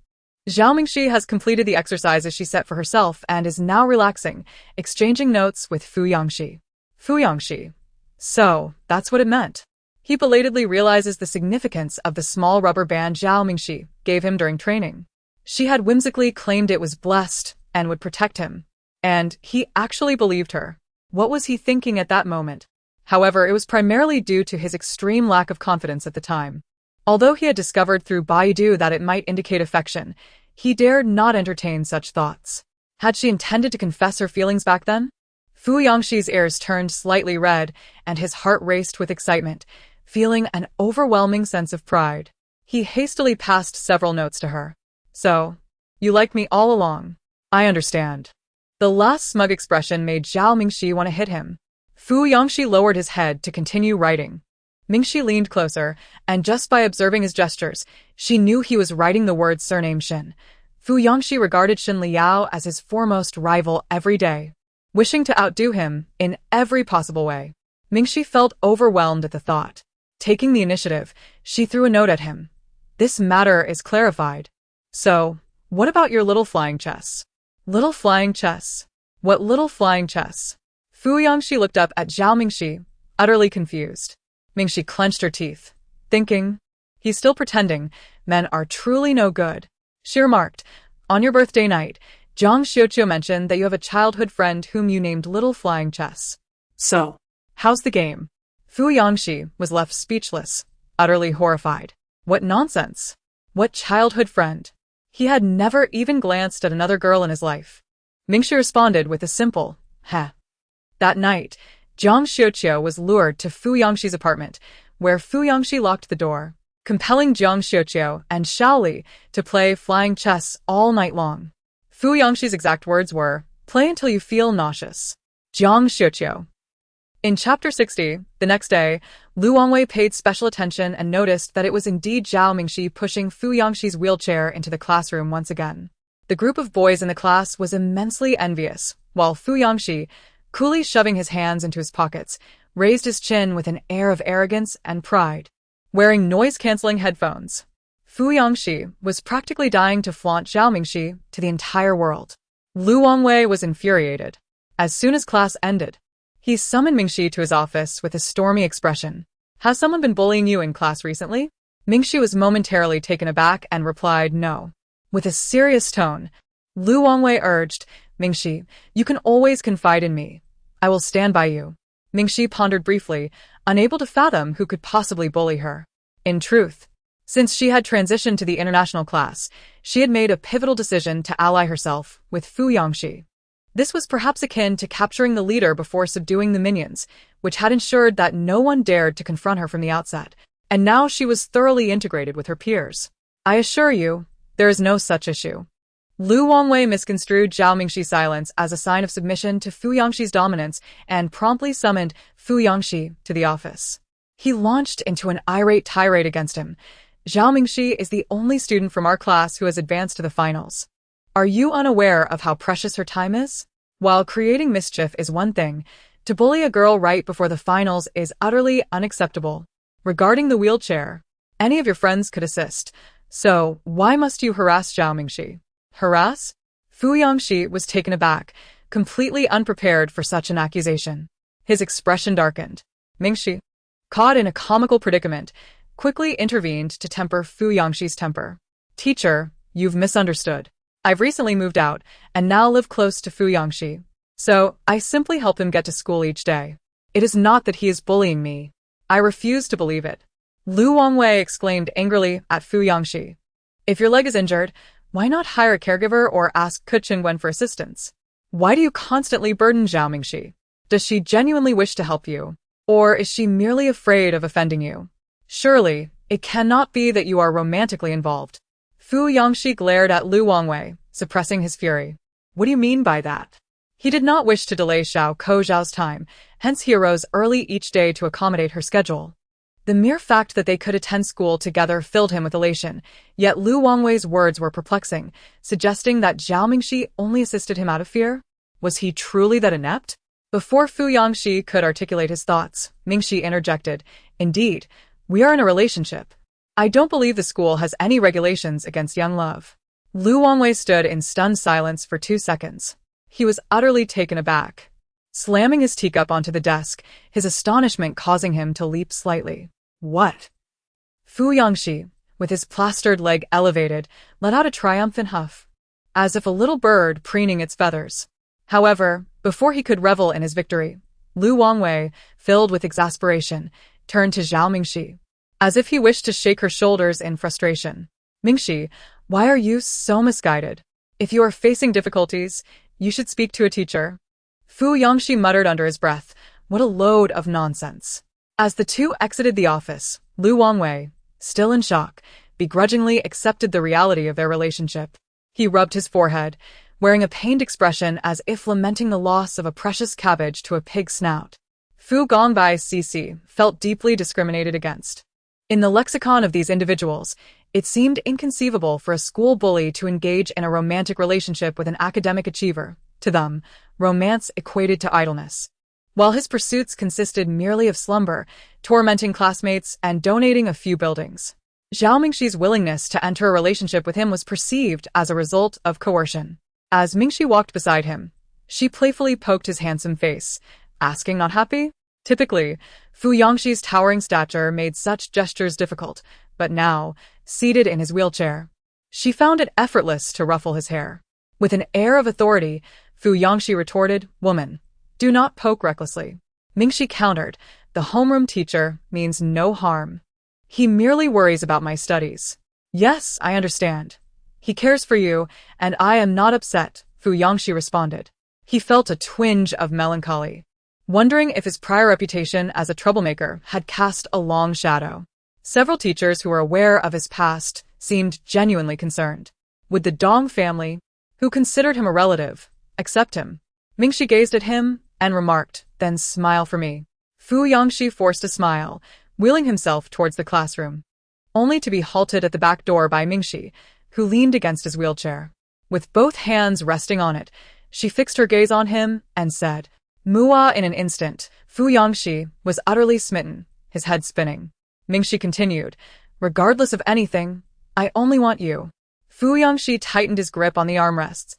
Zhao Mingxi has completed the exercises she set for herself and is now relaxing, exchanging notes with Fu Yangxi. Fu Yangxi. So, that's what it meant. He belatedly realizes the significance of the small rubber band Zhao Mingxi gave him during training. She had whimsically claimed it was blessed and would protect him. And he actually believed her. What was he thinking at that moment? However, it was primarily due to his extreme lack of confidence at the time. Although he had discovered through Baidu that it might indicate affection, he dared not entertain such thoughts. Had she intended to confess her feelings back then? Fu Yangxi's ears turned slightly red, and his heart raced with excitement, feeling an overwhelming sense of pride. He hastily passed several notes to her. So, you liked me all along. I understand. The last smug expression made Zhao Mingxi want to hit him. Fu Yangxi lowered his head to continue writing. Mingxi leaned closer, and just by observing his gestures, she knew he was writing the word surname Shin. Fu Yangxi regarded Shin Liao as his foremost rival every day, wishing to outdo him in every possible way. Mingxi felt overwhelmed at the thought. Taking the initiative, she threw a note at him. This matter is clarified. So, what about your little flying chess? Little flying chess? What little flying chess? Fu Yangxi looked up at Zhao Mingxi, utterly confused. Mingxi clenched her teeth, thinking, he's still pretending, men are truly no good. She remarked, on your birthday night, Zhang Xiuqiu mentioned that you have a childhood friend whom you named Little Flying Chess. So, How's the game? Fu Yangxi was left speechless, utterly horrified. What nonsense! What childhood friend? He had never even glanced at another girl in his life. Mingxi responded with a simple, heh. That night, Zhang Xiuqiu was lured to Fu Yangxi's apartment, where Fu Yangxi locked the door, compelling Zhang Xiuqiu and Shaoli to play flying chess all night long. Fu Yangxi's exact words were, play until you feel nauseous. Zhang Xiuqiu. In Chapter 60, the next day, Lu Wangwei paid special attention and noticed that it was indeed Zhao Mingxi pushing Fu Yangxi's wheelchair into the classroom once again. The group of boys in the class was immensely envious, while Fu Yangxi, coolly shoving his hands into his pockets, raised his chin with an air of arrogance and pride. Wearing noise-canceling headphones, Fu Yangxi was practically dying to flaunt Zhao Mingxi to the entire world. Lu Wangwei was infuriated. As soon as class ended, he summoned Mingxi to his office with a stormy expression. Has someone been bullying you in class recently? Mingxi was momentarily taken aback and replied no. With a serious tone, Lu Wangwei urged, Mingxi, you can always confide in me. I will stand by you. Mingxi pondered briefly, unable to fathom who could possibly bully her. In truth, since she had transitioned to the international class, she had made a pivotal decision to ally herself with Fu Yangxi. This was perhaps akin to capturing the leader before subduing the minions, which had ensured that no one dared to confront her from the outset, and now she was thoroughly integrated with her peers. I assure you, there is no such issue. Lu Wangwei misconstrued Zhao Mingxi's silence as a sign of submission to Fu Yangxi's dominance and promptly summoned Fu Yangxi to the office. He launched into an irate tirade against him. Zhao Mingxi is the only student from our class who has advanced to the finals. Are you unaware of how precious her time is? While creating mischief is one thing, to bully a girl right before the finals is utterly unacceptable. Regarding the wheelchair, any of your friends could assist, so why must you harass Zhao Mingxi? Harass? Fu Yangxi was taken aback, completely unprepared for such an accusation. His expression darkened. Mingxi, caught in a comical predicament, quickly intervened to temper Fu Yangxi's temper. Teacher, you've misunderstood. I've recently moved out, and now live close to Fu Yangxi, so I simply help him get to school each day. It is not that he is bullying me. I refuse to believe it. Lu Wangwei exclaimed angrily at Fu Yangxi. If your leg is injured, Why not hire a caregiver or ask Kuchingwen for assistance? Why do you constantly burden Zhao Mingxi? Does she genuinely wish to help you? Or is she merely afraid of offending you? Surely, it cannot be that you are romantically involved. Fu Yangxi glared at Lu Wangwei, suppressing his fury. What do you mean by that? He did not wish to delay Xiao Kozhao's time, hence he arose early each day to accommodate her schedule. The mere fact that they could attend school together filled him with elation, yet Lu Wangwei's words were perplexing, suggesting that Zhao Mingxi only assisted him out of fear. Was he truly that inept? Before Fu Yangxi could articulate his thoughts, Mingxi interjected, Indeed, we are in a relationship. I don't believe the school has any regulations against young love. Lu Wangwei stood in stunned silence for 2 seconds. He was utterly taken aback. Slamming his teacup onto the desk, his astonishment causing him to leap slightly. What? Fu Yangxi, with his plastered leg elevated, let out a triumphant huff, as if a little bird preening its feathers. However, before he could revel in his victory, Lu Wangwei, filled with exasperation, turned to Zhao Mingxi, as if he wished to shake her shoulders in frustration. Mingxi, why are you so misguided? If you are facing difficulties, you should speak to a teacher. Fu Yangxi muttered under his breath, what a load of nonsense. As the two exited the office, Lu Wangwei, still in shock, begrudgingly accepted the reality of their relationship. He rubbed his forehead, wearing a pained expression as if lamenting the loss of a precious cabbage to a pig's snout. Fu Gongbai Cc felt deeply discriminated against. In the lexicon of these individuals, it seemed inconceivable for a school bully to engage in a romantic relationship with an academic achiever. To them, romance equated to idleness. While his pursuits consisted merely of slumber, tormenting classmates, and donating a few buildings, Zhao Mingxi's willingness to enter a relationship with him was perceived as a result of coercion. As Mingxi walked beside him, she playfully poked his handsome face, asking not happy? Typically, Fu Yangxi's towering stature made such gestures difficult, but now, seated in his wheelchair, she found it effortless to ruffle his hair. With an air of authority, Fu Yangxi retorted, Woman, do not poke recklessly. Mingxi countered, the homeroom teacher means no harm. He merely worries about my studies. Yes, I understand. He cares for you, and I am not upset, Fu Yangxi responded. He felt a twinge of melancholy, wondering if his prior reputation as a troublemaker had cast a long shadow. Several teachers who were aware of his past seemed genuinely concerned. Would the Dong family, who considered him a relative, accept him? Mingxi gazed at him and remarked, then smile for me. Fu Yangxi forced a smile, wheeling himself towards the classroom, only to be halted at the back door by Mingxi, who leaned against his wheelchair. With both hands resting on it, she fixed her gaze on him and said, Mua. In an instant, Fu Yangxi was utterly smitten, his head spinning. Mingxi continued, regardless of anything, I only want you. Fu Yangxi tightened his grip on the armrests,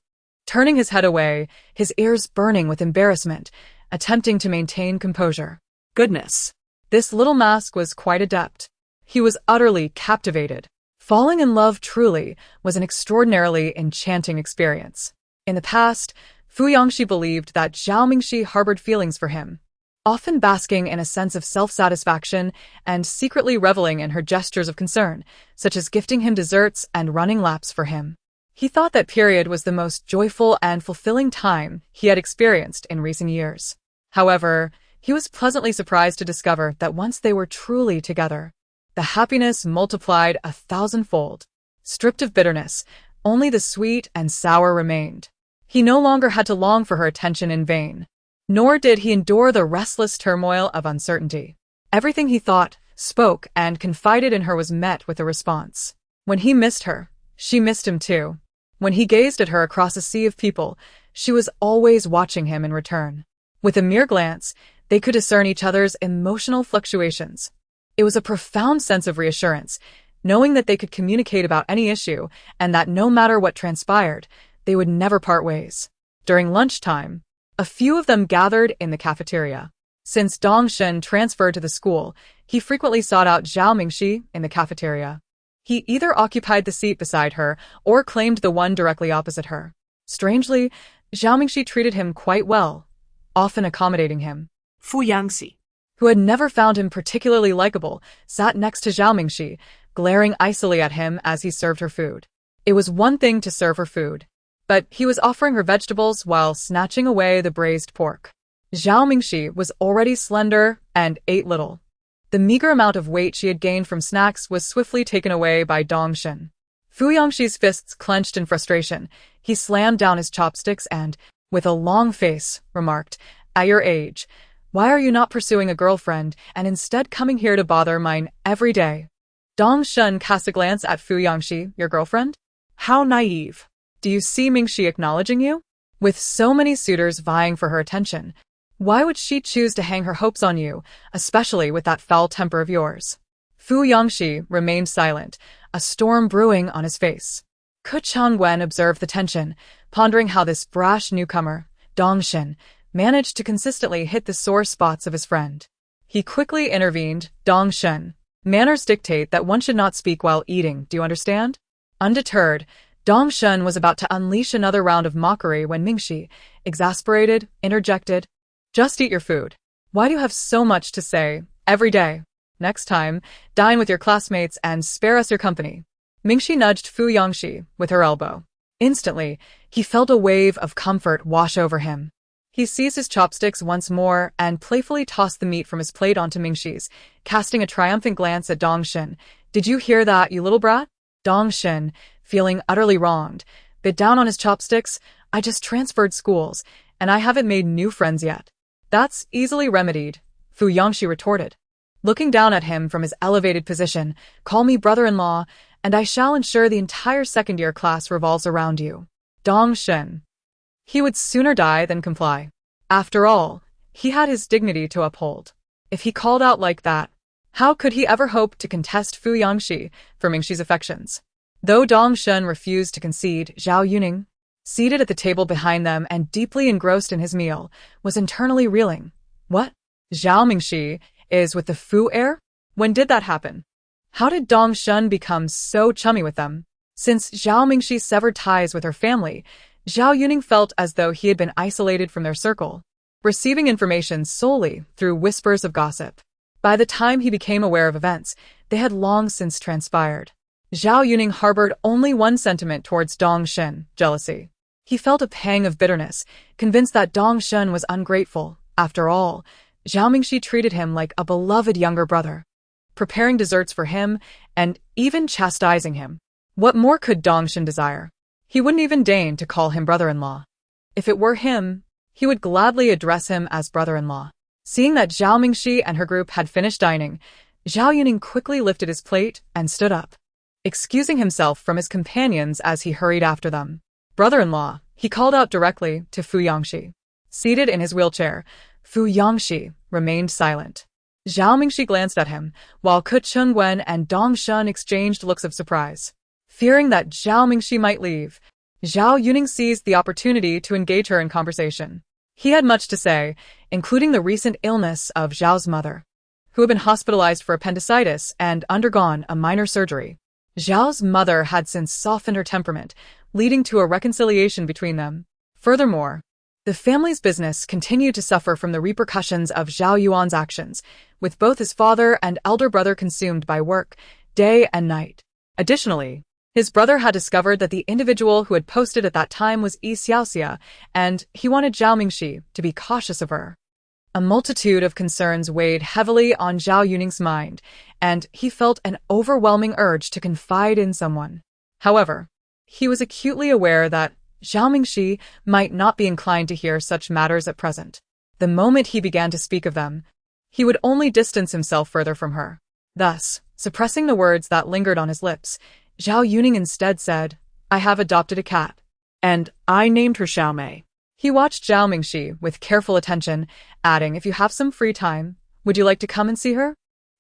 turning his head away, his ears burning with embarrassment, attempting to maintain composure. Goodness! This little mask was quite adept. He was utterly captivated. Falling in love truly was an extraordinarily enchanting experience. In the past, Fu Yangxi believed that Zhao Mingxi harbored feelings for him, often basking in a sense of self-satisfaction and secretly reveling in her gestures of concern, such as gifting him desserts and running laps for him. He thought that period was the most joyful and fulfilling time he had experienced in recent years. However, he was pleasantly surprised to discover that once they were truly together, the happiness multiplied 1,000-fold. Stripped of bitterness, only the sweet and sour remained. He no longer had to long for her attention in vain, nor did he endure the restless turmoil of uncertainty. Everything he thought, spoke, and confided in her was met with a response. When he missed her, she missed him too. When he gazed at her across a sea of people, she was always watching him in return. With a mere glance, they could discern each other's emotional fluctuations. It was a profound sense of reassurance, knowing that they could communicate about any issue and that no matter what transpired, they would never part ways. During lunchtime, a few of them gathered in the cafeteria. Since Dong Shen transferred to the school, he frequently sought out Zhao Mingxi in the cafeteria. He either occupied the seat beside her or claimed the one directly opposite her. Strangely, Zhao Mingxi treated him quite well, often accommodating him. Fu Yangxi, who had never found him particularly likable, sat next to Zhao Mingxi, glaring icily at him as he served her food. It was one thing to serve her food, but he was offering her vegetables while snatching away the braised pork. Zhao Mingxi was already slender and ate little. The meager amount of weight she had gained from snacks was swiftly taken away by Dong Shen. Fu Yangxi's fists clenched in frustration. He slammed down his chopsticks and, with a long face, remarked, "At your age, why are you not pursuing a girlfriend and instead coming here to bother mine every day?" Dong Shen cast a glance at Fu Yangxi. "Your girlfriend? How naive. Do you see Mingxi acknowledging you? With so many suitors vying for her attention, why would she choose to hang her hopes on you, especially with that foul temper of yours?" Fu Yangxi remained silent, a storm brewing on his face. Ke Changwen observed the tension, pondering how this brash newcomer, Dong Shen, managed to consistently hit the sore spots of his friend. He quickly intervened. "Dong Shen, manners dictate that one should not speak while eating, do you understand?" Undeterred, Dong Shen was about to unleash another round of mockery when Mingxi, exasperated, interjected, "Just eat your food. Why do you have so much to say every day? Next time, dine with your classmates and spare us your company." Mingxi nudged Fu Yangxi with her elbow. Instantly, he felt a wave of comfort wash over him. He seized his chopsticks once more and playfully tossed the meat from his plate onto Mingxi's, casting a triumphant glance at Dong Shen. "Did you hear that, you little brat?" Dong Shen, feeling utterly wronged, bit down on his chopsticks. "I just transferred schools, and I haven't made new friends yet." "That's easily remedied," Fu Yangxi retorted, looking down at him from his elevated position. "Call me brother-in-law, and I shall ensure the entire second-year class revolves around you." Dong Shen. He would sooner die than comply. After all, he had his dignity to uphold. If he called out like that, how could he ever hope to contest Fu Yangxi for Mingxi's affections? Though Dong Shen refused to concede, Zhao Yuan, seated at the table behind them and deeply engrossed in his meal, was internally reeling. What? Zhao Mingxi is with the Fu heir? When did that happen? How did Dong Shen become so chummy with them? Since Zhao Mingxi severed ties with her family, Zhao Yuan felt as though he had been isolated from their circle, receiving information solely through whispers of gossip. By the time he became aware of events, they had long since transpired. Zhao Yuan harbored only one sentiment towards Dong Shen: jealousy. He felt a pang of bitterness, convinced that Dong Shen was ungrateful. After all, Zhao Mingxi treated him like a beloved younger brother, preparing desserts for him and even chastising him. What more could Dong Shen desire? He wouldn't even deign to call him brother-in-law. If it were him, he would gladly address him as brother-in-law. Seeing that Zhao Mingxi and her group had finished dining, Zhao Yuan quickly lifted his plate and stood up, excusing himself from his companions as he hurried after them. "Brother-in-law," he called out directly to Fu Yangxi. Seated in his wheelchair, Fu Yangxi remained silent. Zhao Mingxi glanced at him, while Ke Changwen and Dong Shen exchanged looks of surprise. Fearing that Zhao Mingxi might leave, Zhao Yuan seized the opportunity to engage her in conversation. He had much to say, including the recent illness of Zhao's mother, who had been hospitalized for appendicitis and undergone a minor surgery. Zhao's mother had since softened her temperament, leading to a reconciliation between them. Furthermore, the family's business continued to suffer from the repercussions of Zhao Yuan's actions, with both his father and elder brother consumed by work, day and night. Additionally, his brother had discovered that the individual who had posted at that time was Yi Xiaoxia, and he wanted Zhao Mingxi to be cautious of her. A multitude of concerns weighed heavily on Zhao Yuning's mind, and he felt an overwhelming urge to confide in someone. However, he was acutely aware that Zhao Mingxi might not be inclined to hear such matters at present. The moment he began to speak of them, he would only distance himself further from her. Thus, suppressing the words that lingered on his lips, Zhao Yuan instead said, "I have adopted a cat, and I named her Xiaomei." He watched Zhao Mingxi with careful attention, adding, "If you have some free time, would you like to come and see her?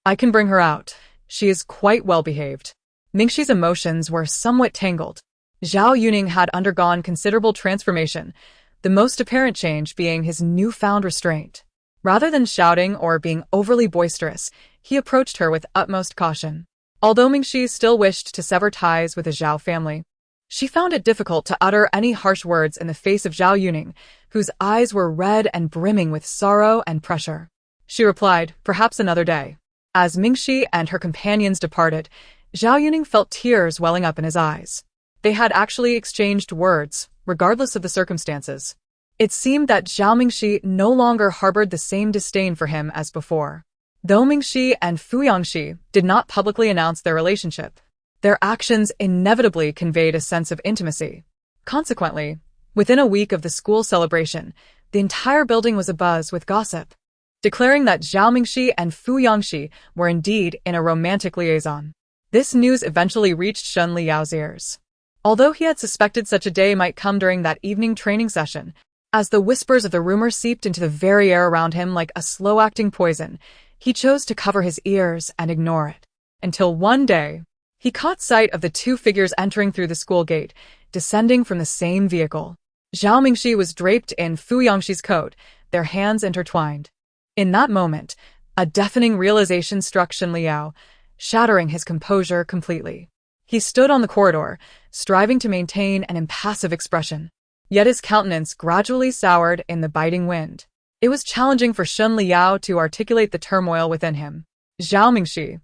I can bring her out. She is quite well behaved." Mingxi's emotions were somewhat tangled. Zhao Yuan had undergone considerable transformation, the most apparent change being his newfound restraint. Rather than shouting or being overly boisterous, he approached her with utmost caution. Although Mingxi still wished to sever ties with the Zhao family, she found it difficult to utter any harsh words in the face of Zhao Yuan, whose eyes were red and brimming with sorrow and pressure. She replied, "Perhaps another day." As Mingxi and her companions departed, Zhao Yuan felt tears welling up in his eyes. They had actually exchanged words, regardless of the circumstances. It seemed that Zhao Mingxi no longer harbored the same disdain for him as before. Though Mingxi and fiancé did not publicly announce their relationship, their actions inevitably conveyed a sense of intimacy. Consequently, within a week of the school celebration, the entire building was abuzz with gossip, declaring that Zhao Mingxi and fiancé were indeed in a romantic liaison. This news eventually reached Shen Liao's ears. Although he had suspected such a day might come during that evening training session, as the whispers of the rumor seeped into the very air around him like a slow-acting poison, he chose to cover his ears and ignore it. Until one day, he caught sight of the two figures entering through the school gate, descending from the same vehicle. Zhao Mingxi was draped in fiancé's coat, their hands intertwined. In that moment, a deafening realization struck Shen Liao, shattering his composure completely. He stood on the corridor, striving to maintain an impassive expression. Yet his countenance gradually soured in the biting wind. It was challenging for Shen Liao to articulate the turmoil within him. Zhao Mingxi,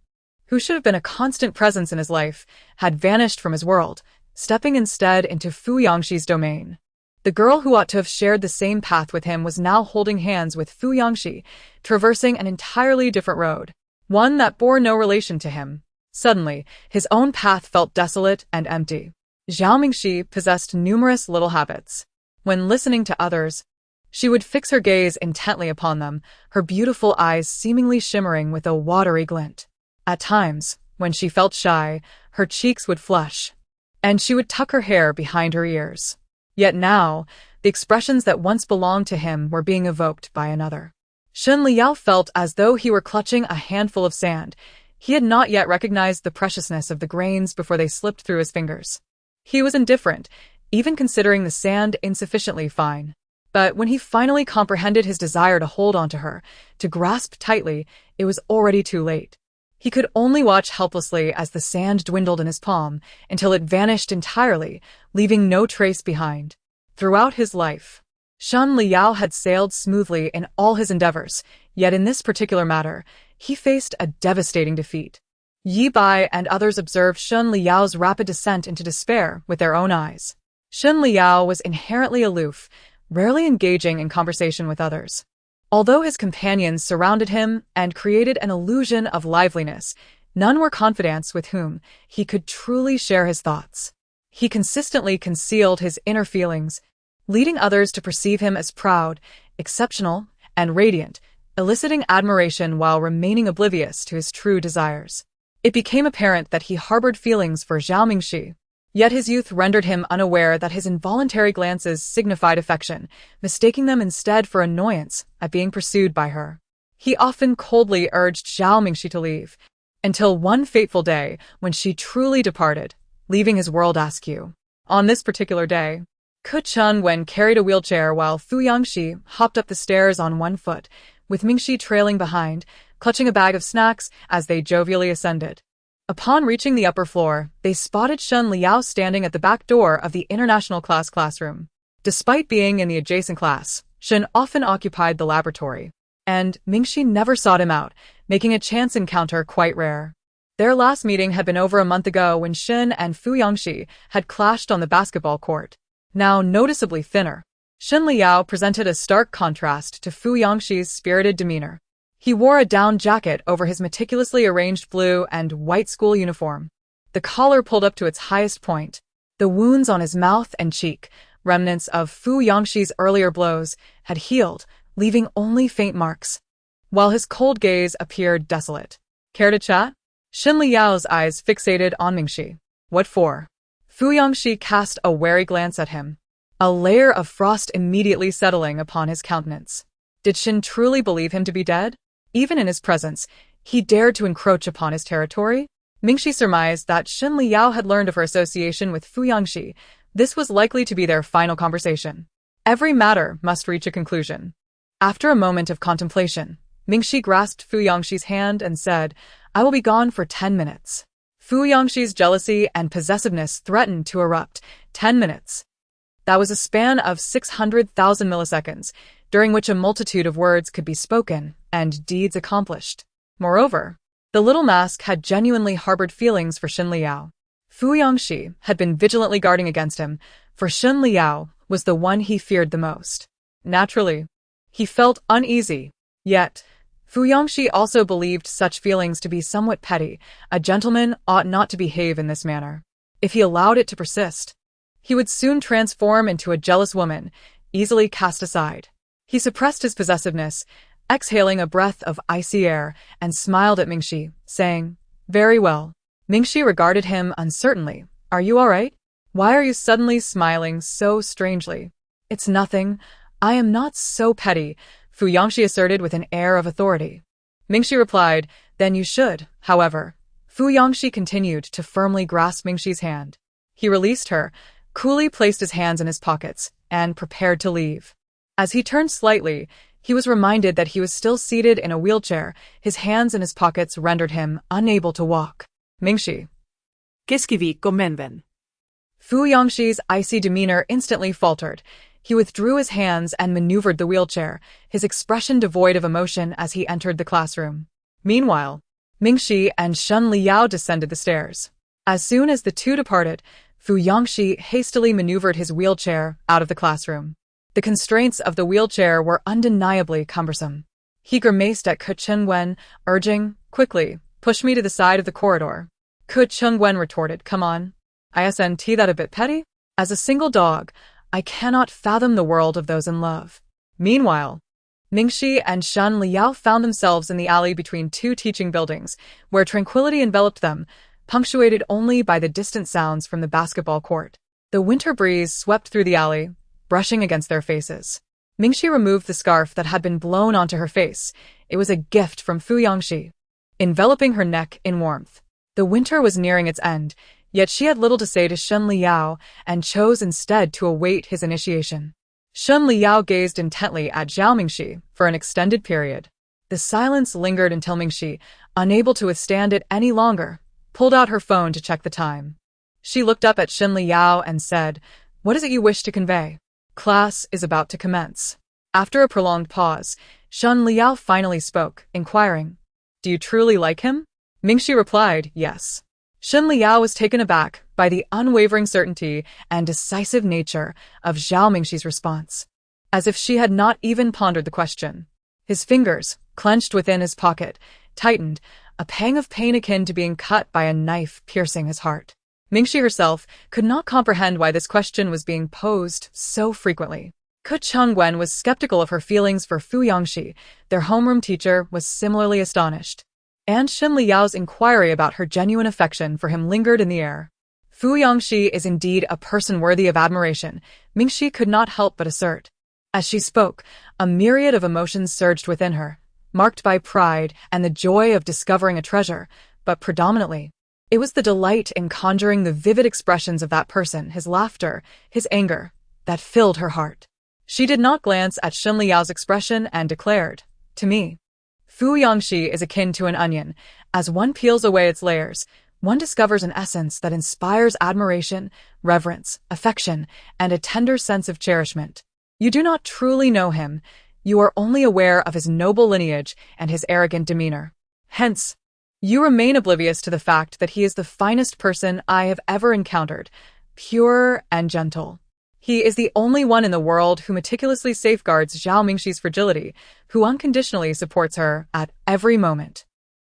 who should have been a constant presence in his life, had vanished from his world, stepping instead into fiancé's domain. The girl who ought to have shared the same path with him was now holding hands with fiancé, traversing an entirely different road, one that bore no relation to him. Suddenly, his own path felt desolate and empty. Zhao Mingxi possessed numerous little habits. When listening to others, she would fix her gaze intently upon them, her beautiful eyes seemingly shimmering with a watery glint. At times, when she felt shy, her cheeks would flush, and she would tuck her hair behind her ears. Yet now, the expressions that once belonged to him were being evoked by another. Shen Liao felt as though he were clutching a handful of sand. He had not yet recognized the preciousness of the grains before they slipped through his fingers. He was indifferent, even considering the sand insufficiently fine. But when he finally comprehended his desire to hold onto her, to grasp tightly, it was already too late. He could only watch helplessly as the sand dwindled in his palm until it vanished entirely, leaving no trace behind. Throughout his life, Shen Liao had sailed smoothly in all his endeavors, yet in this particular matter, he faced a devastating defeat. Yi Bai and others observed Shen Liao's rapid descent into despair with their own eyes. Shen Liao was inherently aloof, rarely engaging in conversation with others. Although his companions surrounded him and created an illusion of liveliness, none were confidants with whom he could truly share his thoughts. He consistently concealed his inner feelings, leading others to perceive him as proud, exceptional, and radiant, eliciting admiration while remaining oblivious to his true desires. It became apparent that he harbored feelings for Zhao Mingxi, yet his youth rendered him unaware that his involuntary glances signified affection, mistaking them instead for annoyance at being pursued by her. He often coldly urged Zhao Mingxi to leave, until one fateful day when she truly departed, leaving his world askew. On this particular day, Zhao Yuan carried a wheelchair while fiancé hopped up the stairs on one foot, with Mingxi trailing behind, clutching a bag of snacks as they jovially ascended. Upon reaching the upper floor, they spotted Shen Liao standing at the back door of the international classroom. Despite being in the adjacent class, Shen often occupied the laboratory, and Mingxi never sought him out, making a chance encounter quite rare. Their last meeting had been over a month ago when Shen and fiancé had clashed on the basketball court. Now noticeably thinner, Shen Liao presented a stark contrast to fiancé's spirited demeanor. He wore a down jacket over his meticulously arranged blue and white school uniform, the collar pulled up to its highest point. The wounds on his mouth and cheek, remnants of fiancé's earlier blows, had healed, leaving only faint marks, while his cold gaze appeared desolate. Care to chat? Shen Liao's eyes fixated on Mingxi. What for? Fiancé cast a wary glance at him, a layer of frost immediately settling upon his countenance. Did Shen truly believe him to be dead? Even in his presence, he dared to encroach upon his territory? Mingxi surmised that Shen Liao had learned of her association with fiancé. This was likely to be their final conversation. Every matter must reach a conclusion. After a moment of contemplation, Mingxi grasped fiancé's hand and said, "I will be gone for 10 minutes." Fiancé's jealousy and possessiveness threatened to erupt. 10 minutes. That was a span of 600,000 milliseconds, during which a multitude of words could be spoken and deeds accomplished. Moreover, the little mask had genuinely harbored feelings for Shen Liao. Fu Yangxi had been vigilantly guarding against him, for Shen Liao was the one he feared the most. Naturally, he felt uneasy. Yet, Fu Yangxi also believed such feelings to be somewhat petty. A gentleman ought not to behave in this manner. If he allowed it to persist, he would soon transform into a jealous woman, easily cast aside. He suppressed his possessiveness, exhaling a breath of icy air, and smiled at Mingxi, saying, "Very well." Mingxi regarded him uncertainly. "Are you all right? Why are you suddenly smiling so strangely?" "It's nothing. I am not so petty," Fu Yangxi asserted with an air of authority. Mingxi replied, "Then you should." However, Fu Yangxi continued to firmly grasp Mingxi's hand. He released her, coolly placed his hands in his pockets, and prepared to leave. As he turned slightly, he was reminded that he was still seated in a wheelchair. His hands in his pockets rendered him unable to walk. "Mingxi." Qu'est-ce qui vi conven? Fu Yangxi's icy demeanor instantly faltered. He withdrew his hands and maneuvered the wheelchair, his expression devoid of emotion as he entered the classroom. Meanwhile, Mingxi and Shen Liao descended the stairs. As soon as the two departed, Fu Yangxi hastily maneuvered his wheelchair out of the classroom. The constraints of the wheelchair were undeniably cumbersome. He grimaced at Ke Chengwen, urging, "Quickly, push me to the side of the corridor." Ke Chengwen retorted, "Come on. Isn't that a bit petty? As a single dog, I cannot fathom the world of those in love." Meanwhile, Mingxi and Shen Liao found themselves in the alley between two teaching buildings, where tranquility enveloped them, punctuated only by the distant sounds from the basketball court. The winter breeze swept through the alley, brushing against their faces. Mingxi removed the scarf that had been blown onto her face. It was a gift from Fu Yangxi, enveloping her neck in warmth. The winter was nearing its end, yet she had little to say to Shen Liao and chose instead to await his initiation. Shen Liao gazed intently at Zhao Mingxi for an extended period. The silence lingered until Mingxi, unable to withstand it any longer, pulled out her phone to check the time. She looked up at Shen Liao and said, "What is it you wish to convey?" "Class is about to commence." After a prolonged pause, Shen Liao finally spoke, inquiring, "Do you truly like him?" Mingxi replied, "Yes." Shen Liao was taken aback by the unwavering certainty and decisive nature of Zhao Mingxi's response, as if she had not even pondered the question. His fingers, clenched within his pocket, tightened, a pang of pain akin to being cut by a knife piercing his heart. Mingxi herself could not comprehend why this question was being posed so frequently. Ke Chengwen was skeptical of her feelings for Fu Yangxi. Their homeroom teacher was similarly astonished. And Shen Liao's inquiry about her genuine affection for him lingered in the air. Fu Yangxi is indeed a person worthy of admiration, Mingxi could not help but assert. As she spoke, a myriad of emotions surged within her, marked by pride and the joy of discovering a treasure, but predominantly, it was the delight in conjuring the vivid expressions of that person, his laughter, his anger, that filled her heart. She did not glance at Shen Liao's expression and declared, "To me, Fu Yangxi is akin to an onion. As one peels away its layers, one discovers an essence that inspires admiration, reverence, affection, and a tender sense of cherishment. You do not truly know him. You are only aware of his noble lineage and his arrogant demeanor. Hence, you remain oblivious to the fact that he is the finest person I have ever encountered, pure and gentle. He is the only one in the world who meticulously safeguards Zhao Mingxi's fragility, who unconditionally supports her at every moment."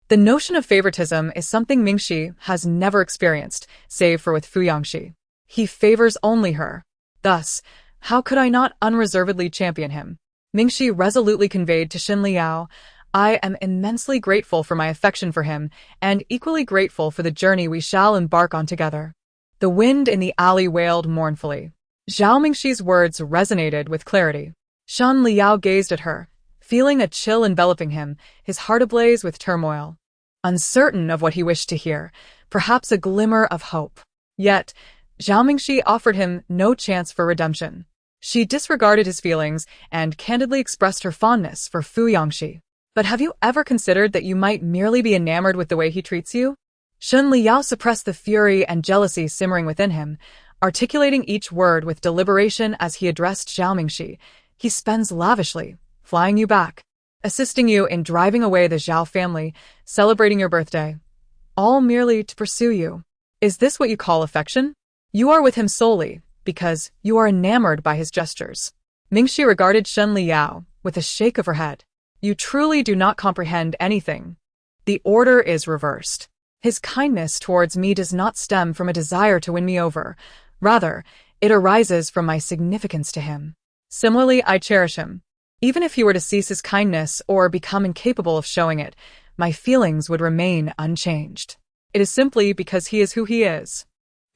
The notion of favoritism is something Mingxi has never experienced, save for with Fu Yangxi. He favors only her. Thus, how could I not unreservedly champion him? Mingxi resolutely conveyed to Shen Liao, "I am immensely grateful for my affection for him, and equally grateful for the journey we shall embark on together." The wind in the alley wailed mournfully. Zhao Mingxi's words resonated with clarity. Shen Liao gazed at her, feeling a chill enveloping him, his heart ablaze with turmoil. Uncertain of what he wished to hear, perhaps a glimmer of hope. Yet, Zhao Mingxi offered him no chance for redemption. She disregarded his feelings and candidly expressed her fondness for Fu Yangxi. "But have you ever considered that you might merely be enamored with the way he treats you?" Shen Liao suppressed the fury and jealousy simmering within him, articulating each word with deliberation as he addressed Zhao Mingxi. "He spends lavishly, flying you back, assisting you in driving away the Zhao family, celebrating your birthday, all merely to pursue you. Is this what you call affection? You are with him solely because you are enamored by his gestures. Mingxi regarded Shen Liao with a shake of her head. You truly do not comprehend anything. The order is reversed. His kindness towards me does not stem from a desire to win me over. Rather, it arises from my significance to him. Similarly, I cherish him. Even if he were to cease his kindness or become incapable of showing it, my feelings would remain unchanged. It is simply because he is who he is.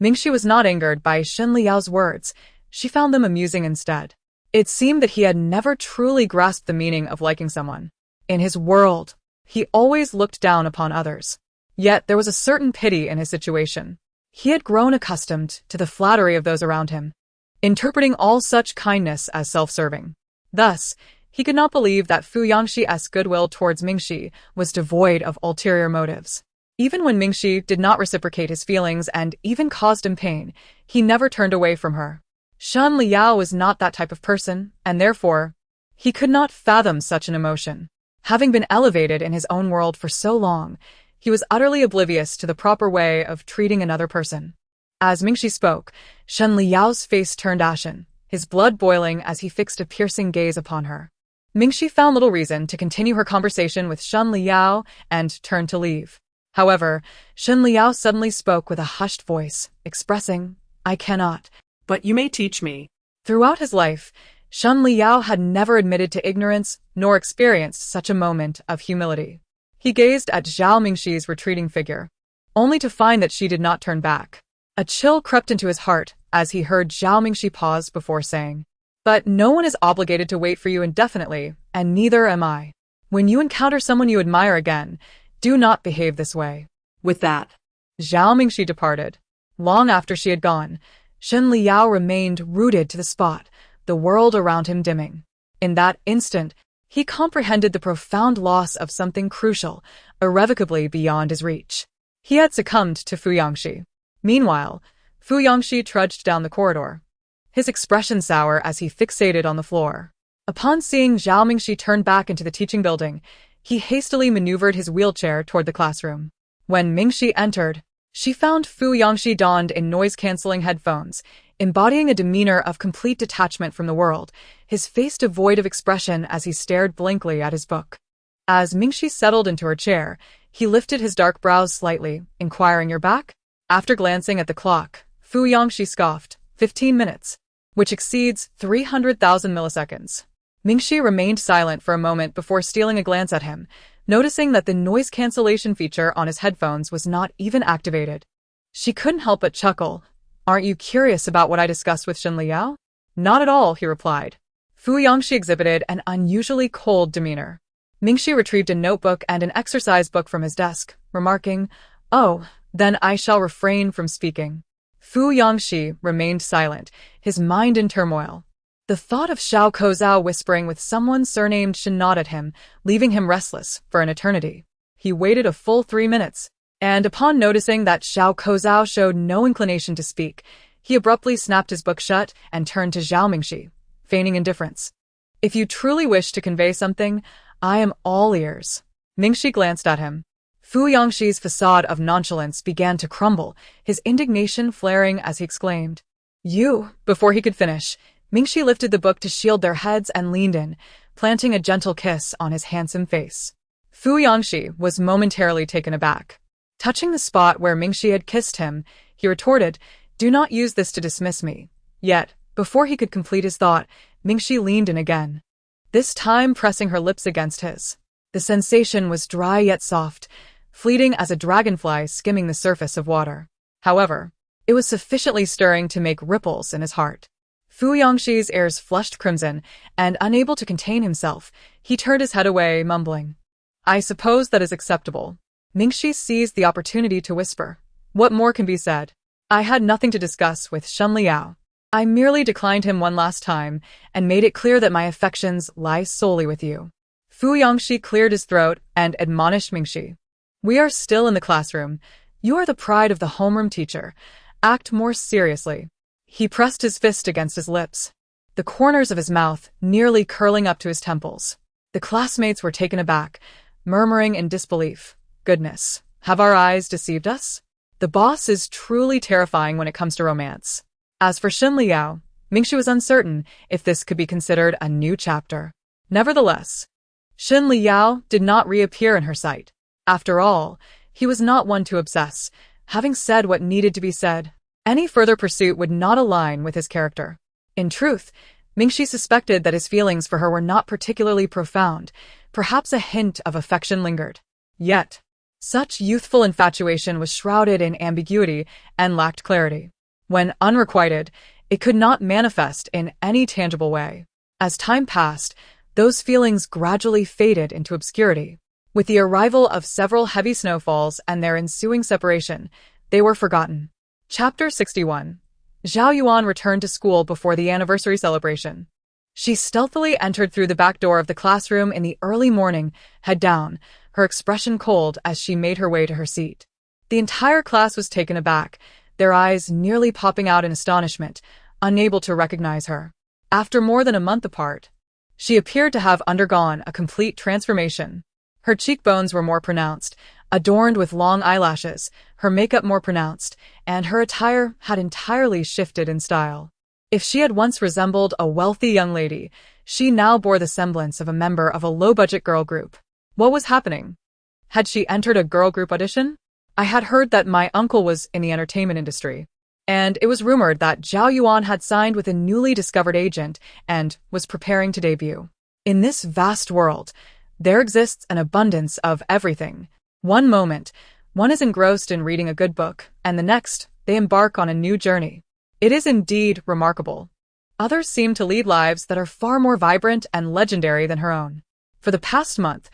Mingxi was not angered by Shen Liao's words. She found them amusing instead. It seemed that he had never truly grasped the meaning of liking someone. In his world, he always looked down upon others. Yet there was a certain pity in his situation. He had grown accustomed to the flattery of those around him, interpreting all such kindness as self-serving. Thus, he could not believe that Fu Yangxi's goodwill towards Mingxi was devoid of ulterior motives. Even when Mingxi did not reciprocate his feelings and even caused him pain, he never turned away from her. Shen Liao was not that type of person, and therefore, he could not fathom such an emotion. Having been elevated in his own world for so long, he was utterly oblivious to the proper way of treating another person. As Mingxi spoke, Shen Liao's face turned ashen, his blood boiling as he fixed a piercing gaze upon her. Mingxi found little reason to continue her conversation with Shen Liao and turned to leave. However, Shen Liao suddenly spoke with a hushed voice, expressing, I cannot. But you may teach me. Throughout his life, Shen Liao had never admitted to ignorance nor experienced such a moment of humility. He gazed at Zhao Mingxi's retreating figure, only to find that she did not turn back. A chill crept into his heart as he heard Zhao Mingxi pause before saying, But no one is obligated to wait for you indefinitely, and neither am I. When you encounter someone you admire again, do not behave this way. With that, Zhao Mingxi departed. Long after she had gone, Shen Liao remained rooted to the spot, the world around him dimming. In that instant, he comprehended the profound loss of something crucial, irrevocably beyond his reach. He had succumbed to Fu Yangxi. Meanwhile, Fu Yangxi trudged down the corridor, his expression sour as he fixated on the floor. Upon seeing Zhao Mingxi turn back into the teaching building, he hastily maneuvered his wheelchair toward the classroom. When Mingxi entered, she found Fu Yangxi donned in noise-canceling headphones, embodying a demeanor of complete detachment from the world, his face devoid of expression as he stared blankly at his book. As Mingxi settled into her chair, he lifted his dark brows slightly, inquiring, You're back? After glancing at the clock, Fu Yangxi scoffed, 15 minutes, which exceeds 300,000 milliseconds. Mingxi remained silent for a moment before stealing a glance at him, noticing that the noise cancellation feature on his headphones was not even activated. She couldn't help but chuckle. Aren't you curious about what I discussed with Shen Liao? Not at all, he replied. Fu Yangxi exhibited an unusually cold demeanor. Mingxi retrieved a notebook and an exercise book from his desk, remarking, Oh, then I shall refrain from speaking. Fu Yangxi remained silent, his mind in turmoil. The thought of Xiao Kozhao whispering with someone surnamed Shen gnawed at him, leaving him restless for an eternity. He waited a full 3 minutes, and upon noticing that Xiao Kozhao showed no inclination to speak, he abruptly snapped his book shut and turned to Zhao Mingxi, feigning indifference. If you truly wish to convey something, I am all ears. Mingxi glanced at him. Fu Yangxi's facade of nonchalance began to crumble, his indignation flaring as he exclaimed, You! Before he could finish, Mingxi lifted the book to shield their heads and leaned in, planting a gentle kiss on his handsome face. Fu Yangxi was momentarily taken aback. Touching the spot where Mingxi had kissed him, he retorted, Do not use this to dismiss me. Yet, before he could complete his thought, Mingxi leaned in again, this time pressing her lips against his. The sensation was dry yet soft, fleeting as a dragonfly skimming the surface of water. However, it was sufficiently stirring to make ripples in his heart. Fu Yangxi's ears flushed crimson, and unable to contain himself, he turned his head away, mumbling, I suppose that is acceptable. Mingxi seized the opportunity to whisper, What more can be said? I had nothing to discuss with Shen Liao. I merely declined him one last time, and made it clear that my affections lie solely with you. Fu Yangxi cleared his throat and admonished Mingxi. We are still in the classroom. You are the pride of the homeroom teacher. Act more seriously. He pressed his fist against his lips, the corners of his mouth nearly curling up to his temples. The classmates were taken aback, murmuring in disbelief, Goodness, have our eyes deceived us? The boss is truly terrifying when it comes to romance. As for Shen Liao, Mingxi was uncertain if this could be considered a new chapter. Nevertheless, Shen Liao did not reappear in her sight. After all, he was not one to obsess, having said what needed to be said. Any further pursuit would not align with his character. In truth, Mingxi suspected that his feelings for her were not particularly profound. Perhaps a hint of affection lingered. Yet, such youthful infatuation was shrouded in ambiguity and lacked clarity. When unrequited, it could not manifest in any tangible way. As time passed, those feelings gradually faded into obscurity. With the arrival of several heavy snowfalls and their ensuing separation, they were forgotten. Chapter 61. Zhao Yuan returned to school before the anniversary celebration. She stealthily entered through the back door of the classroom in the early morning, head down, her expression cold as she made her way to her seat. The entire class was taken aback, their eyes nearly popping out in astonishment, unable to recognize her. After more than a month apart, she appeared to have undergone a complete transformation. Her cheekbones were more pronounced, adorned with long eyelashes, her makeup more pronounced, and her attire had entirely shifted in style. If she had once resembled a wealthy young lady, she now bore the semblance of a member of a low-budget girl group. What was happening? Had she entered a girl group audition? I had heard that my uncle was in the entertainment industry, and it was rumored that Zhao Yuan had signed with a newly discovered agent and was preparing to debut. In this vast world, there exists an abundance of everything. One moment, one is engrossed in reading a good book, and the next, they embark on a new journey. It is indeed remarkable. Others seem to lead lives that are far more vibrant and legendary than her own. For the past month,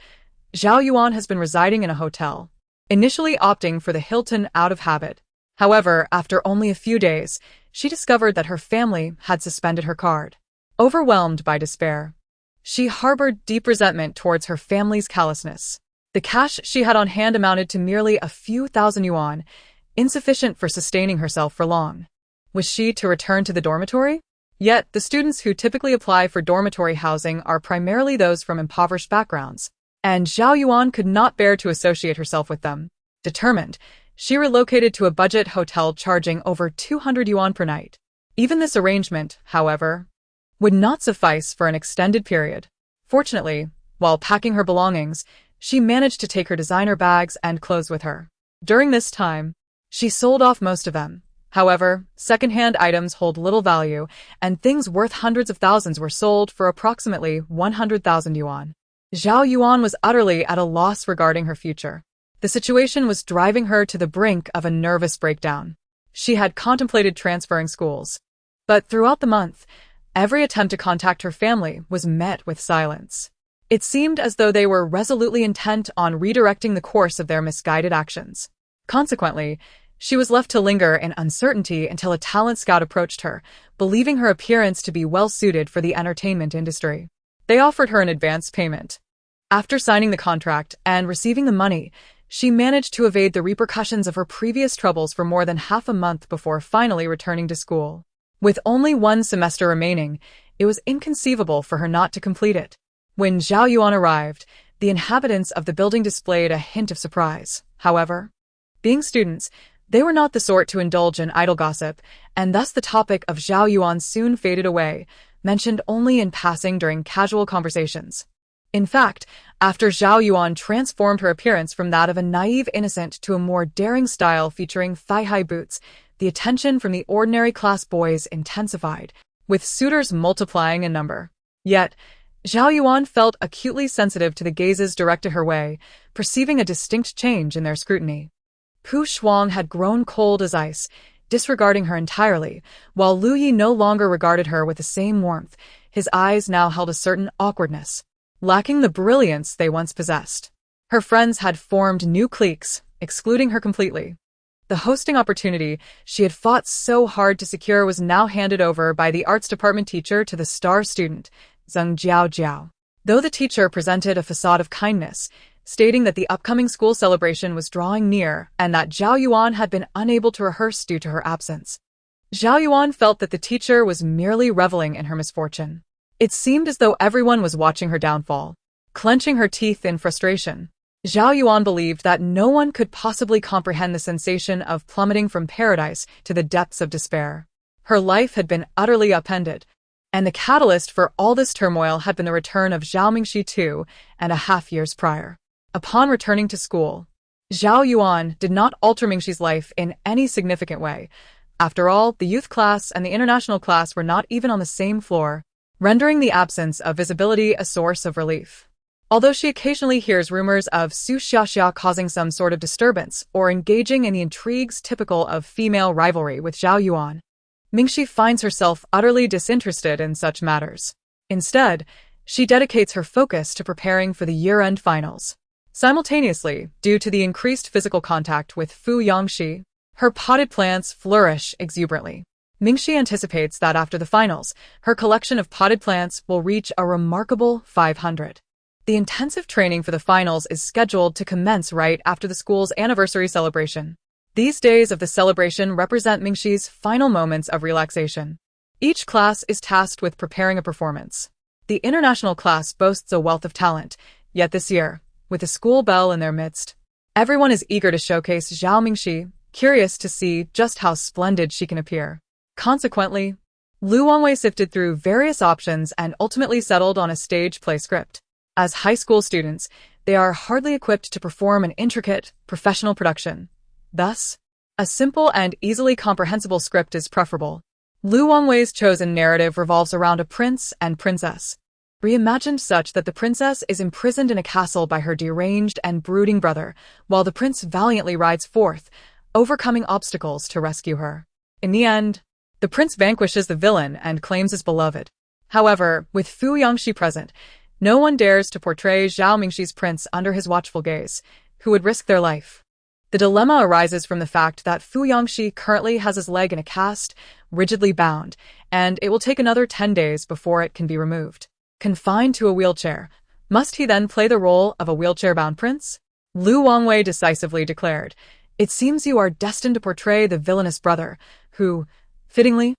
Zhao Yuan has been residing in a hotel, initially opting for the Hilton out of habit. However, after only a few days, she discovered that her family had suspended her card. Overwhelmed by despair, she harbored deep resentment towards her family's callousness. The cash she had on hand amounted to merely a few thousand yuan, insufficient for sustaining herself for long. Was she to return to the dormitory? Yet, the students who typically apply for dormitory housing are primarily those from impoverished backgrounds, and Zhao Yuan could not bear to associate herself with them. Determined, she relocated to a budget hotel charging over 200 yuan per night. Even this arrangement, however, would not suffice for an extended period. Fortunately, while packing her belongings, she managed to take her designer bags and clothes with her. During this time, she sold off most of them. However, second-hand items hold little value, and things worth hundreds of thousands were sold for approximately 100,000 yuan. Zhao Yuan was utterly at a loss regarding her future. The situation was driving her to the brink of a nervous breakdown. She had contemplated transferring schools, but throughout the month, every attempt to contact her family was met with silence. It seemed as though they were resolutely intent on redirecting the course of their misguided actions. Consequently, she was left to linger in uncertainty until a talent scout approached her, believing her appearance to be well-suited for the entertainment industry. They offered her an advance payment. After signing the contract and receiving the money, she managed to evade the repercussions of her previous troubles for more than half a month before finally returning to school. With only one semester remaining, it was inconceivable for her not to complete it. When Zhao Yuan arrived, the inhabitants of the building displayed a hint of surprise. However, being students, they were not the sort to indulge in idle gossip, and thus the topic of Zhao Yuan soon faded away, mentioned only in passing during casual conversations. In fact, after Zhao Yuan transformed her appearance from that of a naive innocent to a more daring style featuring thigh-high boots, the attention from the ordinary class boys intensified, with suitors multiplying in number. Yet, Zhao Yuan felt acutely sensitive to the gazes directed her way, perceiving a distinct change in their scrutiny. Pu Shuang had grown cold as ice, disregarding her entirely, while Lu Yi no longer regarded her with the same warmth. His eyes now held a certain awkwardness, lacking the brilliance they once possessed. Her friends had formed new cliques, excluding her completely. The hosting opportunity she had fought so hard to secure was now handed over by the arts department teacher to the star student, Zheng Jiao. Though the teacher presented a facade of kindness, stating that the upcoming school celebration was drawing near and that Zhao Yuan had been unable to rehearse due to her absence, Zhao Yuan felt that the teacher was merely reveling in her misfortune. It seemed as though everyone was watching her downfall. Clenching her teeth in frustration, Zhao Yuan believed that no one could possibly comprehend the sensation of plummeting from paradise to the depths of despair. Her life had been utterly upended, and the catalyst for all this turmoil had been the return of Zhao Mingxi 2.5 years prior. Upon returning to school, Zhao Yuan did not alter Mingxi's life in any significant way. After all, the youth class and the international class were not even on the same floor, rendering the absence of visibility a source of relief. Although she occasionally hears rumors of Su Xiaxia causing some sort of disturbance or engaging in the intrigues typical of female rivalry with Zhao Yuan, Mingxi finds herself utterly disinterested in such matters. Instead, she dedicates her focus to preparing for the year-end finals. Simultaneously, due to the increased physical contact with Fu Yangxi, her potted plants flourish exuberantly. Mingxi anticipates that after the finals, her collection of potted plants will reach a remarkable 500. The intensive training for the finals is scheduled to commence right after the school's anniversary celebration. These days of the celebration represent Mingxi's final moments of relaxation. Each class is tasked with preparing a performance. The international class boasts a wealth of talent, yet this year, with the school belle in their midst, everyone is eager to showcase Zhao Mingxi, curious to see just how splendid she can appear. Consequently, Lu Wangwei sifted through various options and ultimately settled on a stage play script. As high school students, they are hardly equipped to perform an intricate, professional production. Thus, a simple and easily comprehensible script is preferable. Lu Wangwei's chosen narrative revolves around a prince and princess, reimagined such that the princess is imprisoned in a castle by her deranged and brooding brother, while the prince valiantly rides forth, overcoming obstacles to rescue her. In the end, the prince vanquishes the villain and claims his beloved. However, with Fu Yangxi present, no one dares to portray Zhao Mingxi's prince under his watchful gaze, who would risk their life. The dilemma arises from the fact that Fu Yangxi currently has his leg in a cast, rigidly bound, and it will take another 10 days before it can be removed. Confined to a wheelchair, must he then play the role of a wheelchair-bound prince? Lu Wangwei decisively declared, "It seems you are destined to portray the villainous brother, who, fittingly,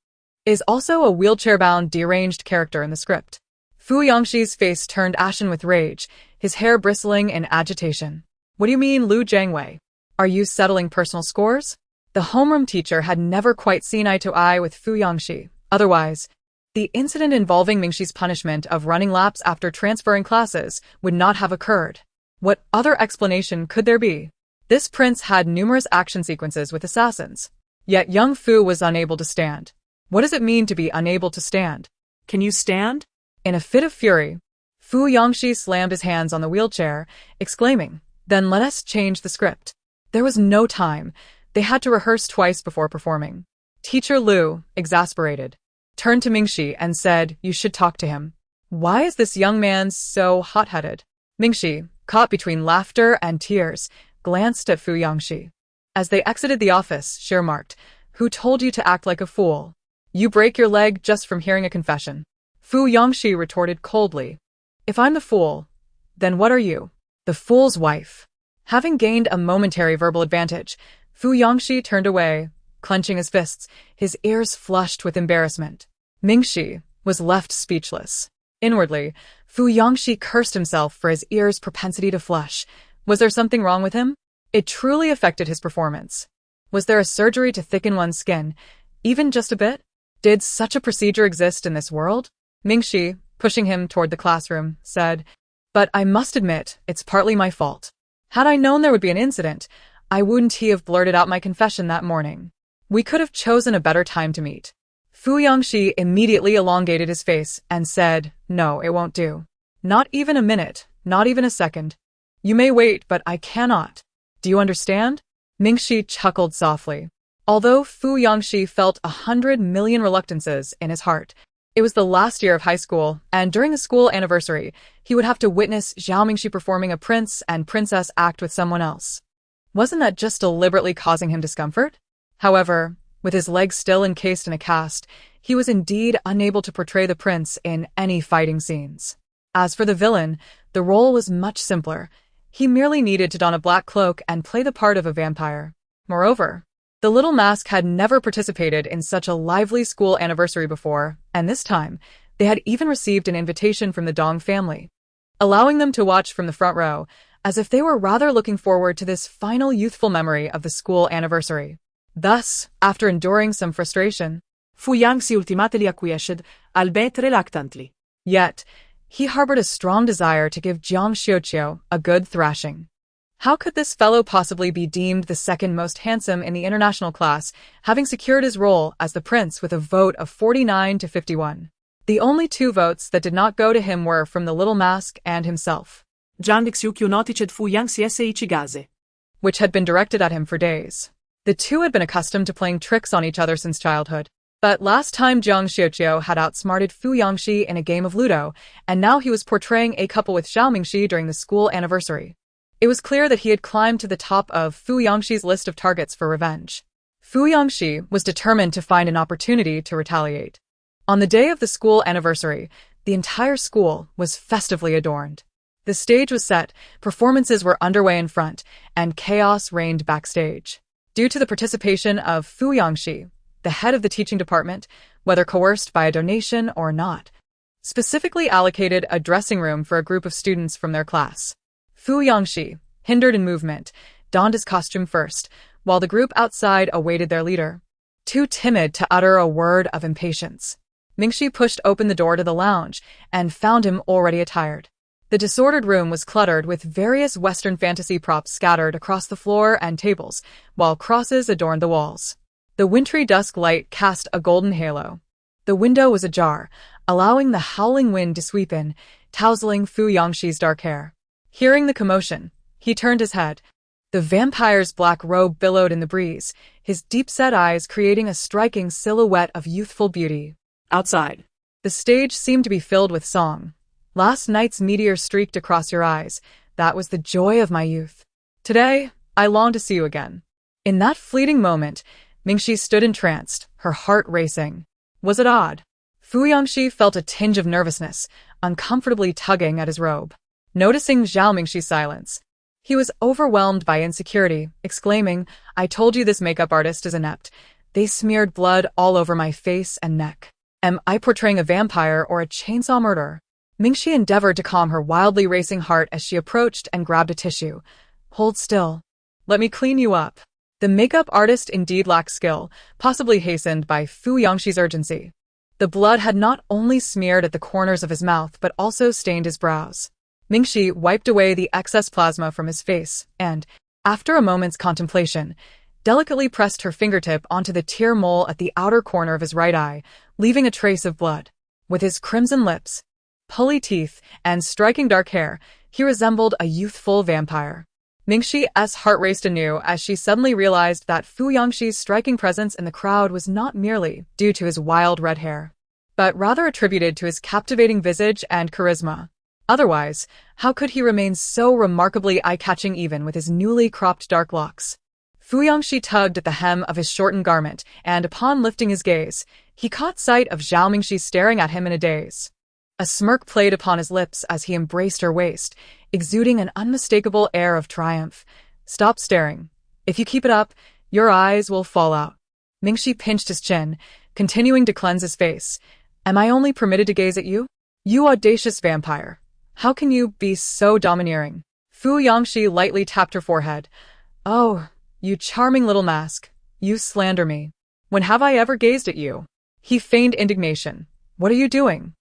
is also a wheelchair-bound deranged character in the script." Fu Yangxi's face turned ashen with rage, his hair bristling in agitation. "What do you mean, Lu Jiangwei? Are you settling personal scores?" The homeroom teacher had never quite seen eye to eye with Fu Yangxi. Otherwise, the incident involving Mingxi's punishment of running laps after transferring classes would not have occurred. What other explanation could there be? This prince had numerous action sequences with assassins. Yet young Fu was unable to stand. What does it mean to be unable to stand? Can you stand? In a fit of fury, Fu Yangxi slammed his hands on the wheelchair, exclaiming, "Then let us change the script." There was no time. They had to rehearse twice before performing. Teacher Lu, exasperated, turned to Mingxi and said, "You should talk to him. Why is this young man so hot-headed?" Mingxi, caught between laughter and tears, glanced at Fu Yangxi. As they exited the office, she remarked, "Who told you to act like a fool? You break your leg just from hearing a confession." Fu Yangxi retorted coldly, "If I'm the fool, then what are you?" The fool's wife. Having gained a momentary verbal advantage, Fu Yangxi turned away, clenching his fists, his ears flushed with embarrassment. Mingxi was left speechless. Inwardly, Fu Yangxi cursed himself for his ears' propensity to flush. Was there something wrong with him? It truly affected his performance. Was there a surgery to thicken one's skin, even just a bit? Did such a procedure exist in this world? Mingxi, pushing him toward the classroom, said, "But I must admit, it's partly my fault. Had I known there would be an incident, I wouldn't have blurted out my confession that morning. We could have chosen a better time to meet." Fu Yangxi immediately elongated his face and said, "No, it won't do. Not even a minute, not even a second. You may wait, but I cannot. Do you understand?" Mingxi chuckled softly. Although Fu Yangxi felt 100 million reluctances in his heart, it was the last year of high school, and during the school anniversary, he would have to witness Zhao Mingxi performing a prince and princess act with someone else. Wasn't that just deliberately causing him discomfort? However, with his legs still encased in a cast, he was indeed unable to portray the prince in any fighting scenes. As for the villain, the role was much simpler. He merely needed to don a black cloak and play the part of a vampire. Moreover, the little mask had never participated in such a lively school anniversary before, and this time, they had even received an invitation from the Dong family, allowing them to watch from the front row. as if they were rather looking forward to this final youthful memory of the school anniversary. Thus, after enduring some frustration, fiancé ultimately acquiesced, albeit reluctantly. Yet, he harbored a strong desire to give Jiang Xiuqiu a good thrashing. How could this fellow possibly be deemed the second most handsome in the international class, having secured his role as the prince with a vote of 49 to 51? The only 2 votes that did not go to him were from the little mask and himself, Zhang Xiuqiu noticed fiancé ichigaze, which had been directed at him for days. The 2 had been accustomed to playing tricks on each other since childhood. But last time Jiang Xiuqiu had outsmarted Fu Yangxi in a game of Ludo, and now he was portraying a couple with Zhao Mingxi during the school anniversary. It was clear that he had climbed to the top of Fu Yangxi's list of targets for revenge. Fu Yangxi was determined to find an opportunity to retaliate. On the day of the school anniversary, the entire school was festively adorned. The stage was set, performances were underway in front, and chaos reigned backstage. Due to the participation of Fu Yangxi, the head of the teaching department, whether coerced by a donation or not, specifically allocated a dressing room for a group of students from their class. Fu Yangxi, hindered in movement, donned his costume first, while the group outside awaited their leader. Too timid to utter a word of impatience, Mingxi pushed open the door to the lounge and found him already attired. The disordered room was cluttered with various Western fantasy props scattered across the floor and tables, while crosses adorned the walls. The wintry dusk light cast a golden halo. The window was ajar, allowing the howling wind to sweep in, tousling Fu Yangxi's dark hair. Hearing the commotion, he turned his head. The vampire's black robe billowed in the breeze, his deep-set eyes creating a striking silhouette of youthful beauty. Outside, the stage seemed to be filled with song. Last night's meteor streaked across your eyes. That was the joy of my youth. Today, I long to see you again. In that fleeting moment, Mingxi stood entranced, her heart racing. Was it odd? Fu Yangxi felt a tinge of nervousness, uncomfortably tugging at his robe. Noticing Zhao Mingxi's silence, he was overwhelmed by insecurity, exclaiming, "I told you this makeup artist is inept. They smeared blood all over my face and neck. Am I portraying a vampire or a chainsaw murderer?" Mingxi endeavored to calm her wildly racing heart as she approached and grabbed a tissue. "Hold still. Let me clean you up." The makeup artist indeed lacked skill, possibly hastened by Fu Yangxi's urgency. The blood had not only smeared at the corners of his mouth but also stained his brows. Mingxi wiped away the excess plasma from his face and, after a moment's contemplation, delicately pressed her fingertip onto the tear mole at the outer corner of his right eye, leaving a trace of blood. With his crimson lips, pulley teeth, and striking dark hair, he resembled a youthful vampire. Mingxi's heart raced anew as she suddenly realized that Fu Yangxi's striking presence in the crowd was not merely due to his wild red hair, but rather attributed to his captivating visage and charisma. Otherwise, how could he remain so remarkably eye-catching even with his newly cropped dark locks? Fu Yangxi tugged at the hem of his shortened garment, and upon lifting his gaze, he caught sight of Zhao Mingxi staring at him in a daze. A smirk played upon his lips as he embraced her waist, exuding an unmistakable air of triumph. "Stop staring. If you keep it up, your eyes will fall out." Mingxi pinched his chin, continuing to cleanse his face. "Am I only permitted to gaze at you? You audacious vampire. How can you be so domineering?" Fu Yangxi lightly tapped her forehead. "Oh, you charming little mask. You slander me. When have I ever gazed at you?" He feigned indignation. "What are you doing?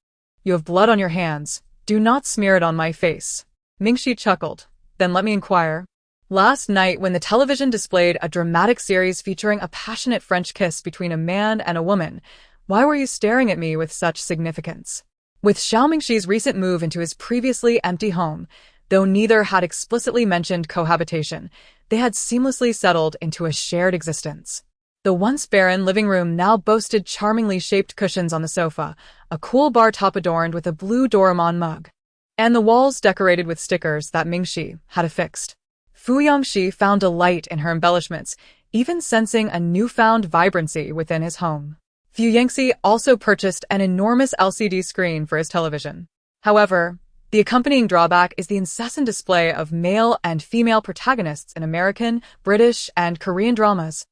You have blood on your hands. Do not smear it on my face." Mingxi chuckled. "Then let me inquire. Last night, when the television displayed a dramatic series featuring a passionate French kiss between a man and a woman, why were you staring at me with such significance?" With Zhao Mingxi's recent move into his previously empty home, though neither had explicitly mentioned cohabitation, they had seamlessly settled into a shared existence. The once barren living room now boasted charmingly shaped cushions on the sofa, a cool bar top adorned with a blue Doraemon mug, and the walls decorated with stickers that Mingxi had affixed. Fu Yangxi found delight in her embellishments, even sensing a newfound vibrancy within his home. Fu Yangxi also purchased an enormous LCD screen for his television. However, the accompanying drawback is the incessant display of male and female protagonists in American, British, and Korean dramas,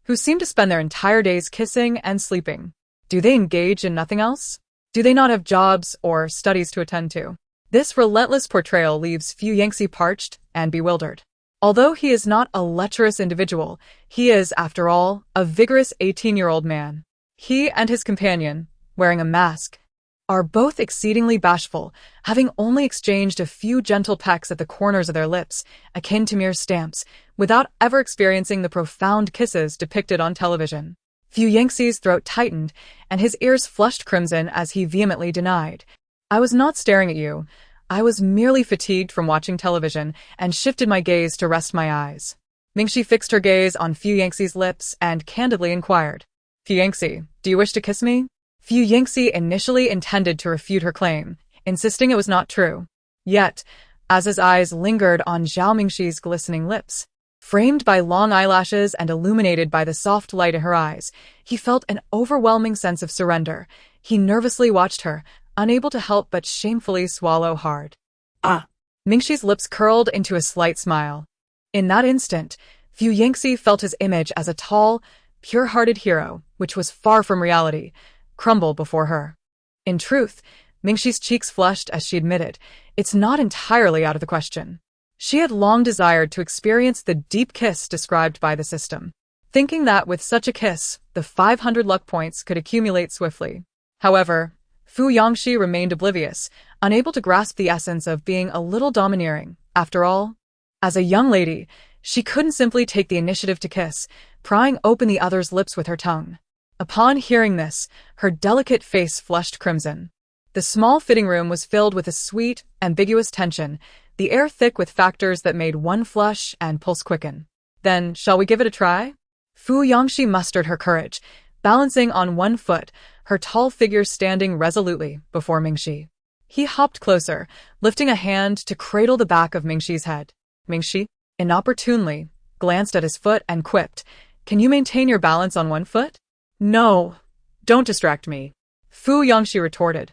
who seem to spend their entire days kissing and sleeping. Do they engage in nothing else? Do they not have jobs or studies to attend to? This relentless portrayal leaves fiancé parched and bewildered. Although he is not a lecherous individual, he is, after all, a vigorous 18-year-old man. He and his companion, wearing a mask, are both exceedingly bashful, having only exchanged a few gentle pecks at the corners of their lips, akin to mere stamps, without ever experiencing the profound kisses depicted on television. Fiancé's throat tightened, and his ears flushed crimson as he vehemently denied, "I was not staring at you. I was merely fatigued from watching television and shifted my gaze to rest my eyes." Mingxi fixed her gaze on Fiancé's lips and candidly inquired, "Fiancé, do you wish to kiss me?" Fiancé initially intended to refute her claim, insisting it was not true. Yet, as his eyes lingered on Zhao Mingxi's glistening lips, framed by long eyelashes and illuminated by the soft light in her eyes, he felt an overwhelming sense of surrender. He nervously watched her, unable to help but shamefully swallow hard. Ah. Mingxi's lips curled into a slight smile. In that instant, Fiancé felt his image as a tall, pure-hearted hero, which was far from reality, crumble before her. In truth, Mingxi's cheeks flushed as she admitted, it's not entirely out of the question. She had long desired to experience the deep kiss described by the system, thinking that with such a kiss, the 500 luck points could accumulate swiftly. However, Fiancé remained oblivious, unable to grasp the essence of being a little domineering. After all, as a young lady, she couldn't simply take the initiative to kiss, prying open the other's lips with her tongue. Upon hearing this, her delicate face flushed crimson. The small fitting room was filled with a sweet, ambiguous tension, the air thick with factors that made one flush and pulse quicken. "Then, shall we give it a try?" Fiancé mustered her courage, balancing on one foot, her tall figure standing resolutely before Mingxi. He hopped closer, lifting a hand to cradle the back of Mingxi's head. Mingxi, inopportunely, glanced at his foot and quipped, "Can you maintain your balance on one foot?" "No, don't distract me," Fiancé retorted,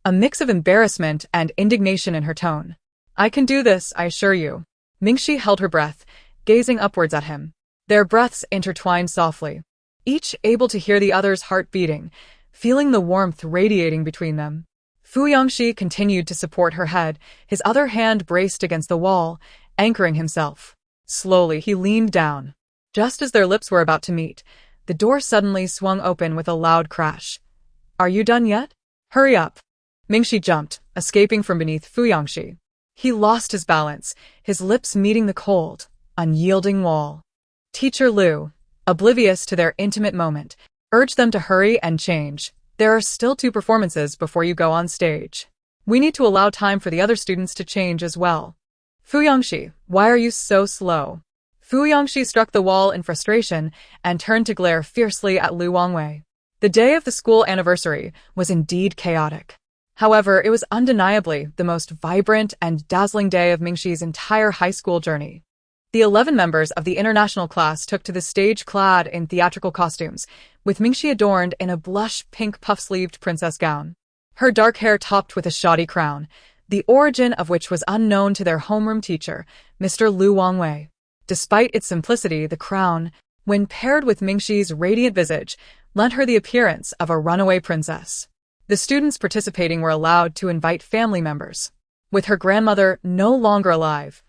a mix of embarrassment and indignation in her tone. "I can do this, I assure you." Mingxi held her breath, gazing upwards at him. Their breaths intertwined softly, each able to hear the other's heart beating, feeling the warmth radiating between them. Fiancé continued to support her head, his other hand braced against the wall, anchoring himself. Slowly he leaned down. Just as their lips were about to meet, the door suddenly swung open with a loud crash. "Are you done yet? Hurry up." Mingxi jumped, escaping from beneath Fiancé. He lost his balance, his lips meeting the cold, unyielding wall. Teacher Liu, oblivious to their intimate moment, urged them to hurry and change. "There are still 2 performances before you go on stage. We need to allow time for the other students to change as well." "Fiancé, why are you so slow?" Fiancé struck the wall in frustration and turned to glare fiercely at Lu Wangwei. The day of the school anniversary was indeed chaotic. However, it was undeniably the most vibrant and dazzling day of Mingxi's entire high school journey. The 11 members of the international class took to the stage clad in theatrical costumes, with Mingxi adorned in a blush pink puff-sleeved princess gown. Her dark hair topped with a shoddy crown, the origin of which was unknown to their homeroom teacher, Mr. Lu Wangwei. Despite its simplicity, the crown, when paired with Mingxi's radiant visage, lent her the appearance of a runaway princess. The students participating were allowed to invite family members. With her grandmother no longer alive,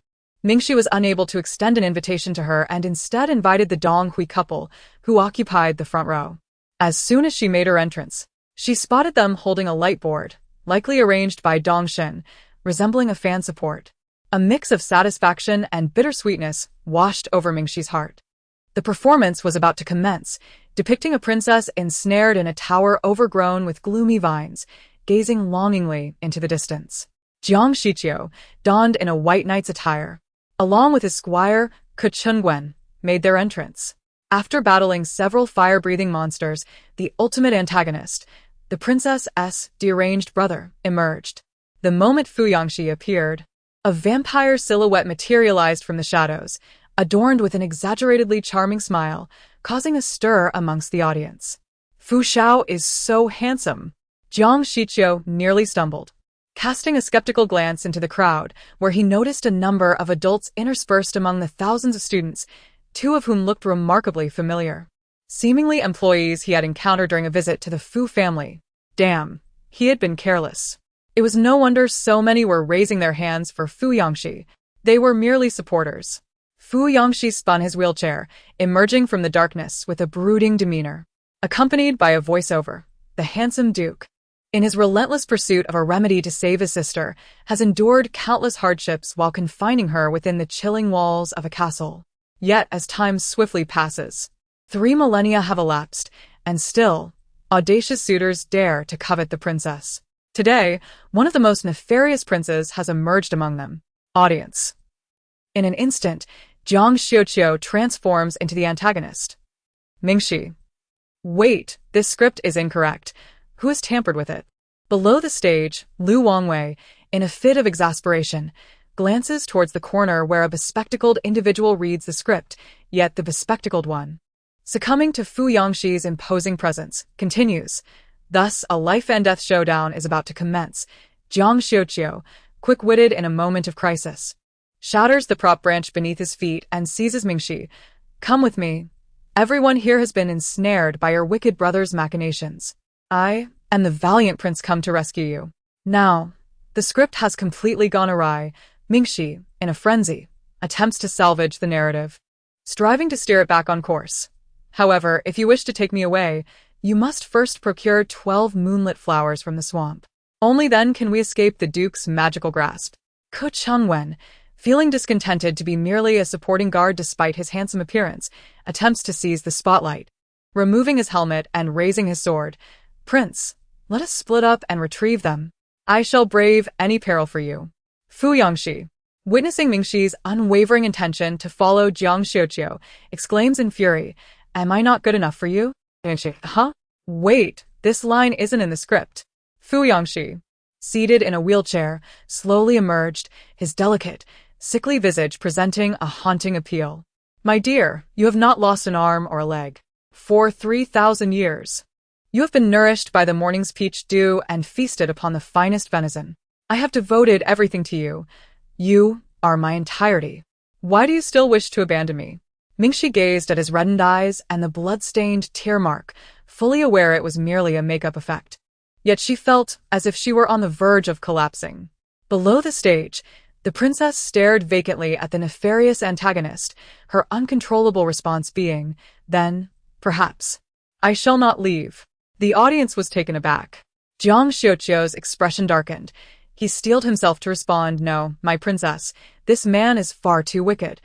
Mingxi was unable to extend an invitation to her and instead invited the Dong Hui couple, who occupied the front row. As soon as she made her entrance, she spotted them holding a light board, likely arranged by Dong Shen, resembling a fan support. A mix of satisfaction and bittersweetness washed over Mingxi's heart. The performance was about to commence, depicting a princess ensnared in a tower overgrown with gloomy vines, gazing longingly into the distance. Jiang Shiqiu, donned in a white knight's attire, along with his squire, Ke Chunguan, made their entrance. After battling several fire-breathing monsters, the ultimate antagonist, the princess's deranged brother, emerged. The moment Fiancé appeared, a vampire silhouette materialized from the shadows, adorned with an exaggeratedly charming smile, causing a stir amongst the audience. "Fu Xiao is so handsome." Jiang Shiqiu nearly stumbled, casting a skeptical glance into the crowd, where he noticed a number of adults interspersed among the thousands of students, 2 of whom looked remarkably familiar. Seemingly employees he had encountered during a visit to the Fu family. Damn, he had been careless. It was no wonder so many were raising their hands for Fu Yangxi. They were merely supporters. Fu Yangxi spun his wheelchair, emerging from the darkness with a brooding demeanor, accompanied by a voiceover. The handsome Duke, in his relentless pursuit of a remedy to save his sister, has endured countless hardships while confining her within the chilling walls of a castle. Yet, as time swiftly passes, 3 millennia have elapsed, and still, audacious suitors dare to covet the princess. Today, one of the most nefarious princes has emerged among them. Audience. In an instant, Zhang Xiuqiu transforms into the antagonist. Mingxi. Wait, this script is incorrect. Who has tampered with it? Below the stage, Lu Wangwei, in a fit of exasperation, glances towards the corner where a bespectacled individual reads the script, yet the bespectacled one, succumbing to Fu Yangxi's imposing presence, continues. Thus, a life-and-death showdown is about to commence. Zhang Xiuqiu, quick-witted in a moment of crisis, shatters the prop branch beneath his feet and seizes Mingxi. Come with me. Everyone here has been ensnared by your wicked brother's machinations. I and the valiant prince come to rescue you. Now, the script has completely gone awry. Mingxi, in a frenzy, attempts to salvage the narrative, striving to steer it back on course. However, if you wish to take me away, you must first procure 12 moonlit flowers from the swamp. Only then can we escape the Duke's magical grasp. Ko Chengwen, feeling discontented to be merely a supporting guard despite his handsome appearance, attempts to seize the spotlight. Removing his helmet and raising his sword, Prince, let us split up and retrieve them. I shall brave any peril for you. Fu Yangxi, witnessing Mingxi's unwavering intention to follow Zhang Xiuqiu, exclaims in fury, Am I not good enough for you? Mingxi, huh? Wait, this line isn't in the script. Fu Yangxi, seated in a wheelchair, slowly emerged, his delicate, sickly visage presenting a haunting appeal. My dear, you have not lost an arm or a leg. For 3,000 years. You have been nourished by the morning's peach dew and feasted upon the finest venison. I have devoted everything to you. You are my entirety. Why do you still wish to abandon me? Mingxi gazed at his reddened eyes and the blood-stained tear mark, fully aware it was merely a makeup effect. Yet she felt as if she were on the verge of collapsing. Below the stage, the princess stared vacantly at the nefarious antagonist, her uncontrollable response being, Then, perhaps, I shall not leave. The audience was taken aback. Zhang Xiuqiu's expression darkened. He steeled himself to respond, No, my princess, this man is far too wicked.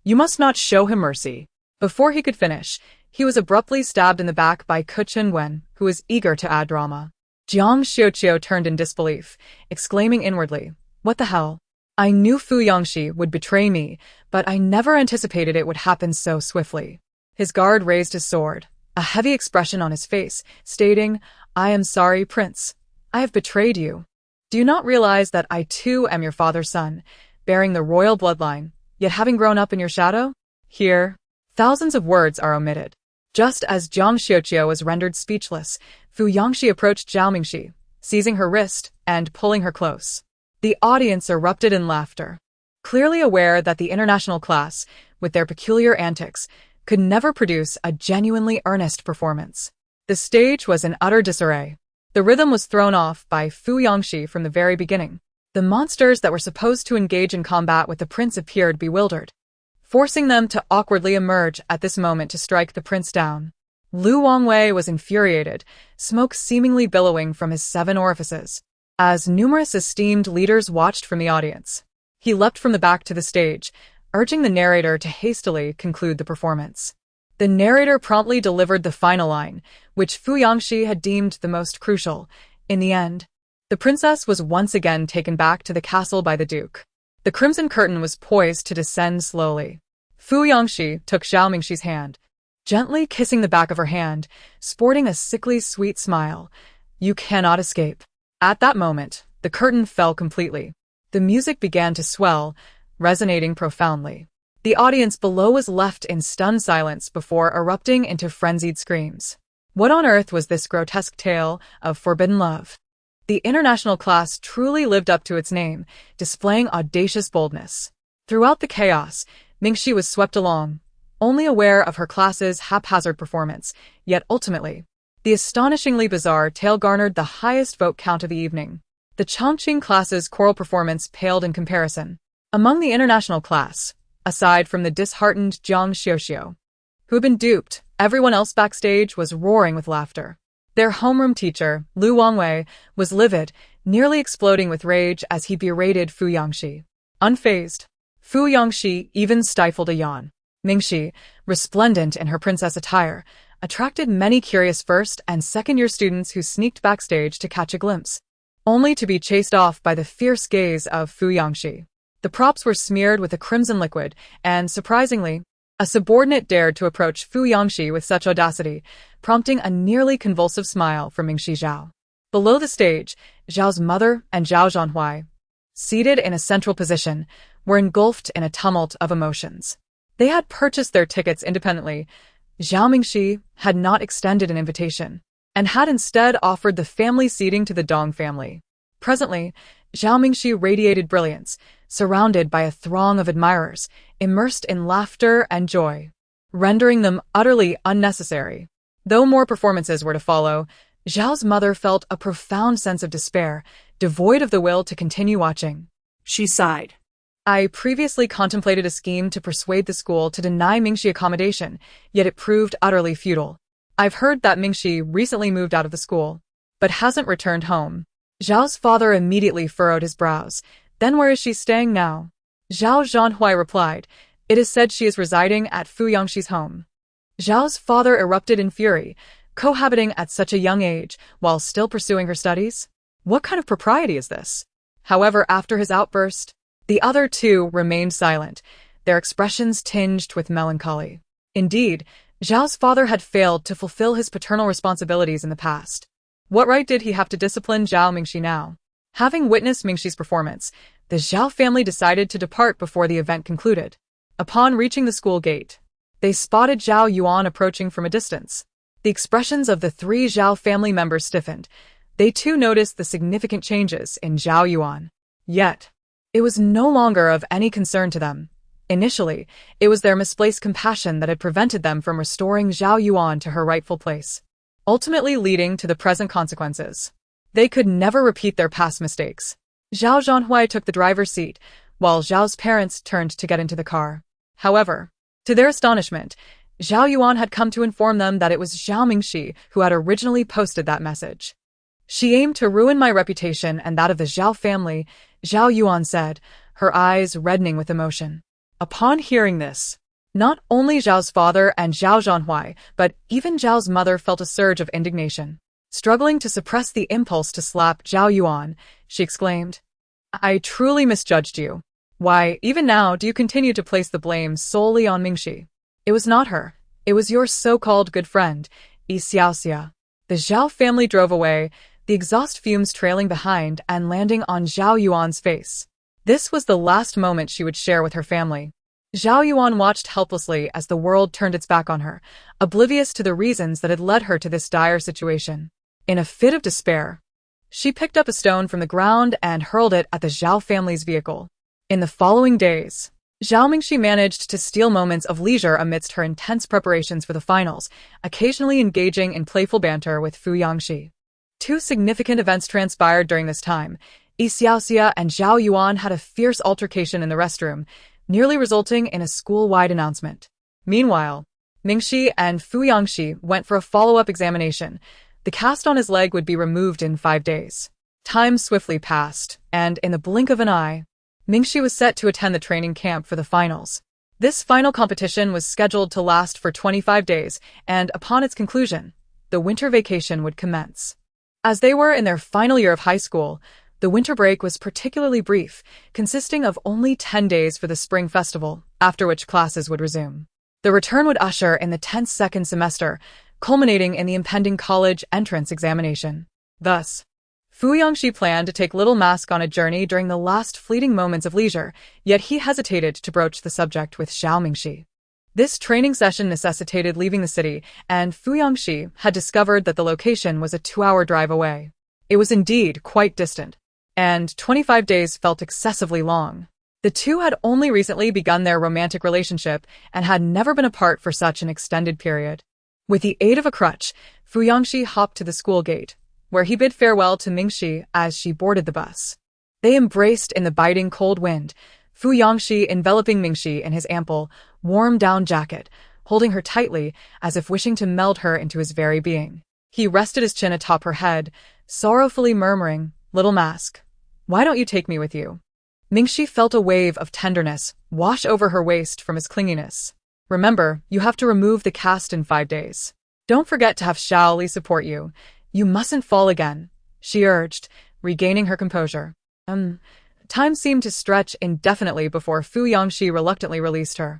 You must not show him mercy. Before he could finish, he was abruptly stabbed in the back by Ko Chengwen, who was eager to add drama. Zhang Xiuqiu turned in disbelief, exclaiming inwardly, What the hell? I knew Fu Yangxi would betray me, but I never anticipated it would happen so swiftly. His guard raised his sword, a heavy expression on his face, stating, I am sorry, Prince. I have betrayed you. Do you not realize that I too am your father's son, bearing the royal bloodline, yet having grown up in your shadow? Here, thousands of words are omitted. Just as Zhang Xiuqiu was rendered speechless, Fu Yangxi approached Zhao Mingxi, seizing her wrist and pulling her close. The audience erupted in laughter, clearly aware that the international class, with their peculiar antics, could never produce a genuinely earnest performance. The stage was in utter disarray. The rhythm was thrown off by Fu Yangxi from the very beginning. The monsters that were supposed to engage in combat with the prince appeared bewildered, forcing them to awkwardly emerge at this moment to strike the prince down. Lu Wangwei was infuriated, smoke seemingly billowing from his 7 orifices, as numerous esteemed leaders watched from the audience. He leapt from the back to the stage, urging the narrator to hastily conclude the performance. The narrator promptly delivered the final line, which Fu Yangxi had deemed the most crucial. In the end, the princess was once again taken back to the castle by the Duke. The crimson curtain was poised to descend slowly. Fu Yangxi took Zhao Mingxi's hand, gently kissing the back of her hand, sporting a sickly sweet smile. You cannot escape. At that moment, the curtain fell completely. The music began to swell, resonating profoundly. The audience below was left in stunned silence before erupting into frenzied screams. What on earth was this grotesque tale of forbidden love? The international class truly lived up to its name, displaying audacious boldness. Throughout the chaos, Mingxi was swept along, only aware of her class's haphazard performance, yet ultimately, the astonishingly bizarre tale garnered the highest vote count of the evening. The Chongqing class's choral performance paled in comparison. Among the international class, aside from the disheartened Jiang Xiuxiu, who had been duped, everyone else backstage was roaring with laughter. Their homeroom teacher, Lu Wangwei, was livid, nearly exploding with rage as he berated Fu Yangxi. Unfazed, Fu Yangxi even stifled a yawn. Mingxi, resplendent in her princess attire, attracted many curious first- and second-year students who sneaked backstage to catch a glimpse, only to be chased off by the fierce gaze of Fu Yangxi. The props were smeared with a crimson liquid, and, surprisingly, a subordinate dared to approach Fu Yangxi with such audacity, prompting a nearly convulsive smile from Mingxi Zhao. Below the stage, Zhao's mother and Zhao Zhanhui, seated in a central position, were engulfed in a tumult of emotions. They had purchased their tickets independently. Zhao Mingxi had not extended an invitation, and had instead offered the family seating to the Dong family. Presently, Zhao Mingxi radiated brilliance, surrounded by a throng of admirers, immersed in laughter and joy, rendering them utterly unnecessary. Though more performances were to follow, Zhao's mother felt a profound sense of despair, devoid of the will to continue watching. She sighed. I previously contemplated a scheme to persuade the school to deny Mingxi accommodation, yet it proved utterly futile. I've heard that Mingxi recently moved out of the school, but hasn't returned home. Zhao's father immediately furrowed his brows. Then where is she staying now? Zhao Zhanhui replied, it is said she is residing at Fu Yangxi's home. Zhao's father erupted in fury, cohabiting at such a young age while still pursuing her studies? What kind of propriety is this? However, after his outburst, the other two remained silent, their expressions tinged with melancholy. Indeed, Zhao's father had failed to fulfill his paternal responsibilities in the past. What right did he have to discipline Zhao Mingxi now? Having witnessed Mingxi's performance, the Zhao family decided to depart before the event concluded. Upon reaching the school gate, they spotted Zhao Yuan approaching from a distance. The expressions of the three Zhao family members stiffened. They too noticed the significant changes in Zhao Yuan. Yet, it was no longer of any concern to them. Initially, it was their misplaced compassion that had prevented them from restoring Zhao Yuan to her rightful place, ultimately leading to the present consequences. They could never repeat their past mistakes. Zhao Zhanhui took the driver's seat, while Zhao's parents turned to get into the car. However, to their astonishment, Zhao Yuan had come to inform them that it was Zhao Mingxi who had originally posted that message. She aimed to ruin my reputation and that of the Zhao family, Zhao Yuan said, her eyes reddening with emotion. Upon hearing this, not only Zhao's father and Zhao Zhanhui, but even Zhao's mother felt a surge of indignation. Struggling to suppress the impulse to slap Zhao Yuan, she exclaimed, I truly misjudged you. Why, even now, do you continue to place the blame solely on Mingxi? It was not her. It was your so-called good friend, Yi Xiaoxia. The Zhao family drove away, the exhaust fumes trailing behind and landing on Zhao Yuan's face. This was the last moment she would share with her family. Zhao Yuan watched helplessly as the world turned its back on her, oblivious to the reasons that had led her to this dire situation. In a fit of despair, she picked up a stone from the ground and hurled it at the Zhao family's vehicle. In the following days, Zhao Mingxi managed to steal moments of leisure amidst her intense preparations for the finals, occasionally engaging in playful banter with Fu Yangxi. Two significant events transpired during this time. Yi Xiaoxia and Zhao Yuan had a fierce altercation in the restroom, nearly resulting in a school-wide announcement. Meanwhile, Mingxi and Fu Yangxi went for a follow-up examination. The cast on his leg would be removed in 5 days. Time swiftly passed, and in the blink of an eye, Mingxi was set to attend the training camp for the finals. This final competition was scheduled to last for 25 days, and upon its conclusion, the winter vacation would commence. As they were in their final year of high school, the winter break was particularly brief, consisting of only 10 days for the spring festival, after which classes would resume. The return would usher in the tense second semester, culminating in the impending college entrance examination. Thus, Fu Yangxi planned to take Little Mask on a journey during the last fleeting moments of leisure, yet he hesitated to broach the subject with Zhao Mingxi. This training session necessitated leaving the city, and Fu Yangxi had discovered that the location was a 2-hour drive away. It was indeed quite distant, and 25 days felt excessively long. The two had only recently begun their romantic relationship and had never been apart for such an extended period. With the aid of a crutch, Fu Yangxi hopped to the school gate. where he bid farewell to Mingxi as she boarded the bus. They embraced in the biting cold wind, Fiancé enveloping Mingxi in his ample, warm down jacket, holding her tightly as if wishing to meld her into his very being. He rested his chin atop her head, sorrowfully murmuring, "Little mask, why don't you take me with you?" Mingxi felt a wave of tenderness wash over her waist from his clinginess. "Remember, you have to remove the cast in 5 days. Don't forget to have Zhao Li support you. You mustn't fall again," she urged, regaining her composure. Time seemed to stretch indefinitely before Fiancé reluctantly released her.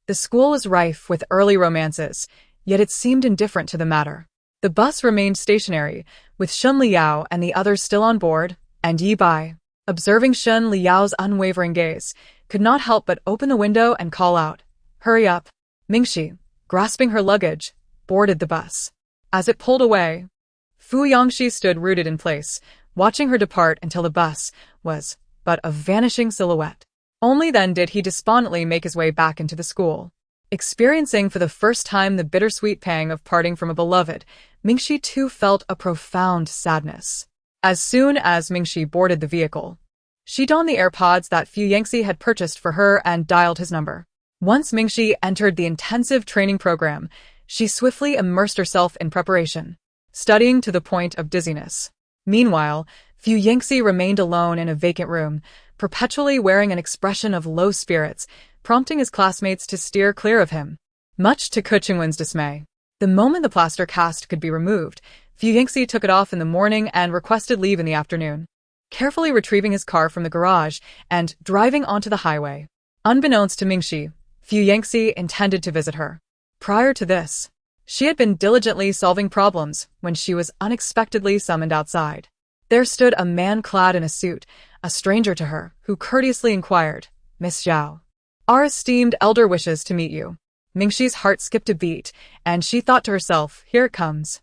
The school was rife with early romances, yet it seemed indifferent to the matter. The bus remained stationary, with Shun Liao and the others still on board, and Yi Bai, observing Shun Liao's unwavering gaze, could not help but open the window and call out, "Hurry up." Mingxi, grasping her luggage, boarded the bus. As it pulled away, Fiancé stood rooted in place, watching her depart until the bus was but a vanishing silhouette. Only then did he despondently make his way back into the school. Experiencing for the first time the bittersweet pang of parting from a beloved, Mingxi too felt a profound sadness. As soon as Mingxi boarded the vehicle, she donned the AirPods that Fiancé had purchased for her and dialed his number. Once Mingxi entered the intensive training program, she swiftly immersed herself in preparation, studying to the point of dizziness. Meanwhile, Fiancé remained alone in a vacant room, perpetually wearing an expression of low spirits, prompting his classmates to steer clear of him. Much to Kuchingwen's dismay, the moment the plaster cast could be removed, Fiancé took it off in the morning and requested leave in the afternoon, carefully retrieving his car from the garage and driving onto the highway. Unbeknownst to Mingxi, Fiancé intended to visit her. Prior to this, she had been diligently solving problems when she was unexpectedly summoned outside. There stood a man clad in a suit, a stranger to her, who courteously inquired, "Miss Zhao, our esteemed elder wishes to meet you." Mingxi's heart skipped a beat, and she thought to herself, "Here it comes."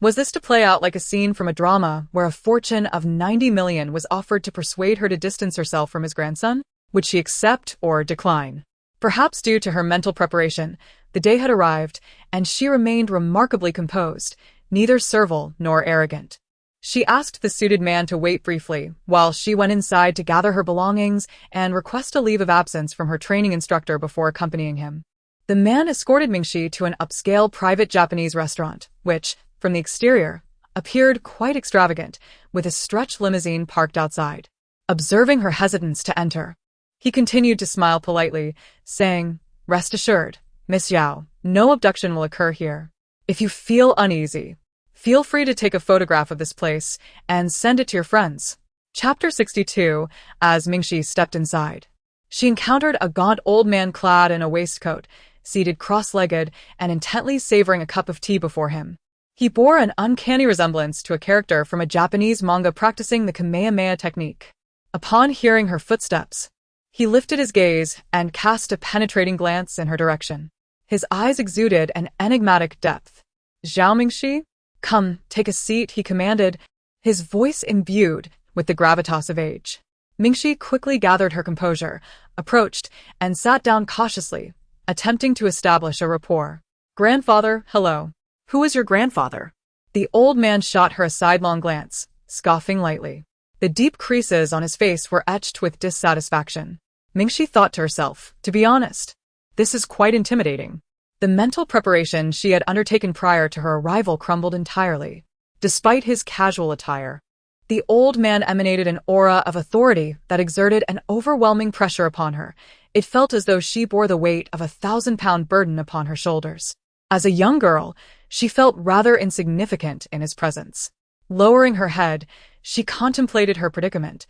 Was this to play out like a scene from a drama where a fortune of 90 million was offered to persuade her to distance herself from his grandson? Would she accept or decline? Perhaps due to her mental preparation, the day had arrived, and she remained remarkably composed, neither servile nor arrogant. She asked the suited man to wait briefly while she went inside to gather her belongings and request a leave of absence from her training instructor before accompanying him. The man escorted Mingxi to an upscale private Japanese restaurant, which, from the exterior, appeared quite extravagant, with a stretch limousine parked outside. Observing her hesitance to enter, he continued to smile politely, saying, "Rest assured, Miss Yao, no abduction will occur here. If you feel uneasy, feel free to take a photograph of this place and send it to your friends." Chapter 62. As Mingxi stepped inside, she encountered a gaunt old man clad in a waistcoat, seated cross-legged and intently savoring a cup of tea before him. He bore an uncanny resemblance to a character from a Japanese manga practicing the Kamehameha technique. Upon hearing her footsteps, he lifted his gaze and cast a penetrating glance in her direction. His eyes exuded an enigmatic depth. "Zhao Mingxi? Come, take a seat," he commanded, his voice imbued with the gravitas of age. Mingxi quickly gathered her composure, approached, and sat down cautiously, attempting to establish a rapport. "Grandfather, hello." Who is your grandfather? The old man shot her a sidelong glance, scoffing lightly. The deep creases on his face were etched with dissatisfaction. Mingxi thought to herself, to be honest, this is quite intimidating. The mental preparation she had undertaken prior to her arrival crumbled entirely. Despite his casual attire, the old man emanated an aura of authority that exerted an overwhelming pressure upon her. It felt as though she bore the weight of a 1,000-pound burden upon her shoulders. As a young girl, she felt rather insignificant in his presence. Lowering her head, she contemplated her predicament,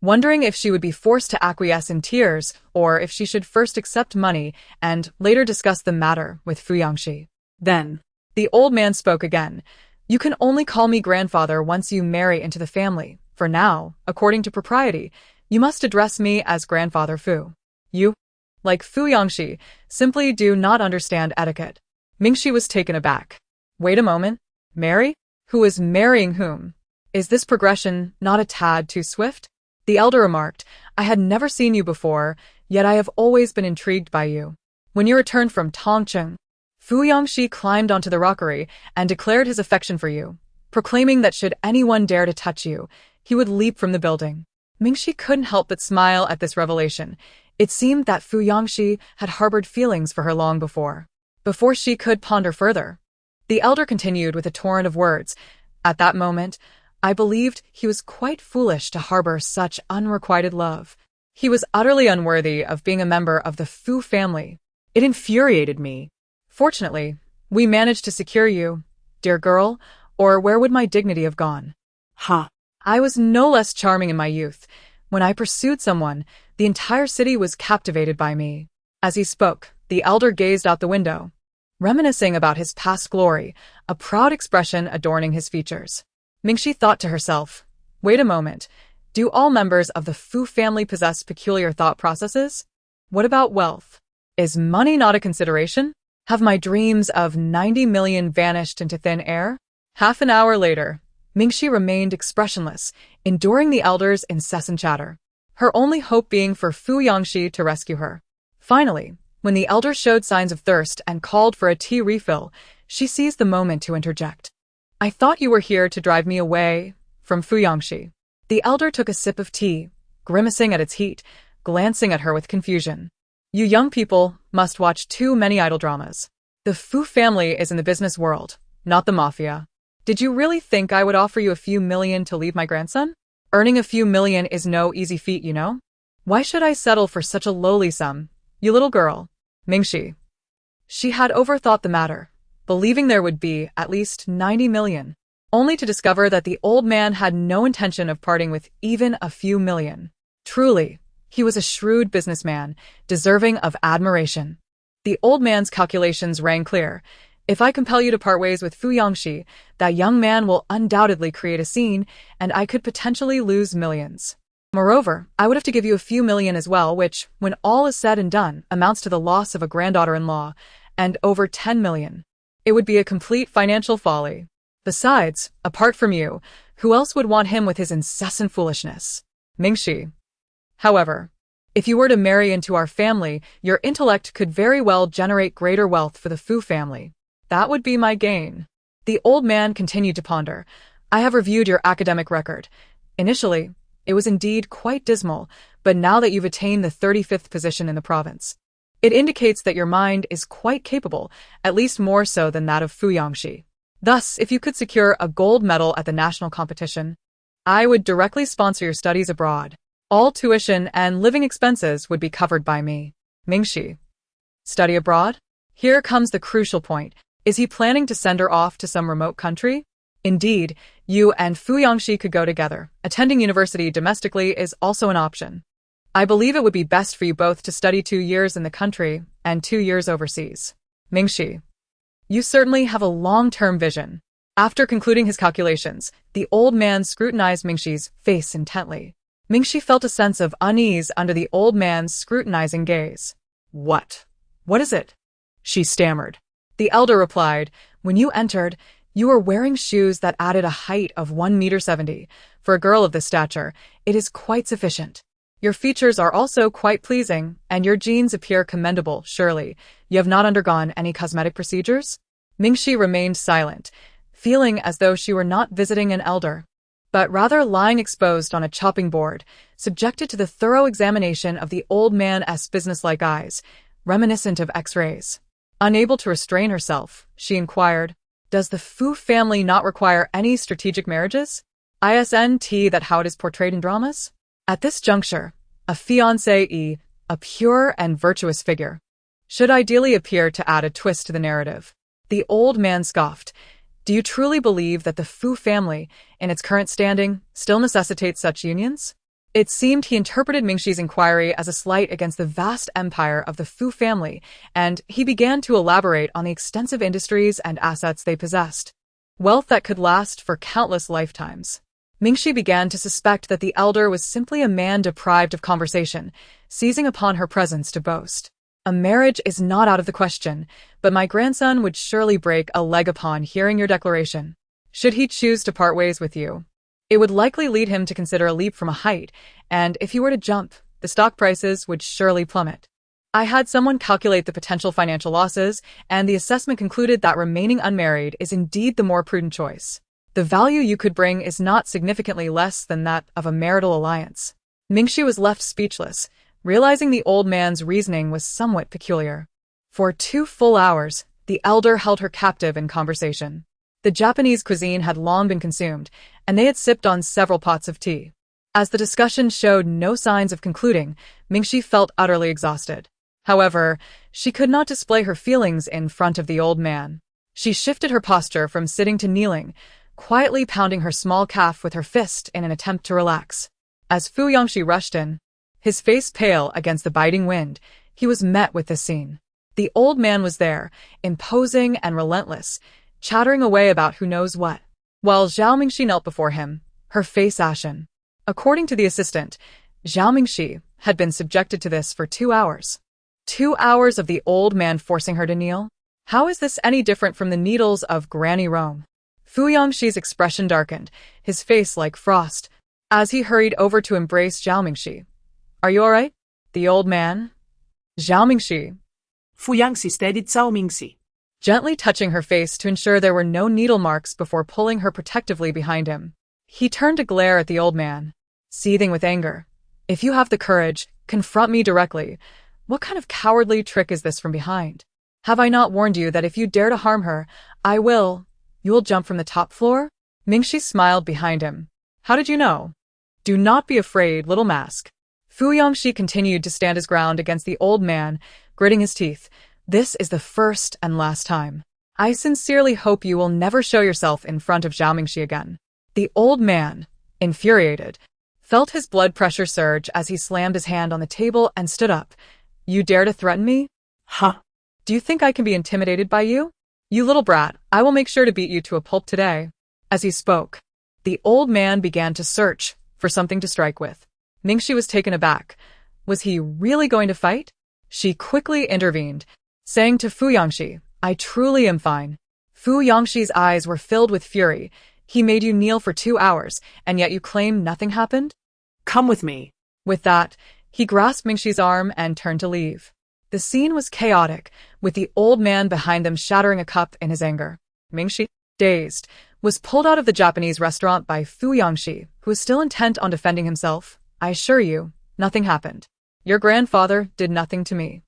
wondering if she would be forced to acquiesce in tears or if she should first accept money and later discuss the matter with Fiancé. Then, the old man spoke again. "You can only call me grandfather once you marry into the family. For now, according to propriety, you must address me as Grandfather Fu. You, like Fiancé, simply do not understand etiquette." Mingxi was taken aback. "Wait a moment. Marry? Who is marrying whom? Is this progression not a tad too swift?" The elder remarked, "I had never seen you before, yet I have always been intrigued by you. When you returned from Tongcheng, Fiancé climbed onto the rockery and declared his affection for you. proclaiming that should anyone dare to touch you, he would leap from the building. Mingxi couldn't help but smile at this revelation. It seemed that fiancé had harbored feelings for her long before. Before she could ponder further, the elder continued with a torrent of words. At that moment, I believed he was quite foolish to harbor such unrequited love. He was utterly unworthy of being a member of the Fu family. It infuriated me. Fortunately, we managed to secure you, dear girl, or where would my dignity have gone? Ha! I was no less charming in my youth. When I pursued someone, the entire city was captivated by me. As he spoke, the elder gazed out the window, reminiscing about his past glory, a proud expression adorning his features. Mingxi thought to herself, wait a moment, do all members of the Fu family possess peculiar thought processes? What about wealth? Is money not a consideration? Have my dreams of 90 million vanished into thin air? Half an hour later, Mingxi remained expressionless, enduring the elder's incessant chatter, her only hope being for fiancé to rescue her. Finally, when the elder showed signs of thirst and called for a tea refill, she seized the moment to interject. I thought you were here to drive me away from fiancé. The elder took a sip of tea, grimacing at its heat, glancing at her with confusion. You young people must watch too many idle dramas. The Fu family is in the business world, not the mafia. Did you really think I would offer you a few million to leave my grandson? Earning a few million is no easy feat, you know? Why should I settle for such a lowly sum, you little girl? Mingxi. She had overthought the matter, believing there would be at least 90 million, only to discover that the old man had no intention of parting with even a few million. Truly, he was a shrewd businessman, deserving of admiration. The old man's calculations rang clear. If I compel you to part ways with fiancé, that young man will undoubtedly create a scene, and I could potentially lose millions. Moreover, I would have to give you a few million as well, which, when all is said and done, amounts to the loss of a granddaughter-in-law, and over 10 million. It would be a complete financial folly. Besides, apart from you, who else would want him with his incessant foolishness? Mingxi. However, if you were to marry into our family, your intellect could very well generate greater wealth for the Fu family. That would be my gain. The old man continued to ponder. I have reviewed your academic record. Initially, it was indeed quite dismal, but now that you've attained the 35th position in the province, it indicates that your mind is quite capable, at least more so than that of fiancé. Thus, if you could secure a gold medal at the national competition, I would directly sponsor your studies abroad. All tuition and living expenses would be covered by me. Mingxi. Study abroad? Here comes the crucial point. Is he planning to send her off to some remote country? Indeed, you and fiancé could go together. Attending university domestically is also an option. I believe it would be best for you both to study 2 years in the country and 2 years overseas. Mingxi. You certainly have a long-term vision. After concluding his calculations, the old man scrutinized Mingxi's face intently. Mingxi felt a sense of unease under the old man's scrutinizing gaze. What? What is it? She stammered. The elder replied, when you entered, you were wearing shoes that added a height of 1.70 meters. For a girl of this stature, it is quite sufficient. Your features are also quite pleasing, and your genes appear commendable, surely. You have not undergone any cosmetic procedures? Mingxi remained silent, feeling as though she were not visiting an elder, but rather lying exposed on a chopping board, subjected to the thorough examination of the old man's businesslike eyes, reminiscent of X-rays. Unable to restrain herself, she inquired, does the Fu family not require any strategic marriages? Isn't that how it is portrayed in dramas? At this juncture, a fiancé, a pure and virtuous figure, should ideally appear to add a twist to the narrative. The old man scoffed. Do you truly believe that the Fu family, in its current standing, still necessitates such unions? It seemed he interpreted Mingxi's inquiry as a slight against the vast empire of the Fu family, and he began to elaborate on the extensive industries and assets they possessed. Wealth that could last for countless lifetimes. Mingxi began to suspect that the elder was simply a man deprived of conversation, seizing upon her presence to boast. A marriage is not out of the question, but my grandson would surely break a leg upon hearing your declaration. Should he choose to part ways with you, it would likely lead him to consider a leap from a height, and if he were to jump, the stock prices would surely plummet. I had someone calculate the potential financial losses, and the assessment concluded that remaining unmarried is indeed the more prudent choice. The value you could bring is not significantly less than that of a marital alliance. Mingxi was left speechless, realizing the old man's reasoning was somewhat peculiar. For 2 full hours, the elder held her captive in conversation. The Japanese cuisine had long been consumed, and they had sipped on several pots of tea. As the discussion showed no signs of concluding, Mingxi felt utterly exhausted. However, she could not display her feelings in front of the old man. She shifted her posture from sitting to kneeling, quietly pounding her small calf with her fist in an attempt to relax. As Fu Yangxi rushed in, his face pale against the biting wind, he was met with this scene. The old man was there, imposing and relentless, chattering away about who knows what, while Zhao Mingxi knelt before him, her face ashen. According to the assistant, Zhao Mingxi had been subjected to this for 2 hours. 2 hours of the old man forcing her to kneel? How is this any different from the needles of Granny Rome? Fu Yangxi's expression darkened, his face like frost, as he hurried over to embrace Zhao Mingxi. Are you all right? The old man? Zhao Mingxi. Fu Yangxi steadied Zhao Mingxi, Gently touching her face to ensure there were no needle marks before pulling her protectively behind him. He turned to glare at the old man, seething with anger. If you have the courage, confront me directly. What kind of cowardly trick is this from behind? Have I not warned you that if you dare to harm her, you will jump from the top floor? Mingxi smiled behind him. How did you know? Do not be afraid, little mask. Fu Yangxi continued to stand his ground against the old man, gritting his teeth. This is the first and last time. I sincerely hope you will never show yourself in front of Zhao Mingxi again. The old man, infuriated, felt his blood pressure surge as he slammed his hand on the table and stood up. You dare to threaten me? Huh? Do you think I can be intimidated by you? You little brat, I will make sure to beat you to a pulp today. As he spoke, the old man began to search for something to strike with. Mingxi was taken aback. Was he really going to fight? She quickly intervened, saying to Fu Yangxi, I truly am fine. Fu Yangxi's eyes were filled with fury. He made you kneel for 2 hours, and yet you claim nothing happened? Come with me. With that, he grasped Mingxi's arm and turned to leave. The scene was chaotic, with the old man behind them shattering a cup in his anger. Mingxi, dazed, was pulled out of the Japanese restaurant by Fu Yangxi, who was still intent on defending himself. I assure you, nothing happened. Your grandfather did nothing to me.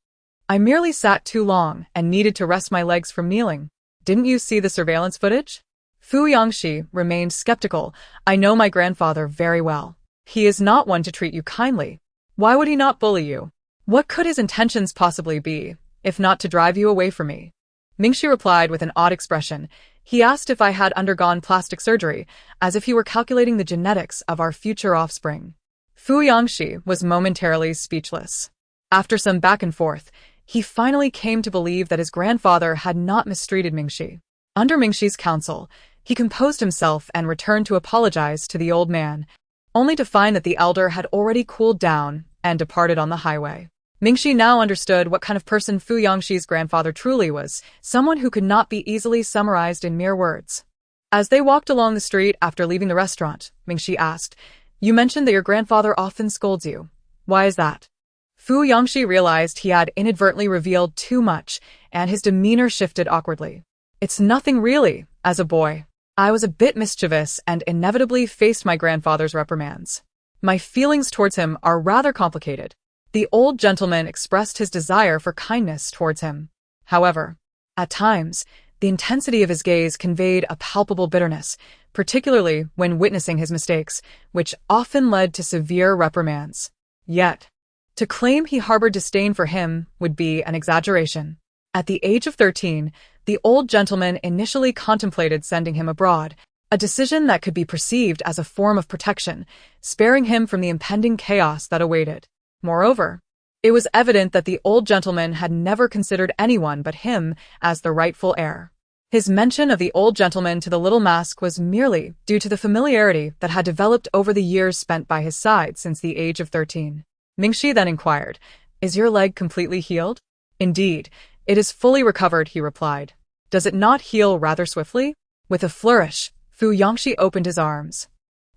I merely sat too long and needed to rest my legs from kneeling. Didn't you see the surveillance footage? Fu Yangxi remained skeptical. I know my grandfather very well. He is not one to treat you kindly. Why would he not bully you? What could his intentions possibly be, if not to drive you away from me? Mingxi replied with an odd expression. He asked if I had undergone plastic surgery, as if he were calculating the genetics of our future offspring. Fu Yangxi was momentarily speechless. After some back and forth, he finally came to believe that his grandfather had not mistreated Mingxi. Under Mingxi's counsel, he composed himself and returned to apologize to the old man, only to find that the elder had already cooled down and departed on the highway. Mingxi now understood what kind of person Fu Yangxi's grandfather truly was, someone who could not be easily summarized in mere words. As they walked along the street after leaving the restaurant, Mingxi asked, You mentioned that your grandfather often scolds you. Why is that? Fu Yangxi realized he had inadvertently revealed too much, and his demeanor shifted awkwardly. It's nothing really. As a boy, I was a bit mischievous and inevitably faced my grandfather's reprimands. My feelings towards him are rather complicated. The old gentleman expressed his desire for kindness towards him. However, at times, the intensity of his gaze conveyed a palpable bitterness, particularly when witnessing his mistakes, which often led to severe reprimands. Yet, to claim he harbored disdain for him would be an exaggeration. At the age of 13, the old gentleman initially contemplated sending him abroad, a decision that could be perceived as a form of protection, sparing him from the impending chaos that awaited. Moreover, it was evident that the old gentleman had never considered anyone but him as the rightful heir. His mention of the old gentleman to the little mask was merely due to the familiarity that had developed over the years spent by his side since the age of 13. Mingxi then inquired, Is your leg completely healed? Indeed, it is fully recovered, he replied. Does it not heal rather swiftly? With a flourish, Fu Yangxi opened his arms.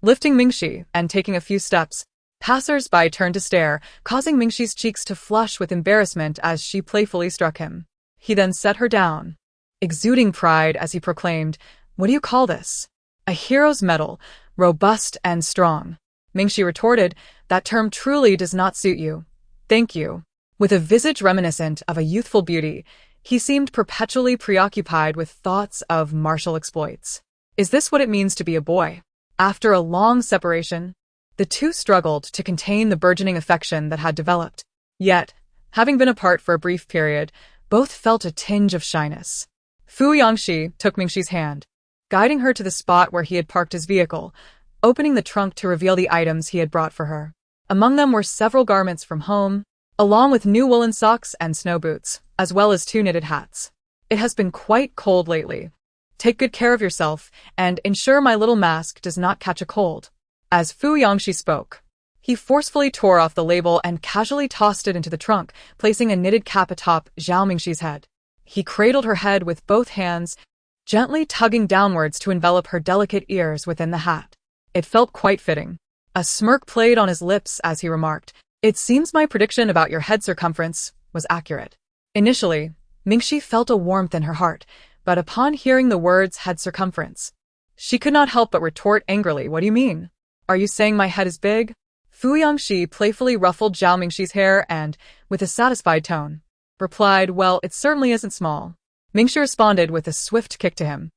Lifting Mingxi and taking a few steps, passers-by turned to stare, causing Mingxi's cheeks to flush with embarrassment as she playfully struck him. He then set her down, exuding pride as he proclaimed, What do you call this? A hero's mettle, robust and strong. Mingxi retorted, that term truly does not suit you. Thank you. With a visage reminiscent of a youthful beauty, he seemed perpetually preoccupied with thoughts of martial exploits. Is this what it means to be a boy? After a long separation, the two struggled to contain the burgeoning affection that had developed. Yet, having been apart for a brief period, both felt a tinge of shyness. Fu Yangxi took Mingxi's hand, guiding her to the spot where he had parked his vehicle, opening the trunk to reveal the items he had brought for her. Among them were several garments from home, along with new woolen socks and snow boots, as well as 2 knitted hats. It has been quite cold lately. Take good care of yourself, and ensure my little mask does not catch a cold. As Fu Yangxi spoke, he forcefully tore off the label and casually tossed it into the trunk, placing a knitted cap atop Zhao Mingxi's head. He cradled her head with both hands, gently tugging downwards to envelop her delicate ears within the hat. It felt quite fitting. A smirk played on his lips as he remarked, "It seems my prediction about your head circumference was accurate." Initially, Mingxi felt a warmth in her heart, but upon hearing the words head circumference, she could not help but retort angrily, "What do you mean? Are you saying my head is big?" Fu Yangxi playfully ruffled Zhao Mingxi's hair and, with a satisfied tone, replied, "Well, it certainly isn't small." Mingxi responded with a swift kick to him.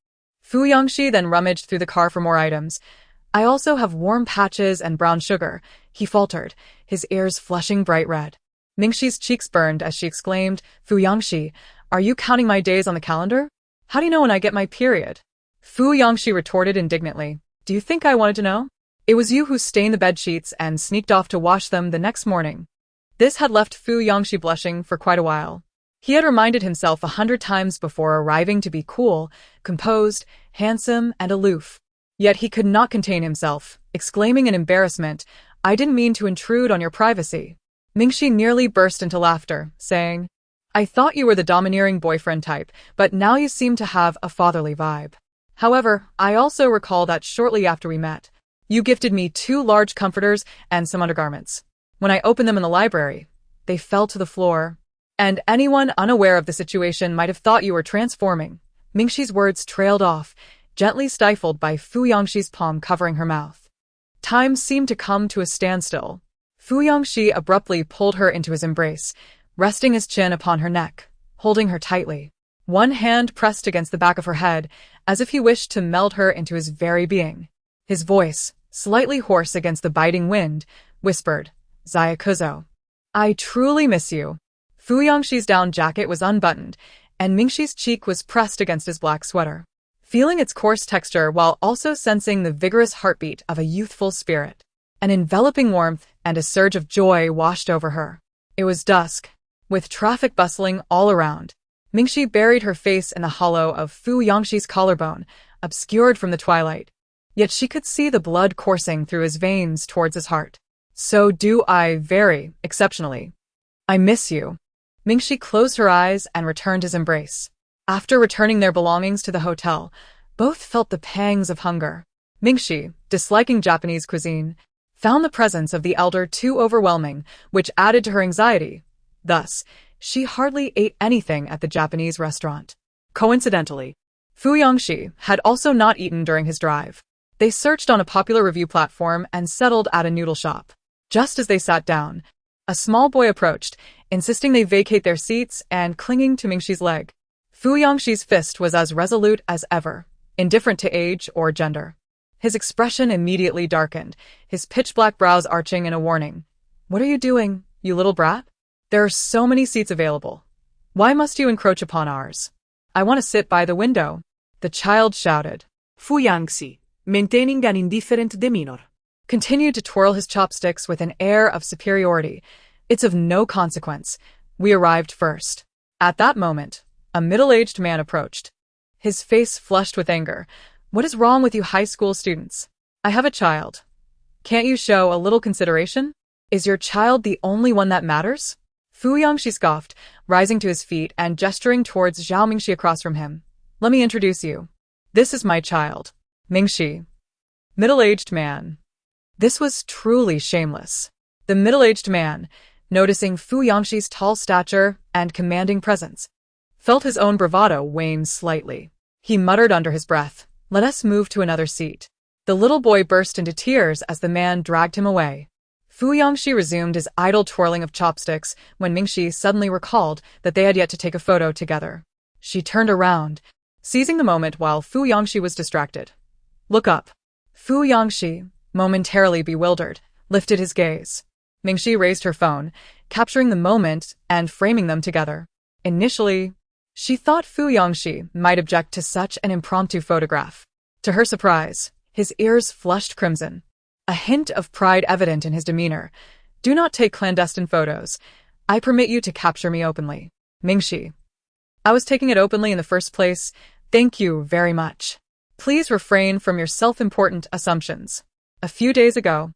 Fu Yangxi then rummaged through the car for more items. "I also have warm patches and brown sugar," he faltered, his ears flushing bright red. Mingxi's cheeks burned as she exclaimed, "Fu Yangxi, are you counting my days on the calendar? How do you know when I get my period?" Fu Yangxi retorted indignantly, "Do you think I wanted to know? It was you who stained the bed sheets and sneaked off to wash them the next morning." This had left Fu Yangxi blushing for quite a while. He had reminded himself 100 times before arriving to be cool, composed, handsome, and aloof. Yet he could not contain himself, exclaiming in embarrassment, "I didn't mean to intrude on your privacy." Mingxi nearly burst into laughter, saying, "I thought you were the domineering boyfriend type, but now you seem to have a fatherly vibe. However, I also recall that shortly after we met, you gifted me 2 large comforters and some undergarments. When I opened them in the library, they fell to the floor, and anyone unaware of the situation might have thought you were transforming." Mingxi's words trailed off, gently stifled by Fu Yangxi's palm covering her mouth. Time seemed to come to a standstill. Fu Yangxi abruptly pulled her into his embrace, resting his chin upon her neck, holding her tightly. One hand pressed against the back of her head, as if he wished to meld her into his very being. His voice, slightly hoarse against the biting wind, whispered, "Zayakuzo, I truly miss you." Fu Yangxi's down jacket was unbuttoned, and Mingxi's cheek was pressed against his black sweater. Feeling its coarse texture while also sensing the vigorous heartbeat of a youthful spirit, an enveloping warmth and a surge of joy washed over her. It was dusk, with traffic bustling all around. Mingxi buried her face in the hollow of Fu Yangxi's collarbone, obscured from the twilight. Yet she could see the blood coursing through his veins towards his heart. "So do I, very exceptionally. I miss you." Mingxi closed her eyes and returned his embrace. After returning their belongings to the hotel, both felt the pangs of hunger. Mingxi, disliking Japanese cuisine, found the presence of the elder too overwhelming, which added to her anxiety. Thus, she hardly ate anything at the Japanese restaurant. Coincidentally, Fu Yangxi had also not eaten during his drive. They searched on a popular review platform and settled at a noodle shop. Just as they sat down, a small boy approached, insisting they vacate their seats and clinging to Mingxi's leg. Fu Yangxi's fist was as resolute as ever, indifferent to age or gender. His expression immediately darkened, his pitch-black brows arching in a warning. "What are you doing, you little brat? There are so many seats available. Why must you encroach upon ours? I want to sit by the window," the child shouted. Fu Yangxi, maintaining an indifferent demeanor, continued to twirl his chopsticks with an air of superiority. "It's of no consequence. We arrived first." At that moment, a middle-aged man approached. His face flushed with anger. "What is wrong with you high school students? I have a child. Can't you show a little consideration? Is your child the only one that matters?" Fu Yangxi scoffed, rising to his feet and gesturing towards Zhao Mingxi across from him. "Let me introduce you. This is my child, Mingxi." Middle-aged man. This was truly shameless. The middle-aged man, noticing Fu Yangxi's tall stature and commanding presence, felt his own bravado wane slightly. He muttered under his breath, Let us move to another seat. The little boy burst into tears as the man dragged him away. Fu Yangxi resumed his idle twirling of chopsticks when Mingxi suddenly recalled that they had yet to take a photo together. She turned around, seizing the moment while Fu Yangxi was distracted. Look up. Fu Yangxi, momentarily bewildered, lifted his gaze. Mingxi raised her phone, capturing the moment and framing them together. Initially, she thought Fu Yangxi might object to such an impromptu photograph. To her surprise, his ears flushed crimson, a hint of pride evident in his demeanor. Do not take clandestine photos. I permit you to capture me openly. Mingxi. I was taking it openly in the first place. Thank you very much. Please refrain from your self-important assumptions. A few days ago,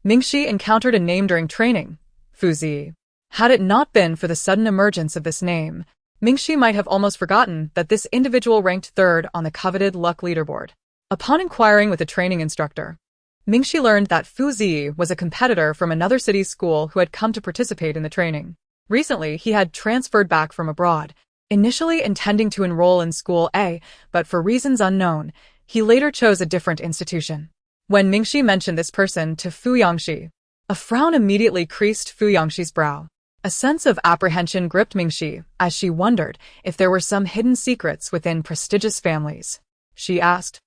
Mingxi encountered a name during training, Fu Zi. Had it not been for the sudden emergence of this name, Mingxi might have almost forgotten that this individual ranked third on the coveted luck leaderboard. Upon inquiring with a training instructor, Mingxi learned that Fu Zi was a competitor from another city's school who had come to participate in the training. Recently, he had transferred back from abroad, initially intending to enroll in School A, but for reasons unknown, he later chose a different institution. When Mingxi mentioned this person to Fu Yangxi, a frown immediately creased Fu Yangxi's brow. A sense of apprehension gripped Mingxi as she wondered if there were some hidden secrets within prestigious families. She asked,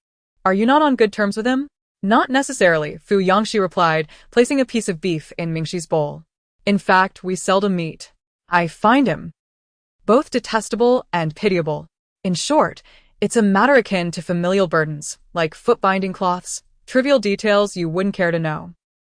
Are you not on good terms with him? Not necessarily, Fu Yangxi replied, placing a piece of beef in Mingxi's bowl. In fact, we seldom meet. I find him both detestable and pitiable. In short, it's a matter akin to familial burdens, like foot-binding cloths, trivial details you wouldn't care to know.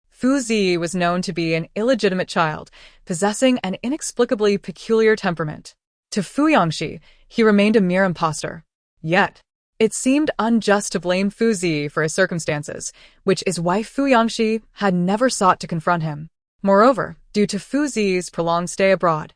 Fu Zi was known to be an illegitimate child, possessing an inexplicably peculiar temperament. To Fu Yangxi, he remained a mere impostor. Yet, it seemed unjust to blame Fu Zi for his circumstances, which is why Fu Yangxi had never sought to confront him. Moreover, due to Fu Zi's prolonged stay abroad,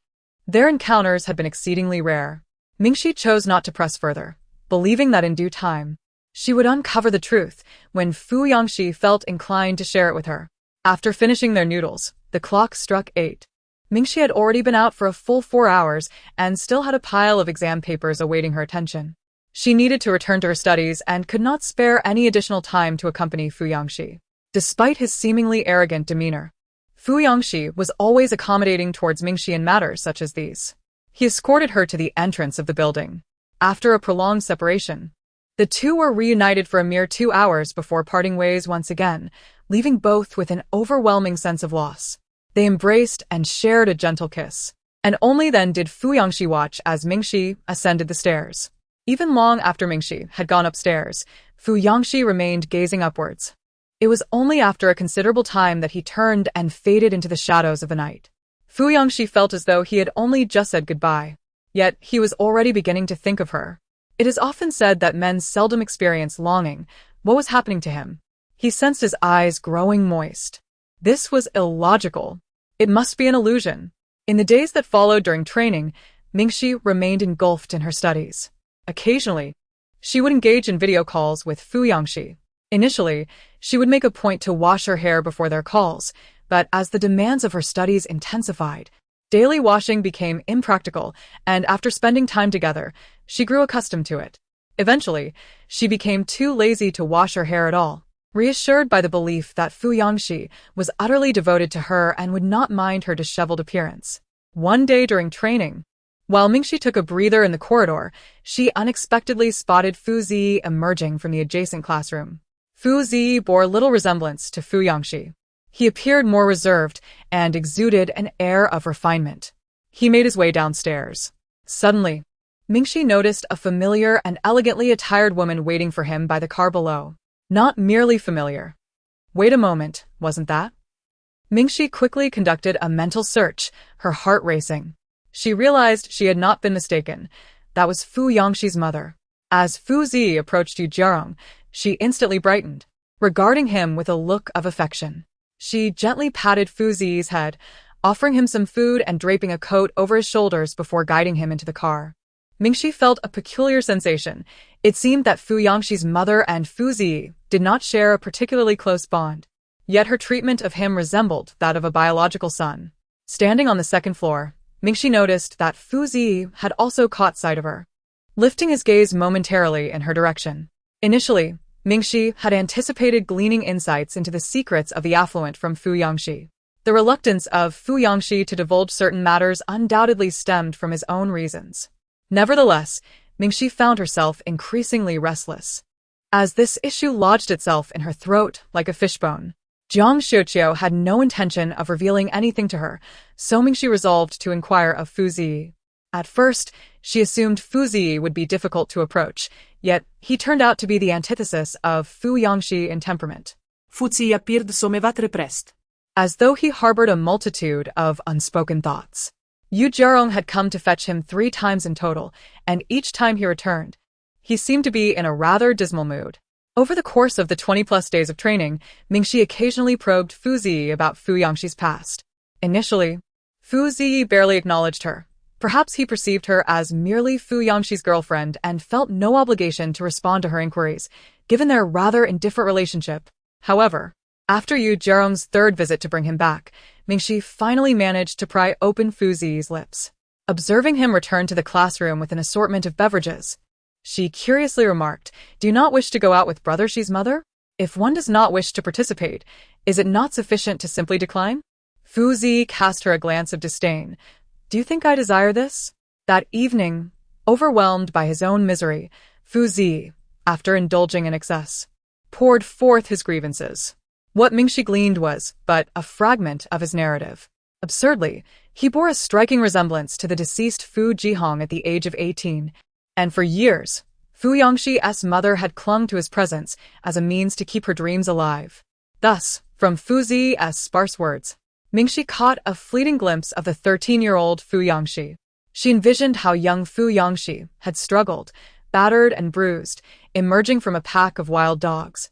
their encounters had been exceedingly rare. Mingxi chose not to press further, believing that in due time, she would uncover the truth when Fu Yangxi felt inclined to share it with her. After finishing their noodles, the clock struck 8. Mingxi had already been out for a full 4 hours and still had a pile of exam papers awaiting her attention. She needed to return to her studies and could not spare any additional time to accompany Fu Yangxi. Despite his seemingly arrogant demeanor, Fu Yangxi was always accommodating towards Mingxi in matters such as these. He escorted her to the entrance of the building. After a prolonged separation, the two were reunited for a mere 2 hours before parting ways once again, leaving both with an overwhelming sense of loss. They embraced and shared a gentle kiss, and only then did Fu Yangxi watch as Mingxi ascended the stairs. Even long after Mingxi had gone upstairs, Fu Yangxi remained gazing upwards. It was only after a considerable time that he turned and faded into the shadows of the night. Fu Yangxi felt as though he had only just said goodbye, yet he was already beginning to think of her. It is often said that men seldom experience longing. What was happening to him? He sensed his eyes growing moist. This was illogical. It must be an illusion. In the days that followed during training, Mingxi remained engulfed in her studies. Occasionally, she would engage in video calls with Fu Yangxi. Initially, she would make a point to wash her hair before their calls, but as the demands of her studies intensified, daily washing became impractical, and after spending time together, she grew accustomed to it. Eventually, she became too lazy to wash her hair at all. Reassured by the belief that Fu Yangxi was utterly devoted to her and would not mind her disheveled appearance. One day during training, while Mingxi took a breather in the corridor, she unexpectedly spotted Fu Zi emerging from the adjacent classroom. Fu Zi bore little resemblance to Fu Yangxi. He appeared more reserved and exuded an air of refinement. He made his way downstairs. Suddenly, Mingxi noticed a familiar and elegantly attired woman waiting for him by the car below. Not merely familiar. Wait a moment, wasn't that? Mingxi quickly conducted a mental search, her heart racing. She realized she had not been mistaken. That was Fu Yangxi's mother. As Fu Zi approached Yu Jiarong, she instantly brightened, regarding him with a look of affection. She gently patted Fu Zi's head, offering him some food and draping a coat over his shoulders before guiding him into the car. Mingxi felt a peculiar sensation. It seemed that Fu Yangxi's mother and Fu Zi did not share a particularly close bond. Yet her treatment of him resembled that of a biological son. Standing on the second floor, Mingxi noticed that Fu Zi had also caught sight of her, lifting his gaze momentarily in her direction. Initially, Mingxi had anticipated gleaning insights into the secrets of the affluent from Fu Yangxi. The reluctance of Fu Yangxi to divulge certain matters undoubtedly stemmed from his own reasons. Nevertheless, Mingxi found herself increasingly restless. As this issue lodged itself in her throat like a fishbone, Jiang Xiuqiu had no intention of revealing anything to her, so Mingxi resolved to inquire of Fu Ziyi. At first, she assumed Fu Ziyi would be difficult to approach, yet he turned out to be the antithesis of Fu Yangxi in temperament. Fu Ziyi appeared somewhat repressed, as though he harbored a multitude of unspoken thoughts. Yu Jiarong had come to fetch him 3 times in total, and each time he returned, he seemed to be in a rather dismal mood. Over the course of the 20-plus days of training, Mingxi occasionally probed Fu Ziyi about Fu Yangxi's past. Initially, Fu Ziyi barely acknowledged her. Perhaps he perceived her as merely Fu Yangxi's girlfriend and felt no obligation to respond to her inquiries, given their rather indifferent relationship. However, after Yu Jiarong's 3rd visit to bring him back, Mingxi finally managed to pry open Fu Ziyi's lips. Observing him return to the classroom with an assortment of beverages, she curiously remarked, "Do you not wish to go out with Brother Xi's mother? If one does not wish to participate, is it not sufficient to simply decline?" Fu Ziyi cast her a glance of disdain. "Do you think I desire this?" That evening, overwhelmed by his own misery, Fu Ziyi, after indulging in excess, poured forth his grievances. What Mingxi gleaned was but a fragment of his narrative. Absurdly, he bore a striking resemblance to the deceased Fu Jihong at the age of 18, and for years, Fu Yangxi's mother had clung to his presence as a means to keep her dreams alive. Thus, from Fu Ziyi's sparse words, Mingxi caught a fleeting glimpse of the 13-year-old Fu Yangxi. She envisioned how young Fu Yangxi had struggled, battered and bruised, emerging from a pack of wild dogs,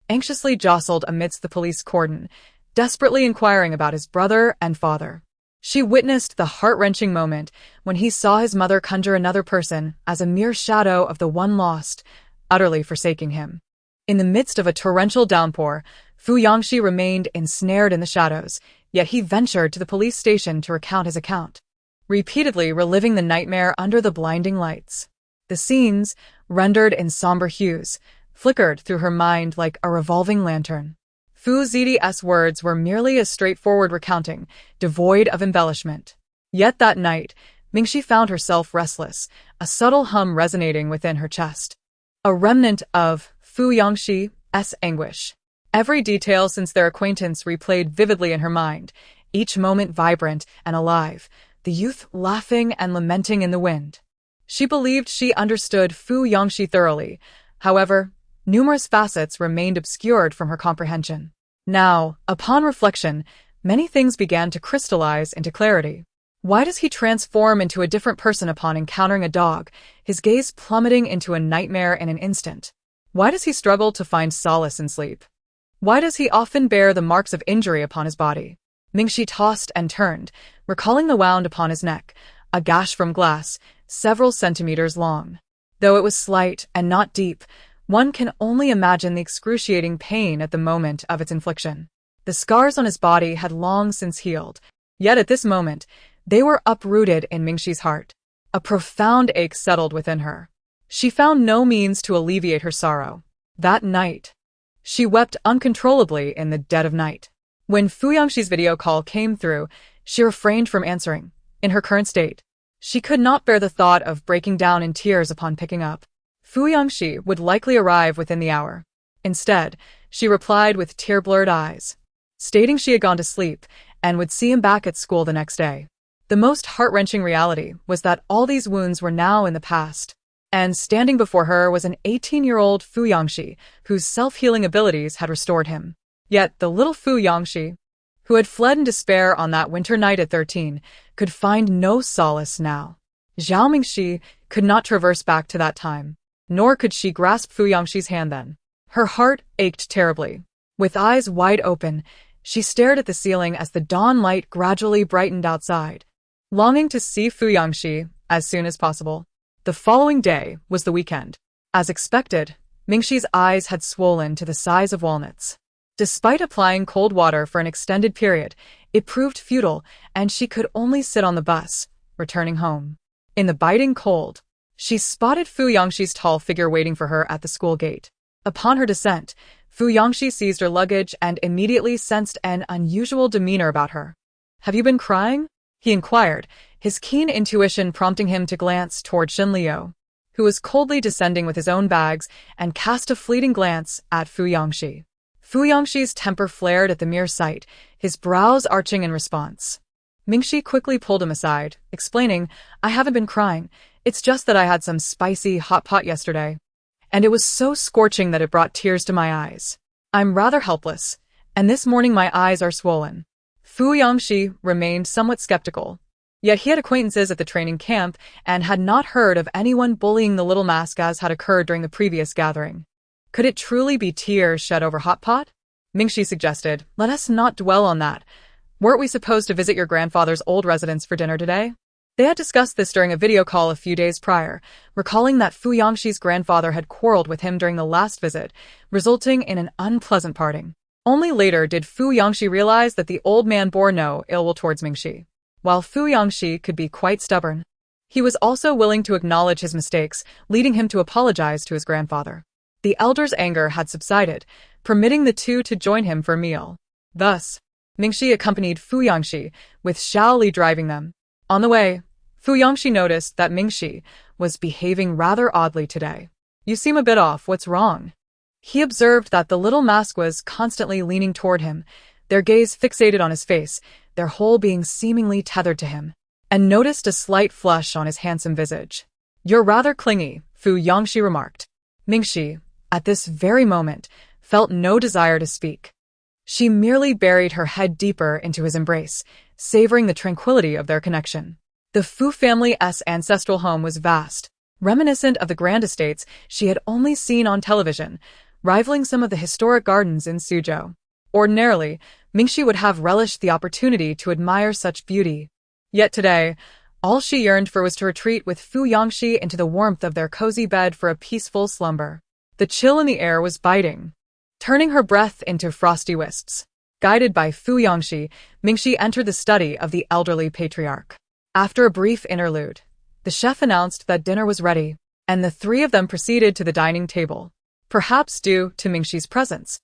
anxiously jostled amidst the police cordon, desperately inquiring about his brother and father. She witnessed the heart-wrenching moment when he saw his mother conjure another person as a mere shadow of the one lost, utterly forsaking him. In the midst of a torrential downpour, Fu Yangxi remained ensnared in the shadows, yet he ventured to the police station to recount his account, repeatedly reliving the nightmare under the blinding lights. The scenes, rendered in somber hues, flickered through her mind like a revolving lantern. Fu Ziyi's words were merely a straightforward recounting, devoid of embellishment. Yet that night, Mingxi found herself restless, a subtle hum resonating within her chest. A remnant of Fu Yangxi's anguish. Every detail since their acquaintance replayed vividly in her mind, each moment vibrant and alive, the youth laughing and lamenting in the wind. She believed she understood Fu Yangxi thoroughly. However, numerous facets remained obscured from her comprehension. Now, upon reflection, many things began to crystallize into clarity. Why does he transform into a different person upon encountering a dog, his gaze plummeting into a nightmare in an instant? Why does he struggle to find solace in sleep? Why does he often bear the marks of injury upon his body? Mingxi tossed and turned, recalling the wound upon his neck, a gash from glass, several centimeters long. Though it was slight and not deep, one can only imagine the excruciating pain at the moment of its infliction. The scars on his body had long since healed, yet at this moment, they were uprooted in Mingxi's heart. A profound ache settled within her. She found no means to alleviate her sorrow. That night, she wept uncontrollably in the dead of night. When Fu Yangxi's video call came through, she refrained from answering. In her current state, she could not bear the thought of breaking down in tears upon picking up. Fu Yangxi would likely arrive within the hour. Instead, she replied with tear-blurred eyes, stating she had gone to sleep and would see him back at school the next day. The most heart-wrenching reality was that all these wounds were now in the past, and standing before her was an 18-year-old Fu Yangxi whose self-healing abilities had restored him. Yet the little Fu Yangxi, who had fled in despair on that winter night at 13, could find no solace now. Zhao Mingxi could not traverse back to that time, nor could she grasp Fu Yangxi's hand then. Her heart ached terribly. With eyes wide open, she stared at the ceiling as the dawn light gradually brightened outside, longing to see Fu Yangxi as soon as possible. The following day was the weekend. As expected, Mingxi's eyes had swollen to the size of walnuts. Despite applying cold water for an extended period, it proved futile, and she could only sit on the bus, returning home. In the biting cold, she spotted Fu Yangxi's tall figure waiting for her at the school gate. Upon her descent, Fu Yangxi seized her luggage and immediately sensed an unusual demeanor about her. "Have you been crying?" he inquired, his keen intuition prompting him to glance toward Shen Liu, who was coldly descending with his own bags, and cast a fleeting glance at Fu Yangxi. Fu Yangxi's temper flared at the mere sight, his brows arching in response. Mingxi quickly pulled him aside, explaining, "I haven't been crying, it's just that I had some spicy hot pot yesterday, and it was so scorching that it brought tears to my eyes. I'm rather helpless, and this morning my eyes are swollen." Fu Yangxi remained somewhat skeptical, yet he had acquaintances at the training camp and had not heard of anyone bullying the little mask as had occurred during the previous gathering. Could it truly be tears shed over hot pot? Mingxi suggested, "Let us not dwell on that. Weren't we supposed to visit your grandfather's old residence for dinner today?" They had discussed this during a video call a few days prior, recalling that Fu Yangxi's grandfather had quarreled with him during the last visit, resulting in an unpleasant parting. Only later did Fu Yangxi realize that the old man bore no ill will towards Mingxi. While Fu Yangxi could be quite stubborn, he was also willing to acknowledge his mistakes, leading him to apologize to his grandfather. The elder's anger had subsided, permitting the two to join him for a meal. Thus, Mingxi accompanied Fu Yangxi, with Xiao Li driving them. On the way, Fu Yangxi noticed that Mingxi was behaving rather oddly today. "You seem a bit off, what's wrong?" He observed that the little mask was constantly leaning toward him, their gaze fixated on his face, their whole being seemingly tethered to him, and noticed a slight flush on his handsome visage. "You're rather clingy," Fu Yangxi remarked. Mingxi, at this very moment, felt no desire to speak. She merely buried her head deeper into his embrace, savoring the tranquility of their connection. The Fu family's ancestral home was vast, reminiscent of the grand estates she had only seen on television, rivaling some of the historic gardens in Suzhou. Ordinarily, Mingxi would have relished the opportunity to admire such beauty. Yet today, all she yearned for was to retreat with Fu Yangxi into the warmth of their cozy bed for a peaceful slumber. The chill in the air was biting, turning her breath into frosty wisps. Guided by Fu Yangxi, Mingxi entered the study of the elderly patriarch. After a brief interlude, the chef announced that dinner was ready, and the three of them proceeded to the dining table. Perhaps due to Mingxi's presence,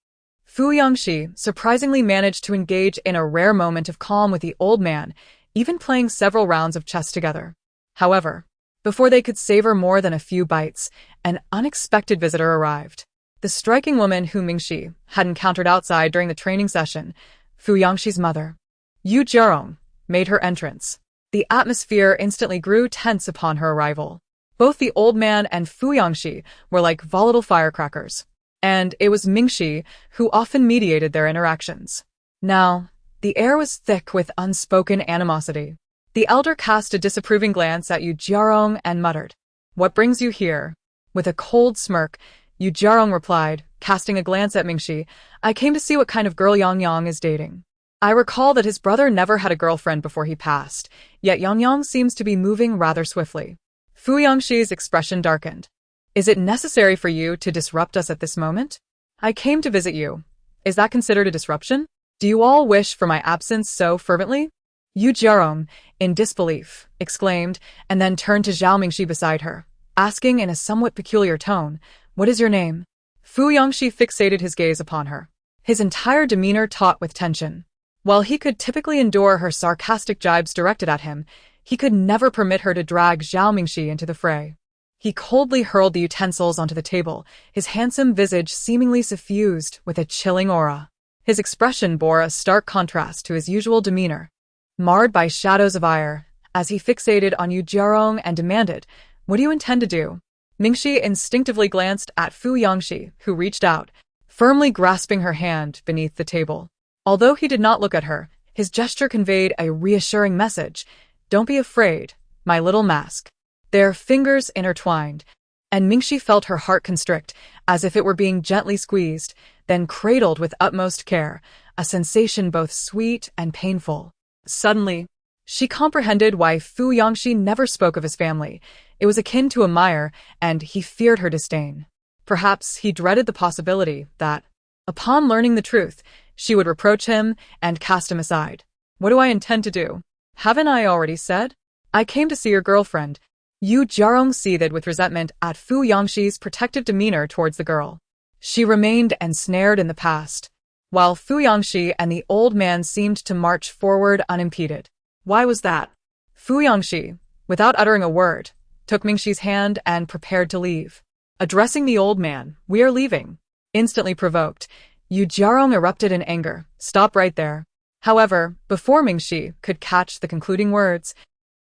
Fu Yangxi surprisingly managed to engage in a rare moment of calm with the old man, even playing several rounds of chess together. However, before they could savor more than a few bites, an unexpected visitor arrived. The striking woman whom Mingxi had encountered outside during the training session, Fu Yangxi's mother, Yu Jiarong, made her entrance. The atmosphere instantly grew tense upon her arrival. Both the old man and Fu Yangxi were like volatile firecrackers, and it was Mingxi who often mediated their interactions. Now, the air was thick with unspoken animosity. The elder cast a disapproving glance at Yu Jiarong and muttered, "What brings you here?" With a cold smirk, Yu Jiarong replied, casting a glance at Mingxi, "I came to see what kind of girl Yang Yang is dating. I recall that his brother never had a girlfriend before he passed, yet Yang Yang seems to be moving rather swiftly." Fu Yangxi's expression darkened. "Is it necessary for you to disrupt us at this moment? I came to visit you. Is that considered a disruption? Do you all wish for my absence so fervently?" Yu Jiarong, in disbelief, exclaimed, and then turned to Zhao Mingxi beside her, asking in a somewhat peculiar tone, "What is your name?" Fu Yangxi fixated his gaze upon her, his entire demeanor taut with tension. While he could typically endure her sarcastic jibes directed at him, he could never permit her to drag Zhao Mingxi into the fray. He coldly hurled the utensils onto the table, his handsome visage seemingly suffused with a chilling aura. His expression bore a stark contrast to his usual demeanor, marred by shadows of ire, as he fixated on Yu Jiarong and demanded, "What do you intend to do?" Mingxi instinctively glanced at Fu Yangxi, who reached out, firmly grasping her hand beneath the table. Although he did not look at her, his gesture conveyed a reassuring message. "Don't be afraid, my little mask." Their fingers intertwined, and Mingxi felt her heart constrict, as if it were being gently squeezed, then cradled with utmost care, a sensation both sweet and painful. Suddenly, she comprehended why Fu Yangxi never spoke of his family. It was akin to a mire, and he feared her disdain. Perhaps he dreaded the possibility that, upon learning the truth, she would reproach him and cast him aside. "What do I intend to do? Haven't I already said? I came to see your girlfriend." Yu Jiarong seethed with resentment at Fu Yangxi's protective demeanor towards the girl. She remained ensnared in the past, while Fu Yangxi and the old man seemed to march forward unimpeded. Why was that? Fu Yangxi, without uttering a word, took Mingxi's hand and prepared to leave. Addressing the old man, "We are leaving." Instantly provoked, Yu Jiarong erupted in anger. "Stop right there." However, before Mingxi could catch the concluding words,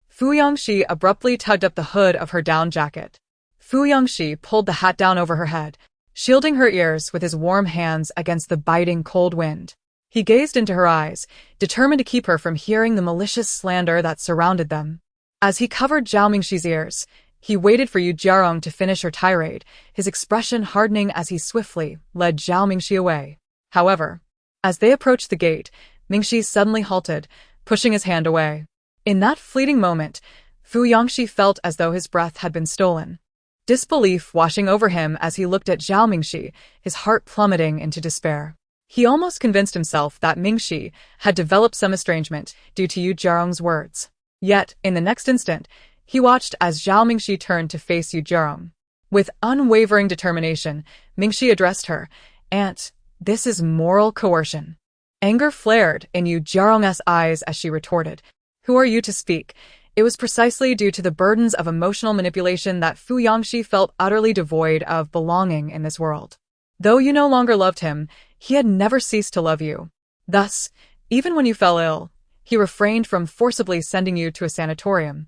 Fu Yangxi abruptly tugged up the hood of her down jacket. Fu Yangxi pulled the hat down over her head, shielding her ears with his warm hands against the biting cold wind. He gazed into her eyes, determined to keep her from hearing the malicious slander that surrounded them. As he covered Zhao Mingxi's ears, he waited for Yu Jiarong to finish her tirade, his expression hardening as he swiftly led Zhao Mingxi away. However, as they approached the gate, Mingxi suddenly halted, pushing his hand away. In that fleeting moment, Fu Yangxi felt as though his breath had been stolen. Disbelief washing over him as he looked at Zhao Mingxi, his heart plummeting into despair. He almost convinced himself that Mingxi had developed some estrangement due to Yu Jiarong's words. Yet, in the next instant, he watched as Zhao Mingxi turned to face Yu Jiarong. With unwavering determination, Mingxi addressed her, "Aunt, this is moral coercion." Anger flared in Yu Jiarong's eyes as she retorted, "Who are you to speak?" It was precisely due to the burdens of emotional manipulation that Fu Yangxi felt utterly devoid of belonging in this world. Though you no longer loved him, he had never ceased to love you. Thus, even when you fell ill, he refrained from forcibly sending you to a sanatorium,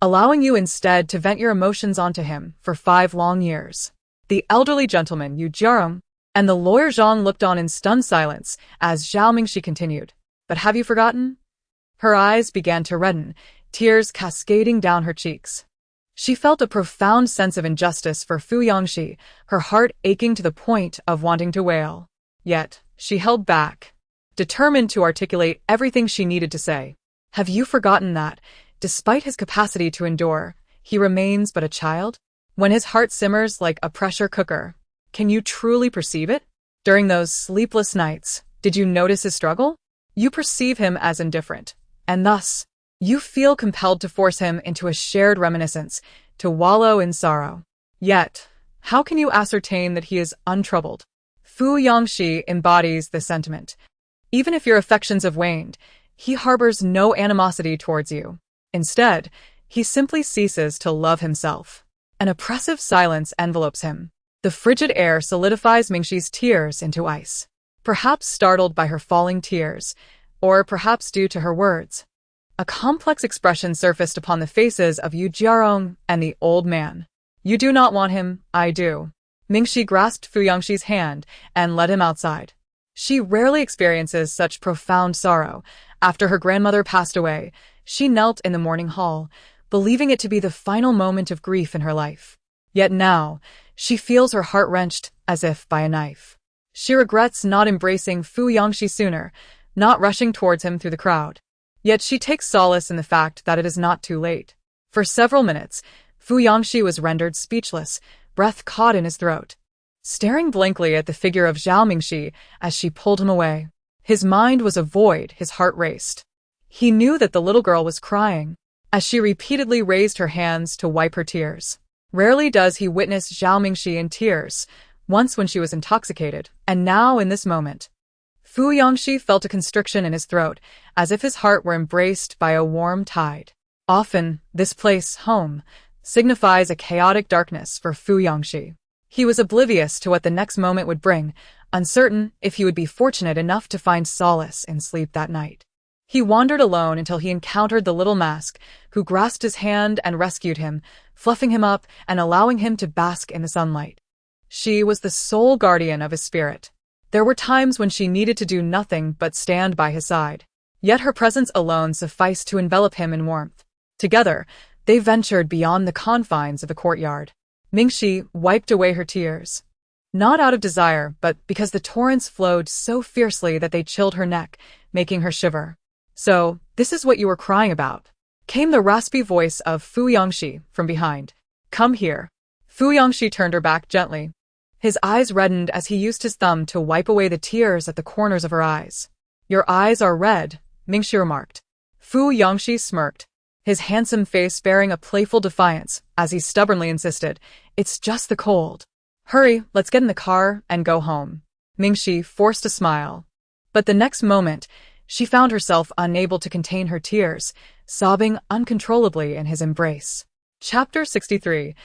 allowing you instead to vent your emotions onto him for 5 long years. The elderly gentleman, Yu Jiarong, and the lawyer Zhang looked on in stunned silence as Zhao Mingxi continued. "But have you forgotten?" Her eyes began to redden, tears cascading down her cheeks. She felt a profound sense of injustice for Fu Yangxi, her heart aching to the point of wanting to wail. Yet, she held back, determined to articulate everything she needed to say. "Have you forgotten that, despite his capacity to endure, he remains but a child? When his heart simmers like a pressure cooker, can you truly perceive it? During those sleepless nights, did you notice his struggle? You perceive him as indifferent, and thus, you feel compelled to force him into a shared reminiscence, to wallow in sorrow. Yet, how can you ascertain that he is untroubled?" Fu Yangxi embodies this sentiment. Even if your affections have waned, he harbors no animosity towards you. Instead, he simply ceases to love himself. An oppressive silence envelopes him. The frigid air solidifies Mingxi's tears into ice. Perhaps startled by her falling tears, or perhaps due to her words, a complex expression surfaced upon the faces of Yu Jiarong and the old man. "You do not want him, I do." Mingxi grasped Fu Yangxi's hand and led him outside. She rarely experiences such profound sorrow. After her grandmother passed away, she knelt in the morning hall, believing it to be the final moment of grief in her life. Yet now, she feels her heart wrenched as if by a knife. She regrets not embracing Fu Yangxi sooner, not rushing towards him through the crowd. Yet she takes solace in the fact that it is not too late. For several minutes, Fu Yangxi was rendered speechless, breath caught in his throat, staring blankly at the figure of Zhao Mingxi as she pulled him away. His mind was a void, his heart raced. He knew that the little girl was crying, as she repeatedly raised her hands to wipe her tears. Rarely does he witness Zhao Mingxi in tears, once when she was intoxicated, and now in this moment. Fu Yangxi felt a constriction in his throat, as if his heart were embraced by a warm tide. Often, this place, home, signifies a chaotic darkness for Fu Yangxi. He was oblivious to what the next moment would bring, uncertain if he would be fortunate enough to find solace in sleep that night. He wandered alone until he encountered the little mask, who grasped his hand and rescued him, fluffing him up and allowing him to bask in the sunlight. She was the sole guardian of his spirit. There were times when she needed to do nothing but stand by his side. Yet her presence alone sufficed to envelop him in warmth. Together, they ventured beyond the confines of the courtyard. Mingxi wiped away her tears. Not out of desire, but because the torrents flowed so fiercely that they chilled her neck, making her shiver. "So, this is what you were crying about," came the raspy voice of Fu Yangxi from behind. "Come here." Fu Yangxi turned her back gently. His eyes reddened as he used his thumb to wipe away the tears at the corners of her eyes. "Your eyes are red," Mingxi remarked. Fu Yangxi smirked, his handsome face bearing a playful defiance as he stubbornly insisted, "It's just the cold." Hurry, let's get in the car and go home. Mingxi forced a smile. But the next moment, she found herself unable to contain her tears, sobbing uncontrollably in his embrace. Chapter 63.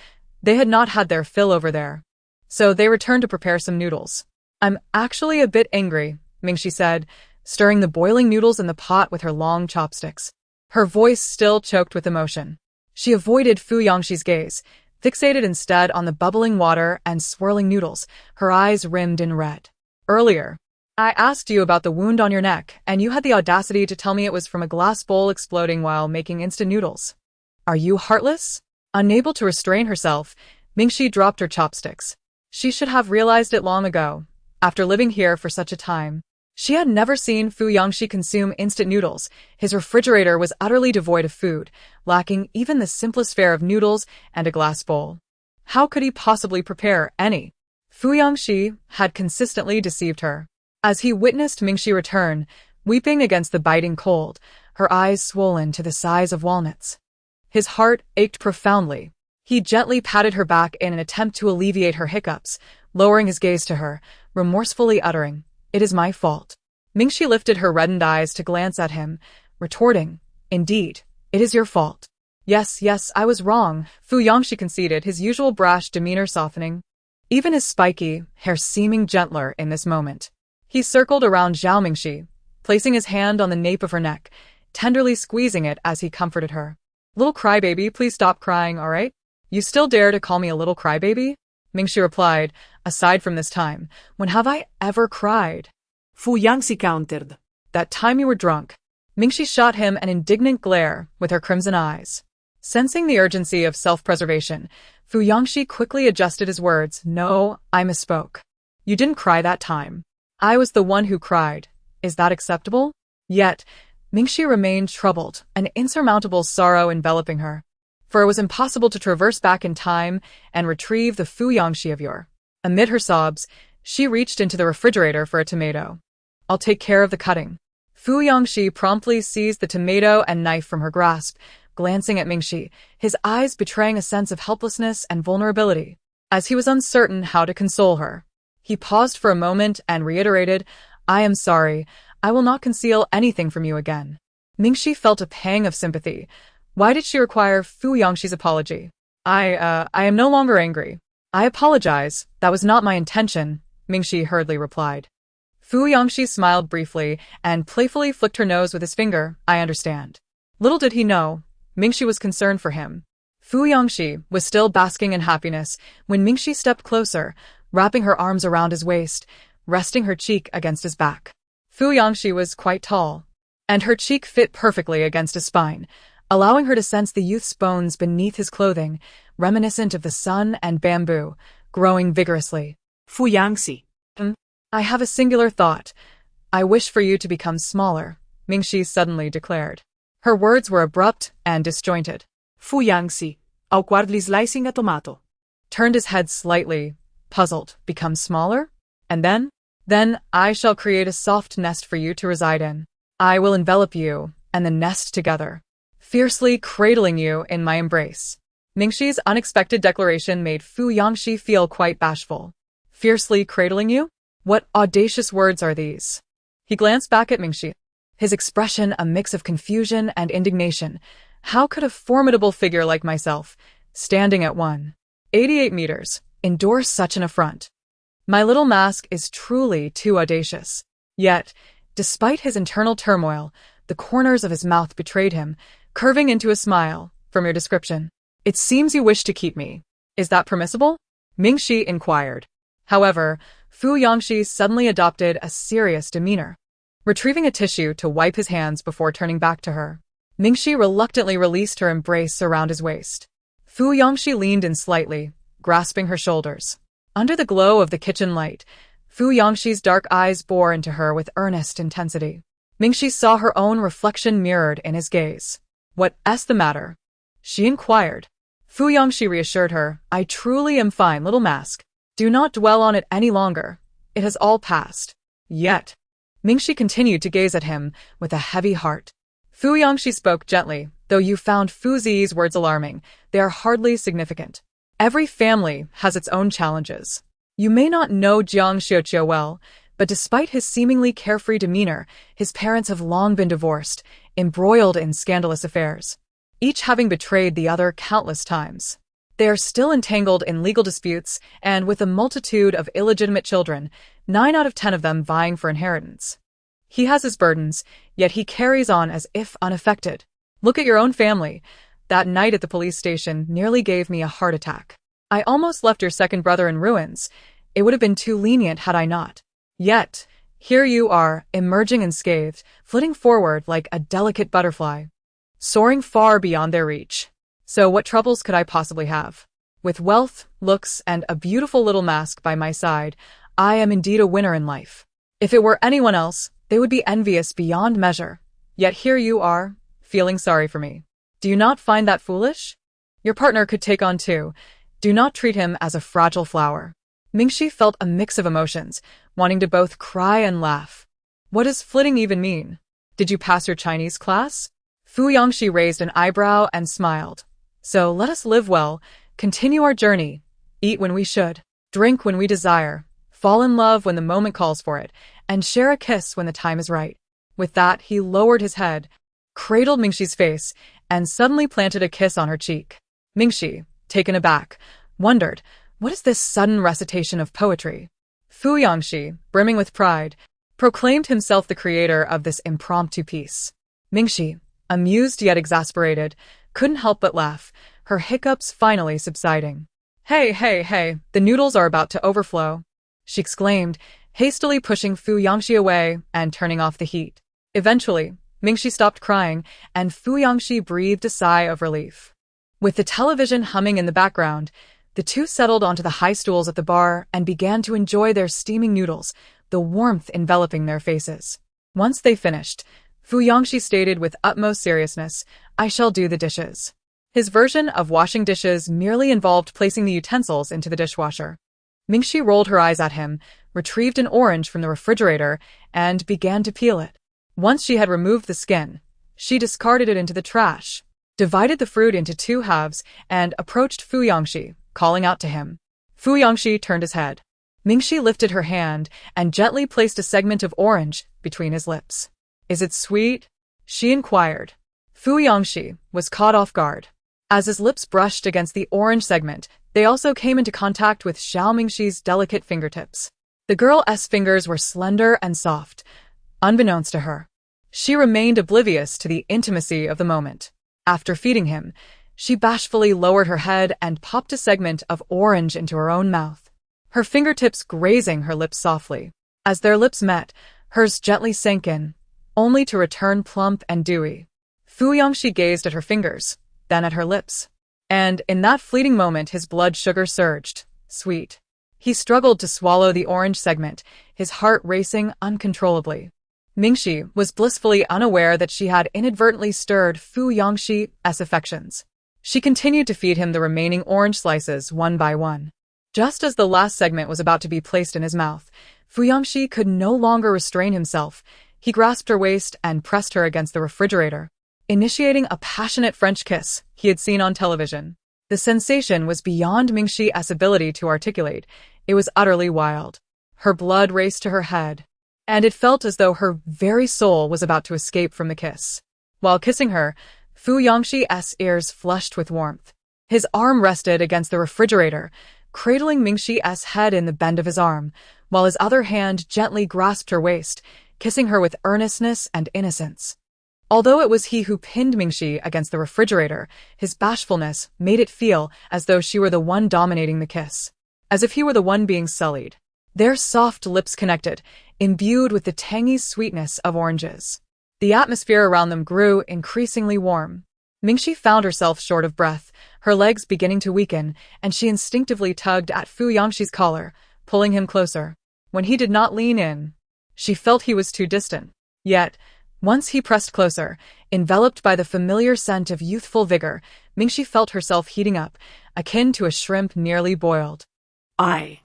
They had not had their fill over there. So they returned to prepare some noodles. I'm actually a bit angry, Mingxi said, stirring the boiling noodles in the pot with her long chopsticks. Her voice still choked with emotion. She avoided Fu Yangxi's gaze, fixated instead on the bubbling water and swirling noodles, her eyes rimmed in red. Earlier, I asked you about the wound on your neck, and you had the audacity to tell me it was from a glass bowl exploding while making instant noodles. Are you heartless? Unable to restrain herself, Mingxi dropped her chopsticks. She should have realized it long ago, after living here for such a time. She had never seen Fu Yangxi consume instant noodles. His refrigerator was utterly devoid of food, lacking even the simplest fare of noodles and a glass bowl. How could he possibly prepare any? Fu Yangxi had consistently deceived her. As he witnessed Mingxi return, weeping against the biting cold, her eyes swollen to the size of walnuts. His heart ached profoundly. He gently patted her back in an attempt to alleviate her hiccups, lowering his gaze to her, remorsefully uttering, "It is my fault." Mingxi lifted her reddened eyes to glance at him, retorting, "Indeed, it is your fault." Yes, I was wrong," Fu Yangxi conceded, his usual brash demeanor softening. Even his spiky hair seeming gentler in this moment. He circled around Zhao Mingxi, placing his hand on the nape of her neck, tenderly squeezing it as he comforted her. "Little crybaby, please stop crying, all right? You still dare to call me a little crybaby?" Mingxi replied, "Aside from this time, when have I ever cried?" Fu Yangxi countered. "That time you were drunk." Mingxi shot him an indignant glare with her crimson eyes. Sensing the urgency of self-preservation, Fu Yangxi quickly adjusted his words. "No, I misspoke. You didn't cry that time. I was the one who cried. Is that acceptable?" Yet, Mingxi remained troubled, an insurmountable sorrow enveloping her. For it was impossible to traverse back in time and retrieve the Fu Yangxi of yore. Amid her sobs, she reached into the refrigerator for a tomato. "I'll take care of the cutting." Fu Yangxi promptly seized the tomato and knife from her grasp, glancing at Mingxi, his eyes betraying a sense of helplessness and vulnerability. As he was uncertain how to console her, he paused for a moment and reiterated, "I am sorry. I will not conceal anything from you again." Mingxi felt a pang of sympathy. Why did she require Fu Yangxi's apology? I am no longer angry. "I apologize. That was not my intention," Mingxi hurriedly replied. Fu Yangxi smiled briefly and playfully flicked her nose with his finger. "I understand." Little did he know, Mingxi was concerned for him. Fu Yangxi was still basking in happiness when Mingxi stepped closer, wrapping her arms around his waist, resting her cheek against his back. Fu Yangxi was quite tall, and her cheek fit perfectly against his spine, allowing her to sense the youth's bones beneath his clothing, reminiscent of the sun and bamboo, growing vigorously. Fu Yangxi. "I have a singular thought. I wish for you to become smaller," Mingxi suddenly declared. Her words were abrupt and disjointed. Fu Yangxi, ao guardi slicing a tomato. Turned his head slightly, puzzled. "Become smaller? And then? Then I shall create a soft nest for you to reside in. I will envelop you and the nest together, fiercely cradling you in my embrace." Mingxi's unexpected declaration made Fu Yangxi feel quite bashful. "Fiercely cradling you? What audacious words are these?" He glanced back at Mingxi, his expression a mix of confusion and indignation. How could a formidable figure like myself, standing at 188 meters, endure such an affront? My little mask is truly too audacious. Yet, despite his internal turmoil, the corners of his mouth betrayed him, curving into a smile. "From your description, it seems you wish to keep me. Is that permissible?" Mingxi inquired. However, Fu Yangxi suddenly adopted a serious demeanor, retrieving a tissue to wipe his hands before turning back to her. Mingxi reluctantly released her embrace around his waist. Fu Yangxi leaned in slightly, grasping her shoulders. Under the glow of the kitchen light, Fu Yangxi's dark eyes bore into her with earnest intensity. Mingxi saw her own reflection mirrored in his gaze. "What's the matter?" she inquired. Fu Yangxi reassured her, "I truly am fine, little mask. Do not dwell on it any longer. It has all passed." Yet, Mingxi continued to gaze at him with a heavy heart. Fu Yangxi spoke gently. "Though you found Fu Zi's words alarming, they are hardly significant. Every family has its own challenges. You may not know Jiang Xiuqiu well, but despite his seemingly carefree demeanor, his parents have long been divorced, embroiled in scandalous affairs, each having betrayed the other countless times. They are still entangled in legal disputes, and with a multitude of illegitimate children, 9 out of 10 of them vying for inheritance. He has his burdens, yet he carries on as if unaffected. Look at your own family. That night at the police station nearly gave me a heart attack. I almost left your second brother in ruins. It would have been too lenient had I not. Yet, here you are, emerging unscathed, flitting forward like a delicate butterfly, soaring far beyond their reach. So what troubles could I possibly have? With wealth, looks, and a beautiful little mask by my side, I am indeed a winner in life. If it were anyone else, they would be envious beyond measure. Yet here you are, feeling sorry for me. Do you not find that foolish? Your partner could take on too. Do not treat him as a fragile flower. Mingxi felt a mix of emotions, wanting to both cry and laugh. What does flitting even mean? Did you pass your Chinese class? Fu Yangxi raised an eyebrow and smiled. So let us live well, continue our journey, eat when we should, drink when we desire, fall in love when the moment calls for it, and share a kiss when the time is right. With that, he lowered his head, cradled Mingxi's face, and suddenly planted a kiss on her cheek. Mingxi, taken aback, wondered, what is this sudden recitation of poetry? Fu Yangxi, brimming with pride, proclaimed himself the creator of this impromptu piece. Mingxi, amused yet exasperated, couldn't help but laugh, her hiccups finally subsiding. Hey, the noodles are about to overflow, she exclaimed, hastily pushing Fu Yangxi away and turning off the heat. Eventually, Mingxi stopped crying, and Fu Yangxi breathed a sigh of relief. With the television humming in the background, the two settled onto the high stools at the bar and began to enjoy their steaming noodles, the warmth enveloping their faces. Once they finished, Fu Yangxi stated with utmost seriousness, I shall do the dishes. His version of washing dishes merely involved placing the utensils into the dishwasher. Mingxi rolled her eyes at him, retrieved an orange from the refrigerator, and began to peel it. Once she had removed the skin, she discarded it into the trash, divided the fruit into 2 halves, and approached Fu Yangxi, calling out to him. Fu Yangxi turned his head. Mingxi lifted her hand and gently placed a segment of orange between his lips. Is it sweet? She inquired. Fu Yangxi was caught off guard. As his lips brushed against the orange segment, they also came into contact with Zhao Mingxi's delicate fingertips. The girl's fingers were slender and soft, unbeknownst to her. She remained oblivious to the intimacy of the moment. After feeding him, she bashfully lowered her head and popped a segment of orange into her own mouth, her fingertips grazing her lips softly. As their lips met, hers gently sank in, only to return plump and dewy. Fu Yangxi gazed at her fingers, then at her lips. And in that fleeting moment his blood sugar surged, sweet. He struggled to swallow the orange segment, his heart racing uncontrollably. Mingxi was blissfully unaware that she had inadvertently stirred Fu Yangxi's affections. She continued to feed him the remaining orange slices one by one. Just as the last segment was about to be placed in his mouth, Fu Yangxi could no longer restrain himself. He grasped her waist and pressed her against the refrigerator, initiating a passionate French kiss he had seen on television. The sensation was beyond Mingxi's ability to articulate. It was utterly wild. Her blood raced to her head, and it felt as though her very soul was about to escape from the kiss. While kissing her, Fu Yangxi's ears flushed with warmth. His arm rested against the refrigerator, cradling Mingxi's head in the bend of his arm, while his other hand gently grasped her waist, kissing her with earnestness and innocence. Although it was he who pinned Mingxi against the refrigerator, his bashfulness made it feel as though she were the one dominating the kiss, as if he were the one being sullied. Their soft lips connected, imbued with the tangy sweetness of oranges. The atmosphere around them grew increasingly warm. Mingxi found herself short of breath, her legs beginning to weaken, and she instinctively tugged at Fu Yangxi's collar, pulling him closer. When he did not lean in, she felt he was too distant. Yet, once he pressed closer, enveloped by the familiar scent of youthful vigor, Mingxi felt herself heating up, akin to a shrimp nearly boiled. I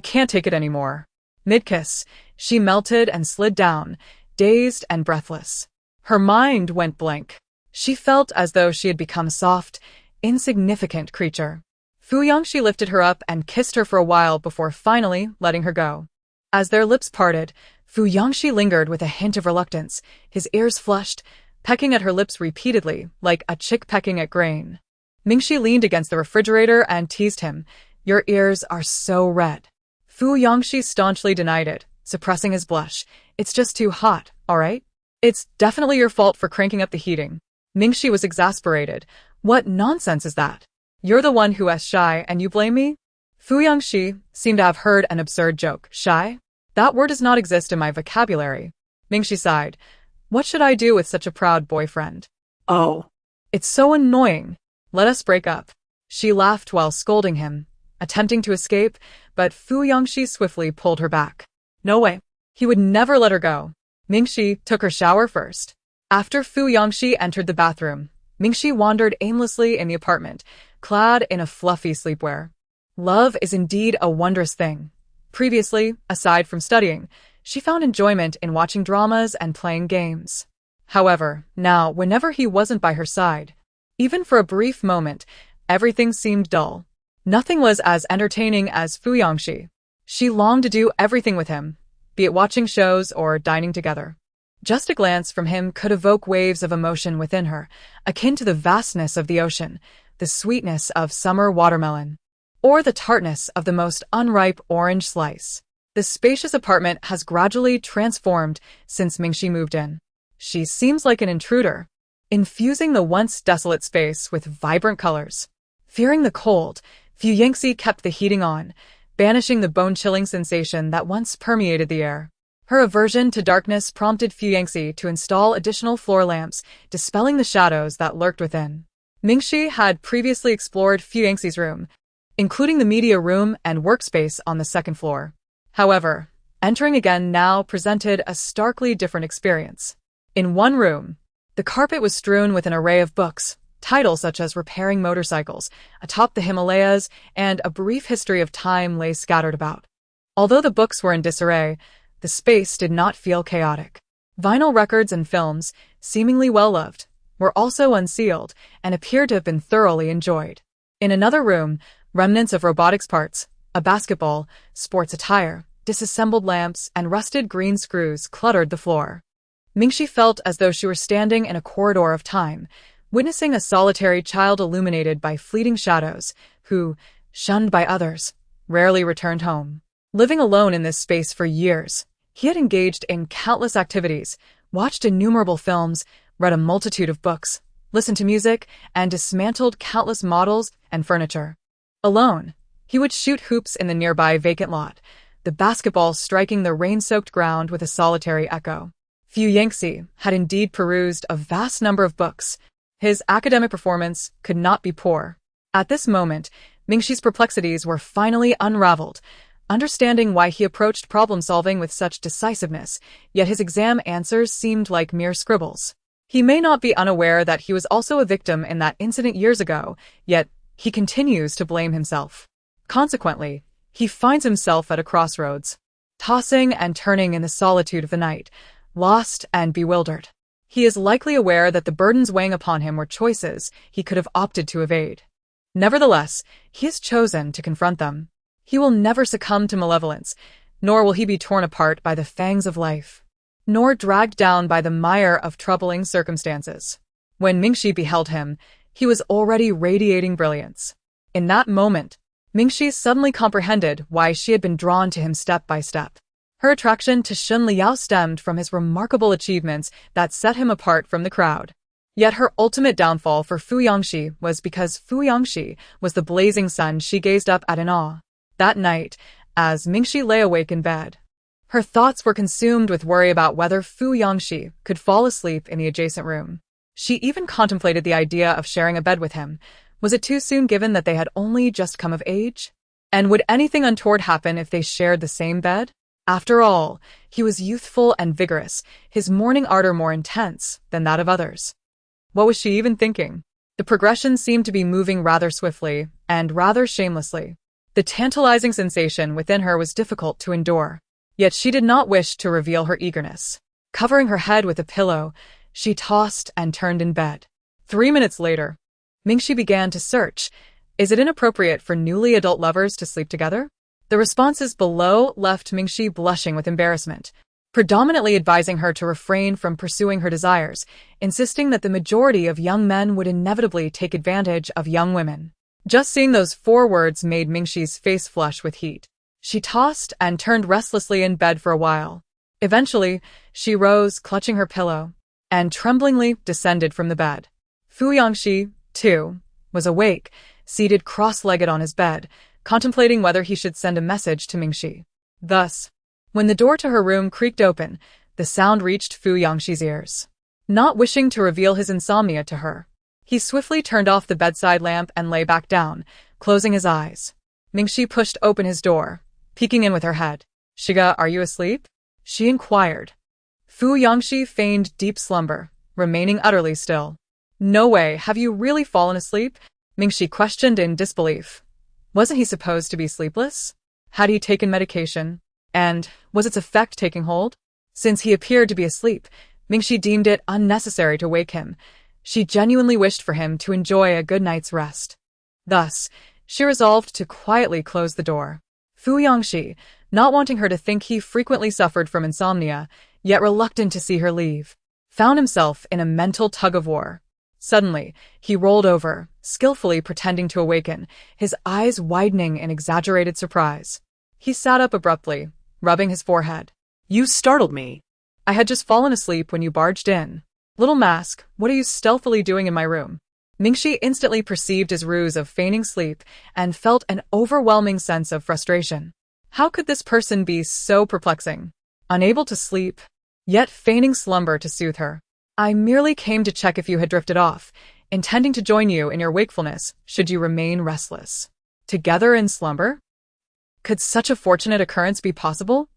can't take it anymore. Mid-kiss, she melted and slid down, dazed and breathless. Her mind went blank. She felt as though she had become a soft, insignificant creature. Fu Yangxi lifted her up and kissed her for a while before finally letting her go. As their lips parted, Fu Yangxi lingered with a hint of reluctance, his ears flushed, pecking at her lips repeatedly, like a chick pecking at grain. Mingxi leaned against the refrigerator and teased him. "Your ears are so red." Fu Yangxi staunchly denied it, suppressing his blush. "It's just too hot, all right? It's definitely your fault for cranking up the heating." Mingxi was exasperated. "What nonsense is that? You're the one who is shy and you blame me?" Fu Yangxi seemed to have heard an absurd joke. "Shy? That word does not exist in my vocabulary." Mingxi sighed. "What should I do with such a proud boyfriend?" Oh. "It's so annoying. Let us break up." She laughed while scolding him, attempting to escape, but Fu Yangxi swiftly pulled her back. No way. He would never let her go. Mingxi took her shower first. After Fu Yangxi entered the bathroom, Mingxi wandered aimlessly in the apartment, clad in a fluffy sleepwear. Love is indeed a wondrous thing. Previously, aside from studying, she found enjoyment in watching dramas and playing games. However, now, whenever he wasn't by her side, even for a brief moment, everything seemed dull. Nothing was as entertaining as Fu Yangxi. She longed to do everything with him, be it watching shows or dining together. Just a glance from him could evoke waves of emotion within her, akin to the vastness of the ocean, the sweetness of summer watermelon, or the tartness of the most unripe orange slice. The spacious apartment has gradually transformed since Mingxi moved in. She seems like an intruder, infusing the once desolate space with vibrant colors. Fearing the cold, Fu Yangxi kept the heating on, banishing the bone-chilling sensation that once permeated the air. Her aversion to darkness prompted Fu Yangxi to install additional floor lamps, dispelling the shadows that lurked within. Mingxi had previously explored Fu Yangxi's room, including the media room and workspace on the second floor. However, entering again now presented a starkly different experience. In one room, the carpet was strewn with an array of books, titles such as Repairing Motorcycles, Atop the Himalayas, and A Brief History of Time lay scattered about. Although the books were in disarray, the space did not feel chaotic. Vinyl records and films, seemingly well-loved, were also unsealed and appeared to have been thoroughly enjoyed. In another room, remnants of robotics parts, a basketball, sports attire, disassembled lamps, and rusted green screws cluttered the floor. Mingxi felt as though she were standing in a corridor of time, witnessing a solitary child illuminated by fleeting shadows, who, shunned by others, rarely returned home. Living alone in this space for years, he had engaged in countless activities, watched innumerable films, read a multitude of books, listened to music, and dismantled countless models and furniture. Alone, he would shoot hoops in the nearby vacant lot, the basketball striking the rain-soaked ground with a solitary echo. Fu Yangxi had indeed perused a vast number of books. His academic performance could not be poor. At this moment, Mingxi's perplexities were finally unraveled, understanding why he approached problem-solving with such decisiveness, yet his exam answers seemed like mere scribbles. He may not be unaware that he was also a victim in that incident years ago, yet he continues to blame himself. Consequently, he finds himself at a crossroads, tossing and turning in the solitude of the night, lost and bewildered. He is likely aware that the burdens weighing upon him were choices he could have opted to evade. Nevertheless, he has chosen to confront them. He will never succumb to malevolence, nor will he be torn apart by the fangs of life, nor dragged down by the mire of troubling circumstances. When Mingxi beheld him, he was already radiating brilliance. In that moment, Mingxi suddenly comprehended why she had been drawn to him step by step. Her attraction to Shun Liao stemmed from his remarkable achievements that set him apart from the crowd. Yet her ultimate downfall for Fu Yangxi was because Fu Yangxi was the blazing sun she gazed up at in awe. That night, as Mingxi lay awake in bed, her thoughts were consumed with worry about whether Fu Yangxi could fall asleep in the adjacent room. She even contemplated the idea of sharing a bed with him. Was it too soon given that they had only just come of age? And would anything untoward happen if they shared the same bed? After all, he was youthful and vigorous, his morning ardor more intense than that of others. What was she even thinking? The progression seemed to be moving rather swiftly and rather shamelessly. The tantalizing sensation within her was difficult to endure, yet she did not wish to reveal her eagerness. Covering her head with a pillow, she tossed and turned in bed. 3 minutes later, Mingxi began to search, Is it inappropriate for newly adult lovers to sleep together? The responses below left Mingxi blushing with embarrassment, predominantly advising her to refrain from pursuing her desires, insisting that the majority of young men would inevitably take advantage of young women. Just seeing those 4 words made Mingxi's face flush with heat. She tossed and turned restlessly in bed for a while. Eventually, she rose, clutching her pillow, and tremblingly descended from the bed. Fu Yangxi, too, was awake, seated cross-legged on his bed, contemplating whether he should send a message to Mingxi. Thus, when the door to her room creaked open, the sound reached Fu Yangxi's ears. Not wishing to reveal his insomnia to her, he swiftly turned off the bedside lamp and lay back down, closing his eyes. Mingxi pushed open his door, peeking in with her head. "Shiga, are you asleep?" she inquired. Fu Yangxi feigned deep slumber, remaining utterly still. "No way, have you really fallen asleep?" Mingxi questioned in disbelief. Wasn't he supposed to be sleepless? Had he taken medication? And was its effect taking hold? Since he appeared to be asleep, Mingxi deemed it unnecessary to wake him. She genuinely wished for him to enjoy a good night's rest. Thus, she resolved to quietly close the door. Fu Yangxi, not wanting her to think he frequently suffered from insomnia, yet reluctant to see her leave, found himself in a mental tug-of-war. Suddenly, he rolled over, skillfully pretending to awaken, his eyes widening in exaggerated surprise. He sat up abruptly, rubbing his forehead. You startled me. I had just fallen asleep when you barged in. Little mask, what are you stealthily doing in my room? Mingxi instantly perceived his ruse of feigning sleep and felt an overwhelming sense of frustration. How could this person be so perplexing? Unable to sleep, yet feigning slumber to soothe her. I merely came to check if you had drifted off, intending to join you in your wakefulness should you remain restless. Together in slumber? Could such a fortunate occurrence be possible?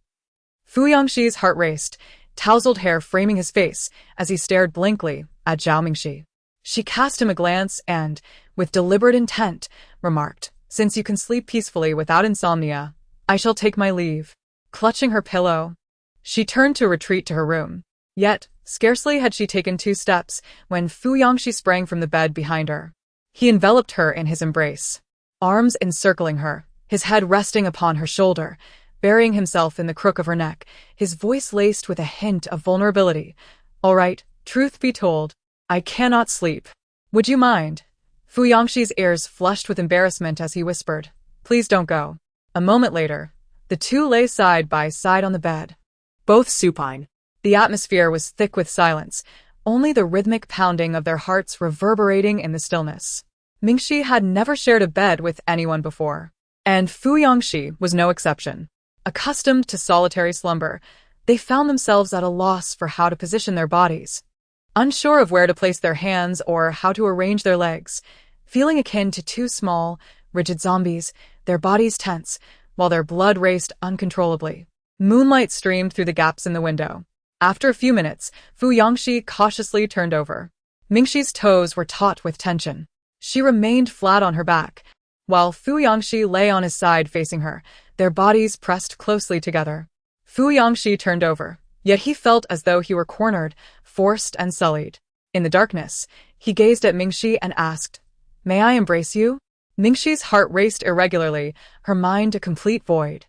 Fu Yangxi's heart raced, tousled hair framing his face as he stared blankly at Zhao Mingxi. She cast him a glance and, with deliberate intent, remarked, "Since you can sleep peacefully without insomnia, I shall take my leave." Clutching her pillow, she turned to retreat to her room. Yet, scarcely had she taken 2 steps when Fu Yangxi sprang from the bed behind her. He enveloped her in his embrace, arms encircling her, his head resting upon her shoulder, burying himself in the crook of her neck, his voice laced with a hint of vulnerability. "All right, truth be told, I cannot sleep. Would you mind?" Fu Yangxi's ears flushed with embarrassment as he whispered, "Please don't go." A moment later, the two lay side by side on the bed, Both supine. The atmosphere was thick with silence, only the rhythmic pounding of their hearts reverberating in the stillness. Mingxi had never shared a bed with anyone before, and Fu Yangxi was no exception. Accustomed to solitary slumber, they found themselves at a loss for how to position their bodies. Unsure of where to place their hands or how to arrange their legs, feeling akin to 2 small, rigid zombies, their bodies tense, while their blood raced uncontrollably. Moonlight streamed through the gaps in the window. After a few minutes, Fu Yangxi cautiously turned over. Mingxi's toes were taut with tension. She remained flat on her back, while Fu Yangxi lay on his side facing her, their bodies pressed closely together. Fu Yangxi turned over, yet he felt as though he were cornered, forced and sullied. In the darkness, he gazed at Mingxi and asked, "May I embrace you?" Mingxi's heart raced irregularly, her mind a complete void,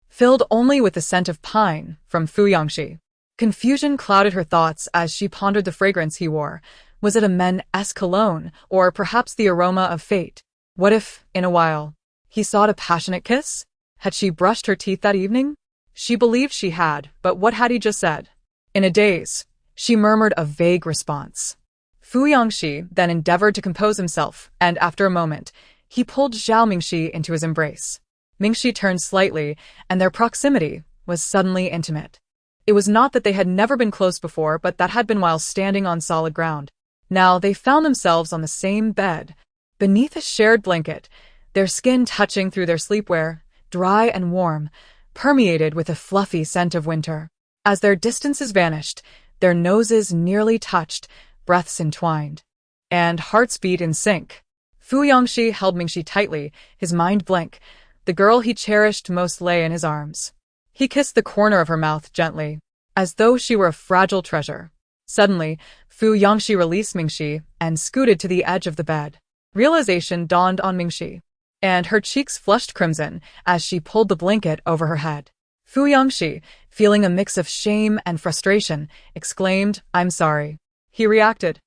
filled only with the scent of pine from Fu Yangxi. Confusion clouded her thoughts as she pondered the fragrance he wore. Was it a men's cologne, or perhaps the aroma of fate? What if, in a while, he sought a passionate kiss? Had she brushed her teeth that evening? She believed she had, but what had he just said? In a daze, she murmured a vague response. Fu Yangxi then endeavored to compose himself, and after a moment, he pulled Zhao Mingxi into his embrace. Mingxi turned slightly, and their proximity was suddenly intimate. It was not that they had never been close before, but that had been while standing on solid ground. Now they found themselves on the same bed, beneath a shared blanket, their skin touching through their sleepwear, dry and warm, permeated with a fluffy scent of winter. As their distances vanished, their noses nearly touched, breaths entwined, and hearts beat in sync. Fu Yangxi held Mingxi tightly, his mind blank. The girl he cherished most lay in his arms. He kissed the corner of her mouth gently, as though she were a fragile treasure. Suddenly, Fu Yangxi released Mingxi and scooted to the edge of the bed. Realization dawned on Mingxi, and her cheeks flushed crimson as she pulled the blanket over her head. Fu Yangxi, feeling a mix of shame and frustration, exclaimed, "I'm sorry." He reacted,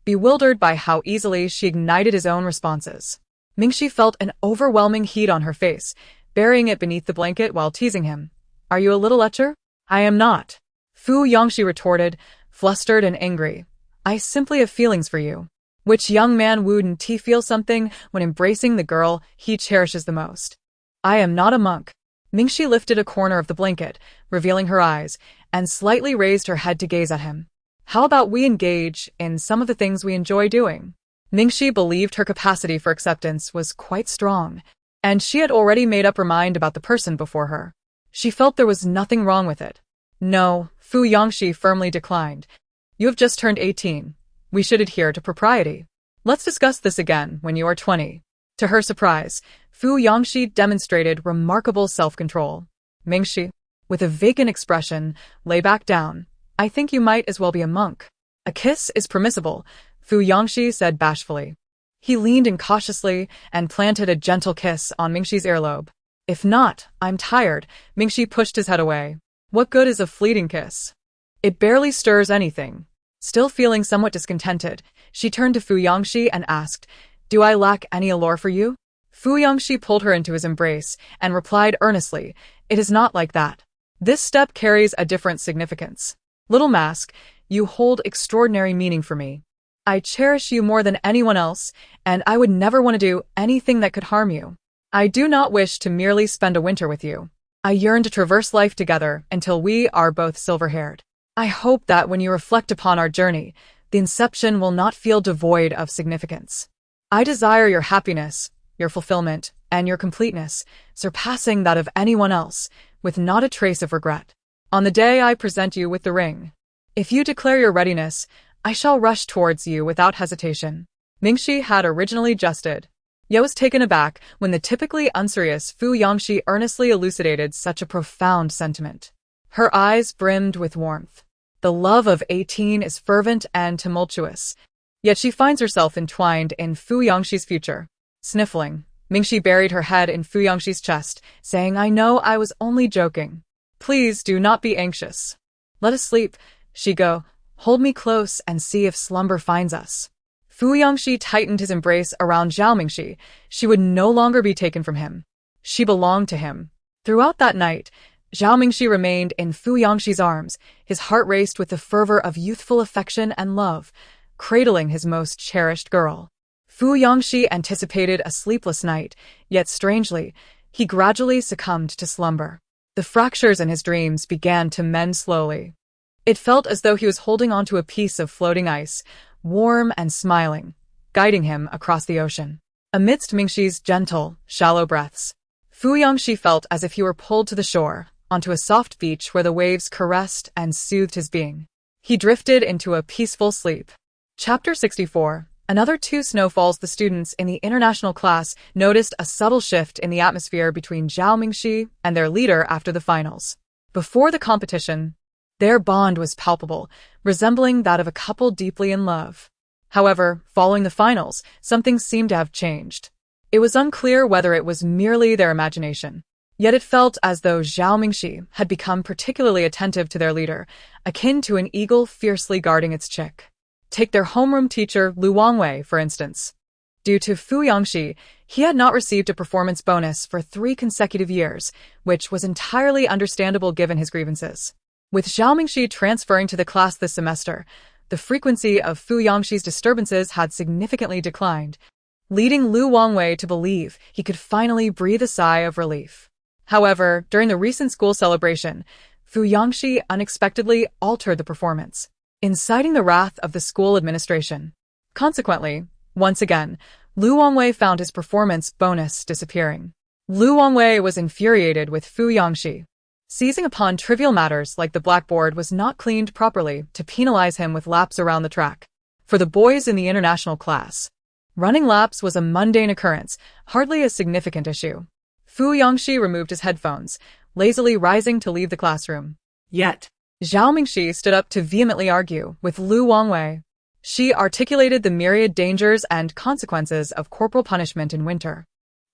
bewildered by how easily she ignited his own responses. Mingxi felt an overwhelming heat on her face, burying it beneath the blanket while teasing him. "Are you a little lecher?" "I am not," Fu Yangxi retorted, flustered and angry. "I simply have feelings for you." Which young man wouldn't he feel something when embracing the girl he cherishes the most? "I am not a monk." Mingxi lifted a corner of the blanket, revealing her eyes, and slightly raised her head to gaze at him. "How about we engage in some of the things we enjoy doing?" Mingxi believed her capacity for acceptance was quite strong, and she had already made up her mind about the person before her. She felt there was nothing wrong with it. "No," Fu Yangxi firmly declined. "You have just turned 18. We should adhere to propriety. Let's discuss this again when you are 20. To her surprise, Fu Yangxi demonstrated remarkable self-control. Mingxi, with a vacant expression, lay back down. "I think you might as well be a monk." "A kiss is permissible," Fu Yangxi said bashfully. He leaned in cautiously and planted a gentle kiss on Mingxi's earlobe. "If not, I'm tired." Mingxi pushed his head away. "What good is a fleeting kiss? It barely stirs anything." Still feeling somewhat discontented, she turned to Fu Yangxi and asked, "Do I lack any allure for you?" Fu Yangxi pulled her into his embrace and replied earnestly, "It is not like that. This step carries a different significance. Little mask, you hold extraordinary meaning for me. I cherish you more than anyone else, and I would never want to do anything that could harm you. I do not wish to merely spend a winter with you. I yearn to traverse life together until we are both silver-haired. I hope that when you reflect upon our journey, the inception will not feel devoid of significance. I desire your happiness, your fulfillment, and your completeness, surpassing that of anyone else, with not a trace of regret. On the day I present you with the ring, if you declare your readiness, I shall rush towards you without hesitation." Mingxi had originally jested, yet was taken aback when the typically unserious Fu Yangxi earnestly elucidated such a profound sentiment. Her eyes brimmed with warmth. The love of 18 is fervent and tumultuous, yet she finds herself entwined in Fu Yangxi's future. Sniffling, Mingxi buried her head in Fu Yangxi's chest, saying, "I know I was only joking. Please do not be anxious. Let us sleep, Shigo. Hold me close and see if slumber finds us." Fu Yangxi tightened his embrace around Zhao Mingxi. She would no longer be taken from him. She belonged to him. Throughout that night, Zhao Mingxi remained in Fu Yangxi's arms. His heart raced with the fervor of youthful affection and love, cradling his most cherished girl. Fu Yangxi anticipated a sleepless night, yet strangely, he gradually succumbed to slumber. The fractures in his dreams began to mend slowly. It felt as though he was holding onto a piece of floating ice, warm and smiling, guiding him across the ocean. Amidst Mingxi's gentle, shallow breaths, Fu Yangxi felt as if he were pulled to the shore, onto a soft beach where the waves caressed and soothed his being. He drifted into a peaceful sleep. Chapter 64. Another 2 snowfalls. The students in the international class noticed a subtle shift in the atmosphere between Zhao Mingxi and their leader after the finals. Before the competition, their bond was palpable, resembling that of a couple deeply in love. However, following the finals, something seemed to have changed. It was unclear whether it was merely their imagination. Yet it felt as though Zhao Mingxi had become particularly attentive to their leader, akin to an eagle fiercely guarding its chick. Take their homeroom teacher Lu Wangwei, for instance. Due to Fu Yangxi, he had not received a performance bonus for 3 consecutive years, which was entirely understandable given his grievances. With Zhao Mingxi transferring to the class this semester, the frequency of Fu Yangxi's disturbances had significantly declined, leading Lu Wangwei to believe he could finally breathe a sigh of relief. However, during the recent school celebration, Fu Yangxi unexpectedly altered the performance, inciting the wrath of the school administration. Consequently, once again, Lu Wangwei found his performance bonus disappearing. Lu Wangwei was infuriated with Fu Yangxi, seizing upon trivial matters like the blackboard was not cleaned properly to penalize him with laps around the track. For the boys in the international class, running laps was a mundane occurrence, hardly a significant issue. Fu Yangxi removed his headphones, lazily rising to leave the classroom. Yet, Zhao Mingxi stood up to vehemently argue with Lu Wangwei. She articulated the myriad dangers and consequences of corporal punishment in winter,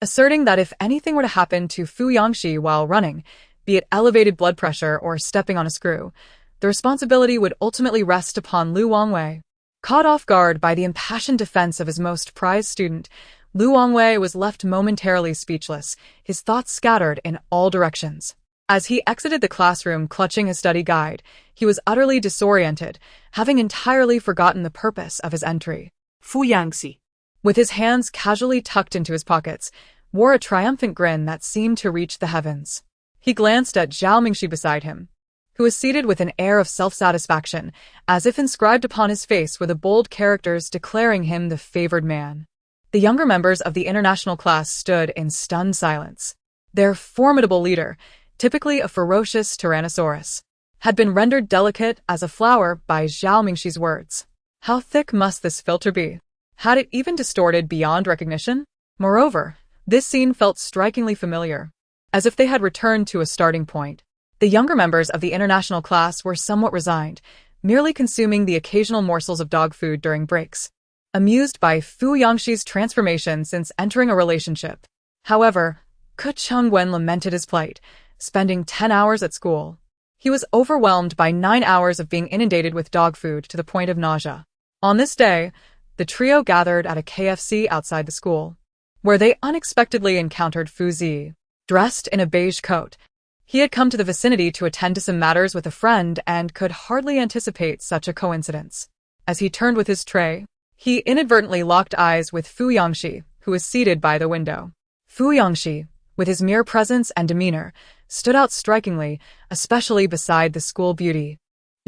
asserting that if anything were to happen to Fu Yangxi while running, be it elevated blood pressure or stepping on a screw, the responsibility would ultimately rest upon Lu Wangwei. Caught off guard by the impassioned defense of his most prized student, Lu Wangwei was left momentarily speechless, his thoughts scattered in all directions. As he exited the classroom clutching his study guide, he was utterly disoriented, having entirely forgotten the purpose of his entry. Fu Yangxi, With his hands casually tucked into his pockets, wore a triumphant grin that seemed to reach the heavens. He glanced at Zhao Mingxi beside him, who was seated with an air of self-satisfaction, as if inscribed upon his face were the bold characters declaring him the favored man. The younger members of the international class stood in stunned silence. Their formidable leader, typically a ferocious tyrannosaurus, had been rendered delicate as a flower by Zhao Mingxi's words. How thick must this filter be? Had it even distorted beyond recognition? Moreover, this scene felt strikingly familiar, as if they had returned to a starting point. The younger members of the international class were somewhat resigned, merely consuming the occasional morsels of dog food during breaks, amused by Fu Yangxi's transformation since entering a relationship. However, Ke Chengwen lamented his plight, spending 10 hours at school. He was overwhelmed by 9 hours of being inundated with dog food to the point of nausea. On this day, the trio gathered at a KFC outside the school, where they unexpectedly encountered Fu Zi, dressed in a beige coat. He had come to the vicinity to attend to some matters with a friend and could hardly anticipate such a coincidence. As he turned with his tray, he inadvertently locked eyes with Fu Yangxi, who was seated by the window. Fu Yangxi, with his mere presence and demeanor, stood out strikingly, especially beside the school beauty,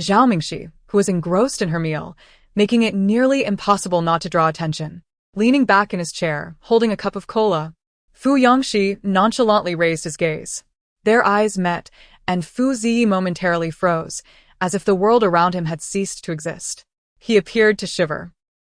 Zhao Mingxi, who was engrossed in her meal, making it nearly impossible not to draw attention. Leaning back in his chair, holding a cup of cola, Fu Yangxi nonchalantly raised his gaze. Their eyes met, and Fu Zi momentarily froze, as if the world around him had ceased to exist. He appeared to shiver,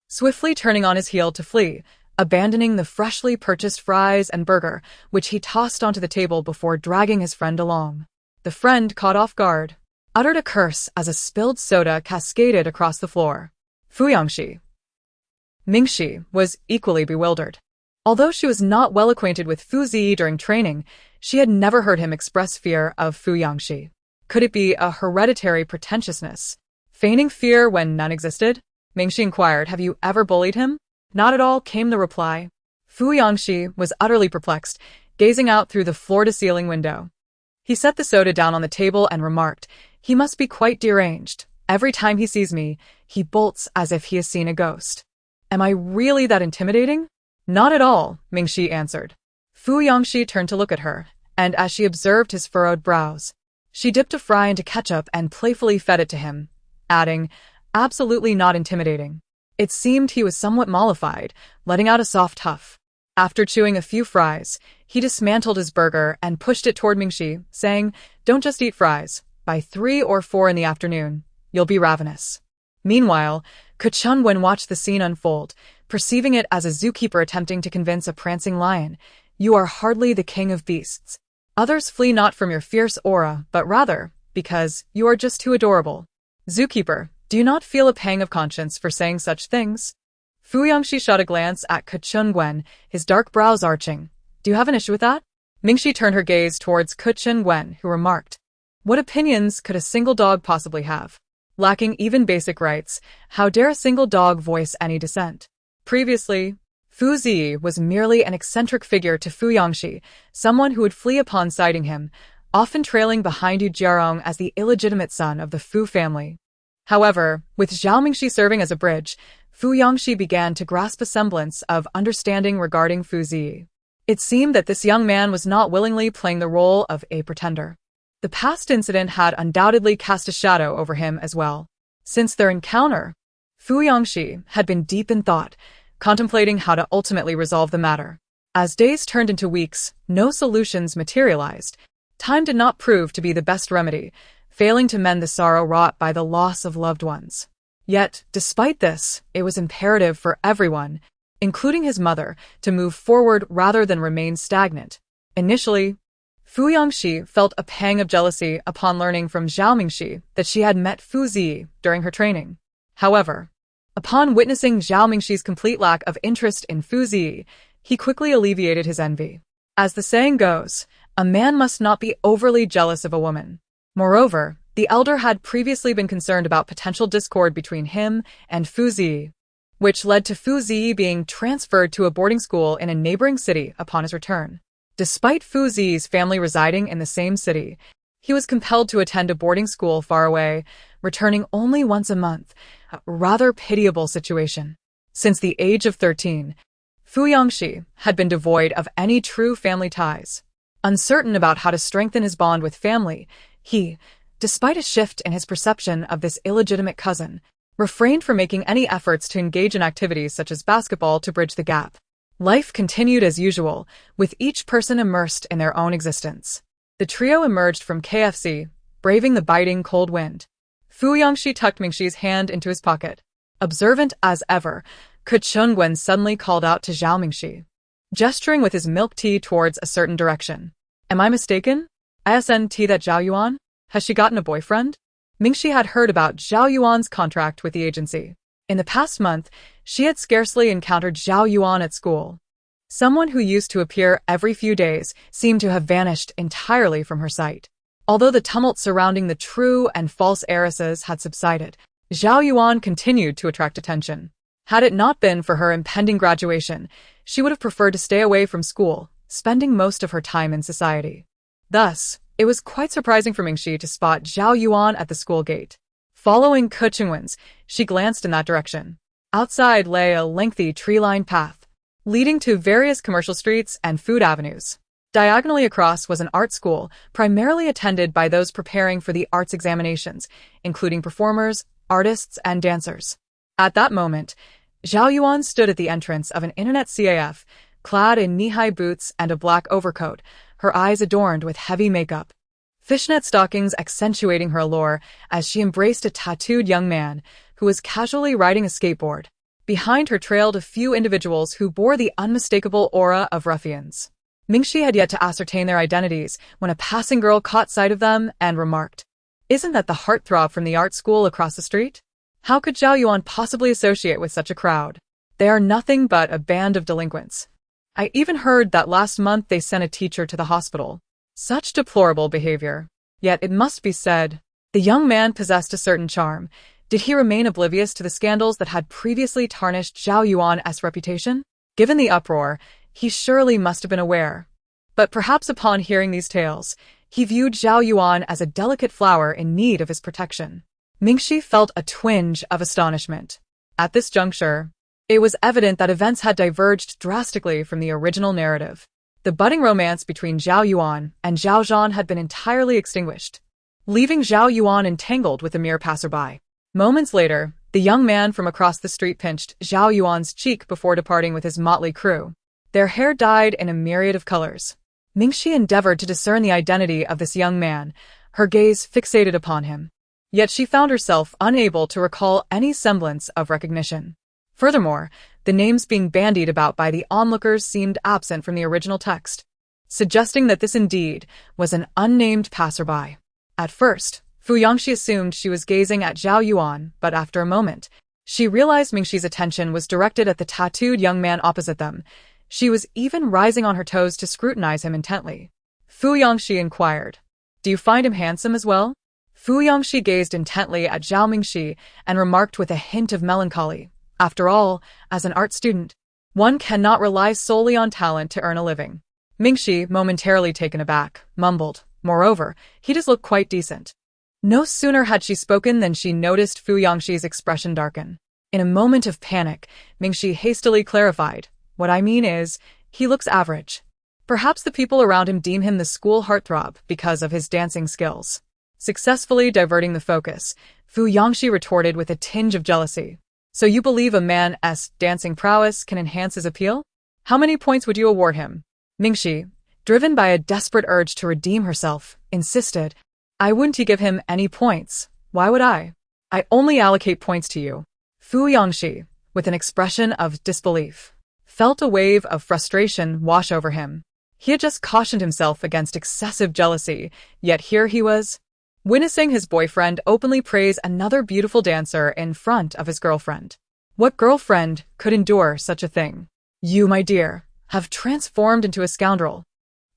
swiftly turning on his heel to flee, abandoning the freshly purchased fries and burger, which he tossed onto the table before dragging his friend along. The friend, caught off guard, uttered a curse as a spilled soda cascaded across the floor. Fu Yangxi, Mingxi, was equally bewildered. Although she was not well acquainted with Fu Zi during training, she had never heard him express fear of Fu Yangxi. Could it be a hereditary pretentiousness, feigning fear when none existed? Mingxi inquired, "Have you ever bullied him?" "Not at all," came the reply. Fu Yangxi was utterly perplexed, gazing out through the floor-to-ceiling window. He set the soda down on the table and remarked, "He must be quite deranged. Every time he sees me, he bolts as if he has seen a ghost." "Am I really that intimidating?" "Not at all," Mingxi answered. Fu Yangxi turned to look at her, and as she observed his furrowed brows, she dipped a fry into ketchup and playfully fed it to him, adding, "Absolutely not intimidating." It seemed he was somewhat mollified, letting out a soft huff. After chewing a few fries, he dismantled his burger and pushed it toward Mingxi, saying, "Don't just eat fries. By 3 or 4 in the afternoon, you'll be ravenous." Meanwhile, Ke Chengwen watched the scene unfold, perceiving it as a zookeeper attempting to convince a prancing lion, "You are hardly the king of beasts. Others flee not from your fierce aura, but rather because you are just too adorable." "Zookeeper, do you not feel a pang of conscience for saying such things?" Fu Yangxi shot a glance at Ke Chengwen, his dark brows arching. "Do you have an issue with that?" Mingxi turned her gaze towards Ke Chengwen, who remarked, "What opinions could a single dog possibly have? Lacking even basic rights, how dare a single dog voice any dissent?" Previously, Fu Zi was merely an eccentric figure to Fu Yangxi, someone who would flee upon sighting him, often trailing behind Yu Jiarong as the illegitimate son of the Fu family. However, with Zhao Mingxi serving as a bridge, Fu Yangxi began to grasp a semblance of understanding regarding Fu Zi. It seemed that this young man was not willingly playing the role of a pretender. The past incident had undoubtedly cast a shadow over him as well. Since their encounter, Fu Yangxi had been deep in thought, contemplating how to ultimately resolve the matter. As days turned into weeks, no solutions materialized. Time did not prove to be the best remedy, failing to mend the sorrow wrought by the loss of loved ones. Yet, despite this, it was imperative for everyone, including his mother, to move forward rather than remain stagnant. Initially, Fu Yangxi felt a pang of jealousy upon learning from Zhao Mingxi that she had met Fu Zi during her training. However, Upon witnessing Zhao Mingxi's complete lack of interest in Fu Ziyi, he quickly alleviated his envy. As the saying goes, a man must not be overly jealous of a woman. Moreover, the elder had previously been concerned about potential discord between him and Fu Ziyi, which led to Fu Ziyi being transferred to a boarding school in a neighboring city upon his return. Despite Fu Ziyi's family residing in the same city, he was compelled to attend a boarding school far away, returning only once a month, a rather pitiable situation. Since the age of 13, Fu Yangxi had been devoid of any true family ties. Uncertain about how to strengthen his bond with family, he, despite a shift in his perception of this illegitimate cousin, refrained from making any efforts to engage in activities such as basketball to bridge the gap. Life continued as usual, with each person immersed in their own existence. The trio emerged from KFC, braving the biting cold wind. Fu Yangxi tucked Mingxi's hand into his pocket. Observant as ever, Chengwen suddenly called out to Zhao Mingxi, gesturing with his milk tea towards a certain direction. Am I mistaken? Isn't that Zhao Yuan? Has she gotten a boyfriend? Mingxi had heard about Zhao Yuan's contract with the agency. In the past month, she had scarcely encountered Zhao Yuan at school. Someone who used to appear every few days seemed to have vanished entirely from her sight. Although the tumult surrounding the true and false heiresses had subsided, Zhao Yuan continued to attract attention. Had it not been for her impending graduation, she would have preferred to stay away from school, spending most of her time in society. Thus, it was quite surprising for Mingxi to spot Zhao Yuan at the school gate. Following Chengwen's, she glanced in that direction. Outside lay a lengthy tree-lined path, leading to various commercial streets and food avenues. Diagonally across was an art school, primarily attended by those preparing for the arts examinations, including performers, artists, and dancers. At that moment, Zhao Yuan stood at the entrance of an internet CAF, clad in knee-high boots and a black overcoat, her eyes adorned with heavy makeup. Fishnet stockings accentuating her allure as she embraced a tattooed young man who was casually riding a skateboard. Behind her trailed a few individuals who bore the unmistakable aura of ruffians. Mingxi had yet to ascertain their identities when a passing girl caught sight of them and remarked, "Isn't that the heartthrob from the art school across the street? How could Zhao Yuan possibly associate with such a crowd? They are nothing but a band of delinquents. I even heard that last month they sent a teacher to the hospital. Such deplorable behavior. Yet it must be said, the young man possessed a certain charm. Did he remain oblivious to the scandals that had previously tarnished Zhao Yuan's reputation? Given the uproar, he surely must have been aware. But perhaps upon hearing these tales, he viewed Zhao Yuan as a delicate flower in need of his protection." Mingxi felt a twinge of astonishment. At this juncture, it was evident that events had diverged drastically from the original narrative. The budding romance between Zhao Yuan and Zhao Zhan had been entirely extinguished, leaving Zhao Yuan entangled with a mere passerby. Moments later, the young man from across the street pinched Zhao Yuan's cheek before departing with his motley crew. Their hair dyed in a myriad of colors. Mingxi endeavored to discern the identity of this young man, her gaze fixated upon him. Yet she found herself unable to recall any semblance of recognition. Furthermore, the names being bandied about by the onlookers seemed absent from the original text, suggesting that this indeed was an unnamed passerby. At first, Fu Yangxi assumed she was gazing at Zhao Yuan, but after a moment, she realized Mingxi's attention was directed at the tattooed young man opposite them. She was even rising on her toes to scrutinize him intently. Fu Yangxi inquired, "Do you find him handsome as well?" Fu Yangxi gazed intently at Zhao Mingxi and remarked with a hint of melancholy, "After all, as an art student, one cannot rely solely on talent to earn a living." Mingxi, momentarily taken aback, mumbled, "Moreover, he does look quite decent." No sooner had she spoken than she noticed Fu Yangxi's expression darken. In a moment of panic, Mingxi hastily clarified, "What I mean is, he looks average. Perhaps the people around him deem him the school heartthrob because of his dancing skills." Successfully diverting the focus, Fu Yangxi retorted with a tinge of jealousy, "So you believe a man's dancing prowess can enhance his appeal? How many points would you award him?" Mingxi, driven by a desperate urge to redeem herself, insisted, "I wouldn't give him any points. Why would I? I only allocate points to you." Fu Yangxi, with an expression of disbelief, felt a wave of frustration wash over him. He had just cautioned himself against excessive jealousy, yet here he was, witnessing his boyfriend openly praise another beautiful dancer in front of his girlfriend. What girlfriend could endure such a thing? You, my dear, have transformed into a scoundrel.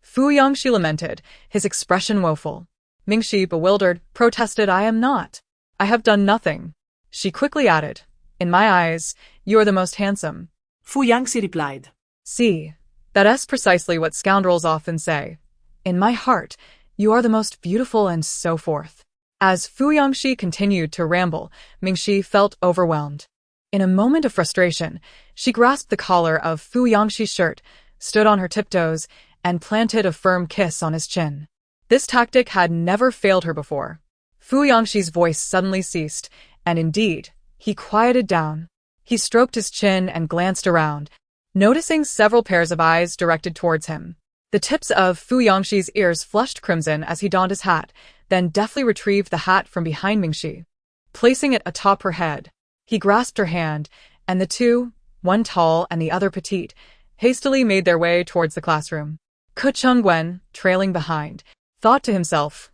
Fu Yangxi lamented, his expression woeful. Mingxi, bewildered, protested, I am not. I have done nothing. She quickly added, in my eyes, you are the most handsome. Fu Yangxi replied, See, that's precisely what scoundrels often say. In my heart, you are the most beautiful and so forth. As Fu Yangxi continued to ramble, Mingxi felt overwhelmed. In a moment of frustration, she grasped the collar of Fu Yangxi's shirt, stood on her tiptoes, and planted a firm kiss on his chin. This tactic had never failed her before. Fu Yangxi's voice suddenly ceased, and indeed, he quieted down. He stroked his chin and glanced around, noticing several pairs of eyes directed towards him. The tips of Fu Yangxi's ears flushed crimson as he donned his hat, then deftly retrieved the hat from behind Mingxi. Placing it atop her head, he grasped her hand, and the two, one tall and the other petite, hastily made their way towards the classroom. Ke Chungguen, trailing behind, thought to himself,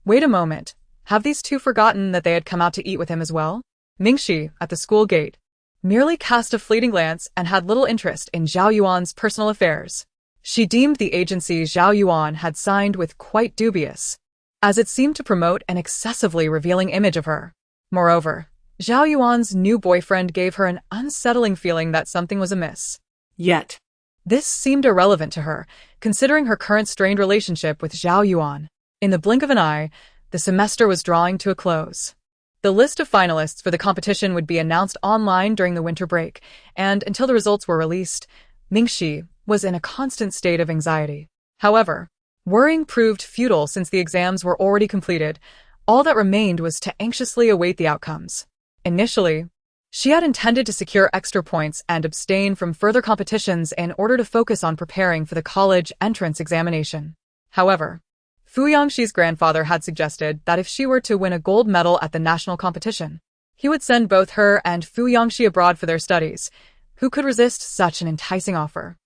wait a moment, have these two forgotten that they had come out to eat with him as well? Mingxi, at the school gate, merely cast a fleeting glance and had little interest in Zhao Yuan's personal affairs. She deemed the agency Zhao Yuan had signed with quite dubious, as it seemed to promote an excessively revealing image of her. Moreover, Zhao Yuan's new boyfriend gave her an unsettling feeling that something was amiss. Yet, this seemed irrelevant to her, considering her current strained relationship with Zhao Yuan. In the blink of an eye, the semester was drawing to a close. The list of finalists for the competition would be announced online during the winter break, and until the results were released, Mingxi was in a constant state of anxiety. However, worrying proved futile since the exams were already completed. All that remained was to anxiously await the outcomes. Initially, she had intended to secure extra points and abstain from further competitions in order to focus on preparing for the college entrance examination. However, Fu Yangxi's grandfather had suggested that if she were to win a gold medal at the national competition, he would send both her and Fu Yangxi abroad for their studies. Who could resist such an enticing offer?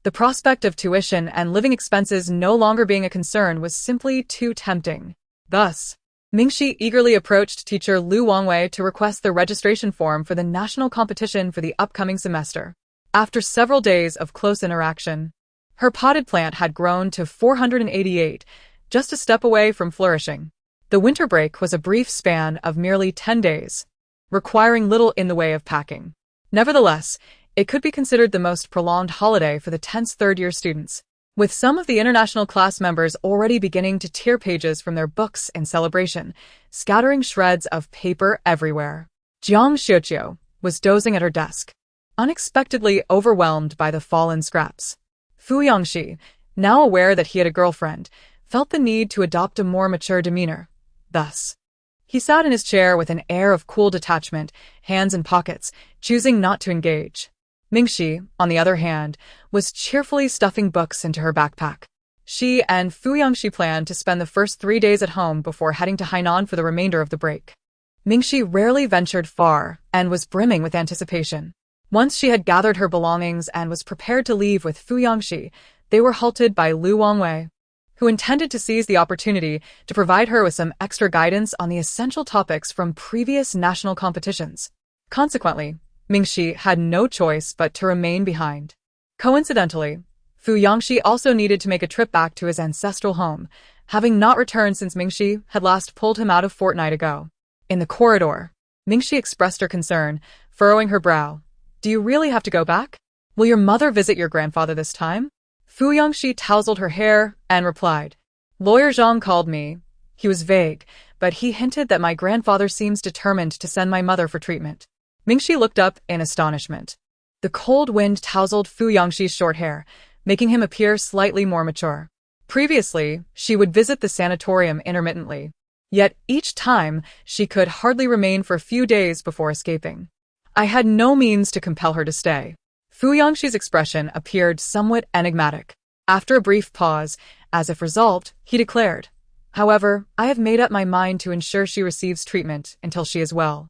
The prospect of tuition and living expenses no longer being a concern was simply too tempting. Thus, Mingxi eagerly approached teacher Lu Wangwei to request the registration form for the national competition for the upcoming semester. After several days of close interaction, her potted plant had grown to 488, just a step away from flourishing. The winter break was a brief span of merely 10 days, requiring little in the way of packing. Nevertheless, it could be considered the most prolonged holiday for the tense third-year students, with some of the international class members already beginning to tear pages from their books in celebration, scattering shreds of paper everywhere. Jiang Xiuqiu was dozing at her desk, unexpectedly overwhelmed by the fallen scraps. Fu Yangxi, now aware that he had a girlfriend, felt the need to adopt a more mature demeanor. Thus, he sat in his chair with an air of cool detachment, hands in pockets, choosing not to engage. Mingxi, on the other hand, was cheerfully stuffing books into her backpack. She and Fu Yangxi planned to spend the first 3 days at home before heading to Hainan for the remainder of the break. Mingxi rarely ventured far and was brimming with anticipation. Once she had gathered her belongings and was prepared to leave with Fu Yangxi, they were halted by Lu Wangwei, who intended to seize the opportunity to provide her with some extra guidance on the essential topics from previous national competitions. Consequently, Mingxi had no choice but to remain behind. Coincidentally, Fu Yangxi also needed to make a trip back to his ancestral home, having not returned since Mingxi had last pulled him out a fortnight ago. In the corridor, Mingxi expressed her concern, furrowing her brow. Do you really have to go back? Will your mother visit your grandfather this time? Fu Yangxi tousled her hair and replied, Lawyer Zhang called me. He was vague, but he hinted that my grandfather seems determined to send my mother for treatment. Mingxi looked up in astonishment. The cold wind tousled Fu Yangxi's short hair, making him appear slightly more mature. Previously, she would visit the sanatorium intermittently. Yet each time, she could hardly remain for a few days before escaping. I had no means to compel her to stay. Fu Yangxi's expression appeared somewhat enigmatic. After a brief pause, as if resolved, he declared, However, I have made up my mind to ensure she receives treatment until she is well.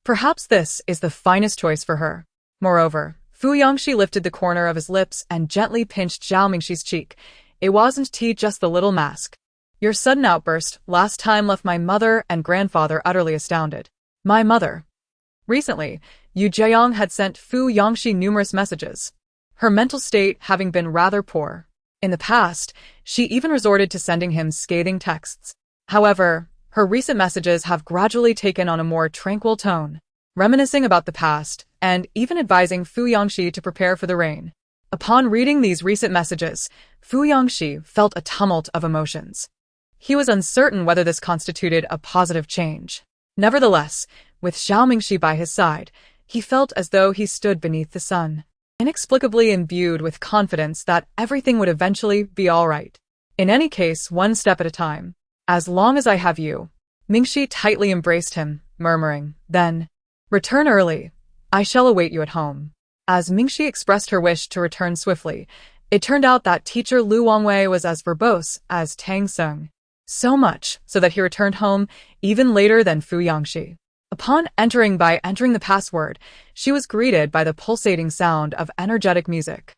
Perhaps this is the finest choice for her. Moreover, Fu Yangxi lifted the corner of his lips and gently pinched Zhao Mingxi's cheek. It wasn't just the little mask. Your sudden outburst last time left my mother and grandfather utterly astounded. My mother. Recently, Yu Jiayong had sent Fu Yangxi numerous messages, her mental state having been rather poor. In the past, she even resorted to sending him scathing texts. However, her recent messages have gradually taken on a more tranquil tone, reminiscing about the past and even advising Fu Yangxi to prepare for the rain. Upon reading these recent messages, Fu Yangxi felt a tumult of emotions. He was uncertain whether this constituted a positive change. Nevertheless, with Zhao Mingxi by his side, he felt as though he stood beneath the sun, inexplicably imbued with confidence that everything would eventually be all right. In any case, one step at a time. As long as I have you. Mingxi tightly embraced him, murmuring, then, return early. I shall await you at home. As Mingxi expressed her wish to return swiftly, it turned out that teacher Lu Wangwei was as verbose as Tang Sung. So much so that he returned home even later than Fu Yangxi. Upon entering the password, she was greeted by the pulsating sound of energetic music.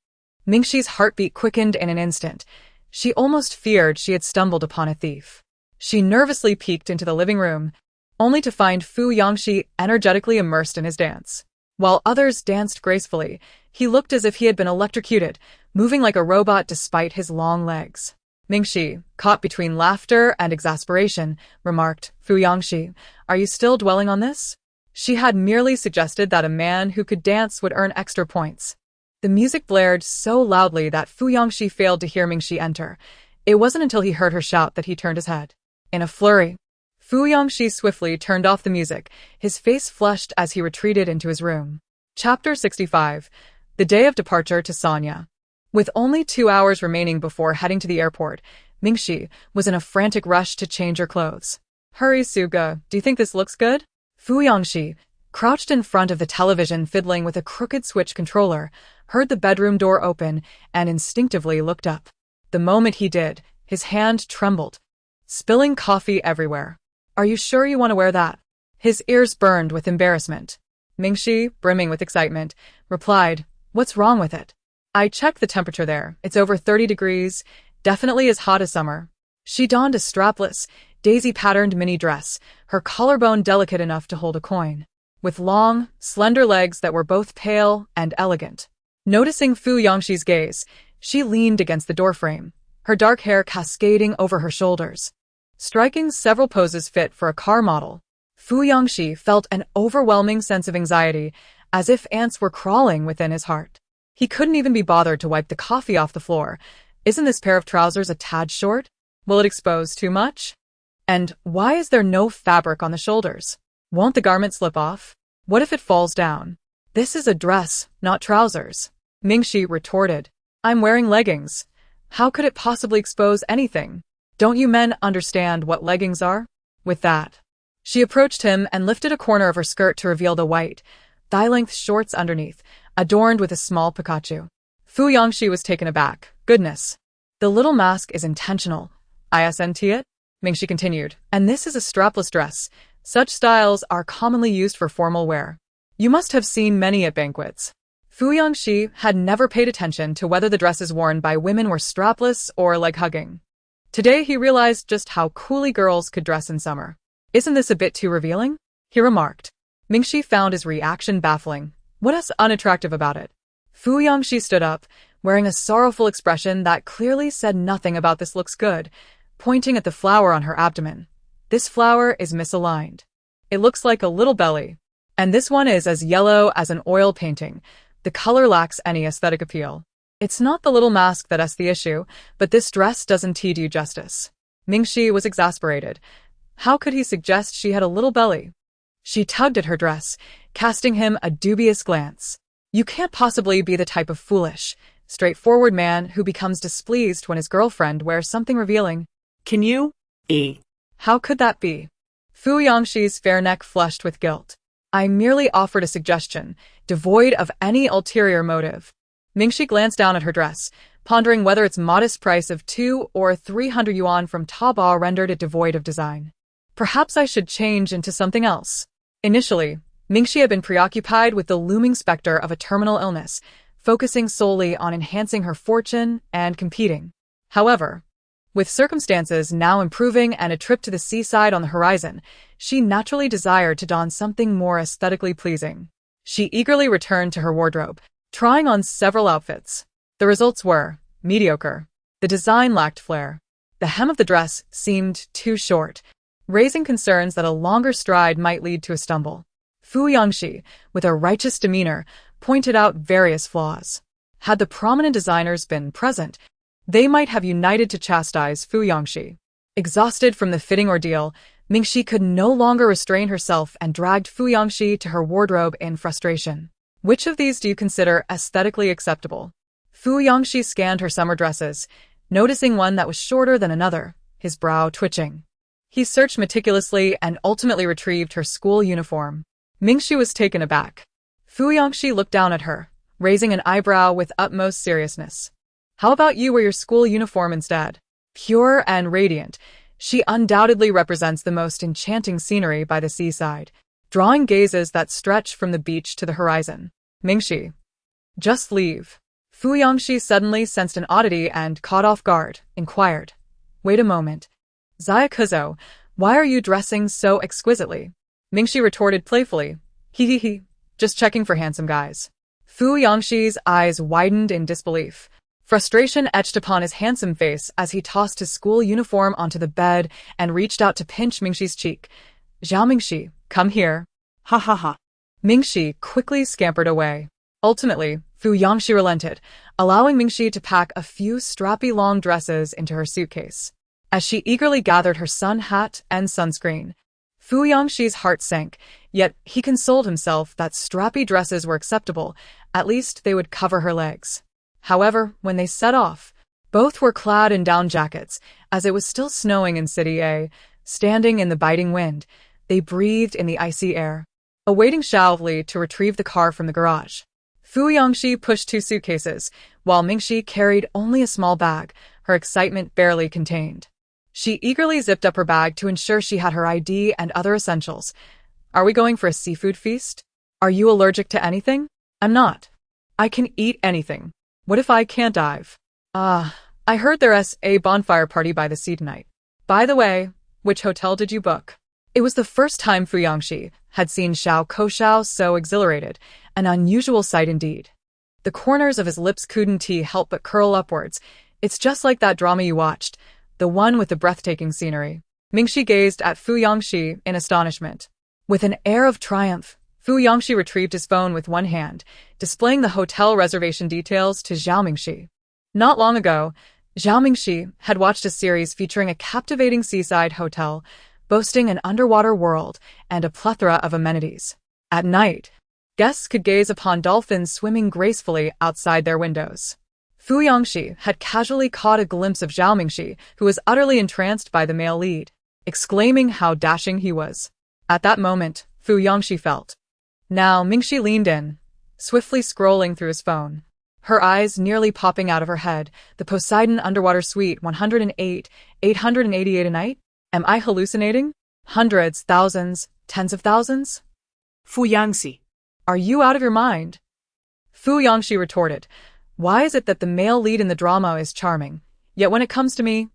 Mingxi's heartbeat quickened in an instant. She almost feared she had stumbled upon a thief. She nervously peeked into the living room, only to find Fu Yangxi energetically immersed in his dance. While others danced gracefully, he looked as if he had been electrocuted, moving like a robot despite his long legs. Mingxi, caught between laughter and exasperation, remarked, Fu Yangxi, are you still dwelling on this? She had merely suggested that a man who could dance would earn extra points. The music blared so loudly that Fu Yangxi failed to hear Mingxi enter. It wasn't until he heard her shout that he turned his head. In a flurry, Fu Yangxi swiftly turned off the music, his face flushed as he retreated into his room. Chapter 65. The Day of Departure to Sanya. With only 2 hours remaining before heading to the airport, Mingxi was in a frantic rush to change her clothes. Hurry, Suga, do you think this looks good? Fu Yangxi, crouched in front of the television fiddling with a crooked switch controller, heard the bedroom door open and instinctively looked up. The moment he did, his hand trembled, spilling coffee everywhere. Are you sure you want to wear that? His ears burned with embarrassment. Mingxi, brimming with excitement, replied, what's wrong with it? I checked the temperature there. It's over 30 degrees, definitely as hot as summer. She donned a strapless, daisy-patterned mini dress, her collarbone delicate enough to hold a coin, with long, slender legs that were both pale and elegant. Noticing Fu Yangxi's gaze, she leaned against the doorframe, her dark hair cascading over her shoulders, striking several poses fit for a car model. Fu Yangxi felt an overwhelming sense of anxiety, as if ants were crawling within his heart. He couldn't even be bothered to wipe the coffee off the floor. Isn't this pair of trousers a tad short? Will it expose too much? And why is there no fabric on the shoulders? Won't the garment slip off? What if it falls down? This is a dress, not trousers. Mingxi retorted. I'm wearing leggings. How could it possibly expose anything? Don't you men understand what leggings are? With that, she approached him and lifted a corner of her skirt to reveal the white, thigh-length shorts underneath, adorned with a small Pikachu. Fu Yangxi was taken aback. Goodness. The little mask is intentional. Isn't it? Mingxi continued. And this is a strapless dress. Such styles are commonly used for formal wear. You must have seen many at banquets. Fu Yangxi had never paid attention to whether the dresses worn by women were strapless or leg-hugging. Today he realized just how coolly girls could dress in summer. Isn't this a bit too revealing? He remarked. Mingxi found his reaction baffling. What's unattractive about it? Fu Yangxi stood up, wearing a sorrowful expression that clearly said nothing about this looks good, pointing at the flower on her abdomen. This flower is misaligned. It looks like a little belly. And this one is as yellow as an oil painting. The color lacks any aesthetic appeal. It's not the little mask that's the issue, but this dress doesn't do you justice. Mingxi was exasperated. How could he suggest she had a little belly? She tugged at her dress, casting him a dubious glance. You can't possibly be the type of foolish, straightforward man who becomes displeased when his girlfriend wears something revealing. Can you? How could that be? Fu Yangxi's fair neck flushed with guilt. I merely offered a suggestion, devoid of any ulterior motive. Mingxi glanced down at her dress, pondering whether its modest price of 200 or 300 yuan from Taobao rendered it devoid of design. Perhaps I should change into something else. Initially, Mingxi had been preoccupied with the looming specter of a terminal illness, focusing solely on enhancing her fortune and competing. However, with circumstances now improving and a trip to the seaside on the horizon, she naturally desired to don something more aesthetically pleasing. She eagerly returned to her wardrobe, trying on several outfits. The results were mediocre. The design lacked flair. The hem of the dress seemed too short, raising concerns that a longer stride might lead to a stumble. Fu Yangxi, with a righteous demeanor, pointed out various flaws. Had the prominent designers been present, they might have united to chastise Fu Yangxi. Exhausted from the fitting ordeal, Mingxi could no longer restrain herself and dragged Fu Yangxi to her wardrobe in frustration. Which of these do you consider aesthetically acceptable? Fu Yangxi scanned her summer dresses, noticing one that was shorter than another, his brow twitching. He searched meticulously and ultimately retrieved her school uniform. Mingxi was taken aback. Fu Yangxi looked down at her, raising an eyebrow with utmost seriousness. How about you wear your school uniform instead? Pure and radiant, she undoubtedly represents the most enchanting scenery by the seaside, drawing gazes that stretch from the beach to the horizon. Mingxi. Just leave. Fu Yangxi suddenly sensed an oddity and, caught off guard, inquired. Wait a moment. Zaya-kuzo, why are you dressing so exquisitely? Mingxi retorted playfully. Hee, just checking for handsome guys. Fu Yangxi's eyes widened in disbelief. Frustration etched upon his handsome face as he tossed his school uniform onto the bed and reached out to pinch Mingxi's cheek. Zhao Mingxi, come here. Ha ha ha. Mingxi quickly scampered away. Ultimately, Fu Yangxi relented, allowing Mingxi to pack a few strappy long dresses into her suitcase. As she eagerly gathered her sun hat and sunscreen, Fu Yangxi's heart sank, yet he consoled himself that strappy dresses were acceptable, at least they would cover her legs. However, when they set off, both were clad in down jackets, as it was still snowing in City A. Standing in the biting wind, they breathed in the icy air, awaiting Zhao Li to retrieve the car from the garage. Fu Yangxi pushed 2 suitcases, while Mingxi carried only a small bag, her excitement barely contained. She eagerly zipped up her bag to ensure she had her ID and other essentials. Are we going for a seafood feast? Are you allergic to anything? I'm not. I can eat anything. What if I can't dive? I heard there's a bonfire party by the sea tonight. By the way, which hotel did you book? It was the first time Fu Yangxi had seen Xiao Koxiao so exhilarated, an unusual sight indeed. The corners of his lips couldn't help but curl upwards. It's just like that drama you watched, the one with the breathtaking scenery. Mingxi gazed at Fu Yangxi in astonishment. With an air of triumph, Fu Yangxi retrieved his phone with one hand, displaying the hotel reservation details to Zhao Mingxi. Not long ago, Zhao Mingxi had watched a series featuring a captivating seaside hotel, boasting an underwater world and a plethora of amenities. At night, guests could gaze upon dolphins swimming gracefully outside their windows. Fu Yangxi had casually caught a glimpse of Zhao Mingxi, who was utterly entranced by the male lead, exclaiming how dashing he was. At that moment, Fu Yangxi felt. Now Mingxi leaned in, swiftly scrolling through his phone. Her eyes nearly popping out of her head. The Poseidon Underwater Suite 108, 888 a night? Am I hallucinating? Hundreds, thousands, tens of thousands? Fu Yangxi. Are you out of your mind? Fu Yangxi retorted. Why is it that the male lead in the drama is charming, yet when it comes to me,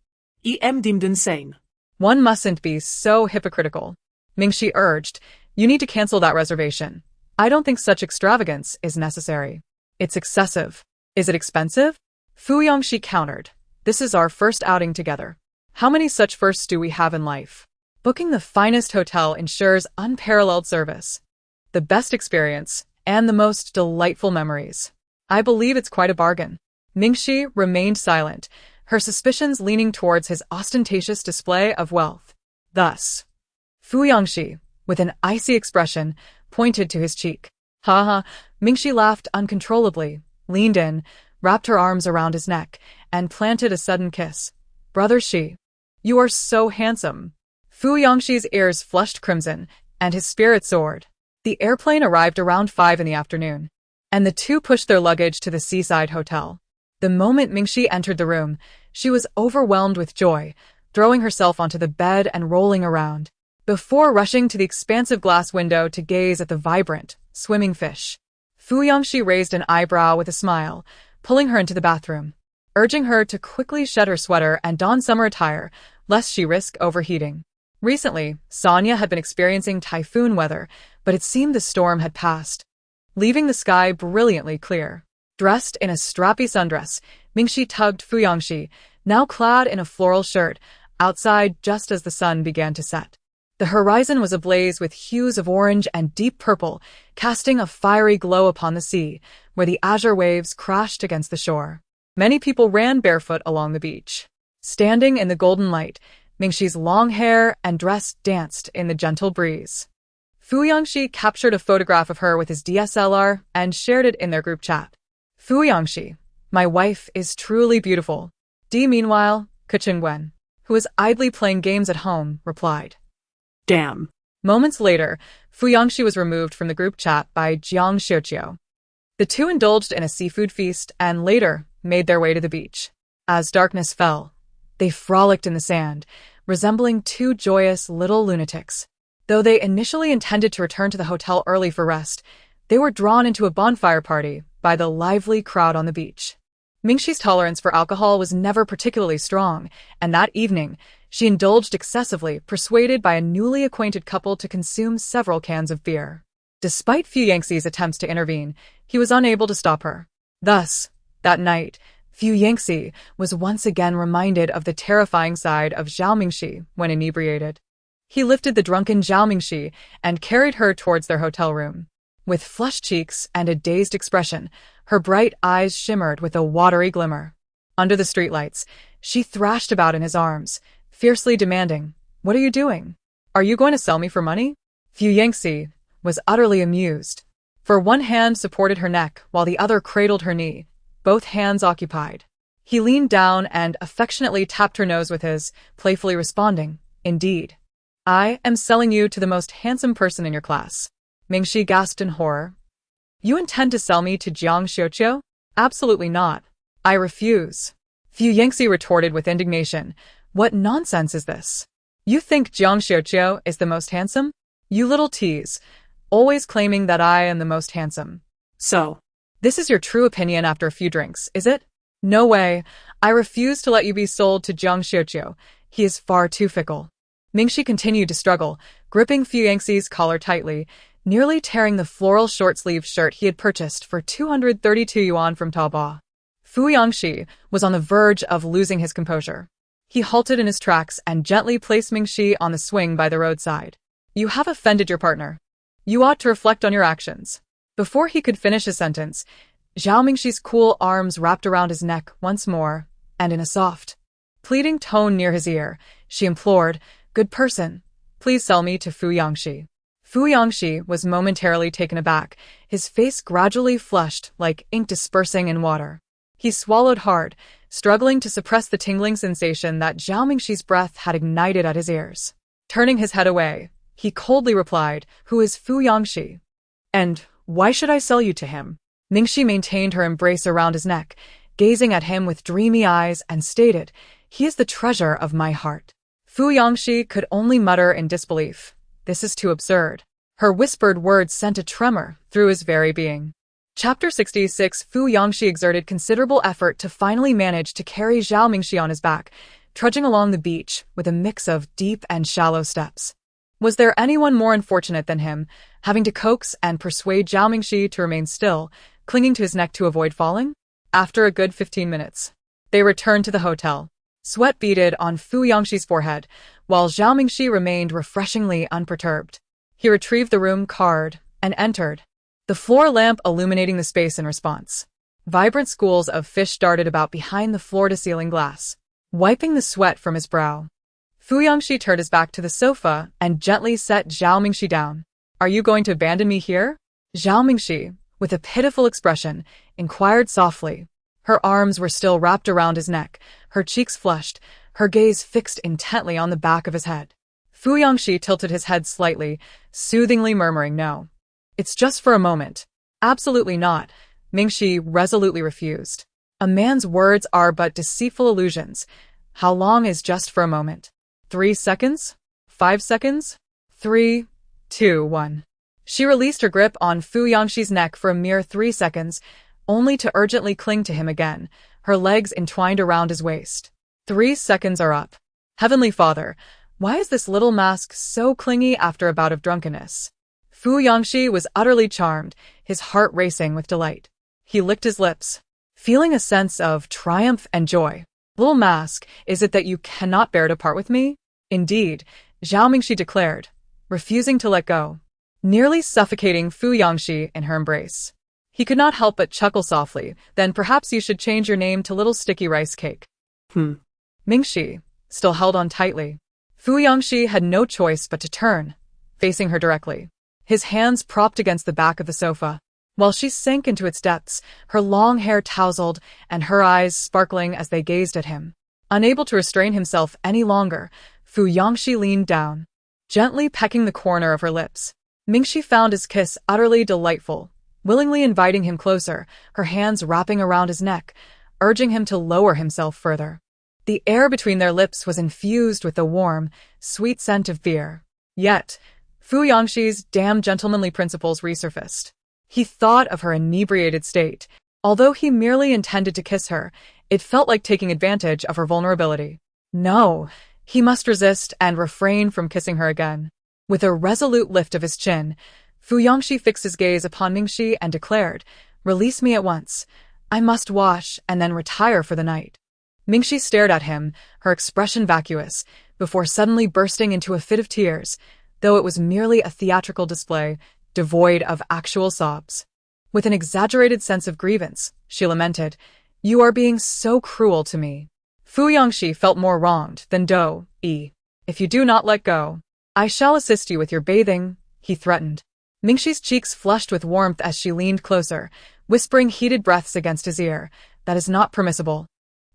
Em deemed insane. One mustn't be so hypocritical. Mingxi urged, you need to cancel that reservation. I don't think such extravagance is necessary. It's excessive. Is it expensive? Fu Yangxi countered. This is our first outing together. How many such firsts do we have in life? Booking the finest hotel ensures unparalleled service, the best experience, and the most delightful memories. I believe it's quite a bargain. Mingxi remained silent, her suspicions leaning towards his ostentatious display of wealth. Thus, Fu Yangxi, with an icy expression, pointed to his cheek. Ha ha, Mingxi laughed uncontrollably, leaned in, wrapped her arms around his neck, and planted a sudden kiss. Brother Shi, you are so handsome. Fu Yangxi's ears flushed crimson, and his spirit soared. The airplane arrived around 5 in the afternoon, and the two pushed their luggage to the seaside hotel. The moment Mingxi entered the room, she was overwhelmed with joy, throwing herself onto the bed and rolling around, before rushing to the expansive glass window to gaze at the vibrant, swimming fish. Fu Yangxi raised an eyebrow with a smile, pulling her into the bathroom, urging her to quickly shed her sweater and don summer attire, lest she risk overheating. Recently, Sonia had been experiencing typhoon weather, but it seemed the storm had passed. leaving the sky brilliantly clear. Dressed in a strappy sundress, Mingxi tugged Fu Yangxi, now clad in a floral shirt, outside just as the sun began to set. The horizon was ablaze with hues of orange and deep purple, casting a fiery glow upon the sea, where the azure waves crashed against the shore. Many people ran barefoot along the beach. Standing in the golden light, Mingxi's long hair and dress danced in the gentle breeze. Fu Yangxi captured a photograph of her with his DSLR and shared it in their group chat. Fu Yangxi, my wife is truly beautiful. Meanwhile, Wen, who was idly playing games at home, replied. Damn. Moments later, Fu Yangxi was removed from the group chat by Jiang Xiuqiu. The two indulged in a seafood feast and later made their way to the beach. As darkness fell, they frolicked in the sand, resembling two joyous little lunatics. Though they initially intended to return to the hotel early for rest, they were drawn into a bonfire party by the lively crowd on the beach. Mingxi's tolerance for alcohol was never particularly strong, and that evening, she indulged excessively, persuaded by a newly acquainted couple to consume several cans of beer. Despite Fu Yangxi's attempts to intervene, he was unable to stop her. Thus, that night, Fu Yangxi was once again reminded of the terrifying side of Zhao Mingxi when inebriated. He lifted the drunken Zhao Mingxi and carried her towards their hotel room. With flushed cheeks and a dazed expression, her bright eyes shimmered with a watery glimmer. Under the streetlights, she thrashed about in his arms, fiercely demanding, "What are you doing? Are you going to sell me for money?" Fu Yangxi was utterly amused. For one hand supported her neck while the other cradled her knee, both hands occupied. He leaned down and affectionately tapped her nose with his, playfully responding, "Indeed. I am selling you to the most handsome person in your class." Mingxi gasped in horror. "You intend to sell me to Jiang Xiuqiu? Absolutely not. I refuse." Fu Yangxi retorted with indignation. "What nonsense is this? You think Jiang Xiuqiu is the most handsome? You little tease, always claiming that I am the most handsome. So, this is your true opinion after a few drinks, is it? No way. I refuse to let you be sold to Jiang Xiuqiu. He is far too fickle." Mingxi continued to struggle, gripping Fu Yangxi's collar tightly, nearly tearing the floral short-sleeved shirt he had purchased for 232 yuan from Taobao. Fu Yangxi was on the verge of losing his composure. He halted in his tracks and gently placed Mingxi on the swing by the roadside. "You have offended your partner. You ought to reflect on your actions." Before he could finish his sentence, Zhao Mingxi's cool arms wrapped around his neck once more, and in a soft, pleading tone near his ear, she implored, "Good person, please sell me to Fu Yangxi." Fu Yangxi was momentarily taken aback, his face gradually flushed like ink dispersing in water. He swallowed hard, struggling to suppress the tingling sensation that Zhao Mingxi's breath had ignited at his ears. Turning his head away, he coldly replied, "Who is Fu Yangxi? And why should I sell you to him?" Mingxi maintained her embrace around his neck, gazing at him with dreamy eyes, and stated, "He is the treasure of my heart." Fu Yangxi could only mutter in disbelief. This is too absurd. Her whispered words sent a tremor through his very being. Chapter 66. Fu Yangxi exerted considerable effort to finally manage to carry Zhao Mingxi on his back, trudging along the beach with a mix of deep and shallow steps. Was there anyone more unfortunate than him, having to coax and persuade Zhao Mingxi to remain still, clinging to his neck to avoid falling? After a good 15 minutes, they returned to the hotel. Sweat beaded on Fu Yangxi's forehead, while Zhao Mingxi remained refreshingly unperturbed. He retrieved the room card and entered, the floor lamp illuminating the space in response. Vibrant schools of fish darted about behind the floor-to-ceiling glass, wiping the sweat from his brow. Fu Yangxi turned his back to the sofa and gently set Zhao Mingxi down. "Are you going to abandon me here?" Zhao Mingxi, with a pitiful expression, inquired softly. Her arms were still wrapped around his neck, her cheeks flushed, her gaze fixed intently on the back of his head. Fu Yangxi tilted his head slightly, soothingly murmuring, "No. It's just for a moment." "Absolutely not," Mingxi resolutely refused. "A man's words are but deceitful illusions. How long is just for a moment? 3 seconds? 5 seconds? 3, 2, 1. She released her grip on Fu Yangxi's neck for a mere 3 seconds, only to urgently cling to him again, her legs entwined around his waist. 3 seconds are up. Heavenly Father, why is this little mask so clingy after a bout of drunkenness? Fu Yangxi was utterly charmed, his heart racing with delight. He licked his lips, feeling a sense of triumph and joy. Little mask, is it that you cannot bear to part with me? Indeed, Zhao Mingxi declared, refusing to let go, nearly suffocating Fu Yangxi in her embrace. He could not help but chuckle softly. Then perhaps you should change your name to Little Sticky Rice Cake. Mingxi still held on tightly. Fu Yangxi had no choice but to turn, facing her directly, his hands propped against the back of the sofa. While she sank into its depths, her long hair tousled and her eyes sparkling as they gazed at him. Unable to restrain himself any longer, Fu Yangxi leaned down, gently pecking the corner of her lips. Mingxi found his kiss utterly delightful, willingly inviting him closer, her hands wrapping around his neck, urging him to lower himself further. The air between their lips was infused with the warm, sweet scent of beer. Yet, Fu Yangxi's damn gentlemanly principles resurfaced. He thought of her inebriated state. Although he merely intended to kiss her, it felt like taking advantage of her vulnerability. No, he must resist and refrain from kissing her again. With a resolute lift of his chin, Fu Yangxi fixed his gaze upon Mingxi and declared, "Release me at once. I must wash and then retire for the night." Mingxi stared at him, her expression vacuous, before suddenly bursting into a fit of tears, though it was merely a theatrical display, devoid of actual sobs. With an exaggerated sense of grievance, she lamented, "You are being so cruel to me." Fu Yangxi felt more wronged than Do-e. "If you do not let go, I shall assist you with your bathing," he threatened. Mingxi's cheeks flushed with warmth as she leaned closer, whispering heated breaths against his ear. "That is not permissible."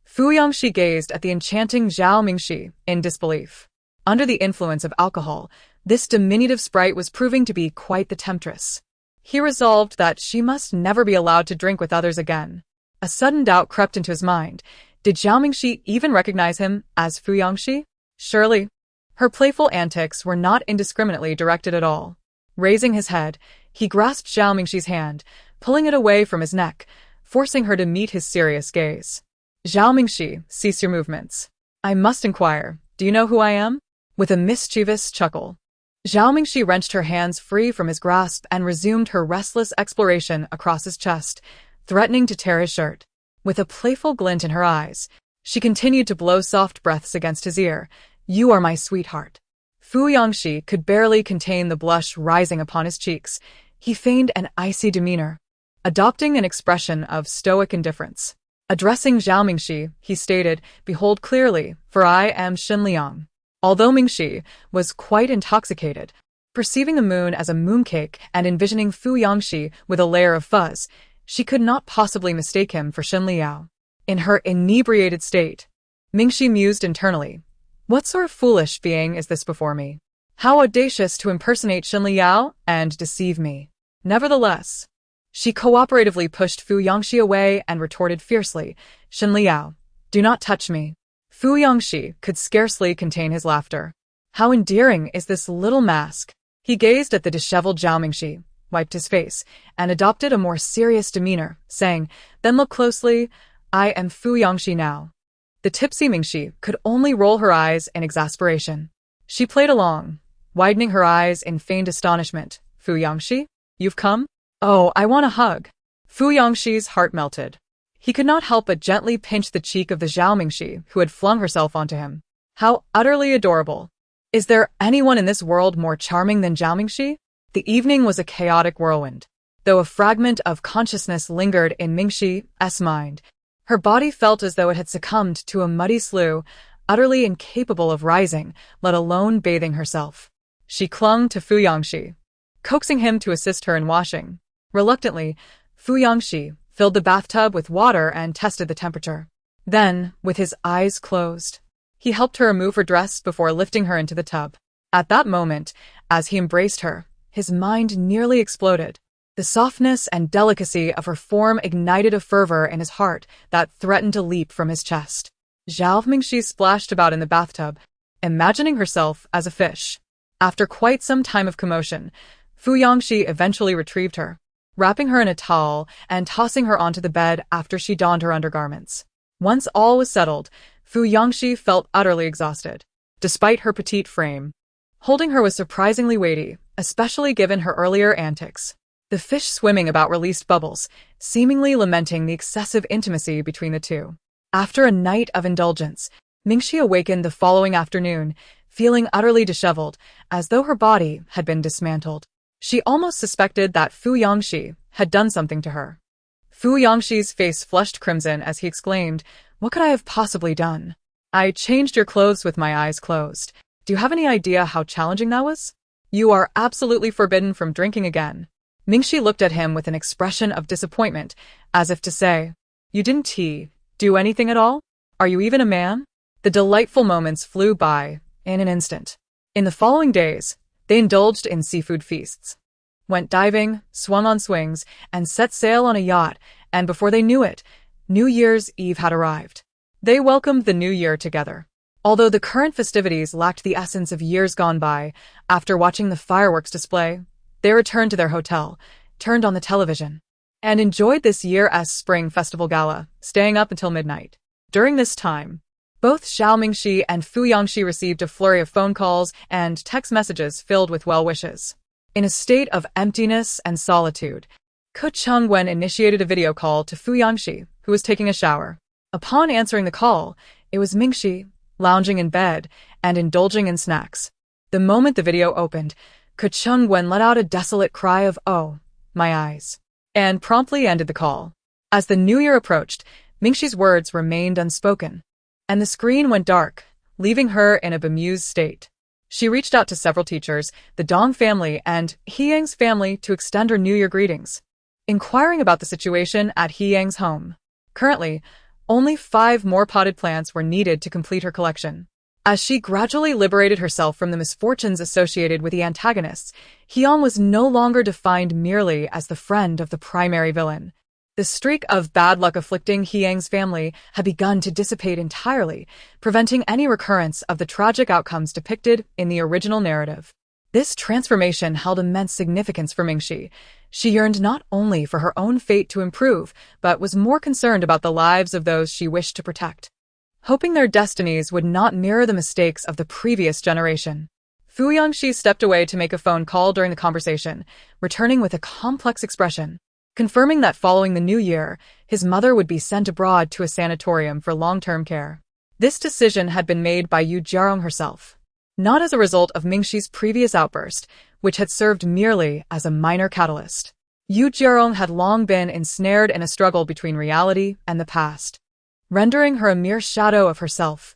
Fu Yangxi gazed at the enchanting Zhao Mingxi in disbelief. Under the influence of alcohol, this diminutive sprite was proving to be quite the temptress. He resolved that she must never be allowed to drink with others again. A sudden doubt crept into his mind. Did Zhao Mingxi even recognize him as Fu Yangxi? Surely. Her playful antics were not indiscriminately directed at all. Raising his head, he grasped Zhao Mingxi's hand, pulling it away from his neck, forcing her to meet his serious gaze. "Zhao Mingxi, cease your movements. I must inquire, do you know who I am?" With a mischievous chuckle, Zhao Mingxi wrenched her hands free from his grasp and resumed her restless exploration across his chest, threatening to tear his shirt. With a playful glint in her eyes, she continued to blow soft breaths against his ear. "You are my sweetheart." Fu Yangxi could barely contain the blush rising upon his cheeks. He feigned an icy demeanor, adopting an expression of stoic indifference. Addressing Zhao Mingxi, he stated, "Behold clearly, for I am Xin Liang." Although Mingxi was quite intoxicated, perceiving the moon as a mooncake and envisioning Fu Yangxi with a layer of fuzz, she could not possibly mistake him for Xin Liao. In her inebriated state, Mingxi mused internally, "What sort of foolish being is this before me? How audacious to impersonate Xin Liao and deceive me." Nevertheless, she cooperatively pushed Fu Yangxi away and retorted fiercely, "Xin Liao, do not touch me." Fu Yangxi could scarcely contain his laughter. How endearing is this little mask? He gazed at the disheveled Zhao Mingxi, wiped his face, and adopted a more serious demeanor, saying, "Then look closely, I am Fu Yangxi now." The tipsy Mingxi could only roll her eyes in exasperation. She played along, widening her eyes in feigned astonishment. "Fu Yangxi? You've come? Oh, I want a hug." Fu Yangxi's heart melted. He could not help but gently pinch the cheek of the Zhao Mingxi who had flung herself onto him. How utterly adorable. Is there anyone in this world more charming than Zhao Mingxi? The evening was a chaotic whirlwind. Though a fragment of consciousness lingered in Mingxi's mind, her body felt as though it had succumbed to a muddy slough, utterly incapable of rising, let alone bathing herself. She clung to Fu Yangxi, coaxing him to assist her in washing. Reluctantly, Fu Yangxi filled the bathtub with water and tested the temperature. Then, with his eyes closed, he helped her remove her dress before lifting her into the tub. At that moment, as he embraced her, his mind nearly exploded. The softness and delicacy of her form ignited a fervor in his heart that threatened to leap from his chest. Zhao Mingxi splashed about in the bathtub, imagining herself as a fish. After quite some time of commotion, Fu Yangxi eventually retrieved her, wrapping her in a towel and tossing her onto the bed after she donned her undergarments. Once all was settled, Fu Yangxi felt utterly exhausted. Despite her petite frame, holding her was surprisingly weighty, especially given her earlier antics. The fish swimming about released bubbles, seemingly lamenting the excessive intimacy between the two. After a night of indulgence, Mingxi awakened the following afternoon, feeling utterly disheveled, as though her body had been dismantled. She almost suspected that Fu Yangxi had done something to her. Fu Yangxi's face flushed crimson as he exclaimed, "What could I have possibly done? I changed your clothes with my eyes closed. Do you have any idea how challenging that was? You are absolutely forbidden from drinking again." Mingxi looked at him with an expression of disappointment, as if to say, "You didn't do anything at all? Are you even a man?" The delightful moments flew by in an instant. In the following days, they indulged in seafood feasts, went diving, swung on swings, and set sail on a yacht, and before they knew it, New Year's Eve had arrived. They welcomed the new year together. Although the current festivities lacked the essence of years gone by, after watching the fireworks display, they returned to their hotel, turned on the television, and enjoyed this year's spring festival gala, staying up until midnight. During this time, both Zhao Mingxi and Fu Yangxi received a flurry of phone calls and text messages filled with well wishes. In a state of emptiness and solitude, Ke Chengwen initiated a video call to Fu Yangxi, who was taking a shower. Upon answering the call, it was Mingxi, lounging in bed and indulging in snacks. The moment the video opened, Ke Chengwen let out a desolate cry of "Oh, my eyes," and promptly ended the call. As the new year approached, Mingxi's words remained unspoken, and the screen went dark, leaving her in a bemused state. She reached out to several teachers, the Dong family and He Yang's family, to extend her New Year greetings, inquiring about the situation at He Yang's home. Currently, only 5 more potted plants were needed to complete her collection. As she gradually liberated herself from the misfortunes associated with the antagonists, He Yang was no longer defined merely as the friend of the primary villain. The streak of bad luck afflicting He Yang's family had begun to dissipate entirely, preventing any recurrence of the tragic outcomes depicted in the original narrative. This transformation held immense significance for Mingxi. She yearned not only for her own fate to improve, but was more concerned about the lives of those she wished to protect, hoping their destinies would not mirror the mistakes of the previous generation. Fu Yangxi stepped away to make a phone call during the conversation, returning with a complex expression, confirming that following the new year, his mother would be sent abroad to a sanatorium for long-term care. This decision had been made by Yu Jiarong herself, not as a result of Mingxi's previous outburst, which had served merely as a minor catalyst. Yu Jiarong had long been ensnared in a struggle between reality and the past, rendering her a mere shadow of herself,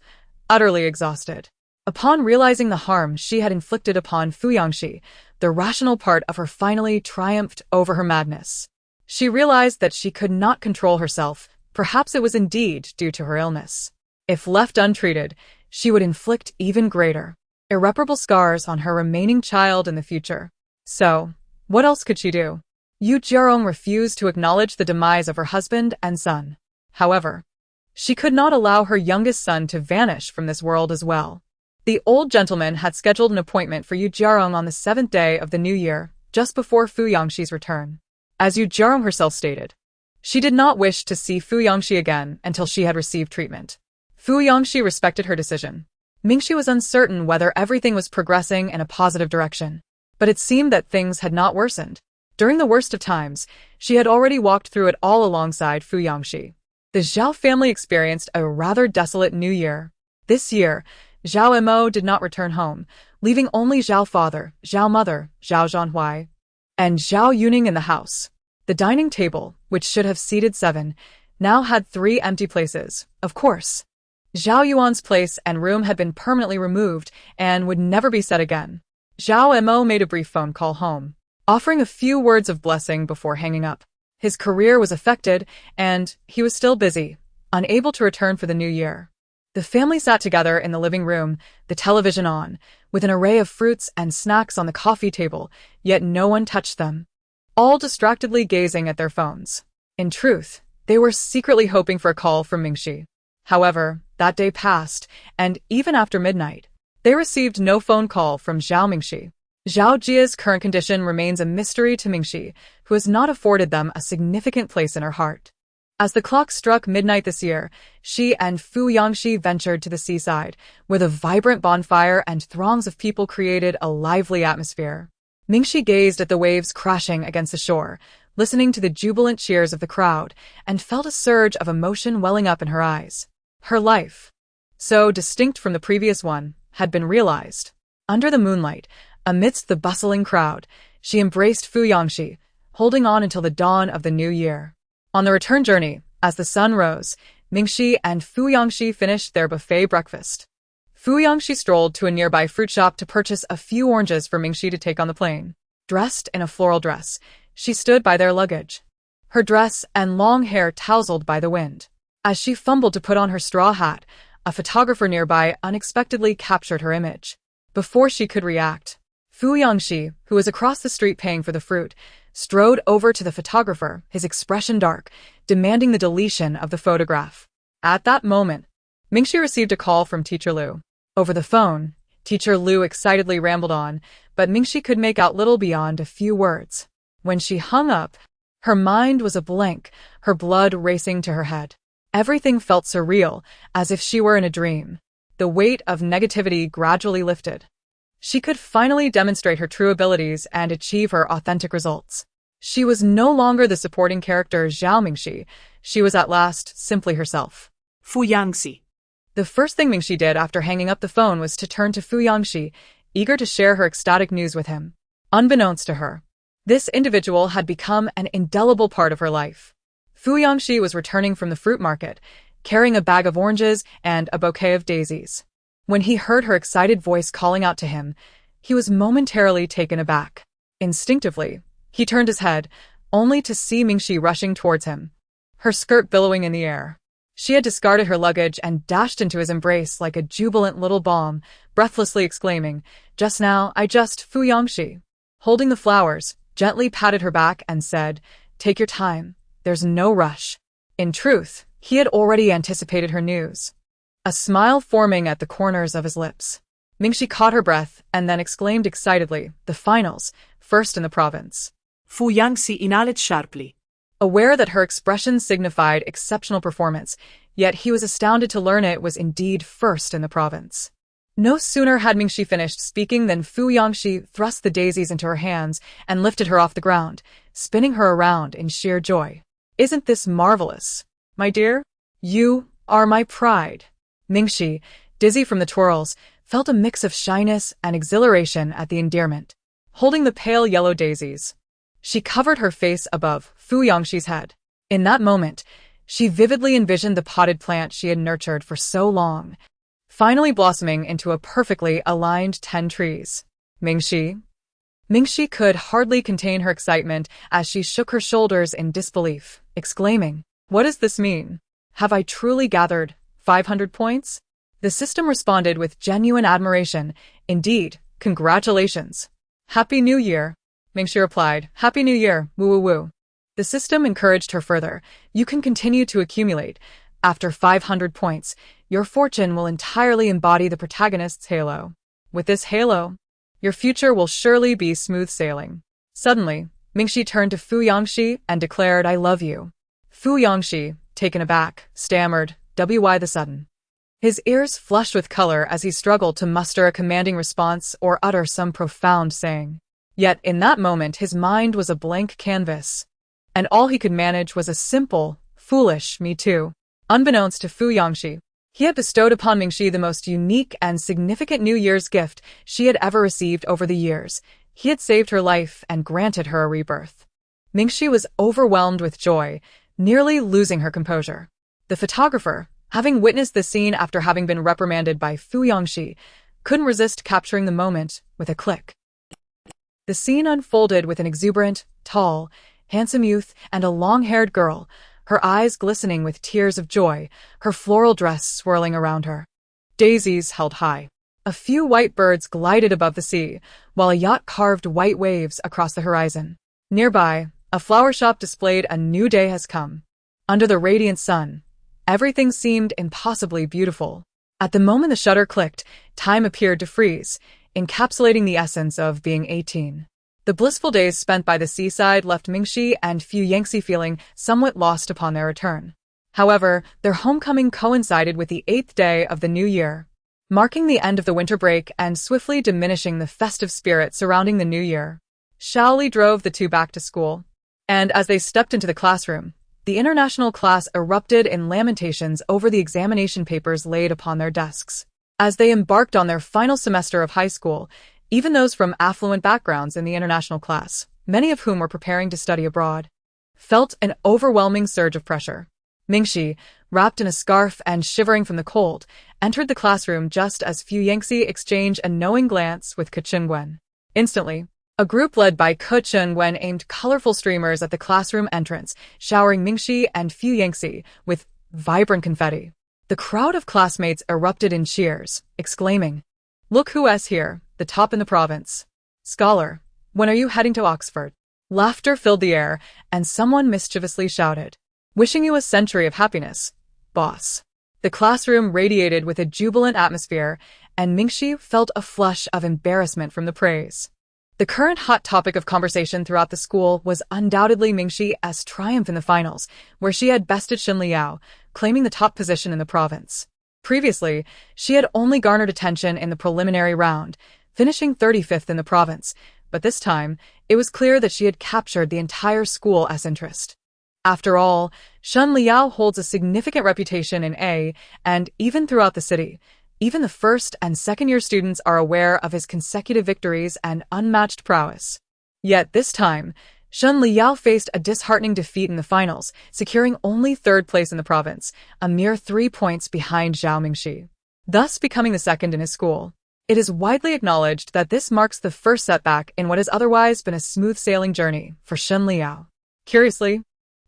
utterly exhausted. Upon realizing the harm she had inflicted upon Fu Yangxi, the rational part of her finally triumphed over her madness. She realized that she could not control herself. Perhaps it was indeed due to her illness. If left untreated, she would inflict even greater, irreparable scars on her remaining child in the future. So, what else could she do? Yu Jiarong refused to acknowledge the demise of her husband and son. However, she could not allow her youngest son to vanish from this world as well. The old gentleman had scheduled an appointment for Yu Jiarong on the 7th day of the new year, just before Fu Yangxi's return. As Yu Jiarong herself stated, she did not wish to see Fu Yangxi again until she had received treatment. Fu Yangxi respected her decision. Mingxi was uncertain whether everything was progressing in a positive direction, but it seemed that things had not worsened. During the worst of times, she had already walked through it all alongside Fu Yangxi. The Zhao family experienced a rather desolate new year. This year, Zhao Mo did not return home, leaving only Zhao father, Zhao mother, Zhao Zhanhui, and Zhao Yuning in the house. The dining table, which should have seated 7, now had 3 empty places. Of course, Zhao Yuan's place and room had been permanently removed and would never be set again. Zhao Mo made a brief phone call home, offering a few words of blessing before hanging up. His career was affected, and he was still busy, unable to return for the new year. The family sat together in the living room, the television on, with an array of fruits and snacks on the coffee table, yet no one touched them, all distractedly gazing at their phones. In truth, they were secretly hoping for a call from Mingxi. However, that day passed, and even after midnight, they received no phone call from Zhao Mingxi. Zhao Jia's current condition remains a mystery to Mingxi, who has not afforded them a significant place in her heart. As the clock struck midnight this year, she and Fu Yangxi ventured to the seaside, where the vibrant bonfire and throngs of people created a lively atmosphere. Mingxi gazed at the waves crashing against the shore, listening to the jubilant cheers of the crowd, and felt a surge of emotion welling up in her eyes. Her life, so distinct from the previous one, had been realized. Under the moonlight, amidst the bustling crowd, she embraced Fuyangxi, holding on until the dawn of the new year. On the return journey, as the sun rose, Mingxi and Fuyangxi finished their buffet breakfast. Fuyangxi strolled to a nearby fruit shop to purchase a few oranges for Mingxi to take on the plane. Dressed in a floral dress, she stood by their luggage. Her dress and long hair tousled by the wind. As she fumbled to put on her straw hat, a photographer nearby unexpectedly captured her image. Before she could react, Fuyangxi, who was across the street paying for the fruit, strode over to the photographer, his expression dark, demanding the deletion of the photograph. At that moment, Mingxi received a call from Teacher Liu. Over the phone, Teacher Liu excitedly rambled on, but Mingxi could make out little beyond a few words. When she hung up, her mind was a blank, her blood racing to her head. Everything felt surreal, as if she were in a dream. The weight of negativity gradually lifted. She could finally demonstrate her true abilities and achieve her authentic results. She was no longer the supporting character Zhao Mingxi. She was at last simply herself. Fuyangxi. The first thing Mingxi did after hanging up the phone was to turn to Fuyangxi, eager to share her ecstatic news with him. Unbeknownst to her, this individual had become an indelible part of her life. Fuyangxi was returning from the fruit market, carrying a bag of oranges and a bouquet of daisies. When he heard her excited voice calling out to him, he was momentarily taken aback. Instinctively, he turned his head, only to see Mingxi rushing towards him, her skirt billowing in the air. She had discarded her luggage and dashed into his embrace like a jubilant little bomb, breathlessly exclaiming, "Just now, Fuyangxi," holding the flowers, gently patted her back and said, "Take your time, there's no rush." In truth, he had already anticipated her news, a smile forming at the corners of his lips. Mingxi caught her breath and then exclaimed excitedly, "The finals, first in the province." Fuyangxi inhaled sharply. Aware that her expression signified exceptional performance, yet he was astounded to learn it was indeed first in the province. No sooner had Mingxi finished speaking than Fuyangxi thrust the daisies into her hands and lifted her off the ground, spinning her around in sheer joy. "Isn't this marvelous, my dear? You are my pride." Mingxi, dizzy from the twirls, felt a mix of shyness and exhilaration at the endearment. Holding the pale yellow daisies, she covered her face above Fuyangxi's head. In that moment, she vividly envisioned the potted plant she had nurtured for so long, finally blossoming into a perfectly aligned 10 trees. Mingxi could hardly contain her excitement as she shook her shoulders in disbelief, exclaiming, "What does this mean? Have I truly gathered 500 points?" The system responded with genuine admiration. "Indeed, congratulations. Happy New Year." Mingxi replied, "Happy New Year, woo woo woo." The system encouraged her further. "You can continue to accumulate. After 500 points, your fortune will entirely embody the protagonist's halo. With this halo, your future will surely be smooth sailing." Suddenly, Mingxi turned to Fuyangxi and declared, "I love you." Fuyangxi, taken aback, stammered, "Why the sudden?" His ears flushed with color as he struggled to muster a commanding response or utter some profound saying. Yet in that moment his mind was a blank canvas, and all he could manage was a simple, foolish "me too." Unbeknownst to Fuyangxi, he had bestowed upon Mingxi the most unique and significant New Year's gift she had ever received over the years. He had saved her life and granted her a rebirth. Mingxi was overwhelmed with joy, nearly losing her composure. The photographer, having witnessed the scene after having been reprimanded by Fuyangxi, couldn't resist capturing the moment with a click. The scene unfolded with an exuberant, tall, handsome youth and a long-haired girl, her eyes glistening with tears of joy, her floral dress swirling around her. Daisies held high. A few white birds glided above the sea, while a yacht carved white waves across the horizon. Nearby, a flower shop displayed "A new day has come." Under the radiant sun, everything seemed impossibly beautiful. At the moment the shutter clicked, time appeared to freeze, encapsulating the essence of being 18. The blissful days spent by the seaside left Mingxi and Fuyangxi feeling somewhat lost upon their return. However, their homecoming coincided with the 8th day of the new year, marking the end of the winter break and swiftly diminishing the festive spirit surrounding the new year. Shaoli drove the two back to school. And as they stepped into the classroom, the international class erupted in lamentations over the examination papers laid upon their desks. As they embarked on their final semester of high school, even those from affluent backgrounds in the international class, many of whom were preparing to study abroad, felt an overwhelming surge of pressure. Mingxi, wrapped in a scarf and shivering from the cold, entered the classroom just as fiancé exchanged a knowing glance with Ke. Instantly, a group led by Ke aimed colorful streamers at the classroom entrance, showering Mingxi and fiancé with vibrant confetti. The crowd of classmates erupted in cheers, exclaiming, "Look who's here, the top in the province. Scholar, when are you heading to Oxford?" Laughter filled the air, and someone mischievously shouted, "Wishing you a century of happiness, boss." The classroom radiated with a jubilant atmosphere, and Mingxi felt a flush of embarrassment from the praise. The current hot topic of conversation throughout the school was undoubtedly Mingxi's triumph in the finals, where she had bested Shen Liao, claiming the top position in the province. Previously, she had only garnered attention in the preliminary round, finishing 35th in the province, but this time, it was clear that she had captured the entire school's interest. After all, Shen Liao holds a significant reputation in A, and even throughout the city, even the first and second-year students are aware of his consecutive victories and unmatched prowess. Yet this time, Shen Liao faced a disheartening defeat in the finals, securing only third place in the province, a mere 3 points behind Zhao Mingxi, thus becoming the second in his school. It is widely acknowledged that this marks the first setback in what has otherwise been a smooth-sailing journey for Shen Liao. Curiously,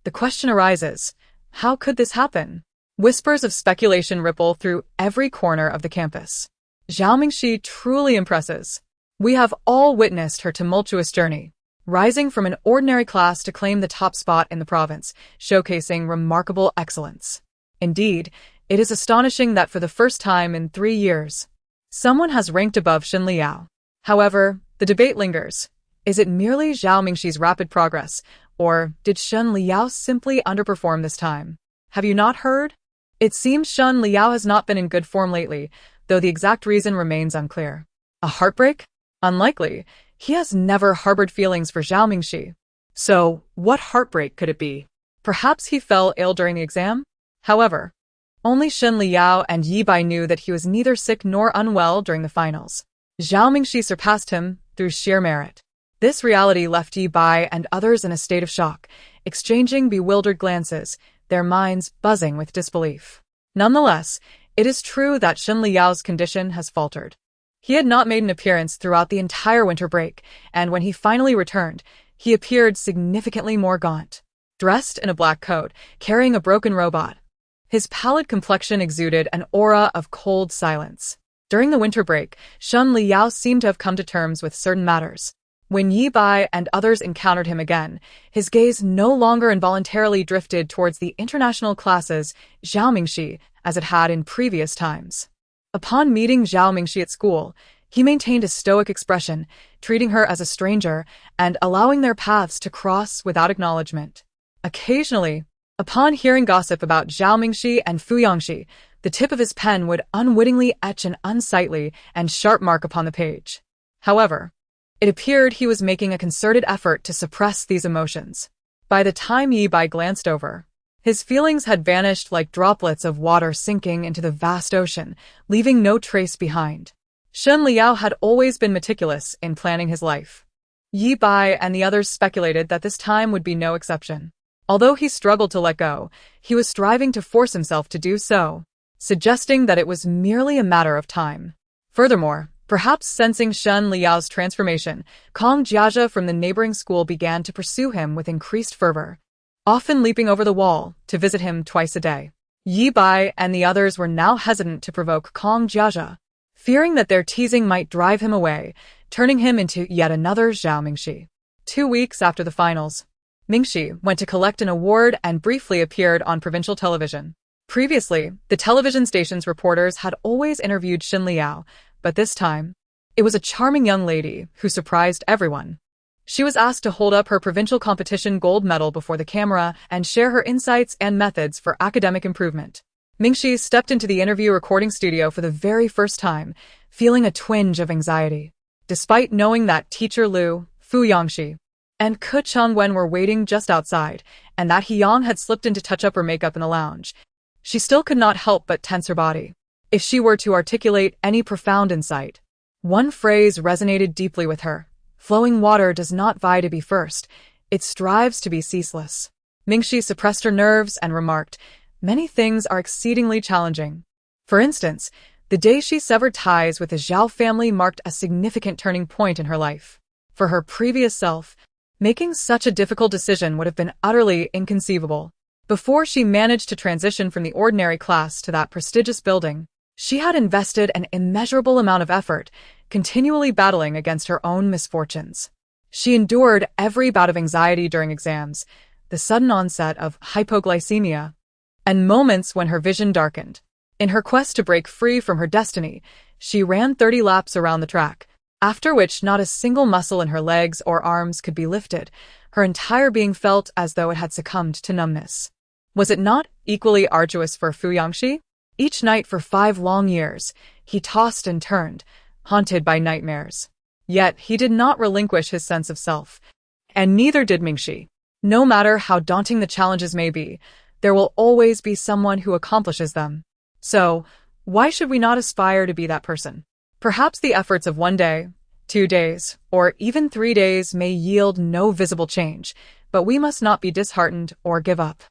the question arises, how could this happen? Whispers of speculation ripple through every corner of the campus. Zhao Mingxi truly impresses. We have all witnessed her tumultuous journey, rising from an ordinary class to claim the top spot in the province, showcasing remarkable excellence. Indeed, it is astonishing that for the first time in 3 years, someone has ranked above Shen Liao. However, the debate lingers. Is it merely Zhao Mingxi's rapid progress, or did Shen Liao simply underperform this time? Have you not heard? It seems Shen Liao has not been in good form lately, though the exact reason remains unclear. A heartbreak? Unlikely. He has never harbored feelings for Zhao Mingxi. So, what heartbreak could it be? Perhaps he fell ill during the exam? However, only Shen Liao and Yi Bai knew that he was neither sick nor unwell during the finals. Zhao Mingxi surpassed him through sheer merit. This reality left Yi Bai and others in a state of shock, exchanging bewildered glances, their minds buzzing with disbelief. Nonetheless, it is true that Shen Liao's condition has faltered. He had not made an appearance throughout the entire winter break, and when he finally returned, he appeared significantly more gaunt. Dressed in a black coat, carrying a broken robot, his pallid complexion exuded an aura of cold silence. During the winter break, Shen Liao seemed to have come to terms with certain matters. When Yi Bai and others encountered him again, his gaze no longer involuntarily drifted towards the international classes Zhao Mingxi as it had in previous times. Upon meeting Zhao Mingxi at school, he maintained a stoic expression, treating her as a stranger and allowing their paths to cross without acknowledgement. Occasionally, upon hearing gossip about Zhao Mingxi and fiancé, the tip of his pen would unwittingly etch an unsightly and sharp mark upon the page. However, it appeared he was making a concerted effort to suppress these emotions. By the time Yi Bai glanced over, his feelings had vanished like droplets of water sinking into the vast ocean, leaving no trace behind. Shen Liao had always been meticulous in planning his life. Yi Bai and the others speculated that this time would be no exception. Although he struggled to let go, he was striving to force himself to do so, suggesting that it was merely a matter of time. Furthermore, perhaps sensing Shen Liao's transformation, Kong Jiajia from the neighboring school began to pursue him with increased fervor, often leaping over the wall to visit him twice a day. Yi Bai and the others were now hesitant to provoke Kong Jiajia, fearing that their teasing might drive him away, turning him into yet another Zhao Mingxi. 2 weeks after the finals, Mingxi went to collect an award and briefly appeared on provincial television. Previously, the television station's reporters had always interviewed Shen Liao, but this time, it was a charming young lady who surprised everyone. She was asked to hold up her provincial competition gold medal before the camera and share her insights and methods for academic improvement. Mingxi stepped into the interview recording studio for the very first time, feeling a twinge of anxiety. Despite knowing that Teacher Liu, Yangxi and Ke Changwen were waiting just outside, and that Yang had slipped in to touch up her makeup in the lounge. She still could not help but tense her body. If she were to articulate any profound insight, one phrase resonated deeply with her. Flowing water does not vie to be first, it strives to be ceaseless. Mingxi suppressed her nerves and remarked, "Many things are exceedingly challenging." For instance, the day she severed ties with the Zhao family marked a significant turning point in her life. For her previous self, making such a difficult decision would have been utterly inconceivable. Before she managed to transition from the ordinary class to that prestigious building, she had invested an immeasurable amount of effort, continually battling against her own misfortunes. She endured every bout of anxiety during exams, the sudden onset of hypoglycemia, and moments when her vision darkened. In her quest to break free from her destiny, she ran 30 laps around the track, after which not a single muscle in her legs or arms could be lifted. Her entire being felt as though it had succumbed to numbness. Was it not equally arduous for Yangxi? Each night for 5 long years, he tossed and turned, haunted by nightmares. Yet he did not relinquish his sense of self, and neither did Mingxi. No matter how daunting the challenges may be, there will always be someone who accomplishes them. So, why should we not aspire to be that person? Perhaps the efforts of 1 day, 2 days, or even 3 days may yield no visible change, but we must not be disheartened or give up.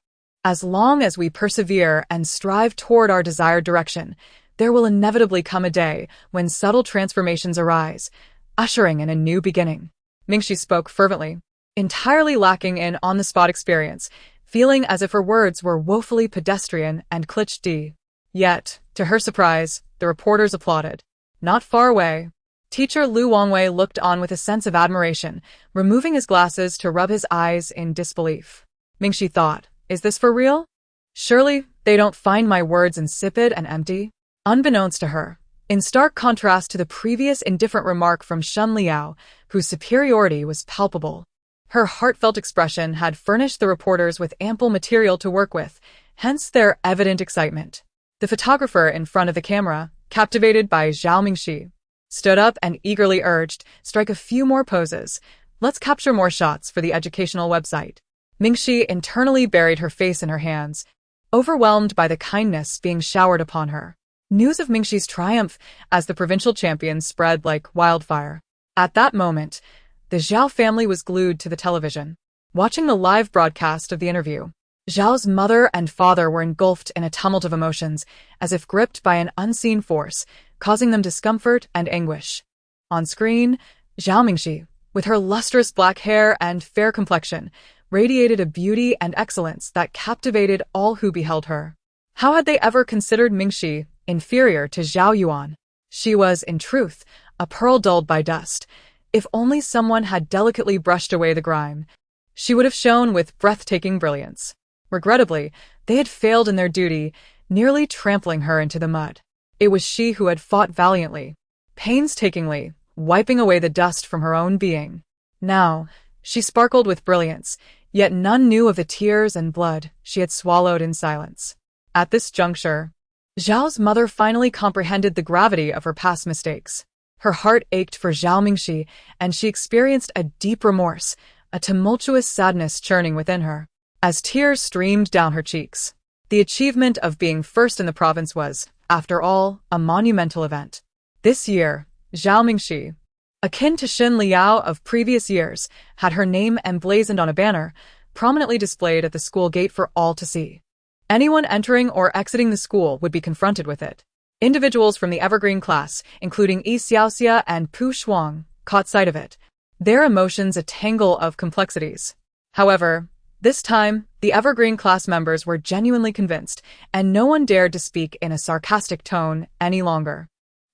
As long as we persevere and strive toward our desired direction, there will inevitably come a day when subtle transformations arise, ushering in a new beginning. Mingxi spoke fervently, entirely lacking in on-the-spot experience, feeling as if her words were woefully pedestrian and cliché. Yet, to her surprise, the reporters applauded. Not far away, teacher Lu Wangwei looked on with a sense of admiration, removing his glasses to rub his eyes in disbelief. Mingxi thought, "Is this for real? Surely they don't find my words insipid and empty?" Unbeknownst to her, in stark contrast to the previous indifferent remark from Shen Liao, whose superiority was palpable, her heartfelt expression had furnished the reporters with ample material to work with, hence their evident excitement. The photographer in front of the camera, captivated by Zhao Mingxi, stood up and eagerly urged, "Strike a few more poses. Let's capture more shots for the educational website." Mingxi internally buried her face in her hands, overwhelmed by the kindness being showered upon her. News of Mingxi's triumph as the provincial champion spread like wildfire. At that moment, the Zhao family was glued to the television, watching the live broadcast of the interview. Zhao's mother and father were engulfed in a tumult of emotions, as if gripped by an unseen force, causing them discomfort and anguish. On screen, Zhao Mingxi, with her lustrous black hair and fair complexion, radiated a beauty and excellence that captivated all who beheld her. How had they ever considered Mingxi inferior to Zhao Yuan? She was, in truth, a pearl dulled by dust. If only someone had delicately brushed away the grime, she would have shone with breathtaking brilliance. Regrettably, they had failed in their duty, nearly trampling her into the mud. It was she who had fought valiantly, painstakingly, wiping away the dust from her own being. Now, she sparkled with brilliance, yet none knew of the tears and blood she had swallowed in silence. At this juncture, Zhao's mother finally comprehended the gravity of her past mistakes. Her heart ached for Zhao Mingxi, and she experienced a deep remorse, a tumultuous sadness churning within her. As tears streamed down her cheeks, the achievement of being first in the province was, after all, a monumental event. This year, Zhao Mingxi, akin to Shen Liao of previous years, had her name emblazoned on a banner, prominently displayed at the school gate for all to see. Anyone entering or exiting the school would be confronted with it. Individuals from the Evergreen class, including Yi Xiaoxia and Pu Shuang, caught sight of it, their emotions a tangle of complexities. However, this time, the Evergreen class members were genuinely convinced, and no one dared to speak in a sarcastic tone any longer.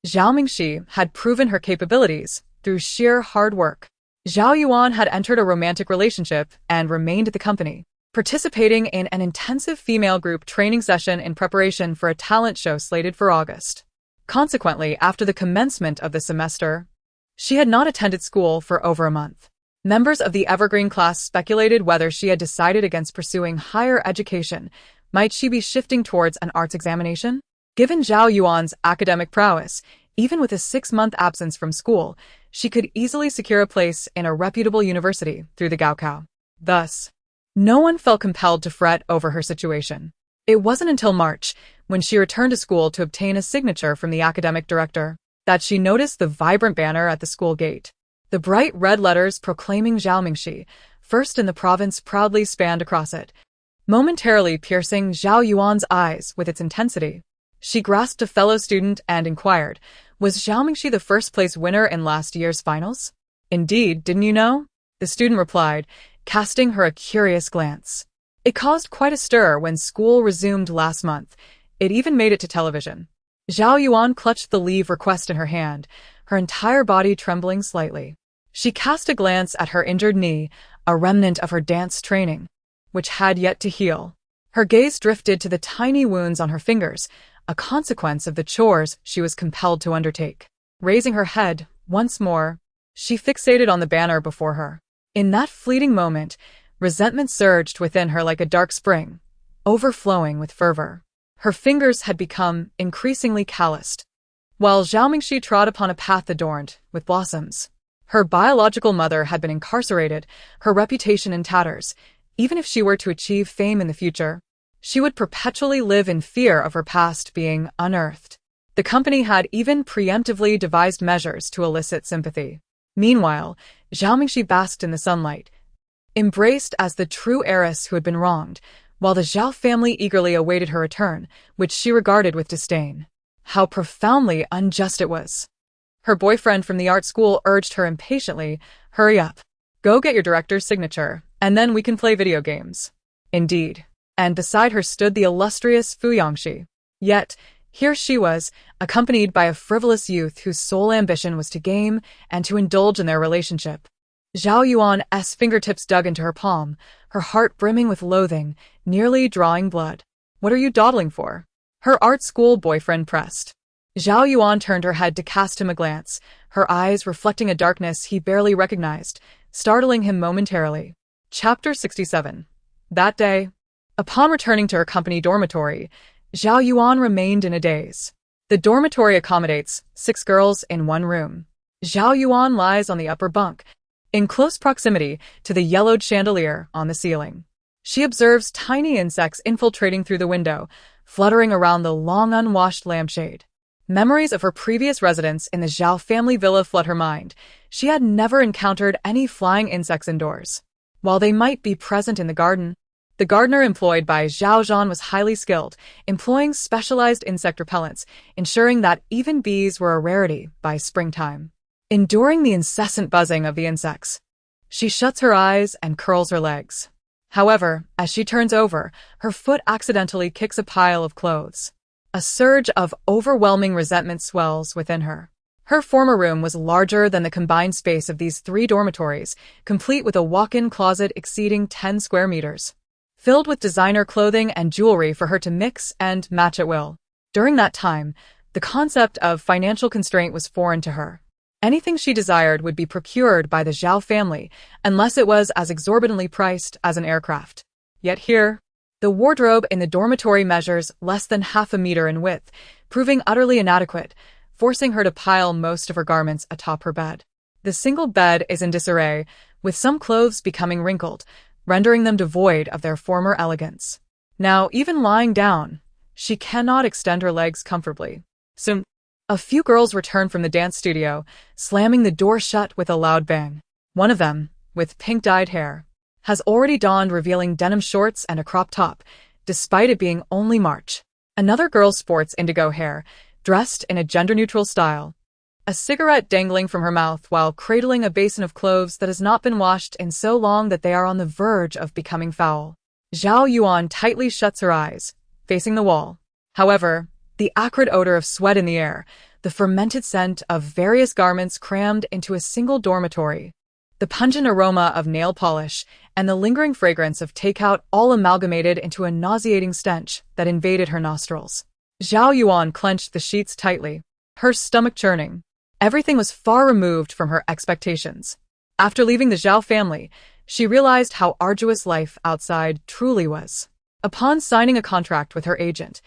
Zhao Mingxi had proven her capabilities through sheer hard work. Zhao Yuan had entered a romantic relationship and remained at the company, participating in an intensive female group training session in preparation for a talent show slated for August. Consequently, after the commencement of the semester, she had not attended school for over a month. Members of the Evergreen class speculated whether she had decided against pursuing higher education. Might she be shifting towards an arts examination? Given Zhao Yuan's academic prowess, even with a 6-month absence from school, she could easily secure a place in a reputable university through the Gaokao. Thus, no one felt compelled to fret over her situation. It wasn't until March, when she returned to school to obtain a signature from the academic director, that she noticed the vibrant banner at the school gate. The bright red letters proclaiming Zhao Mingxi, first in the province, proudly spanned across it, momentarily piercing Zhao Yuan's eyes with its intensity. She grasped a fellow student and inquired, "Was Zhao Mingxi the first-place winner in last year's finals?" "Indeed, didn't you know?" the student replied, casting her a curious glance. It caused quite a stir when school resumed last month. It even made it to television. Zhao Yuan clutched the leave request in her hand, her entire body trembling slightly. She cast a glance at her injured knee, a remnant of her dance training, which had yet to heal. Her gaze drifted to the tiny wounds on her fingers, a consequence of the chores she was compelled to undertake. Raising her head, once more, she fixated on the banner before her. In that fleeting moment, resentment surged within her like a dark spring, overflowing with fervor. Her fingers had become increasingly calloused, while Zhao Mingxi trod upon a path adorned with blossoms. Her biological mother had been incarcerated, her reputation in tatters. Even if she were to achieve fame in the future, she would perpetually live in fear of her past being unearthed. The company had even preemptively devised measures to elicit sympathy. Meanwhile, Zhao Mingxi basked in the sunlight, embraced as the true heiress who had been wronged, while the Zhao family eagerly awaited her return, which she regarded with disdain. How profoundly unjust it was. Her boyfriend from the art school urged her impatiently, "Hurry up. Go get your director's signature, and then we can play video games." Indeed. And beside her stood the illustrious fiancé. Yet, here she was, accompanied by a frivolous youth whose sole ambition was to game and to indulge in their relationship. Zhao Yuan's fingertips dug into her palm, her heart brimming with loathing, nearly drawing blood. "What are you dawdling for?" her art school boyfriend pressed. Zhao Yuan turned her head to cast him a glance, her eyes reflecting a darkness he barely recognized, startling him momentarily. Chapter 67. That day, upon returning to her company dormitory, Zhao Yuan remained in a daze. The dormitory accommodates 6 girls in one room. Zhao Yuan lies on the upper bunk, in close proximity to the yellowed chandelier on the ceiling. She observes tiny insects infiltrating through the window, fluttering around the long unwashed lampshade. Memories of her previous residence in the Zhao family villa flood her mind. She had never encountered any flying insects indoors. While they might be present in the garden, the gardener employed by Zhao Zhan was highly skilled, employing specialized insect repellents, ensuring that even bees were a rarity by springtime. Enduring the incessant buzzing of the insects, she shuts her eyes and curls her legs. However, as she turns over, her foot accidentally kicks a pile of clothes. A surge of overwhelming resentment swells within her. Her former room was larger than the combined space of these 3 dormitories, complete with a walk-in closet exceeding 10 square meters, filled with designer clothing and jewelry for her to mix and match at will. During that time, the concept of financial constraint was foreign to her. Anything she desired would be procured by the Zhao family, unless it was as exorbitantly priced as an aircraft. Yet here, the wardrobe in the dormitory measures less than half a meter in width, proving utterly inadequate, forcing her to pile most of her garments atop her bed. The single bed is in disarray, with some clothes becoming wrinkled, rendering them devoid of their former elegance. Now, even lying down, she cannot extend her legs comfortably. Soon, a few girls return from the dance studio, slamming the door shut with a loud bang. One of them, with pink-dyed hair, has already donned revealing denim shorts and a crop top, despite it being only March. Another girl sports indigo hair, dressed in a gender-neutral style, a cigarette dangling from her mouth while cradling a basin of clothes that has not been washed in so long that they are on the verge of becoming foul. Zhao Yuan tightly shuts her eyes, facing the wall. However, the acrid odor of sweat in the air, the fermented scent of various garments crammed into a single dormitory, the pungent aroma of nail polish, and the lingering fragrance of takeout all amalgamated into a nauseating stench that invaded her nostrils. Zhao Yuan clenched the sheets tightly, her stomach churning. Everything was far removed from her expectations. After leaving the Zhao family, she realized how arduous life outside truly was. Upon signing a contract with her agent,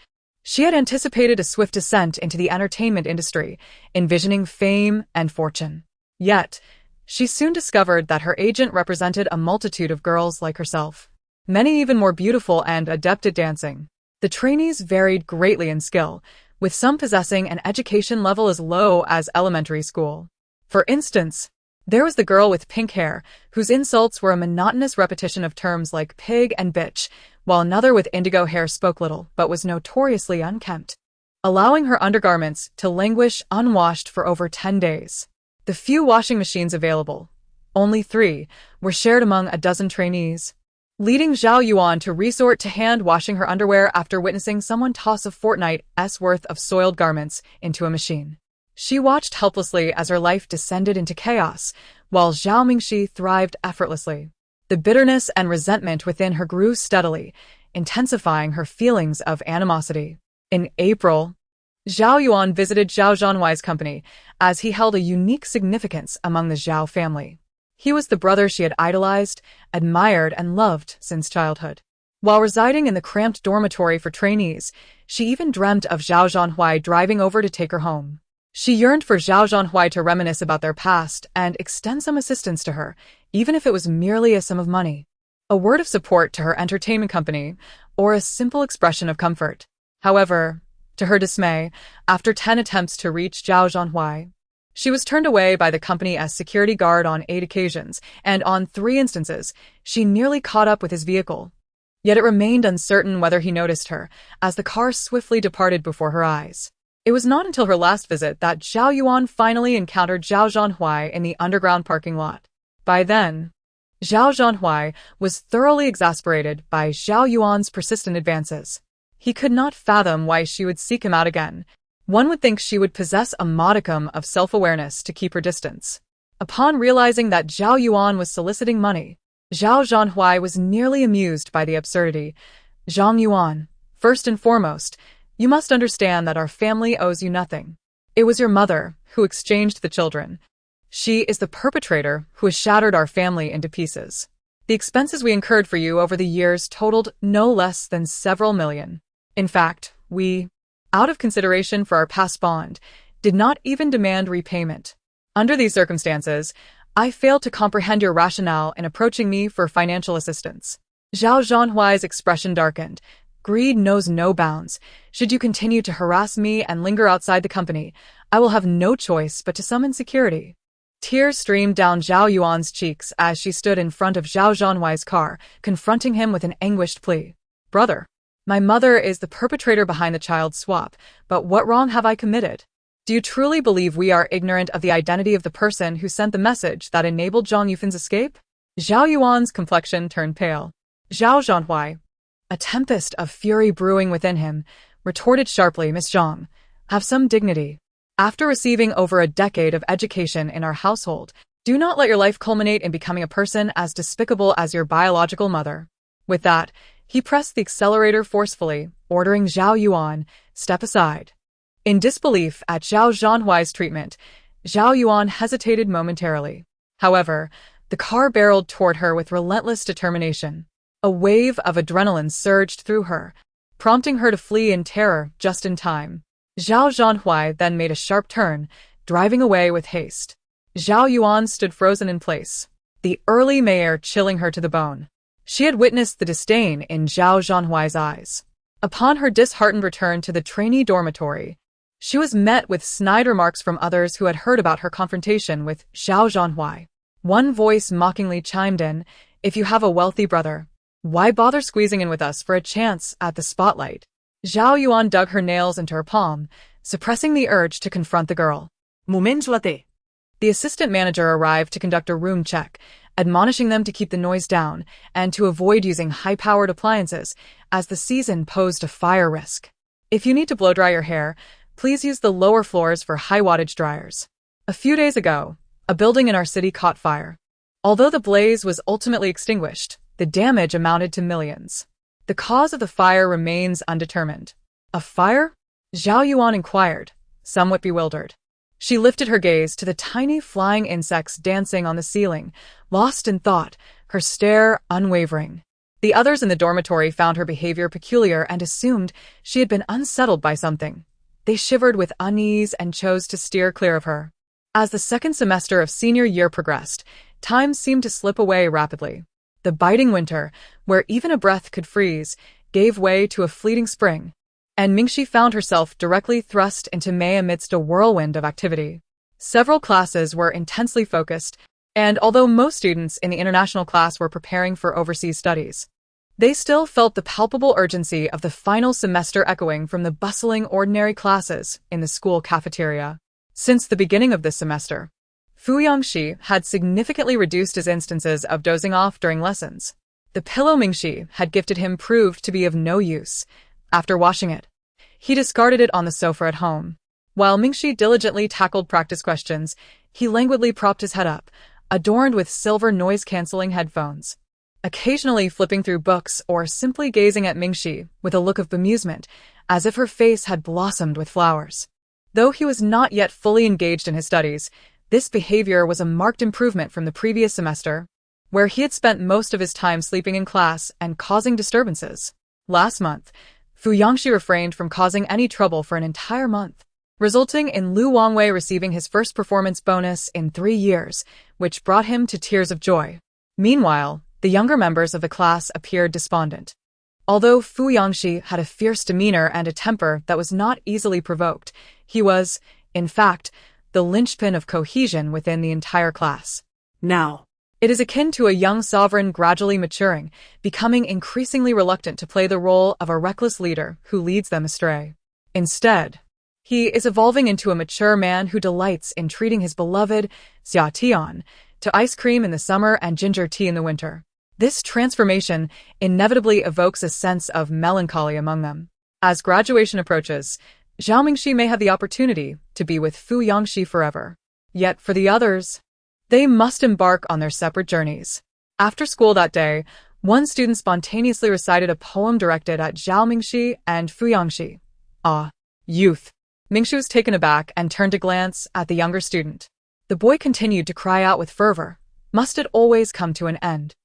she had anticipated a swift descent into the entertainment industry, envisioning fame and fortune. Yet, she soon discovered that her agent represented a multitude of girls like herself, many even more beautiful and adept at dancing. The trainees varied greatly in skill, with some possessing an education level as low as elementary school. For instance, there was the girl with pink hair, whose insults were a monotonous repetition of terms like pig and bitch, while another with indigo hair spoke little but was notoriously unkempt, allowing her undergarments to languish unwashed for over 10 days. The few washing machines available, only 3, were shared among a dozen trainees, leading Zhao Yuan to resort to hand-washing her underwear after witnessing someone toss a fortnight's worth of soiled garments into a machine. She watched helplessly as her life descended into chaos, while Zhao Mingxi thrived effortlessly. The bitterness and resentment within her grew steadily, intensifying her feelings of animosity. In April, Zhao Yuan visited Zhao Zhanhuai's company, as he held a unique significance among the Zhao family. He was the brother she had idolized, admired, and loved since childhood. While residing in the cramped dormitory for trainees, she even dreamt of Zhao Zhanhuai driving over to take her home. She yearned for Zhao Zhanhuai to reminisce about their past and extend some assistance to her, even if it was merely a sum of money, a word of support to her entertainment company, or a simple expression of comfort. However, to her dismay, after 10 attempts to reach Zhao Zhanhuai, she was turned away by the company as security guard on 8 occasions, and on 3 instances, she nearly caught up with his vehicle. Yet it remained uncertain whether he noticed her, as the car swiftly departed before her eyes. It was not until her last visit that Zhao Yuan finally encountered Zhao Zhanhuai in the underground parking lot. By then, Zhao Zhanhuai was thoroughly exasperated by Zhao Yuan's persistent advances. He could not fathom why she would seek him out again. One would think she would possess a modicum of self-awareness to keep her distance. Upon realizing that Zhao Yuan was soliciting money, Zhao Zhanhuai was nearly amused by the absurdity. "Zhang Yuan, first and foremost, you must understand that our family owes you nothing. It was your mother who exchanged the children. She is the perpetrator who has shattered our family into pieces. The expenses we incurred for you over the years totaled no less than several million. In fact, we, out of consideration for our past bond, did not even demand repayment. Under these circumstances, I failed to comprehend your rationale in approaching me for financial assistance." Zhao Zhanhuai's expression darkened. "Greed knows no bounds. Should you continue to harass me and linger outside the company, I will have no choice but to summon security." Tears streamed down Zhao Yuan's cheeks as she stood in front of Zhao Zhanhuai's car, confronting him with an anguished plea. "Brother, my mother is the perpetrator behind the child swap, but what wrong have I committed? Do you truly believe we are ignorant of the identity of the person who sent the message that enabled Zhang Yufan's escape?" Zhao Yuan's complexion turned pale. Zhao Zhanhuai, a tempest of fury brewing within him, retorted sharply, "Miss Zhang, have some dignity. After receiving over a decade of education in our household, do not let your life culminate in becoming a person as despicable as your biological mother." With that, he pressed the accelerator forcefully, ordering Zhao Yuan, "Step aside." In disbelief at Zhao Zhanhuai's treatment, Zhao Yuan hesitated momentarily. However, the car barreled toward her with relentless determination. A wave of adrenaline surged through her, prompting her to flee in terror just in time. Zhao Zhanhuai then made a sharp turn, driving away with haste. Zhao Yuan stood frozen in place, the early May air chilling her to the bone. She had witnessed the disdain in Zhao Zhanhuai's eyes. Upon her disheartened return to the trainee dormitory, she was met with snide remarks from others who had heard about her confrontation with Zhao Zhanhuai. One voice mockingly chimed in, "If you have a wealthy brother, why bother squeezing in with us for a chance at the spotlight?" Zhao Yuan dug her nails into her palm, suppressing the urge to confront the girl. "Mumenzlate." The assistant manager arrived to conduct a room check, admonishing them to keep the noise down and to avoid using high-powered appliances, as the season posed a fire risk. "If you need to blow-dry your hair, please use the lower floors for high-wattage dryers." A few days ago, a building in our city caught fire. Although the blaze was ultimately extinguished, the damage amounted to millions. The cause of the fire remains undetermined. "A fire?" Zhao Yuan inquired, somewhat bewildered. She lifted her gaze to the tiny flying insects dancing on the ceiling, lost in thought, her stare unwavering. The others in the dormitory found her behavior peculiar and assumed she had been unsettled by something. They shivered with unease and chose to steer clear of her. As the second semester of senior year progressed, time seemed to slip away rapidly. The biting winter, where even a breath could freeze, gave way to a fleeting spring, and Mingxi found herself directly thrust into May amidst a whirlwind of activity. Several classes were intensely focused, and although most students in the international class were preparing for overseas studies, they still felt the palpable urgency of the final semester echoing from the bustling ordinary classes in the school cafeteria. Since the beginning of this semester, Fuyangxi had significantly reduced his instances of dozing off during lessons. The pillow Mingxi had gifted him proved to be of no use. After washing it, he discarded it on the sofa at home. While Mingxi diligently tackled practice questions, he languidly propped his head up, adorned with silver noise-canceling headphones, occasionally flipping through books or simply gazing at Mingxi with a look of bemusement, as if her face had blossomed with flowers. Though he was not yet fully engaged in his studies, this behavior was a marked improvement from the previous semester, where he had spent most of his time sleeping in class and causing disturbances. Last month, Fuyangxi refrained from causing any trouble for an entire month, resulting in Lu Wangwei receiving his first performance bonus in 3 years, which brought him to tears of joy. Meanwhile, the younger members of the class appeared despondent. Although Fuyangxi had a fierce demeanor and a temper that was not easily provoked, he was, in fact, the linchpin of cohesion within the entire class. Now, it is akin to a young sovereign gradually maturing, becoming increasingly reluctant to play the role of a reckless leader who leads them astray. Instead, he is evolving into a mature man who delights in treating his beloved Xia Tian to ice cream in the summer and ginger tea in the winter. This transformation inevitably evokes a sense of melancholy among them. As graduation approaches, Zhao Mingxi may have the opportunity to be with Fuyangxi forever. Yet for the others, they must embark on their separate journeys. After school that day, one student spontaneously recited a poem directed at Zhao Mingxi and Fuyangxi. Ah, youth! Mingxi was taken aback and turned to glance at the younger student. The boy continued to cry out with fervor, "Must it always come to an end?"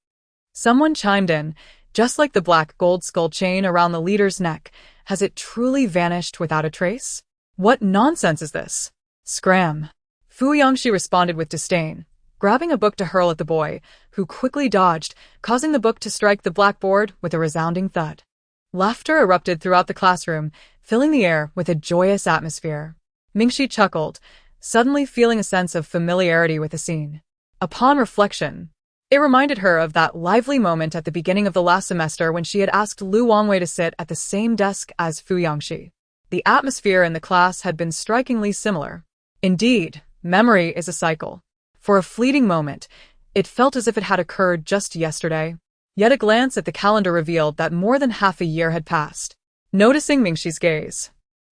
Someone chimed in, "Just like the black gold skull chain around the leader's neck, has it truly vanished without a trace? What nonsense is this? Scram!" Fuyangxi responded with disdain, grabbing a book to hurl at the boy, who quickly dodged, causing the book to strike the blackboard with a resounding thud. Laughter erupted throughout the classroom, filling the air with a joyous atmosphere. Mingxi chuckled, suddenly feeling a sense of familiarity with the scene. Upon reflection, it reminded her of that lively moment at the beginning of the last semester when she had asked Lu Wangwei to sit at the same desk as Fuyangxi. The atmosphere in the class had been strikingly similar. Indeed, memory is a cycle. For a fleeting moment, it felt as if it had occurred just yesterday. Yet a glance at the calendar revealed that more than half a year had passed. Noticing Mingxi's gaze,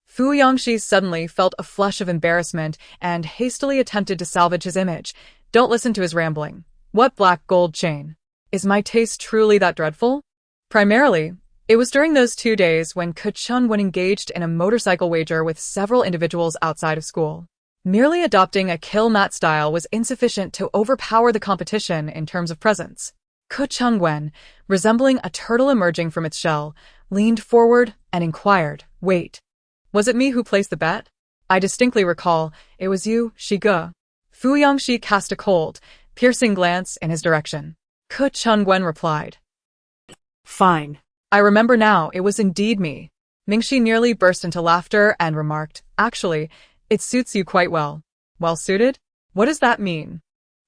Fuyangxi suddenly felt a flush of embarrassment and hastily attempted to salvage his image. "Don't listen to his rambling. What black gold chain? Is my taste truly that dreadful?" Primarily, it was during those 2 days when Kuchun when engaged in a motorcycle wager with several individuals outside of school. Merely adopting a kill mat style was insufficient to overpower the competition in terms of presence. Kuchun, resembling a turtle emerging from its shell, leaned forward and inquired, "Wait, was it me who placed the bet? I distinctly recall, it was you, Shiga." Fuyangxi cast a cold, piercing glance in his direction. Kuchun replied, fine. "I remember now, it was indeed me." Mingxi nearly burst into laughter and remarked, "Actually, it suits you quite well." "Well suited? What does that mean?"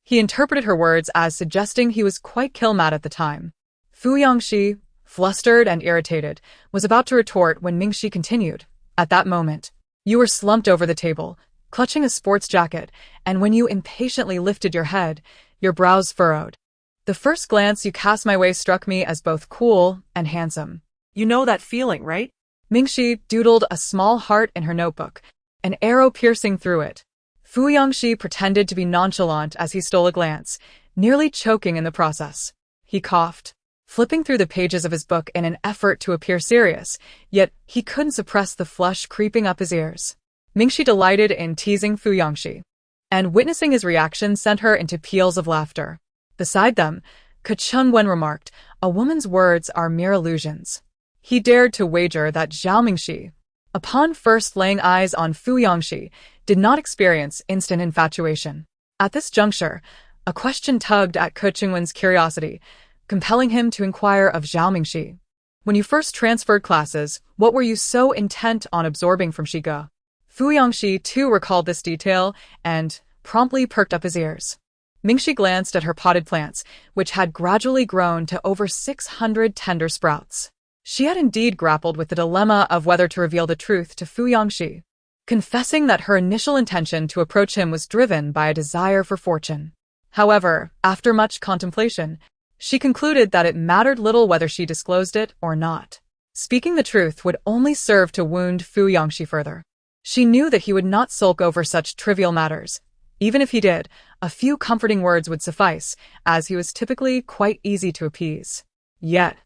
He interpreted her words as suggesting he was quite kill mad at the time. Fuyangxi, flustered and irritated, was about to retort when Mingxi continued, "At that moment, you were slumped over the table, clutching a sports jacket, and when you impatiently lifted your head, your brows furrowed. The first glance you cast my way struck me as both cool and handsome." You know that feeling, right? Mingxi doodled a small heart in her notebook, an arrow piercing through it. Fuyangxi pretended to be nonchalant as he stole a glance, nearly choking in the process. He coughed, flipping through the pages of his book in an effort to appear serious, yet he couldn't suppress the flush creeping up his ears. Mingxi delighted in teasing Fuyangxi, and witnessing his reaction sent her into peals of laughter. Beside them, Kuchun remarked, "A woman's words are mere illusions." He dared to wager that Zhao Mingxi Upon first laying eyes on Fu Yangxi, did not experience instant infatuation. At this juncture, a question tugged at Ke Qingwen's curiosity, compelling him to inquire of Zhao Mingxi. When you first transferred classes, what were you so intent on absorbing from Shiga? Fu Yangxi too recalled this detail and promptly perked up his ears. Mingxi glanced at her potted plants, which had gradually grown to over 600 tender sprouts. She had indeed grappled with the dilemma of whether to reveal the truth to Fu Yangxi, confessing that her initial intention to approach him was driven by a desire for fortune. However, after much contemplation, she concluded that it mattered little whether she disclosed it or not. Speaking the truth would only serve to wound Fu Yangxi further. She knew that he would not sulk over such trivial matters. Even if he did, a few comforting words would suffice, as he was typically quite easy to appease. Yet,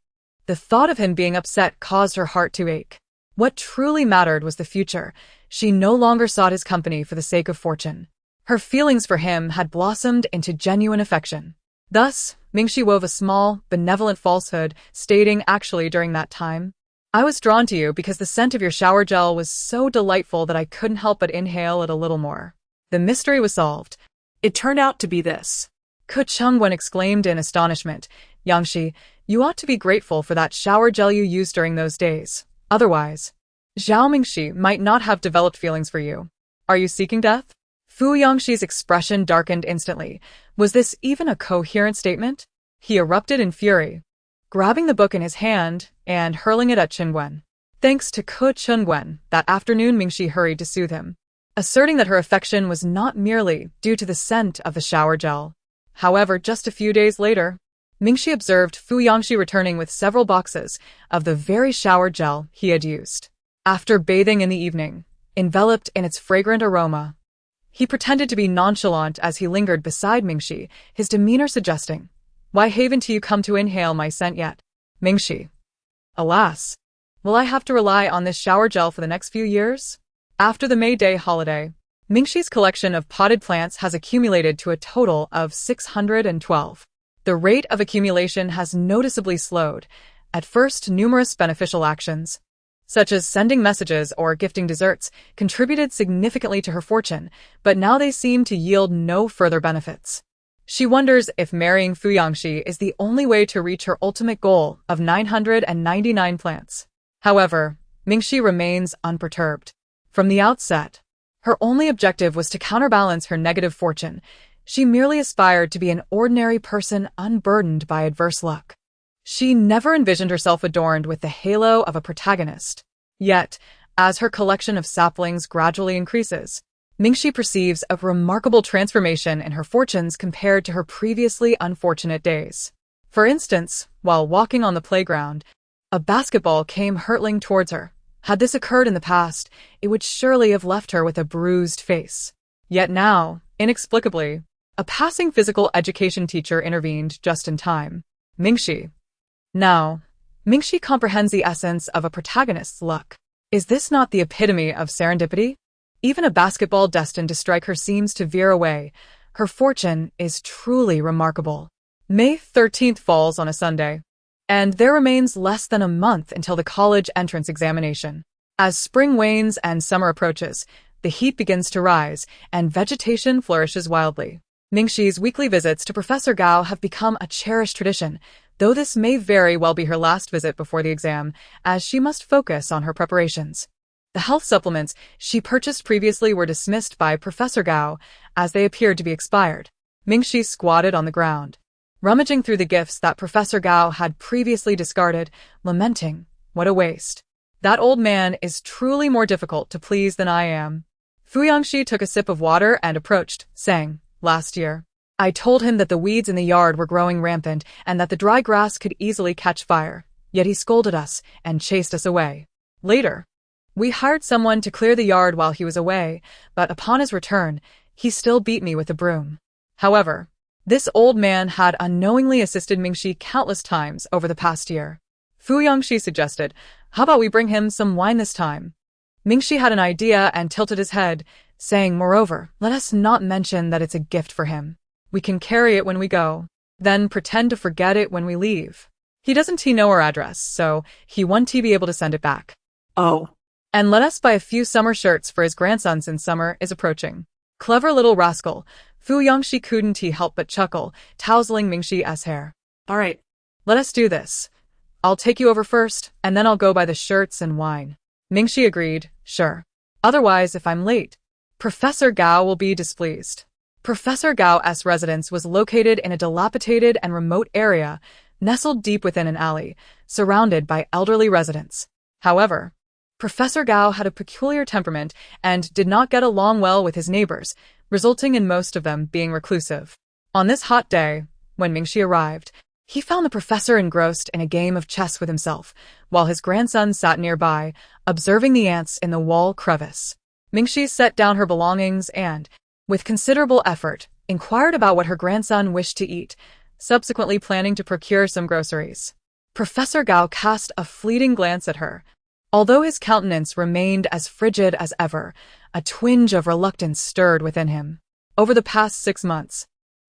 the thought of him being upset caused her heart to ache. What truly mattered was the future. She no longer sought his company for the sake of fortune. Her feelings for him had blossomed into genuine affection. Thus, Mingxi wove a small, benevolent falsehood, stating actually during that time, "I was drawn to you because the scent of your shower gel was so delightful that I couldn't help but inhale it a little more." The mystery was solved. It turned out to be this. Ke Qingwen exclaimed in astonishment, "Yangxi, you ought to be grateful for that shower gel you used during those days. Otherwise, Zhao Mingxi might not have developed feelings for you. Are you seeking death?" Fu Yangxi's expression darkened instantly. Was this even a coherent statement? He erupted in fury, grabbing the book in his hand and hurling it at Qingwen. Thanks to Ke Qingwen, that afternoon Mingxi hurried to soothe him, asserting that her affection was not merely due to the scent of the shower gel. However, just a few days later, Mingxi observed Fu Yangxi returning with several boxes of the very shower gel he had used. After bathing in the evening, enveloped in its fragrant aroma, he pretended to be nonchalant as he lingered beside Mingxi, his demeanor suggesting, "Why haven't you come to inhale my scent yet, Mingxi? Alas, will I have to rely on this shower gel for the next few years?" After the May Day holiday, Mingxi's collection of potted plants has accumulated to a total of 612. The rate of accumulation has noticeably slowed. At first, numerous beneficial actions, such as sending messages or gifting desserts, contributed significantly to her fortune, but now they seem to yield no further benefits. She wonders if marrying Fu Yangxi is the only way to reach her ultimate goal of 999 plants. However, Mingxi remains unperturbed. From the outset, her only objective was to counterbalance her negative fortune. She merely aspired to be an ordinary person unburdened by adverse luck. She never envisioned herself adorned with the halo of a protagonist. Yet, as her collection of saplings gradually increases, Mingxi perceives a remarkable transformation in her fortunes compared to her previously unfortunate days. For instance, while walking on the playground, a basketball came hurtling towards her. Had this occurred in the past, it would surely have left her with a bruised face. Yet now, inexplicably, a passing physical education teacher intervened just in time. Mingxi. Now, Mingxi comprehends the essence of a protagonist's luck. Is this not the epitome of serendipity? Even a basketball destined to strike her seems to veer away. Her fortune is truly remarkable. May 13th falls on a Sunday, and there remains less than a month until the college entrance examination. As spring wanes and summer approaches, the heat begins to rise, and vegetation flourishes wildly. Mingxi's weekly visits to Professor Gao have become a cherished tradition, though this may very well be her last visit before the exam, as she must focus on her preparations. The health supplements she purchased previously were dismissed by Professor Gao, as they appeared to be expired. Mingxi squatted on the ground, rummaging through the gifts that Professor Gao had previously discarded, lamenting, "What a waste. That old man is truly more difficult to please than I am." Fu Yangxi took a sip of water and approached, saying, "Last year, I told him that the weeds in the yard were growing rampant and that the dry grass could easily catch fire, yet he scolded us and chased us away. Later, we hired someone to clear the yard while he was away, but upon his return, he still beat me with a broom." However, this old man had unknowingly assisted Mingxi countless times over the past year. Fu Yangxi suggested, "How about we bring him some wine this time?" Mingxi had an idea and tilted his head, saying, "Moreover, let us not mention that it's a gift for him. We can carry it when we go, then pretend to forget it when we leave. He doesn't know our address, so he won't be able to send it back." Oh, And let us buy a few summer shirts for his grandson since summer is approaching. Clever little rascal. Fu Yangxi couldn't he help but chuckle, tousling Mingxi's hair. All right. Let us do this. I'll take you over first, and then I'll go buy the shirts and wine. Mingxi agreed, sure. Otherwise, if I'm late, Professor Gao will be displeased. Professor Gao's residence was located in a dilapidated and remote area, nestled deep within an alley, surrounded by elderly residents. However, Professor Gao had a peculiar temperament and did not get along well with his neighbors, resulting in most of them being reclusive. On this hot day, when Mingxi arrived, he found the professor engrossed in a game of chess with himself, while his grandson sat nearby, observing the ants in the wall crevice. Mingxi set down her belongings and, with considerable effort, inquired about what her grandson wished to eat, subsequently planning to procure some groceries. Professor Gao cast a fleeting glance at her. Although his countenance remained as frigid as ever, a twinge of reluctance stirred within him. Over the past 6 months,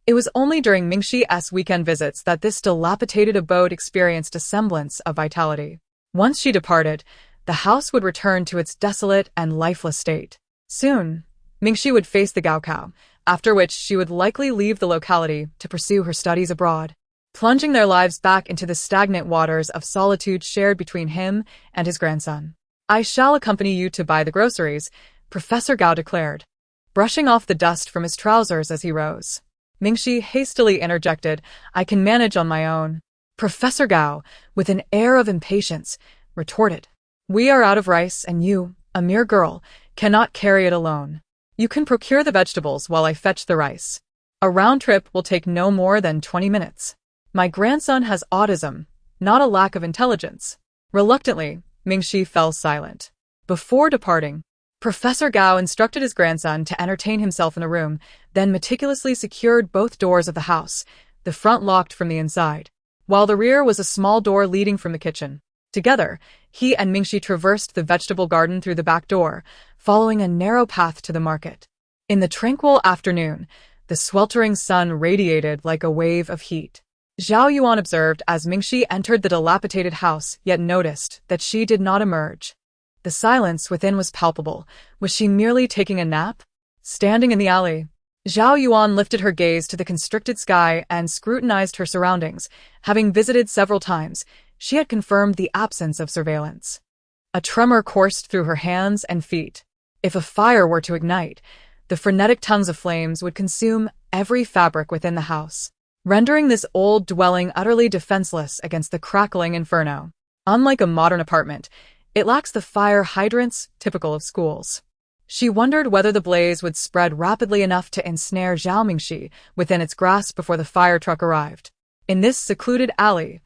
it was only during Mingxi's weekend visits that this dilapidated abode experienced a semblance of vitality. Once she departed, the house would return to its desolate and lifeless state. Soon, Mingxi would face the Gaokao, after which she would likely leave the locality to pursue her studies abroad, plunging their lives back into the stagnant waters of solitude shared between him and his grandson. I shall accompany you to buy the groceries, Professor Gao declared, brushing off the dust from his trousers as he rose. Mingxi hastily interjected, I can manage on my own. Professor Gao, with an air of impatience, retorted, we are out of rice and you, a mere girl, cannot carry it alone. You can procure the vegetables while I fetch the rice. A round trip will take no more than 20 minutes. My grandson has autism, not a lack of intelligence. Reluctantly, Mingxi fell silent. Before departing, Professor Gao instructed his grandson to entertain himself in the room, then meticulously secured both doors of the house, the front locked from the inside, while the rear was a small door leading from the kitchen. Together, he and Mingxi traversed the vegetable garden through the back door, following a narrow path to the market. In the tranquil afternoon, the sweltering sun radiated like a wave of heat. Zhao Yuan observed as Mingxi entered the dilapidated house, yet noticed that she did not emerge. The silence within was palpable. Was she merely taking a nap? Standing in the alley, Zhao Yuan lifted her gaze to the constricted sky and scrutinized her surroundings. Having visited several times, she had confirmed the absence of surveillance. A tremor coursed through her hands and feet. If a fire were to ignite, the frenetic tongues of flames would consume every fabric within the house, rendering this old dwelling utterly defenseless against the crackling inferno. Unlike a modern apartment, it lacks the fire hydrants typical of schools. She wondered whether the blaze would spread rapidly enough to ensnare Zhao Mingxi within its grasp before the fire truck arrived. In this secluded alley,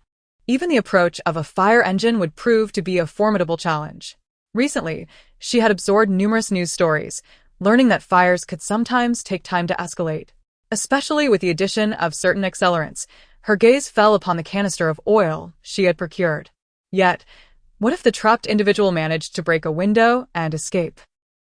even the approach of a fire engine would prove to be a formidable challenge. Recently, she had absorbed numerous news stories, learning that fires could sometimes take time to escalate. Especially with the addition of certain accelerants, her gaze fell upon the canister of oil she had procured. Yet, what if the trapped individual managed to break a window and escape?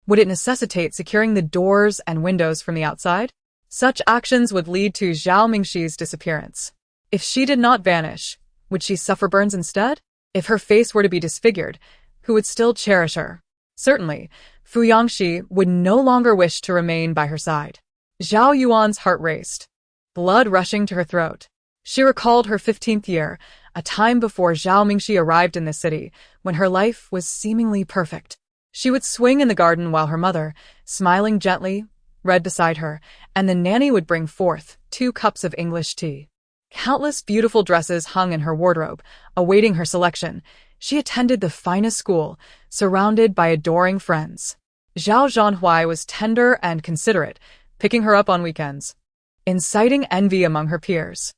Would it necessitate securing the doors and windows from the outside? Such actions would lead to Zhao Mingxi's disappearance. If she did not vanish, would she suffer burns instead? If her face were to be disfigured, who would still cherish her? Certainly, Fu Yangxi would no longer wish to remain by her side. Zhao Yuan's heart raced, blood rushing to her throat. She recalled her 15th year, a time before Zhao Mingxi arrived in the city, when her life was seemingly perfect. She would swing in the garden while her mother, smiling gently, read beside her, and the nanny would bring forth 2 cups of English tea. Countless beautiful dresses hung in her wardrobe, awaiting her selection. She attended the finest school, surrounded by adoring friends. Zhao Zhanhui was tender and considerate, picking her up on weekends, inciting envy among her peers.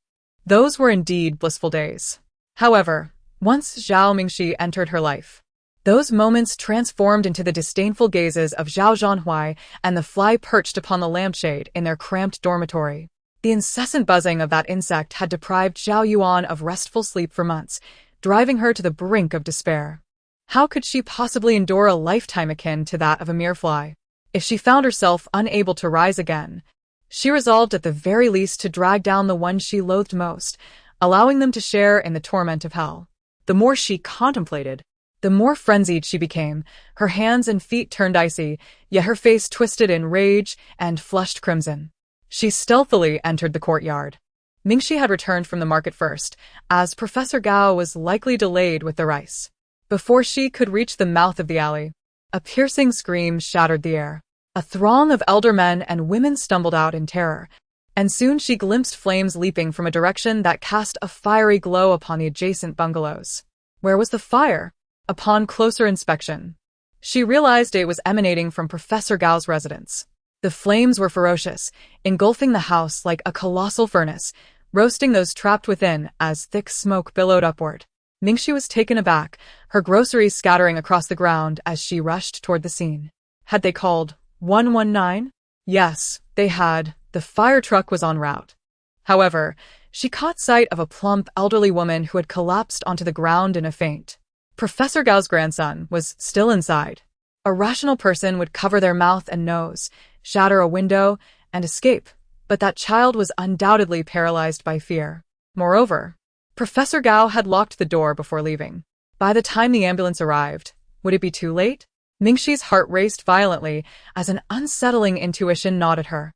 Those were indeed blissful days. However, once Zhao Mingxi entered her life, those moments transformed into the disdainful gazes of Zhao Zhanhui and the fly perched upon the lampshade in their cramped dormitory. The incessant buzzing of that insect had deprived Zhao Yuan of restful sleep for months, driving her to the brink of despair. How could she possibly endure a lifetime akin to that of a mere fly? If she found herself unable to rise again, she resolved at the very least to drag down the ones she loathed most, allowing them to share in the torment of hell. The more she contemplated, The more frenzied she became, her hands and feet turned icy, yet her face twisted in rage and flushed crimson. She stealthily entered the courtyard. Mingxi had returned from the market first, as Professor Gao was likely delayed with the rice. Before she could reach the mouth of the alley, a piercing scream shattered the air. A throng of elder men and women stumbled out in terror, and soon she glimpsed flames leaping from a direction that cast a fiery glow upon the adjacent bungalows. Where was the fire? Upon closer inspection, she realized it was emanating from Professor Gao's residence. The flames were ferocious, engulfing the house like a colossal furnace, roasting those trapped within as thick smoke billowed upward. Mingxi was taken aback, her groceries scattering across the ground as she rushed toward the scene. Had they called 119? Yes, they had. The fire truck was en route. However, she caught sight of a plump, elderly woman who had collapsed onto the ground in a faint. Professor Gao's grandson was still inside. A rational person would cover their mouth and nose, shatter a window, and escape, but that child was undoubtedly paralyzed by fear. Moreover, Professor Gao had locked the door before leaving. By the time the ambulance arrived, would it be too late? Mingxi's heart raced violently as an unsettling intuition gnawed at her.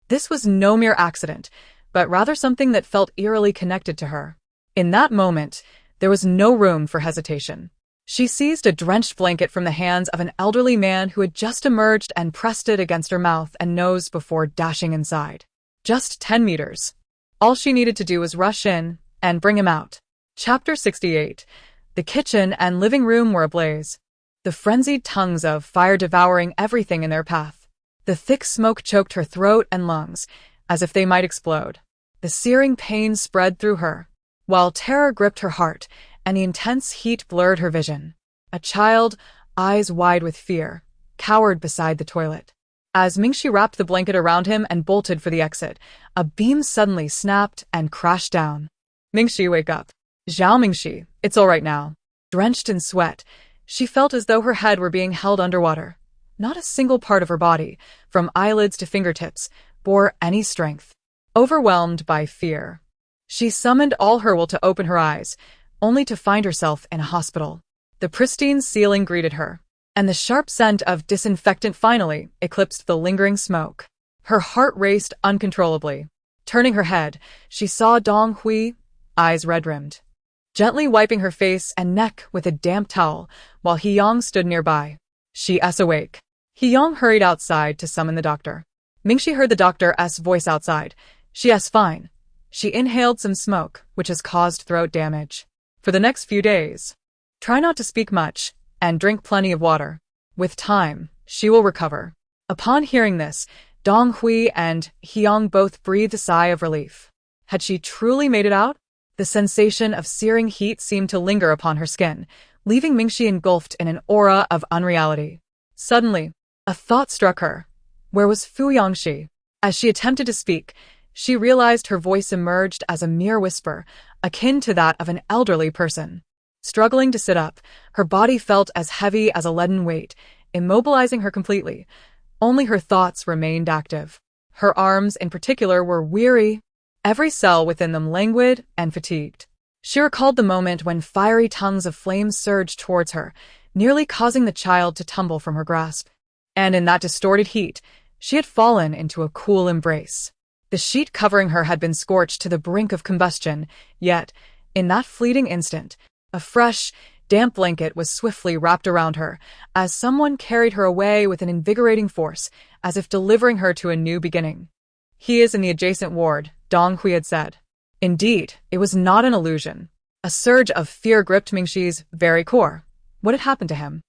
This was no mere accident, but rather something that felt eerily connected to her. In that moment, there was no room for hesitation. She seized a drenched blanket from the hands of an elderly man who had just emerged and pressed it against her mouth and nose before dashing inside. Just 10 meters. All she needed to do was rush in and bring him out. Chapter 68. The kitchen and living room were ablaze, the frenzied tongues of fire devouring everything in their path. The thick smoke choked her throat and lungs, as if they might explode. The searing pain spread through her, while terror gripped her heart and the intense heat blurred her vision. A child, eyes wide with fear, cowered beside the toilet. As Mingxi wrapped the blanket around him and bolted for the exit, a beam suddenly snapped and crashed down. Mingxi, wake up. Zhao Mingxi, it's all right now. Drenched in sweat, she felt as though her head were being held underwater. Not a single part of her body, from eyelids to fingertips, bore any strength. Overwhelmed by fear, she summoned all her will to open her eyes, only to find herself in a hospital. The pristine ceiling greeted her, and the sharp scent of disinfectant finally eclipsed the lingering smoke. Her heart raced uncontrollably. Turning her head, she saw Dong Hui, eyes red-rimmed, gently wiping her face and neck with a damp towel, while Hiyang stood nearby. She's awake. Hiyang hurried outside to summon the doctor. Mingxi heard the doctor's voice outside. She's fine. She inhaled some smoke, which has caused throat damage. For the next few days, try not to speak much, and drink plenty of water. With time, she will recover. Upon hearing this, Dong Hui and Hiyang both breathed a sigh of relief. Had she truly made it out? The sensation of searing heat seemed to linger upon her skin, leaving Mingxi engulfed in an aura of unreality. Suddenly, a thought struck her. Where was Fu Yangxi? As she attempted to speak, she realized her voice emerged as a mere whisper, akin to that of an elderly person. Struggling to sit up, her body felt as heavy as a leaden weight, immobilizing her completely. Only her thoughts remained active. Her arms, in particular, were weary, every cell within them languid and fatigued. She recalled the moment when fiery tongues of flame surged towards her, nearly causing the child to tumble from her grasp. And in that distorted heat, she had fallen into a cool embrace. The sheet covering her had been scorched to the brink of combustion, yet, in that fleeting instant, a fresh, damp blanket was swiftly wrapped around her, as someone carried her away with an invigorating force, as if delivering her to a new beginning. He is in the adjacent ward, Dong Hui had said. Indeed, it was not an illusion. A surge of fear gripped Mingxi's very core. What had happened to him?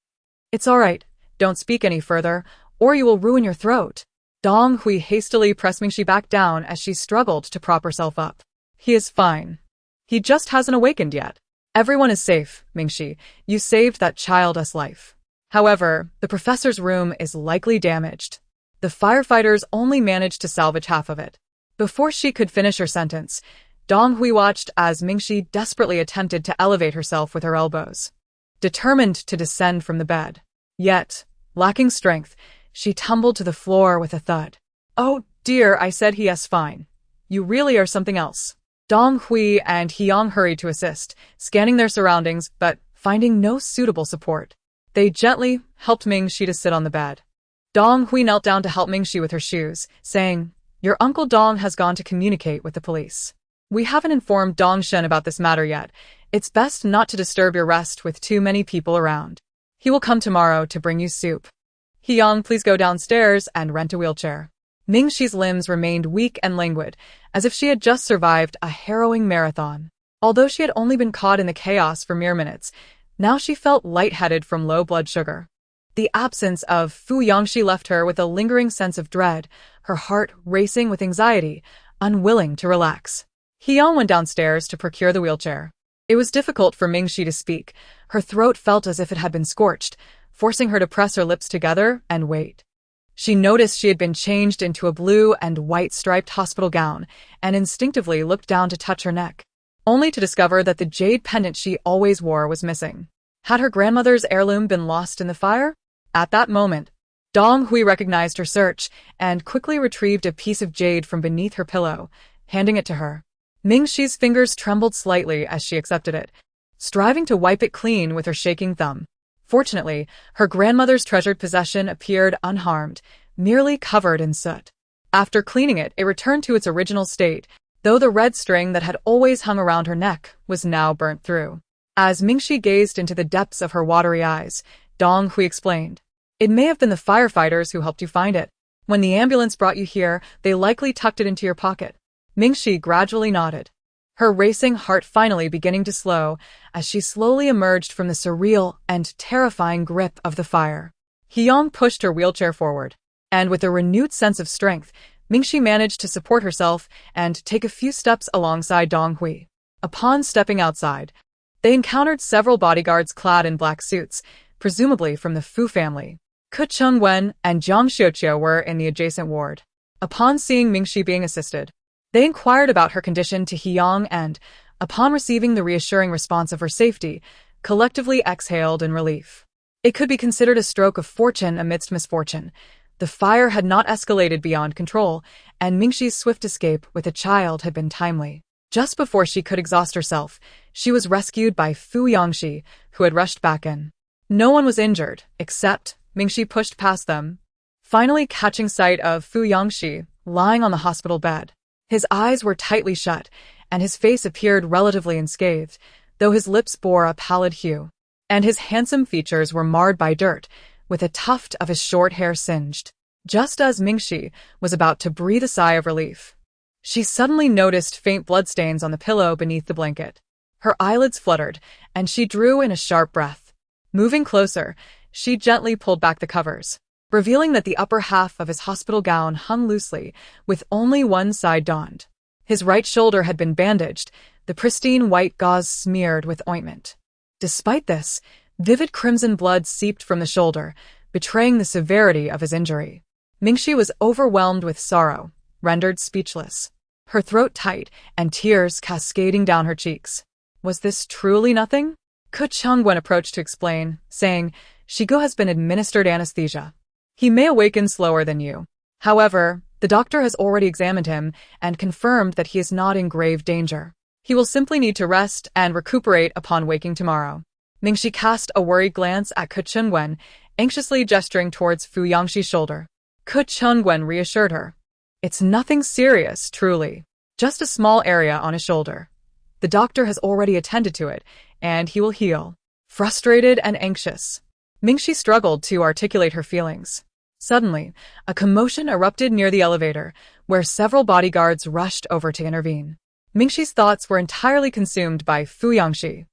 It's all right. Don't speak any further, or you will ruin your throat. Dong Hui hastily pressed Mingxi back down as she struggled to prop herself up. He is fine. He just hasn't awakened yet. Everyone is safe, Mingxi. You saved that child's life. However, the professor's room is likely damaged. The firefighters only managed to salvage half of it. Before she could finish her sentence, Dong Hui watched as Mingxi desperately attempted to elevate herself with her elbows, determined to descend from the bed. Yet, lacking strength, she tumbled to the floor with a thud. Oh dear, I said he is fine. You really are something else. Dong Hui and Hiyang hurried to assist, scanning their surroundings, but finding no suitable support. They gently helped Mingxi to sit on the bed. Dong Hui knelt down to help Mingxi with her shoes, saying, "Your uncle Dong has gone to communicate with the police. We haven't informed Dong Shen about this matter yet. It's best not to disturb your rest with too many people around. He will come tomorrow to bring you soup. Hyang, please go downstairs and rent a wheelchair." Mingxi's limbs remained weak and languid, as if she had just survived a harrowing marathon. Although she had only been caught in the chaos for mere minutes, now she felt lightheaded from low blood sugar. The absence of Fu Yangxi left her with a lingering sense of dread, her heart racing with anxiety, unwilling to relax. Hyang went downstairs to procure the wheelchair. It was difficult for Mingxi to speak. Her throat felt as if it had been scorched, forcing her to press her lips together and wait. She noticed she had been changed into a blue and white striped hospital gown and instinctively looked down to touch her neck, only to discover that the jade pendant she always wore was missing. Had her grandmother's heirloom been lost in the fire? At that moment, Dong Hui recognized her search and quickly retrieved a piece of jade from beneath her pillow, handing it to her. Mingxi's fingers trembled slightly as she accepted it, striving to wipe it clean with her shaking thumb. Fortunately, her grandmother's treasured possession appeared unharmed, merely covered in soot. After cleaning it, it returned to its original state, though the red string that had always hung around her neck was now burnt through. As Mingxi gazed into the depths of her watery eyes, Dong Hui explained, "It may have been the firefighters who helped you find it. When the ambulance brought you here, they likely tucked it into your pocket." Mingxi gradually nodded, her racing heart finally beginning to slow as she slowly emerged from the surreal and terrifying grip of the fire. Hyang pushed her wheelchair forward, and with a renewed sense of strength, Mingxi managed to support herself and take a few steps alongside Dong Hui. Upon stepping outside, they encountered several bodyguards clad in black suits, presumably from the Fu family. Ke Chengwen and Jiang Xiuqiu were in the adjacent ward. Upon seeing Mingxi being assisted, they inquired about her condition to Hyang and, upon receiving the reassuring response of her safety, collectively exhaled in relief. It could be considered a stroke of fortune amidst misfortune. The fire had not escalated beyond control, and Mingxi's swift escape with a child had been timely. Just before she could exhaust herself, she was rescued by Fu Yangxi, who had rushed back in. No one was injured, except Mingxi pushed past them, finally catching sight of Fu Yangxi lying on the hospital bed. His eyes were tightly shut, and his face appeared relatively unscathed, though his lips bore a pallid hue, and his handsome features were marred by dirt, with a tuft of his short hair singed. Just as Mingxi was about to breathe a sigh of relief, she suddenly noticed faint bloodstains on the pillow beneath the blanket. Her eyelids fluttered, and she drew in a sharp breath. Moving closer, she gently pulled back the covers, revealing that the upper half of his hospital gown hung loosely, with only one side donned. His right shoulder had been bandaged, the pristine white gauze smeared with ointment. Despite this, vivid crimson blood seeped from the shoulder, betraying the severity of his injury. Mingxi was overwhelmed with sorrow, rendered speechless, her throat tight and tears cascading down her cheeks. Was this truly nothing? Ke Chengwen approached to explain, saying, "Shigo has been administered anesthesia. He may awaken slower than you. However, the doctor has already examined him and confirmed that he is not in grave danger. He will simply need to rest and recuperate upon waking tomorrow." Mingxi cast a worried glance at Ke Chengwen, anxiously gesturing towards Fu Yangxi's shoulder. Ke Chengwen reassured her. "It's nothing serious, truly. Just a small area on his shoulder. The doctor has already attended to it, and he will heal." Frustrated and anxious, Mingxi struggled to articulate her feelings. Suddenly, a commotion erupted near the elevator, where several bodyguards rushed over to intervene. Mingxi's thoughts were entirely consumed by Fu Yangxi,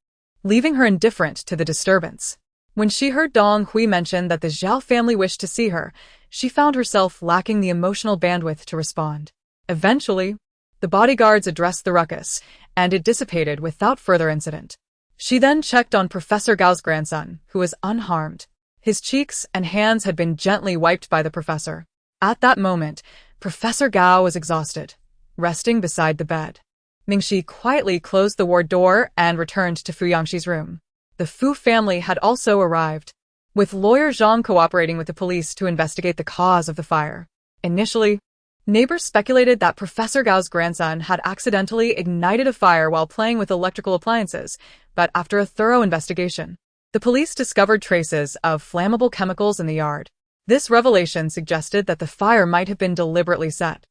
leaving her indifferent to the disturbance. When she heard Dong Hui mention that the Zhao family wished to see her, she found herself lacking the emotional bandwidth to respond. Eventually, the bodyguards addressed the ruckus, and it dissipated without further incident. She then checked on Professor Gao's grandson, who was unharmed. His cheeks and hands had been gently wiped by the professor. At that moment, Professor Gao was exhausted, resting beside the bed. Mingxi quietly closed the ward door and returned to Fu Yangxi's room. The Fu family had also arrived, with lawyer Zhang cooperating with the police to investigate the cause of the fire. Initially, neighbors speculated that Professor Gao's grandson had accidentally ignited a fire while playing with electrical appliances, but after a thorough investigation, The police discovered traces of flammable chemicals in the yard. This revelation suggested that the fire might have been deliberately set.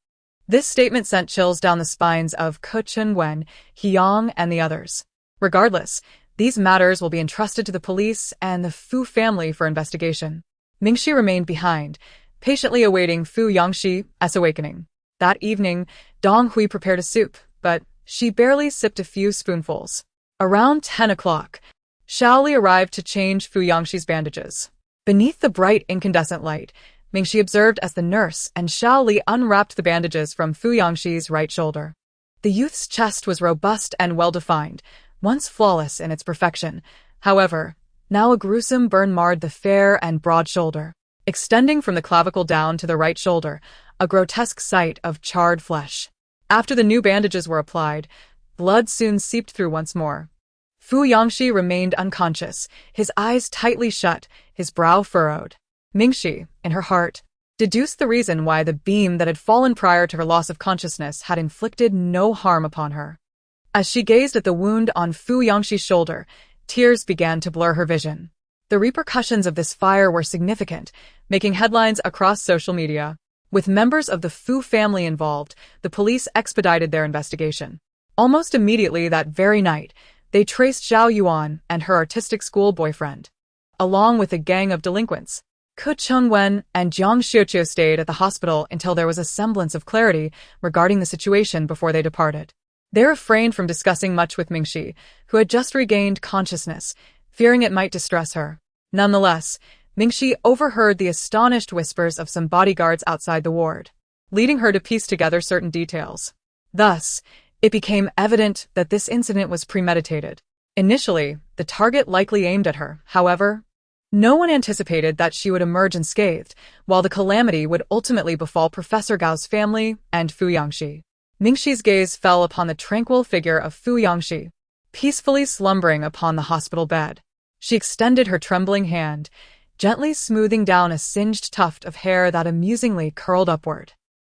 This statement sent chills down the spines of Ke Chun-wen, He-yong, and the others. Regardless, these matters will be entrusted to the police and the Fu family for investigation. Mingxi remained behind, patiently awaiting Fu Yangxi's awakening. That evening, Dong Hui prepared a soup, but she barely sipped a few spoonfuls. Around 10 o'clock, Shaoli arrived to change Fu Yangxi's bandages. Beneath the bright incandescent light, Mingxi observed as the nurse and Shaoli unwrapped the bandages from Fu Yangxi's right shoulder. The youth's chest was robust and well-defined, once flawless in its perfection. However, now a gruesome burn marred the fair and broad shoulder. Extending from the clavicle down to the right shoulder, a grotesque sight of charred flesh. After the new bandages were applied, blood soon seeped through once more. Fu Yangxi remained unconscious, his eyes tightly shut, his brow furrowed. Mingxi, in her heart, deduced the reason why the beam that had fallen prior to her loss of consciousness had inflicted no harm upon her. As she gazed at the wound on Fu Yangxi's shoulder, tears began to blur her vision. The repercussions of this fire were significant, making headlines across social media. With members of the Fu family involved, the police expedited their investigation. Almost immediately that very night, they traced Zhao Yuan and her artistic school boyfriend, along with a gang of delinquents. Ke Chun-wen and Jiang Xiuqiu stayed at the hospital until there was a semblance of clarity regarding the situation before they departed. They refrained from discussing much with Mingxi, who had just regained consciousness, fearing it might distress her. Nonetheless, Mingxi overheard the astonished whispers of some bodyguards outside the ward, leading her to piece together certain details. Thus, it became evident that this incident was premeditated. Initially, the target likely aimed at her. However, no one anticipated that she would emerge unscathed, while the calamity would ultimately befall Professor Gao's family and Fu Yangxi. Mingxi's gaze fell upon the tranquil figure of Fu Yangxi, peacefully slumbering upon the hospital bed. She extended her trembling hand, gently smoothing down a singed tuft of hair that amusingly curled upward.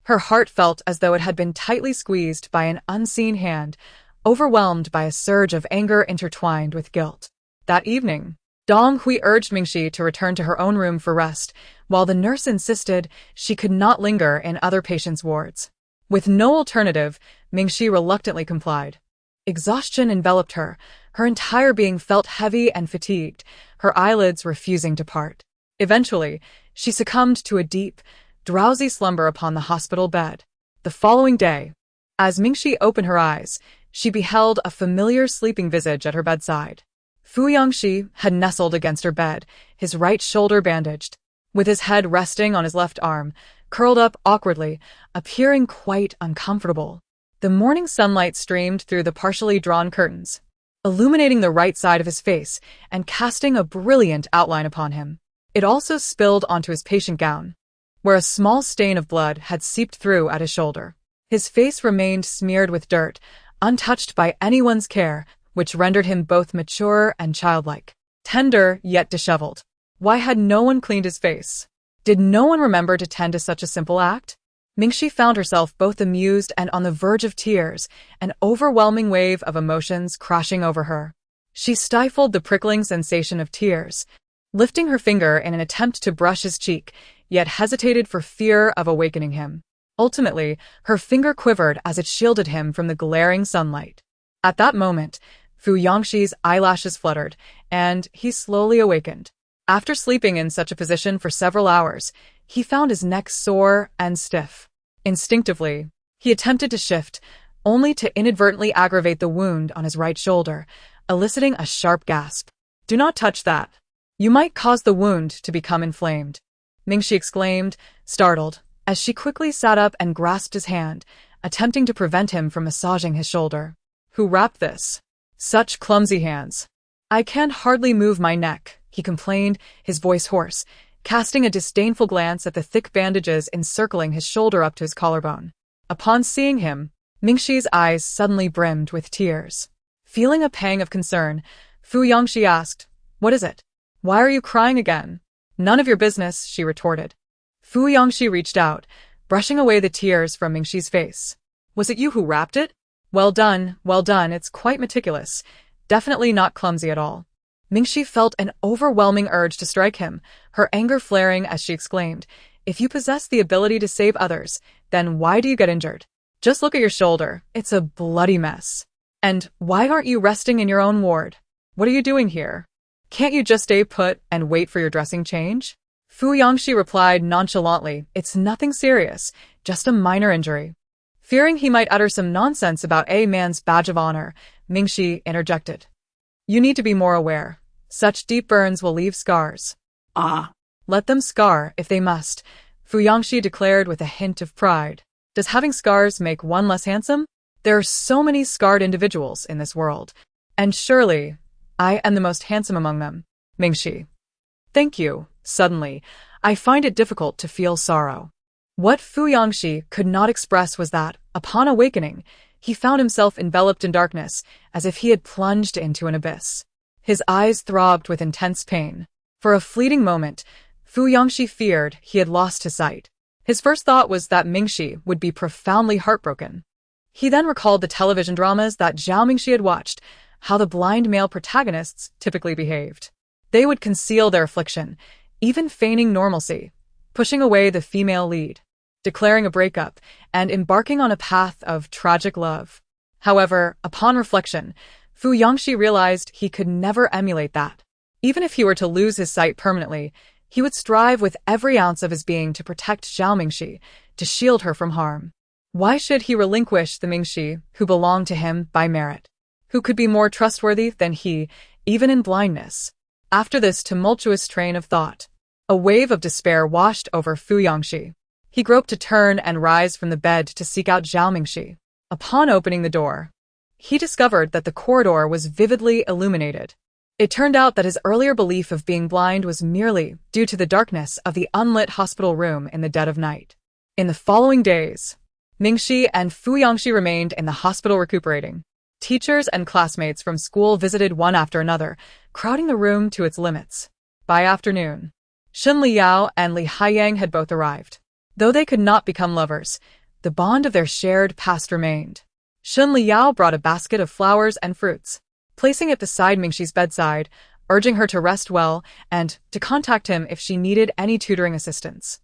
Her heart felt as though it had been tightly squeezed by an unseen hand, overwhelmed by a surge of anger intertwined with guilt. That evening, Dong Hui urged Mingxi to return to her own room for rest, while the nurse insisted she could not linger in other patients' wards. With no alternative, Mingxi reluctantly complied. Exhaustion enveloped her, her entire being felt heavy and fatigued, her eyelids refusing to part. Eventually, she succumbed to a deep, drowsy slumber upon the hospital bed. The following day, as Mingxi opened her eyes, she beheld a familiar sleeping visage at her bedside. Fu Yangxi had nestled against her bed, his right shoulder bandaged, with his head resting on his left arm, curled up awkwardly, appearing quite uncomfortable. The morning sunlight streamed through the partially drawn curtains, illuminating the right side of his face and casting a brilliant outline upon him. It also spilled onto his patient gown, where a small stain of blood had seeped through at his shoulder. His face remained smeared with dirt, untouched by anyone's care, which rendered him both mature and childlike, tender yet disheveled. Why had no one cleaned his face? Did no one remember to tend to such a simple act? Mingxi found herself both amused and on the verge of tears, an overwhelming wave of emotions crashing over her. She stifled the prickling sensation of tears, lifting her finger in an attempt to brush his cheek, yet hesitated for fear of awakening him. Ultimately, her finger quivered as it shielded him from the glaring sunlight. At that moment, Fu Yangxi's eyelashes fluttered, and he slowly awakened. After sleeping in such a position for several hours, he found his neck sore and stiff. Instinctively, he attempted to shift, only to inadvertently aggravate the wound on his right shoulder, eliciting a sharp gasp. "Do not touch that. You might cause the wound to become inflamed," Mingxi exclaimed, startled, as she quickly sat up and grasped his hand, attempting to prevent him from massaging his shoulder. "Who wrapped this? Such clumsy hands. I can hardly move my neck," he complained, his voice hoarse, casting a disdainful glance at the thick bandages encircling his shoulder up to his collarbone. Upon seeing him, Mingxi's eyes suddenly brimmed with tears. Feeling a pang of concern, Fu Yangxi asked, "What is it? Why are you crying again?" "None of your business," she retorted. Fu Yangxi reached out, brushing away the tears from Mingxi's face. "Was it you who wrapped it? Well done, it's quite meticulous. Definitely not clumsy at all." Mingxi felt an overwhelming urge to strike him, her anger flaring as she exclaimed, "If you possess the ability to save others, then why do you get injured? Just look at your shoulder, it's a bloody mess. And why aren't you resting in your own ward? What are you doing here? Can't you just stay put and wait for your dressing change?" Fu Yangxi replied nonchalantly, "It's nothing serious, just a minor injury." Fearing he might utter some nonsense about a man's badge of honor, Mingxi interjected, "You need to be more aware. Such deep burns will leave scars." Ah, "Let them scar, if they must," Fu Yangxi declared with a hint of pride. "Does having scars make one less handsome? There are so many scarred individuals in this world, and surely I am the most handsome among them." Mingxi. "Thank you." Suddenly, I find it difficult to feel sorrow. What Fu Yangxi could not express was that, upon awakening, he found himself enveloped in darkness, as if he had plunged into an abyss. His eyes throbbed with intense pain. For a fleeting moment, Fu Yangxi feared he had lost his sight. His first thought was that Mingxi would be profoundly heartbroken. He then recalled the television dramas that Zhao Mingxi had watched, how the blind male protagonists typically behaved. They would conceal their affliction, even feigning normalcy, pushing away the female lead, declaring a breakup, and embarking on a path of tragic love. However, upon reflection, Fu Yangxi realized he could never emulate that. Even if he were to lose his sight permanently, he would strive with every ounce of his being to protect Zhao Mingxi, to shield her from harm. Why should he relinquish the Mingxi who belonged to him by merit? Who could be more trustworthy than he, even in blindness? After this tumultuous train of thought, a wave of despair washed over Fu Yangxi. He groped to turn and rise from the bed to seek out Zhao Mingxi. Upon opening the door, he discovered that the corridor was vividly illuminated. It turned out that his earlier belief of being blind was merely due to the darkness of the unlit hospital room in the dead of night. In the following days, Mingxi and Fu Yangxi remained in the hospital recuperating. Teachers and classmates from school visited one after another, crowding the room to its limits. By afternoon, Shen Liyao and Li Haiyang had both arrived. Though they could not become lovers, the bond of their shared past remained. Shen Liyao brought a basket of flowers and fruits, placing it beside Mingxi's bedside, urging her to rest well and to contact him if she needed any tutoring assistance.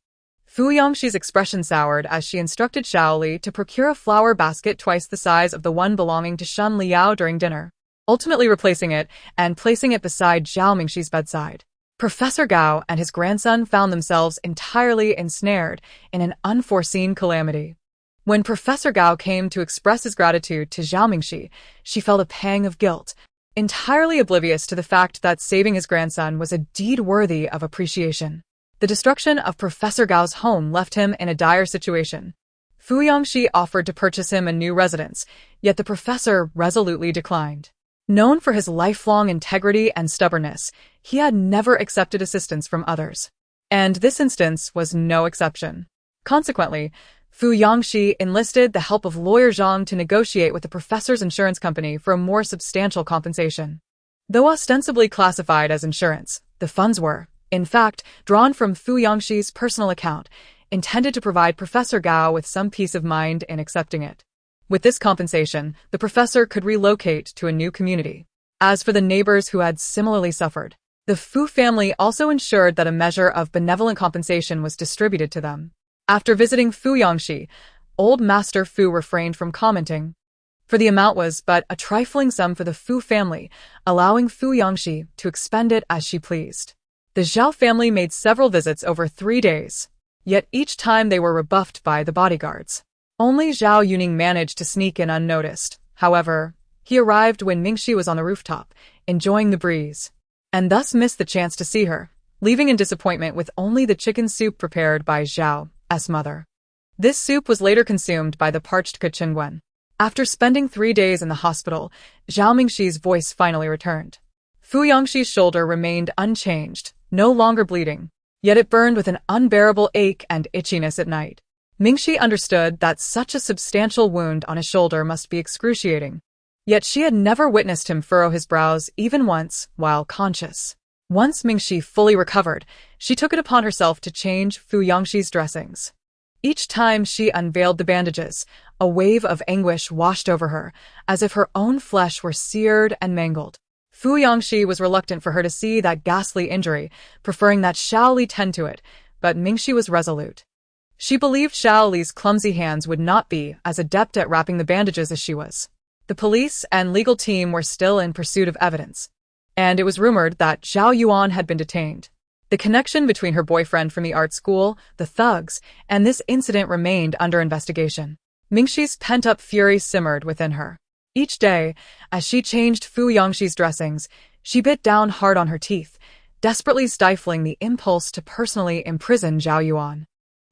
Fu Yangxi's expression soured as she instructed Shaoli to procure a flower basket twice the size of the one belonging to Shen Liyao during dinner, ultimately replacing it and placing it beside Zhao Mingxi's bedside. Professor Gao and his grandson found themselves entirely ensnared in an unforeseen calamity. When Professor Gao came to express his gratitude to Zhao Mingxi, she felt a pang of guilt, entirely oblivious to the fact that saving his grandson was a deed worthy of appreciation. The destruction of Professor Gao's home left him in a dire situation. Fu Yangxi offered to purchase him a new residence, yet the professor resolutely declined. Known for his lifelong integrity and stubbornness, he had never accepted assistance from others. And this instance was no exception. Consequently, Fu Yangxi enlisted the help of lawyer Zhang to negotiate with the professor's insurance company for a more substantial compensation. Though ostensibly classified as insurance, the funds were, in fact, drawn from Fu Yangxi's personal account, intended to provide Professor Gao with some peace of mind in accepting it. With this compensation, the professor could relocate to a new community. As for the neighbors who had similarly suffered, the Fu family also ensured that a measure of benevolent compensation was distributed to them. After visiting Fu Yangxi, old Master Fu refrained from commenting, for the amount was but a trifling sum for the Fu family, allowing Fu Yangxi to expend it as she pleased. The Zhao family made several visits over 3 days, yet each time they were rebuffed by the bodyguards. Only Zhao Yuan managed to sneak in unnoticed. However, he arrived when Mingxi was on the rooftop, enjoying the breeze, and thus missed the chance to see her, leaving in disappointment with only the chicken soup prepared by Zhao's mother. This soup was later consumed by the parched Kachingwen. After spending 3 days in the hospital, Zhao Mingxi's voice finally returned. Fu Yangxi's shoulder remained unchanged, no longer bleeding, yet it burned with an unbearable ache and itchiness at night. Mingxi understood that such a substantial wound on his shoulder must be excruciating. Yet she had never witnessed him furrow his brows even once while conscious. Once Mingxi fully recovered, she took it upon herself to change Fu Yangxi's dressings. Each time she unveiled the bandages, a wave of anguish washed over her, as if her own flesh were seared and mangled. Fu Yangxi was reluctant for her to see that ghastly injury, preferring that Zhao Li tend to it, but Mingxi was resolute. She believed Zhao Li's clumsy hands would not be as adept at wrapping the bandages as she was. The police and legal team were still in pursuit of evidence, and it was rumored that Zhao Yuan had been detained. The connection between her boyfriend from the art school, the thugs, and this incident remained under investigation. Mingxi's pent-up fury simmered within her. Each day, as she changed Fu Yangxi's dressings, she bit down hard on her teeth, desperately stifling the impulse to personally imprison Zhao Yuan.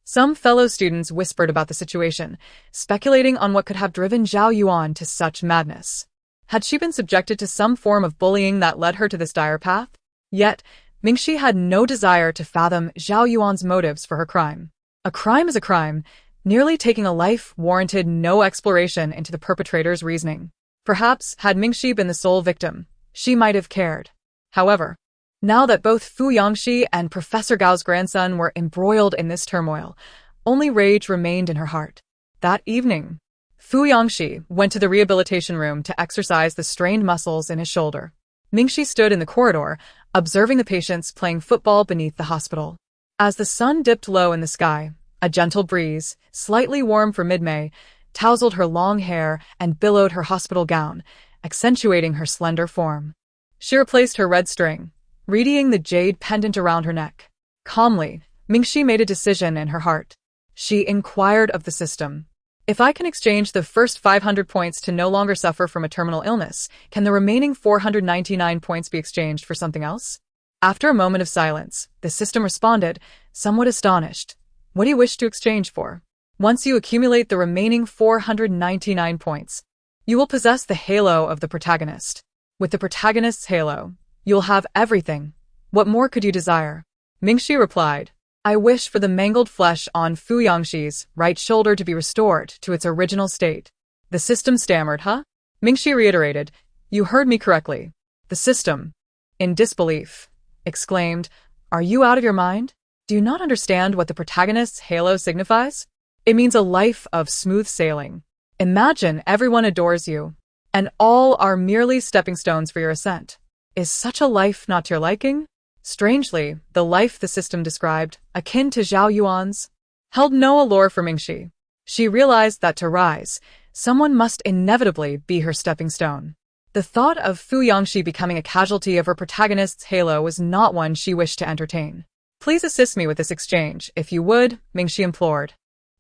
Some fellow students whispered about the situation, speculating on what could have driven Zhao Yuan to such madness. Had she been subjected to some form of bullying that led her to this dire path? Yet, Mingxi had no desire to fathom Zhao Yuan's motives for her crime. A crime is a crime. Nearly taking a life warranted no exploration into the perpetrator's reasoning. Perhaps, had Mingxi been the sole victim, she might have cared. However, now that both Fu Yangxi and Professor Gao's grandson were embroiled in this turmoil, only rage remained in her heart. That evening, Fu Yangxi went to the rehabilitation room to exercise the strained muscles in his shoulder. Mingxi stood in the corridor, observing the patients playing football beneath the hospital. As the sun dipped low in the sky, a gentle breeze, slightly warm for mid-May, tousled her long hair and billowed her hospital gown, accentuating her slender form. She replaced her red string, readying the jade pendant around her neck. Calmly, Mingxi made a decision in her heart. She inquired of the system. If I can exchange the first 500 points to no longer suffer from a terminal illness, can the remaining 499 points be exchanged for something else? After a moment of silence, the system responded, somewhat astonished. What do you wish to exchange for? Once you accumulate the remaining 499 points, you will possess the halo of the protagonist. With the protagonist's halo, you'll have everything. What more could you desire? Mingxi replied, I wish for the mangled flesh on Fu Yangxi's right shoulder to be restored to its original state. The system stammered, huh? Mingxi reiterated, you heard me correctly. The system, in disbelief, exclaimed, are you out of your mind? Do you not understand what the protagonist's halo signifies? It means a life of smooth sailing. Imagine everyone adores you, and all are merely stepping stones for your ascent. Is such a life not to your liking? Strangely, the life the system described, akin to Zhao Yuan's, held no allure for Mingxi. She realized that to rise, someone must inevitably be her stepping stone. The thought of Fu Yangxi becoming a casualty of her protagonist's halo was not one she wished to entertain. Please assist me with this exchange, if you would, Mingxi implored.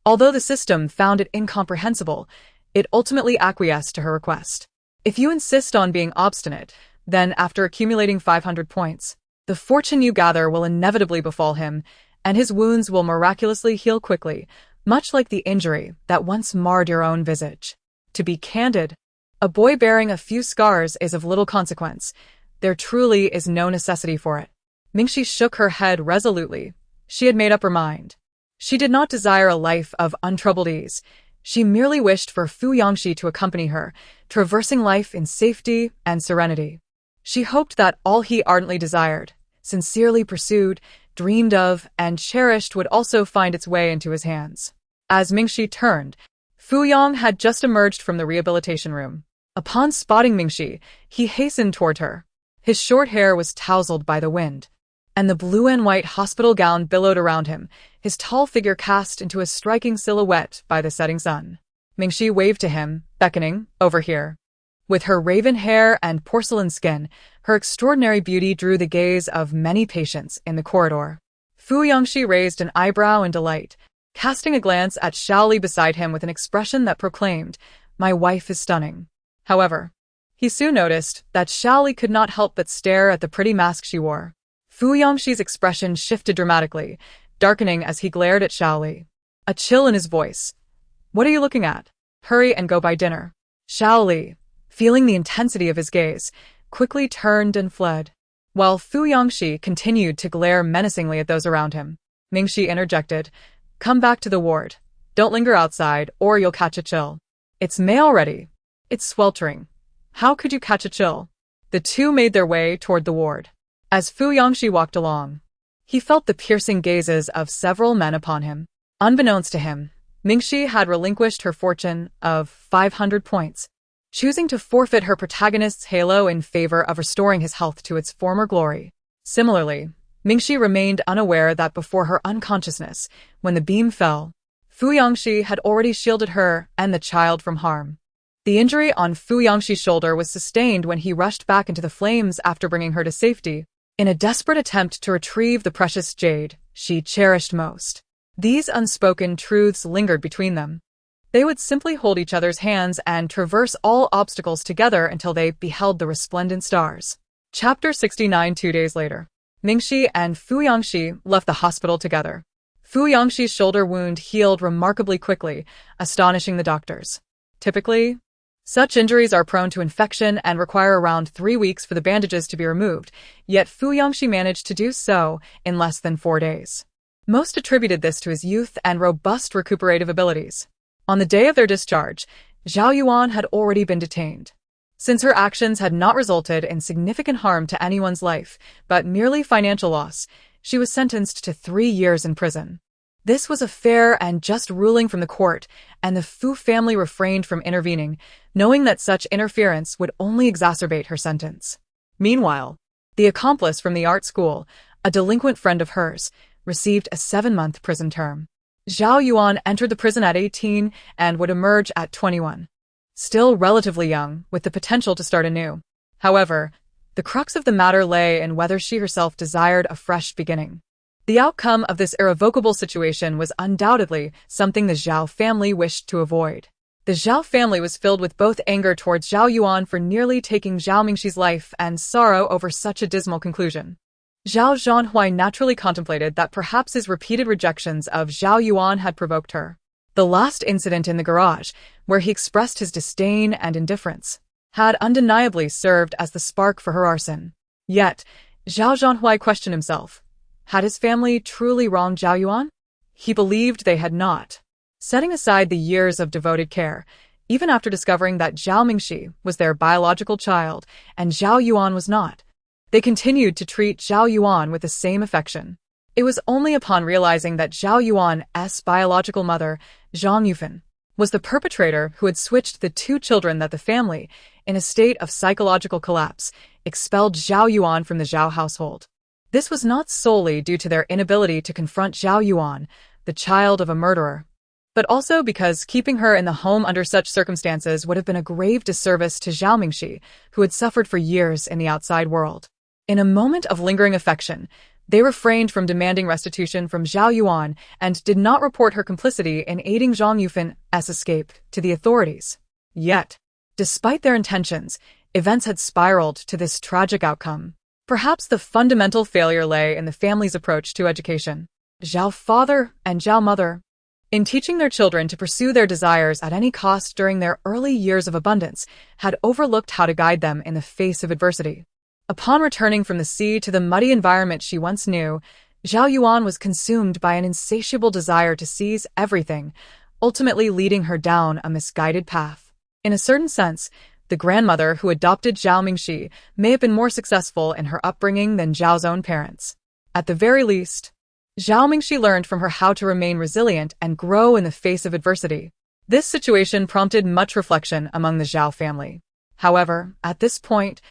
Although the system found it incomprehensible, it ultimately acquiesced to her request. If you insist on being obstinate, then after accumulating 500 points, the fortune you gather will inevitably befall him, and his wounds will miraculously heal quickly, much like the injury that once marred your own visage. To be candid, a boy bearing a few scars is of little consequence. There truly is no necessity for it. Mingxi shook her head resolutely. She had made up her mind. She did not desire a life of untroubled ease. She merely wished for Fu Yangxi to accompany her, traversing life in safety and serenity. She hoped that all he ardently desired, sincerely pursued, dreamed of, and cherished would also find its way into his hands. As Mingxi turned, Fu Yang had just emerged from the rehabilitation room. Upon spotting Mingxi, he hastened toward her. His short hair was tousled by the wind, and the blue and white hospital gown billowed around him, his tall figure cast into a striking silhouette by the setting sun. Mingxi waved to him, beckoning, over here. With her raven hair and porcelain skin, her extraordinary beauty drew the gaze of many patients in the corridor. Fu Yangxi raised an eyebrow in delight, casting a glance at Zhao Li beside him with an expression that proclaimed, my wife is stunning. However, he soon noticed that Zhao Li could not help but stare at the pretty mask she wore. Fu Yangxi's expression shifted dramatically, darkening as he glared at Zhao Li. A chill in his voice. What are you looking at? Hurry and go buy dinner. Zhao Li, feeling the intensity of his gaze, quickly turned and fled. While Fu Yangxi continued to glare menacingly at those around him, Mingxi interjected, come back to the ward. Don't linger outside, or you'll catch a chill. It's May already. It's sweltering. How could you catch a chill? The two made their way toward the ward. As Fu Yangxi walked along, he felt the piercing gazes of several men upon him. Unbeknownst to him, Mingxi had relinquished her fortune of 500 points. choosing to forfeit her protagonist's halo in favor of restoring his health to its former glory. Similarly, Mingxi remained unaware that before her unconsciousness, when the beam fell, Fuyangxi had already shielded her and the child from harm. The injury on Fuyangxi's shoulder was sustained when he rushed back into the flames after bringing her to safety, in a desperate attempt to retrieve the precious jade she cherished most. These unspoken truths lingered between them. They would simply hold each other's hands and traverse all obstacles together until they beheld the resplendent stars. Chapter 69. 2 days later, Mingxi and Fuyangxi left the hospital together. Fuyangxi's shoulder wound healed remarkably quickly, astonishing the doctors. Typically, such injuries are prone to infection and require around 3 weeks for the bandages to be removed, yet Fuyangxi managed to do so in less than 4 days. Most attributed this to his youth and robust recuperative abilities. On the day of their discharge, Zhao Yuan had already been detained. Since her actions had not resulted in significant harm to anyone's life, but merely financial loss, she was sentenced to 3 years in prison. This was a fair and just ruling from the court, and the Fu family refrained from intervening, knowing that such interference would only exacerbate her sentence. Meanwhile, the accomplice from the art school, a delinquent friend of hers, received a 7-month prison term. Zhao Yuan entered the prison at 18 and would emerge at 21. Still relatively young, with the potential to start anew. However, the crux of the matter lay in whether she herself desired a fresh beginning. The outcome of this irrevocable situation was undoubtedly something the Zhao family wished to avoid. The Zhao family was filled with both anger towards Zhao Yuan for nearly taking Zhao Mingxi's life and sorrow over such a dismal conclusion. Zhao Zhanhui naturally contemplated that perhaps his repeated rejections of Zhao Yuan had provoked her. The last incident in the garage, where he expressed his disdain and indifference, had undeniably served as the spark for her arson. Yet, Zhao Zhanhui questioned himself. Had his family truly wronged Zhao Yuan? He believed they had not. Setting aside the years of devoted care, even after discovering that Zhao Mingxi was their biological child and Zhao Yuan was not, they continued to treat Zhao Yuan with the same affection. It was only upon realizing that Zhao Yuan's biological mother, Zhang Yufan, was the perpetrator who had switched the 2 children that the family, in a state of psychological collapse, expelled Zhao Yuan from the Zhao household. This was not solely due to their inability to confront Zhao Yuan, the child of a murderer, but also because keeping her in the home under such circumstances would have been a grave disservice to Zhao Mingxi, who had suffered for years in the outside world. In a moment of lingering affection, they refrained from demanding restitution from Zhao Yuan and did not report her complicity in aiding Zhang Yufan's escape to the authorities. Yet, despite their intentions, events had spiraled to this tragic outcome. Perhaps the fundamental failure lay in the family's approach to education. Zhao father and Zhao mother, in teaching their children to pursue their desires at any cost during their early years of abundance, had overlooked how to guide them in the face of adversity. Upon returning from the sea to the muddy environment she once knew, Zhao Yuan was consumed by an insatiable desire to seize everything, ultimately leading her down a misguided path. In a certain sense, the grandmother who adopted Zhao Mingxi may have been more successful in her upbringing than Zhao's own parents. At the very least, Zhao Mingxi learned from her how to remain resilient and grow in the face of adversity. This situation prompted much reflection among the Zhao family. However, at this point,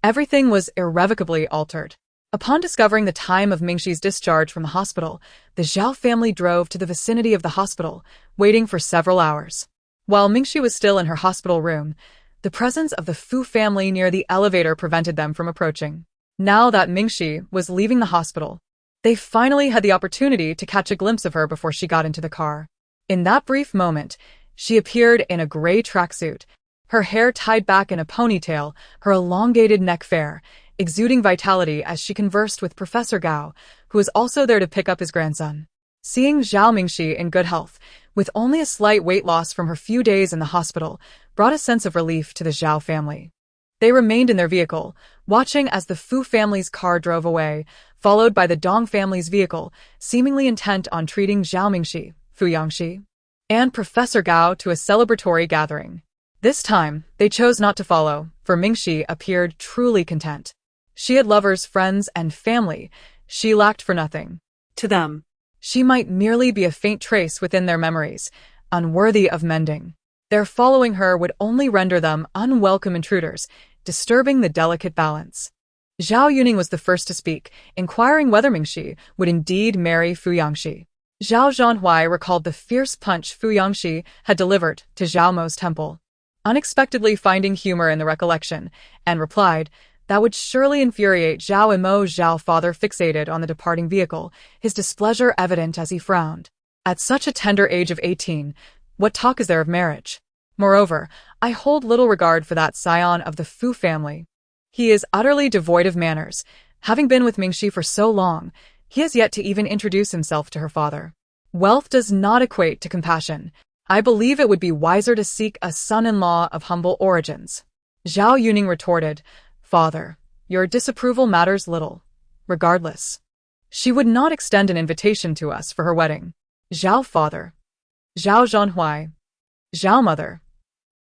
everything was irrevocably altered. Upon discovering the time of Mingxi's discharge from the hospital, the Zhao family drove to the vicinity of the hospital, waiting for several hours. While Mingxi was still in her hospital room, the presence of the Fu family near the elevator prevented them from approaching. Now that Mingxi was leaving the hospital, they finally had the opportunity to catch a glimpse of her before she got into the car. In that brief moment, she appeared in a gray tracksuit, her hair tied back in a ponytail, her elongated neck fair, exuding vitality as she conversed with Professor Gao, who was also there to pick up his grandson. Seeing Zhao Mingxi in good health, with only a slight weight loss from her few days in the hospital, brought a sense of relief to the Zhao family. They remained in their vehicle, watching as the Fu family's car drove away, followed by the Dong family's vehicle, seemingly intent on treating Zhao Mingxi, Fuyangxi, and Professor Gao to a celebratory gathering. This time, they chose not to follow, for Mingxi appeared truly content. She had lovers, friends, and family. She lacked for nothing. To them, She might merely be a faint trace within their memories, unworthy of mending. Their following her would only render them unwelcome intruders, disturbing the delicate balance. Zhao Yuan was the first to speak, inquiring whether Mingxi would indeed marry Fuyangxi. Zhao Zhanhui recalled the fierce punch Fuyangxi had delivered to Zhao Mo's temple, unexpectedly finding humor in the recollection, and replied, "That would surely infuriate Zhao Mo." Zhao father fixated on the departing vehicle, his displeasure evident as he frowned. At such a tender age of 18, what talk is there of marriage? Moreover, I hold little regard for that scion of the Fu family. He is utterly devoid of manners. Having been with Mingxi for so long, he has yet to even introduce himself to her father. Wealth does not equate to compassion. I believe it would be wiser to seek a son-in-law of humble origins." Zhao Yuan retorted, "Father, your disapproval matters little. Regardless, she would not extend an invitation to us for her wedding." Zhao father, Zhao Zhanhui, Zhao mother.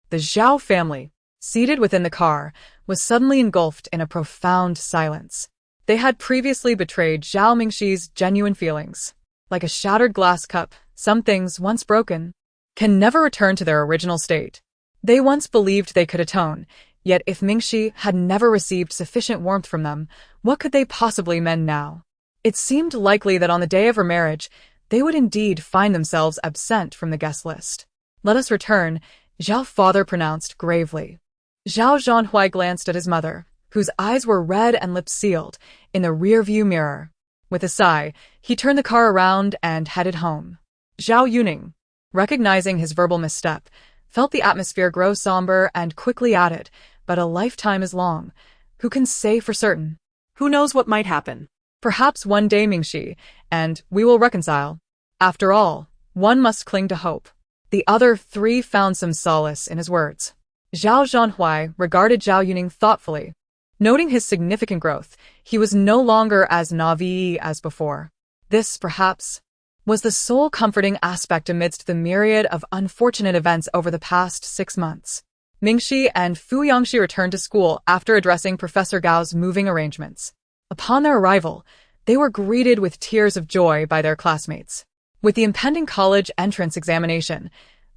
The Zhao family, seated within the car, was suddenly engulfed in a profound silence. They had previously betrayed Zhao Mingxi's genuine feelings. Like a shattered glass cup, some things, once broken, can never return to their original state. They once believed they could atone, yet if Mingxi had never received sufficient warmth from them, what could they possibly mend now? It seemed likely that on the day of her marriage, they would indeed find themselves absent from the guest list. "Let us return," Zhao father pronounced gravely. Zhao Zhanhui glanced at his mother, whose eyes were red and lips sealed, in the rear-view mirror. With a sigh, he turned the car around and headed home. Zhao Yuan, recognizing his verbal misstep, felt the atmosphere grow somber and quickly added, "But a lifetime is long. Who can say for certain? Who knows what might happen? Perhaps one day, Mingxi, and we will reconcile. After all, one must cling to hope." The other three found some solace in his words. Zhao Zhanhui regarded Zhao Yuan thoughtfully. Noting his significant growth, he was no longer as naive as before. This, perhaps, was the sole comforting aspect amidst the myriad of unfortunate events over the past 6 months. Mingxi and Fuyangxi returned to school after addressing Professor Gao's moving arrangements. Upon their arrival, they were greeted with tears of joy by their classmates. With the impending college entrance examination,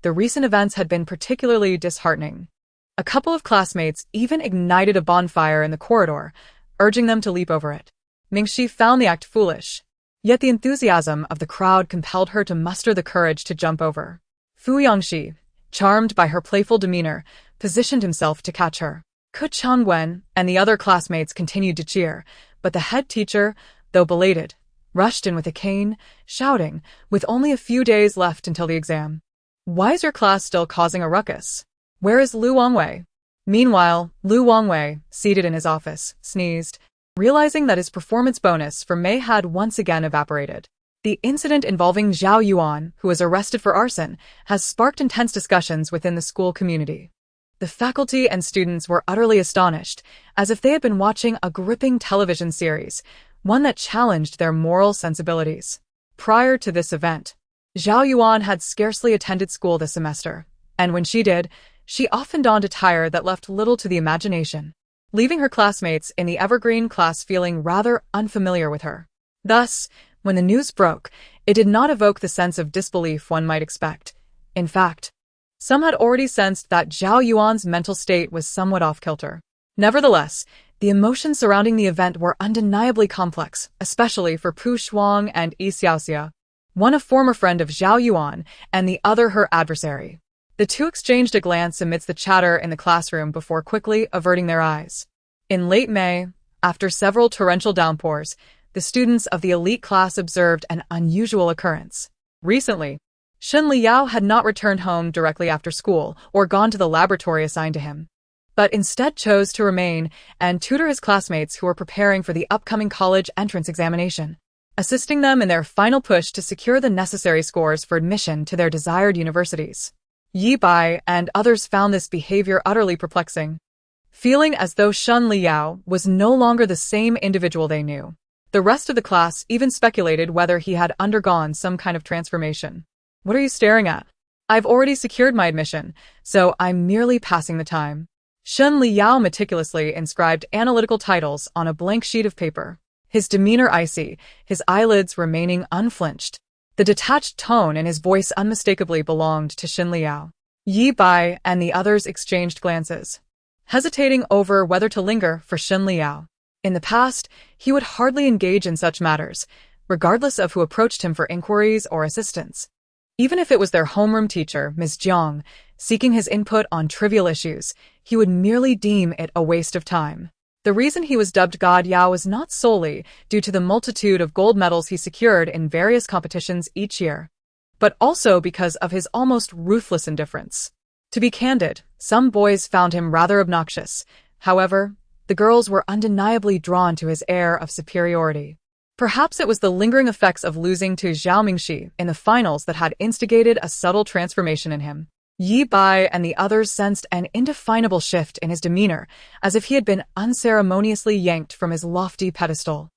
the recent events had been particularly disheartening. A couple of classmates even ignited a bonfire in the corridor, urging them to leap over it. Mingxi found the act foolish, yet the enthusiasm of the crowd compelled her to muster the courage to jump over. Fuyangxi, charmed by her playful demeanor, positioned himself to catch her. Ke Changwen and the other classmates continued to cheer, but the head teacher, though belated, rushed in with a cane, shouting, with only a few days left until the exam, "Why is your class still causing a ruckus? Where is Lu Wangwei?" Meanwhile, Lu Wangwei, seated in his office, sneezed, realizing that his performance bonus for May had once again evaporated. The incident involving Zhao Yuan, who was arrested for arson, has sparked intense discussions within the school community. The faculty and students were utterly astonished, as if they had been watching a gripping television series, one that challenged their moral sensibilities. Prior to this event, Zhao Yuan had scarcely attended school this semester, and when she did, she often donned attire that left little to the imagination, leaving her classmates in the evergreen class feeling rather unfamiliar with her. Thus, when the news broke, it did not evoke the sense of disbelief one might expect. In fact, some had already sensed that Zhao Yuan's mental state was somewhat off-kilter. Nevertheless, the emotions surrounding the event were undeniably complex, especially for Pu Shuang and Yi Xiaoxia, one a former friend of Zhao Yuan and the other her adversary. The two exchanged a glance amidst the chatter in the classroom before quickly averting their eyes. In late May, after several torrential downpours, the students of the elite class observed an unusual occurrence. Recently, Shen Liyao had not returned home directly after school or gone to the laboratory assigned to him, but instead chose to remain and tutor his classmates who were preparing for the upcoming college entrance examination, assisting them in their final push to secure the necessary scores for admission to their desired universities. Yi Bai and others found this behavior utterly perplexing, feeling as though Shen Liyao was no longer the same individual they knew. The rest of the class even speculated whether he had undergone some kind of transformation. "What are you staring at? I've already secured my admission, so I'm merely passing the time." Shen Liyao meticulously inscribed analytical titles on a blank sheet of paper, his demeanor icy, his eyelids remaining unflinched. The detached tone in his voice unmistakably belonged to Shen Liyao. Yi Bai and the others exchanged glances, hesitating over whether to linger for Shen Liao. In the past, he would hardly engage in such matters, regardless of who approached him for inquiries or assistance. Even if it was their homeroom teacher, Ms. Jiang, seeking his input on trivial issues, he would merely deem it a waste of time. The reason he was dubbed God Yao was not solely due to the multitude of gold medals he secured in various competitions each year, but also because of his almost ruthless indifference. To be candid, some boys found him rather obnoxious. However, the girls were undeniably drawn to his air of superiority. Perhaps it was the lingering effects of losing to Zhao Mingxi in the finals that had instigated a subtle transformation in him. Yi Bai and the others sensed an indefinable shift in his demeanor, as if he had been unceremoniously yanked from his lofty pedestal.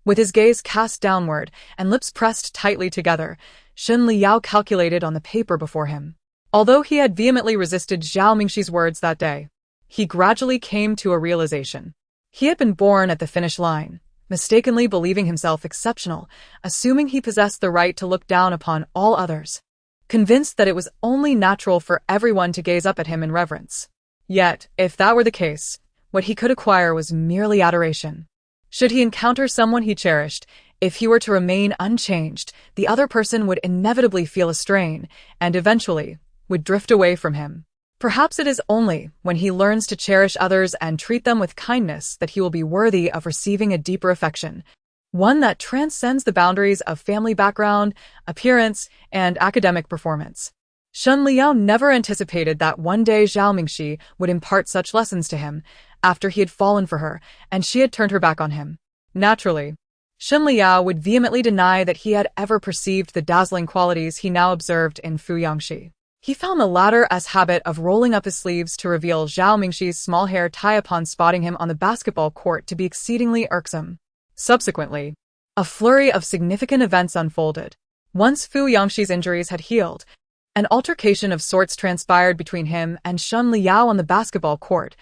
With his gaze cast downward and lips pressed tightly together, Shen Liao calculated on the paper before him. Although he had vehemently resisted Zhao Mingxi's words that day, he gradually came to a realization. He had been born at the finish line, mistakenly believing himself exceptional, assuming he possessed the right to look down upon all others, convinced that it was only natural for everyone to gaze up at him in reverence. Yet, if that were the case, what he could acquire was merely adoration. Should he encounter someone he cherished, if he were to remain unchanged, the other person would inevitably feel a strain, and eventually would drift away from him. Perhaps it is only when he learns to cherish others and treat them with kindness that he will be worthy of receiving a deeper affection, one that transcends the boundaries of family background, appearance, and academic performance. Shen Liao never anticipated that one day Zhao Mingxi would impart such lessons to him, after he had fallen for her and she had turned her back on him. Naturally, Shen Liao would vehemently deny that he had ever perceived the dazzling qualities he now observed in Fu Yangxi. He found the latter's habit of rolling up his sleeves to reveal Zhao Mingxi's small hair tie upon spotting him on the basketball court to be exceedingly irksome. Subsequently, a flurry of significant events unfolded. Once Fu Yangxi's injuries had healed, an altercation of sorts transpired between him and Shen Liao on the basketball court.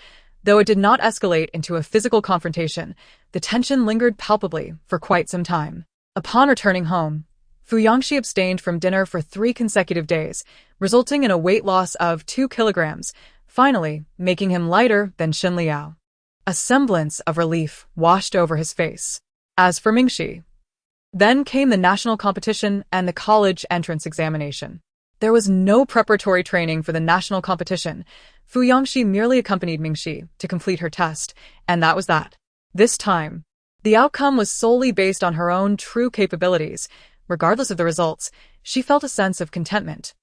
Though it did not escalate into a physical confrontation, the tension lingered palpably for quite some time. Upon returning home, Fu Yangxi abstained from dinner for 3 consecutive days, resulting in a weight loss of 2 kilograms, finally making him lighter than Shen Liao. A semblance of relief washed over his face. As for Mingxi, then came the national competition and the college entrance examination. There was no preparatory training for the national competition. Fu Yangxi merely accompanied Mingxi to complete her test, and that was that. This time, the outcome was solely based on her own true capabilities. Regardless of the results, she felt a sense of contentment.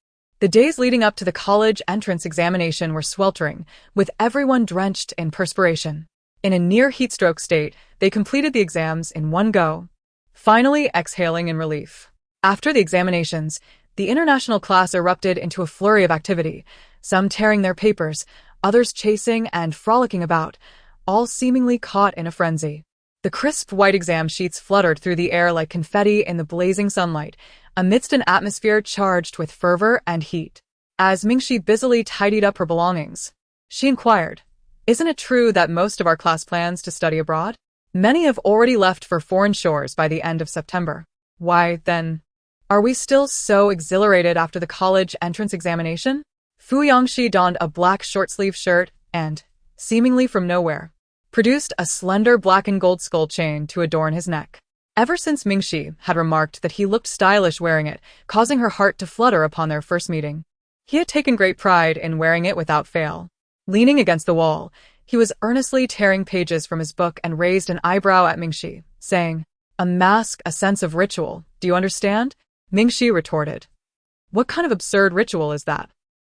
The days leading up to the college entrance examination were sweltering, with everyone drenched in perspiration. In a near heatstroke state, they completed the exams in one go, finally exhaling in relief. After the examinations, the international class erupted into a flurry of activity, some tearing their papers, others chasing and frolicking about, all seemingly caught in a frenzy. The crisp white exam sheets fluttered through the air like confetti in the blazing sunlight, amidst an atmosphere charged with fervor and heat. As Mingxi busily tidied up her belongings, she inquired, "Isn't it true that most of our class plans to study abroad? Many have already left for foreign shores by the end of September. Why, then, are we still so exhilarated after the college entrance examination?" Fu Yangxi donned a black short-sleeve shirt and, seemingly from nowhere, produced a slender black and gold skull chain to adorn his neck. Ever since Mingxi had remarked that he looked stylish wearing it, causing her heart to flutter upon their first meeting, he had taken great pride in wearing it without fail. Leaning against the wall, he was earnestly tearing pages from his book and raised an eyebrow at Mingxi, saying, "A mask, a sense of ritual, do you understand?" Mingxi retorted, "What kind of absurd ritual is that?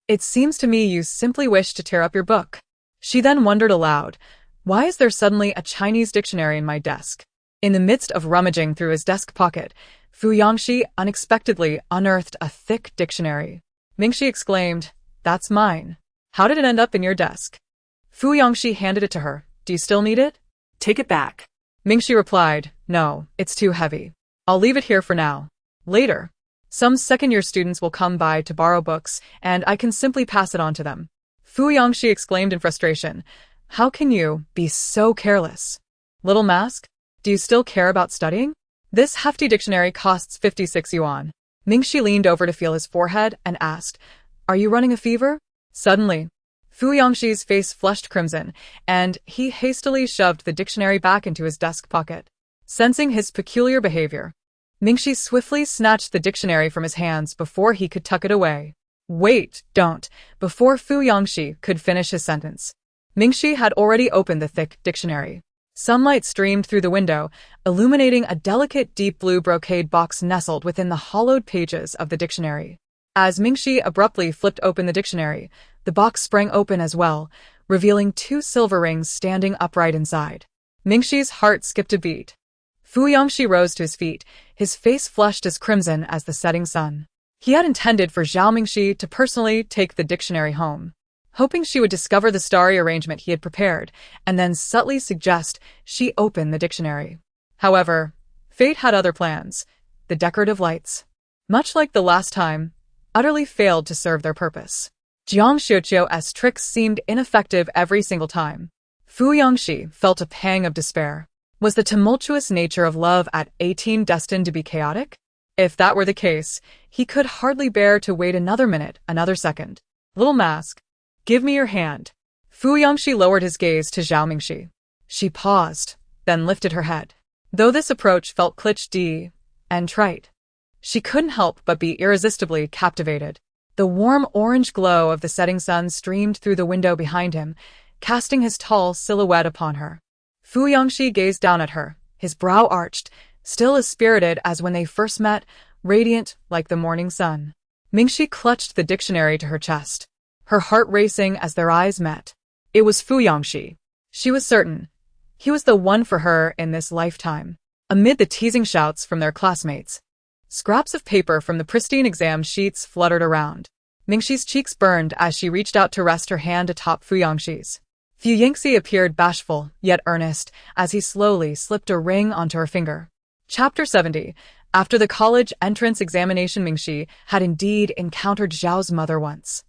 It seems to me you simply wish to tear up your book." She then wondered aloud, "Why is there suddenly a Chinese dictionary in my desk?" In the midst of rummaging through his desk pocket, Fu Yangxi unexpectedly unearthed a thick dictionary. Mingxi exclaimed, "That's mine. How did it end up in your desk?" Fu Yangxi handed it to her. "Do you still need it?" Take it back. Mingxi replied, "No, it's too heavy. I'll leave it here for now. Later, some second-year students will come by to borrow books, and I can simply pass it on to them." Fu Yangxi exclaimed in frustration, "How can you be so careless? Little mask, do you still care about studying? This hefty dictionary costs 56 yuan. Mingxi leaned over to feel his forehead and asked, "Are you running a fever?" Suddenly, Fu Yongxi's face flushed crimson, and he hastily shoved the dictionary back into his desk pocket. Sensing his peculiar behavior, Mingxi swiftly snatched the dictionary from his hands before he could tuck it away. Wait, don't. Before Fu Yongxi could finish his sentence, Mingxi had already opened the thick dictionary. Sunlight streamed through the window, illuminating a delicate deep blue brocade box nestled within the hollowed pages of the dictionary. As Mingxi abruptly flipped open the dictionary, the box sprang open as well, revealing 2 silver rings standing upright inside. Mingxi's heart skipped a beat. Fu Yongxi rose to his feet, his face flushed as crimson as the setting sun. He had intended for Zhao Mingxi to personally take the dictionary home, hoping she would discover the starry arrangement he had prepared and then subtly suggest she open the dictionary. However, fate had other plans. The decorative lights, much like the last time, utterly failed to serve their purpose. Jiang Xiuqiu's tricks seemed ineffective every single time. Fu Yongxi felt a pang of despair. Was the tumultuous nature of love at 18 destined to be chaotic? If that were the case, he could hardly bear to wait another minute, another second. Little mask, give me your hand. Fu Yongxi lowered his gaze to Zhao Mingxi. She paused, then lifted her head. Though this approach felt cliché and trite, she couldn't help but be irresistibly captivated. The warm orange glow of the setting sun streamed through the window behind him, casting his tall silhouette upon her. Fu Yongxi gazed down at her, his brow arched, still as spirited as when they first met, radiant like the morning sun. Mingxi clutched the dictionary to her chest, her heart racing as their eyes met. It was Fu Yongxi. She was certain. He was the one for her in this lifetime. Amid the teasing shouts from their classmates, scraps of paper from the pristine exam sheets fluttered around. Mingxi's cheeks burned as she reached out to rest her hand atop Fu Yongxi's. Fu Yingxi appeared bashful, yet earnest, as he slowly slipped a ring onto her finger. Chapter 70. After the college entrance examination, Mingxi had indeed encountered Zhao's mother once.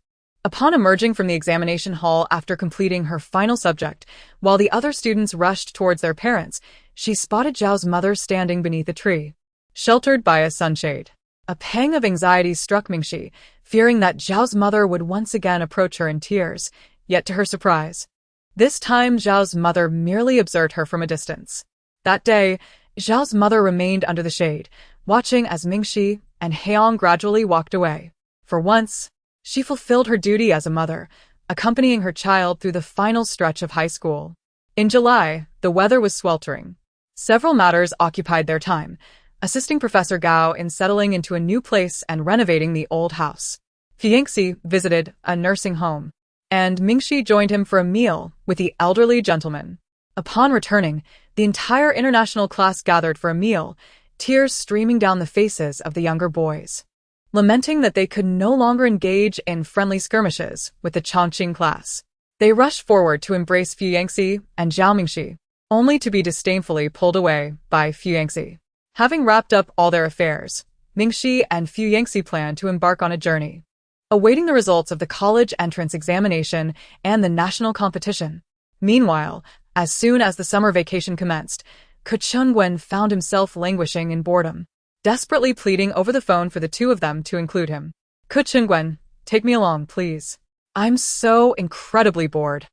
Upon emerging from the examination hall after completing her final subject, while the other students rushed towards their parents, she spotted Zhao's mother standing beneath a tree, sheltered by a sunshade. A pang of anxiety struck Mingxi, fearing that Zhao's mother would once again approach her in tears, yet to her surprise, this time Zhao's mother merely observed her from a distance. That day, Zhao's mother remained under the shade, watching as Mingxi and Heong gradually walked away. For once, she fulfilled her duty as a mother, accompanying her child through the final stretch of high school. In July, the weather was sweltering. Several matters occupied their time, assisting Professor Gao in settling into a new place and renovating the old house. Fiancé visited a nursing home, and Mingxi joined him for a meal with the elderly gentleman. Upon returning, the entire international class gathered for a meal, tears streaming down the faces of the younger boys, lamenting that they could no longer engage in friendly skirmishes with the Chongqing class. They rushed forward to embrace Fiancé and Zhao Mingxi, only to be disdainfully pulled away by Fiancé. Having wrapped up all their affairs, Mingxi and Fiancé planned to embark on a journey, awaiting the results of the college entrance examination and the national competition. Meanwhile, as soon as the summer vacation commenced, Ke Chunguan found himself languishing in boredom, desperately pleading over the phone for the two of them to include him. Ke Chunguan, take me along, please. I'm so incredibly bored.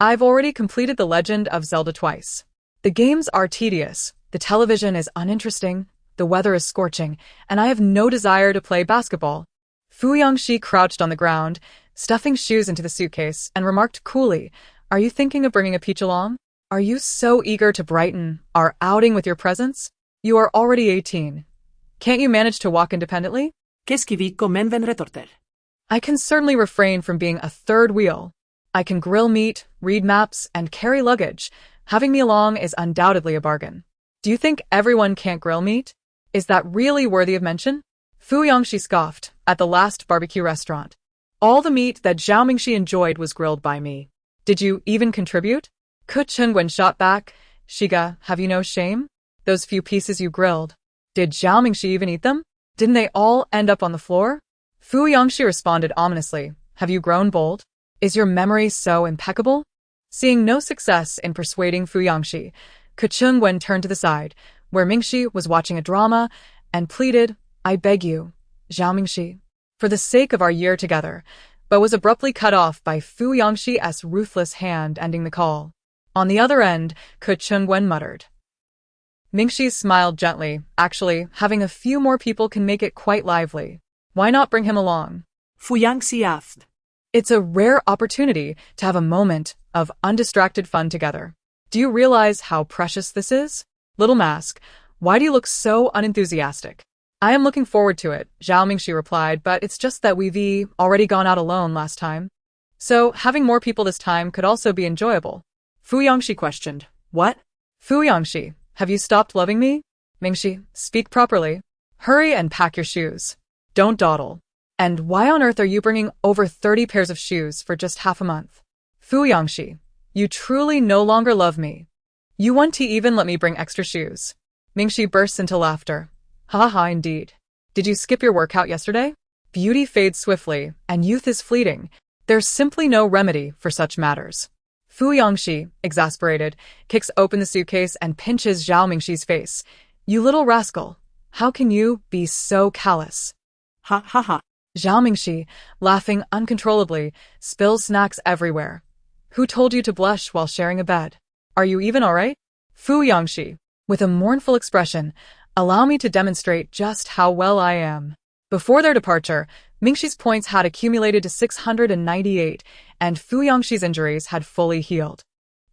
I've already completed The Legend of Zelda twice. The games are tedious, the television is uninteresting, the weather is scorching, and I have no desire to play basketball. Fu Yongxi crouched on the ground, stuffing shoes into the suitcase, and remarked coolly, "Are you thinking of bringing a peach along? Are you so eager to brighten our outing with your presence? You are already 18. Can't you manage to walk independently?" Qu'est-ce qui vi comme ven retorter? I can certainly refrain from being a third wheel. I can grill meat, read maps, and carry luggage. Having me along is undoubtedly a bargain. Do you think everyone can't grill meat? Is that really worthy of mention? Fu Yongxi scoffed at the last barbecue restaurant. All the meat that Zhao Mingxi enjoyed was grilled by me. Did you even contribute? Ke Chunguan shot back. Shiga, have you no shame? Those few pieces you grilled. Did Zhao Mingxi even eat them? Didn't they all end up on the floor? Fu Yongxi responded ominously. Have you grown bold? Is your memory so impeccable? Seeing no success in persuading Fu Yongxi, Ke Chunguan turned to the side, where Mingxi was watching a drama, and pleaded, I beg you, Zhao Mingxi, for the sake of our year together, but was abruptly cut off by Fu Yangxi's ruthless hand, ending the call. On the other end, Ke Chengwen muttered. Mingxi smiled gently. Actually, having a few more people can make it quite lively. Why not bring him along? Fiancé asked. It's a rare opportunity to have a moment of undistracted fun together. Do you realize how precious this is? Little Mask, why do you look so unenthusiastic? I am looking forward to it, Zhao Mingxi replied, but it's just that we've already gone out alone last time. So having more people this time could also be enjoyable. Fu Yangxi questioned. What? Fu Yangxi, have you stopped loving me? Mingxi, speak properly. Hurry and pack your shoes. Don't dawdle. And why on earth are you bringing over 30 pairs of shoes for just half a month? Fu Yangxi, you truly no longer love me. You want to even let me bring extra shoes. Mingxi bursts into laughter. Ha ha, indeed. Did you skip your workout yesterday? Beauty fades swiftly, and youth is fleeting. There's simply no remedy for such matters. Fu Yangxi, exasperated, kicks open the suitcase and pinches Zhao Mingxi's face. You little rascal. How can you be so callous? Ha ha ha. Zhao Mingxi, laughing uncontrollably, spills snacks everywhere. Who told you to blush while sharing a bed? Are you even alright? Fu Yangxi, with a mournful expression, allow me to demonstrate just how well I am. Before their departure, Mingxi's points had accumulated to 698, and Fu Yangxi's injuries had fully healed.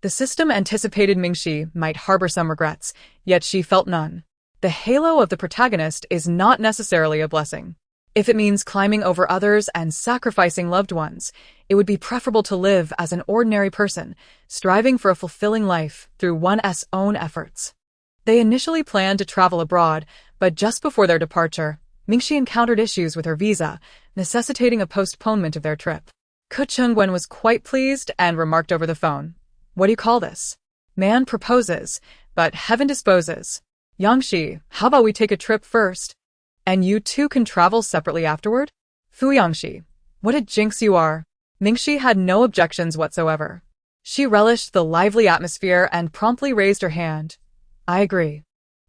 The system anticipated Mingxi might harbor some regrets, yet she felt none. The halo of the protagonist is not necessarily a blessing. If it means climbing over others and sacrificing loved ones, it would be preferable to live as an ordinary person, striving for a fulfilling life through one's own efforts. They initially planned to travel abroad, but just before their departure, Mingxi encountered issues with her visa, necessitating a postponement of their trip. Ke Chengwen was quite pleased and remarked over the phone. What do you call this? Man proposes, but heaven disposes. Yangxi, how about we take a trip first? And you two can travel separately afterward? Fu Yangxi, what a jinx you are. Mingxi had no objections whatsoever. She relished the lively atmosphere and promptly raised her hand. I agree.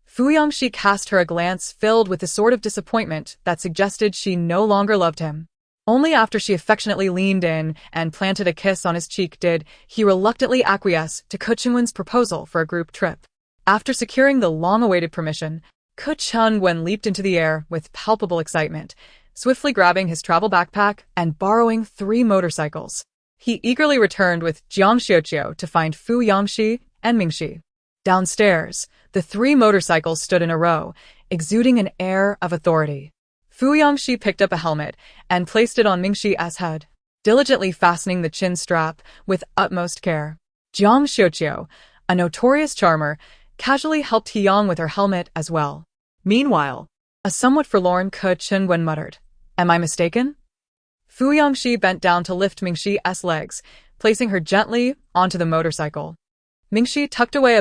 Fu Yangxi cast her a glance filled with the sort of disappointment that suggested she no longer loved him. Only after she affectionately leaned in and planted a kiss on his cheek did he reluctantly acquiesce to Ke Chengwen's proposal for a group trip. After securing the long-awaited permission, Ke Chengwen leaped into the air with palpable excitement, swiftly grabbing his travel backpack and borrowing 3 motorcycles. He eagerly returned with Jiang Xiuqiu to find Fu Yangxi and Mingxi. Downstairs, the 3 motorcycles stood in a row, exuding an air of authority. Fu Yangxi picked up a helmet and placed it on Mingxi's head, diligently fastening the chin strap with utmost care. Jiang Xiuqiu, a notorious charmer, casually helped Yang with her helmet as well. Meanwhile, A somewhat forlorn Ke Chengwen muttered, Am I mistaken? Fu Yangxi bent down to lift Mingxi's legs, placing her gently onto the motorcycle. Mingxi tucked away a